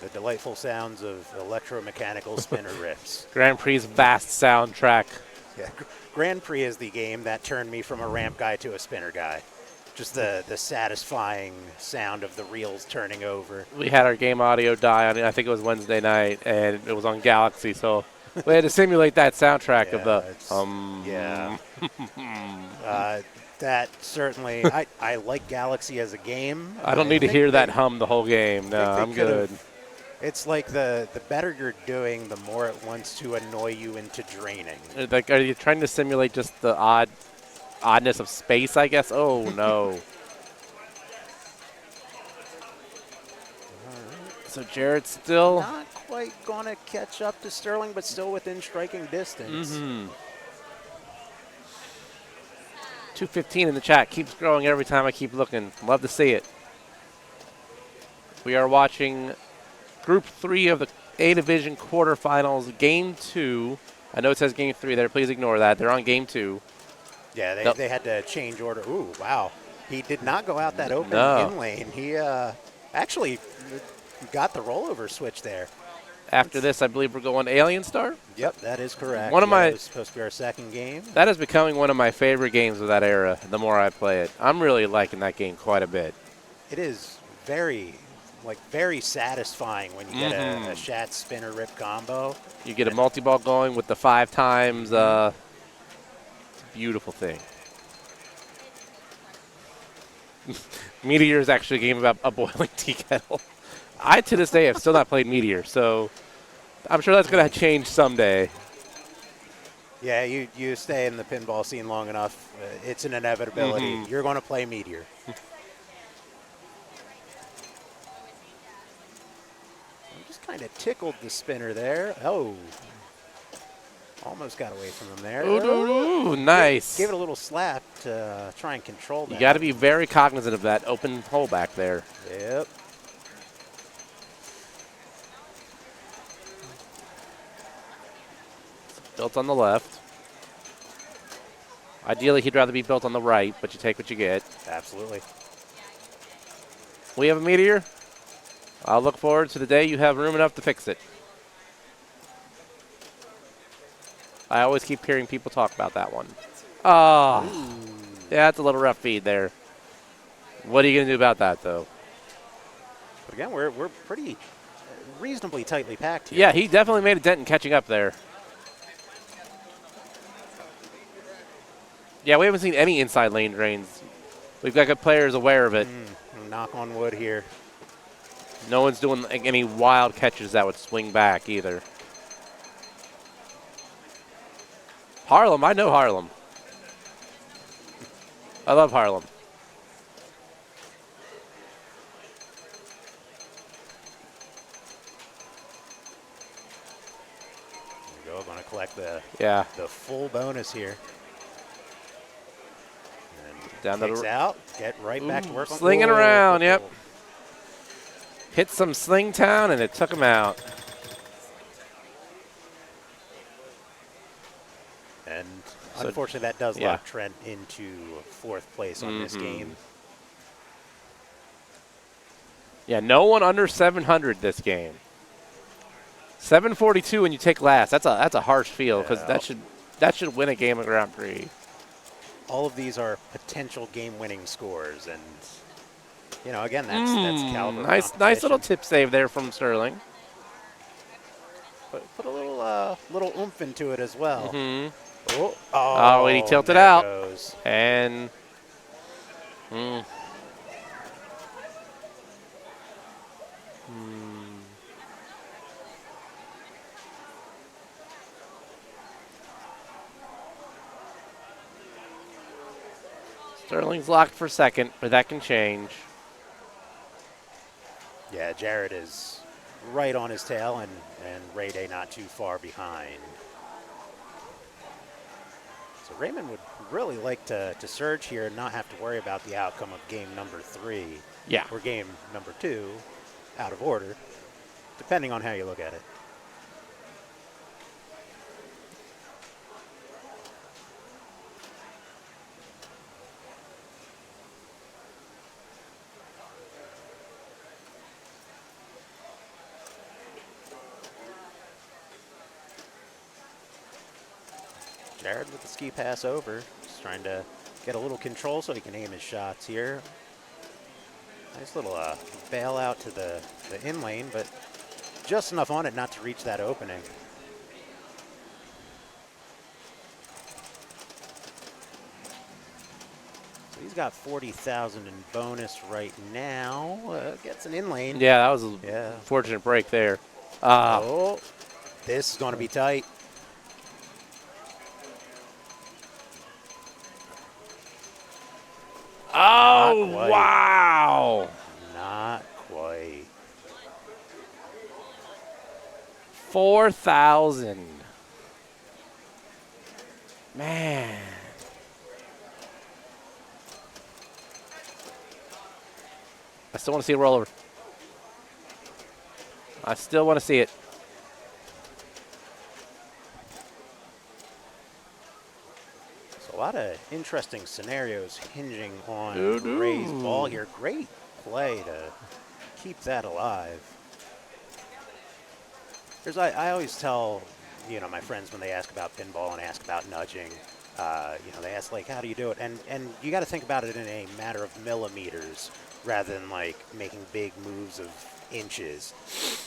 The delightful sounds of electromechanical spinner rips. Grand Prix's vast soundtrack. Yeah, Grand Prix is the game that turned me from a ramp guy to a spinner guy. Just the satisfying sound of the reels turning over. We had our game audio die on it. I think it was Wednesday night, and it was on Galaxy, so we had to simulate that soundtrack of the. Yeah. That certainly. I like Galaxy as a game. I don't need to hear that hum the whole game. No, I'm good. It's like the better you're doing, the more it wants to annoy you into draining. Like, are you trying to simulate just the oddness of space, I guess? Oh, no. So Jared's still not quite going to catch up to Sterling, but still within striking distance. Mm-hmm. 215 in the chat. Keeps growing every time I keep looking. Love to see it. We are watching Group 3 of the A Division quarterfinals, Game 2. I know it says Game 3 there. Please ignore that. They're on Game 2. Yeah, they had to change order. Ooh, wow. He did not go out that open in lane. He actually got the rollover switch there. After this, I believe we're going Alien Star? Yep, that is correct. One of my, it was supposed to be our second game. That is becoming one of my favorite games of that era the more I play it. I'm really liking that game quite a bit. It is very satisfying when you get a Shat spinner rip combo. You get a multi-ball going with the 5 times. It's a beautiful thing. Meteor is actually a game about a boiling tea kettle. I, to this day, have still not played Meteor, so I'm sure that's going to change someday. Yeah, you stay in the pinball scene long enough, it's an inevitability. You're going to play Meteor. Kind of tickled the spinner there. Oh, almost got away from him there. Ooh, nice. Gave it a little slap to try and control that. You got to be very cognizant of that open hole back there. Yep. Built on the left. Ideally, he'd rather be built on the right, but you take what you get. Absolutely. We have a Meteor. I'll look forward to the day you have room enough to fix it. I always keep hearing people talk about that one. Oh, yeah, that's a little rough feed there. What are you going to do about that, though? But again, we're pretty reasonably tightly packed here. Yeah, he definitely made a dent in catching up there. Yeah, we haven't seen any inside lane drains. We've got good players aware of it. Knock on wood here. No one's doing any wild catches that would swing back either. Harlem, I know Harlem. I love Harlem. There we go. Going to collect the full bonus here. And down kicks out. Get right back to work on slinging around. Yep. Hit some Sling Town and it took him out. And unfortunately, that does lock Trent into 4th place on this game. Yeah, no one under 700 this game. 742 when you take last. That's a harsh field because that should win a game of Grand Prix. All of these are potential game-winning scores, and you know, again, that's caliber. Nice little tip save there from Sterling. Put a little oomph into it as well. Oh, and he tilted out. And Sterling's locked for second, but that can change. Yeah, Jared is right on his tail, and Ray Day not too far behind. So Raymond would really like to surge here and not have to worry about the outcome of game number 3. Yeah. Or game number 2, out of order, depending on how you look at it. Jared with the ski pass over, just trying to get a little control so he can aim his shots here. Nice little bailout to the in lane, but just enough on it not to reach that opening. So he's got 40,000 in bonus right now. Gets an in lane. Yeah, that was a fortunate break there. Oh, this is going to be tight. Oh, wow. Not quite. 4,000. Man. I still want to see a rollover. I still want to see it. A lot of interesting scenarios hinging on Ray's ball here. Great play to keep that alive. I always tell, my friends when they ask about pinball and ask about nudging, they ask like, how do you do it? And you got to think about it in a matter of millimeters rather than like making big moves of inches,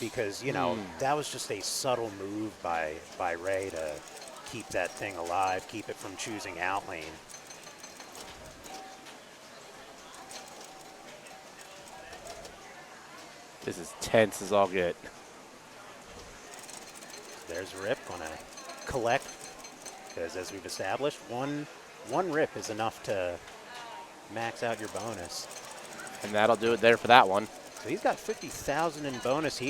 because that was just a subtle move by Ray to keep that thing alive, keep it from choosing out lane. This is tense as all get. There's Rip going to collect, because as we've established, one Rip is enough to max out your bonus. And that'll do it there for that one. So he's got 50,000 in bonus.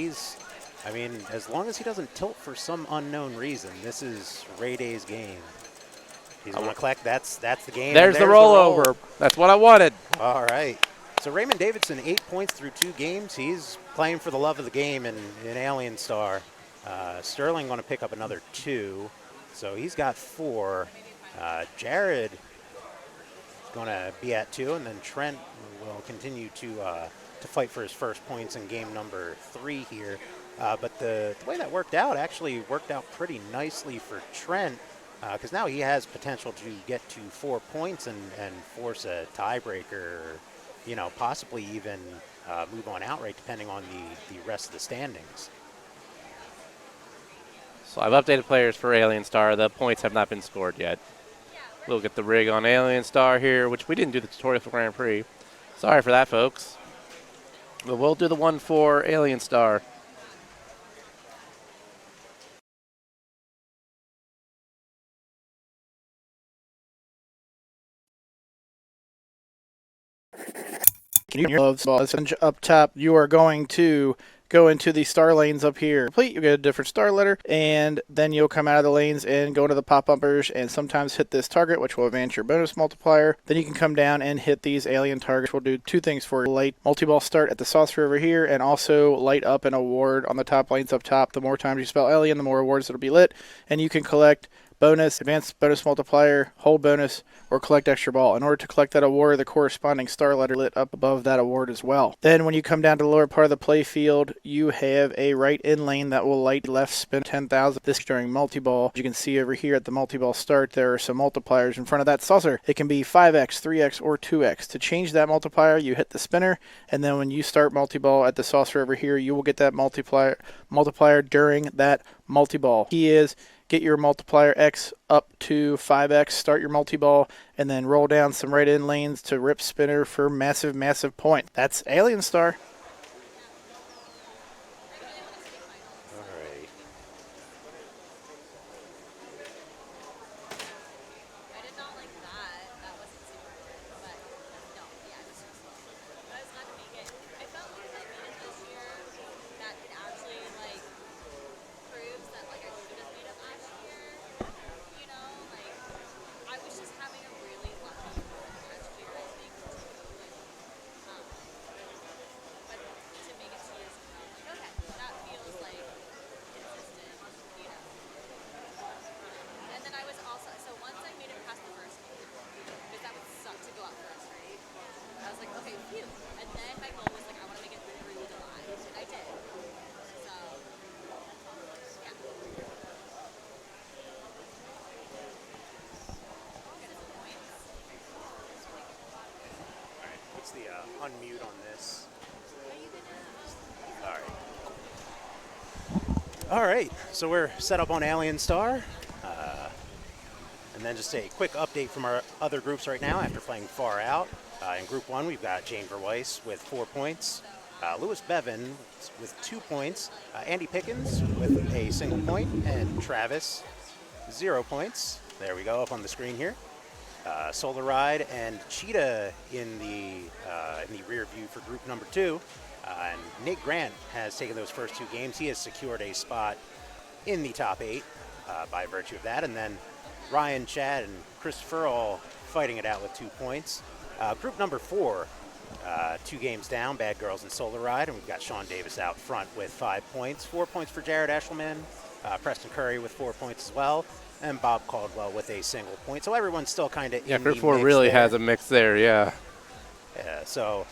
As long as he doesn't tilt for some unknown reason, this is Ray Day's game. He's going to collect. That's the game. There's the rollover. Roll. That's what I wanted. All right. So Raymond Davidson, 8 points through 2 games. He's playing for the love of the game in Alien Star. Sterling going to pick up another 2. So he's got 4. Jared is going to be at 2, and then Trent will continue to fight for his first points in game number 3 here. But the way that worked out actually worked out pretty nicely for Trent, because now he has potential to get to 4 points and force a tiebreaker, or, possibly even move on outright depending on the rest of the standings. So I've updated players for Alien Star. The points have not been scored yet. We'll get the rig on Alien Star here, which we didn't do the tutorial for Grand Prix. Sorry for that, folks. But we'll do the one for Alien Star. Up top, you are going to go into the star lanes up here. Complete, you get a different star letter, and then you'll come out of the lanes and go into the pop bumpers and sometimes hit this target, which will advance your bonus multiplier. Then you can come down and hit these alien targets. We'll do 2 things for you. Light multi-ball start at the saucer over here, and also light up an award on the top lanes up top. The more times you spell alien, the more awards that'll be lit, and you can collect bonus, advanced bonus multiplier, hold bonus, or collect extra ball. In order to collect that award, the corresponding star letter lit up above that award as well. Then when you come down to the lower part of the play field, you have a right in lane that will light left spin 10,000. This is during multi-ball. As you can see over here at the multi-ball start, there are some multipliers in front of that saucer. It can be 5x, 3x, or 2x. To change that multiplier, you hit the spinner, and then when you start multi-ball at the saucer over here, you will get that multiplier during that multi-ball. Key is get your multiplier X up to 5X, start your multi-ball, and then roll down some right in lanes to rip spinner for massive, massive point. That's Alien Star. All right. What's the unmute on this? All right. All right, so we're set up on Alien Star. And then just a quick update from our other groups right now after playing Far Out. In Group 1, we've got Jane Verweiss with 4 points, Lewis Bevan with 2 points, Andy Pickens with a single point, and Travis, 0 points. There we go, up on the screen here. Solar Ride and Cheetah in the rear view for Group number 2. And Nate Grant has taken those first 2 games. He has secured a spot in the top 8 by virtue of that. And then Ryan, Chad, and Christopher all fighting it out with 2 points. Group number 4, 2 games down, Bad Girls and Solar Ride, and we've got Sean Davis out front with 5 points. 4 points for Jared Eshelman, Preston Curry with 4 points as well, and Bob Caldwell with a single point. So everyone's still kind of in Group the 4 mix really there. has a mix there, yeah. Yeah, so,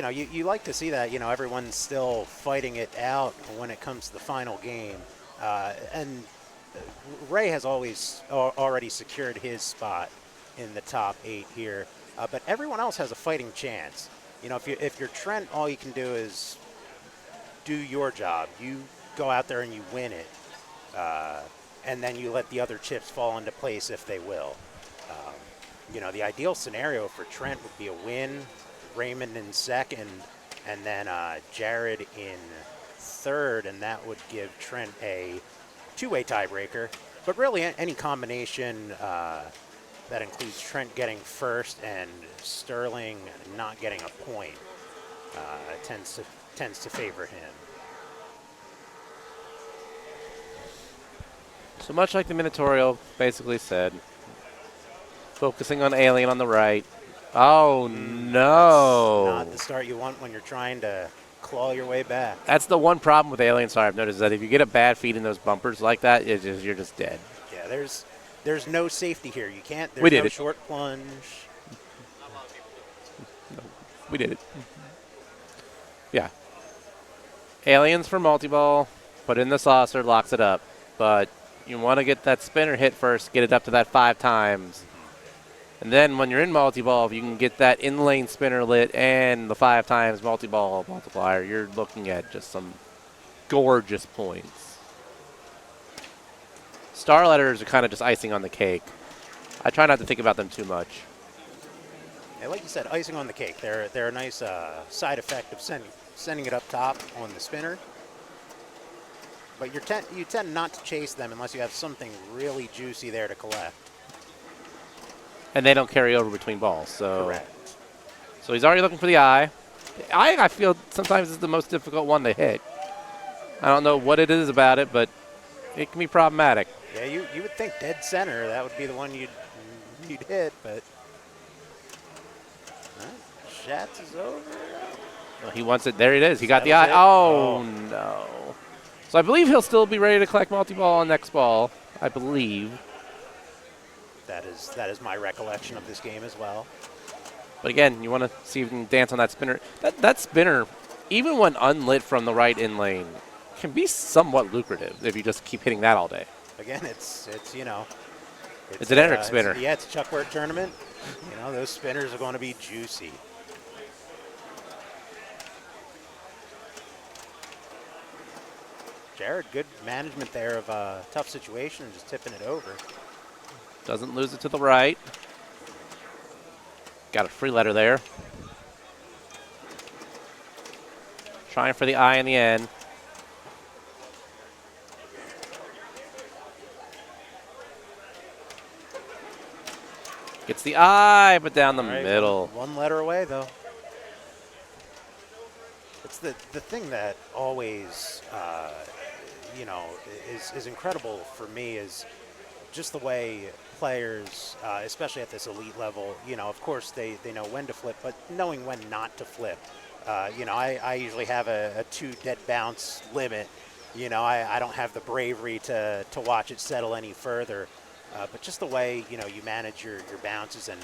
you like to see that, everyone's still fighting it out when it comes to the final game. And Ray has already secured his spot in the top 8 here, but everyone else has a fighting chance. If you're Trent, all you can do is do your job. You go out there and you win it, and then you let the other chips fall into place if they will. The ideal scenario for Trent would be a win, Raymond in second, and then Jared in third, and that would give Trent a 2-way tiebreaker. But really, any combination that includes Trent getting first and Sterling not getting a point tends to favor him. So much like the Minotaurial basically said, focusing on Alien on the right. Oh, no. That's not the start you want when you're trying to claw your way back. That's the one problem with Alien Star I've noticed, is that if you get a bad feed in those bumpers like that, you're just dead. Yeah, there's no safety here. You can't. We did no it. Short plunge. We did it. Yeah. Aliens for multi-ball, put in the saucer, locks it up. But you want to get that spinner hit first, get it up to that 5 times. And then when you're in multi-ball, if you can get that in-lane spinner lit and the 5 times multi-ball multiplier, you're looking at just some gorgeous points. Star letters are kind of just icing on the cake. I try not to think about them too much. Yeah, like you said, icing on the cake. They're a nice side effect of sending it up top on the spinner. But you tend not to chase them unless you have something really juicy there to collect. And they don't carry over between balls. So. Correct. So he's already looking for the eye. The eye, I feel, sometimes is the most difficult one to hit. I don't know what it is about it, but it can be problematic. Yeah, you would think dead center, that would be the one you'd hit, but Schatz is over. Well, he wants it. There it is. He got the That eye. was Oh, no. So I believe he'll still be ready to collect multi-ball on next ball. I believe. That is my recollection of this game as well. But again, you want to see if you can dance on that spinner. That spinner, even when unlit from the right in lane, can be somewhat lucrative if you just keep hitting that all day. Again, it's It's an Eric spinner. It's a Chuckworth tournament. Those spinners are going to be juicy. Jared, good management there of a tough situation and just tipping it over. Doesn't lose it to the right. Got a free letter there. Trying for the eye in the end. Gets the eye, but down the middle. One letter away, though. It's the thing that always, you know, is incredible for me is just the way players, especially at this elite level, you know, of course they know when to flip, but knowing when not to flip. You know, I usually have a 2 dead bounce limit. You know, I don't have the bravery to watch it settle any further. But just the way, you know, you manage your bounces and,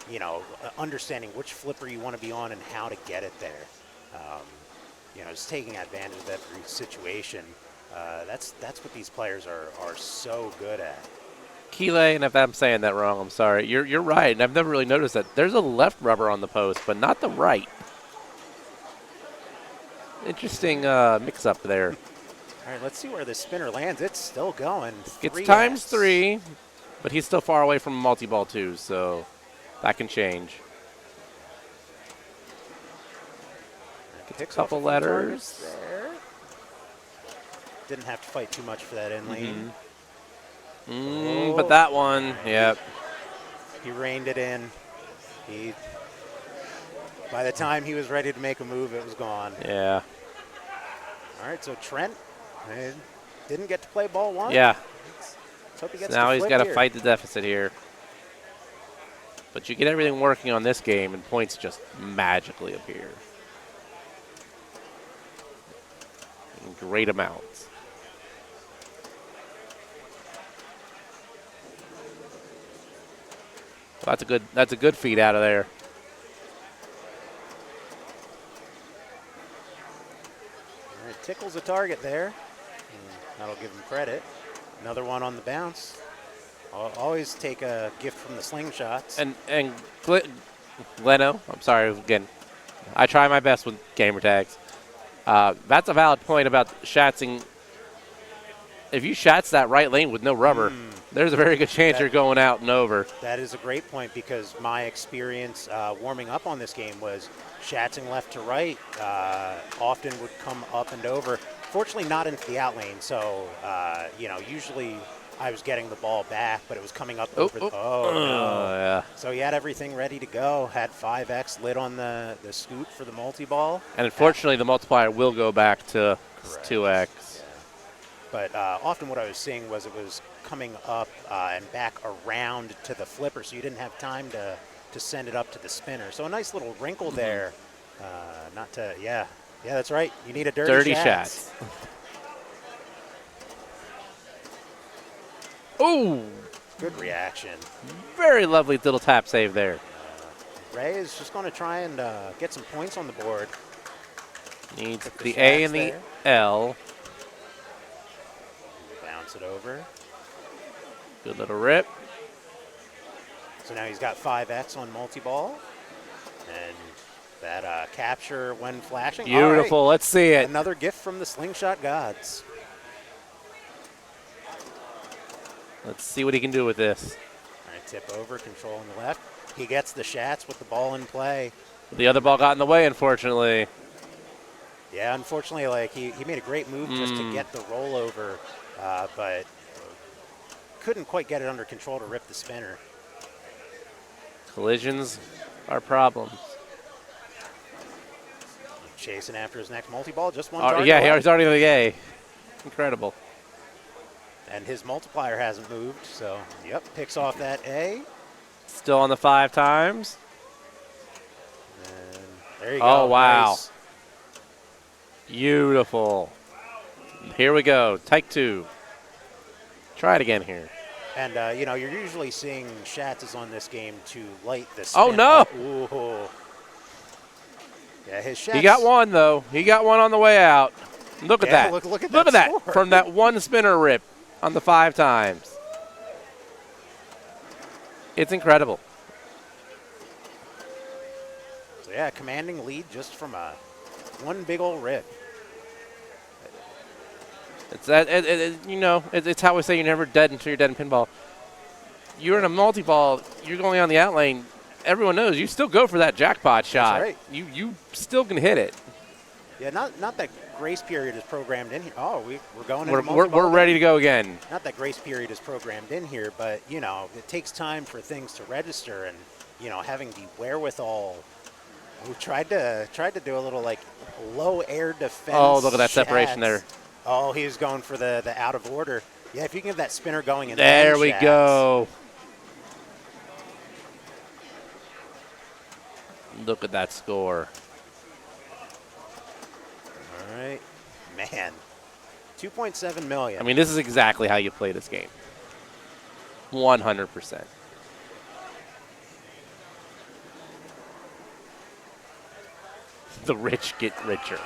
you know, understanding which flipper you want to be on and how to get it there. You know, just taking advantage of every situation. That's what these players are so good at. Keeley, and if I'm saying that wrong, I'm sorry. You're right, and I've never really noticed that. There's a left rubber on the post, but not the right. Interesting mix-up there. All right, let's see where the spinner lands. It's still going. It's times 3, but he's still far away from multi-ball too, so that can change. Gets a couple letters. There. Didn't have to fight too much for that in lane. But that one, yep. He reined it in. By the time he was ready to make a move, it was gone. Yeah. All right, so Trent didn't get to play ball 1. Yeah. Let's hope he gets So now to he's flip got to here. fight the deficit here. But you get everything working on this game, and points just magically appear. In great amounts. Well, that's a good feed out of there. All right, tickles a target there. And that'll give him credit. Another one on the bounce. I'll always take a gift from the slingshots. And Gleno, I'm sorry again. I try my best with gamer tags. That's a valid point about shatzing. If you shats that right lane with no rubber, there's a very good chance you're going out and over. That is a great point because my experience warming up on this game was shatzing left to right often would come up and over. Fortunately, not into the out lane, so you know, usually I was getting the ball back, but it was coming up over the no. Yeah. So he had everything ready to go, had 5X lit on the scoot for the multi-ball. And unfortunately, the multiplier will go back to 2X. But often what I was seeing was it was coming up and back around to the flipper, so you didn't have time to send it up to the spinner. So a nice little wrinkle there. Not to, yeah, that's right. You need a dirty Shats. Ooh. Good reaction. Very lovely little tap save there. Ray is just going to try and get some points on the board. Needs the A and the L. Bounce it over. Good little rip. So now he's got 5X on multi-ball. And that capture when flashing. Beautiful. All right. Let's see it. Another gift from the slingshot gods. Let's see what he can do with this. All right, tip over, control on the left. He gets the shats with the ball in play. The other ball got in the way, unfortunately. Yeah, unfortunately, like he made a great move just to get the rollover, but couldn't quite get it under control to rip the spinner. Collisions are problems. Chasing after his next multi-ball, just one target. Yeah, he's already the A. Incredible. And his multiplier hasn't moved, so, yep, picks off that A. Still on the 5 times. And there you go. Oh, wow. Nice. Beautiful. Here we go. Take 2. Try it again here. And, you know, you're usually seeing Shatz on this game to light the Oh, spin no. up. Ooh. Yeah, his Shatz. He got one, though. He got one on the way out. Look at that. Look at that. score. From that one spinner rip on the 5 times. It's incredible. So, yeah, commanding lead just from one big old rip. It's that it's how we say you're never dead until you're dead in pinball. You're in a multi-ball. You're going on the out lane. Everyone knows you still go for that jackpot shot. That's right. You still can hit it. Yeah, not that grace period is programmed in here. Oh, we're going into We're multi-ball ready to again. go again. Not that grace period is programmed in here, but it takes time for things to register, and having the wherewithal. We tried to do a little like low air defense. Oh, look at that separation there. Oh, he was going for the out of order. Yeah, if you can get that spinner going in there we shats. go. Look at that score. All right, man. 2.7 million. I mean, this is exactly how you play this game. 100%. The rich get richer.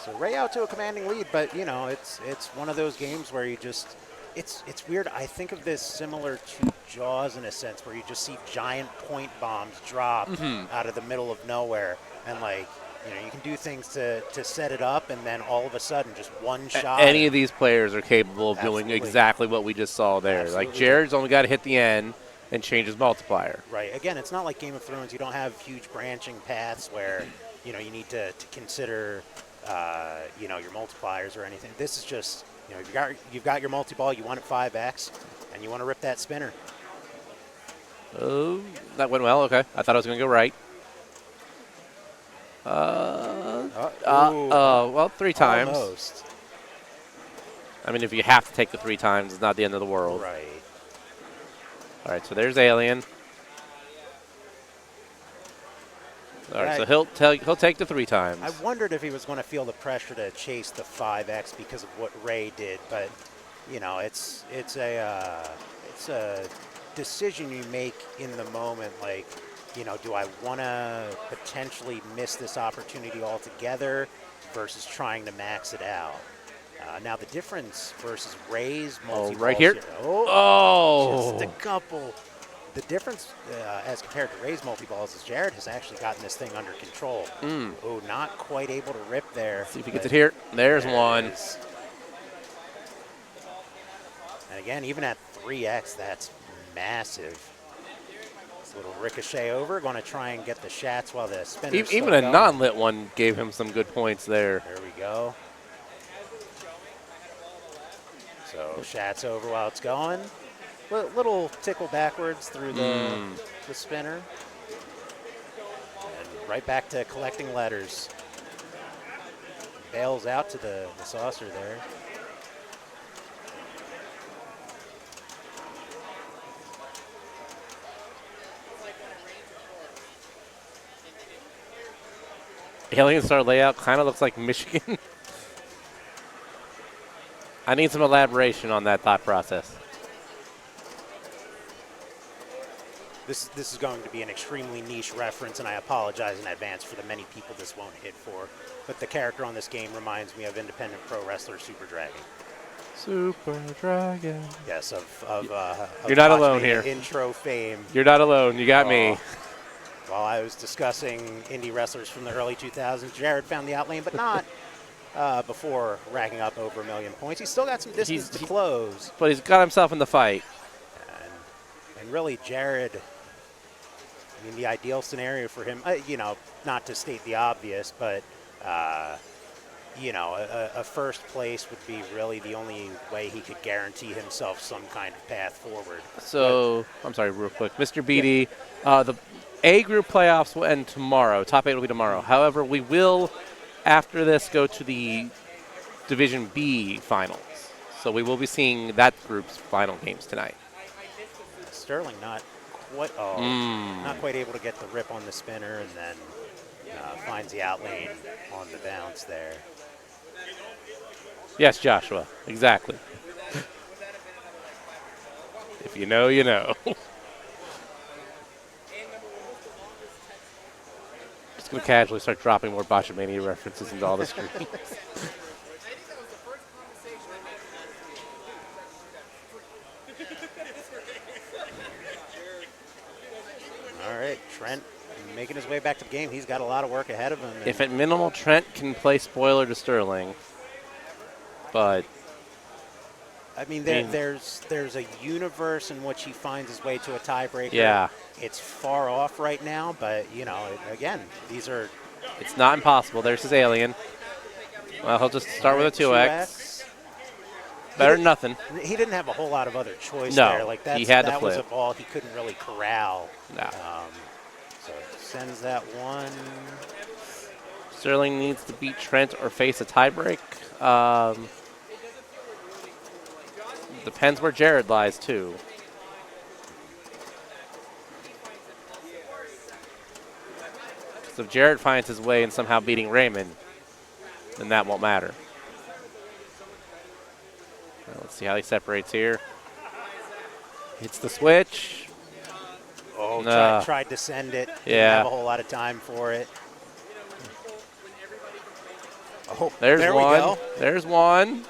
So Ray out to a commanding lead, but it's one of those games where you just it's weird. I think of this similar to Jaws in a sense, where you just see giant point bombs drop out of the middle of nowhere, and you can do things to set it up, and then all of a sudden just one shot. Any of these players are capable of doing Absolutely. exactly what we just saw there. Absolutely. Like Jared's only got to hit the end and change his multiplier. Right. Again, it's not like Game of Thrones. You don't have huge branching paths where you need to consider your multipliers or anything. This is just you've got your multi-ball. You want it 5x, and you want to rip that spinner. Oh, that went well. Okay, I thought I was going to go right. Well, 3 times. Almost. I mean, if you have to take the 3 times, it's not the end of the world. Right. All right, so there's Alien. All right, so he'll take the 3 times. I wondered if he was going to feel the pressure to chase the 5x because of what Ray did, but it's a decision you make in the moment. Like, do I want to potentially miss this opportunity altogether versus trying to max it out? Now the difference versus Ray's multi-balls right here. Just a couple. The difference as compared to Ray's multi-balls is Jared has actually gotten this thing under control. Oh, not quite able to rip there. See if he gets it here. There's one. And again, even at 3x, that's massive. This little ricochet over, going to try and get the shats while the spinner's Even a non-lit one gave him some good points there. There we go. So shats over while it's going. Little tickle backwards through the spinner. And right back to collecting letters. Bails out to the saucer there. Alien Star layout kind of looks like Michigan. I need some elaboration on that thought process. This is going to be an extremely niche reference, and I apologize in advance for the many people this won't hit for. But the character on this game reminds me of independent pro wrestler Super Dragon. Super Dragon. Yes, of You're not alone here. Intro fame. You're not alone. You got me. While I was discussing indie wrestlers from the early 2000s, Jared found the outlane, but not before racking up over 1 million points. He's still got some distance to close. But he's got himself in the fight. And really, Jared, I mean, the ideal scenario for him, not to state the obvious, but, a first place would be really the only way he could guarantee himself some kind of path forward. So, I'm sorry, real quick. Mr. BD, the A group playoffs will end tomorrow. Top 8 will be tomorrow. However, we will, after this, go to the Division B finals. So we will be seeing that group's final games tonight. Sterling not quite able to get the rip on the spinner, and then finds the outlane on the bounce there. Yes, Joshua, exactly. If you know, you know. Just going to casually start dropping more Botchamania references into all the screens. All right, Trent making his way back to game. He's got a lot of work ahead of him. If at minimal, Trent can play spoiler to Sterling, but I mean, there's a universe in which he finds his way to a tiebreaker. Yeah. It's far off right now, but, you know, again, these are... It's not impossible. There's his alien. Well, he'll just start with a 2X. Better than nothing. He didn't have a whole lot of other choice No, there. Like he had to that was a flip. ball he couldn't really corral. No. So sends that one. Sterling needs to beat Trent or face a tiebreak. Depends where Jared lies, too. So if Jared finds his way in somehow beating Raymond, then that won't matter. Well, let's see how he separates here. Hits the switch. Oh, tried to send it. Didn't have a whole lot of time for it. Oh, There's there one. we go. There's one.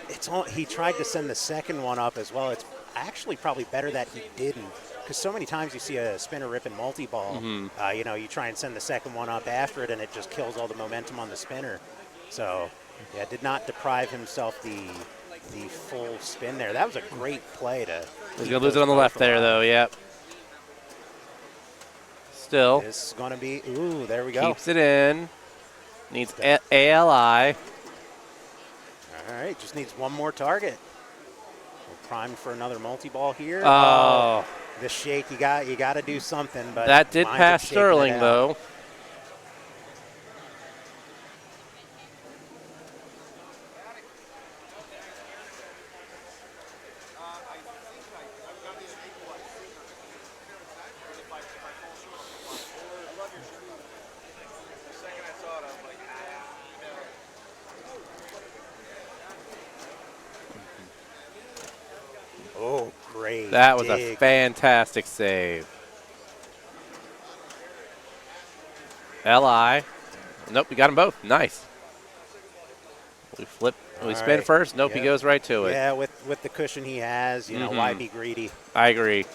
He tried to send the second one up as well. It's actually probably better that he didn't, because so many times you see a spinner ripping multi-ball. Mm-hmm. You know, you try and send the second one up after it, and it just kills all the momentum on the spinner. So, yeah, did not deprive himself the full spin there. That was a great play to. He's gonna lose it on the left there, though. Yep. Still. This is gonna be. Ooh, there we go. Keeps it in. Needs ALI. All right, just needs one more target. We're primed for another multi-ball here. Oh. The shake, you got to do something. But That did winds up pass shaking Sterling, it out. though. Oh, great. That was a dig. fantastic save. LI. Nope, we got them both. Nice. We flip. We All spin right. first. Nope, he Yep. goes right to it. Yeah, with the cushion he has, you know, why be greedy? I agree.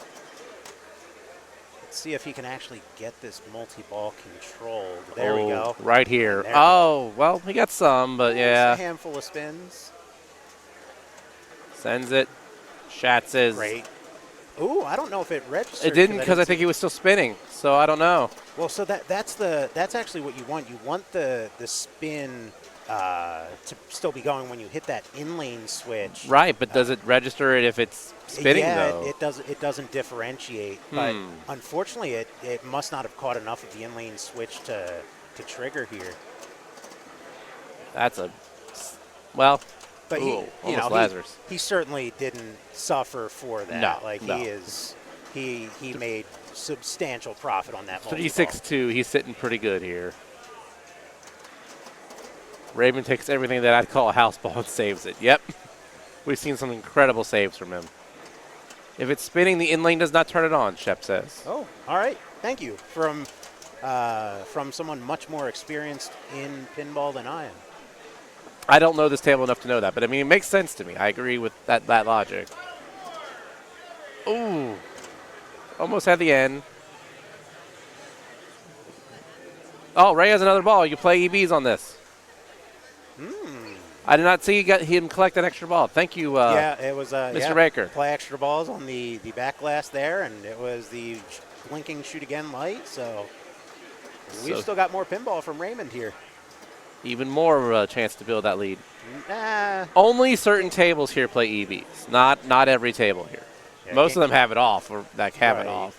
Let's see if he can actually get this multi-ball controlled. There we Oh, go. right here. There. Oh, well, he got some, but Just yeah. a handful of spins. Sends it. Shats is. Great. Ooh, I don't know if it registered. It didn't because I think he was still spinning, so I don't know. Well, so that's actually what you want. You want the spin to still be going when you hit that in-lane switch. Right, but does it register it if it's spinning, yeah, though? it doesn't differentiate. But unfortunately, it must not have caught enough of the in-lane switch to trigger here. That's a well. But ooh, he, you know, Lazarus. he certainly didn't suffer for that. No, like no. he made substantial profit on that. 3-6-2. He's sitting pretty good here. Raven takes everything that I'd call a house ball and saves it. Yep. We've seen some incredible saves from him. If it's spinning, the in lane does not turn it on, Shep says. Oh, all right. Thank you from someone much more experienced in pinball than I am. I don't know this table enough to know that, but I mean, it makes sense to me. I agree with that logic. Ooh. Almost had the end. Oh, Ray has another ball. You play EBs on this. I did not see him collect that extra ball. Thank you, yeah, it was Mr. Baker. Play extra balls on the back glass there, and it was the blinking shoot again light. So we've still got more pinball from Raymond here. Even more of a chance to build that lead. Nah. Only certain tables here play EBs. Not every table here. Yeah, Most of them have it off, or like have it off.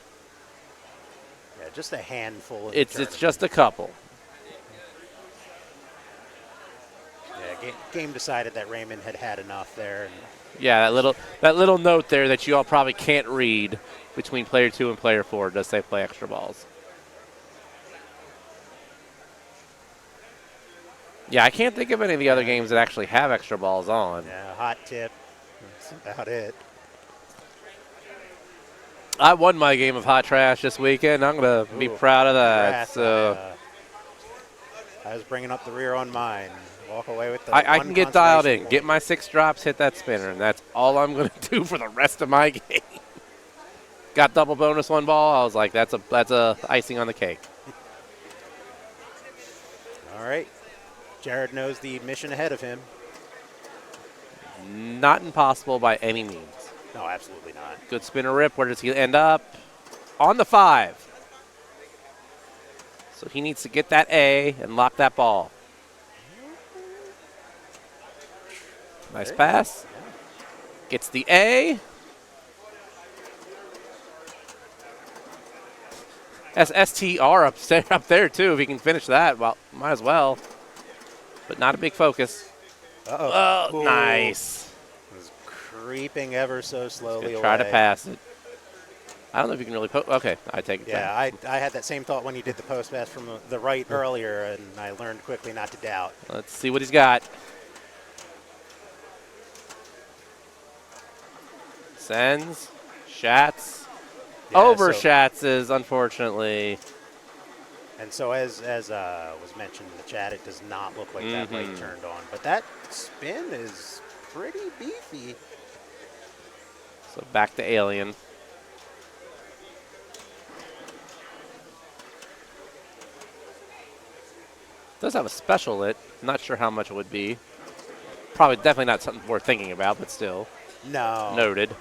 Yeah, just a handful. It's just a couple. Yeah, game decided that Raymond had enough there. And Yeah, that little note there that you all probably can't read between player 2 and player 4 does say play extra balls. Yeah, I can't think of any of the other games that actually have extra balls on. Yeah, hot tip. That's about it. I won my game of hot trash this weekend. I'm going to be proud of that. Congrats. So I was bringing up the rear on mine. Walk away with the I can get dialed in, point. get my 6 drops, hit that spinner, and that's all I'm going to do for the rest of my game. Got double bonus 1 ball. I was like, that's a icing on the cake. All right. Jared knows the mission ahead of him. Not impossible by any means. No, absolutely not. Good spinner rip. Where does he end up? On the 5. So he needs to get that A and lock that ball. Nice pass. Gets the A. STR up there, too. If he can finish that, well, might as well. But not a big focus. Uh-oh. Oh, nice. He's creeping ever so slowly away. Try to pass it. I don't know if you can really okay, I take it. Yeah, I had that same thought when you did the post pass from the right earlier, and I learned quickly not to doubt. Let's see what he's got. Sends. Shats. Yeah, Over so- Shatses, unfortunately. And so as was mentioned in the chat, it does not look like that light turned on. But that spin is pretty beefy. So back to Alien. Does have a special lit. Not sure how much it would be. Probably definitely not something worth thinking about, but still. No. Noted.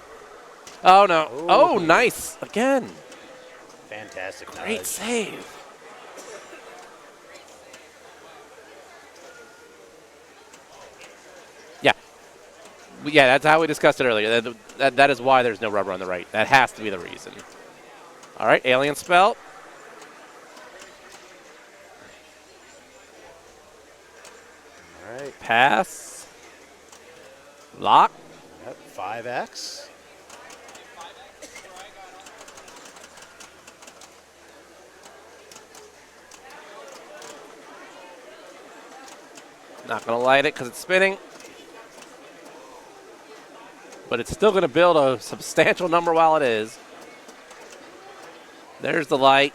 Oh, no. Ooh. Oh, nice. Again. Fantastic. Great nudge. save. Yeah. Yeah, that's how we discussed it earlier. That is why there's no rubber on the right. That has to be the reason. All right, Alien spell. All right. Pass. Lock. Yep, 5X. Not going to light it because it's spinning. But it's still going to build a substantial number while it is. There's the light.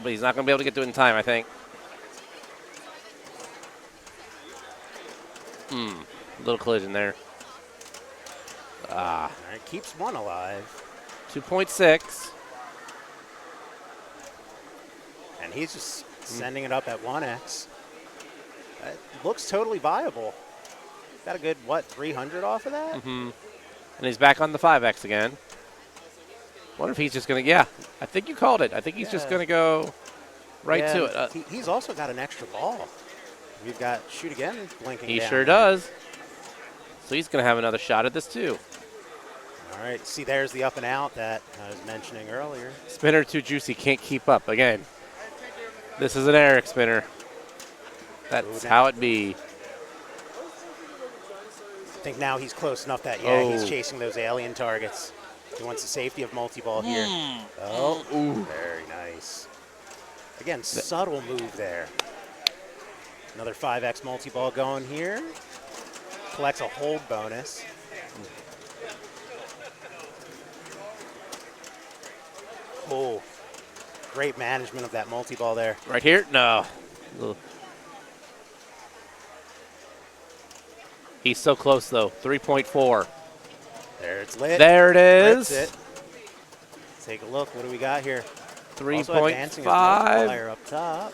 But he's not going to be able to get to it in time, I think. Little collision there. All right, keeps one alive. 2.6. And he's just sending it up at 1X. That looks totally viable. Got a good, 300 off of that? And he's back on the 5X again. Wonder if he's just going to, I think you called it. I think he's just going to go right to it. He's also got an extra ball. We've got shoot again blinking He down sure there. does. So he's going to have another shot at this too. All right, see there's the up and out that I was mentioning earlier. Spinner too juicy, can't keep up. Again, this is an Eric spinner. That's how it be. I think now he's close enough that, he's chasing those alien targets. He wants the safety of multi-ball here. Oh, very nice. Again, subtle move there. Another 5X multi-ball going here. Collects a hold bonus. Oh, great management of that multi-ball there. Right here? No. He's so close, though. 3.4. There it's lit. There it is. Rips it. Take a look. What do we got here? 3.5. Up top.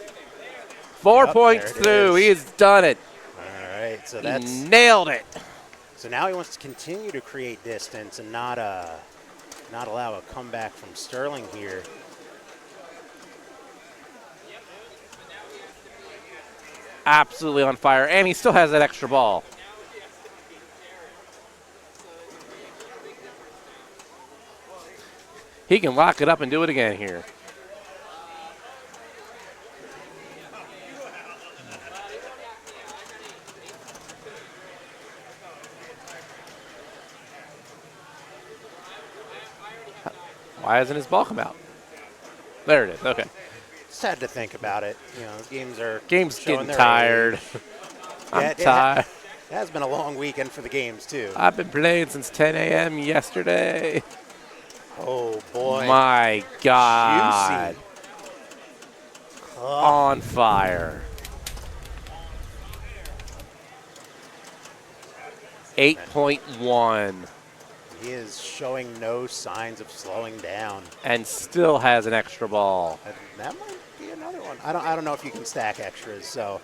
4.2. He's done it. All right, so He that's nailed it. So now he wants to continue to create distance and not allow a comeback from Sterling here. Absolutely on fire, and he still has that extra ball. He can lock it up and do it again here. Why hasn't his ball come out? There it is. Okay. Just had to think about it. You know, games are Game's showing getting their tired. age. I'm tired. It has been a long weekend for the games too. I've been playing since 10 a.m. yesterday. Oh boy. My God. Juicy. On fire. 8.1. He is showing no signs of slowing down. And still has an extra ball. And that might be another one. I don't know if you can stack extras, so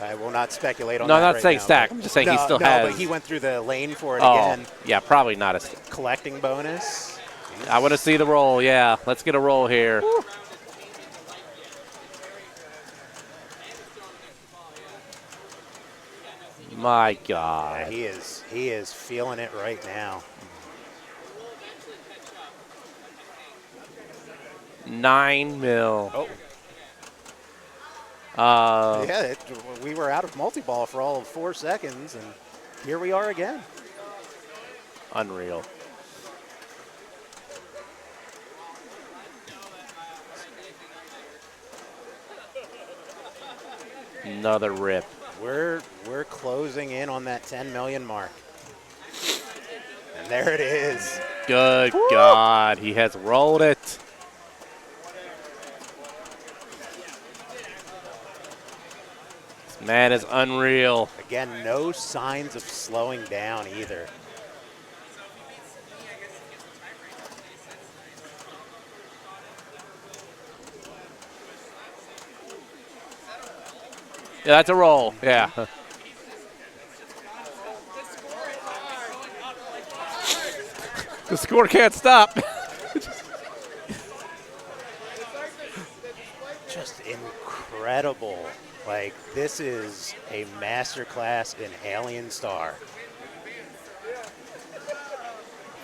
I will not speculate on No, that. I'm not right saying now, stack. but- I'm just saying no, he still no, has. but he went through the lane for it Oh, again. yeah, probably not a stack. Collecting bonus. I want to see the roll. Yeah, let's get a roll here. Woo. My God. Yeah, he is feeling it right now. 9 mil. Oh. We were out of multi-ball for all of 4 seconds, and here we are again. Unreal. Another rip. We're closing in on that 10 million mark. And there it is. Good Woo! God, he has rolled it. This man is unreal. Again, no signs of slowing down either. Yeah, that's a roll. Yeah. The score can't stop. Just incredible. Like, this is a masterclass in Alien Star.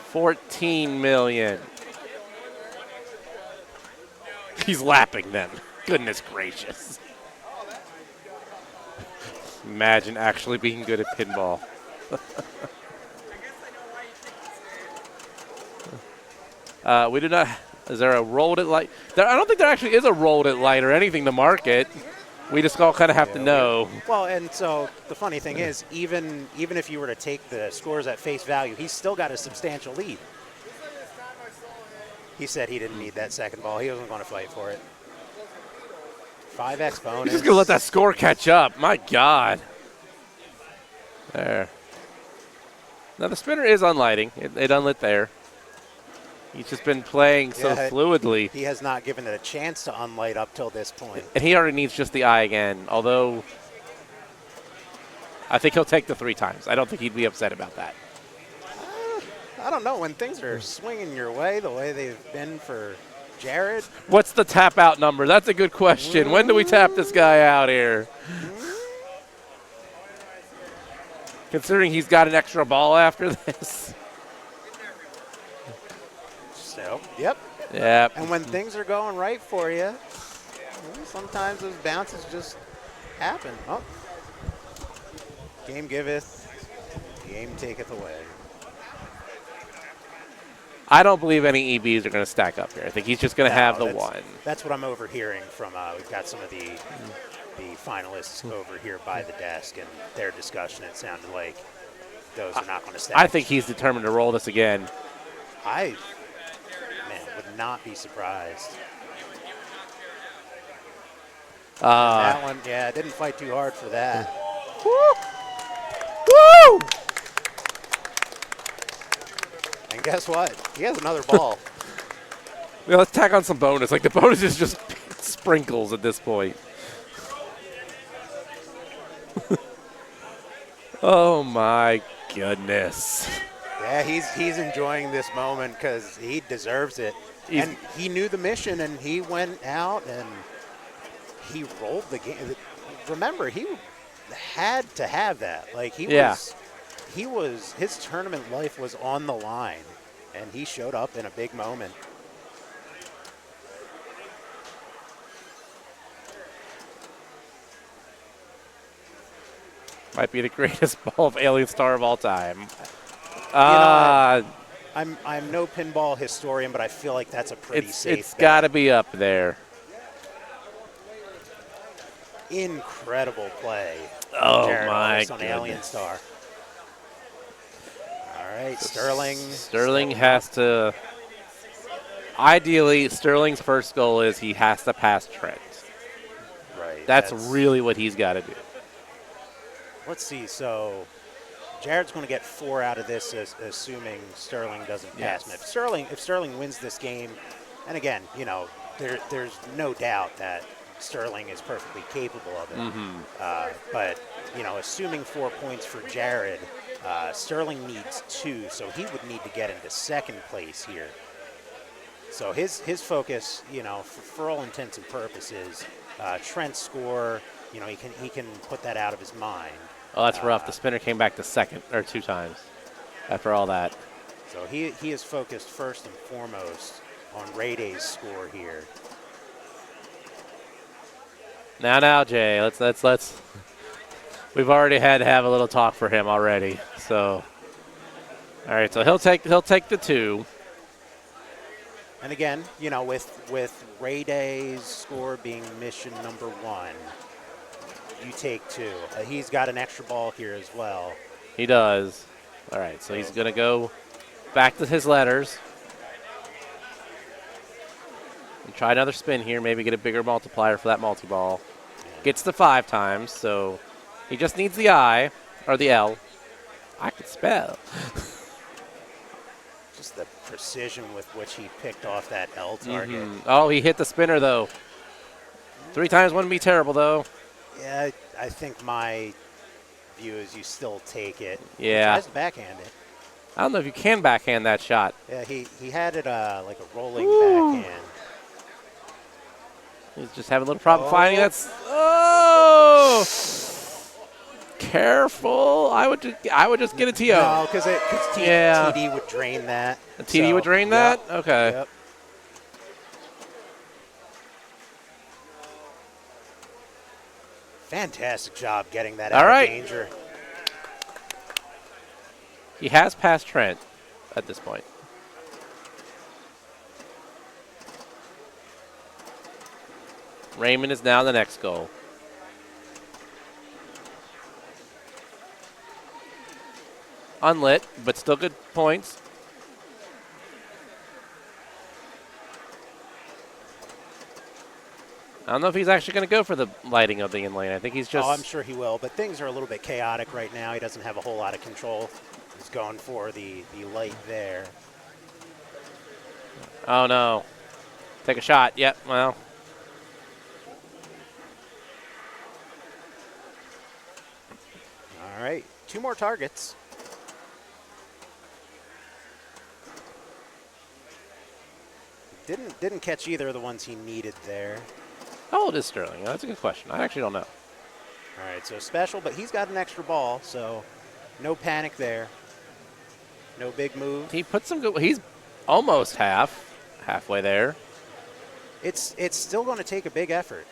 14 million. He's lapping them. Goodness gracious. Imagine actually being good at pinball. We do not. Is there a rolled it light? I don't think there actually is a rolled it light or anything to mark it. We just all kind of have to know. Well, and so the funny thing is, even if you were to take the scores at face value, he's still got a substantial lead. He said he didn't need that second ball. He wasn't going to fight for it. 5x bonus. He's just going to let that score catch up. My God. There. Now, the spinner is unlighting. It unlit there. He's just been playing so fluidly. He has not given it a chance to unlight up till this point. And he already needs just the eye again, although I think he'll take the 3 times. I don't think he'd be upset about that. I don't know. When things are swinging your way the way they've been for Jared. What's the tap out number? That's a good question. When do we tap this guy out here? Considering he's got an extra ball after this. So, yep. Yep. And when things are going right for you, sometimes those bounces just happen. Oh. Game giveth, game taketh away. I don't believe any EBs are going to stack up here. I think he's just going to have the one. That's what I'm overhearing from, we've got some of the finalists over here by the desk, and their discussion, it sounded like those are not going to stack. I think he's determined to roll this again. Man, would not be surprised. That one, yeah, didn't fight too hard for that. Woo! And guess what? He has another ball. Yeah, let's tack on some bonus. Like, the bonus is just sprinkles at this point. Oh, my goodness. Yeah, he's enjoying this moment because he deserves it. And he knew the mission, and he went out and he rolled the game. Remember, he had to have that. Like, his tournament life was on the line, and he showed up in a big moment. Might be the greatest ball of Alien Star of all time. I'm no pinball historian, but I feel like that's a pretty safe It's got to be up there. Incredible play. Oh, Jared my Ellis on goodness. Alien Star. All right, Sterling. Sterling has to. Ideally, Sterling's first goal is he has to pass Trent. Right. That's really what he's got to do. Let's see. So Jared's going to get 4 out of this, assuming Sterling doesn't pass him. If Sterling wins this game, and again, you know, there's no doubt that Sterling is perfectly capable of it. But, you know, assuming 4 points for Jared, Sterling needs 2, so he would need to get into second place here. So his focus, you know, for all intents and purposes, Trent's score, you know, he can put that out of his mind. Oh, that's rough. The spinner came back to second, or 2 times after all that. So he is focused first and foremost on Ray Day's score here. Now, Jay, let's. We've already had to have a little talk for him already. So, all right. So he'll take the 2. And again, you know, with Ray Day's score being mission number 1, you take 2. He's got an extra ball here as well. He does. All right. So he's gonna go back to his letters and try another spin here. Maybe get a bigger multiplier for that multi-ball. Gets the 5 times. So he just needs the I or the L. I can spell. Just the precision with which he picked off that L target. Oh, he hit the spinner, though. 3 times wouldn't be terrible, though. Yeah, I think my view is you still take it. Yeah. He tries to backhand it. I don't know if you can backhand that shot. Yeah, he had it like a rolling backhand. He's just having a little problem finding that. Oh! Careful. I would just get a TO. No, because TD would drain that. A TD would drain that? Okay. Yep. Fantastic job getting that out of danger. He has passed Trent at this point. Raymond is now the next goal. Unlit, but still good points. I don't know if he's actually going to go for the lighting of the in lane. I think he's just... Oh, I'm sure he will, but things are a little bit chaotic right now. He doesn't have a whole lot of control. He's going for the light there. Oh, no. Take a shot. Yep, well. All right, 2 more targets. Didn't catch either of the ones he needed there. How old is Sterling? That's a good question. I actually don't know. All right, so special, but he's got an extra ball, so no panic there. No big move. He put some good. He's almost halfway there. It's still going to take a big effort.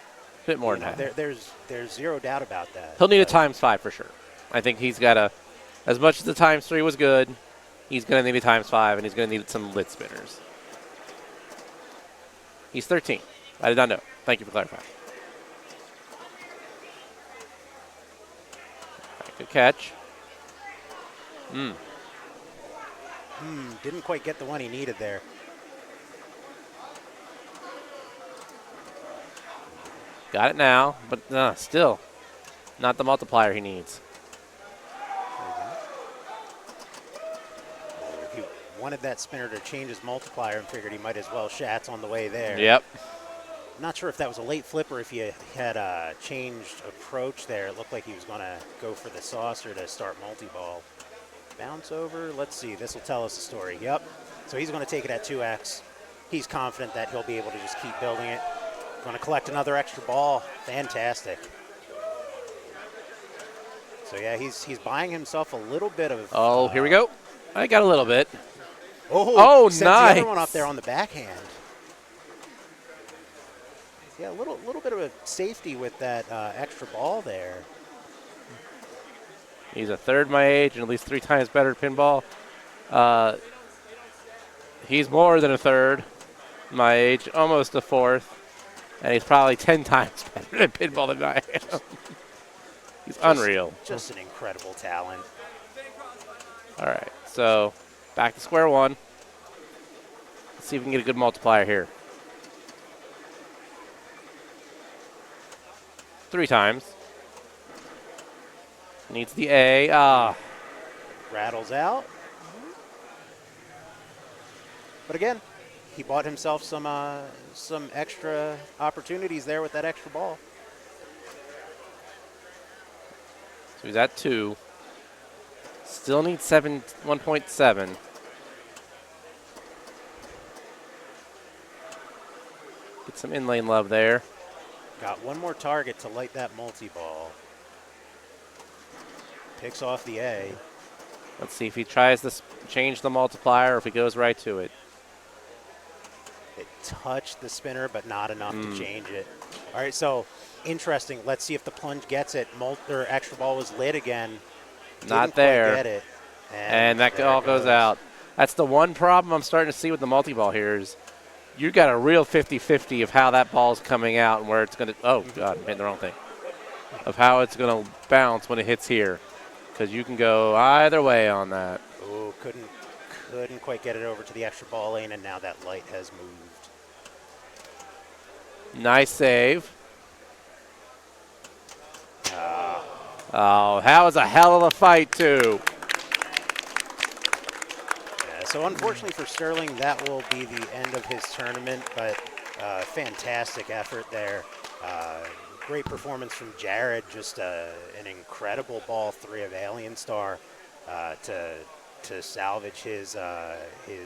Bit more than half. There's zero doubt about that. He'll need a ×5 for sure. I think he's got a. As much as the ×3 was good, he's going to need a ×5, and he's going to need some lit spinners. He's 13. I did not know. Thank you for clarifying. Right, good catch. Didn't quite get the one he needed there. Got it now, but still not the multiplier he needs. He wanted that spinner to change his multiplier and figured he might as well shats on the way there. Yep. Not sure if that was a late flip or if he had a changed approach there. It looked like he was going to go for the saucer to start multi-ball. Bounce over. Let's see. This will tell us the story. Yep. So he's going to take it at 2x. He's confident that he'll be able to just keep building it. Going to collect another extra ball. Fantastic. So, yeah, he's buying himself a little bit of... Oh, here we go. I got a little bit. Oh, nice. The other one up there on the backhand. Yeah, a little bit of a safety with that extra ball there. He's a third my age and at least 3 times better at pinball. He's more than a third my age, almost a fourth. And he's probably 10 times better at pinball than I am. He's unreal. Just an incredible talent. All right, so back to square one. Let's see if we can get a good multiplier here. 3 times. Needs the A. rattles out. But again, he bought himself some extra opportunities there with that extra ball. So he's at 2. Still needs 1.7. Get some in-lane love there. Got one more target to light that multi-ball. Picks off the A. Let's see if he tries to change the multiplier or if he goes right to it. It touched the spinner, but not enough to change it. All right, so interesting. Let's see if the plunge gets it. Or extra ball was lit again. Not there. Quite get it. And that all goes out. That's the one problem I'm starting to see with the multi-ball here is you got a real 50-50 of how that ball's coming out and where it's going to – oh, God, I'm hitting the wrong thing. Of how it's going to bounce when it hits here. Because you can go either way on that. Oh, couldn't quite get it over to the extra ball lane, and now that light has moved. Nice save. Oh, that was a hell of a fight, too. Yeah, so unfortunately for Sterling, that will be the end of his tournament, but fantastic effort there. Great performance from Jared, just an incredible ball 3 of Alien Star to salvage his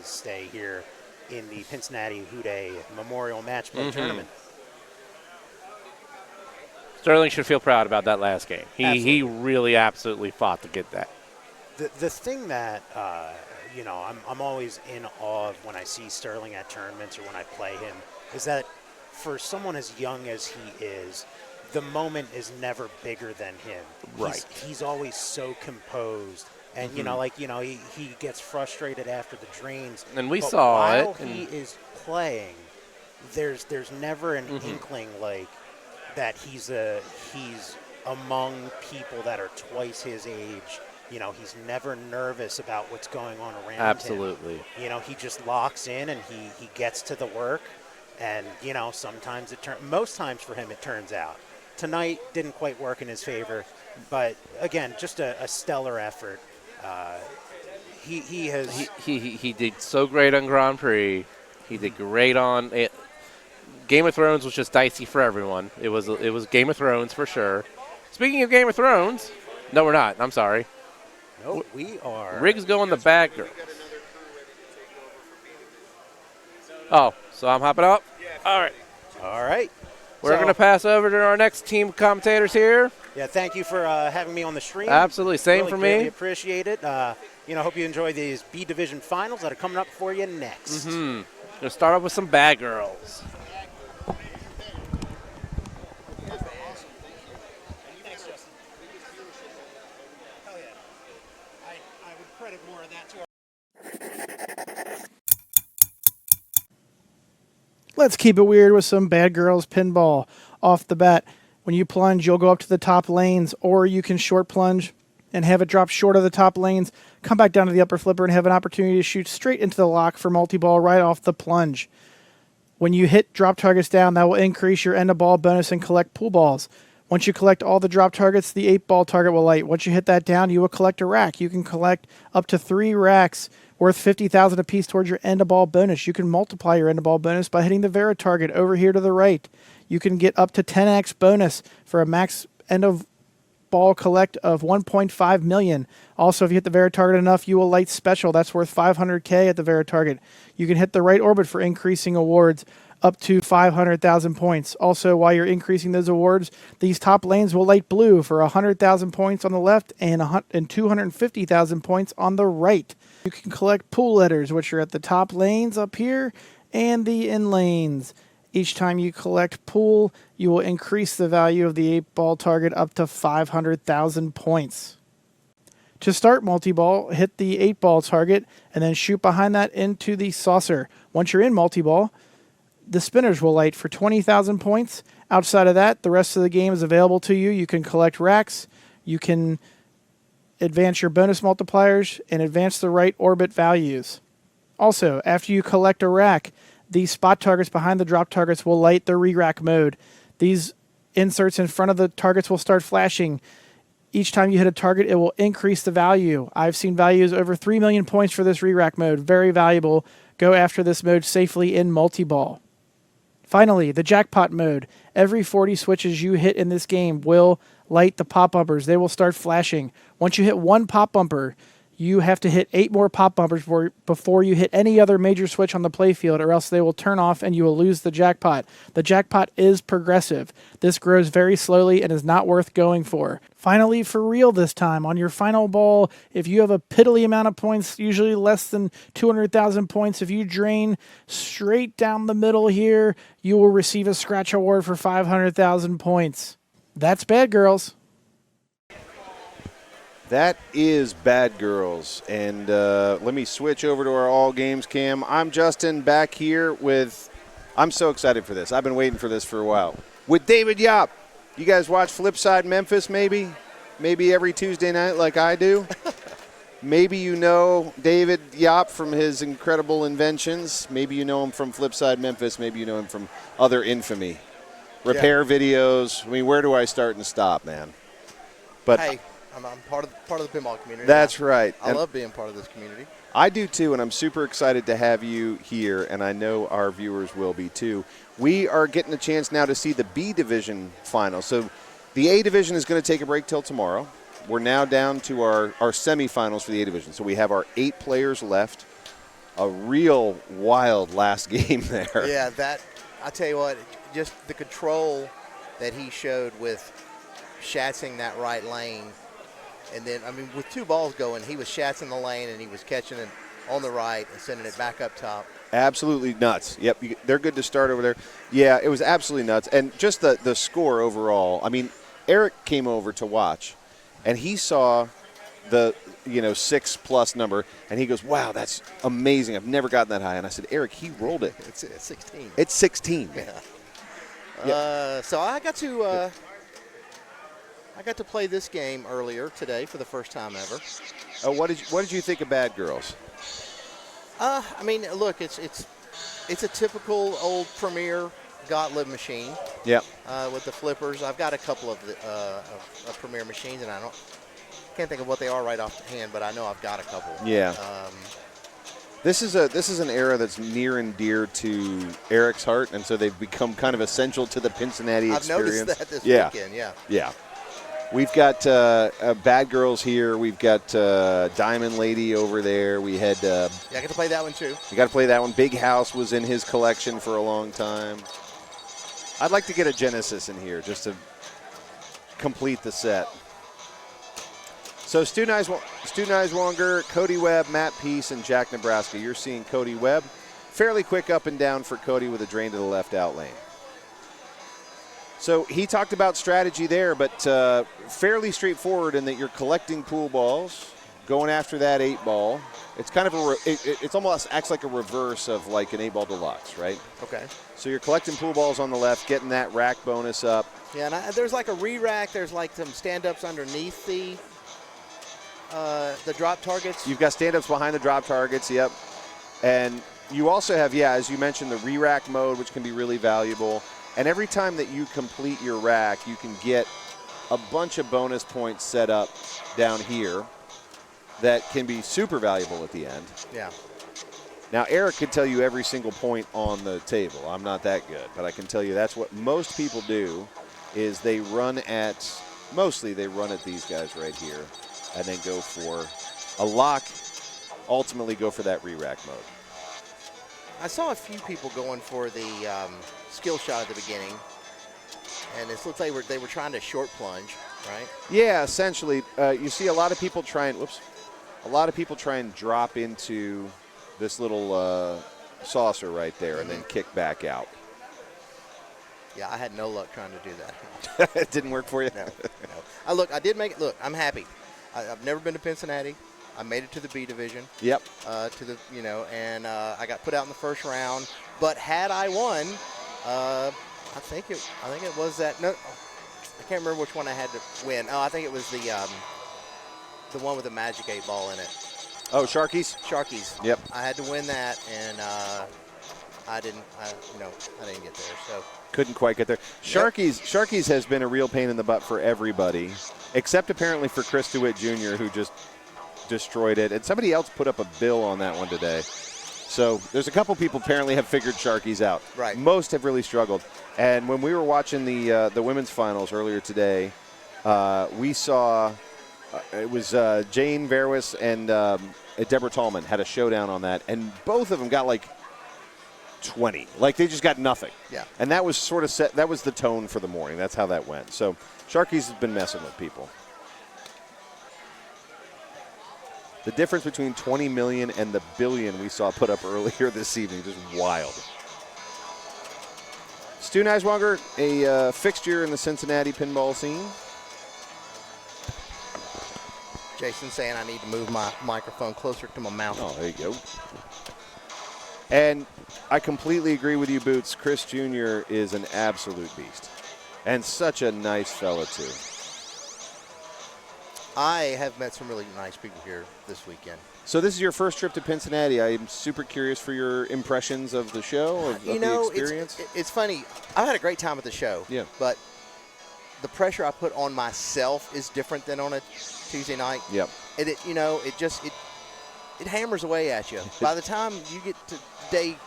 stay here in the Pincinnati Houday Memorial Matchplay tournament. Sterling should feel proud about that last game. He really absolutely fought to get that. The thing that I'm always in awe of when I see Sterling at tournaments or when I play him is that for someone as young as he is, the moment is never bigger than him. Right. He's always so composed. And, he gets frustrated after the drains. And we saw it. While he is playing, there's never an inkling like that he's among people that are twice his age. He's never nervous about what's going on around him. Absolutely. He just locks in and he gets to the work. And, sometimes most times for him it turns out. Tonight didn't quite work in his favor. But, again, just a stellar effort. He did so great on Grand Prix. He did great on it. Game of Thrones was just dicey for everyone. It was Game of Thrones for sure. Speaking of Game of Thrones, no, we're not. I'm sorry. Nope, we are. Riggs going the bad girls. Oh, so I'm hopping up. All right. We're going to pass over to our next team commentators here. Yeah, thank you for having me on the stream. Absolutely, same really for greatly me. Appreciate it. Hope you enjoy these B Division finals that are coming up for you next. Going to start off with some bad girls. Let's keep it weird with some Bad Girls Pinball. Off the bat, when you plunge, you'll go up to the top lanes, or you can short plunge and have it drop short of the top lanes, come back down to the upper flipper, and have an opportunity to shoot straight into the lock for multi-ball right off the plunge. When you hit drop targets down, that will increase your end-of-ball bonus and collect pool balls. Once you collect all the drop targets, the 8-ball target will light. Once you hit that down, you will collect a rack. You can collect up to 3 racks worth $50,000 apiece towards your end-of-ball bonus. You can multiply your end-of-ball bonus by hitting the Vera target over here to the right. You can get up to 10x bonus for a max end-of-ball collect of 1.5 million. Also, if you hit the Vera target enough, you will light special. That's worth 500K at the Vera target. You can hit the right orbit for increasing awards up to 500,000 points. Also, while you're increasing those awards, these top lanes will light blue for 100,000 points on the left and 250,000 points on the right. You can collect pool letters, which are at the top lanes up here and the in lanes. Each time you collect pool, you will increase the value of the 8-ball target up to 500,000 points. To start multi-ball, hit the 8-ball target and then shoot behind that into the saucer. Once you're in multi-ball, the spinners will light for 20,000 points. Outside of that, the rest of the game is available to you. You can collect racks. You can advance your bonus multipliers and advance the right orbit values. Also, after you collect a rack, the spot targets behind the drop targets will light the re-rack mode. These inserts in front of the targets will start flashing. Each time you hit a target, it will increase the value. I've seen values over 3 million points for this re-rack mode. Very valuable. Go after this mode safely in multi-ball. Finally, the jackpot mode. Every 40 switches you hit in this game will light the pop bumpers. They will start flashing. Once you hit one pop bumper, you have to hit 8 more pop bumpers before you hit any other major switch on the playfield, or else they will turn off and you will lose the jackpot. The jackpot is progressive. This grows very slowly and is not worth going for. Finally, for real this time, on your final ball, if you have a piddly amount of points, usually less than 200,000 points, if you drain straight down the middle here, you will receive a scratch award for 500,000 points. That's Bad Girls. That is Bad Girls. And let me switch over to our All Games cam. I'm Justin, back here with, I'm so excited for this. I've been waiting for this for a while. With David Yop. You guys watch Flipside Memphis maybe? Maybe every Tuesday night like I do? Maybe you know David Yop from his incredible inventions. Maybe you know him from Flipside Memphis. Maybe you know him from other infamy. Repair videos. I mean, where do I start and stop, man? But hey, I'm part of the pinball community. That's right. I love being part of this community. I do too, and I'm super excited to have you here, and I know our viewers will be too. We are getting a chance now to see the B Division final. So the A Division is going to take a break till tomorrow. We're now down to our semifinals for the A Division. So we have our 8 players left. A real wild last game there. Yeah, I tell you what, just the control that he showed with shatzing that right lane. And then, I mean, with 2 balls going, he was shatzing the lane and he was catching it on the right and sending it back up top. Absolutely nuts. Yep, they're good to start over there. Yeah, it was absolutely nuts. And just the score overall. I mean, Eric came over to watch, and he saw the 6+ number, and he goes, "Wow, that's amazing. I've never gotten that high." And I said, "Eric, he rolled it. It's 16. It's 16, man." Yeah. So I got to play this game earlier today for the first time ever. Oh, what did you think of Bad Girls? I mean, look, it's a typical old Premier Gottlieb machine. Yep. With the flippers, I've got a couple of Premier machines, and I can't think of what they are right off the hand, but I know I've got a couple. Yeah. This is an era that's near and dear to Eric's heart, and so they've become kind of essential to the Cincinnati experience. I've noticed that this weekend. Yeah. Yeah. We've got Bad Girls here. We've got Diamond Lady over there. We had. I got to play that one too. You got to play that one. Big House was in his collection for a long time. I'd like to get a Genesis in here just to complete the set. So Stu Neiswanger, Cody Webb, Matt Peace, and Jack Nebraska. You're seeing Cody Webb. Fairly quick up and down for Cody with a drain to the left out lane. So he talked about strategy there, but fairly straightforward in that you're collecting pool balls, going after that 8-ball. It's kind of it's almost acts like a reverse of like an 8-ball deluxe, right? Okay. So you're collecting pool balls on the left, getting that rack bonus up. Yeah, and there's like a re-rack. There's like some stand-ups underneath the drop targets. You've got stand-ups behind the drop targets, yep. And you also have, as you mentioned, the re-rack mode, which can be really valuable. And every time that you complete your rack, you can get a bunch of bonus points set up down here that can be super valuable at the end. Yeah. Now, Eric could tell you every single point on the table. I'm not that good, but I can tell you that's what most people do is mostly they run at these guys right here and then go for a lock, ultimately go for that re-rack mode. I saw a few people going for the skill shot at the beginning, and it looks like they were trying to short plunge, right? Yeah, essentially. You see a lot of people try and drop into this little saucer right there and then kick back out. Yeah, I had no luck trying to do that. It didn't work for you? No. I did make it. Look, I'm happy. I've never been to Pincinnati. I made it to the B division. Yep. And I got put out in the first round. But had I won, I think it was that. No, I can't remember which one I had to win. Oh, I think it was the one with the Magic 8-ball in it. Oh, Sharkies? Sharkies. Yep. I had to win that, and I didn't get there. So couldn't quite get there. Sharky's has been a real pain in the butt for everybody, except apparently for Chris DeWitt Jr., who just destroyed it. And somebody else put up a bill on that one today. So there's a couple people apparently have figured Sharky's out. Right. Most have really struggled. And when we were watching the women's finals earlier today, we saw it was Jane Verwis and Deborah Tallman had a showdown on that, and both of them got like 20. Like they just got nothing. Yeah. And that was sort of set. That was the tone for the morning. That's how that went. So Sharky's has been messing with people. The difference between 20 million and the billion we saw put up earlier this evening is wild. Stu Neiswanger, a fixture in the Cincinnati pinball scene. Jason's saying I need to move my microphone closer to my mouth. Oh, there you go. And I completely agree with you, Boots. Chris Jr. is an absolute beast. And such a nice fella, too. I have met some really nice people here this weekend. So this is your first trip to Cincinnati. I'm super curious for your impressions of the show, of the experience. It's funny. I've had a great time at the show. Yeah. But the pressure I put on myself is different than on a Tuesday night. Yep. And it hammers away at you. By the time you get to day,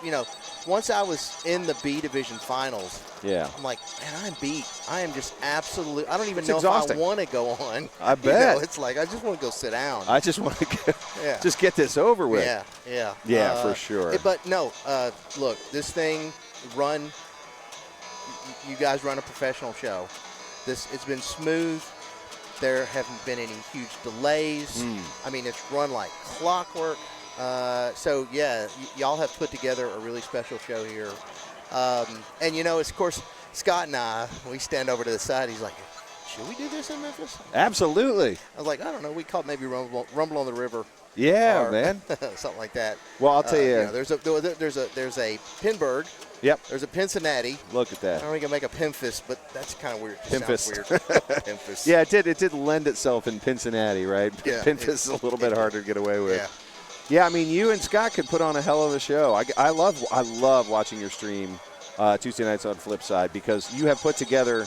once I was in the B division finals, yeah, I'm like, man, I'm beat. I am just absolute. I don't even It's know exhausting. if I want to go on. I bet. It's like I just want to go sit down. I just want to just get this over with. Yeah. Yeah, for sure. But no, look, this thing you guys run a professional show. It's been smooth. There haven't been any huge delays. I mean, it's run like clockwork. So, yeah, y'all have put together a really special show here. And, it's, of course, Scott and I, we stand over to the side. He's like, should we do this in Memphis? Absolutely. I was like, I don't know. We called maybe Rumble on the River. Yeah, man. Something like that. Well, I'll tell you. There's a Pinburg. Yep. There's a Cincinnati. Look at that. I don't think I make a Pimfist, but that's kind of weird. Pimfist. Sounds weird. Pimfist. Yeah, it did lend itself in Cincinnati, right? Yeah, Pimfist is a little bit harder to get away with. Yeah, I mean, you and Scott could put on a hell of a show. I love watching your stream Tuesday nights on Flipside because you have put together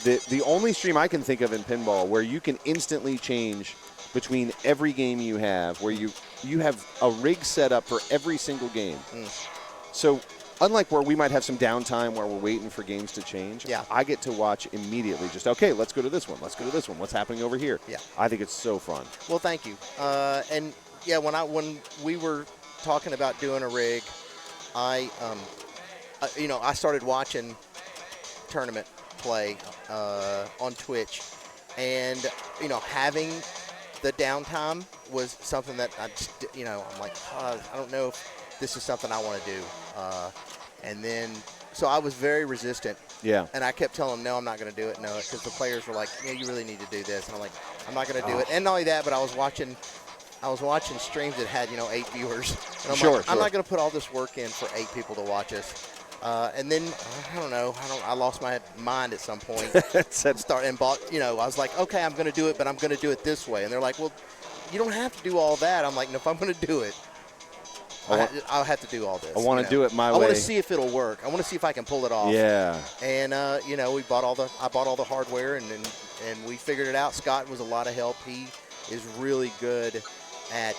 the only stream I can think of in pinball where you can instantly change between every game you have, where you have a rig set up for every single game. So unlike where we might have some downtime where we're waiting for games to change, I get to watch immediately. Just, okay, let's go to this one. Let's go to this one. What's happening over here? Yeah. I think it's so fun. Well, thank you. And, yeah, when we were talking about doing a rig, I started watching tournament play on Twitch. And, having the downtime was something that I just, I'm like, I don't know if this is something I want to do. And then, so I was very resistant. Yeah. And I kept telling them, no, I'm not going to do it. No, because the players were like, yeah, you really need to do this. And I'm like, I'm not going to do it. And not only that, but I was watching streams that had, 8 viewers. And I'm like, I'm not going to put all this work in for 8 people to watch us. And then, I don't know, I lost my mind at some point. I was like, okay, I'm going to do it, but I'm going to do it this way. And they're like, well, you don't have to do all that. I'm like, no, if I'm going to do it, I'll have to do all this. I want to do it my way. I want to see if it'll work. I want to see if I can pull it off. Yeah. And I bought all the hardware and we figured it out. Scott was a lot of help. He is really good at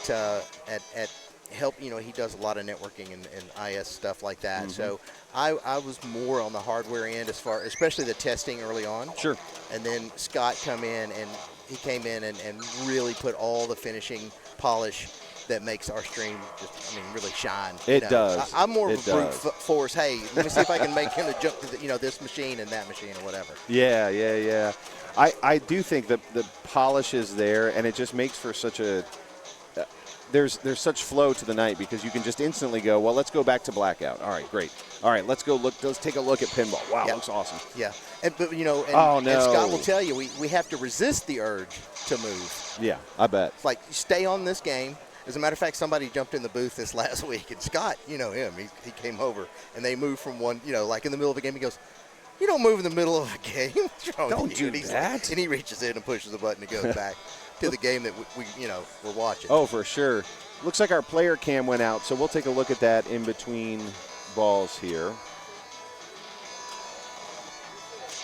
help. He does a lot of networking and IS stuff like that. So I was more on the hardware end especially the testing early on. Sure. And then Scott came in and really put all the finishing polish that makes our stream really shine. It does. I'm more of a brute force. Hey, let me see if I can make him to jump to this machine and that machine or whatever. Yeah. I do think that the polish is there, and it just makes for such a there's such flow to the night because you can just instantly go, well, let's go back to blackout. All right, great. All right, let's take a look at pinball. Wow, looks awesome. Yeah, and no. Scott will tell you we have to resist the urge to move. Yeah, I bet. It's like stay on this game. As a matter of fact, somebody jumped in the booth this last week, and Scott, him, he came over, and they moved from one, like in the middle of a game, he goes, you don't move in the middle of a game. What's wrong don't with you? do that. And he reaches in and pushes the button and goes back to the game that we're watching. Oh, for sure. Looks like our player cam went out, so we'll take a look at that in between balls here.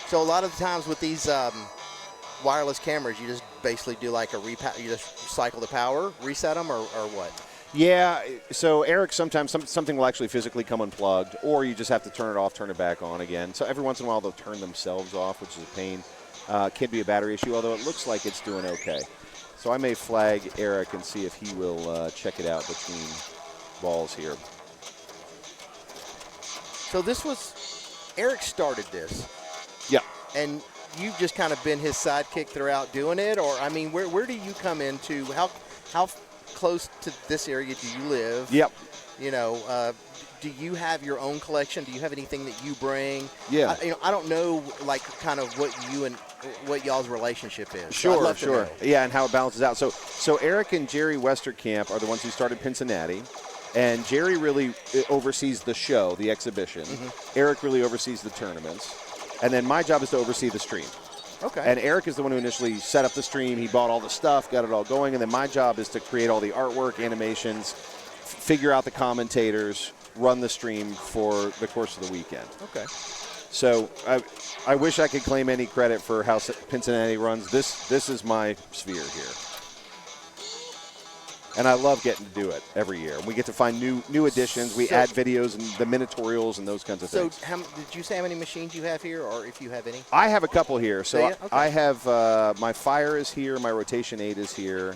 So a lot of the times with these wireless cameras, you just basically do like you just cycle the power, reset them, or what? Yeah, so Eric, sometimes something will actually physically come unplugged, or you just have to turn it off, turn it back on again. So every once in a while they'll turn themselves off, which is a pain. Can be a battery issue, although it looks like it's doing okay. So I may flag Eric and see if he will check it out between balls here. So this was, Eric started this. Yeah. And you've just kind of been his sidekick throughout doing it, or I mean, where do you come into, how close to this area do you live? Yep. You know, do you have your own collection? Do you have anything that you bring? Yeah. I don't know, like, kind of what y'all's relationship is. Sure, sure. Yeah, and how it balances out. So Eric and Jerry Westerkamp are the ones who started Pincinnati, and Jerry really oversees the show, the exhibition. Mm-hmm. Eric really oversees the tournaments, and then my job is to oversee the stream. Okay. And Eric is the one who initially set up the stream. He bought all the stuff, got it all going, and then my job is to create all the artwork, animations, figure out the commentators, run the stream for the course of the weekend. Okay. So I wish I could claim any credit for how Pincinnati runs. This is my sphere here. And I love getting to do it every year. We get to find new additions. We add videos and the minitorials and those kinds of things. So did you say how many machines you have here, or if you have any? I have a couple here. So Okay. I have my Fire is here, my Rotation 8 is here.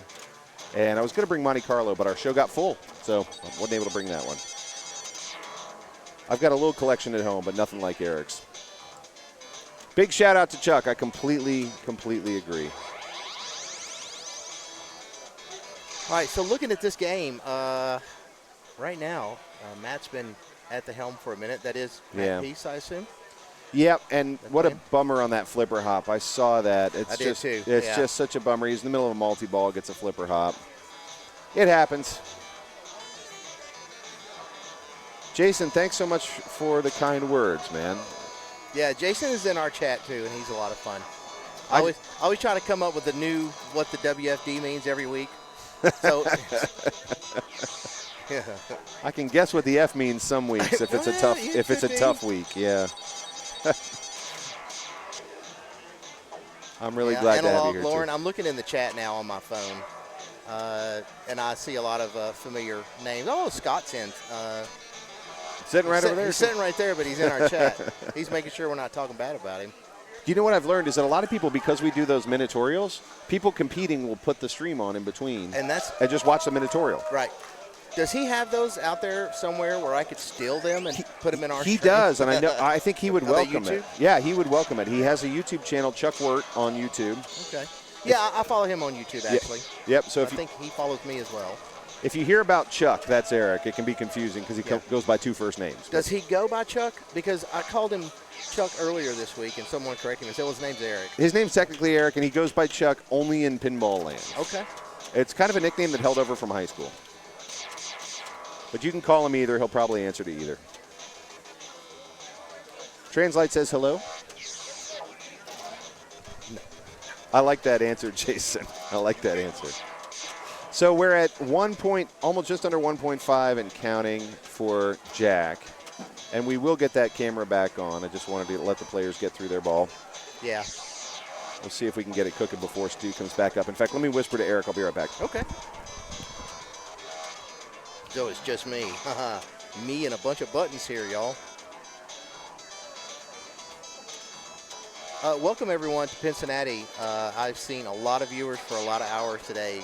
And I was going to bring Monte Carlo, but our show got full, so I wasn't able to bring that one. I've got a little collection at home, but nothing like Eric's. Big shout out to Chuck. I completely agree. All right, so looking at this game, right now, Matt's been at the helm for a minute. That is Matt Peace, I assume? Yep, and what a bummer on that flipper hop. I saw that. I did too. It's just such a bummer. He's in the middle of a multi-ball, gets a flipper hop. It happens. Jason, thanks so much for the kind words, man. Yeah, Jason is in our chat too, and he's a lot of fun. I always try to come up with what the WFD means every week. So yeah. I can guess what the F means some weeks if it's a tough week. Yeah. I'm really glad to have you here, Lauren, too. I'm looking in the chat now on my phone, and I see a lot of familiar names. Oh, Scott's in. Sitting right over there. He's sitting right there, but he's in our chat. He's making sure we're not talking bad about him. You know what I've learned is that a lot of people, because we do those minitorials, people competing will put the stream on in between and just watch the minitorial. Right. Does he have those out there somewhere where I could steal them and put them in our He stream? does, and I think he would Are they welcome YouTube? it. Yeah, he would welcome it. He has a YouTube channel, Chuck Wirt, on YouTube. Okay. Yeah, I follow him on YouTube, actually. Yep. So I think he follows me as well. If you hear about Chuck, that's Eric. It can be confusing because he goes by two first names. Does he go by Chuck? Because I called him Chuck earlier this week, and someone corrected me and said, well, his name's Eric. His name's technically Eric, and he goes by Chuck only in pinball land. Okay. It's kind of a nickname that held over from high school. But you can call him either. He'll probably answer to either. Translite says hello. No. I like that answer, Jason. I like that answer. So we're at 1 point, almost just under 1.5 and counting for Jack. And we will get that camera back on. I just wanted to let the players get through their ball. Yeah. We'll see if we can get it cooking before Stu comes back up. In fact, let me whisper to Eric. I'll be right back. Okay. So it's just me. Me and a bunch of buttons here, y'all. Welcome, everyone, to Pincinnati. I've seen a lot of viewers for a lot of hours today.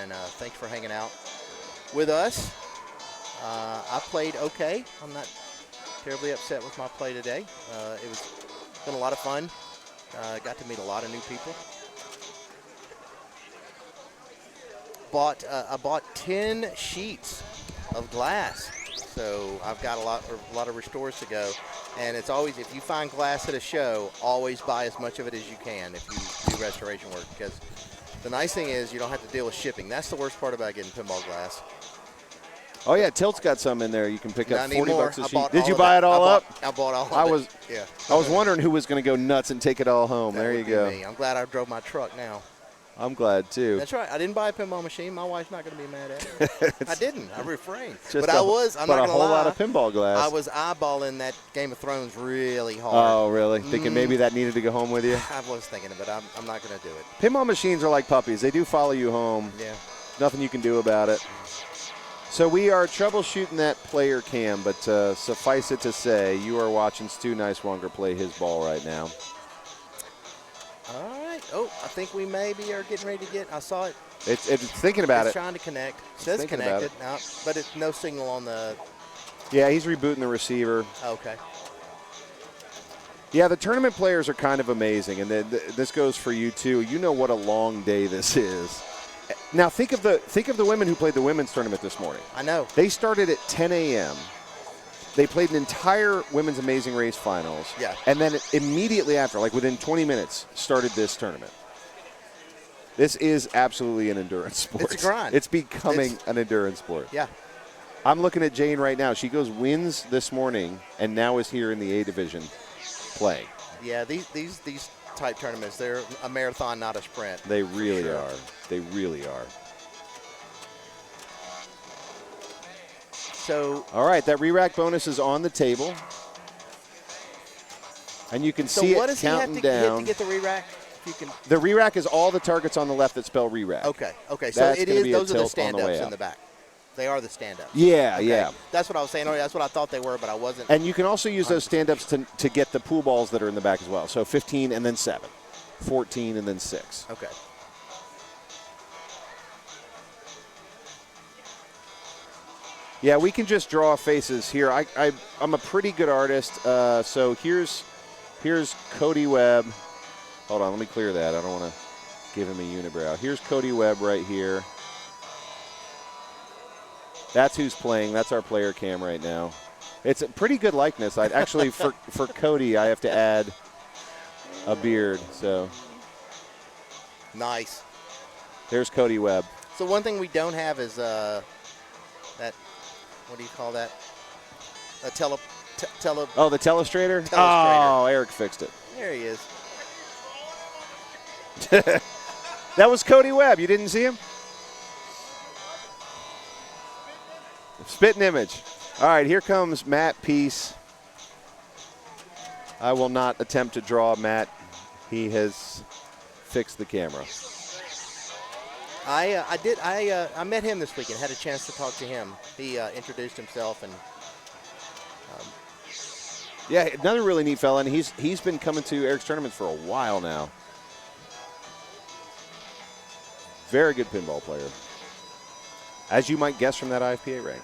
And thanks for hanging out with us. I played okay. I'm not terribly upset with my play today. It was been a lot of fun. Got to meet a lot of new people. I bought 10 sheets of glass, so I've got a lot of restores to go. And it's always, if you find glass at a show, always buy as much of it as you can if you do restoration work, because the nice thing is you don't have to deal with shipping. That's the worst part about getting pinball glass. Oh, yeah, Tilt's got some in there. You can pick up 40 bucks a sheet. Did you all buy of it all up? I bought all of it. Yeah. I was wondering who was going to go nuts and take it all home. That there you would be go. me. I'm glad I drove my truck now. I'm glad too. That's right. I didn't buy a pinball machine. My wife's not going to be mad at me. I didn't. I refrained. Just But I'm not going to lie. a whole lot of pinball glass. I was eyeballing that Game of Thrones really hard. Oh, really? Thinking maybe that needed to go home with you? I was thinking of it. I'm not going to do it. Pinball machines are like puppies. They do follow you home. Yeah. Nothing you can do about it. So we are troubleshooting that player cam, but suffice it to say, you are watching Stu Nicewanger play his ball right now. All right. Oh, I think we maybe are getting ready to get. I saw it. It's thinking about it's it. trying to connect. It says connected now, but it's no signal on the. Yeah, he's rebooting the receiver. Okay. Yeah, the tournament players are kind of amazing, and this goes for you too. You know what a long day this is. Now think of the women who played the women's tournament this morning. I know. They started at 10 a.m. They played an entire Women's Amazing Race Finals. Yeah. And then immediately after, like within 20 minutes, started this tournament. This is absolutely an endurance sport. It's a grind. It's becoming an endurance sport. Yeah. I'm looking at Jane right now. She goes wins this morning and now is here in the A division playing. Yeah, these type tournaments, they're a marathon, not a sprint. They really are. They really are. So, all right, that re-rack bonus is on the table. And you can see what it does he have counting to down. get to get the re-rack? If you can. The re-rack is all the targets on the left that spell re-rack. Okay. So That's it gonna is. be a Those are the tilt on the way stand-ups in up. the back. They are the stand-ups. Yeah, Okay. yeah. That's what I was saying. That's what I thought they were, but I wasn't. And you can also use those stand-ups to get the pool balls that are in the back as well. So 15 and then 7. 14 and then 6. Okay. Yeah, we can just draw faces here. I'm a pretty good artist. So here's Cody Webb. Hold on, let me clear that. I don't want to give him a unibrow. Here's Cody Webb right here. That's who's playing. That's our player cam right now. It's a pretty good likeness. I'd actually for Cody, I have to add a beard. So nice. There's Cody Webb. So one thing we don't have is that. What do you call that? A Oh, the telestrator? Telestrator. Oh, Eric fixed it. There he is. That was Cody Webb. You didn't see him? Spitting image. All right, here comes Matt Peace. I will not attempt to draw Matt. He has fixed the camera. I met him this weekend. Had a chance to talk to him. He introduced himself and. Yeah, another really neat fella, and he's been coming to Eric's tournaments for a while now. Very good pinball player, as you might guess from that IFPA rank.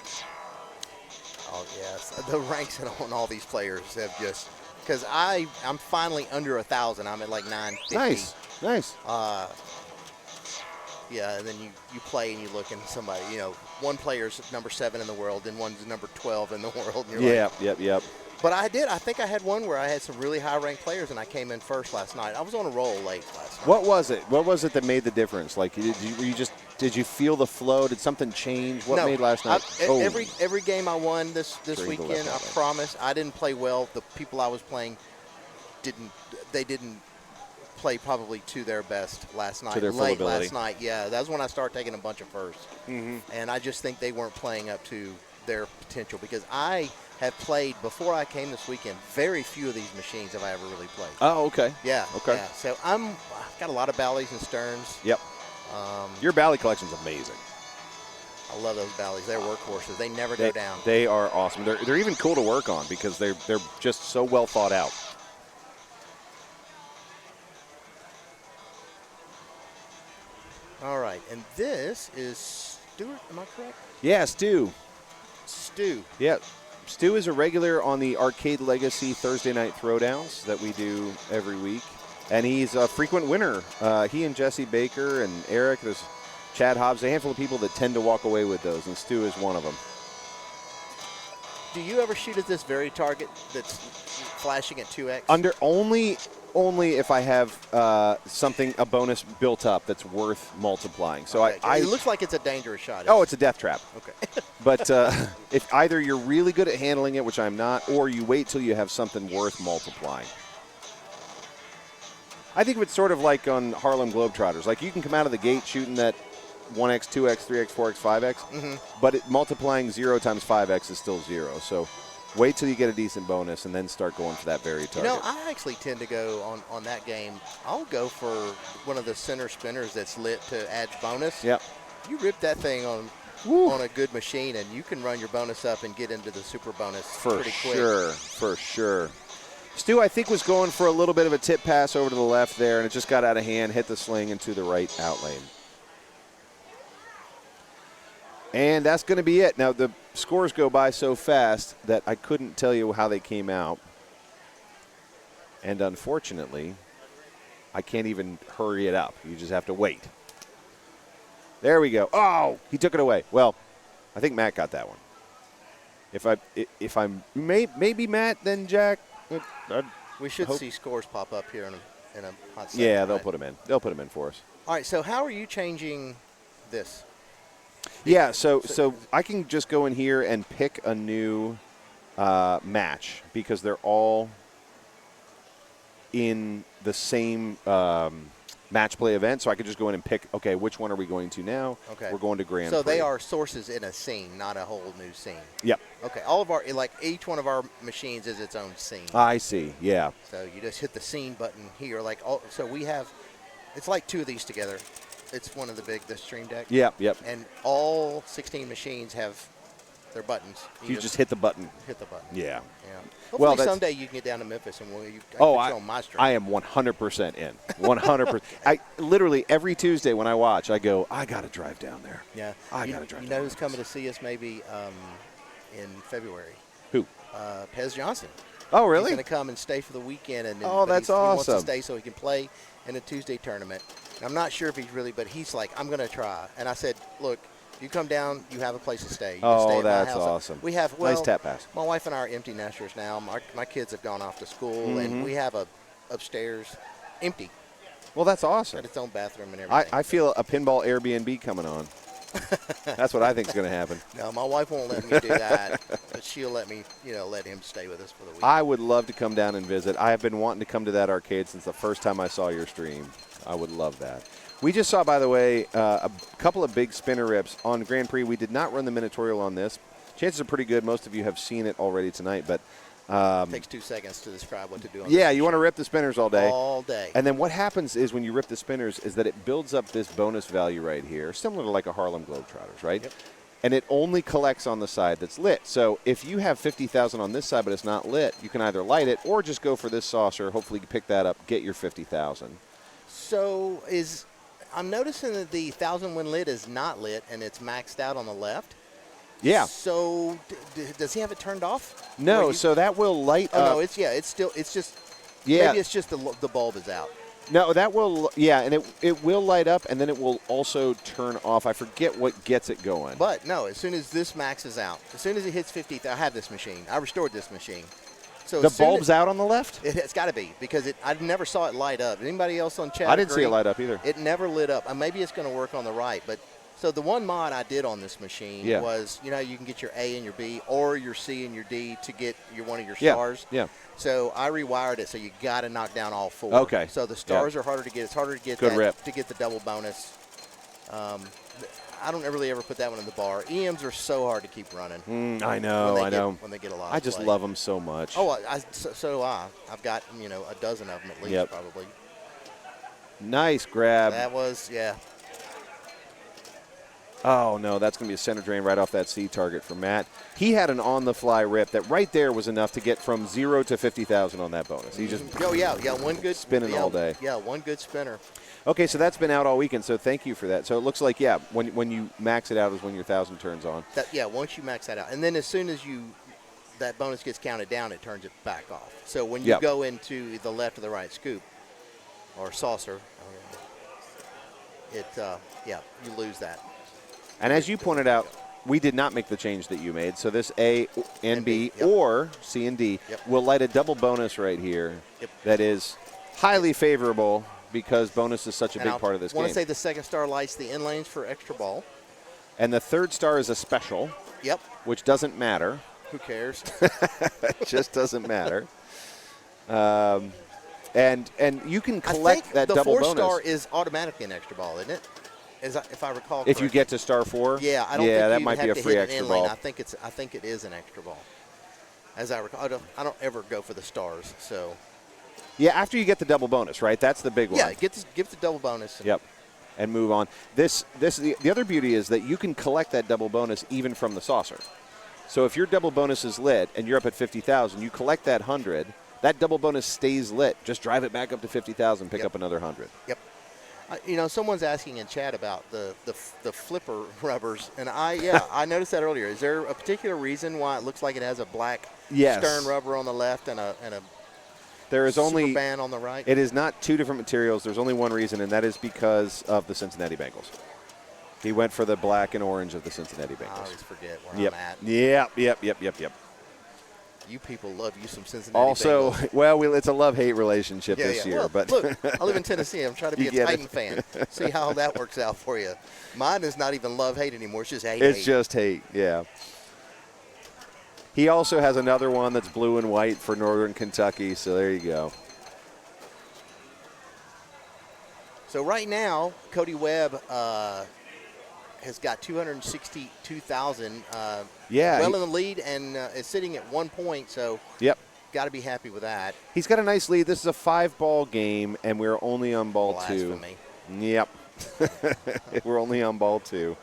Oh yes, the ranks on all these players have just because I'm finally under 1,000. I'm at like 950. Nice. Yeah, and then you play and you look and somebody, one player's number 7 in the world and one's number 12 in the world. And you're like, Yep. But I think I had one where I had some really high-ranked players and I came in first last night. I was on a roll late last night. What was it? What was it that made the difference? Like, did you feel the flow? Did something change? What made last night? Every game I won this weekend, I promise, I didn't play well. The people I was playing didn't play probably to their best last night. To their full ability. Last night, yeah. That's when I started taking a bunch of firsts. Mm-hmm. And I just think they weren't playing up to their potential because I have played, before I came this weekend, very few of these machines have I ever really played. Oh, okay. Yeah. Okay. Yeah. So I've got a lot of Bally's and Stearns. Yep. Your Bally collection's amazing. I love those Bally's. They're workhorses. They never go down. They are awesome. They're even cool to work on because they're just so well thought out. All right, and this is Stuart, am I correct? Yeah, Stu. Yeah, Stu is a regular on the Arcade Legacy Thursday night throwdowns that we do every week, and he's a frequent winner. He and Jesse Baker and Eric, there's Chad Hobbs, a handful of people that tend to walk away with those, and Stu is one of them. Do you ever shoot at this very target that's flashing at 2x? Only if I have a bonus built up that's worth multiplying. So okay. It looks like it's a dangerous shot. It's a death trap. Okay. But if either you're really good at handling it, which I'm not, or you wait till you have something worth multiplying. I think it's sort of like on Harlem Globetrotters. Like you can come out of the gate shooting that 1x, 2x, 3x, 4x, 5x, but multiplying 0 times 5x is still 0. So wait till you get a decent bonus and then start going for that very target. You know, I actually tend to go on that game. I'll go for one of the center spinners that's lit to add bonus. Yep. You rip that thing on a good machine, and you can run your bonus up and get into the super bonus pretty quick. For sure. Stu, I think, was going for a little bit of a tip pass over to the left there, and it just got out of hand, hit the sling into the right out lane. And that's going to be it. Now, the scores go by so fast that I couldn't tell you how they came out. And unfortunately, I can't even hurry it up. You just have to wait. There we go. Oh, he took it away. Well, I think Matt got that one. If I'm maybe Matt, then Jack. We should see scores pop up here in a hot second. Yeah, they'll put them in. They'll put them in for us. All right, so how are you changing this? Yeah, so I can just go in here and pick a new match because they're all in the same match play event. So I could just go in and pick, okay, which one are we going to now? Okay. We're going to Grand So Prix. they are sources in a scene, not a whole new scene. Yep. Okay, all of our, like each one of our machines is its own scene. I see, yeah. So you just hit the scene button here. So we have, it's like two of these together. It's one of the Stream Deck. Yep. And all 16 machines have their buttons. You just hit the button. Hit the button. Yeah. Hopefully someday you can get down to Memphis and on my stream. I am 100% in. 100%. I literally every Tuesday when I watch, I go, I got to drive down there. Yeah. I got to drive down. You know who's coming to see us maybe in February? Who? Pez Johnson. Oh, really? He's going to come and stay for the weekend. That's he wants awesome. to stay so he can play in a Tuesday tournament. And I'm not sure if he's really, but he's like, I'm going to try. And I said, look, you come down, you have a place to stay. You can stay at my house. Awesome. We have, nice tap pass. My wife and I are empty nesters now. My kids have gone off to school, and we have a upstairs empty. Well, that's awesome. Got its own bathroom and everything. I feel a pinball Airbnb coming on. That's what I think is going to happen. No, my wife won't let me do that, but she'll let me, let him stay with us for the week. I would love to come down and visit. I have been wanting to come to that arcade since the first time I saw your stream. I would love that. We just saw, by the way, a couple of big spinner rips on Grand Prix. We did not run the Minotaurial on this. Chances are pretty good. Most of you have seen it already tonight, but it takes 2 seconds to describe what to do. Yeah, you want to rip the spinners all day. All day. And then what happens is when you rip the spinners is that it builds up this bonus value right here, similar to like a Harlem Globetrotters, right? Yep. And it only collects on the side that's lit. So if you have 50,000 on this side but it's not lit, you can either light it or just go for this saucer. Hopefully you pick that up, get your 50,000. So I'm noticing that the 1,000 when lit is not lit and it's maxed out on the left. Yeah. So does he have it turned off? No, so that will light up. No, it's just Yeah. Maybe it's just the bulb is out. No, that will, and it will light up, and then it will also turn off. I forget what gets it going. But no, as soon as this maxes out, as soon as it hits 50, I have this machine. I restored this machine. So the bulb's out on the left? It's got to be because I never saw it light up. Anybody else on chat? I didn't see it light up either. It never lit up. Maybe it's going to work on the right, but so the one mod I did on this machine was, you can get your A and your B or your C and your D to get one of your stars. Yeah. So I rewired it so you got to knock down all 4. Okay. So the stars are harder to get. It's harder to get to get the double bonus. I don't really ever put that one in the bar. EMs are so hard to keep running. I know. When they get a lot. I just love them so much. Oh, so do I. I've got a dozen of them at least probably. Nice grab. That was Oh, no, that's going to be a center drain right off that C target for Matt. He had an on-the-fly rip that right there was enough to get from 0 to 50,000 on that bonus. He just one good spinning all day. Yeah, one good spinner. Okay, so that's been out all weekend, so thank you for that. So it looks like, when you max it out is when your 1,000 turns on. Once you max that out. And then as soon as that bonus gets counted down, it turns it back off. So when you go into the left or the right scoop or saucer, you lose that. And as you pointed out, we did not make the change that you made. So this A and B or C and D will light a double bonus right here that is highly favorable because bonus is such a big part of this game. I want to say the second star lights the in lanes for extra ball. And the third star is a special. Yep. Which doesn't matter. Who cares? It just doesn't matter. And you can I collect think that the double 4-star bonus. is automatically an extra ball, isn't it? If I recall If correctly. you get to star 4? Yeah, I don't yeah, think that you might have be a to free hit an extra in lane. ball. I think it is an extra ball. As I recall, I don't ever go for the stars. So Yeah, after you get the double bonus, right? That's the big one. yeah, give the double bonus. Yep. And move on. The other beauty is that you can collect that double bonus even from the saucer. So if your double bonus is lit and you're up at 50,000, you collect that 100. That double bonus stays lit. Just drive it back up to 50,000, pick up another 100. Yep. Someone's asking in chat about the flipper rubbers, and I noticed that earlier. Is there a particular reason why it looks like it has a black stern rubber on the left and a there is only band on the right? It is not two different materials. There's only one reason, and that is because of the Cincinnati Bengals. He went for the black and orange of the Cincinnati Bengals. I always forget where I'm at. Yep. You people love you some Cincinnati Also, Bengals. well, it's a love-hate relationship this year. Well, but look, I live in Tennessee. I'm trying to be You a get Titan it. fan. See how that works out for you. Mine is not even love-hate anymore. It's just hate. It's just hate, yeah. He also has another one that's blue and white for Northern Kentucky, so there you go. So right now, Cody Webb has got 262,000. Yeah, well in the lead and is sitting at 1 point. So yep, got to be happy with that. He's got a nice lead. This is a 5-ball game, and we're only on ball Blasphemy. 2. Yep, we're only on ball 2.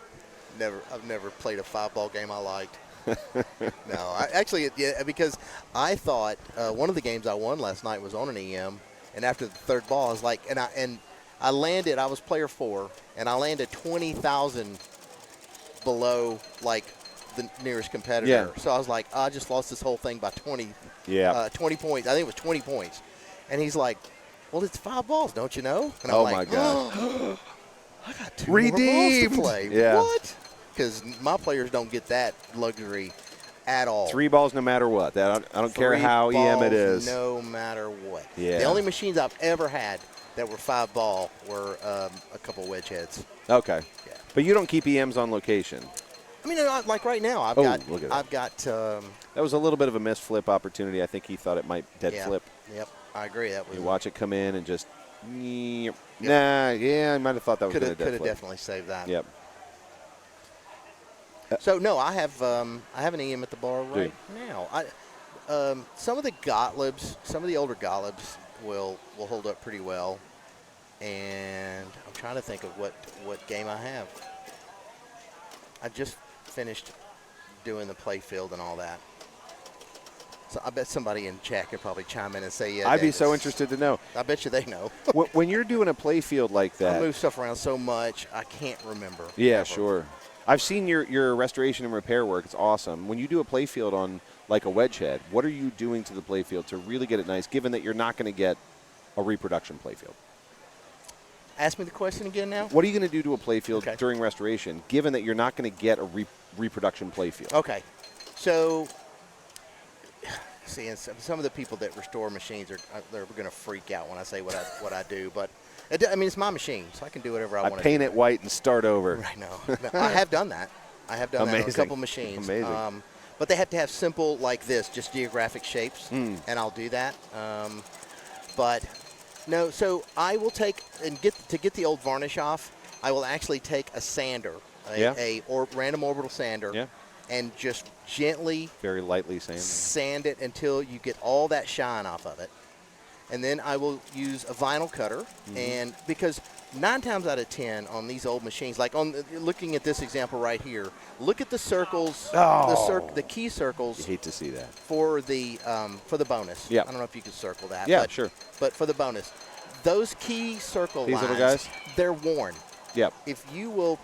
I've never played a 5-ball game I liked. No, because I thought one of the games I won last night was on an EM, and after the third ball, I was like, I landed. I was player 4, and I landed 20,000 below like the nearest competitor. Yeah. So I was like, I just lost this whole thing by 20. Yeah. 20 points. I think it was 20 points, and he's like, "Well, it's 5 balls, don't you know?" And Oh I'm my like, God. I got 2 Redeemed. more balls to play. Yeah. What? Because my players don't get that luxury at all. 3 balls no matter what. I don't care 3 how EM it balls is. No matter what. Yeah. The only machines I've ever had that were 5-ball were a couple wedge heads. Okay. Yeah. But you don't keep EMs on location. I mean, like right now, I've look at that. got. That was a little bit of a missed flip opportunity. I think he thought it might dead flip. Yep, I agree. That was. You watch it come in and just. Yep. Nah, yeah, I might have thought that was going to dead flip. Could have definitely saved that. Yep. So no, I have an EM at the bar right now. Some of the Gottliebs, some of the older Gottliebs will hold up pretty well, and I'm trying to think of what game I have. I just finished doing the play field and all that. So I bet somebody in chat could probably chime in and say, yeah. I'd be so interested to know. I bet you they know. When you're doing a play field like that. I move stuff around so much, I can't remember. Yeah, ever. sure. I've seen your restoration and repair work. It's awesome. When you do a play field on like a wedge head, what are you doing to the play field to really get it nice, given that you're not going to get a reproduction play field? Ask me the question again now. What are you going to do to a play field during restoration, given that you're not going to get a reproduction play field? Okay. So, see, and some of the people that restore machines they're going to freak out when I say what I do, but I mean it's my machine, so I can do whatever I want to do. Paint it white and start over. Right now, I have done that. I have done that on a couple machines. Amazing. But they have to have simple like this, just geographic shapes, and I'll do that. But no, so I will take and get the old varnish off. I will actually take a sander, a random orbital sander, and just gently, very lightly sand it until you get all that shine off of it. And then I will use a vinyl cutter, and because 9 times out of 10 on these old machines, like looking at this example right here, look at the circles, the key circles. You hate to see that for the bonus. Yeah. I don't know if you could circle that. Yeah, but, sure. But for the bonus, those key circle These lines, little guys? they're worn. Yep. If you'll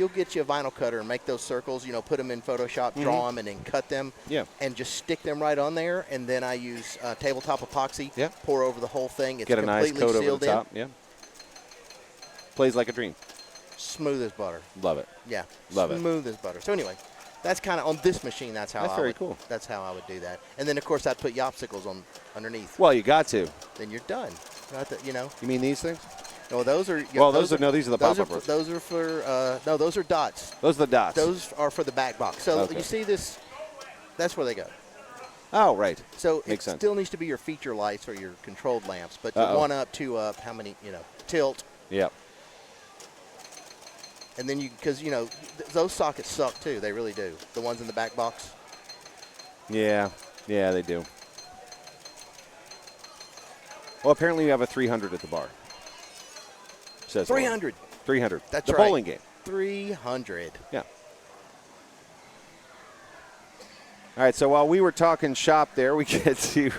get you a vinyl cutter and make those circles, put them in Photoshop, draw them, and then cut them, and just stick them right on there, and then I use tabletop epoxy, pour over the whole thing. It's get a nice completely coat sealed over the top. Yeah. Plays like a dream. Smooth as butter. Love it. Yeah. Love it. Smooth as butter. So anyway, that's kind of on this machine. That's how cool. That's how I would do that. And then of course I'd put yopsicles on underneath. Well, you got to. Then you're done. You mean these things? No, those are. These are the pop-up ones. Those are for those are dots. Those are the dots. Those are for the back box. So you see this? That's where they go. Oh, right. So Makes it sense. still needs to be your feature lights or your controlled lamps, but the Uh-oh. 1 up, 2 up, how many, tilt. Yep. And then because, those sockets suck too. They really do. The ones in the back box. Yeah. Yeah, they do. Well, apparently we have a 300 at the bar. Says 300. 300. That's the right. bowling game. 300. Yeah. All right, so while we were talking shop there, we get to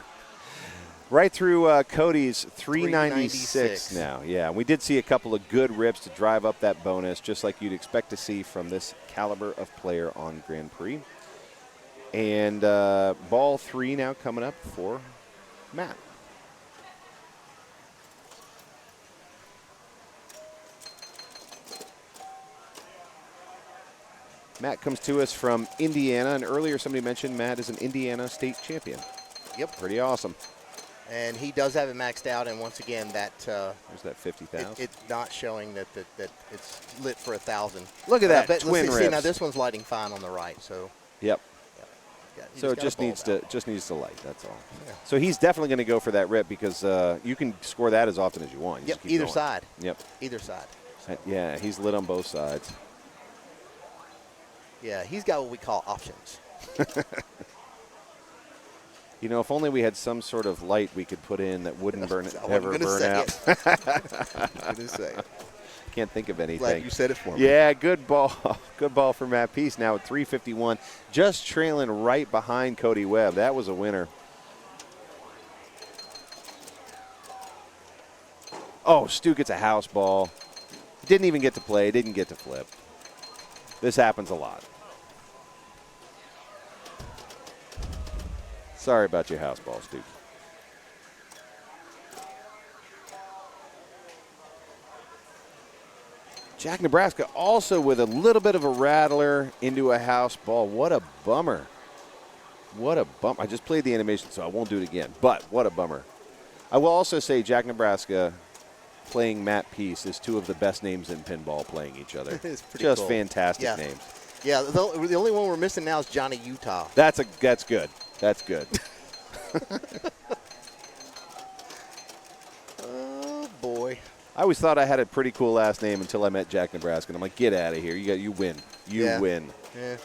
right through Cody's 396 now. Yeah, we did see a couple of good rips to drive up that bonus, just like you'd expect to see from this caliber of player on Grand Prix. And ball 3 now coming up for Matt. Matt comes to us from Indiana, and earlier somebody mentioned Matt is an Indiana state champion. Yep. Pretty awesome. And he does have it maxed out, and once again, that there's that 50,000. It's not showing that it's lit for 1,000. Look at that, But twin see, rips. now this one's lighting fine on the right, so. Yep. Yeah, So it just needs to to light. That's all. Yeah. So he's definitely going to go for that rip because you can score that as often as you want. You Yep. just keep Either going. side. Yep. Either side. Yeah, he's lit on both sides. Yeah, he's got what we call options. You know, if only we had some sort of light we could put in that wouldn't burn I wasn't ever gonna burn say out. it. I was gonna say it. Can't think of anything. Glad you said it for me. Yeah, good ball. Good ball for Matt Peace now at 351. Just trailing right behind Cody Webb. That was a winner. Oh, Stu gets a house ball. Didn't even get to play. Didn't get to flip. This happens a lot. Sorry about your house ball, Stu. Jack Nebraska also with a little bit of a rattler into a house ball. What a bummer. What a bummer. I just played the animation, so I won't do it again. But what a bummer. I will also say Jack Nebraska playing Matt Peace is two of the best names in pinball playing each other. It's pretty Just cool. fantastic Yeah. names. Yeah, the only one we're missing now is Johnny Utah. That's good. That's good. Oh, boy. I always thought I had a pretty cool last name until I met Jack Nebraska, and I'm like, get out of here. You win. You Yeah. win. Yeah.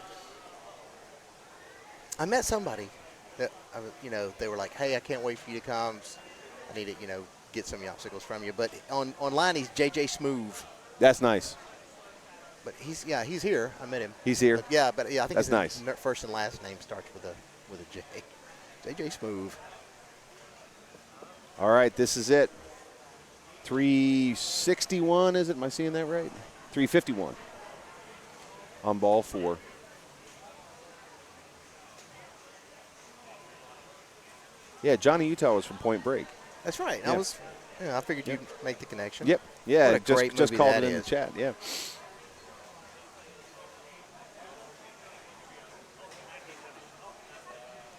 I met somebody that, they were like, hey, I can't wait for you to come. I need to, get some obstacles from you. But online, he's JJ Smooth. That's nice. But he's here. I met him. He's here? I think That's his nice. First and last name starts with a J. JJ Smooth. All right, this is it. 361, is it? Am I seeing that right? 351 on ball 4. Yeah, Johnny Utah was from Point Break. That's right. Yeah. I figured you'd make the connection. Yep. Yeah, What a great just movie called that it in is. the chat. Yeah.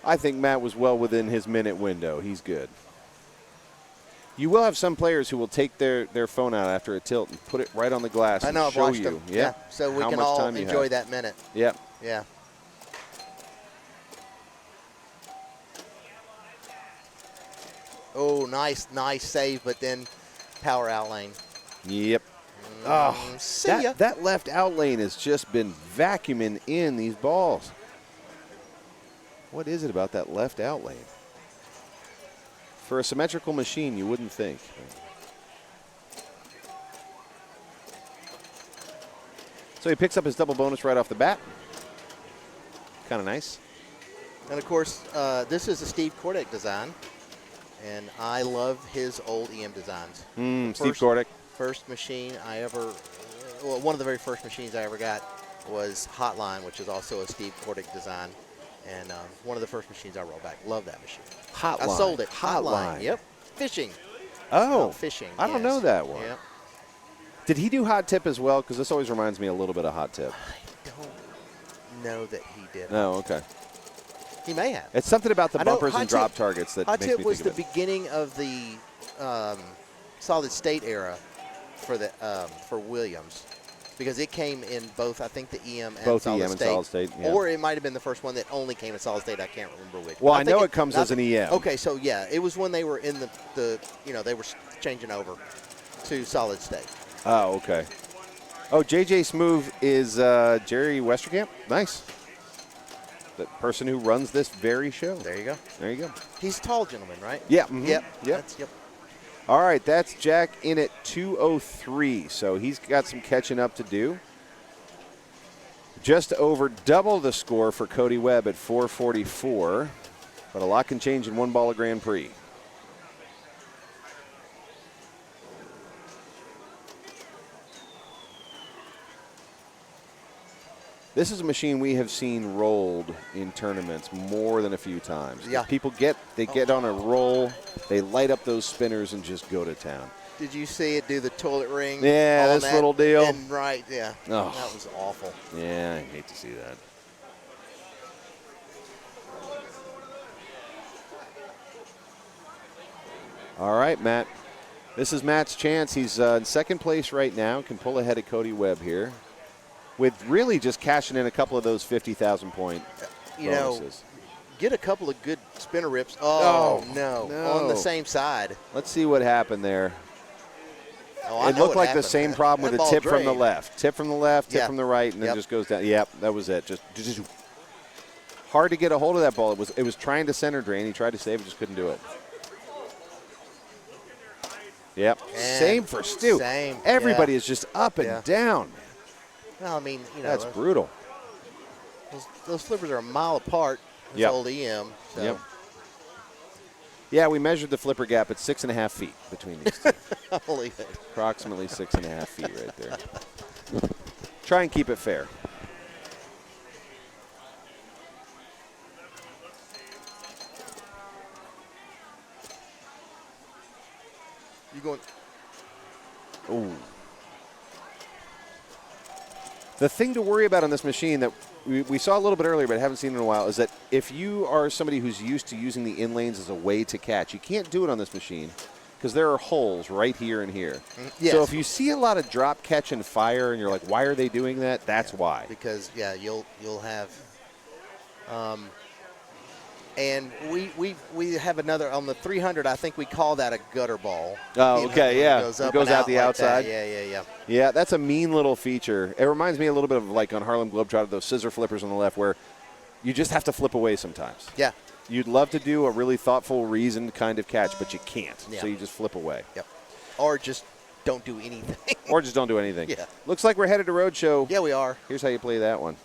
I think Matt was well within his minute window. He's good. You will have some players who will take their phone out after a tilt and put it right on the glass I know, and I've show watched you. them. Yeah. Yeah, so we how can much all time you enjoy have. that minute. Yep. Yeah. Oh, nice save, but then power out lane. Yep. Oh, see ya. that left out lane has just been vacuuming in these balls. What is it about that left out lane? For a symmetrical machine, you wouldn't think. So he picks up his double bonus right off the bat. Kind of nice. And, of course, this is a Steve Kordick design, and I love his old EM designs. Steve Kordick. First machine I ever, one of the very first machines I ever got was Hotline, which is also a Steve Kordick design, and one of the first machines I rolled back. Love that machine. Hotline. I sold it. Hotline. Yep. Fishing. Oh. Fishing. I don't yes. know that one. Yep. Did he do hot tip as well? Because this always reminds me a little bit of hot tip. I don't know that he did. No, okay. He may have. It's something about the I know bumpers hot and drop tip- targets that Hot makes tip me was think the of it. beginning of the solid state era for the for Williams. because it came in both, I think, the EM and Both solid EM state. and solid state, yeah. Or it might have been the first one that only came in solid state. I can't remember which. Well, I think know it comes as an EM. Okay, so yeah, it was when they were in the they were changing over to solid state. Oh, okay. Oh, JJ Smoove is Jerry Westerkamp. Nice. The person who runs this very show. There you go. There you go. He's a tall gentleman, right? Yeah. Mm-hmm. Yep. Yep. Yep. All right, that's Jack in at 2:03, so he's got some catching up to do. Just over double the score for Cody Webb at 444, but a lot can change in one ball of Grand Prix. This is a machine we have seen rolled in tournaments more than a few times. Yeah. People get on a roll, they light up those spinners and just go to town. Did you see it do the toilet ring? Yeah, on this that? little deal. And right, yeah. Oh. That was awful. Yeah, I hate to see that. All right, Matt. This is Matt's chance. He's in second place right now. Can pull ahead of Cody Webb here, with really just cashing in a couple of those 50,000 point bonuses. Get a couple of good spinner rips. Oh, no. On the same side. Let's see what happened there. Oh, I it know looked what like the happened, same man. problem That with a ball tip from the drained. left. Tip from the left, tip Yeah. from the right, and then Yep. just goes down. Yep, that was it. Just hard to get a hold of that ball. It was trying to center drain. He tried to save it, just couldn't do it. Yep. And same for Stu. Same. Everybody yeah. is just up and Yeah. down. Well, I mean, That's brutal. Those flippers are a mile apart. This Yep. old EM. So. Yep. Yeah, we measured the flipper gap at 6.5 feet between these two. I believe it. Approximately 6.5 feet right there. Try and keep it fair. You going? Ooh. The thing to worry about on this machine that we saw a little bit earlier but haven't seen in a while is that if you are somebody who's used to using the in lanes as a way to catch, you can't do it on this machine because there are holes right here and here. Yes. So if you see a lot of drop, catch, and fire and you're like, why are they doing that? That's why. Because, yeah, you'll have and we have another on the 300. I think we call that a gutter ball. Oh, okay, yeah. It goes out the like outside. That. Yeah. Yeah, that's a mean little feature. It reminds me a little bit of like on Harlem Globetrotter, those scissor flippers on the left where you just have to flip away sometimes. Yeah. You'd love to do a really thoughtful, reasoned kind of catch, but you can't. Yeah. So you just flip away. Yep. Or just don't do anything. Or just don't do anything. Yeah. Looks like we're headed to Roadshow. Yeah, we are. Here's how you play that one.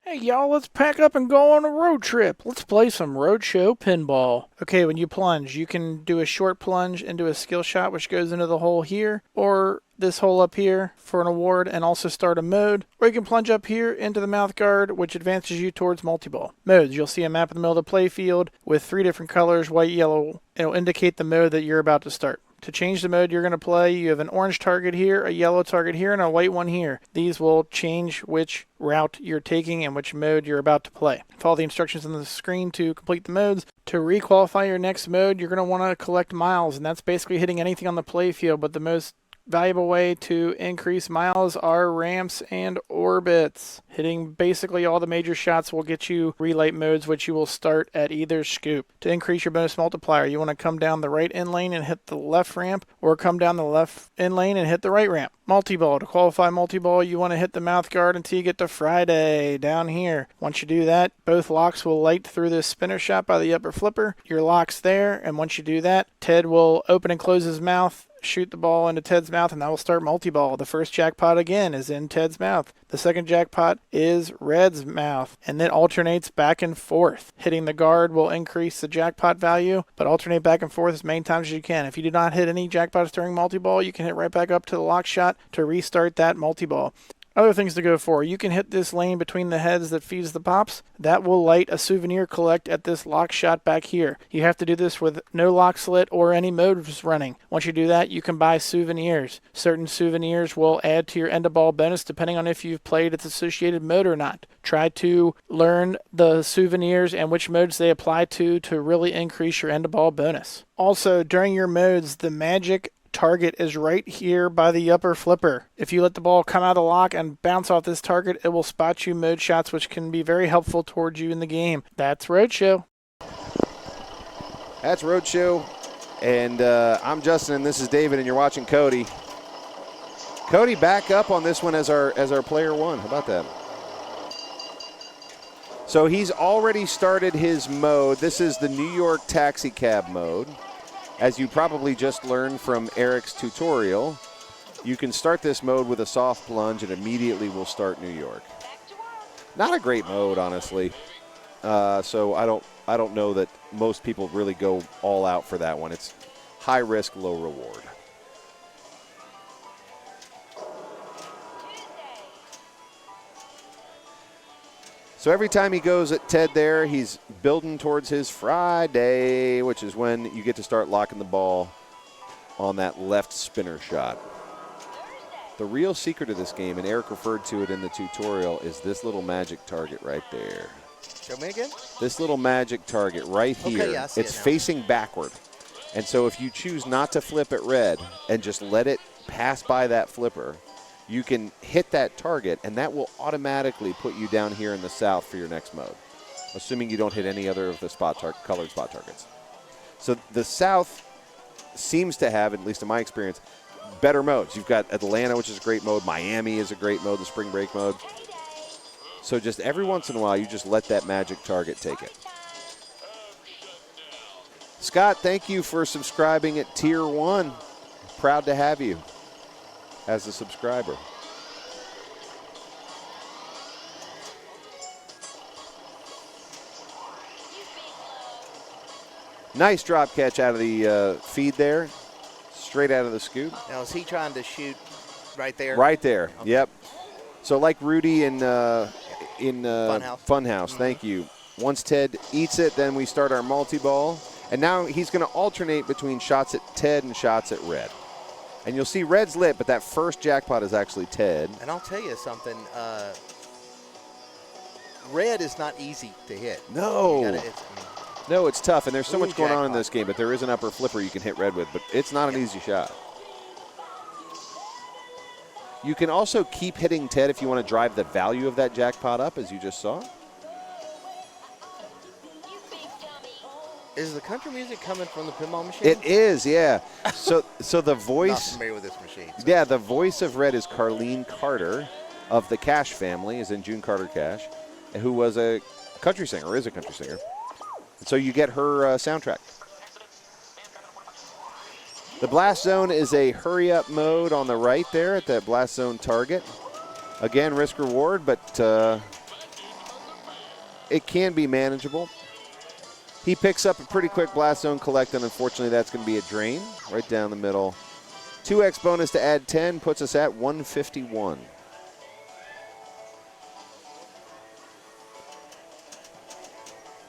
Hey y'all, let's pack up and go on a road trip. Let's play some Roadshow pinball. Okay, when you plunge, you can do a short plunge into a skill shot which goes into the hole here, or this hole up here for an award and also start a mode, or you can plunge up here into the mouth guard which advances you towards multi-ball. Modes, you'll see a map in the middle of the play field with 3 different colors, white, yellow. It'll indicate the mode that you're about to start. To change the mode you're going to play, you have an orange target here, a yellow target here, and a white one here. These will change which route you're taking and which mode you're about to play. Follow the instructions on the screen to complete the modes. To requalify your next mode, you're going to want to collect miles, and that's basically hitting anything on the play field, but the most valuable way to increase miles are ramps and orbits. Hitting basically all the major shots will get you relight modes, which you will start at either scoop. To increase your bonus multiplier, you want to come down the right in lane and hit the left ramp, or come down the left in lane and hit the right ramp. Multi-ball. To qualify multi-ball, you want to hit the mouth guard until you get to Friday down here. Once you do that, both locks will light through this spinner shot by the upper flipper. Your lock's there, and once you do that, Ted will open and close his mouth, shoot the ball into Ted's mouth, and that will start multi-ball. The first jackpot again is in Ted's mouth. The second jackpot is Red's mouth, and then alternates back and forth. Hitting the guard will increase the jackpot value, but alternate back and forth as many times as you can. If you do not hit any jackpots during multi-ball, you can hit right back up to the lock shot to restart that multi-ball. Other things to go for. You can hit this lane between the heads that feeds the pops. That will light a souvenir collect at this lock shot back here. You have to do this with no lock slit or any modes running. Once you do that, you can buy souvenirs. Certain souvenirs will add to your end of ball bonus depending on if you've played its associated mode or not. Try to learn the souvenirs and which modes they apply to really increase your end of ball bonus. Also, during your modes, the magic target is right here by the upper flipper. If you let the ball come out of the lock and bounce off this target, it will spot you mode shots, which can be very helpful towards you in the game. That's Roadshow. That's Roadshow. And I'm Justin, and this is David, and you're watching Cody. Cody back up on this one as our player one. How about that? So he's already started his mode. This is the New York taxi cab mode. As you probably just learned from Eric's tutorial, you can start this mode with a soft plunge and immediately will start New York. Not a great mode, honestly. So I don't know that most people really go all out for that one. It's high risk, low reward. So every time he goes at Ted there, he's building towards his Friday, which is when you get to start locking the ball on that left spinner shot. The real secret of this game, and Eric referred to it in the tutorial, is this little magic target right there. Show me again? This little magic target right here. Okay, yeah, I see it's it now. facing backward. And so if you choose not to flip at red and just let it pass by that flipper, you can hit that target, and that will automatically put you down here in the south for your next mode, assuming you don't hit any other of the colored spot targets. So the south seems to have, at least in my experience, better modes. You've got Atlanta, which is a great mode. Miami is a great mode, the spring break mode. So just every once in a while, you just let that magic target take it. Scott, thank you for subscribing at Tier 1. Proud to have you as a subscriber. Nice drop catch out of the feed there, straight out of the scoop. Now, is he trying to shoot right there? Right there, Okay. Yep. So like Rudy in Funhouse, Mm-hmm. Thank you. Once Ted eats it, then we start our multi-ball. And now he's going to alternate between shots at Ted and shots at Red. And you'll see Red's lit, but that first jackpot is actually Ted. And I'll tell you something. Red is not easy to hit. No. No, it's tough, and there's so Ooh, much going on in jackpot. this game, but there is an upper flipper you can hit Red with, but it's not an easy shot. You can also keep hitting Ted if you want to drive the value of that jackpot up, as you just saw. Is the country music coming from the pinball machine? It is, yeah. So the voice. Not familiar with this machine. So. Yeah, the voice of Red is Carlene Carter of the Cash family, is in June Carter Cash, who was a country singer, or is a country singer. And so you get her soundtrack. The Blast Zone is a hurry-up mode on the right there at that Blast Zone target. Again, risk-reward, but it can be manageable. He picks up a pretty quick Blast Zone collect, and unfortunately that's going to be a drain right down the middle. 2x bonus to add 10 puts us at 151.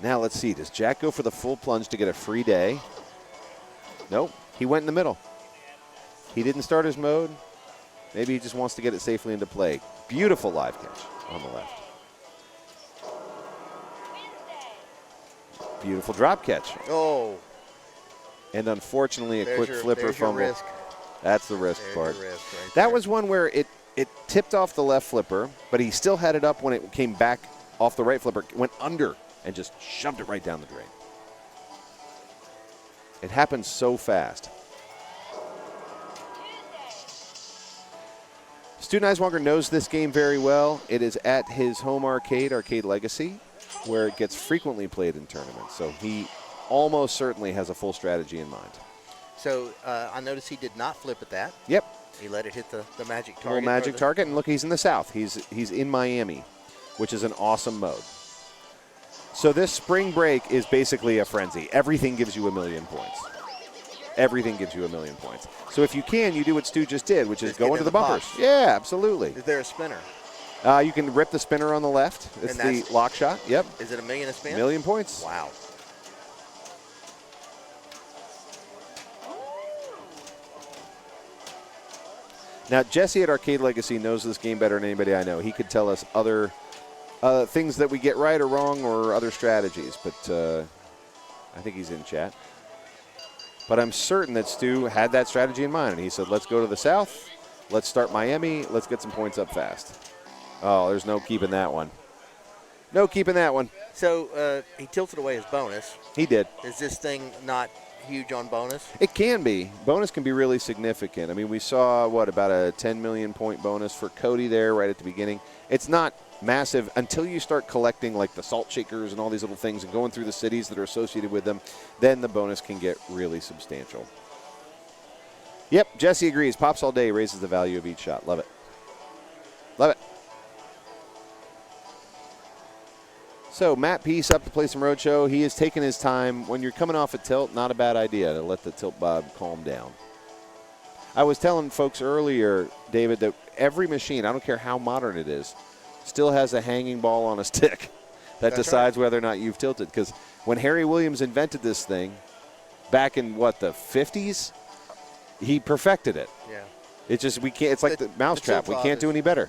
Now let's see, does Jack go for the full plunge to get a free day? Nope, he went in the middle. He didn't start his mode. Maybe he just wants to get it safely into play. Beautiful live catch on the left. Beautiful drop catch. Oh. And unfortunately, a There's quick your- flipper there's your fumble. risk. That's the risk There's part. your risk right That there. was one where it tipped off the left flipper, but he still had it up when it came back off the right flipper, went under, and just shoved it right down the drain. It happens so fast. Stu Neiswanger knows this game very well. It is at his home arcade, Arcade Legacy, where it gets frequently played in tournaments. So he almost certainly has a full strategy in mind. So I noticed he did not flip at that. Yep. He let it hit the magic target. Little magic target, and look, he's in the south. He's in Miami, which is an awesome mode. So this spring break is basically a frenzy. Everything gives you 1,000,000 points. Everything gives you 1,000,000 points. So if you can, you do what Stu just did, which is Just go get into in the the bumpers. box. Yeah, absolutely. Is there a spinner? You can rip the spinner on the left. It's And the that's- lock shot. Yep. Is it 1,000,000 a spin? 1,000,000 points. Wow. Now, Jesse at Arcade Legacy knows this game better than anybody I know. He could tell us other things that we get right or wrong or other strategies, but I think he's in chat. But I'm certain that Stu had that strategy in mind, and he said, let's go to the south, let's start Miami, let's get some points up fast. Oh, there's no keeping that one. No keeping that one. So he tilted away his bonus. He did. Is this thing not huge on bonus? It can be. Bonus can be really significant. I mean, we saw, about a 10 million point bonus for Cody there right at the beginning. It's not massive until you start collecting like the salt shakers and all these little things and going through the cities that are associated with them. Then the bonus can get really substantial. Yep, Jesse agrees. Pops all day raises the value of each shot. Love it. Love it. So Matt Peace up to play some Roadshow. He has taken his time. When you're coming off a tilt, not a bad idea to let the tilt bob calm down. I was telling folks earlier, David, that every machine, I don't care how modern it is, still has a hanging ball on a stick that decides whether or not you've tilted. Because when Harry Williams invented this thing back in, the 50s, he perfected it. Yeah. It's just, we can't, it's like the mousetrap. We can't do any better.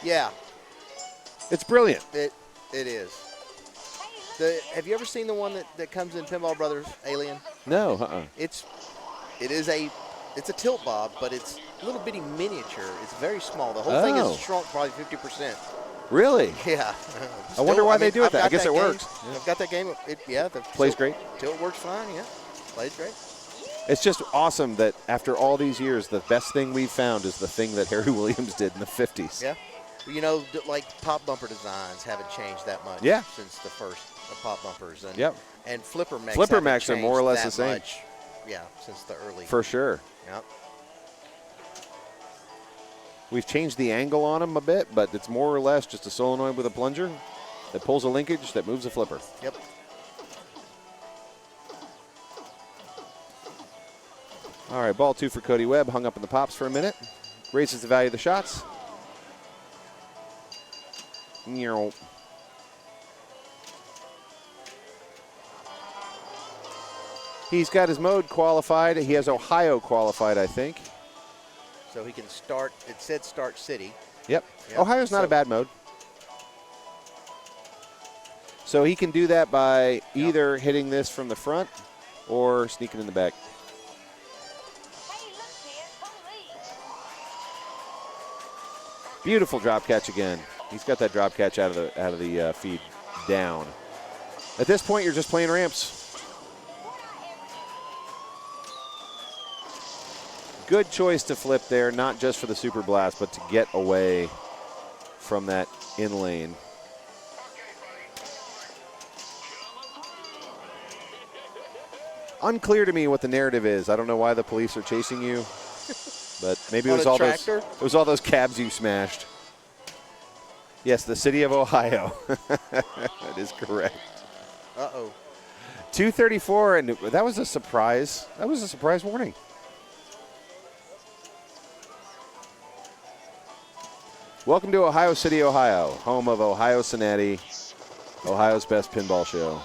Yeah. It's brilliant. It is. Have you ever seen the one that comes in Pinball Brothers Alien? No. It's a tilt bob, but it's a little bitty miniature. It's very small. The whole thing is shrunk probably 50%. Really? Yeah. I wonder why they do it that. I guess it works. I've got that game. The plays great. Tilt works fine. Yeah, plays great. It's just awesome that after all these years, the best thing we've found is the thing that Harry Williams did in the 50s. Yeah. Like pop bumper designs haven't changed that much since the first pop bumpers. And, and flipper mechs are more or less the same. Much, since the early. For sure. Yep. We've changed the angle on them a bit, but it's more or less just a solenoid with a plunger that pulls a linkage that moves a flipper. Yep. All right, ball 2 for Cody Webb. Hung up in the pops for a minute. Raises the value of the shots. He's got his mode qualified. He has Ohio qualified, I think. So he can start. It said start city. Yep. Ohio's not a bad mode. So he can do that by either hitting this from the front or sneaking in the back. Beautiful drop catch again. He's got that drop catch out of the feed down. At this point, you're just playing ramps. Good choice to flip there, not just for the super blast, but to get away from that in lane. Unclear to me what the narrative is. I don't know why the police are chasing you, but maybe it was all those cabs you smashed. Yes, the city of Ohio. That is correct. Uh-oh. 234, and that was a surprise. That was a surprise warning. Welcome to Ohio City, Ohio, home of Ohio Cincinnati, Ohio's best pinball show.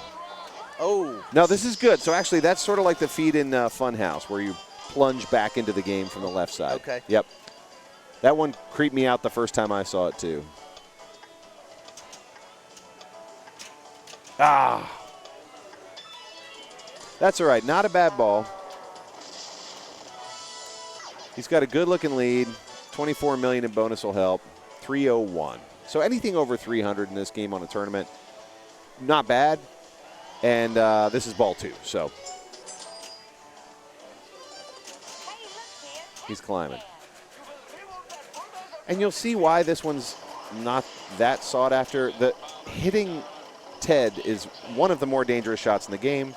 Oh. No, this is good. So actually, that's sort of like the feed in Funhouse, where you plunge back into the game from the left side. Okay. Yep. That one creeped me out the first time I saw it, too. Ah. That's all right. Not a bad ball. He's got a good-looking lead. 24 million in bonus will help. 301. So anything over 300 in this game on a tournament, not bad. And this is ball 2, so he's climbing. And you'll see why this one's not that sought after. The hitting Ted is one of the more dangerous shots in the game.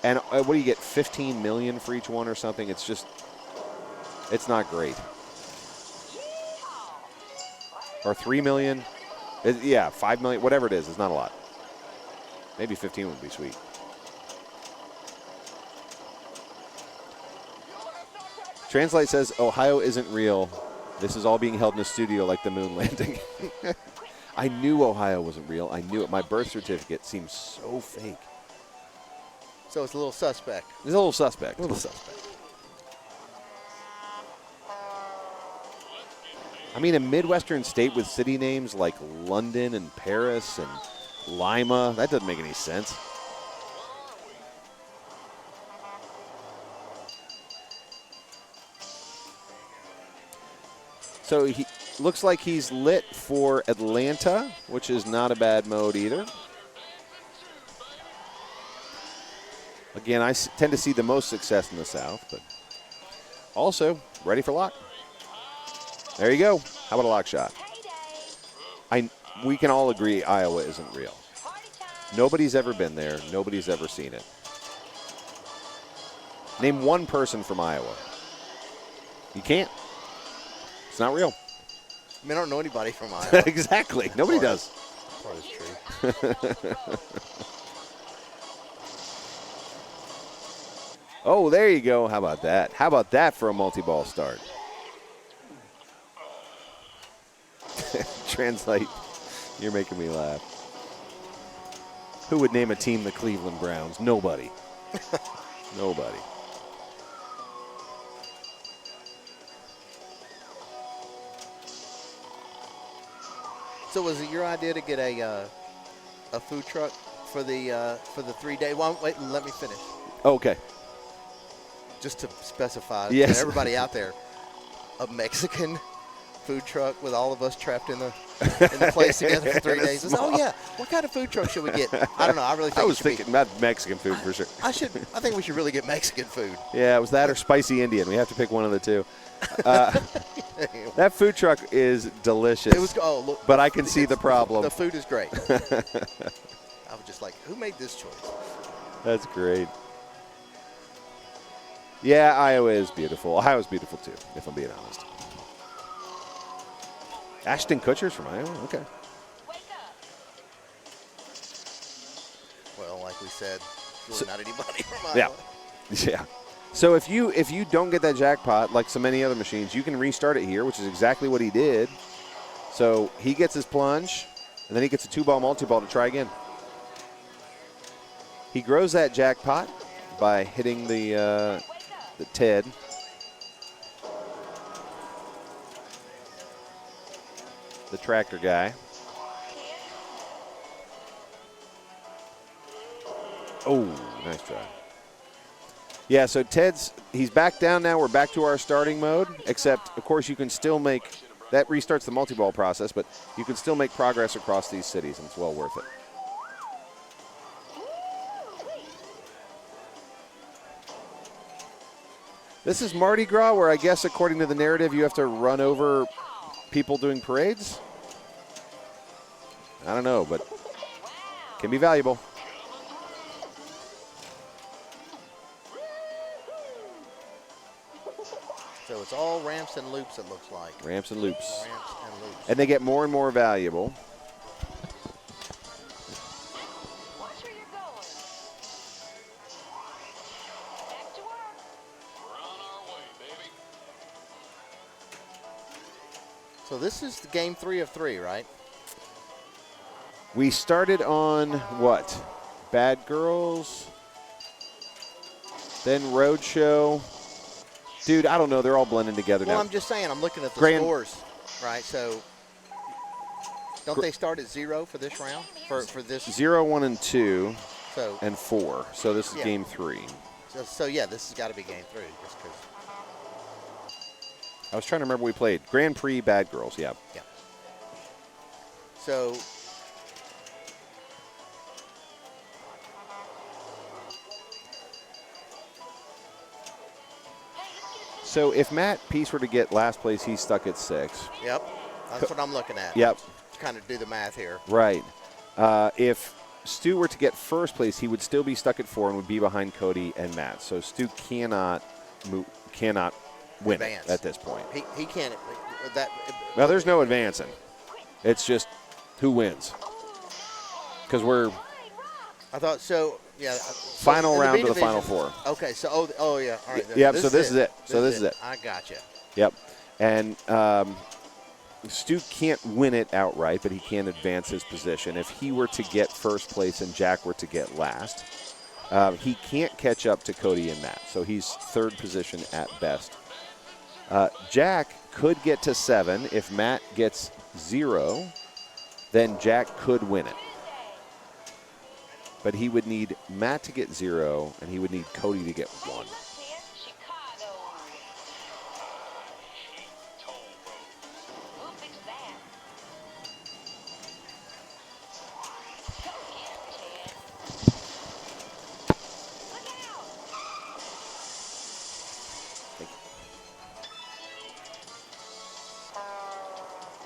And what do you get, 15 million for each one or something? It's just, it's not great. Or 3 million. Yeah, 5 million, whatever it is, it's not a lot. Maybe 15 would be sweet. Translate says, Ohio isn't real. This is all being held in a studio like the moon landing. I knew Ohio wasn't real. I knew it. My birth certificate seems so fake. So it's a little suspect. It's a little suspect. A little suspect. I mean, a Midwestern state with city names like London and Paris and Lima, that doesn't make any sense. So he looks like he's lit for Atlanta, which is not a bad mode either. Again, I tend to see the most success in the South, but also ready for lock. There you go. How about a lock shot? We can all agree Iowa isn't real. Nobody's ever been there. Nobody's ever seen it. Name one person from Iowa. You can't. It's not real. I mean, I don't know anybody from Iowa. Exactly. Nobody does. Part is true. Oh, there you go. How about that? How about that for a multi-ball start? Translate. You're making me laugh. Who would name a team the Cleveland Browns? Nobody. Nobody. So was it your idea to get a food truck for the 3 day? Well, wait, let me finish. Okay. Just to specify to Yes. everybody out there, a Mexican food truck with all of us trapped in the place together for 3 days. It's, oh yeah, what kind of food truck should we get? I don't know. I really think I was thinking about Mexican food for sure. I think we should really get Mexican food. Yeah, it was that or spicy Indian. We have to pick one of the two. That food truck is delicious. It was. Oh look. But I can see the problem. The food is great. I was just like, who made this choice? That's great. Yeah, Iowa is beautiful. Ohio's beautiful too, if I'm being honest. Ashton Kutcher's from Iowa. Okay. Well, like we said, really not anybody from Yeah. Iowa. Yeah. So if you don't get that jackpot, like so many other machines, you can restart it here, which is exactly what he did. So he gets his plunge, and then he gets a 2-ball multi-ball to try again. He grows that jackpot by hitting the TED. The tractor guy. Oh, nice try. Yeah, so he's back down now. We're back to our starting mode, except, of course, you can still make, that restarts the multi-ball process, but you can still make progress across these cities, and it's well worth it. This is Mardi Gras, where I guess, according to the narrative, you have to run over people doing parades. I don't know, but can be valuable. So it's all ramps and loops, it looks like. Ramps and loops. Ramps and loops. And they get more and more valuable. So this is the game 3 of 3, right? We started on what? Bad Girls, then Roadshow. Dude, I don't know. They're all blending together Well, now. I'm just saying, I'm looking at the Grand- scores, right? So don't they start at 0 for this round? For this? 0, 1, and 2, So- and 4. So this is Yeah. game 3. So yeah, this has got to be game 3, just because. I was trying to remember we played. Grand Prix, Bad Girls, yeah. Yeah. So So if Matt Peace were to get last place, he's stuck at 6. Yep, that's what I'm looking at. Yep. To kind of do the math here. Right. If Stu were to get first place, he would still be stuck at 4 and would be behind Cody and Matt. So Stu cannot win Advance. at this point. He can't. That. Well, there's no advancing. It's just who wins. Because we're I thought so. Yeah. Final in the round B of the Final division- Four. Okay. So oh yeah. All right. Yep. So this is it. So this is it. I gotcha. Yep. And Stu can't win it outright, but he can advance his position. If he were to get first place and Jack were to get last, he can't catch up to Cody and Matt. So he's third position at best. Jack could get to 7. If Matt gets 0, then Jack could win it. But he would need Matt to get 0, and he would need Cody to get 1.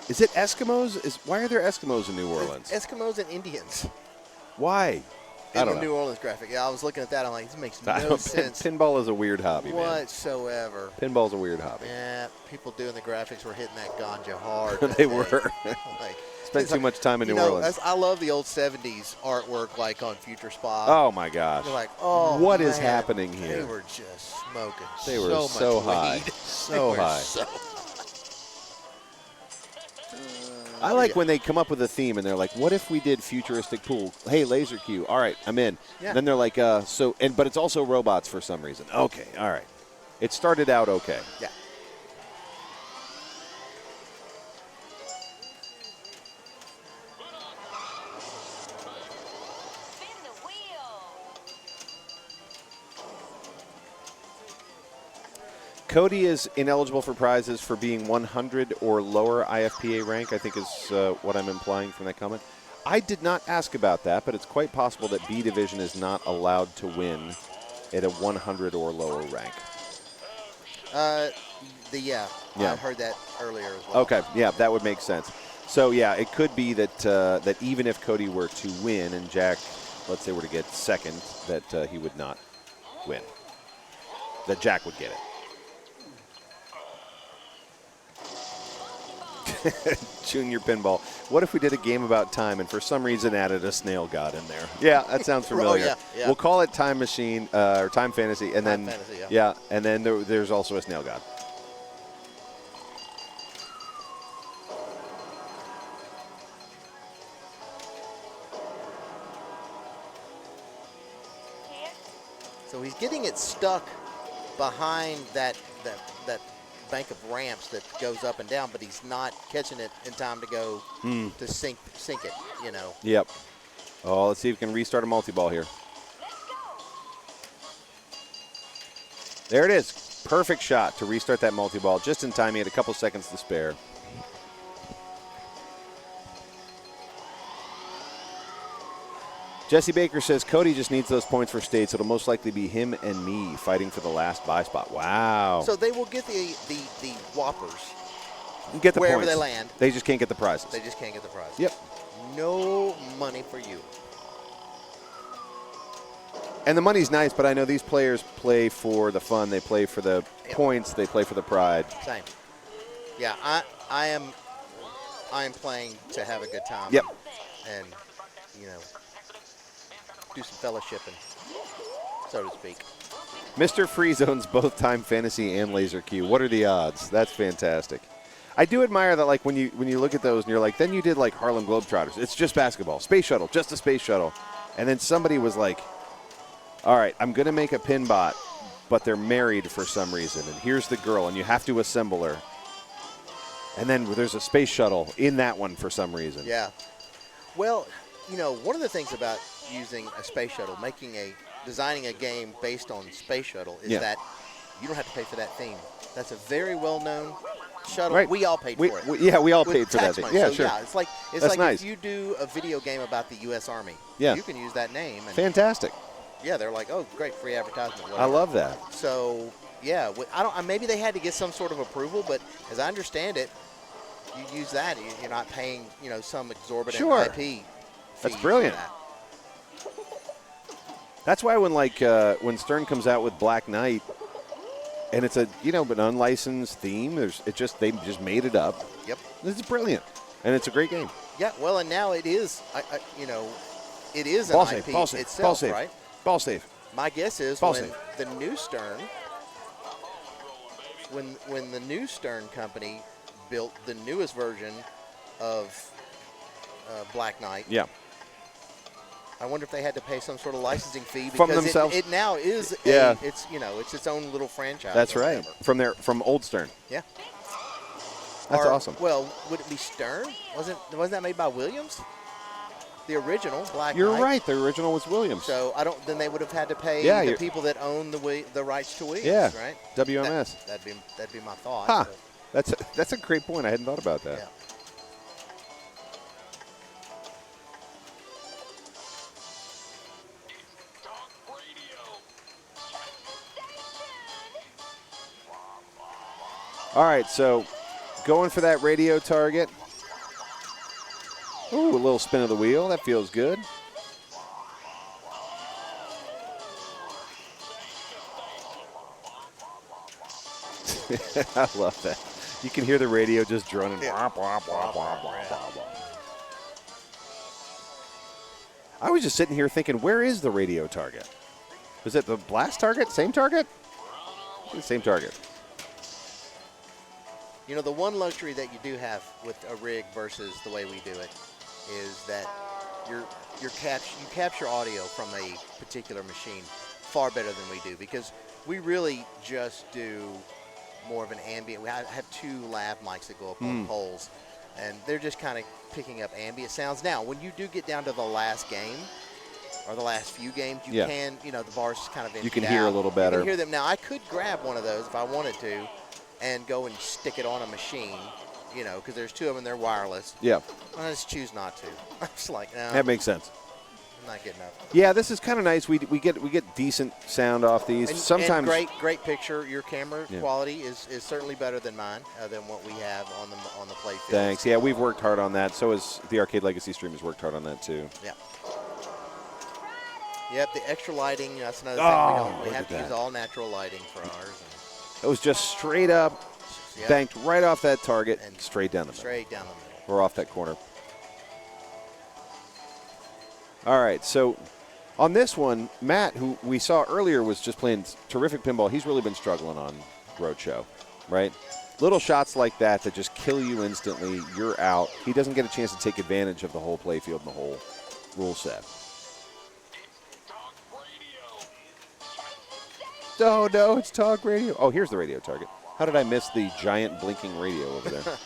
Is it Eskimos? Why are there Eskimos in New Orleans? Eskimos and Indians. Why? I In don't the know. New Orleans graphic. Yeah, I was looking at that. I'm like, this makes no sense Pinball is a weird hobby, man. whatsoever. Pinball's a weird hobby. Yeah, people doing the graphics were hitting that ganja hard. They that day. were. Like, Spent it's too like, much time in you New know, Orleans. I love the old 70s artwork like on Future Spot. Oh, my gosh. You're like, oh, what is man, happening here? They were just smoking They were so much high. weed. So They were high. so- I like when they come up with a theme and they're like, what if we did futuristic pool? Hey, laser cue. All right, I'm in. Yeah. Then they're like, but it's also robots for some reason. Okay, all right. It started out okay. Yeah. Cody is ineligible for prizes for being 100 or lower IFPA rank, I think is what I'm implying from that comment. I did not ask about that, but it's quite possible that B Division is not allowed to win at a 100 or lower rank. Yeah, Yeah. I heard that earlier as well. Okay, yeah, that would make sense. So, yeah, it could be that that even if Cody were to win and Jack, let's say, were to get second, that he would not win. That Jack would get it. Junior Pinball. What if we did a game about time and for some reason added a snail god in there? Yeah, that sounds familiar. Yeah. We'll call it Time Machine or Time Fantasy, and Time then Fantasy, yeah. and then there's also a snail god. So he's getting it stuck behind that bank of ramps that goes up and down, but he's not catching it in time to go to sink it, you know. Yep. Oh, let's see if we can restart a multi-ball here. There it is. Perfect shot to restart that multi-ball. Just in time. He had a couple seconds to spare. Jesse Baker says Cody just needs those points for states. It'll most likely be him and me fighting for the last buy spot. Wow. So they will get the whoppers Get the wherever points. they land. They just can't get the prizes. They just can't get the prizes. Yep. No money for you. And the money's nice, but I know these players play for the fun. They play for the points. They play for the pride. Same. Yeah, I am playing to have a good time. Yep. And, you know, do some fellowshipping, so to speak. Mr. Freeze owns both Time Fantasy and Laser Q. What are the odds? That's fantastic. I do admire that, like, when you look at those and you're like, then you did, like, Harlem Globetrotters. It's just basketball. Space Shuttle, just a space shuttle. And then somebody was like, all right, I'm going to make a pin bot, but they're married for some reason. And here's the girl, and you have to assemble her. And then there's a space shuttle in that one for some reason. Yeah. Well, you know, one of the things about using a space shuttle, designing a game based on space shuttle is that you don't have to pay for that theme. That's a very well-known shuttle. Right. We all paid for it. We all with paid for that tax thing. money. Yeah, So, sure. Yeah, it's like nice. if you do a video game about the U.S. Army, Yeah. you can use that name. And Fantastic. yeah, they're like, oh, great, free advertisement. Whatever. I love that. So, yeah, maybe they had to get some sort of approval, but as I understand it, you use that, you're not paying, you know, some exorbitant IP fee. That's brilliant. For that. That's why when Stern comes out with Black Knight, and it's an unlicensed theme, they just made it up. Yep. This is brilliant, and it's a great game. Yeah, well, and now it is, it is Ball an save, IP ball save, itself, ball save, right? ball save. My guess is Ball when save. the new Stern, when the new Stern company built the newest version of Black Knight. Yeah. I wonder if they had to pay some sort of licensing fee From because themselves? it now is Yeah. it's its own little franchise. That's or right. whatever. From Old Stern. Yeah. That's Or, awesome. Well, would it be Stern? Wasn't that made by Williams? The original Black You're Knight. right. The original was Williams. So then they would have had to pay Yeah, the people that own the rights to Williams, Yeah. right? WMS. That'd be my thought. Huh. but- That's a great point. I hadn't thought about that. Yeah. All right, so going for that radio target. Ooh, a little spin of the wheel. That feels good. I love that. You can hear the radio just droning. Wah, wah, wah, wah, wah, wah. I was just sitting here thinking, where is the radio target? Was it the blast target? Same target? Same target. You know, the one luxury that you do have with a rig versus the way we do it is that you capture audio from a particular machine far better than we do, because we really just do more of an ambient. I have 2 lav mics that go up on poles, and they're just kind of picking up ambient sounds. Now, when you do get down to the last game or the last few games, you can, you know, the bar's kind of emptied. You can hear a little better. You can hear them. Now, I could grab one of those if I wanted to and go and stick it on a machine, you know, because there's 2 of them, they're wireless. Yeah. I just choose not to. I'm just like, no. That makes sense. I'm not getting up. Yeah, this is kind of nice. We get decent sound off these. And, Sometimes and great picture. Your camera quality is certainly better than mine, than what we have on the play field. Thanks. Yeah, we've worked hard on that. So has the Arcade Legacy stream has worked hard on that too. Yeah. Yep, the extra lighting, that's another thing. We have to use all natural lighting for ours. It was just straight up, banked right off that target and straight down the middle. Straight down the middle. Or off that corner. All right, so on this one, Matt, who we saw earlier, was just playing terrific pinball. He's really been struggling on Roadshow, right? Little shots like that just kill you instantly. You're out. He doesn't get a chance to take advantage of the whole playfield and the whole rule set. Oh, no, it's talk radio. Oh, here's the radio target. How did I miss the giant blinking radio over there?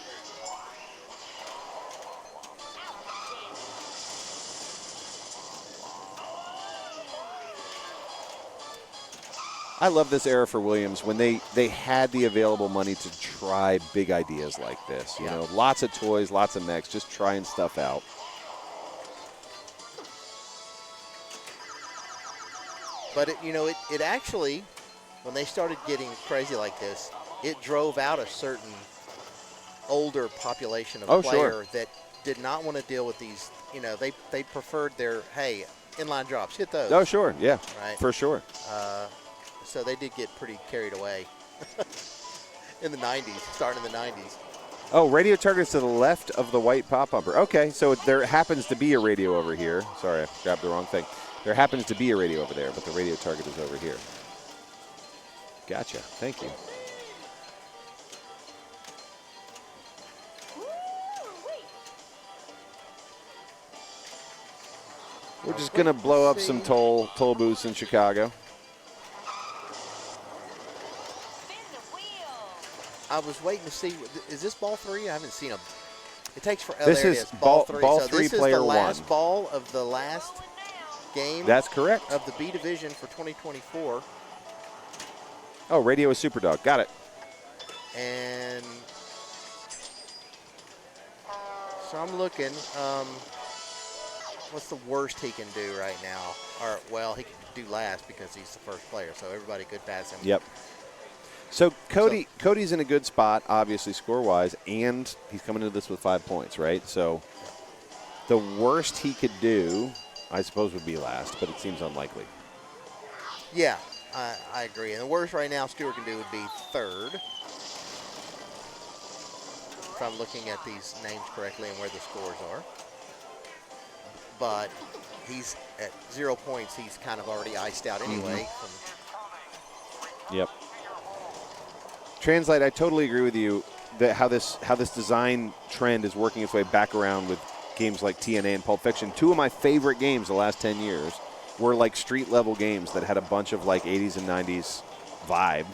I love this era for Williams when they had the available money to try big ideas like this. You know, lots of toys, lots of mechs, just trying stuff out. But, it actually, when they started getting crazy like this, it drove out a certain older population of player that did not want to deal with these. You know, they preferred their, hey, inline drops, hit those. Oh, sure, yeah, right? For sure. So they did get pretty carried away in the 90s, starting in the 90s. Oh, radio target's to the left of the white pop bumper. Okay, so there happens to be a radio over here. Sorry, I grabbed the wrong thing. There happens to be a radio over there, but the radio target is over here. Gotcha. Thank you. We're just going to blow up some toll booths in Chicago. I was waiting to see, is this ball 3? I haven't seen them. It takes forever. This is ball 3. Ball 3, this player is the 1. last ball of the last game. That's correct. Of the B division for 2024. Oh, radio is Superdog. Got it. And so I'm looking. What's the worst he can do right now? Or, well, he can do last because he's the first player, so everybody could pass him. Yep. So Cody's in a good spot, obviously, score-wise, and he's coming into this with 5 points, right? So the worst he could do, I suppose, would be last, but it seems unlikely. Yeah, I agree. And the worst right now Stuart can do would be third. If I'm looking at these names correctly and where the scores are. But he's at 0 points. He's kind of already iced out anyway. Yep. Translate, I totally agree with you that how this design trend is working its way back around with games like TNA and Pulp Fiction. 2 of my favorite games the last 10 years were like street-level games that had a bunch of like 80s and 90s vibe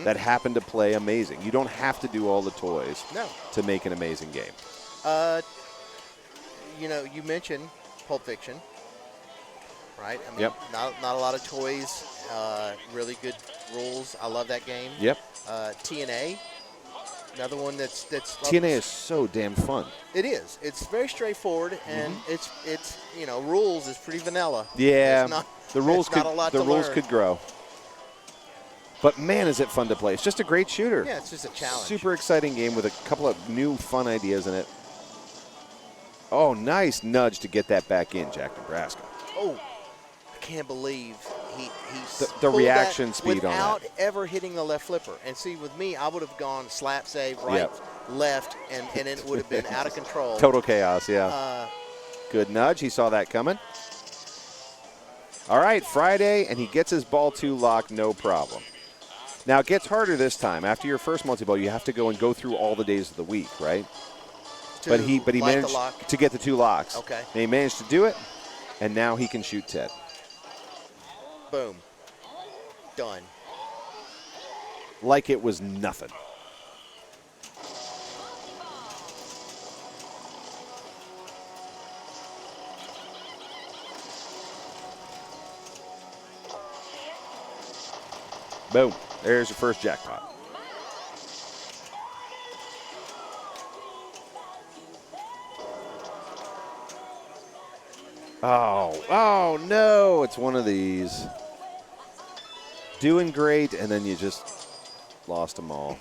that happened to play amazing. You don't have to do all the toys to make an amazing game. You mentioned Pulp Fiction, right? I mean, yep. Not a lot of toys, really good rules. I love that game. Yep. TNA, another one that's TNA is so damn fun. It is. It's very straightforward, and it's rules is pretty vanilla. Yeah, the rules could could grow. But man, is it fun to play! It's just a great shooter. Yeah, it's just a challenge. Super exciting game with a couple of new fun ideas in it. Oh, nice nudge to get that back in, Jack Nebraska. Oh, I can't believe he The pulled reaction that speed on that. without ever hitting the left flipper. And see, with me, I would have gone slap save, right, Yep. left, and it would have been out of control. Total chaos, yeah. Good nudge. He saw that coming. All right, Friday, and he gets his ball 2 lock, no problem. Now, it gets harder this time. After your first multi-ball, you have to go through all the days of the week, right? But he light the managed lock. to get the 2 locks. Okay. And he managed to do it, and now he can shoot Ted. Boom. Done. Like it was nothing. Boom. There's your first jackpot. Oh no, it's one of these. Doing great, and then you just lost them all.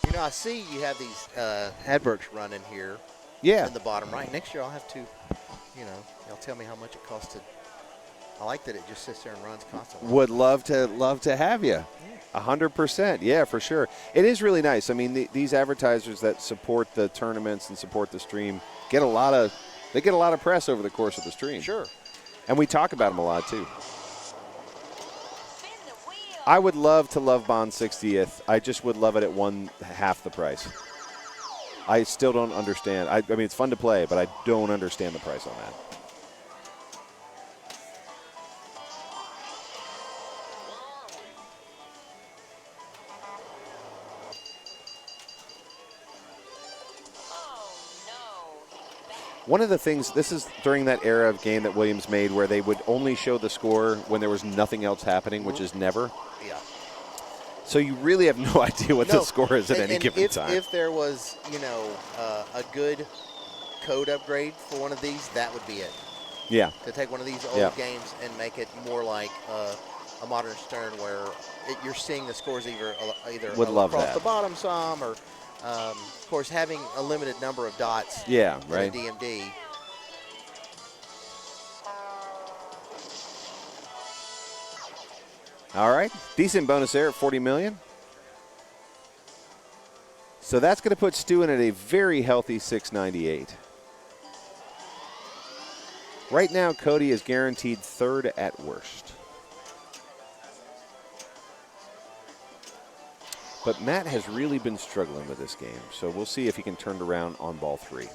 You know, I see you have these adverts running here. Yeah. In the bottom right. Next year I'll have to, y'all tell me how much it costs to. I like that it just sits there and runs constantly. Would love to have you. 100%. Yeah, for sure. It is really nice. I mean, these advertisers that support the tournaments and support the stream get a lot of press over the course of the stream. Sure. And we talk about them a lot too. I would love to love Bond 60th. I just would love it at half the price. I still don't understand. I mean, it's fun to play, but I don't understand the price on that. One of the things, this is during that era of game that Williams made where they would only show the score when there was nothing else happening, which is never. Yeah. So you really have no idea what the score is at any given time. If there was, a good code upgrade for one of these, that would be it. Yeah. To take one of these old games and make it more like a modern Stern where you're seeing the scores either Would love across that. the bottom some or, of course, having a limited number of dots Yeah, in right. a DMD. All right. Decent bonus there at $40 million. So that's going to put Stu in at a very healthy 698. Right now, Cody is guaranteed third at worst. But Matt has really been struggling with this game, so we'll see if he can turn it around on ball 3.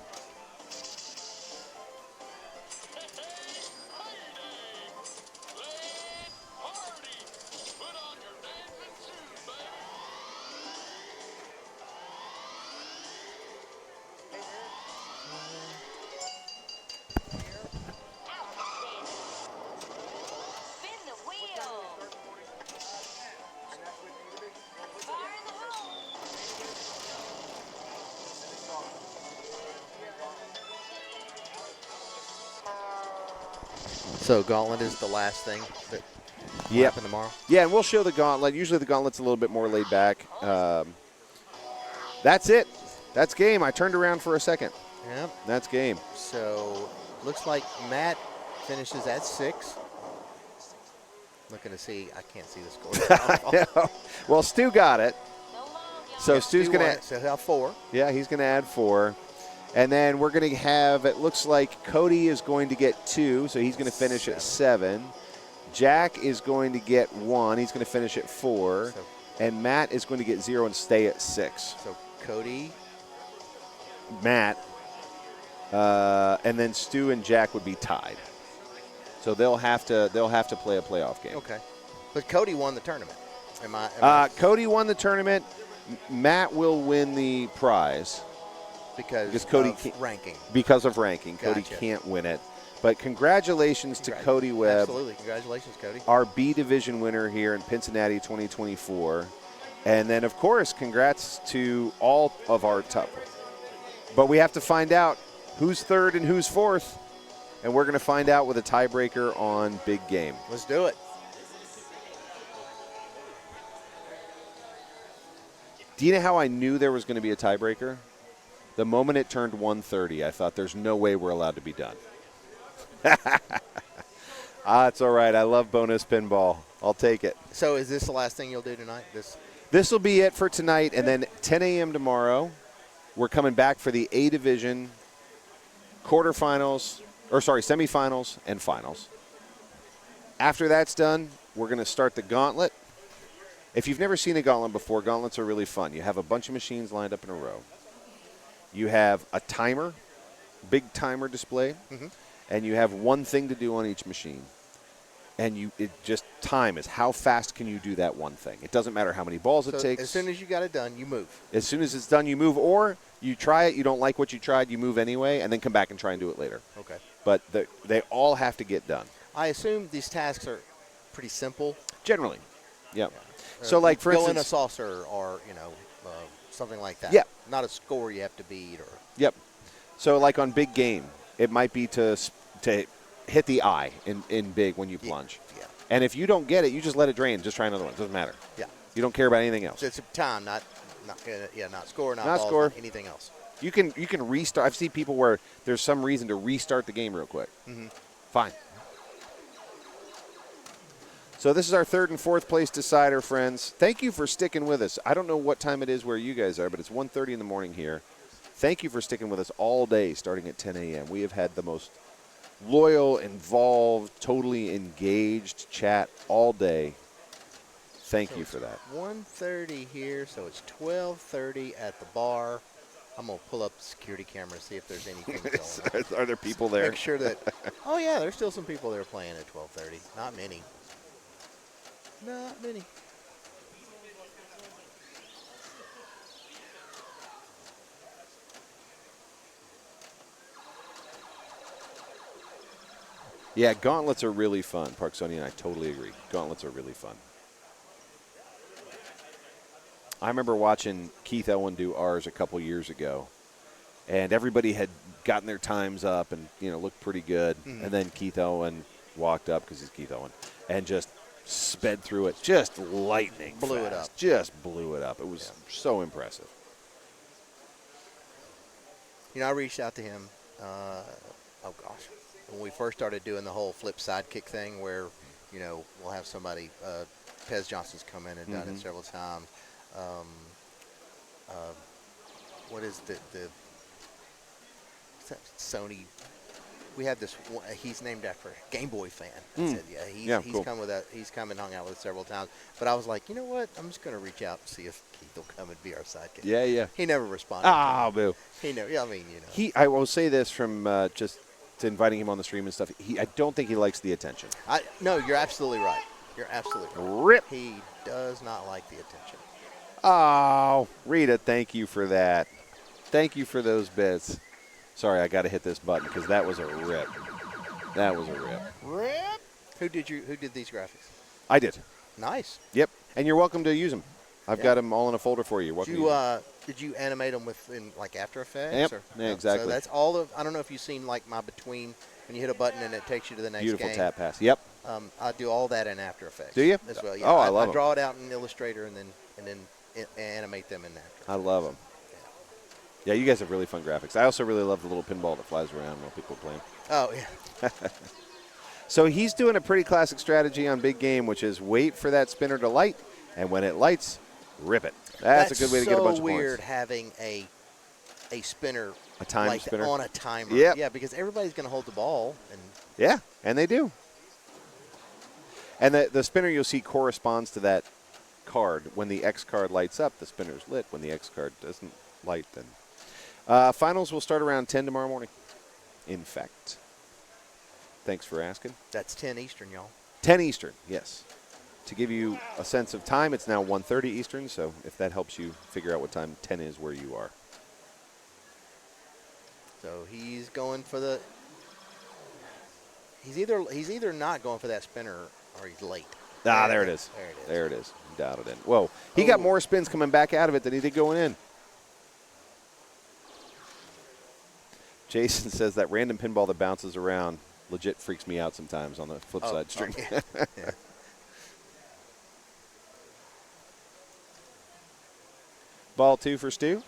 So Gauntlet is the last thing that will happen tomorrow? Yeah, and we'll show the Gauntlet. Usually the Gauntlet's a little bit more laid back. That's it. That's game. I turned around for a second. Yep. That's game. So looks like Matt finishes at 6. Looking to see. I can't see the score. Well, Stu got it. So Yeah, Stu's Stu going won to it, so he'll have 4. Yeah, he's going to add 4. And then we're going to have, it looks like Cody is going to get 2, so he's going to finish at 7. Jack is going to get 1. He's going to finish at 4. And Matt is going to get 0 and stay at 6. So Cody, Matt, and then Stu and Jack would be tied. So they'll have to play a playoff game. Okay. But Cody won the tournament. Cody won the tournament. Matt will win the prize. Because Cody of ranking. Because of ranking. Cody Gotcha. can't win it. But congratulations to Cody Webb. Absolutely. Congratulations, Cody. Our B Division winner here in Pincinnati 2024. And then, of course, congrats to all of our top. But we have to find out who's third and who's fourth. And we're going to find out with a tiebreaker on Big Game. Let's do it. Do you know how I knew there was going to be a tiebreaker? The moment it turned 1:30, I thought there's no way we're allowed to be done. It's all right. I love bonus pinball. I'll take it. So is this the last thing you'll do tonight? This will be it for tonight, and then 10 a.m. tomorrow, we're coming back for the A Division semifinals and finals. After that's done, we're going to start the gauntlet. If you've never seen a gauntlet before, gauntlets are really fun. You have a bunch of machines lined up in a row. You have a timer, big timer display, and you have one thing to do on each machine. And time is how fast can you do that one thing. It doesn't matter how many balls it takes. As soon as you got it done, you move. As soon as it's done, you move, or you try it, you don't like what you tried, you move anyway, and then come back and try and do it later. Okay. But they all have to get done. I assume these tasks are pretty simple. Generally, yeah. So, like, for instance, go in a saucer or, something like that. Yeah. Not a score you have to beat. Yep. So, like on big game, it might be to hit the eye in big when you plunge. Yeah. And if you don't get it, you just let it drain. Just try another one. It doesn't matter. Yeah. You don't care about anything else. So it's time, not score, not balls, score. not anything else. You can restart. I've seen people where there's some reason to restart the game real quick. Fine. So this is our third and fourth place decider, friends. Thank you for sticking with us. I don't know what time it is where you guys are, but it's 1:30 in the morning here. Thank you for sticking with us all day, starting at 10 a.m. We have had the most loyal, involved, totally engaged chat all day. Thank you for that. 1:30 here, so it's 12:30 at the bar. I'm going to pull up the security camera and see if there's anything going on. Are there people there? Make sure that, oh yeah, there's still some people there playing at 12:30. Not many. Not many. Yeah, gauntlets are really fun. Park Sony and I totally agree. Gauntlets are really fun. I remember watching Keith Owen do ours a couple years ago, and everybody had gotten their times up and looked pretty good. And then Keith Owen walked up, because he's Keith Owen, and just sped through it, just lightning Blew it fast. up. Just blew it up. It was so impressive. I reached out to him, when we first started doing the whole flip sidekick thing where, we'll have somebody, Pez Johnson's come in and done it several times. What is the Sony? We had this one, he's named after a Game Boy fan. I said, he's cool. come with that. He's come and hung out with us several times. But I was like, you know what? I'm just going to reach out and see if Keith will come and be our sidekick. Yeah. He never responded. Boo. He never. Yeah, I mean, I will say this from just to inviting him on the stream and stuff. I don't think he likes the attention. No, you're absolutely right. You're absolutely right. Rip. He does not like the attention. Oh, Rita, thank you for that. Thank you for those bits. Sorry, I got to hit this button because that was a rip. That was a rip. Rip. Who did these graphics? I did. Nice. Yep. And you're welcome to use them. I've got them all in a folder for you. You're welcome to use them. Did you animate them in After Effects? Yep. Yeah, exactly. So that's all of. I don't know if you've seen my between when you hit a button and it takes you to the next Beautiful game. tap pass. Yep. I do all that in After Effects. Do you? As well. Yeah. Oh, I love I draw it out in Illustrator and then animate them in After Effects. I love them. Yeah, you guys have really fun graphics. I also really love the little pinball that flies around while people are playing. Oh, yeah. So he's doing a pretty classic strategy on big game, which is wait for that spinner to light, and when it lights, rip it. That's a good way to get a bunch of points. It's so weird having a spinner a time spinner on a timer. Yep. Yeah, because everybody's going to hold the ball. Yeah, and they do. And the spinner you'll see corresponds to that card. When the X card lights up, the spinner's lit. When the X card doesn't light, then... finals will start around 10 tomorrow morning, in fact. Thanks for asking. That's 10 Eastern, y'all. 10 Eastern, yes. To give you a sense of time, it's now 1:30 Eastern, so if that helps you figure out what time 10 is where you are. So he's going for the... He's either not going for that spinner or he's late. There it is. There it is. Dialed it in. Whoa. He got more spins coming back out of it than he did going in. Jason says that random pinball that bounces around legit freaks me out sometimes on the flip side string. Yeah. Yeah. Ball 2 for Stu.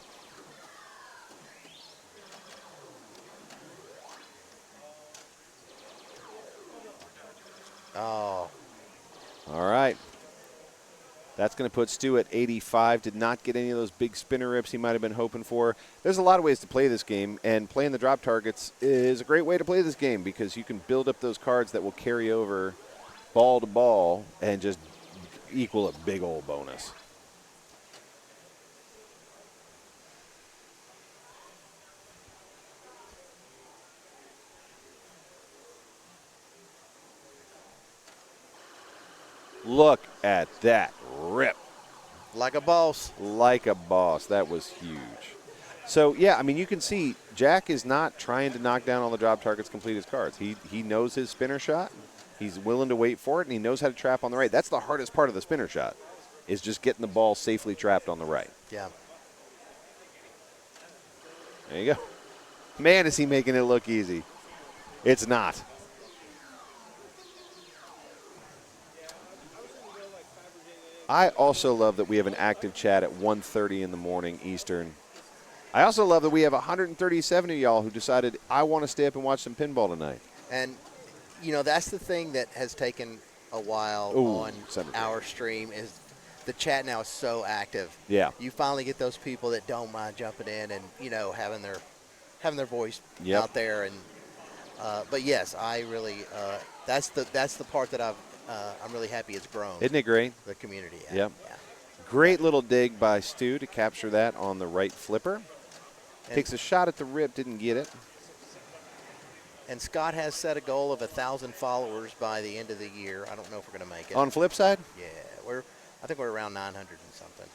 going to put Stu at 85. Did not get any of those big spinner rips he might have been hoping for. There's a lot of ways to play this game, and playing the drop targets is a great way to play this game because you can build up those cards that will carry over ball to ball and just equal a big old bonus. Look at that rip. Like a boss. Like a boss. That was huge. So, yeah, I mean, you can see Jack is not trying to knock down all the drop targets, complete his cards. He knows his spinner shot. He's willing to wait for it, and he knows how to trap on the right. That's the hardest part of the spinner shot, is just getting the ball safely trapped on the right. Yeah. There you go. Man, is he making it look easy. It's not. I also love that we have an active chat at 1:30 in the morning Eastern. I also love that we have 137 of y'all who decided, I want to stay up and watch some pinball tonight. And, you know, that's the thing that has taken a while on our stream is the chat now is so active. Yeah. You finally get those people that don't mind jumping in and, you know, having their voice out there. And but yes, I really that's the part that I'm really happy it's grown. Isn't it great? The community. Yep. Yeah. Great little dig by Stu to capture that on the right flipper. Takes a shot at the rip, didn't get it. And Scott has set a goal of 1,000 followers by the end of the year. I don't know if we're going to make it. On flip side? Yeah, I think we're around 900 and something.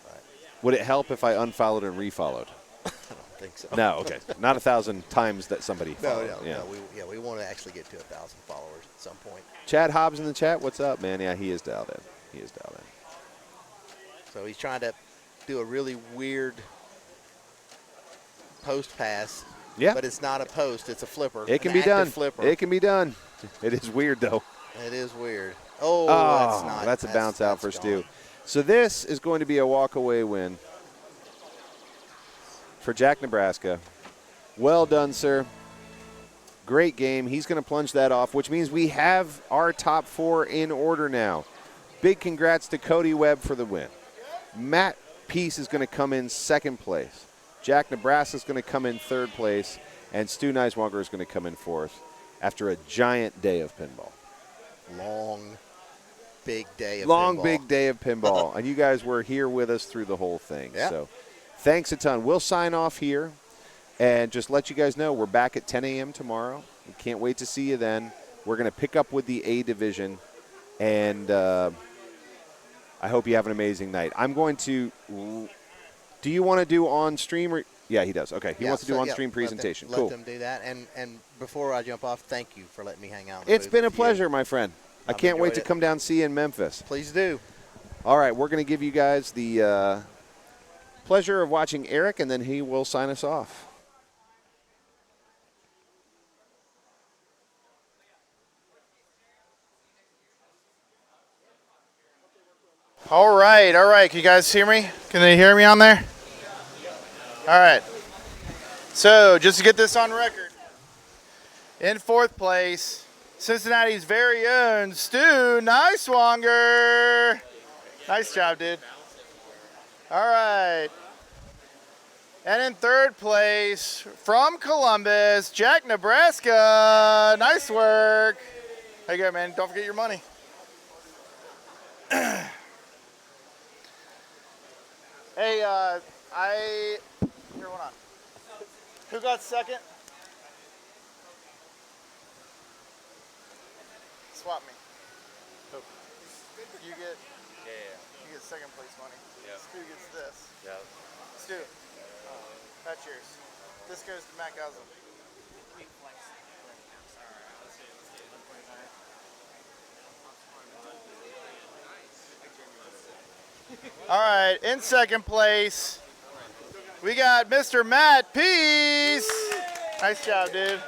But Would it help if I unfollowed and refollowed? I don't think so. No, okay. Not 1,000 times that somebody followed. No, we want to actually get to 1,000 followers at some point. Chad Hobbs in the chat, what's up, man? Yeah, he is dialed in. He is dialed in. So he's trying to do a really weird post pass. Yeah. But it's not a post, it's a flipper. It can be done. Flipper. It can be done. It is weird, though. It is weird. Oh, that's a bounce out for Stu. So this is going to be a walk-away win for Jack Nebraska. Well done, sir. Great game. He's going to plunge that off, which means we have our top 4 in order now. Big congrats to Cody Webb for the win. Matt Peace is going to come in second place. Jack Nebraska is going to come in third place. And Stu Neiswanger is going to come in fourth after a giant day of pinball. Long, big day of pinball. Long, big day of pinball. And you guys were here with us through the whole thing. Yep. So thanks a ton. We'll sign off here and just let you guys know we're back at 10 a.m. tomorrow. We can't wait to see you then. We're going to pick up with the A division. And I hope you have an amazing night. I'm going to – do you want to do on-stream? Yeah, he does. Okay, he wants to do on-stream presentation. Cool. Let them do that. And before I jump off, thank you for letting me hang out. It's been a pleasure, my friend. I can't wait to come down and see you in Memphis. Please do. All right, we're going to give you guys the pleasure of watching Eric, and then he will sign us off. All right. Can you guys hear me? Can they hear me on there? All right. So just to get this on record, in fourth place, Cincinnati's very own Stu Neiswanger. Nice job, dude. All right. And in third place, from Columbus, Jack Nebraska. Nice work. How you go, man? Don't forget your money. Hey, here, hold on. Who got second? Swap me. You get. You get second place money. Stu gets this. Stu. That's yours. This goes to Matt Goslin. All right, in second place, we got Mr. Matt Peace. Nice job, dude.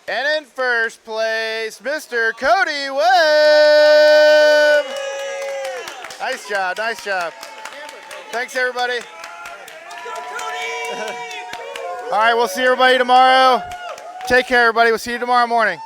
And in first place, Mr. Cody Webb. Nice job, nice job. Thanks, everybody. All right, we'll see everybody tomorrow. Take care, everybody. We'll see you tomorrow morning.